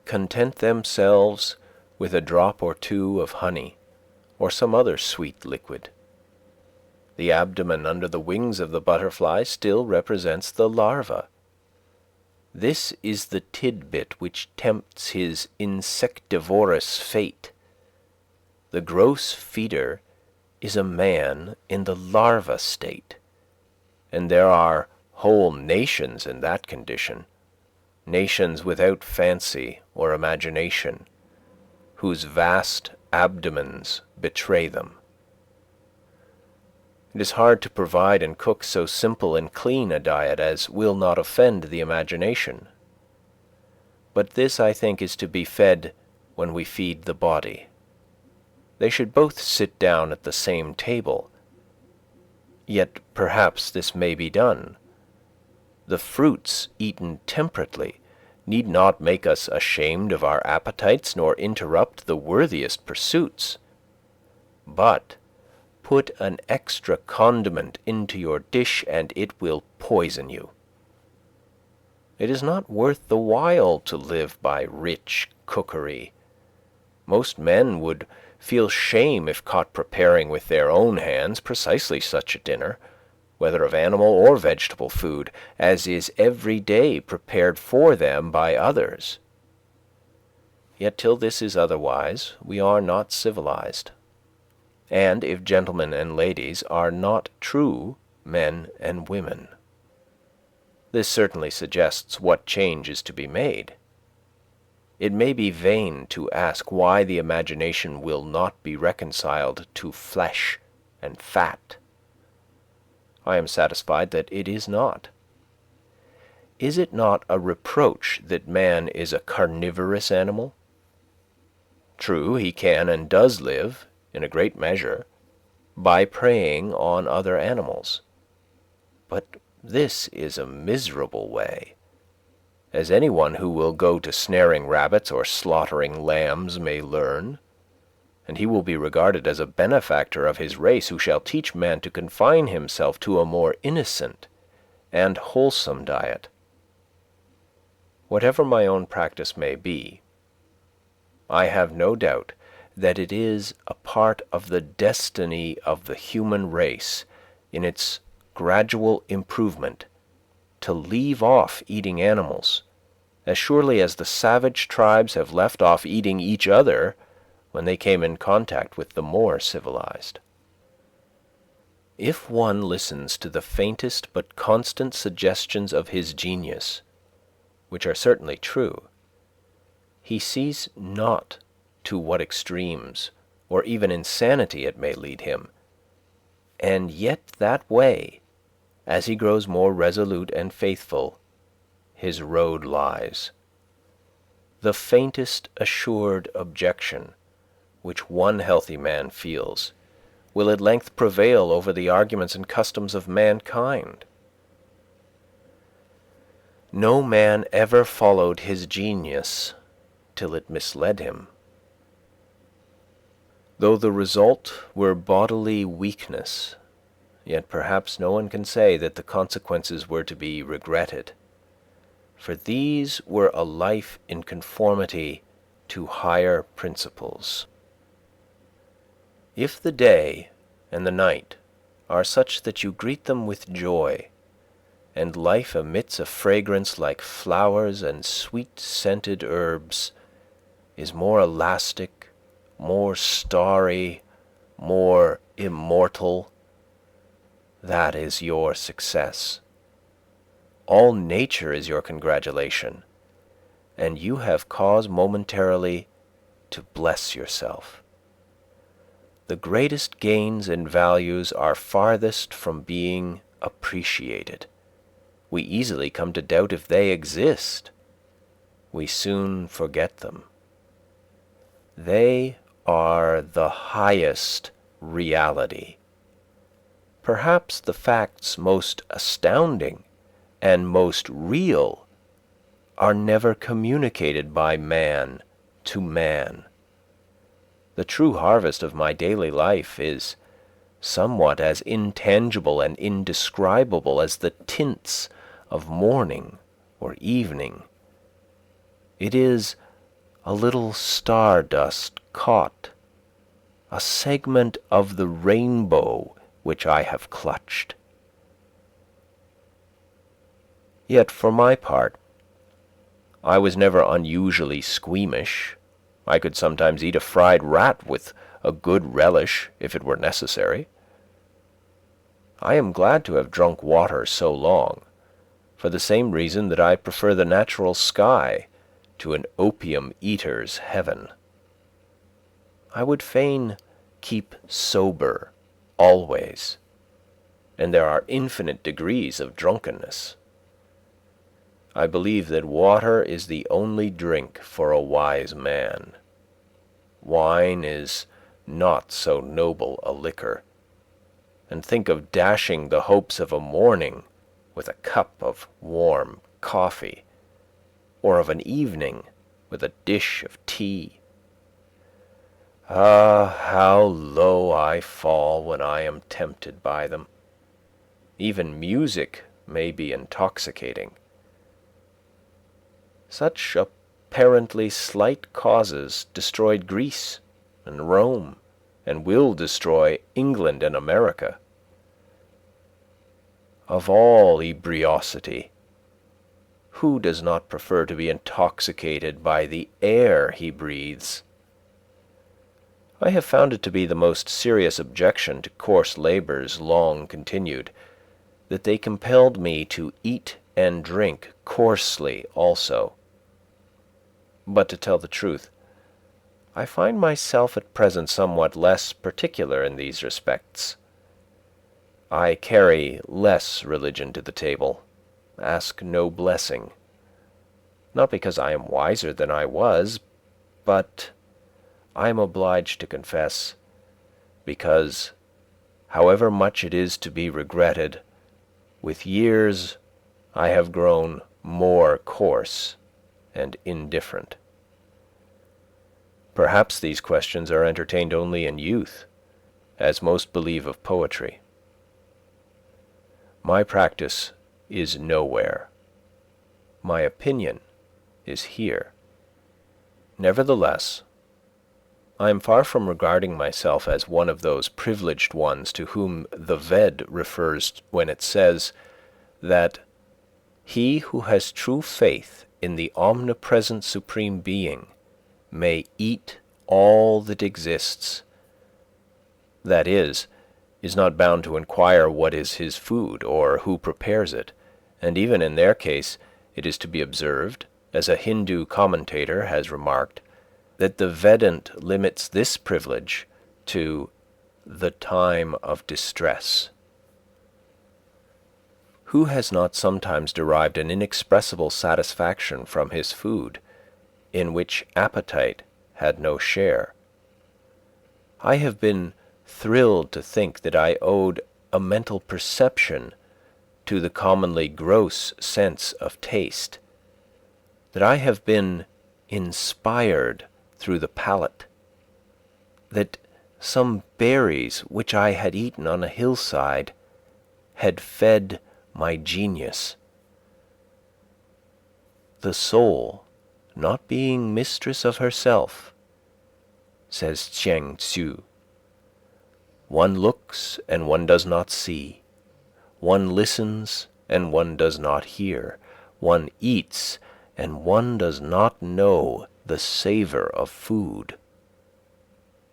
Speaker 2: content themselves with a drop or two of honey, or some other sweet liquid. The abdomen under the wings of the butterfly still represents the larva. This is the tidbit which tempts his insectivorous fate. The gross feeder is a man in the larva state, and there are whole nations in that condition, nations without fancy or imagination, whose vast abdomens betray them. It is hard to provide and cook so simple and clean a diet as will not offend the imagination. But this, I think, is to be fed when we feed the body. They should both sit down at the same table. Yet perhaps this may be done. The fruits eaten temperately need not make us ashamed of our appetites nor interrupt the worthiest pursuits. But put an extra condiment into your dish and it will poison you. It is not worth the while to live by rich cookery. Most men would feel shame if caught preparing with their own hands precisely such a dinner, whether of animal or vegetable food, as is every day prepared for them by others. Yet till this is otherwise, we are not civilized. And if gentlemen and ladies are not true men and women. This certainly suggests what change is to be made. It may be vain to ask why the imagination will not be reconciled to flesh and fat. I am satisfied that it is not. Is it not a reproach that man is a carnivorous animal? True, he can and does live, in a great measure, by preying on other animals. But this is a miserable way, as any one who will go to snaring rabbits or slaughtering lambs may learn, and he will be regarded as a benefactor of his race who shall teach man to confine himself to a more innocent and wholesome diet. Whatever my own practice may be, I have no doubt that it is a part of the destiny of the human race in its gradual improvement to leave off eating animals, as surely as the savage tribes have left off eating each other when they came in contact with the more civilized. If one listens to the faintest but constant suggestions of his genius, which are certainly true, he sees not to what extremes or even insanity it may lead him, and yet that way, as he grows more resolute and faithful, his road lies. The faintest assured objection which one healthy man feels will at length prevail over the arguments and customs of mankind. No man ever followed his genius till it misled him. Though the result were bodily weakness, yet perhaps no one can say that the consequences were to be regretted, for these were a life in conformity to higher principles. If the day and the night are such that you greet them with joy, and life emits a fragrance like flowers and sweet-scented herbs, is more elastic, more starry, more immortal, that is your success. All nature is your congratulation, and you have cause momentarily to bless yourself. The greatest gains and values are farthest from being appreciated. We easily come to doubt if they exist. We soon forget them. They are the highest reality. Perhaps the facts most astounding and most real are never communicated by man to man. The true harvest of my daily life is somewhat as intangible and indescribable as the tints of morning or evening. It is a little stardust caught, a segment of the rainbow which I have clutched. Yet for my part, I was never unusually squeamish. I could sometimes eat a fried rat with a good relish if it were necessary. I am glad to have drunk water so long, for the same reason that I prefer the natural sky to an opium-eater's heaven. I would fain keep sober always, and there are infinite degrees of drunkenness. I believe that water is the only drink for a wise man. Wine is not so noble a liquor, and think of dashing the hopes of a morning with a cup of warm coffee, or of an evening with a dish of tea. Ah, how low I fall when I am tempted by them. Even music may be intoxicating. Such apparently slight causes destroyed Greece and Rome, and will destroy England and America. Of all ebriosity, who does not prefer to be intoxicated by the air he breathes? I have found it to be the most serious objection to coarse labours long continued, that they compelled me to eat and drink coarsely also. But to tell the truth, I find myself at present somewhat less particular in these respects. I carry less religion to the table, ask no blessing, not because I am wiser than I was, but, I am obliged to confess, because, however much it is to be regretted, with years I have grown more coarse and indifferent. Perhaps these questions are entertained only in youth, as most believe of poetry. My practice is nowhere. My opinion is here. Nevertheless, I am far from regarding myself as one of those privileged ones to whom the Ved refers when it says that he who has true faith in the omnipresent Supreme Being may eat all that exists, that is not bound to inquire what is his food or who prepares it, and even in their case it is to be observed, as a Hindu commentator has remarked, that the Vedant limits this privilege to the time of distress. Who has not sometimes derived an inexpressible satisfaction from his food, in which appetite had no share? I have been thrilled to think that I owed a mental perception to the commonly gross sense of taste, that I have been inspired through the palate, that some berries which I had eaten on a hillside had fed my genius. The soul, not being mistress of herself, says Cheng Tzu, one looks and one does not see, one listens and one does not hear, one eats and one does not know the savor of food.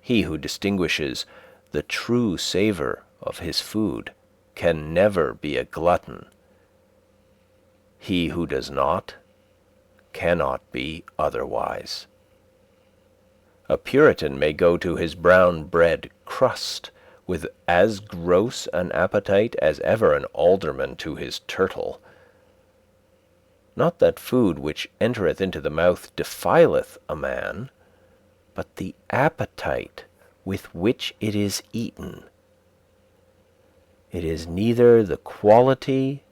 Speaker 2: He who distinguishes the true savor of his food can never be a glutton. He who does not cannot be otherwise. A Puritan may go to his brown bread crust with as gross an appetite as ever an alderman to his turtle. Not that food which entereth into the mouth defileth a man, but the appetite with which it is eaten. It is neither the quality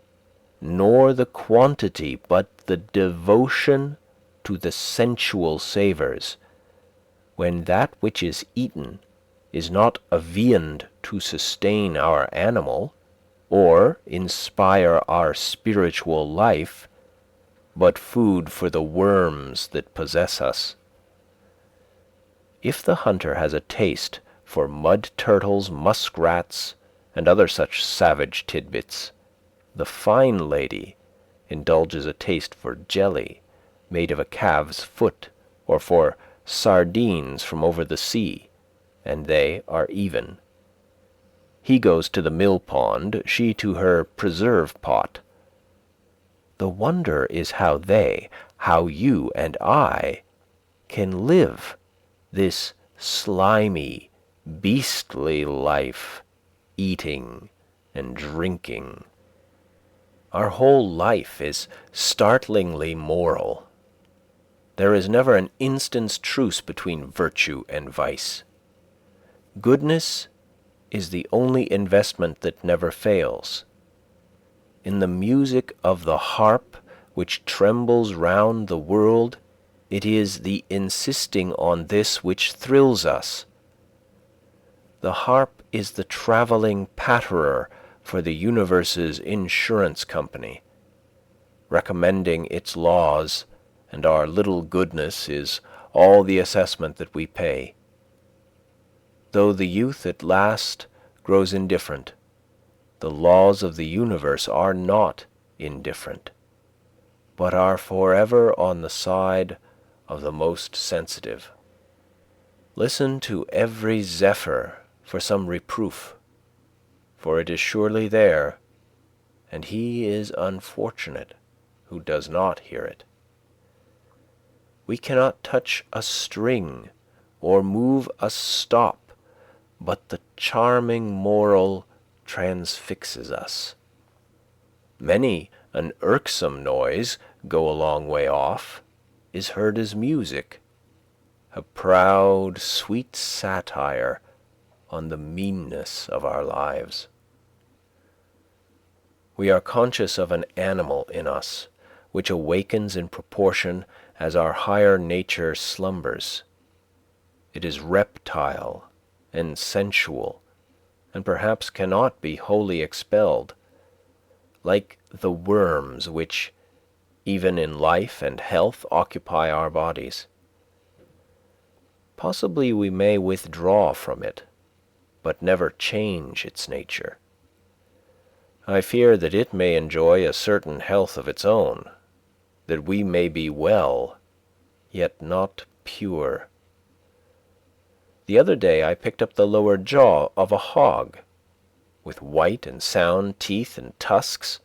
Speaker 2: nor the quantity, but the devotion to the sensual savors, when that which is eaten is not a viand to sustain our animal, or inspire our spiritual life, but food for the worms that possess us. If the hunter has a taste for mud turtles, muskrats, and other such savage tidbits, the fine lady indulges a taste for jelly made of a calf's foot, or for sardines from over the sea, and they are even. He goes to the mill pond, she to her preserve pot. The wonder is how they, how you and I, can live this slimy, beastly life, eating and drinking. Our whole life is startlingly moral. There is never an instant's truce between virtue and vice. Goodness is the only investment that never fails. In the music of the harp which trembles round the world, it is the insisting on this which thrills us. The harp is the travelling patterer for the universe's insurance company, recommending its laws, and our little goodness is all the assessment that we pay. Though the youth at last grows indifferent, the laws of the universe are not indifferent, but are forever on the side of the most sensitive. Listen to every zephyr for some reproof, for it is surely there, and he is unfortunate who does not hear it. We cannot touch a string or move a stop, but the charming moral transfixes us. Many an irksome noise, go a long way off, is heard as music, a proud, sweet satire on the meanness of our lives. We are conscious of an animal in us, which awakens in proportion as our higher nature slumbers. It is reptile and sensual, and perhaps cannot be wholly expelled, like the worms which, even in life and health, occupy our bodies. Possibly we may withdraw from it, but never change its nature. I fear that it may enjoy a certain health of its own, that we may be well, yet not pure. The other day I picked up the lower jaw of a hog, with white and sound teeth and tusks,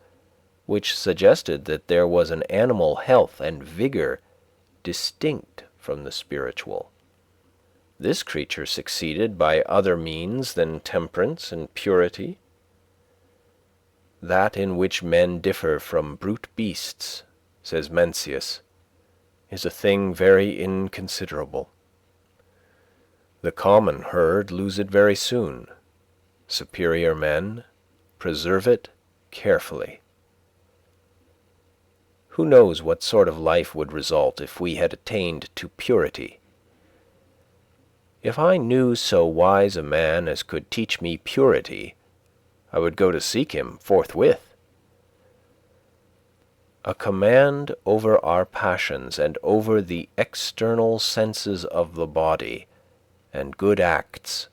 Speaker 2: which suggested that there was an animal health and vigor distinct from the spiritual. This creature succeeded by other means than temperance and purity. That in which men differ from brute beasts, says Mencius, is a thing very inconsiderable. The common herd lose it very soon. Superior men preserve it carefully. Who knows what sort of life would result if we had attained to purity? If I knew so wise a man as could teach me purity, I would go to seek him forthwith. A command over our passions and over the external senses of the body and good acts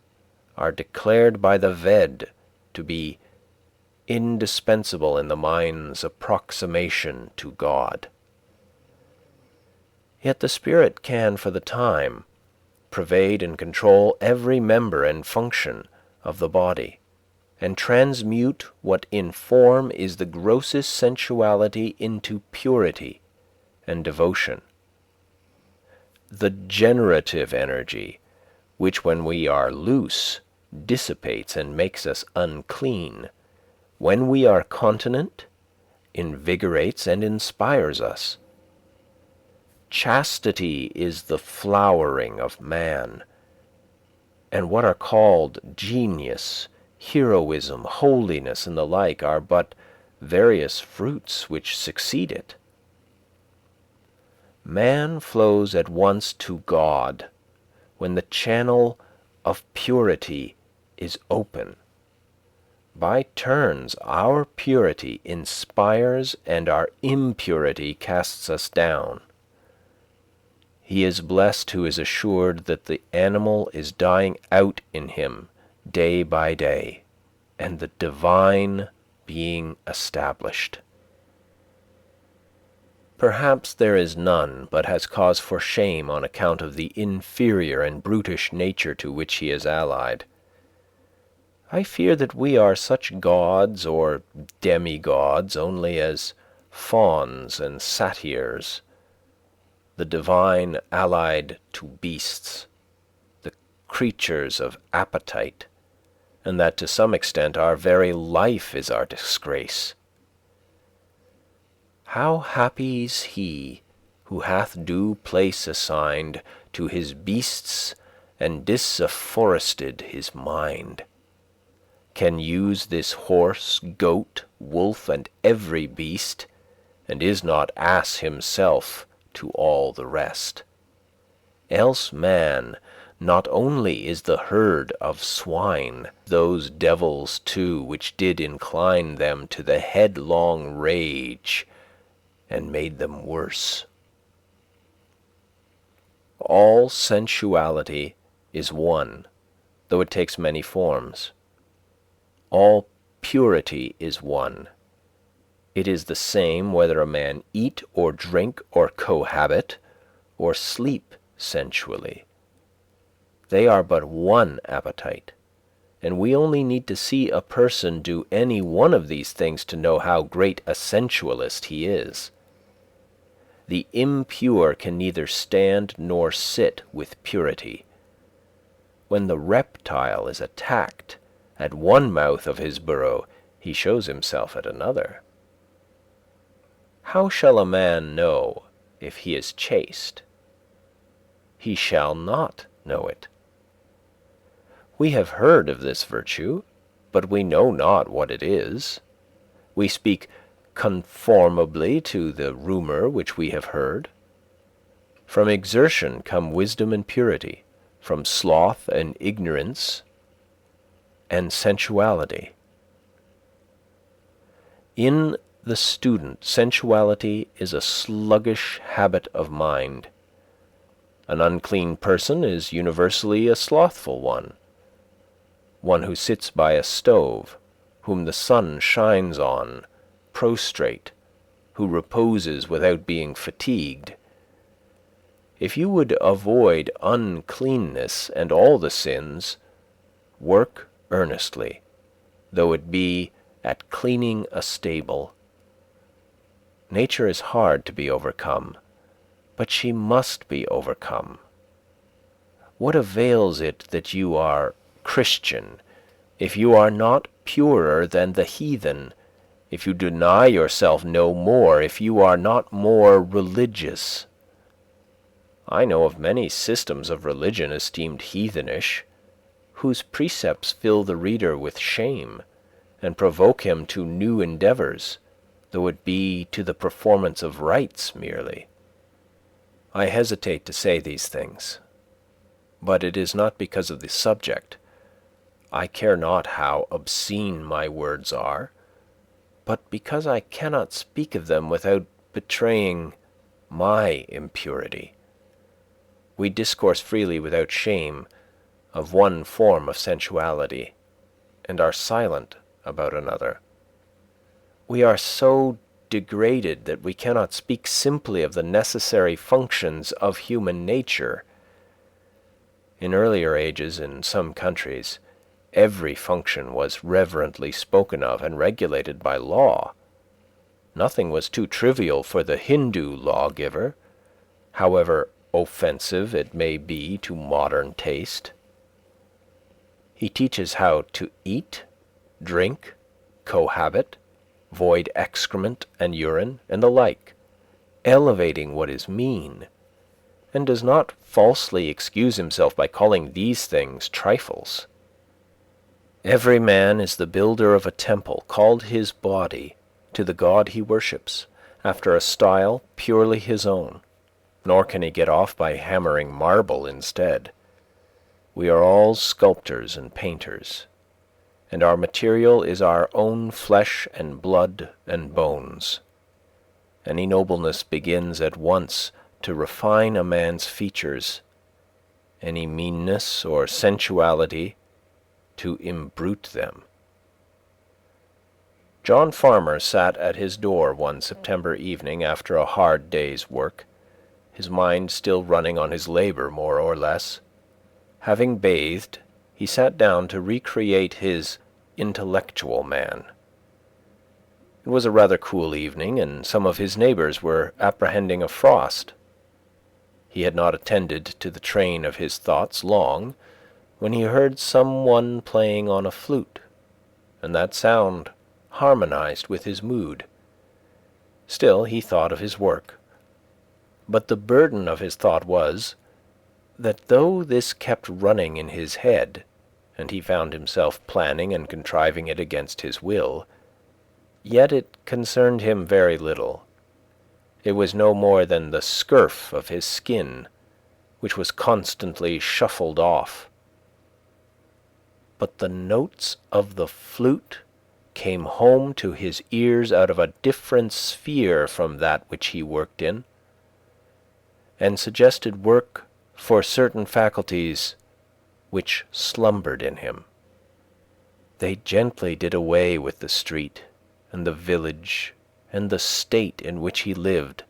Speaker 2: are declared by the Ved to be indispensable in the mind's approximation to God. Yet the spirit can, for the time, pervade and control every member and function of the body, and transmute what in form is the grossest sensuality into purity and devotion. The generative energy, which when we are loose dissipates and makes us unclean, when we are continent, invigorates and inspires us. Chastity is the flowering of man, and what are called genius, heroism, holiness, and the like are but various fruits which succeed it. Man flows at once to God when the channel of purity is open. By turns our purity inspires and our impurity casts us down. He is blessed who is assured that the animal is dying out in him day by day, and the divine being established. Perhaps there is none but has cause for shame on account of the inferior and brutish nature to which he is allied. I fear that we are such gods or demigods only as fauns and satyrs, the divine allied to beasts, the creatures of appetite, and that to some extent our very life is our disgrace. How happy's he who hath due place assigned to his beasts and disafforested his mind, can use this horse, goat, wolf, and every beast, and is not ass himself to all the rest. Else man not only is the herd of swine, those devils too which did incline them to the headlong rage, and made them worse. All sensuality is one, though it takes many forms. All purity is one. It is the same whether a man eat or drink or cohabit or sleep sensually. They are but one appetite, and we only need to see a person do any one of these things to know how great a sensualist he is. The impure can neither stand nor sit with purity. When the reptile is attacked at one mouth of his burrow, he shows himself at another. How shall a man know if he is chaste? He shall not know it. We have heard of this virtue, but we know not what it is. We speak conformably to the rumour which we have heard. From exertion come wisdom and purity, from sloth and ignorance and sensuality. In the student, sensuality is a sluggish habit of mind. An unclean person is universally a slothful one who sits by a stove, whom the sun shines on, prostrate, who reposes without being fatigued. If you would avoid uncleanness and all the sins, work earnestly, though it be at cleaning a stable. Nature is hard to be overcome, but she must be overcome. What avails it that you are Christian if you are not purer than the heathen, if you deny yourself no more, if you are not more religious? I know of many systems of religion esteemed heathenish, whose precepts fill the reader with shame, and provoke him to new endeavours, though it be to the performance of rites merely. I hesitate to say these things, but it is not because of the subject. I care not how obscene my words are, but because I cannot speak of them without betraying my impurity. We discourse freely without shame of one form of sensuality, and are silent about another. We are so degraded that we cannot speak simply of the necessary functions of human nature. In earlier ages, in some countries, every function was reverently spoken of and regulated by law. Nothing was too trivial for the Hindu lawgiver, however offensive it may be to modern taste. He teaches how to eat, drink, cohabit, void excrement and urine, and the like, elevating what is mean, and does not falsely excuse himself by calling these things trifles. Every man is the builder of a temple called his body to the God he worships, after a style purely his own, nor can he get off by hammering marble instead. We are all sculptors and painters, and our material is our own flesh and blood and bones. Any nobleness begins at once to refine a man's features, any meanness or sensuality to imbrute them. John Farmer sat at his door one September evening after a hard day's work, his mind still running on his labour more or less. Having bathed, he sat down to recreate his intellectual man. It was a rather cool evening, and some of his neighbours were apprehending a frost. He had not attended to the train of his thoughts long when he heard some one playing on a flute, and that sound harmonized with his mood. Still he thought of his work. But the burden of his thought was that though this kept running in his head, and he found himself planning and contriving it against his will, yet it concerned him very little. It was no more than the scurf of his skin, which was constantly shuffled off. But the notes of the flute came home to his ears out of a different sphere from that which he worked in, and suggested work for certain faculties which slumbered in him. They gently did away with the street and the village and the state in which he lived.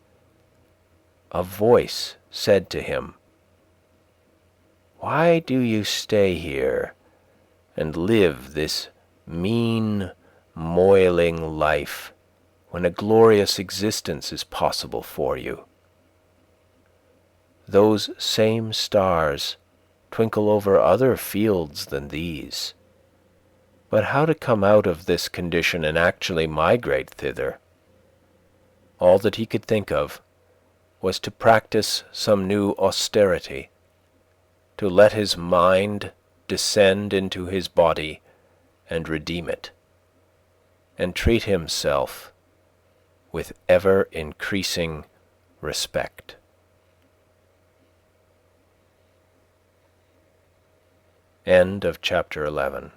Speaker 2: A voice said to him, "Why do you stay here and live this mean, moiling life when a glorious existence is possible for you? Those same stars twinkle over other fields than these. But how to come out of this condition and actually migrate thither?" All that he could think of was to practice some new austerity, to let his mind descend into his body and redeem it, and treat himself with ever-increasing respect. End of chapter 11.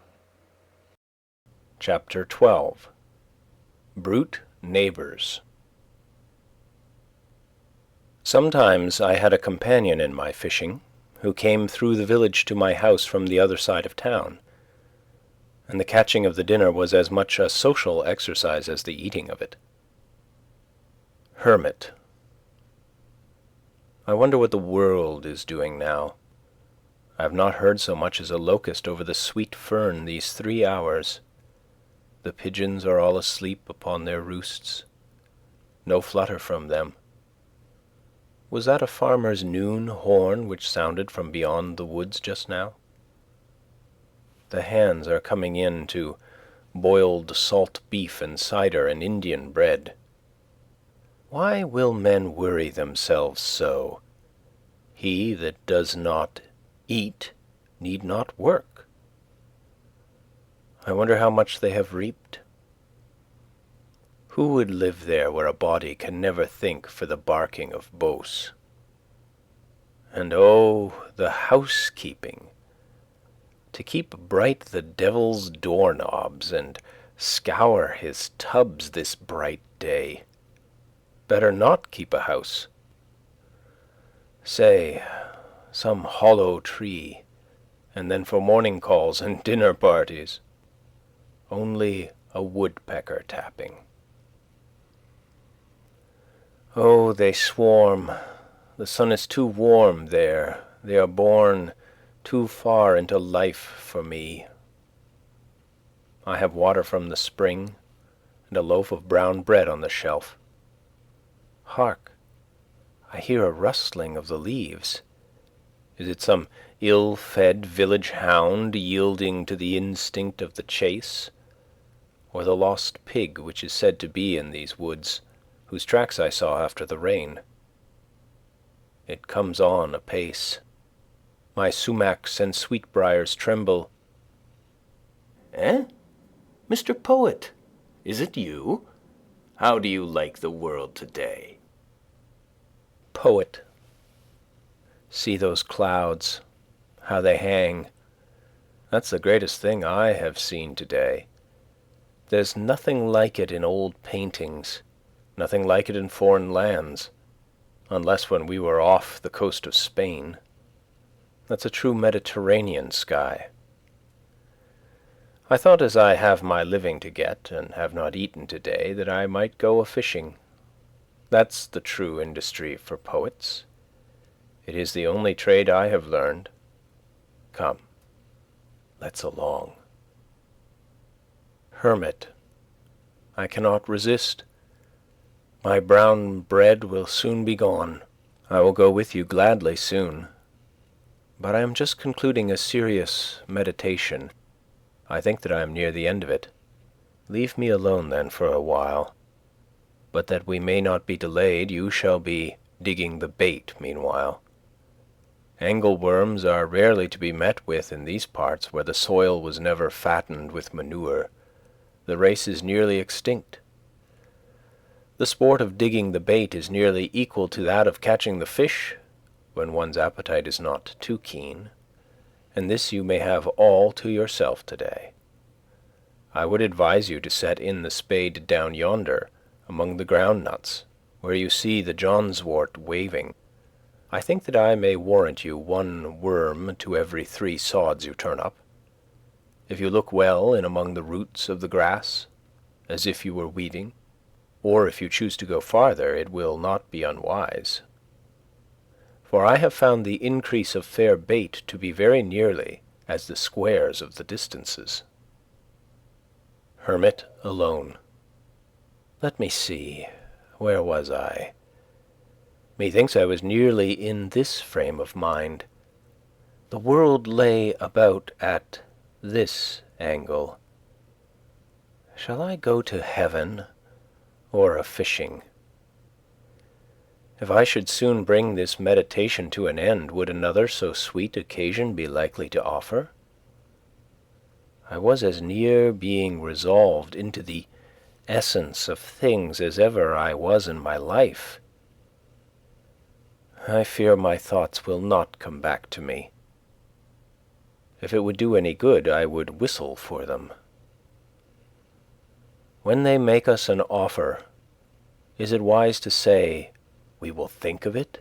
Speaker 2: Chapter 12. Brute Neighbors. Sometimes I had a companion in my fishing, who came through the village to my house from the other side of town, and the catching of the dinner was as much a social exercise as the eating of it. Hermit. I wonder what the world is doing now. I have not heard so much as a locust over the sweet fern these 3 hours. The pigeons are all asleep upon their roosts. No flutter from them. Was that a farmer's noon horn which sounded from beyond the woods just now? The hands are coming in to boiled salt beef and cider and Indian bread. Why will men worry themselves so? He that does not eat need not work. I wonder how much they have reaped.
Speaker 1: Who would live there where a body can never think for the barking of Bose? And oh, the housekeeping! To keep bright the devil's doorknobs and scour his tubs this bright day. Better not keep a house. Say, some hollow tree, and then for morning calls and dinner parties. Only a woodpecker tapping. Oh, they swarm. The sun is too warm there. They are born too far into life for me. I have water from the spring and a loaf of brown bread on the shelf. Hark, I hear a rustling of the leaves. Is it some ill-fed village hound yielding to the instinct of the chase, or the lost pig which is said to be in these woods, whose tracks I saw after the rain? It comes on apace. My sumacs and sweetbriars tremble. Eh? Mr. Poet, is it you? How do you like the world today? Poet. See those clouds, how they hang. That's the greatest thing I have seen today. There's nothing like it in old paintings, nothing like it in foreign lands, unless when we were off the coast of Spain. That's a true Mediterranean sky. I thought, as I have my living to get, and have not eaten today, that I might go a-fishing. That's the true industry for poets. It is the only trade I have learned. Come, let's along. Hermit, I cannot resist. My brown bread will soon be gone. I will go with you gladly soon. But I am just concluding a serious meditation. I think that I am near the end of it. Leave me alone then for a while. But that we may not be delayed, you shall be digging the bait meanwhile. Angleworms are rarely to be met with in these parts where the soil was never fattened with manure. The race is nearly extinct. The sport of digging the bait is nearly equal to that of catching the fish, when one's appetite is not too keen, and this you may have all to yourself today. I would advise you to set in the spade down yonder, among the ground-nuts, where you see the johnswort waving. I think that I may warrant you 1 worm to every 3 sods you turn up. If you look well in among the roots of the grass, as if you were weeding, or if you choose to go farther, it will not be unwise. For I have found the increase of fair bait to be very nearly as the squares of the distances. Hermit alone. Let me see, where was I? Methinks I was nearly in this frame of mind. The world lay about at this angle. Shall I go to heaven or a-fishing? If I should soon bring this meditation to an end, would another so sweet occasion be likely to offer? I was as near being resolved into the essence of things as ever I was in my life. I fear my thoughts will not come back to me. If it would do any good, I would whistle for them. When they make us an offer, is it wise to say, "We will think of it"?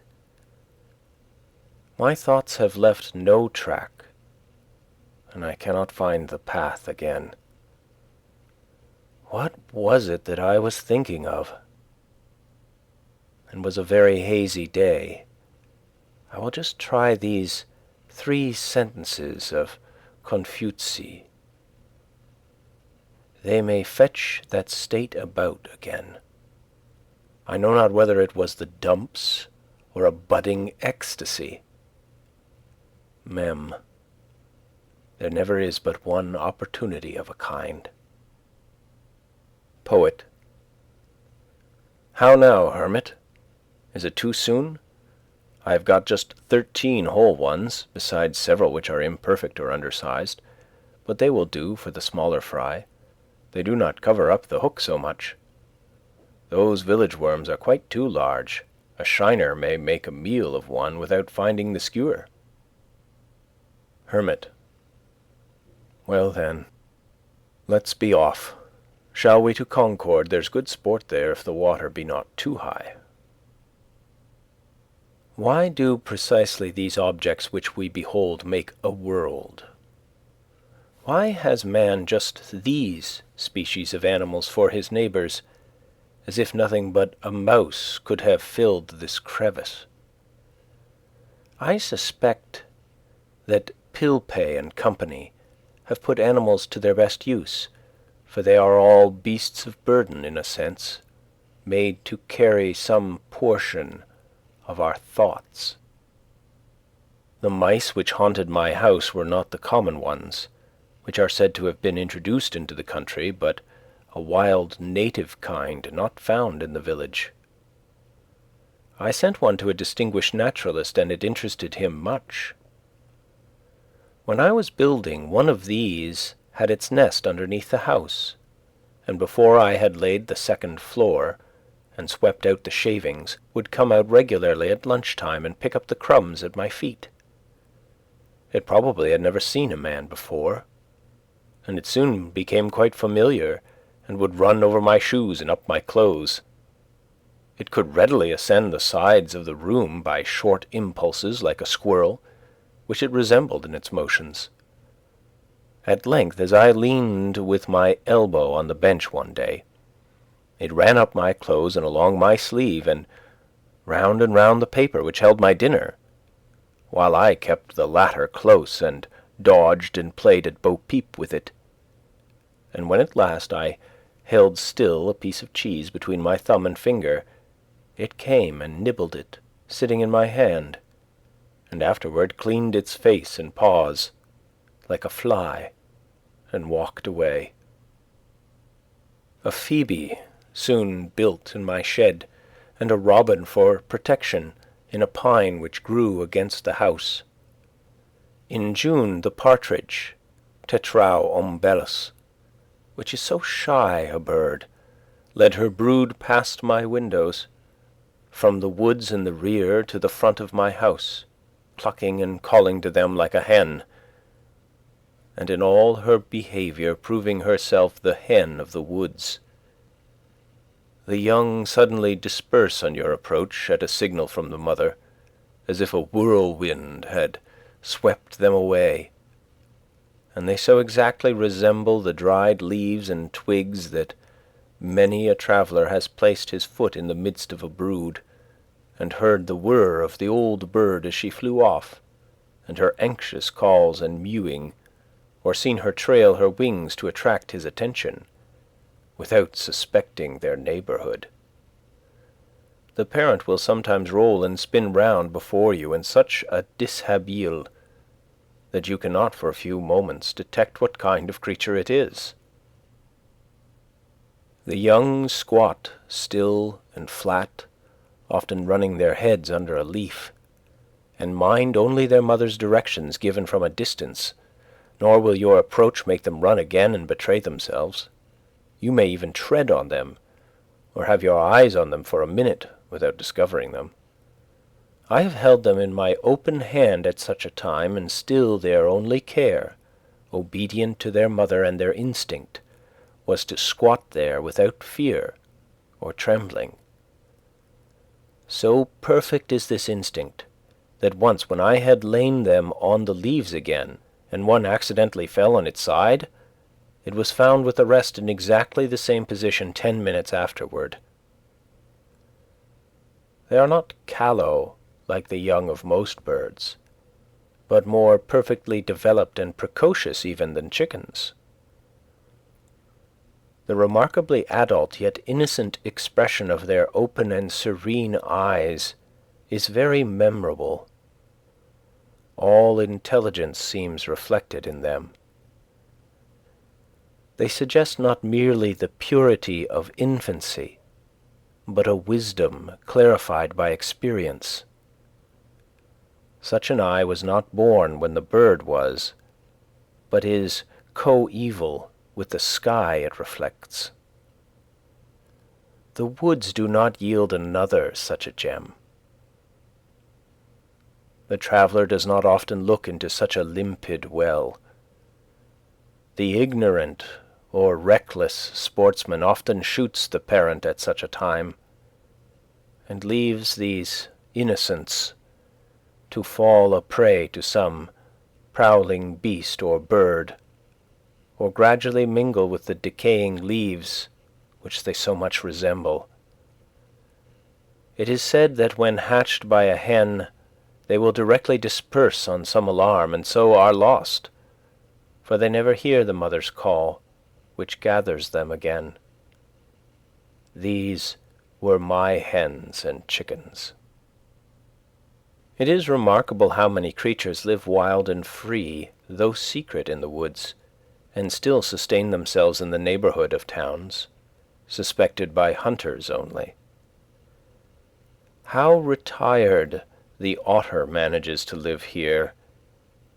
Speaker 1: My thoughts have left no track, and I cannot find the path again. What was it that I was thinking of? It was a very hazy day. I will just try these 3 sentences of Confuci. They may fetch that state about again. I know not whether it was the dumps or a budding ecstasy. Mem. There never is but one opportunity of a kind. Poet. How now, hermit? Is it too soon? I have got just 13 whole ones, besides several which are imperfect or undersized, but they will do for the smaller fry. They do not cover up the hook so much. Those village worms are quite too large. A shiner may make a meal of one without finding the skewer. Hermit. Well then, let's be off. Shall we to Concord? There's good sport there if the water be not too high. Why do precisely these objects which we behold make a world? Why has man just these species of animals for his neighbours, as if nothing but a mouse could have filled this crevice? I suspect that Pilpay and company have put animals to their best use, for they are all beasts of burden in a sense, made to carry some portion of our thoughts. The mice which haunted my house were not the common ones, which are said to have been introduced into the country, but a wild native kind not found in the village. I sent one to a distinguished naturalist, and it interested him much. When I was building, one of these had its nest underneath the house, and before I had laid the second floor and swept out the shavings, would come out regularly at lunch-time and pick up the crumbs at my feet. It probably had never seen a man before, and it soon became quite familiar and would run over my shoes and up my clothes. It could readily ascend the sides of the room by short impulses like a squirrel, which it resembled in its motions. At length, as I leaned with my elbow on the bench one day, it ran up my clothes and along my sleeve and round the paper which held my dinner, while I kept the latter close and dodged and played at bo-peep with it. And when at last I held still a piece of cheese between my thumb and finger, it came and nibbled it, sitting in my hand, and afterward cleaned its face and paws like a fly and walked away. A phoebe soon built in my shed, and a robin for protection in a pine which grew against the house. In June the partridge, Tetrao umbellus, which is so shy a bird, led her brood past my windows, from the woods in the rear to the front of my house, clucking and calling to them like a hen, and in all her behaviour proving herself the hen of the woods. The young suddenly disperse on your approach at a signal from the mother, as if a whirlwind had swept them away, and they so exactly resemble the dried leaves and twigs that many a traveller has placed his foot in the midst of a brood, and heard the whir of the old bird as she flew off, and her anxious calls and mewing, or seen her trail her wings to attract his attention, without suspecting their neighbourhood. The parent will sometimes roll and spin round before you in such a dishabille that you cannot for a few moments detect what kind of creature it is. The young squat still and flat, often running their heads under a leaf, and mind only their mother's directions given from a distance, nor will your approach make them run again and betray themselves. You may even tread on them, or have your eyes on them for a minute without discovering them. I have held them in my open hand at such a time, and still their only care, obedient to their mother and their instinct, was to squat there without fear or trembling. So perfect is this instinct, that once when I had lain them on the leaves again, and one accidentally fell on its side, it was found with the rest in exactly the same position 10 minutes afterward. They are not callow like the young of most birds, but more perfectly developed and precocious even than chickens. The remarkably adult yet innocent expression of their open and serene eyes is very memorable. All intelligence seems reflected in them. They suggest not merely the purity of infancy, but a wisdom clarified by experience. Such an eye was not born when the bird was, but is coeval with the sky it reflects.
Speaker 2: The woods do not yield another such a gem. The traveler does not often look into such a limpid well. The ignorant or reckless sportsman often shoots the parent at such a time, and leaves these innocents to fall a prey to some prowling beast or bird, or gradually mingle with the decaying leaves which they so much resemble. It is said that when hatched by a hen, they will directly disperse on some alarm, and so are lost, for they never hear the mother's call, which gathers them again. These were my hens and chickens. It is remarkable how many creatures live wild and free, though secret in the woods, and still sustain themselves in the neighborhood of towns, suspected by hunters only. How retired the otter manages to live here.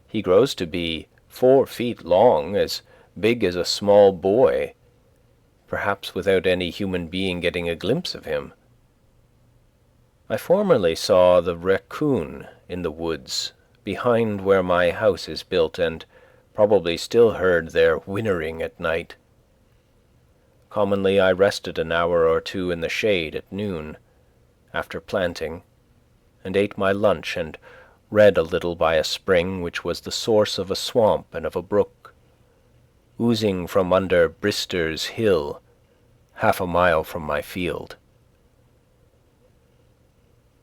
Speaker 2: He grows to be 4 feet long, as big as a small boy, perhaps without any human being getting a glimpse of him. I formerly saw the raccoon in the woods behind where my house is built, and probably still heard their whinnering at night. Commonly I rested an hour or two in the shade at noon, after planting, and ate my lunch and read a little by a spring which was the source of a swamp and of a brook, oozing from under Brister's Hill, 1/2 mile from my field.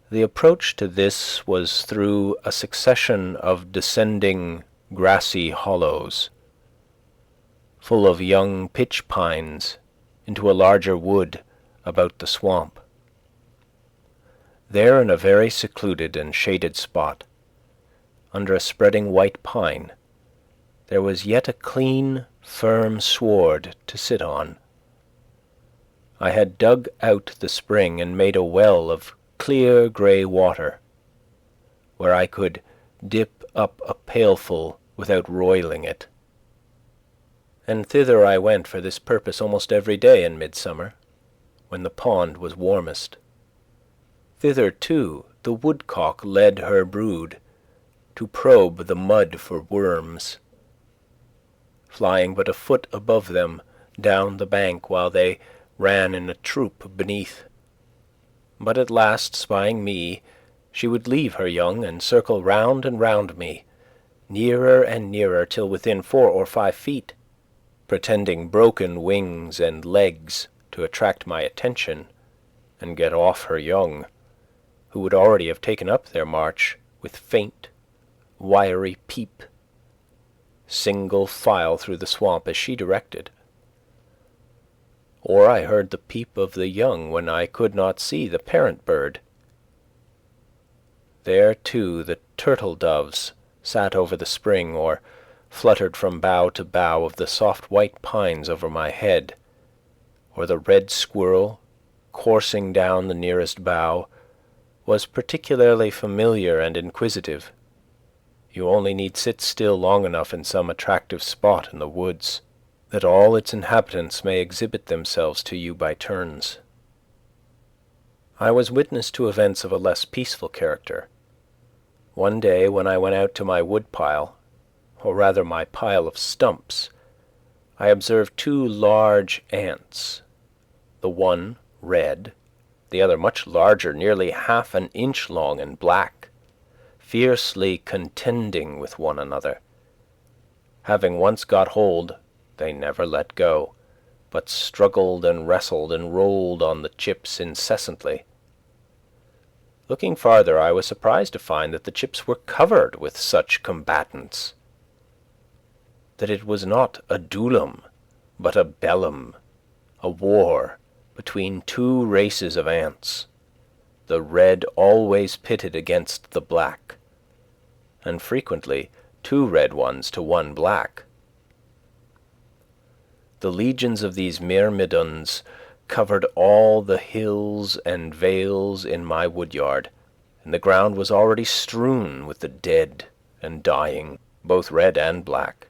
Speaker 2: The approach to this was through a succession of descending grassy hollows, full of young pitch pines, into a larger wood about the swamp. There, in a very secluded and shaded spot, under a spreading white pine, there was yet a clean, firm sward to sit on. I had dug out the spring and made a well of clear grey water, where I could dip up a pailful without roiling it. And thither I went for this purpose almost every day in midsummer, when the pond was warmest. Thither, too, the woodcock led her brood, to probe the mud for worms, flying but a foot above them down the bank while they ran in a troop beneath. But at last, spying me, she would leave her young and circle round and round me, nearer and nearer till within 4 or 5 feet, pretending broken wings and legs to attract my attention and get off her young, who would already have taken up their march with faint, wiry peep, single file through the swamp as she directed. Or I heard the peep of the young when I could not see the parent bird. There, too, the turtle doves sat over the spring, or fluttered from bough to bough of the soft white pines over my head, or the red squirrel, coursing down the nearest bough, was particularly familiar and inquisitive. You only need sit still long enough in some attractive spot in the woods, that all its inhabitants may exhibit themselves to you by turns. I was witness to events of a less peaceful character. One day when I went out to my woodpile, or rather my pile of stumps, I observed 2 large ants, the one red, the other much larger, nearly 1/2 an inch long and black, fiercely contending with one another. Having once got hold, they never let go, but struggled and wrestled and rolled on the chips incessantly. Looking farther, I was surprised to find that the chips were covered with such combatants, that it was not a duellum, but a bellum, a war between 2 races of ants, the red always pitted against the black, and frequently 2 red ones to 1 black. The legions of these myrmidons covered all the hills and vales in my woodyard, and the ground was already strewn with the dead and dying, both red and black.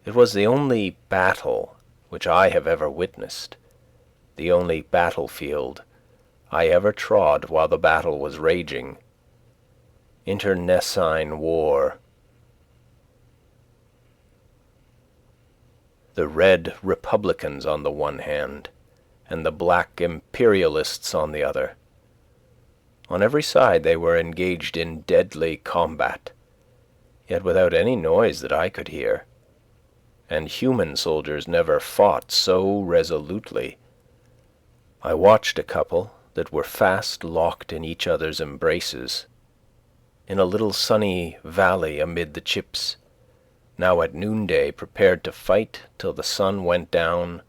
Speaker 2: It was the only battle which I have ever witnessed, the only battlefield I ever trod while the battle was raging. Internecine war. The red Republicans on the one hand, and the black imperialists on the other. On every side they were engaged in deadly combat, yet without any noise that I could hear, and human soldiers never fought so resolutely. I watched a couple that were fast locked in each other's embraces, in a little sunny valley amid the chips, now at noonday prepared to fight till the sun went down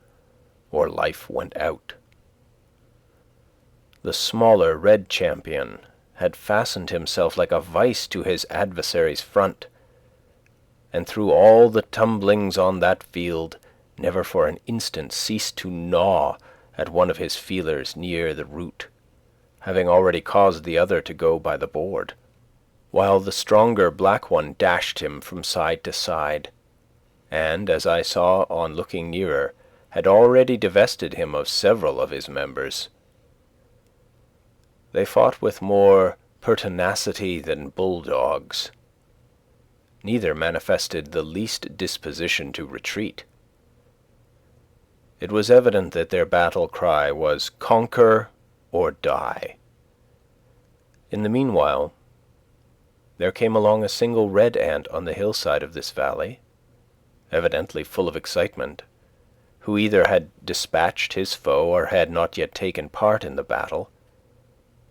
Speaker 2: or life went out. The smaller red champion had fastened himself like a vice to his adversary's front, and through all the tumblings on that field never for an instant ceased to gnaw at one of his feelers near the root, having already caused the other to go by the board, while the stronger black one dashed him from side to side, and, as I saw on looking nearer, had already divested him of several of his members. They fought with more pertinacity than bulldogs. Neither manifested the least disposition to retreat. It was evident that their battle cry was conquer or die. In the meanwhile, there came along a single red ant on the hillside of this valley, evidently full of excitement, who either had dispatched his foe or had not yet taken part in the battle,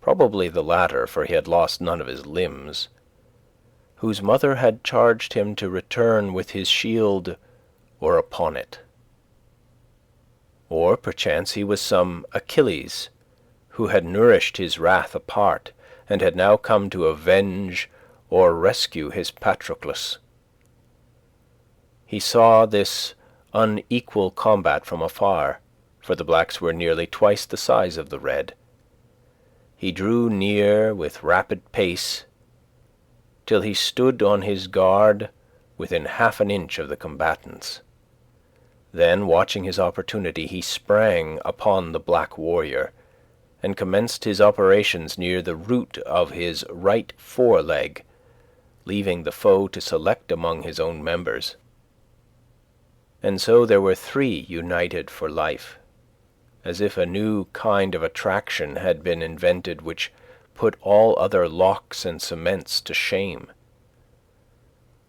Speaker 2: probably the latter, for he had lost none of his limbs, whose mother had charged him to return with his shield or upon it. Or perchance he was some Achilles, who had nourished his wrath apart, and had now come to avenge or rescue his Patroclus. He saw this unequal combat from afar, for the blacks were nearly twice the size of the red. He drew near with rapid pace, till he stood on his guard within half an inch of the combatants. Then, watching his opportunity, he sprang upon the black warrior, and commenced his operations near the root of his right foreleg, leaving the foe to select among his own members. And so there were three united for life, as if a new kind of attraction had been invented which put all other locks and cements to shame.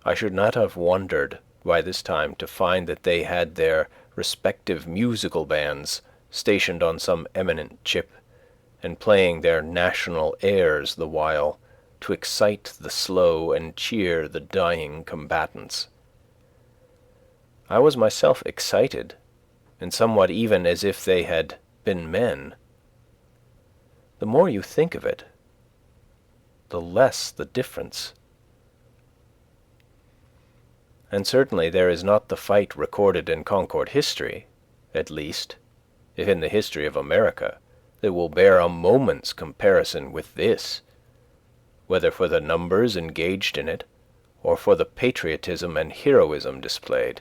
Speaker 2: I should not have wondered by this time to find that they had their respective musical bands stationed on some eminent chip, and playing their national airs the while, to excite the slow and cheer the dying combatants. I was myself excited, and somewhat even as if they had been men. The more you think of it, the less the difference. And certainly there is not the fight recorded in Concord history, at least, if in the history of America, that will bear a moment's comparison with this, whether for the numbers engaged in it, or for the patriotism and heroism displayed.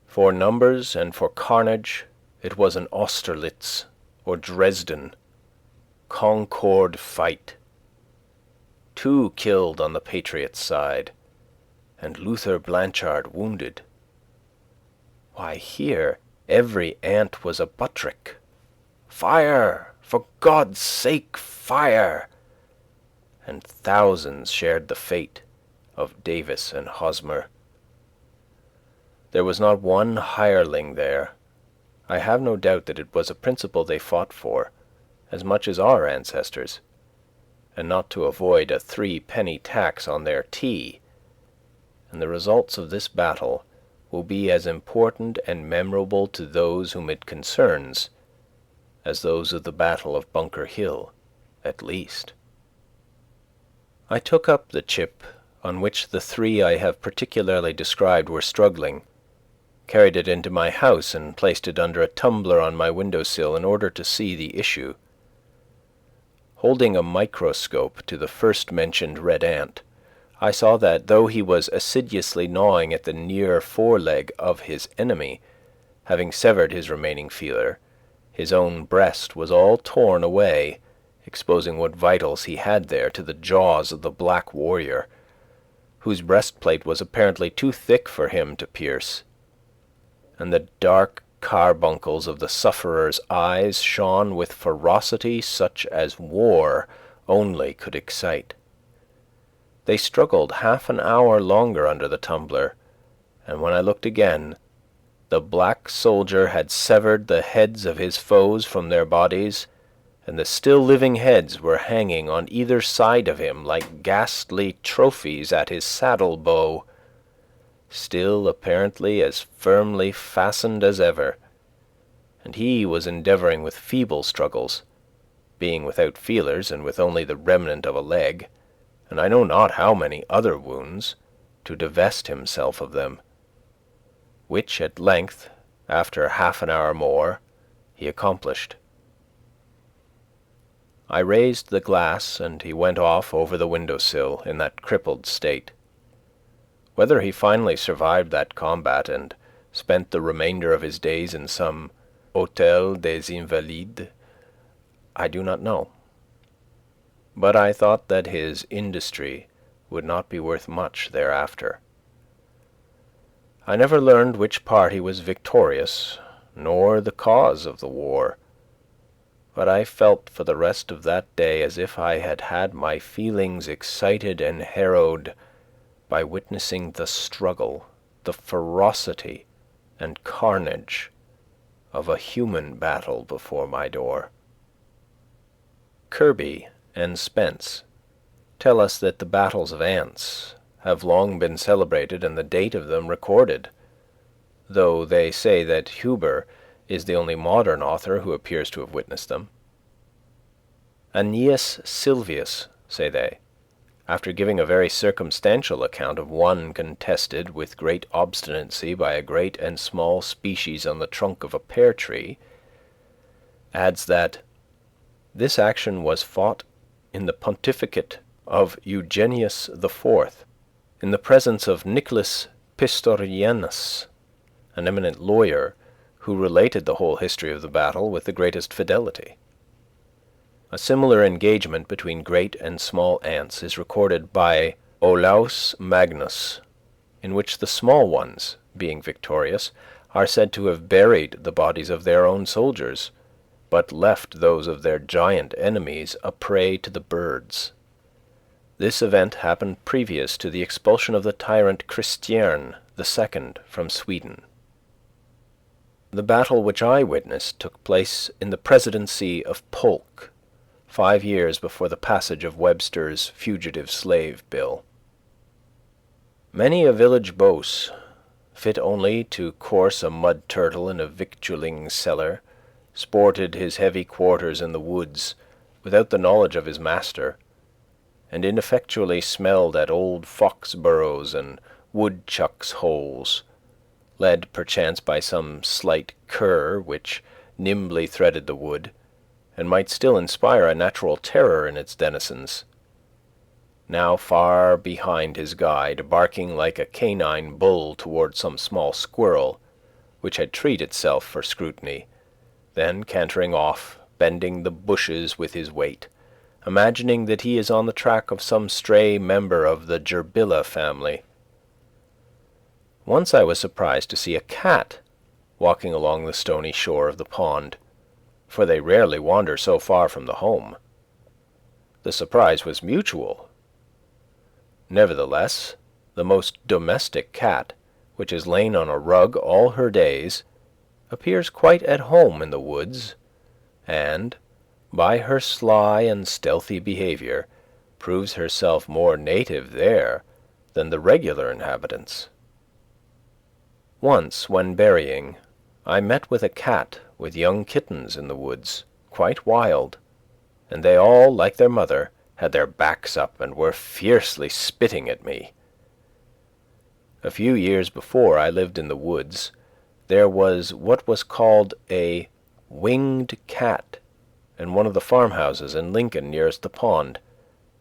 Speaker 2: For numbers and for carnage, it was an Austerlitz or Dresden Concord fight. 2 killed on the patriots' side, and Luther Blanchard wounded. Why, here every ant was a Buttrick. Fire! For God's sake, fire! And thousands shared the fate of Davis and Hosmer. There was not one hireling there. I have no doubt that it was a principle they fought for, as much as our ancestors, and not to avoid a 3-penny tax on their tea. And the results of this battle will be as important and memorable to those whom it concerns as those of the Battle of Bunker Hill, at least. I took up the chip on which the 3 I have particularly described were struggling, carried it into my house, and placed it under a tumbler on my window-sill in order to see the issue. Holding a microscope to the first-mentioned red ant, I saw that, though he was assiduously gnawing at the near foreleg of his enemy, having severed his remaining feeler,
Speaker 1: His own breast was all torn away, exposing what vitals he had there to the jaws of the black warrior, whose breastplate was apparently too thick for him to pierce, and the dark carbuncles of the sufferer's eyes shone with ferocity such as war only could excite. They struggled half an hour longer under the tumbler, and when I looked again, the black soldier had severed the heads of his foes from their bodies, and the still living heads were hanging on either side of him like ghastly trophies at his saddle bow, still apparently as firmly fastened as ever, and he was endeavouring with feeble struggles, being without feelers and with only the remnant of a leg, and I know not how many other wounds, to divest himself of them, which at length, after half an hour more, he accomplished. I raised the glass, and he went off over the window-sill in that crippled state. Whether he finally survived that combat and spent the remainder of his days in some Hôtel des Invalides, I do not know. But I thought that his industry would not be worth much thereafter. I never learned which party was victorious, nor the cause of the war, but I felt for the rest of that day as if I had had my feelings excited and harrowed by witnessing the struggle, the ferocity and carnage of a human battle before my door. Kirby and Spence tell us that the battles of ants have long been celebrated and the date of them recorded, though they say that Huber is the only modern author who appears to have witnessed them. Aeneas Sylvius, say they, after giving a very circumstantial account of one contested with great obstinacy by a great and small species on the trunk of a pear tree, adds that this action was fought in the pontificate of Eugenius IV, in the presence of Nicholas Pistorianus, an eminent lawyer, who related the whole history of the battle with the greatest fidelity. A similar engagement between great and small ants is recorded by Olaus Magnus, in which the small ones, being victorious, are said to have buried the bodies of their own soldiers, but left those of their giant enemies a prey to the birds. This event happened previous to the expulsion of the tyrant Christiern II from Sweden. The battle which I witnessed took place in the presidency of Polk, 5 years before the passage of Webster's Fugitive Slave Bill. Many a village boss, fit only to course a mud turtle in a victualling cellar, sported his heavy quarters in the woods without the knowledge of his master, and ineffectually smelled at old fox burrows and woodchucks' holes, led perchance by some slight cur which nimbly threaded the wood, and might still inspire a natural terror in its denizens. Now far behind his guide, barking like a canine bull toward some small squirrel, which had treed itself for scrutiny, then cantering off, bending the bushes with his weight, imagining that he is on the track of some stray member of the gerbilla family. Once I was surprised to see a cat walking along the stony shore of the pond, for they rarely wander so far from the home. The surprise was mutual. Nevertheless, the most domestic cat, which has lain on a rug all her days, appears quite at home in the woods, and, by her sly and stealthy behaviour, proves herself more native there than the regular inhabitants. Once, when berrying, I met with a cat with young kittens in the woods, quite wild, and they all, like their mother, had their backs up and were fiercely spitting at me. A few years before I lived in the woods, there was what was called a winged cat in one of the farmhouses in Lincoln nearest the pond,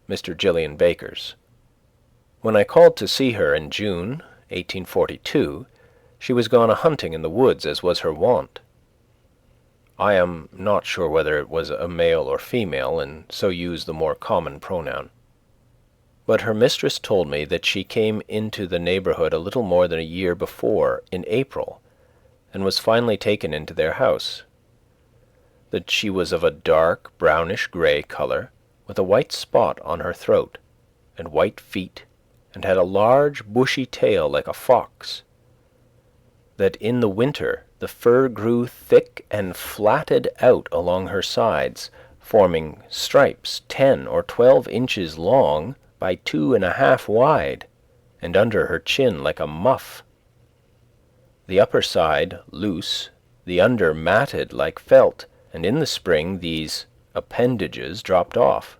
Speaker 1: Mr. Gillian Baker's. When I called to see her in June 1842, she was gone a-hunting in the woods, as was her wont. I am not sure whether it was a male or female, and so used the more common pronoun. But her mistress told me that she came into the neighborhood a little more than a year before, in April, and was finally taken into their house. That she was of a dark brownish-gray color, with a white spot on her throat, and white feet, and had a large bushy tail like a fox. That in the winter the fur grew thick and flatted out along her sides, forming stripes 10 or 12 inches long by 2.5 wide, and under her chin like a muff. The upper side loose, the under matted like felt, and in the spring these appendages dropped off.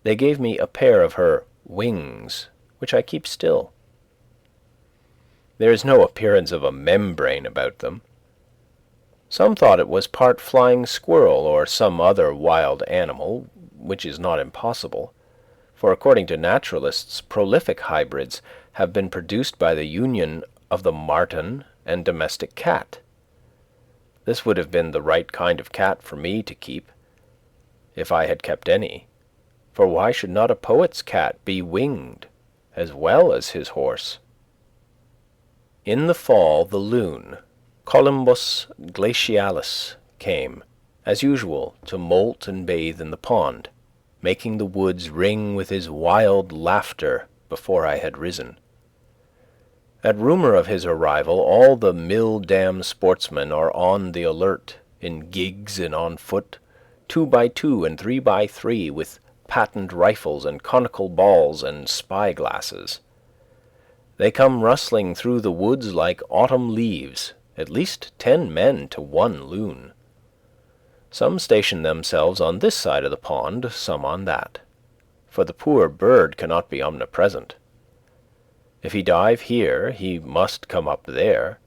Speaker 1: They gave me a pair of her wings, which I keep still. There is no appearance of a membrane about them. Some thought it was part flying squirrel or some other wild animal, which is not impossible, for according to naturalists, prolific hybrids have been produced by the union of the marten and domestic cat. This would have been the right kind of cat for me to keep, if I had kept any, for why should not a poet's cat be winged, as well as his horse? In the fall the loon, Columbus glacialis, came, as usual, to molt and bathe in the pond, making the woods ring with his wild laughter before I had risen. At rumor of his arrival, all the mill-dam sportsmen are on the alert, in gigs and on foot, 2 by 2 and 3 by 3, with patent rifles and conical balls and spy-glasses. They come rustling through the woods like autumn leaves, at least 10 men to 1 loon. Some station themselves on this side of the pond, some on that, for the poor bird cannot be omnipresent. If he dive here, he must come up there.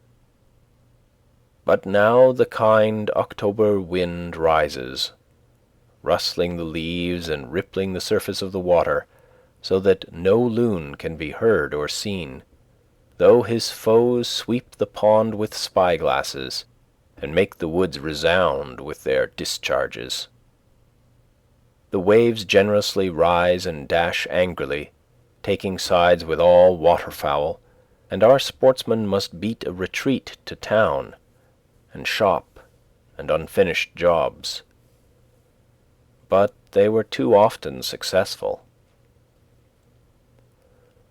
Speaker 1: But now the kind October wind rises, rustling the leaves and rippling the surface of the water, so that no loon can be heard or seen, though his foes sweep the pond with spy-glasses and make the woods resound with their discharges. The waves generously rise and dash angrily, taking sides with all waterfowl, and our sportsmen must beat a retreat to town and shop and unfinished jobs. But they were too often successful.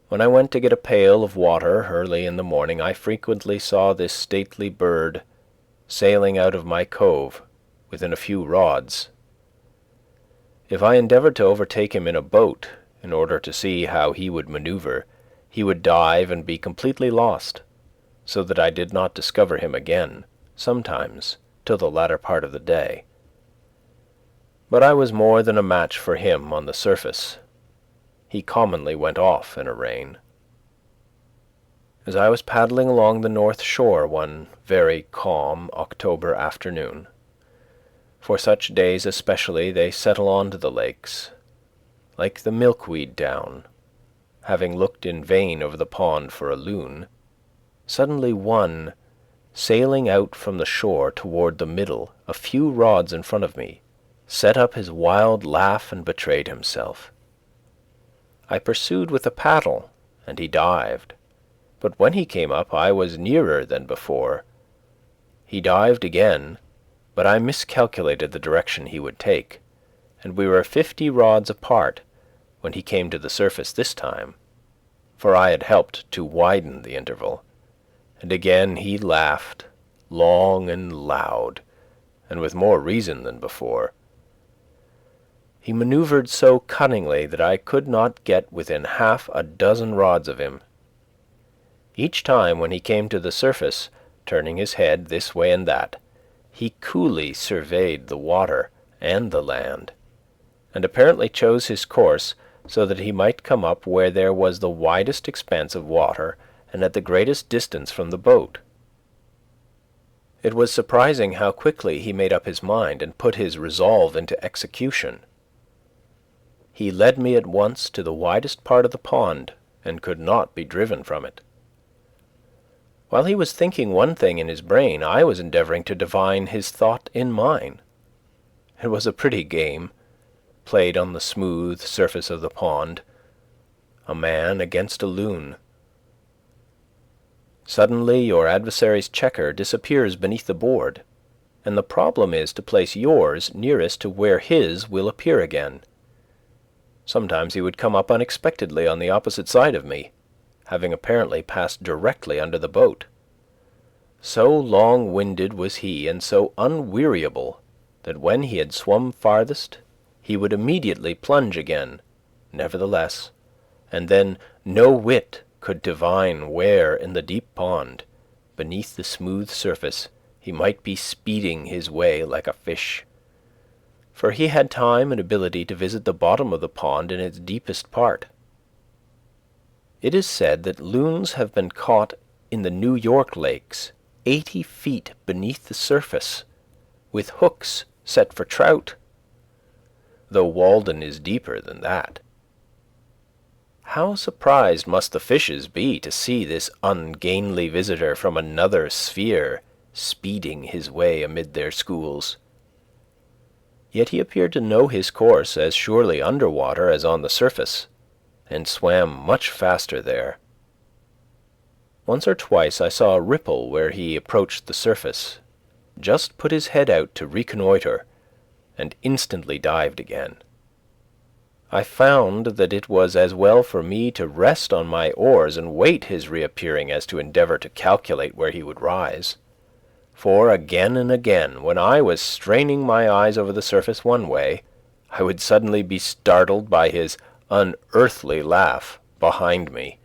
Speaker 1: When I went to get a pail of water early in the morning, I frequently saw this stately bird sailing out of my cove within a few rods. If I endeavored to overtake him in a boat in order to see how he would maneuver, he would dive and be completely lost, so that I did not discover him again, sometimes till the latter part of the day. But I was more than a match for him on the surface. He commonly went off in a rain. As I was paddling along the north shore one very calm October afternoon, for such days especially they settle on to the lakes, like the milkweed down, having looked in vain over the pond for a loon, suddenly one, sailing out from the shore toward the middle, a few rods in front of me, set up his wild laugh and betrayed himself. I pursued with a paddle, and he dived, but when he came up I was nearer than before. He dived again, but I miscalculated the direction he would take, and we were 50 rods apart when he came to the surface this time, for I had helped to widen the interval, and again he laughed, long and loud, and with more reason than before. He maneuvered so cunningly that I could not get within 6 rods of him. Each time when he came to the surface, turning his head this way and that, he coolly surveyed the water and the land, and apparently chose his course so that he might come up where there was the widest expanse of water and at the greatest distance from the boat. It was surprising how quickly he made up his mind and put his resolve into execution. He led me at once to the widest part of the pond and could not be driven from it.
Speaker 2: While he was thinking one thing in his brain, I was endeavouring to divine his thought in mine. It was a pretty game, played on the smooth surface of the pond, a man against a loon. Suddenly your adversary's checker disappears beneath the board, and the problem is to place yours nearest to where his will appear again. Sometimes he would come up unexpectedly on the opposite side of me, having apparently passed directly under the boat. So long-winded was he and so unweariable that when he had swum farthest, he would immediately plunge again, nevertheless, and then no wit could divine where in the deep pond, beneath the smooth surface, he might be speeding his way like a fish. For he had time and ability to visit the bottom of the pond in its deepest part. It is said that loons have been caught in the New York lakes 80 feet beneath the surface, with hooks set for trout, though Walden is deeper than that. How surprised must the fishes be to see this ungainly visitor from another sphere speeding his way amid their schools. Yet he appeared to know his course as surely under water as on the surface, and swam much faster there. Once or twice I saw a ripple where he approached the surface, just put his head out to reconnoitre, and instantly dived again. I found that it was as well for me to rest on my oars and wait his reappearing as to endeavour to calculate where he would rise. For again and again, when I was straining my eyes over the surface one way, I would suddenly be startled by his unearthly laugh behind me.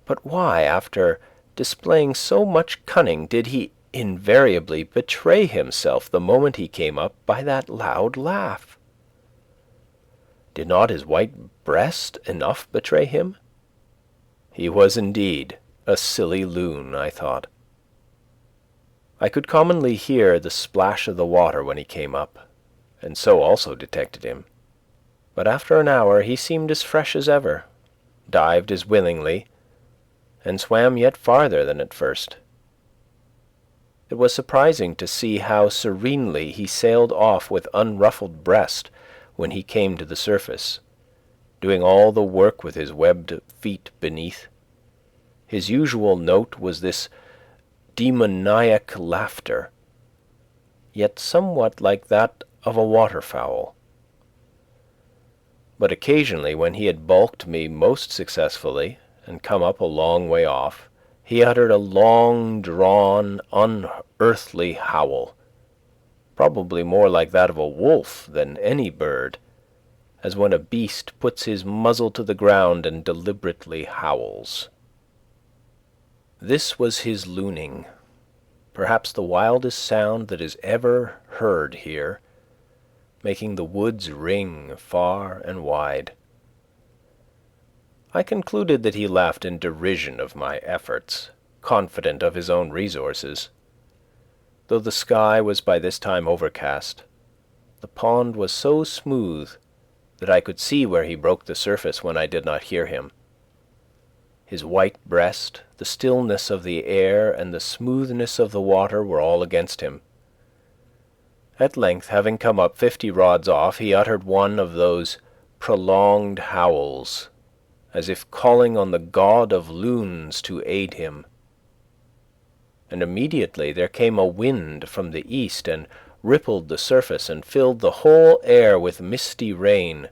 Speaker 2: But why, after displaying so much cunning, did he invariably betray himself the moment he came up by that loud laugh? Did not his white breast enough betray him? He was indeed a silly loon, I thought. I could commonly hear the splash of the water when he came up, and so also detected him. But after an hour he seemed as fresh as ever, dived as willingly, and swam yet farther than at first. It was surprising to see how serenely he sailed off with unruffled breast when he came to the surface, doing all the work with his webbed feet beneath. His usual note was this demoniac laughter, yet somewhat like that of a waterfowl. But occasionally, when he had balked me most successfully and come up a long way off, he uttered a long-drawn, unearthly howl, probably more like that of a wolf than any bird, as when a beast puts his muzzle to the ground and deliberately howls. This was his looning, perhaps the wildest sound that is ever heard here, making the woods ring far and wide. I concluded that he laughed in derision of my efforts, confident of his own resources. Though the sky was by this time overcast, the pond was so smooth that I could see where he broke the surface when I did not hear him. His white breast, the stillness of the air, and the smoothness of the water were all against him. At length, having come up 50 rods off, he uttered one of those prolonged howls, as if calling on the god of loons to aid him. And immediately there came a wind from the east and rippled the surface and filled the whole air with misty rain,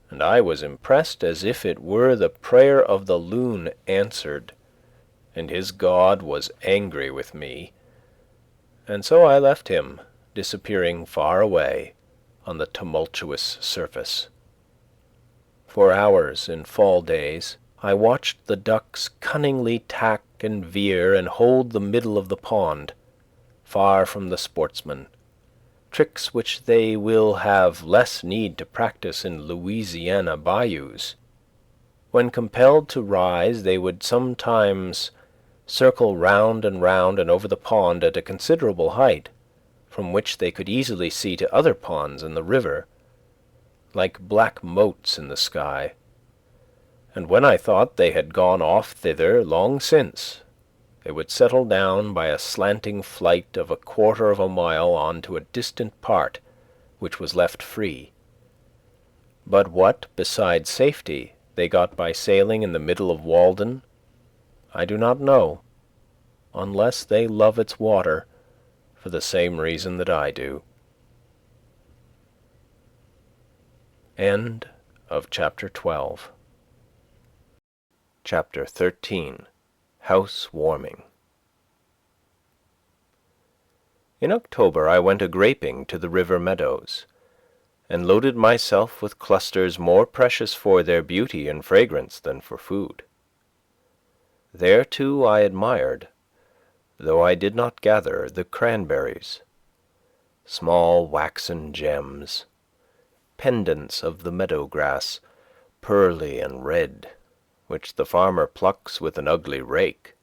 Speaker 2: and I was impressed as if it were the prayer of the loon answered, and his god was angry with me, and so I left him, disappearing far away on the tumultuous surface. For hours in fall days I watched the ducks cunningly tack and veer and hold the middle of the pond, far from the sportsman, tricks which they will have less need to practice in Louisiana bayous. When compelled to rise, they would sometimes circle round and over the pond at a considerable height, from which they could easily see to other ponds in the river, like black motes in the sky. And when I thought they had gone off thither long since, They would settle down by a slanting flight of a quarter of a mile on to a distant part which was left free. But what, besides safety, they got by sailing in the middle of Walden, I do not know, unless they love its water for the same reason that I do. End of chapter 12. Chapter 13. House Warming. In October I went a-graping to the river meadows, and loaded myself with clusters more precious for their beauty and fragrance than for food. There too I admired, though I did not gather, the cranberries, small waxen gems, pendants of the meadow grass, pearly and red, which the farmer plucks with an ugly rake,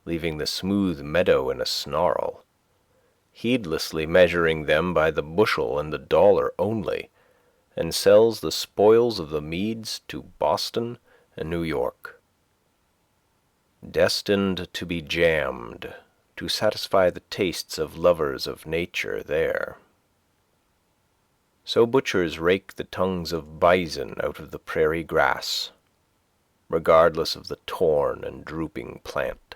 Speaker 2: leaving the smooth meadow in a snarl, heedlessly measuring them by the bushel and the dollar only, and sells the spoils of the meads to Boston and New York, destined to be jammed to satisfy the tastes of lovers of nature there. So butchers rake the tongues of bison out of the prairie grass, regardless of the torn and drooping plant.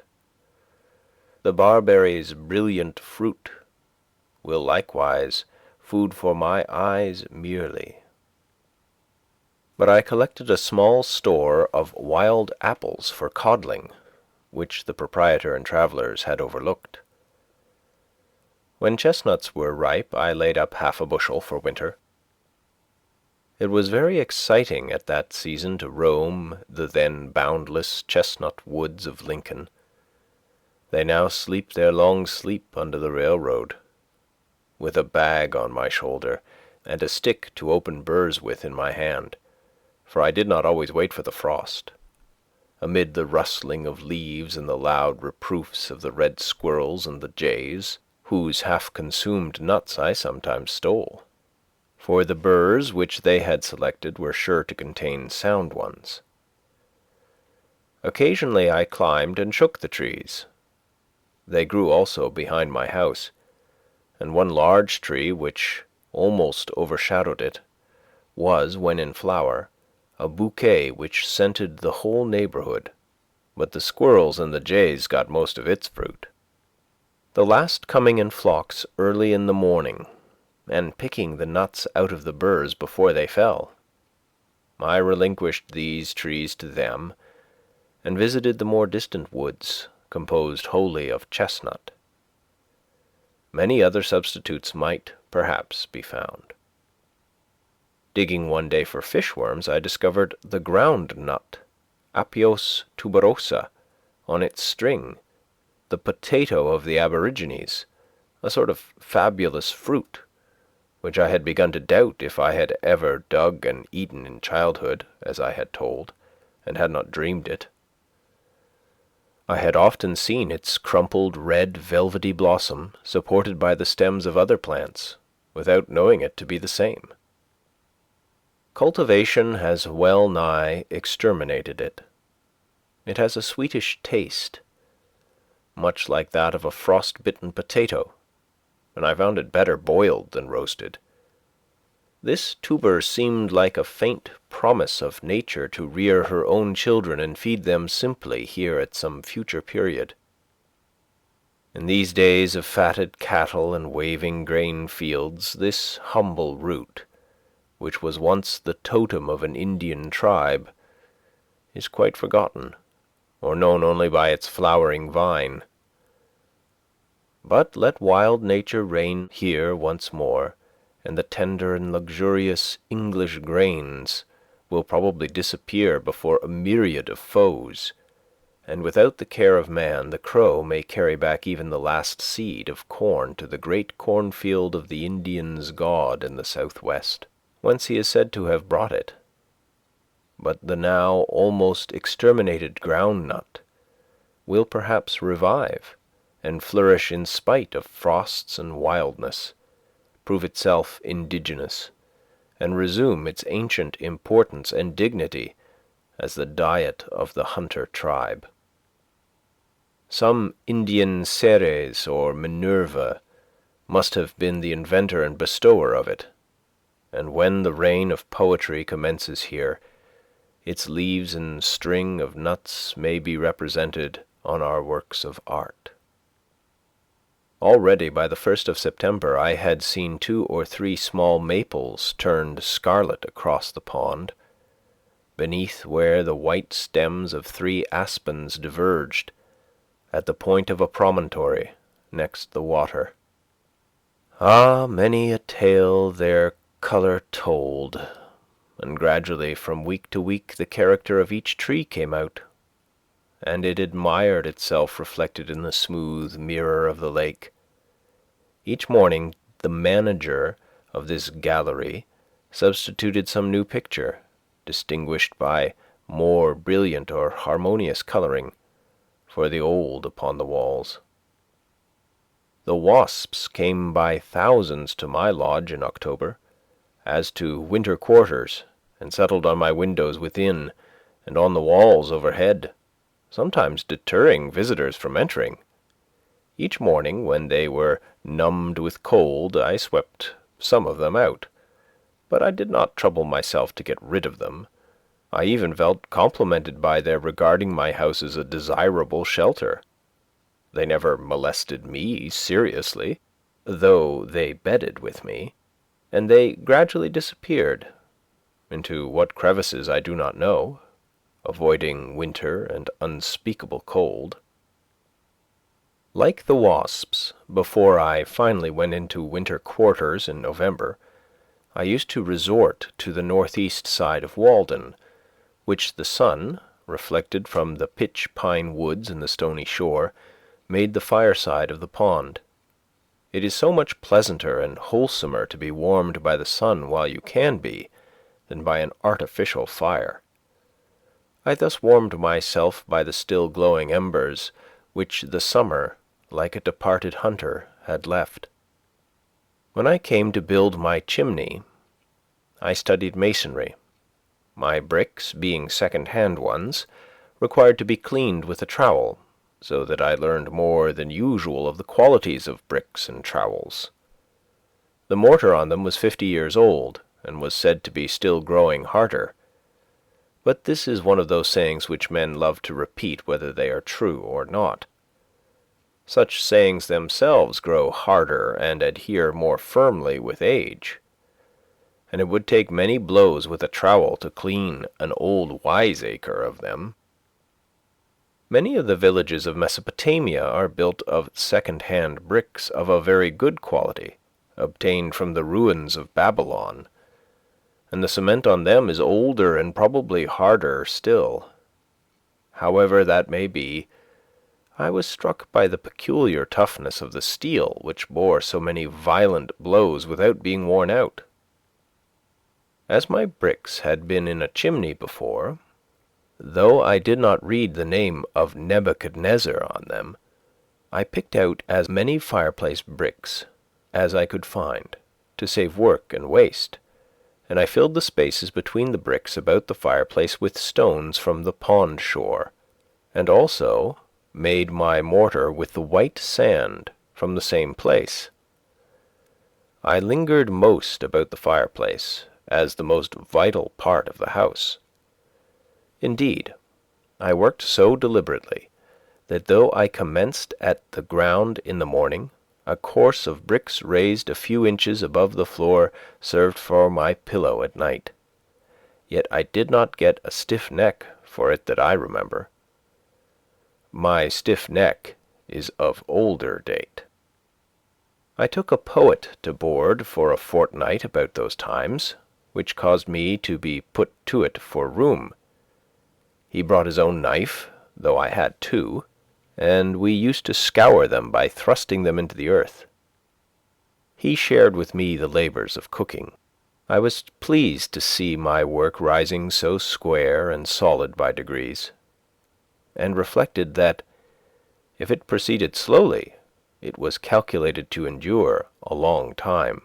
Speaker 2: The barberry's brilliant fruit will likewise food for my eyes merely. But I collected a small store of wild apples for codling, which the proprietor and travellers had overlooked. When chestnuts were ripe, I laid up half a bushel for winter. It was very exciting at that season to roam the then boundless chestnut woods of Lincoln. They now sleep their long sleep under the railroad, with a bag on my shoulder and a stick to open burrs with in my hand, for I did not always wait for the frost, amid the rustling of leaves and the loud reproofs of the red squirrels and the jays, whose half-consumed nuts I sometimes stole, for the burrs which they had selected were sure to contain sound ones. Occasionally I climbed and shook the trees. They grew also behind my house, and one large tree, which almost overshadowed it, was, when in flower, a bouquet which scented the whole neighborhood, but the squirrels and the jays got most of its fruit. The last coming in flocks early in the morning, and picking the nuts out of the burrs before they fell. I relinquished these trees to them, and visited the more distant woods, composed wholly of chestnut. Many other substitutes might, perhaps, be found. Digging one day for fishworms, I discovered the ground nut, Apios tuberosa, on its string, the potato of the aborigines, a sort of fabulous fruit, which I had begun to doubt if I had ever dug and eaten in childhood, as I had told, and had not dreamed it. I had often seen its crumpled red velvety blossom supported by the stems of other plants, without knowing it to be the same. Cultivation has well nigh exterminated it. It has a sweetish taste, much like that of a frost-bitten potato, and I found it better boiled than roasted. This tuber seemed like a faint promise of nature to rear her own children and feed them simply here at some future period. In these days of fatted cattle and waving grain fields, this humble root, which was once the totem of an Indian tribe, is quite forgotten, or known only by its flowering vine. But let wild nature reign here once more, and the tender and luxurious English grains will probably disappear before a myriad of foes, and without the care of man the crow may carry back even the last seed of corn to the great cornfield of the Indian's god in the southwest, whence he is said to have brought it. But the now almost exterminated groundnut will perhaps revive and flourish in spite of frosts and wildness, prove itself indigenous, and resume its ancient importance and dignity as the diet of the hunter tribe. Some Indian Ceres or Minerva must have been the inventor and bestower of it, and when the reign of poetry commences here, its leaves and string of nuts may be represented on our works of art. Already by the 1st of September I had seen 2 or 3 small maples turned scarlet across the pond, beneath where the white stems of 3 aspens diverged at the point of a promontory next the water. Ah, many a tale their colour told, and gradually from week to week the character of each tree came out, and it admired itself reflected in the smooth mirror of the lake. Each morning the manager of this gallery substituted some new picture, distinguished by more brilliant or harmonious colouring, for the old upon the walls. The wasps came by thousands to my lodge in October, as to winter quarters, and settled on my windows within and on the walls overhead, sometimes deterring visitors from entering. Each morning, when they were numbed with cold, I swept some of them out, but I did not trouble myself to get rid of them. I even felt complimented by their regarding my house as a desirable shelter. They never molested me seriously, though they bedded with me, and they gradually disappeared, into what crevices I do not know, avoiding winter and unspeakable cold. Like the wasps, before I finally went into winter quarters in November, I used to resort to the northeast side of Walden, which the sun, reflected from the pitch pine woods and the stony shore, made the fireside of the pond. It is so much pleasanter and wholesomer to be warmed by the sun while you can be, than by an artificial fire. I thus warmed myself by the still glowing embers, which the summer, like a departed hunter, had left. When I came to build my chimney, I studied masonry. My bricks, being second-hand ones, required to be cleaned with a trowel, so that I learned more than usual of the qualities of bricks and trowels. The mortar on them was 50 years old, and was said to be still growing harder. But this is one of those sayings which men love to repeat whether they are true or not. Such sayings themselves grow harder and adhere more firmly with age, and it would take many blows with a trowel to clean an old wiseacre of them. Many of the villages of Mesopotamia are built of second-hand bricks of a very good quality, obtained from the ruins of Babylon, and the cement on them is older and probably harder still. However that may be, I was struck by the peculiar toughness of the steel, which bore so many violent blows without being worn out. As my bricks had been in a chimney before, though I did not read the name of Nebuchadnezzar on them, I picked out as many fireplace bricks as I could find, to save work and waste, and I filled the spaces between the bricks about the fireplace with stones from the pond shore, and also made my mortar with the white sand from the same place. I lingered most about the fireplace, as the most vital part of the house. Indeed, I worked so deliberately that though I commenced at the ground in the morning, a course of bricks raised a few inches above the floor served for my pillow at night. Yet I did not get a stiff neck for it that I remember. My stiff neck is of older date. I took a poet to board for a fortnight about those times, which caused me to be put to it for room. He brought his own knife, though I had 2, and we used to scour them by thrusting them into the earth. He shared with me the labours of cooking. I was pleased to see my work rising so square and solid by degrees, and reflected that, if it proceeded slowly, it was calculated to endure a long time.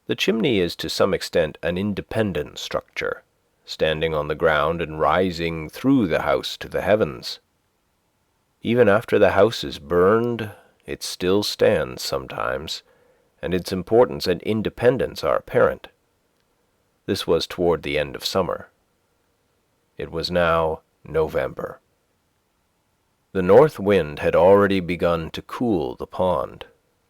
Speaker 2: The chimney is to some extent an independent structure, standing on the ground and rising through the house to the heavens. Even after the house is burned, it still stands sometimes, and its importance and independence are apparent. This was toward the end of summer. It was now November. The north wind had already begun to cool the pond,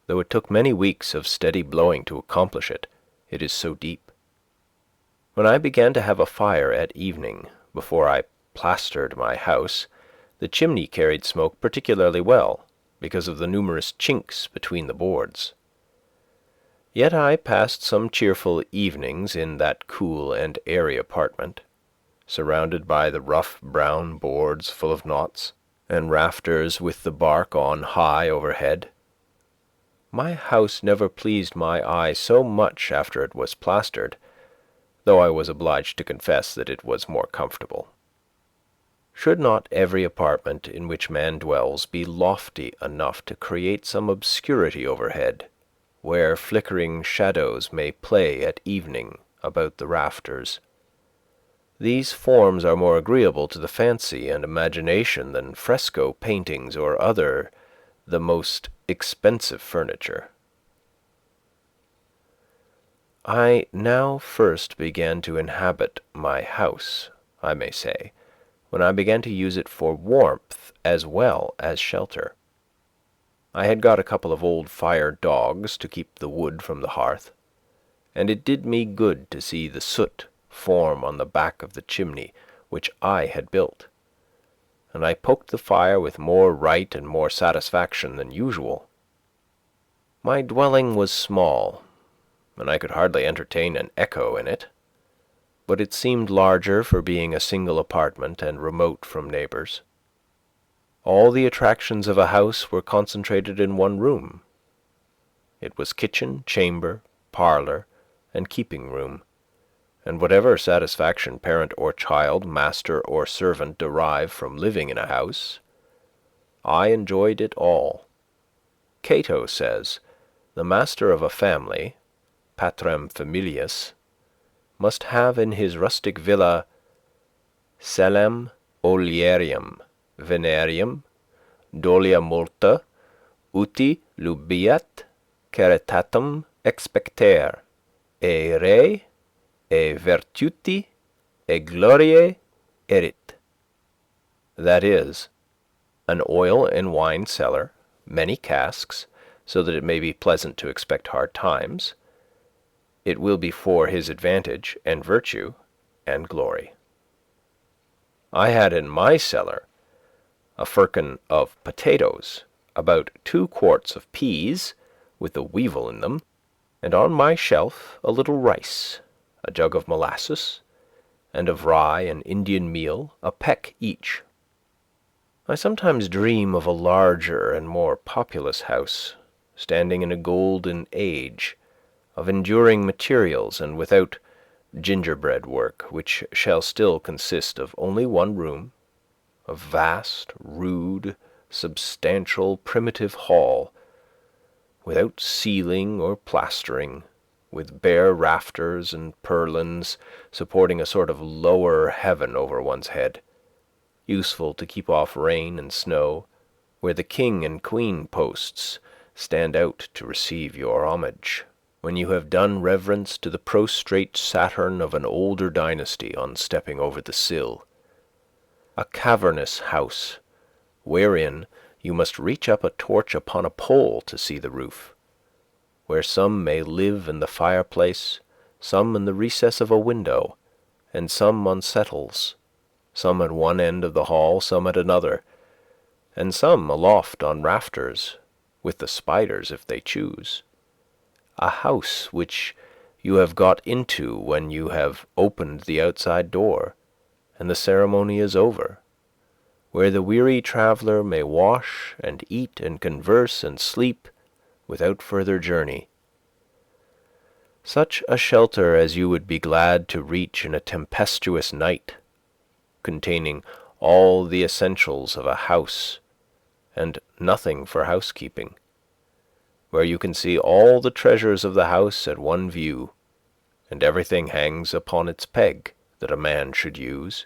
Speaker 2: though it took many weeks of steady blowing to accomplish it. It is so deep. When I began to have a fire at evening, before I plastered my house, the chimney carried smoke particularly well, because of the numerous chinks between the boards. Yet I passed some cheerful evenings in that cool and airy apartment, surrounded by the rough brown boards full of knots, and rafters with the bark on high overhead. My house never pleased my eye so much after it was plastered, though I was obliged to confess that it was more comfortable. Should not every apartment in which man dwells be lofty enough to create some obscurity overhead, where flickering shadows may play at evening about the rafters? These forms are more agreeable to the fancy and imagination than fresco paintings or other the most expensive furniture. I now first began to inhabit my house, I may say, when I began to use it for warmth as well as shelter. I had got a couple of old fire dogs to keep the wood from the hearth, and it did me good to see the soot form on the back of the chimney which I had built, and I poked the fire with more right and more satisfaction than usual. My dwelling was small, and I could hardly entertain an echo in it, but it seemed larger for being a single apartment and remote from neighbours. All the attractions of a house were concentrated in one room. It was kitchen, chamber, parlour, and keeping room, and whatever satisfaction parent or child, master or servant derive from living in a house, I enjoyed it all. Cato says, the master of a family, patrem familias, must have in his rustic villa celem olierium, venerium, dolia multa, uti lubiat caritatem expectere, e re, e virtuti, e gloriae erit. That is, an oil and wine cellar, many casks, so that it may be pleasant to expect hard times. It will be for his advantage and virtue and glory. I had in my cellar a firkin of potatoes, about 2 quarts of peas, with a weevil in them, and on my shelf a little rice, a jug of molasses, and of rye and Indian meal, a peck each. I sometimes dream of a larger and more populous house, standing in a golden age, of enduring materials and without gingerbread work, which shall still consist of only one room, a vast, rude, substantial, primitive hall, without ceiling or plastering, with bare rafters and purlins supporting a sort of lower heaven over one's head, useful to keep off rain and snow, where the king and queen posts stand out to receive your homage, when you have done reverence to the prostrate Saturn of an older dynasty on stepping over the sill. A cavernous house, wherein you must reach up a torch upon a pole to see the roof, where some may live in the fireplace, some in the recess of a window, and some on settles, some at one end of the hall, some at another, and some aloft on rafters, with the spiders if they choose. A house which you have got into when you have opened the outside door, and the ceremony is over, where the weary traveller may wash and eat and converse and sleep without further journey. Such a shelter as you would be glad to reach in a tempestuous night, containing all the essentials of a house and nothing for housekeeping, where you can see all the treasures of the house at one view, and everything hangs upon its peg that a man should use,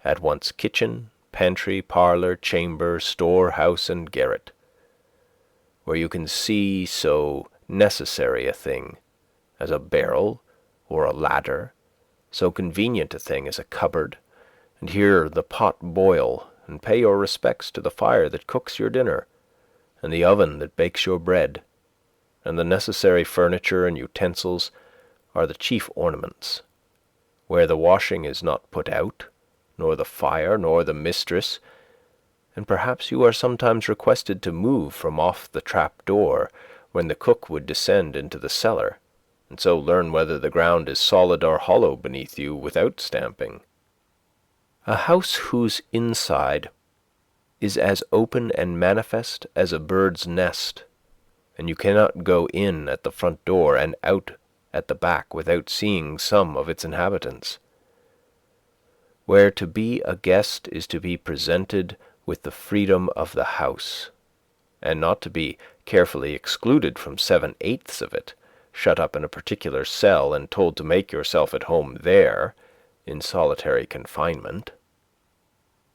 Speaker 2: at once kitchen, pantry, parlour, chamber, storehouse, and garret, where you can see so necessary a thing as a barrel or a ladder, so convenient a thing as a cupboard, and hear the pot boil, and pay your respects to the fire that cooks your dinner, and the oven that bakes your bread, and the necessary furniture and utensils are the chief ornaments, where the washing is not put out, nor the fire, nor the mistress, and perhaps you are sometimes requested to move from off the trap door when the cook would descend into the cellar, and so learn whether the ground is solid or hollow beneath you without stamping. A house whose inside is as open and manifest as a bird's nest, and you cannot go in at the front door and out at the back without seeing some of its inhabitants, where to be a guest is to be presented with the freedom of the house, and not to be carefully excluded from 7/8 of it, shut up in a particular cell and told to make yourself at home there, in solitary confinement.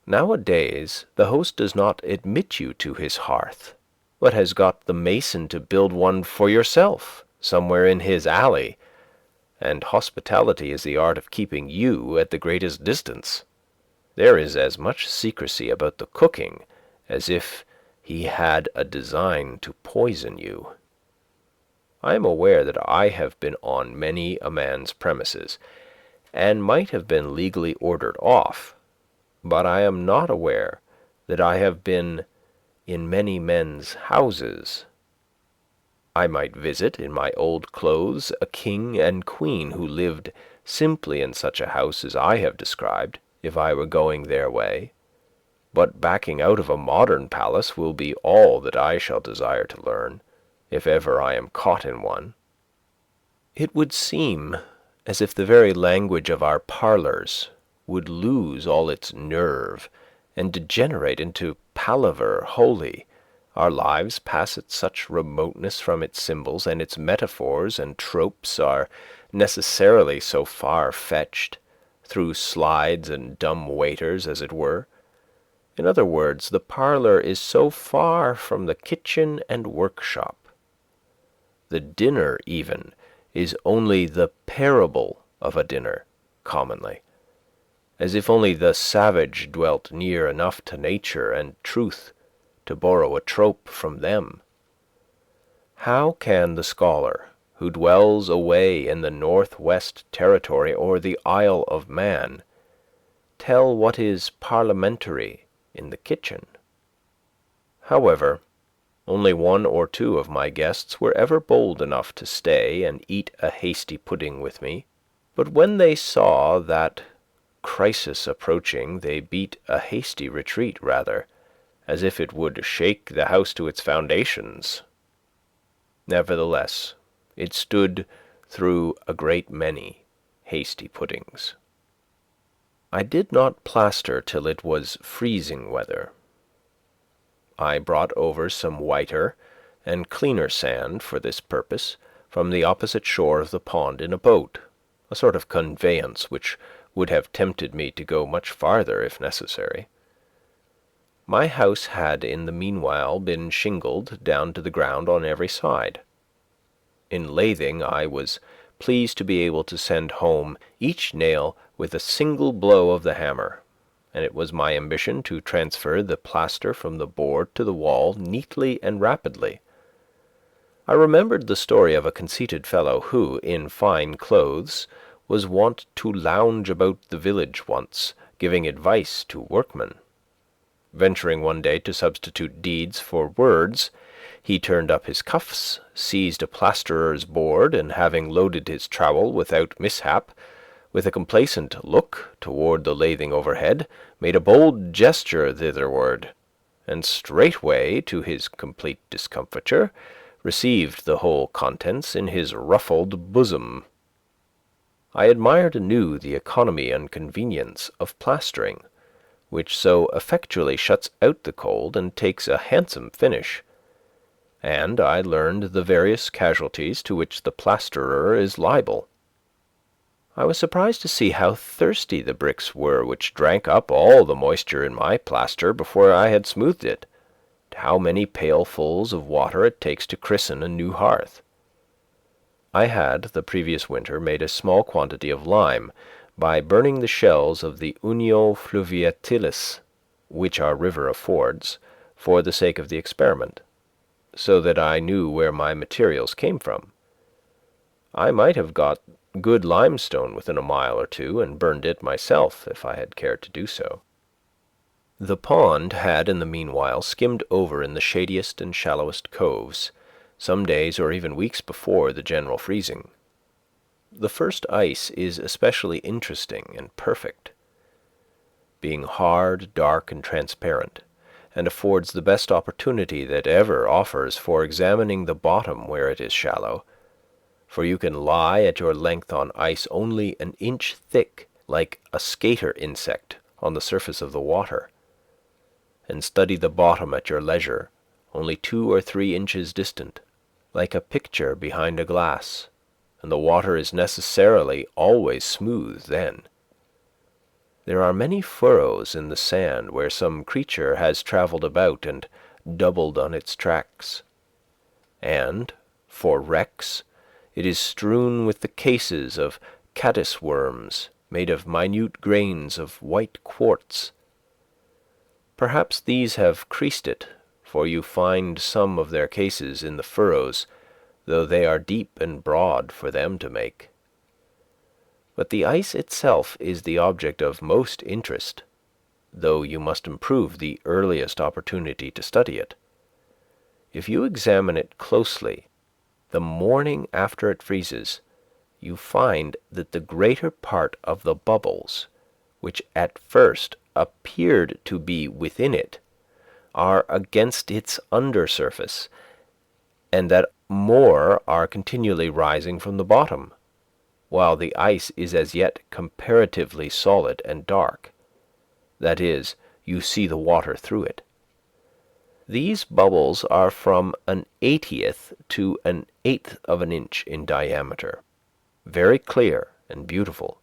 Speaker 2: Nowadays the host does not admit you to his hearth, but has got the mason to build one for yourself somewhere in his alley, and hospitality is the art of keeping you at the greatest distance. There is as much secrecy about the cooking as if he had a design to poison you. I am aware that I have been on many a man's premises, and might have been legally ordered off, but I am not aware that I have been in many men's houses. I might visit in my old clothes a king and queen who lived simply in such a house as I have described, if I were going their way, but backing out of a modern palace will be all that I shall desire to learn, if ever I am caught in one. It would seem as if the very language of our parlours would lose all its nerve and degenerate into palaver wholly. Our lives pass at such remoteness from its symbols, and its metaphors and tropes are necessarily so far-fetched, through slides and dumb waiters, as it were. In other words, the parlour is so far from the kitchen and workshop. The dinner, even, is only the parable of a dinner, commonly, as if only the savage dwelt near enough to nature and truth to borrow a trope from them. How can the scholar, who dwells away in the Northwest Territory or the Isle of Man, tell what is parliamentary in the kitchen? However, only one or two of my guests were ever bold enough to stay and eat a hasty pudding with me, but when they saw that crisis approaching, they beat a hasty retreat rather, as if it would shake the house to its foundations. Nevertheless, it stood through a great many hasty puddings. I did not plaster till it was freezing weather. I brought over some whiter and cleaner sand for this purpose from the opposite shore of the pond in a boat, a sort of conveyance which would have tempted me to go much farther if necessary. My house had in the meanwhile been shingled down to the ground on every side. In lathing I was pleased to be able to send home each nail with a single blow of the hammer, and it was my ambition to transfer the plaster from the board to the wall neatly and rapidly. I remembered the story of a conceited fellow who, in fine clothes, was wont to lounge about the village once, giving advice to workmen. Venturing one day to substitute deeds for words, he turned up his cuffs, seized a plasterer's board, and having loaded his trowel without mishap, with a complacent look toward the lathing overhead, made a bold gesture thitherward, and straightway, to his complete discomfiture, received the whole contents in his ruffled bosom. I admired anew the economy and convenience of plastering, which so effectually shuts out the cold and takes a handsome finish, and I learned the various casualties to which the plasterer is liable. I was surprised to see how thirsty the bricks were, which drank up all the moisture in my plaster before I had smoothed it, and how many pailfuls of water it takes to christen a new hearth. I had, the previous winter, made a small quantity of lime by burning the shells of the Unio fluviatilis, which our river affords, for the sake of the experiment, so that I knew where my materials came from. I might have got good limestone within a mile or two, and burned it myself if I had cared to do so. The pond had in the meanwhile skimmed over in the shadiest and shallowest coves, some days or even weeks before the general freezing. The first ice is especially interesting and perfect, being hard, dark, and transparent, and affords the best opportunity that ever offers for examining the bottom where it is shallow, for you can lie at your length on ice only an inch thick, like a skater insect on the surface of the water, and study the bottom at your leisure, only 2 or 3 inches distant, like a picture behind a glass, and the water is necessarily always smooth then. There are many furrows in the sand where some creature has travelled about and doubled on its tracks, and, for wrecks, it is strewn with the cases of caddis worms made of minute grains of white quartz. Perhaps these have creased it, for you find some of their cases in the furrows, though they are deep and broad for them to make. But the ice itself is the object of most interest, though you must improve the earliest opportunity to study it. If you examine it closely, the morning after it freezes, you find that the greater part of the bubbles, which at first appeared to be within it, are against its under surface, and that more are continually rising from the bottom, while the ice is as yet comparatively solid and dark. That is, you see the water through it. These bubbles are from an 80th to an 1/8 of an inch in diameter, very clear and beautiful,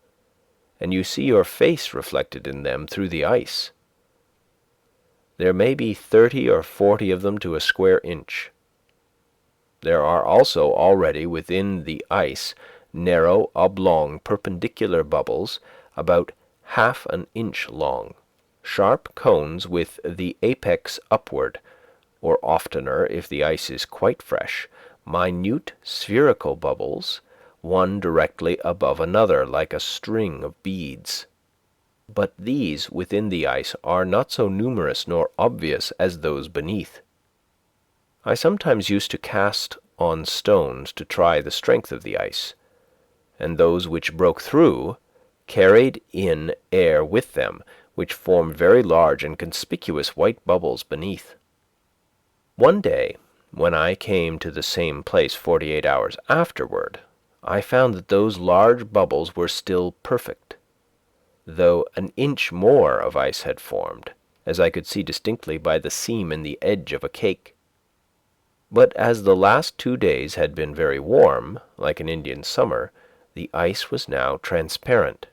Speaker 2: and you see your face reflected in them through the ice. There may be 30 or 40 of them to a square inch. There are also already within the ice narrow, oblong, perpendicular bubbles about 1/2 an inch long, sharp cones with the apex upward, or oftener, if the ice is quite fresh, minute spherical bubbles, one directly above another, like a string of beads. But these within the ice are not so numerous nor obvious as those beneath. I sometimes used to cast on stones to try the strength of the ice, and those which broke through carried in air with them, which formed very large and conspicuous white bubbles beneath. One day, when I came to the same place 48 hours afterward, I found that those large bubbles were still perfect, though an inch more of ice had formed, as I could see distinctly by the seam in the edge of a cake. But as the last 2 days had been very warm, like an Indian summer, the ice was now transparent,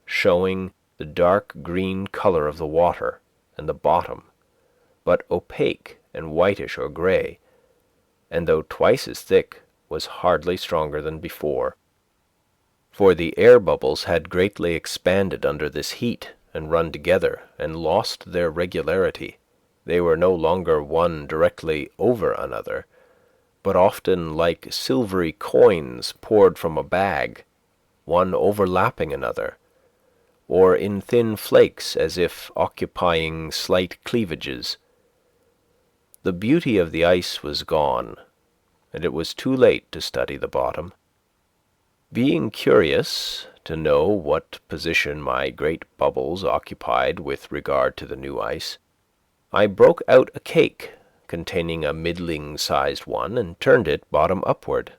Speaker 2: showing the dark green color of the water and the bottom, but opaque and whitish or gray, and though twice as thick, was hardly stronger than before. For the air bubbles had greatly expanded under this heat and run together and lost their regularity. They were no longer one directly over another, but often like silvery coins poured from a bag, one overlapping another, or in thin flakes as if occupying slight cleavages. The beauty of the ice was gone, and it was too late to study the bottom. Being curious to know what position my great bubbles occupied with regard to the new ice, I broke out a cake containing a middling-sized one and turned it bottom upward.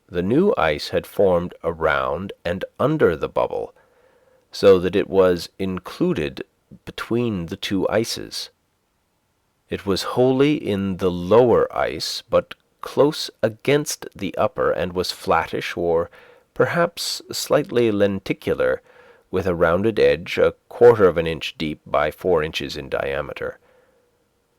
Speaker 2: The new ice had formed around and under the bubble, so that it was included between the two ices. It was wholly in the lower ice, but close against the upper, and was flattish or perhaps slightly lenticular, with a rounded edge 1/4 of an inch deep by 4 inches in diameter,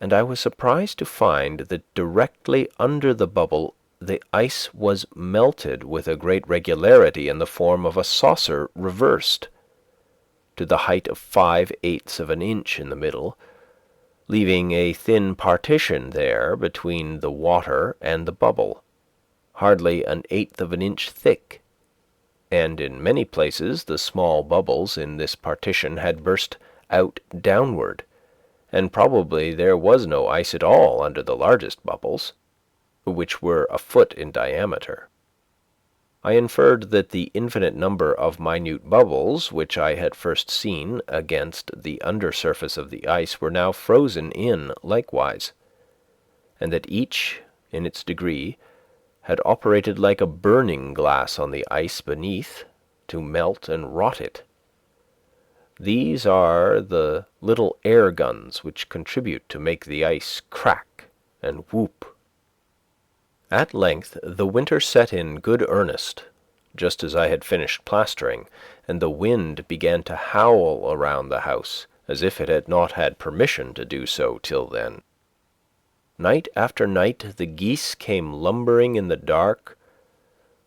Speaker 2: and I was surprised to find that directly under the bubble the ice was melted with a great regularity in the form of a saucer reversed, to the height of 5/8 of an inch in the middle, leaving a thin partition there between the water and the bubble, hardly 1/8 of an inch thick, and in many places the small bubbles in this partition had burst out downward, and probably there was no ice at all under the largest bubbles, which were 1 foot in diameter. I inferred that the infinite number of minute bubbles which I had first seen against the under surface of the ice were now frozen in likewise, and that each, in its degree, had operated like a burning glass on the ice beneath to melt and rot it. These are the little air guns which contribute to make the ice crack and whoop. At length the winter set in good earnest, just as I had finished plastering, and the wind began to howl around the house, as if it had not had permission to do so till then. Night after night the geese came lumbering in the dark,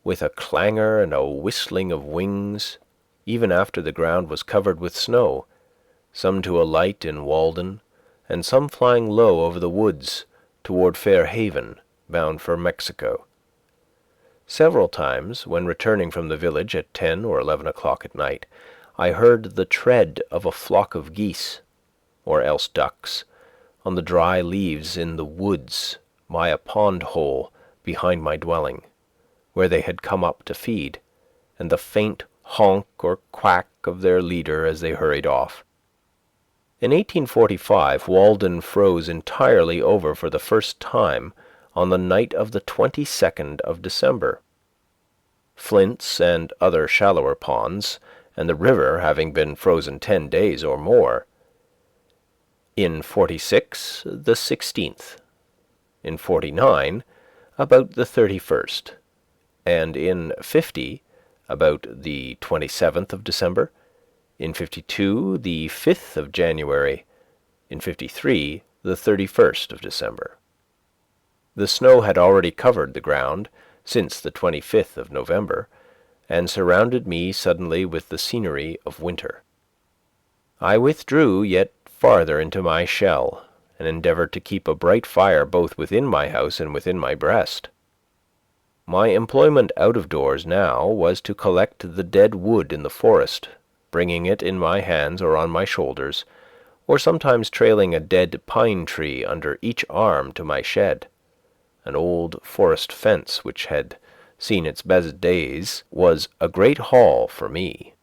Speaker 2: with a clangor and a whistling of wings, even after the ground was covered with snow, some to alight in Walden, and some flying low over the woods toward Fair Haven, bound for Mexico. Several times, when returning from the village at 10 or 11 o'clock at night, I heard the tread of a flock of geese, or else ducks, on the dry leaves in the woods by a pond hole behind my dwelling, where they had come up to feed, and the faint honk or quack of their leader as they hurried off. In 1845 Walden froze entirely over for the first time on the night of the 22nd of December. Flints and other shallower ponds, and the river having been frozen 10 days or more. In 46, the 16th. In 49, about the 31st. And in 50, about the 27th of December. In 52, the 5th of January. In 53, the 31st of December. The snow had already covered the ground since the 25th of November, and surrounded me suddenly with the scenery of winter. I withdrew yet farther into my shell, and endeavoured to keep a bright fire both within my house and within my breast. My employment out of doors now was to collect the dead wood in the forest, bringing it in my hands or on my shoulders, or sometimes trailing a dead pine tree under each arm to my shed. An old forest fence which had seen its best days was a great haul for me.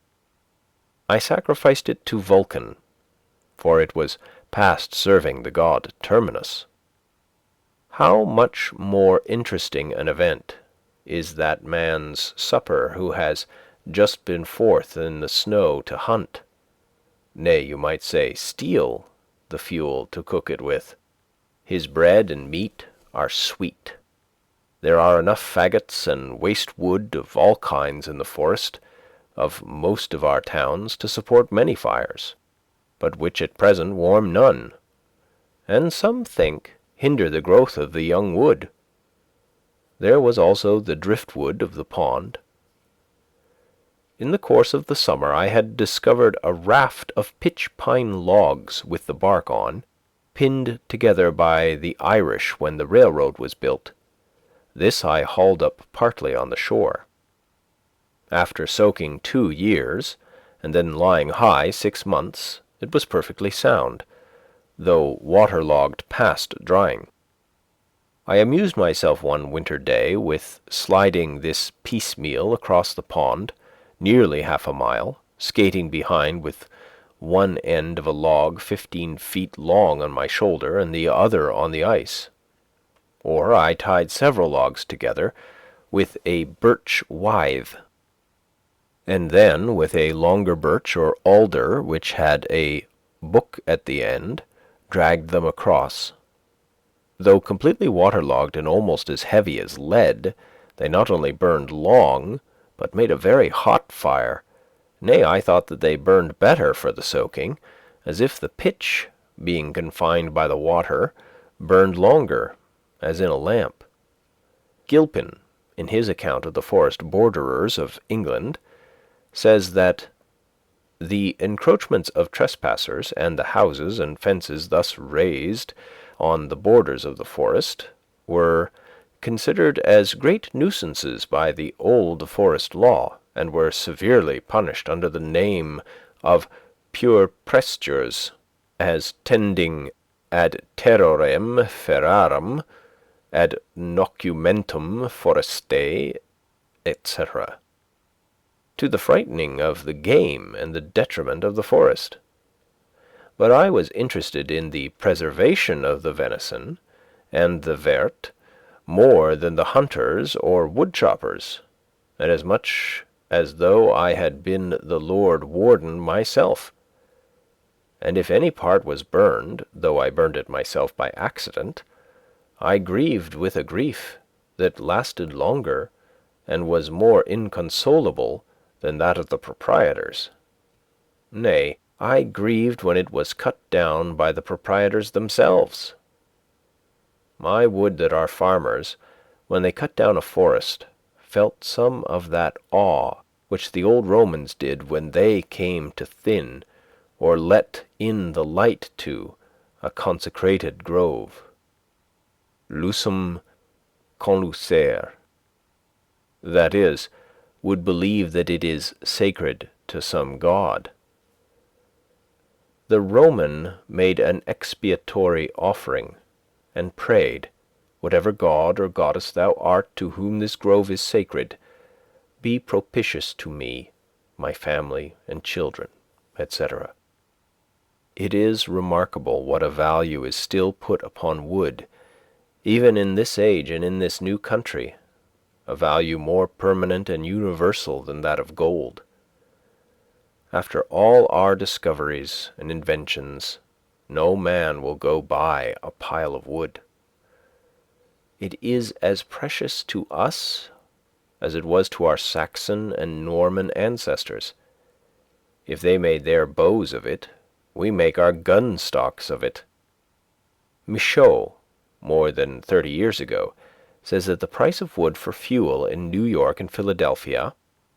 Speaker 2: I sacrificed it to Vulcan, for it was past serving the god Terminus. How much more interesting an event is that man's supper who has just been forth in the snow to hunt, nay, you might say steal, the fuel to cook it with. His bread and meat are sweet. There are enough faggots and waste wood of all kinds in the forest of most of our towns to support many fires, but which at present warm none, and some think hinder the growth of the young wood. There was also the driftwood of the pond. In the course of the summer I had discovered a raft of pitch pine logs with the bark on, pinned together by the Irish when the railroad was built. This I hauled up partly on the shore. After soaking 2 years, and then lying high 6 months, it was perfectly sound, though waterlogged past drying. I amused myself one winter day with sliding this piecemeal across the pond, nearly half a mile, skating behind with one end of a log 15 feet long on my shoulder and the other on the ice. Or I tied several logs together with a birch withe, and then with a longer birch or alder which had a book at the end, dragged them across. Though completely waterlogged and almost as heavy as lead, they not only burned long, but made a very hot fire. Nay, I thought that they burned better for the soaking, as if the pitch, being confined by the water, burned longer, as in a lamp. Gilpin, in his account of the forest borderers of England, says that the encroachments of trespassers and the houses and fences thus raised on the borders of the forest were considered as great nuisances by the old forest law, and were severely punished under the name of pure prestures, as tending ad terrorem ferrarum, ad nocumentum forestae, etc., to the frightening of the game and the detriment of the forest. But I was interested in the preservation of the venison and the vert more than the hunters or woodchoppers, and as much as though I had been the Lord Warden myself. And if any part was burned, though I burned it myself by accident, I grieved with a grief that lasted longer and was more inconsolable than that of the proprietors. Nay, I grieved when it was cut down by the proprietors themselves. I would that our farmers, when they cut down a forest, felt some of that awe which the old Romans did when they came to thin, or let in the light to, a consecrated grove. Lusum conlucere, that is, would believe that it is sacred to some god. The Roman made an expiatory offering, and prayed, whatever god or goddess thou art to whom this grove is sacred, be propitious to me, my family and children, etc. It is remarkable what a value is still put upon wood, even in this age and in this new country, a value more permanent and universal than that of gold. After all our discoveries and inventions, no man will go buy a pile of wood. It is as precious to us as it was to our Saxon and Norman ancestors. If they made their bows of it, we make our gun stocks of it. Michaud, more than 30 years ago, says that the price of wood for fuel in New York and Philadelphia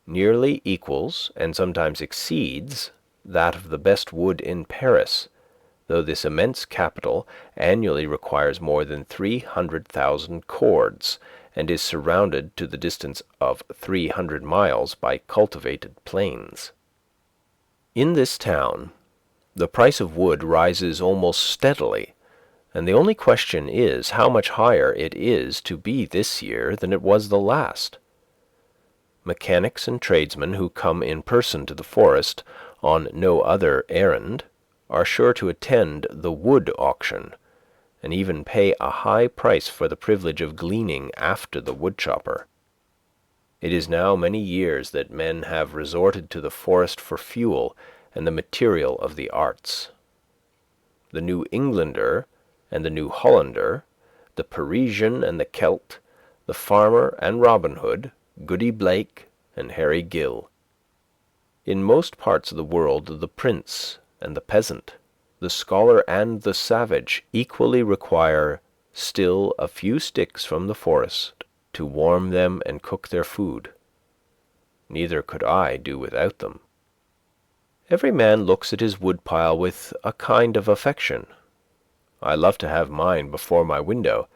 Speaker 2: nearly equals and sometimes exceeds that of the best wood in Paris, though this immense capital annually requires more than 300,000 cords and is surrounded to the distance of 300 miles by cultivated plains. In this town, the price of wood rises almost steadily, and the only question is how much higher it is to be this year than it was the last. Mechanics and tradesmen who come in person to the forest on no other errand are sure to attend the wood auction, and even pay a high price for the privilege of gleaning after the woodchopper. It is now many years that men have resorted to the forest for fuel and the material of the arts. The New Englander and the New Hollander, the Parisian and the Celt, the farmer and Robin Hood, Goody Blake and Harry Gill. In most parts of the world the prince and the peasant, the scholar and the savage equally require still a few sticks from the forest to warm them and cook their food. Neither could I do without them. Every man looks at his woodpile with a kind of affection. I love to have mine before my window,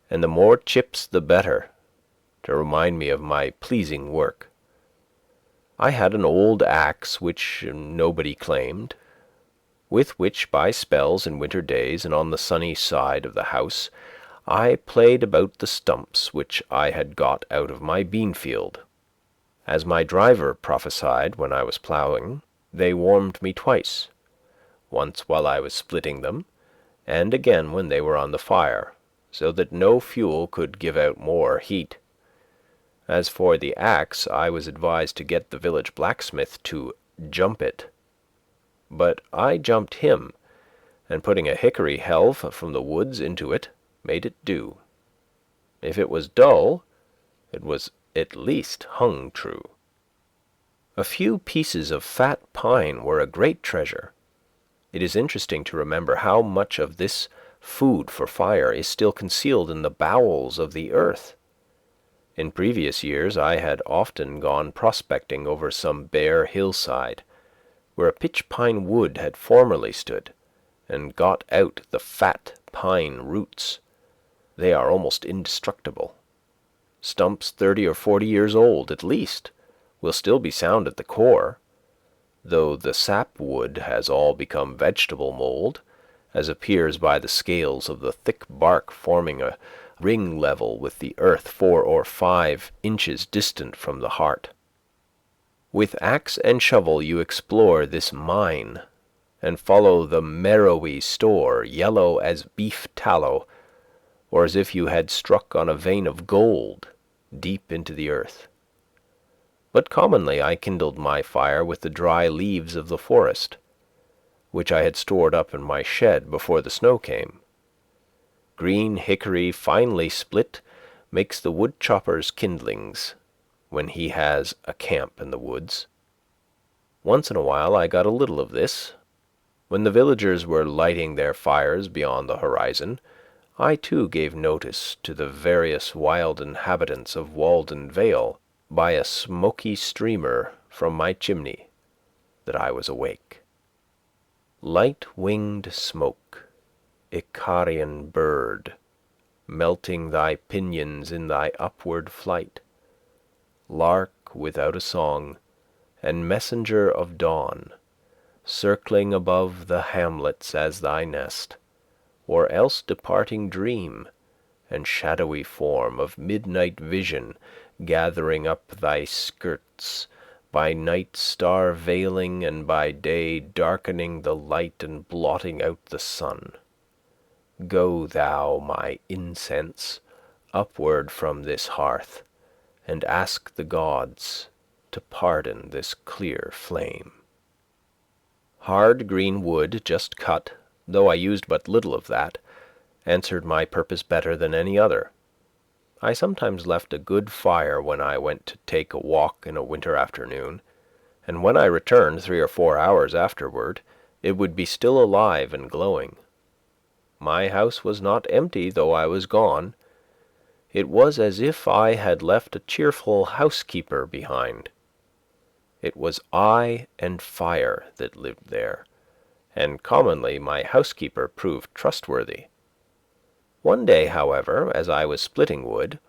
Speaker 2: and the more chips the better, to remind me of my pleasing work. I had an old axe which nobody claimed, with which by spells in winter days and on the sunny side of the house I played about the stumps which I had got out of my bean field. As my driver prophesied when I was ploughing, they warmed me twice, once while I was splitting them, and again when they were on the fire, so that no fuel could give out more heat. As for the axe, I was advised to get the village blacksmith to jump it. But I jumped him, and putting a hickory helve from the woods into it, made it do. If it was dull, it was at least hung true. A few pieces of fat pine were a great treasure. It is interesting to remember how much of this food for fire is still concealed in the bowels of the earth. In previous years I had often gone prospecting over some bare hillside, where a pitch pine wood had formerly stood, and got out the fat pine roots. They are almost indestructible. Stumps 30 or 40 years old, at least, will still be sound at the core, though the sapwood has all become vegetable mold, as appears by the scales of the thick bark forming a ring level with the earth 4 or 5 inches distant from the heart. With axe and shovel you explore this mine, and follow the marrowy store, yellow as beef tallow, or as if you had struck on a vein of gold, deep into the earth. But commonly I kindled my fire with the dry leaves of the forest, which I had stored up in my shed before the snow came. Green hickory finely split makes the woodchopper's kindlings when he has a camp in the woods. Once in a while I got a little of this. When the villagers were lighting their fires beyond the horizon, I too gave notice to the various wild inhabitants of Walden Vale by a smoky streamer from my chimney that I was awake. Light-winged smoke, Icarian bird, melting thy pinions in thy upward flight, lark without a song, and messenger of dawn, circling above the hamlets as thy nest, or else departing dream, and shadowy form of midnight vision gathering up thy skirts, by night star veiling and by day darkening the light and blotting out the sun. Go thou, my incense, upward from this hearth, and ask the gods to pardon this clear flame. Hard green wood just cut, though I used but little of that, answered my purpose better than any other. I sometimes left a good fire when I went to take a walk in a winter afternoon, and when I returned 3 or 4 hours afterward, it would be still alive and glowing. My house was not empty though I was gone. It was as if I had left a cheerful housekeeper behind. It was I and fire that lived there, and commonly my housekeeper proved trustworthy. One day, however, as I was splitting wood,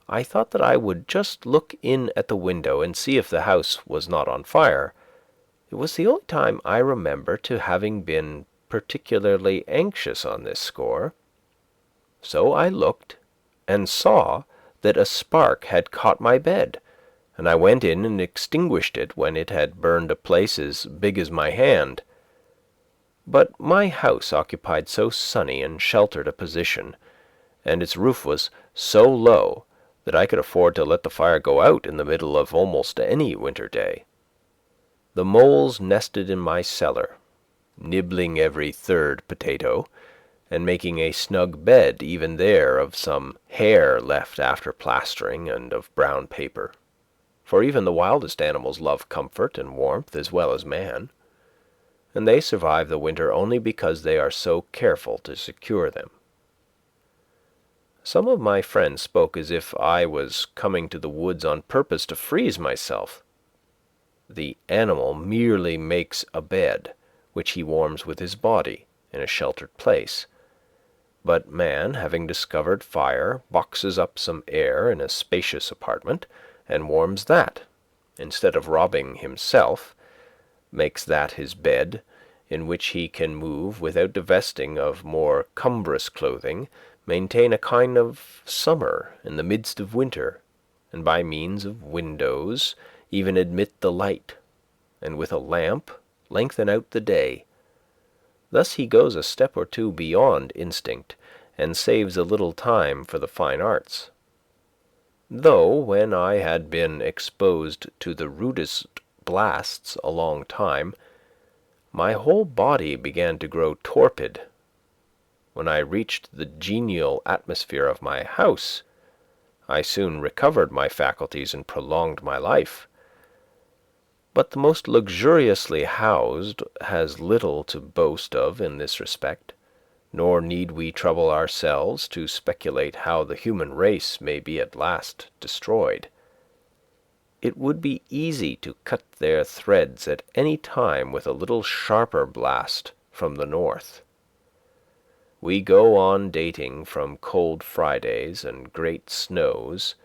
Speaker 2: I thought that I would just look in at the window and see if the house was not on fire. It was the only time I remember to having been particularly anxious on this score. So I looked and saw that a spark had caught my bed, and I went in and extinguished it when it had burned a place as big as my hand. But my house occupied so sunny and sheltered a position, and its roof was so low, that I could afford to let the fire go out in the middle of almost any winter day. The moles nested in my cellar, nibbling every third potato, and making a snug bed even there of some hair left after plastering and of brown paper. For even the wildest animals love comfort and warmth as well as man, and they survive the winter only because they are so careful to secure them. Some of my friends spoke as if I was coming to the woods on purpose to freeze myself. The animal merely makes a bed, which he warms with his body in a sheltered place. But man, having discovered fire, boxes up some air in a spacious apartment, and warms that, instead of robbing himself, makes that his bed, in which he can move without divesting of more cumbrous clothing, maintain a kind of summer in the midst of winter, and by means of windows even admit the light, and with a lamp lengthen out the day. Thus he goes a step or two beyond instinct, and saves a little time for the fine arts. Though when I had been exposed to the rudest blasts a long time, my whole body began to grow torpid. When I reached the genial atmosphere of my house, I soon recovered my faculties and prolonged my life. But the most luxuriously housed has little to boast of in this respect, nor need we trouble ourselves to speculate how the human race may be at last destroyed. It would be easy to cut their threads at any time with a little sharper blast from the north. We go on dating from cold Fridays and great snows,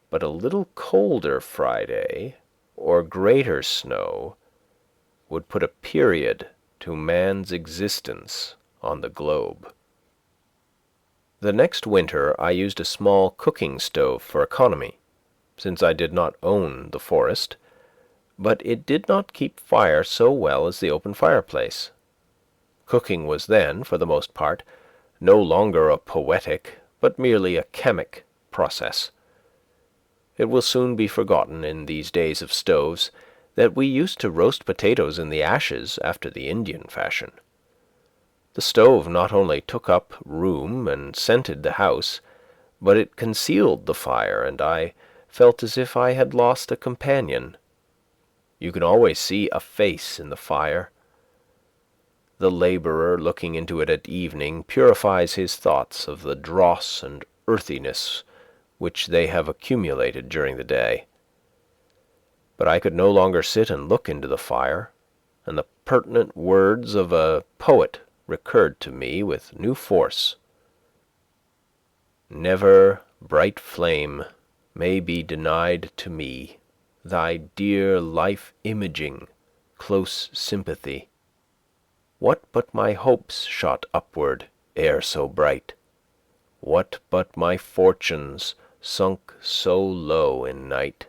Speaker 2: but a little colder Friday or greater snow would put a period to man's existence on the globe. The next winter I used a small cooking stove for economy, since I did not own the forest, but it did not keep fire so well as the open fireplace. Cooking was then, for the most part, no longer a poetic, but merely a chemic process. It will soon be forgotten in these days of stoves that we used to roast potatoes in the ashes after the Indian fashion. The stove not only took up room and scented the house, but it concealed the fire, and I felt as if I had lost a companion. You can always see a face in the fire. The labourer looking into it at evening purifies his thoughts of the dross and earthiness which they have accumulated during the day. But I could no longer sit and look into the fire, and the pertinent words of a poet recurred to me with new force. Never, bright flame, may be denied to me thy dear life-imaging, close sympathy. What but my hopes shot upward ere so bright? What but my fortunes sunk so low in night?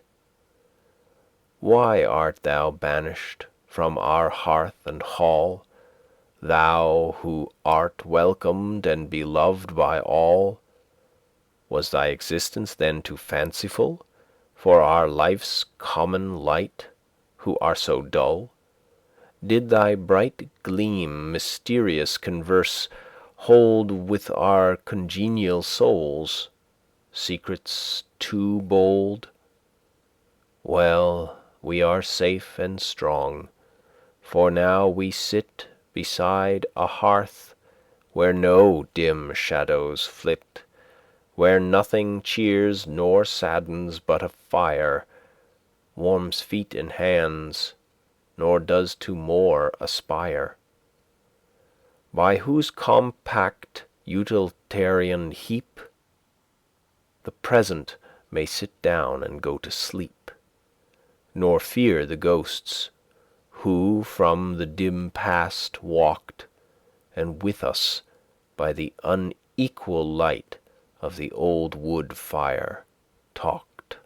Speaker 2: Why art thou banished from our hearth and hall, thou who art welcomed and beloved by all? Was thy existence then too fanciful for our life's common light, who are so dull? Did thy bright gleam mysterious converse hold with our congenial souls secrets too bold? Well, we are safe and strong, for now we sit beside a hearth where no dim shadows flit, where nothing cheers nor saddens but a fire, warms feet and hands, nor does to more aspire, by whose compact utilitarian heap the present may sit down and go to sleep, nor fear the ghosts who from the dim past walked, and with us by the unequal light of the old wood fire talked.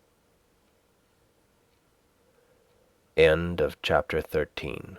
Speaker 2: End of chapter 13.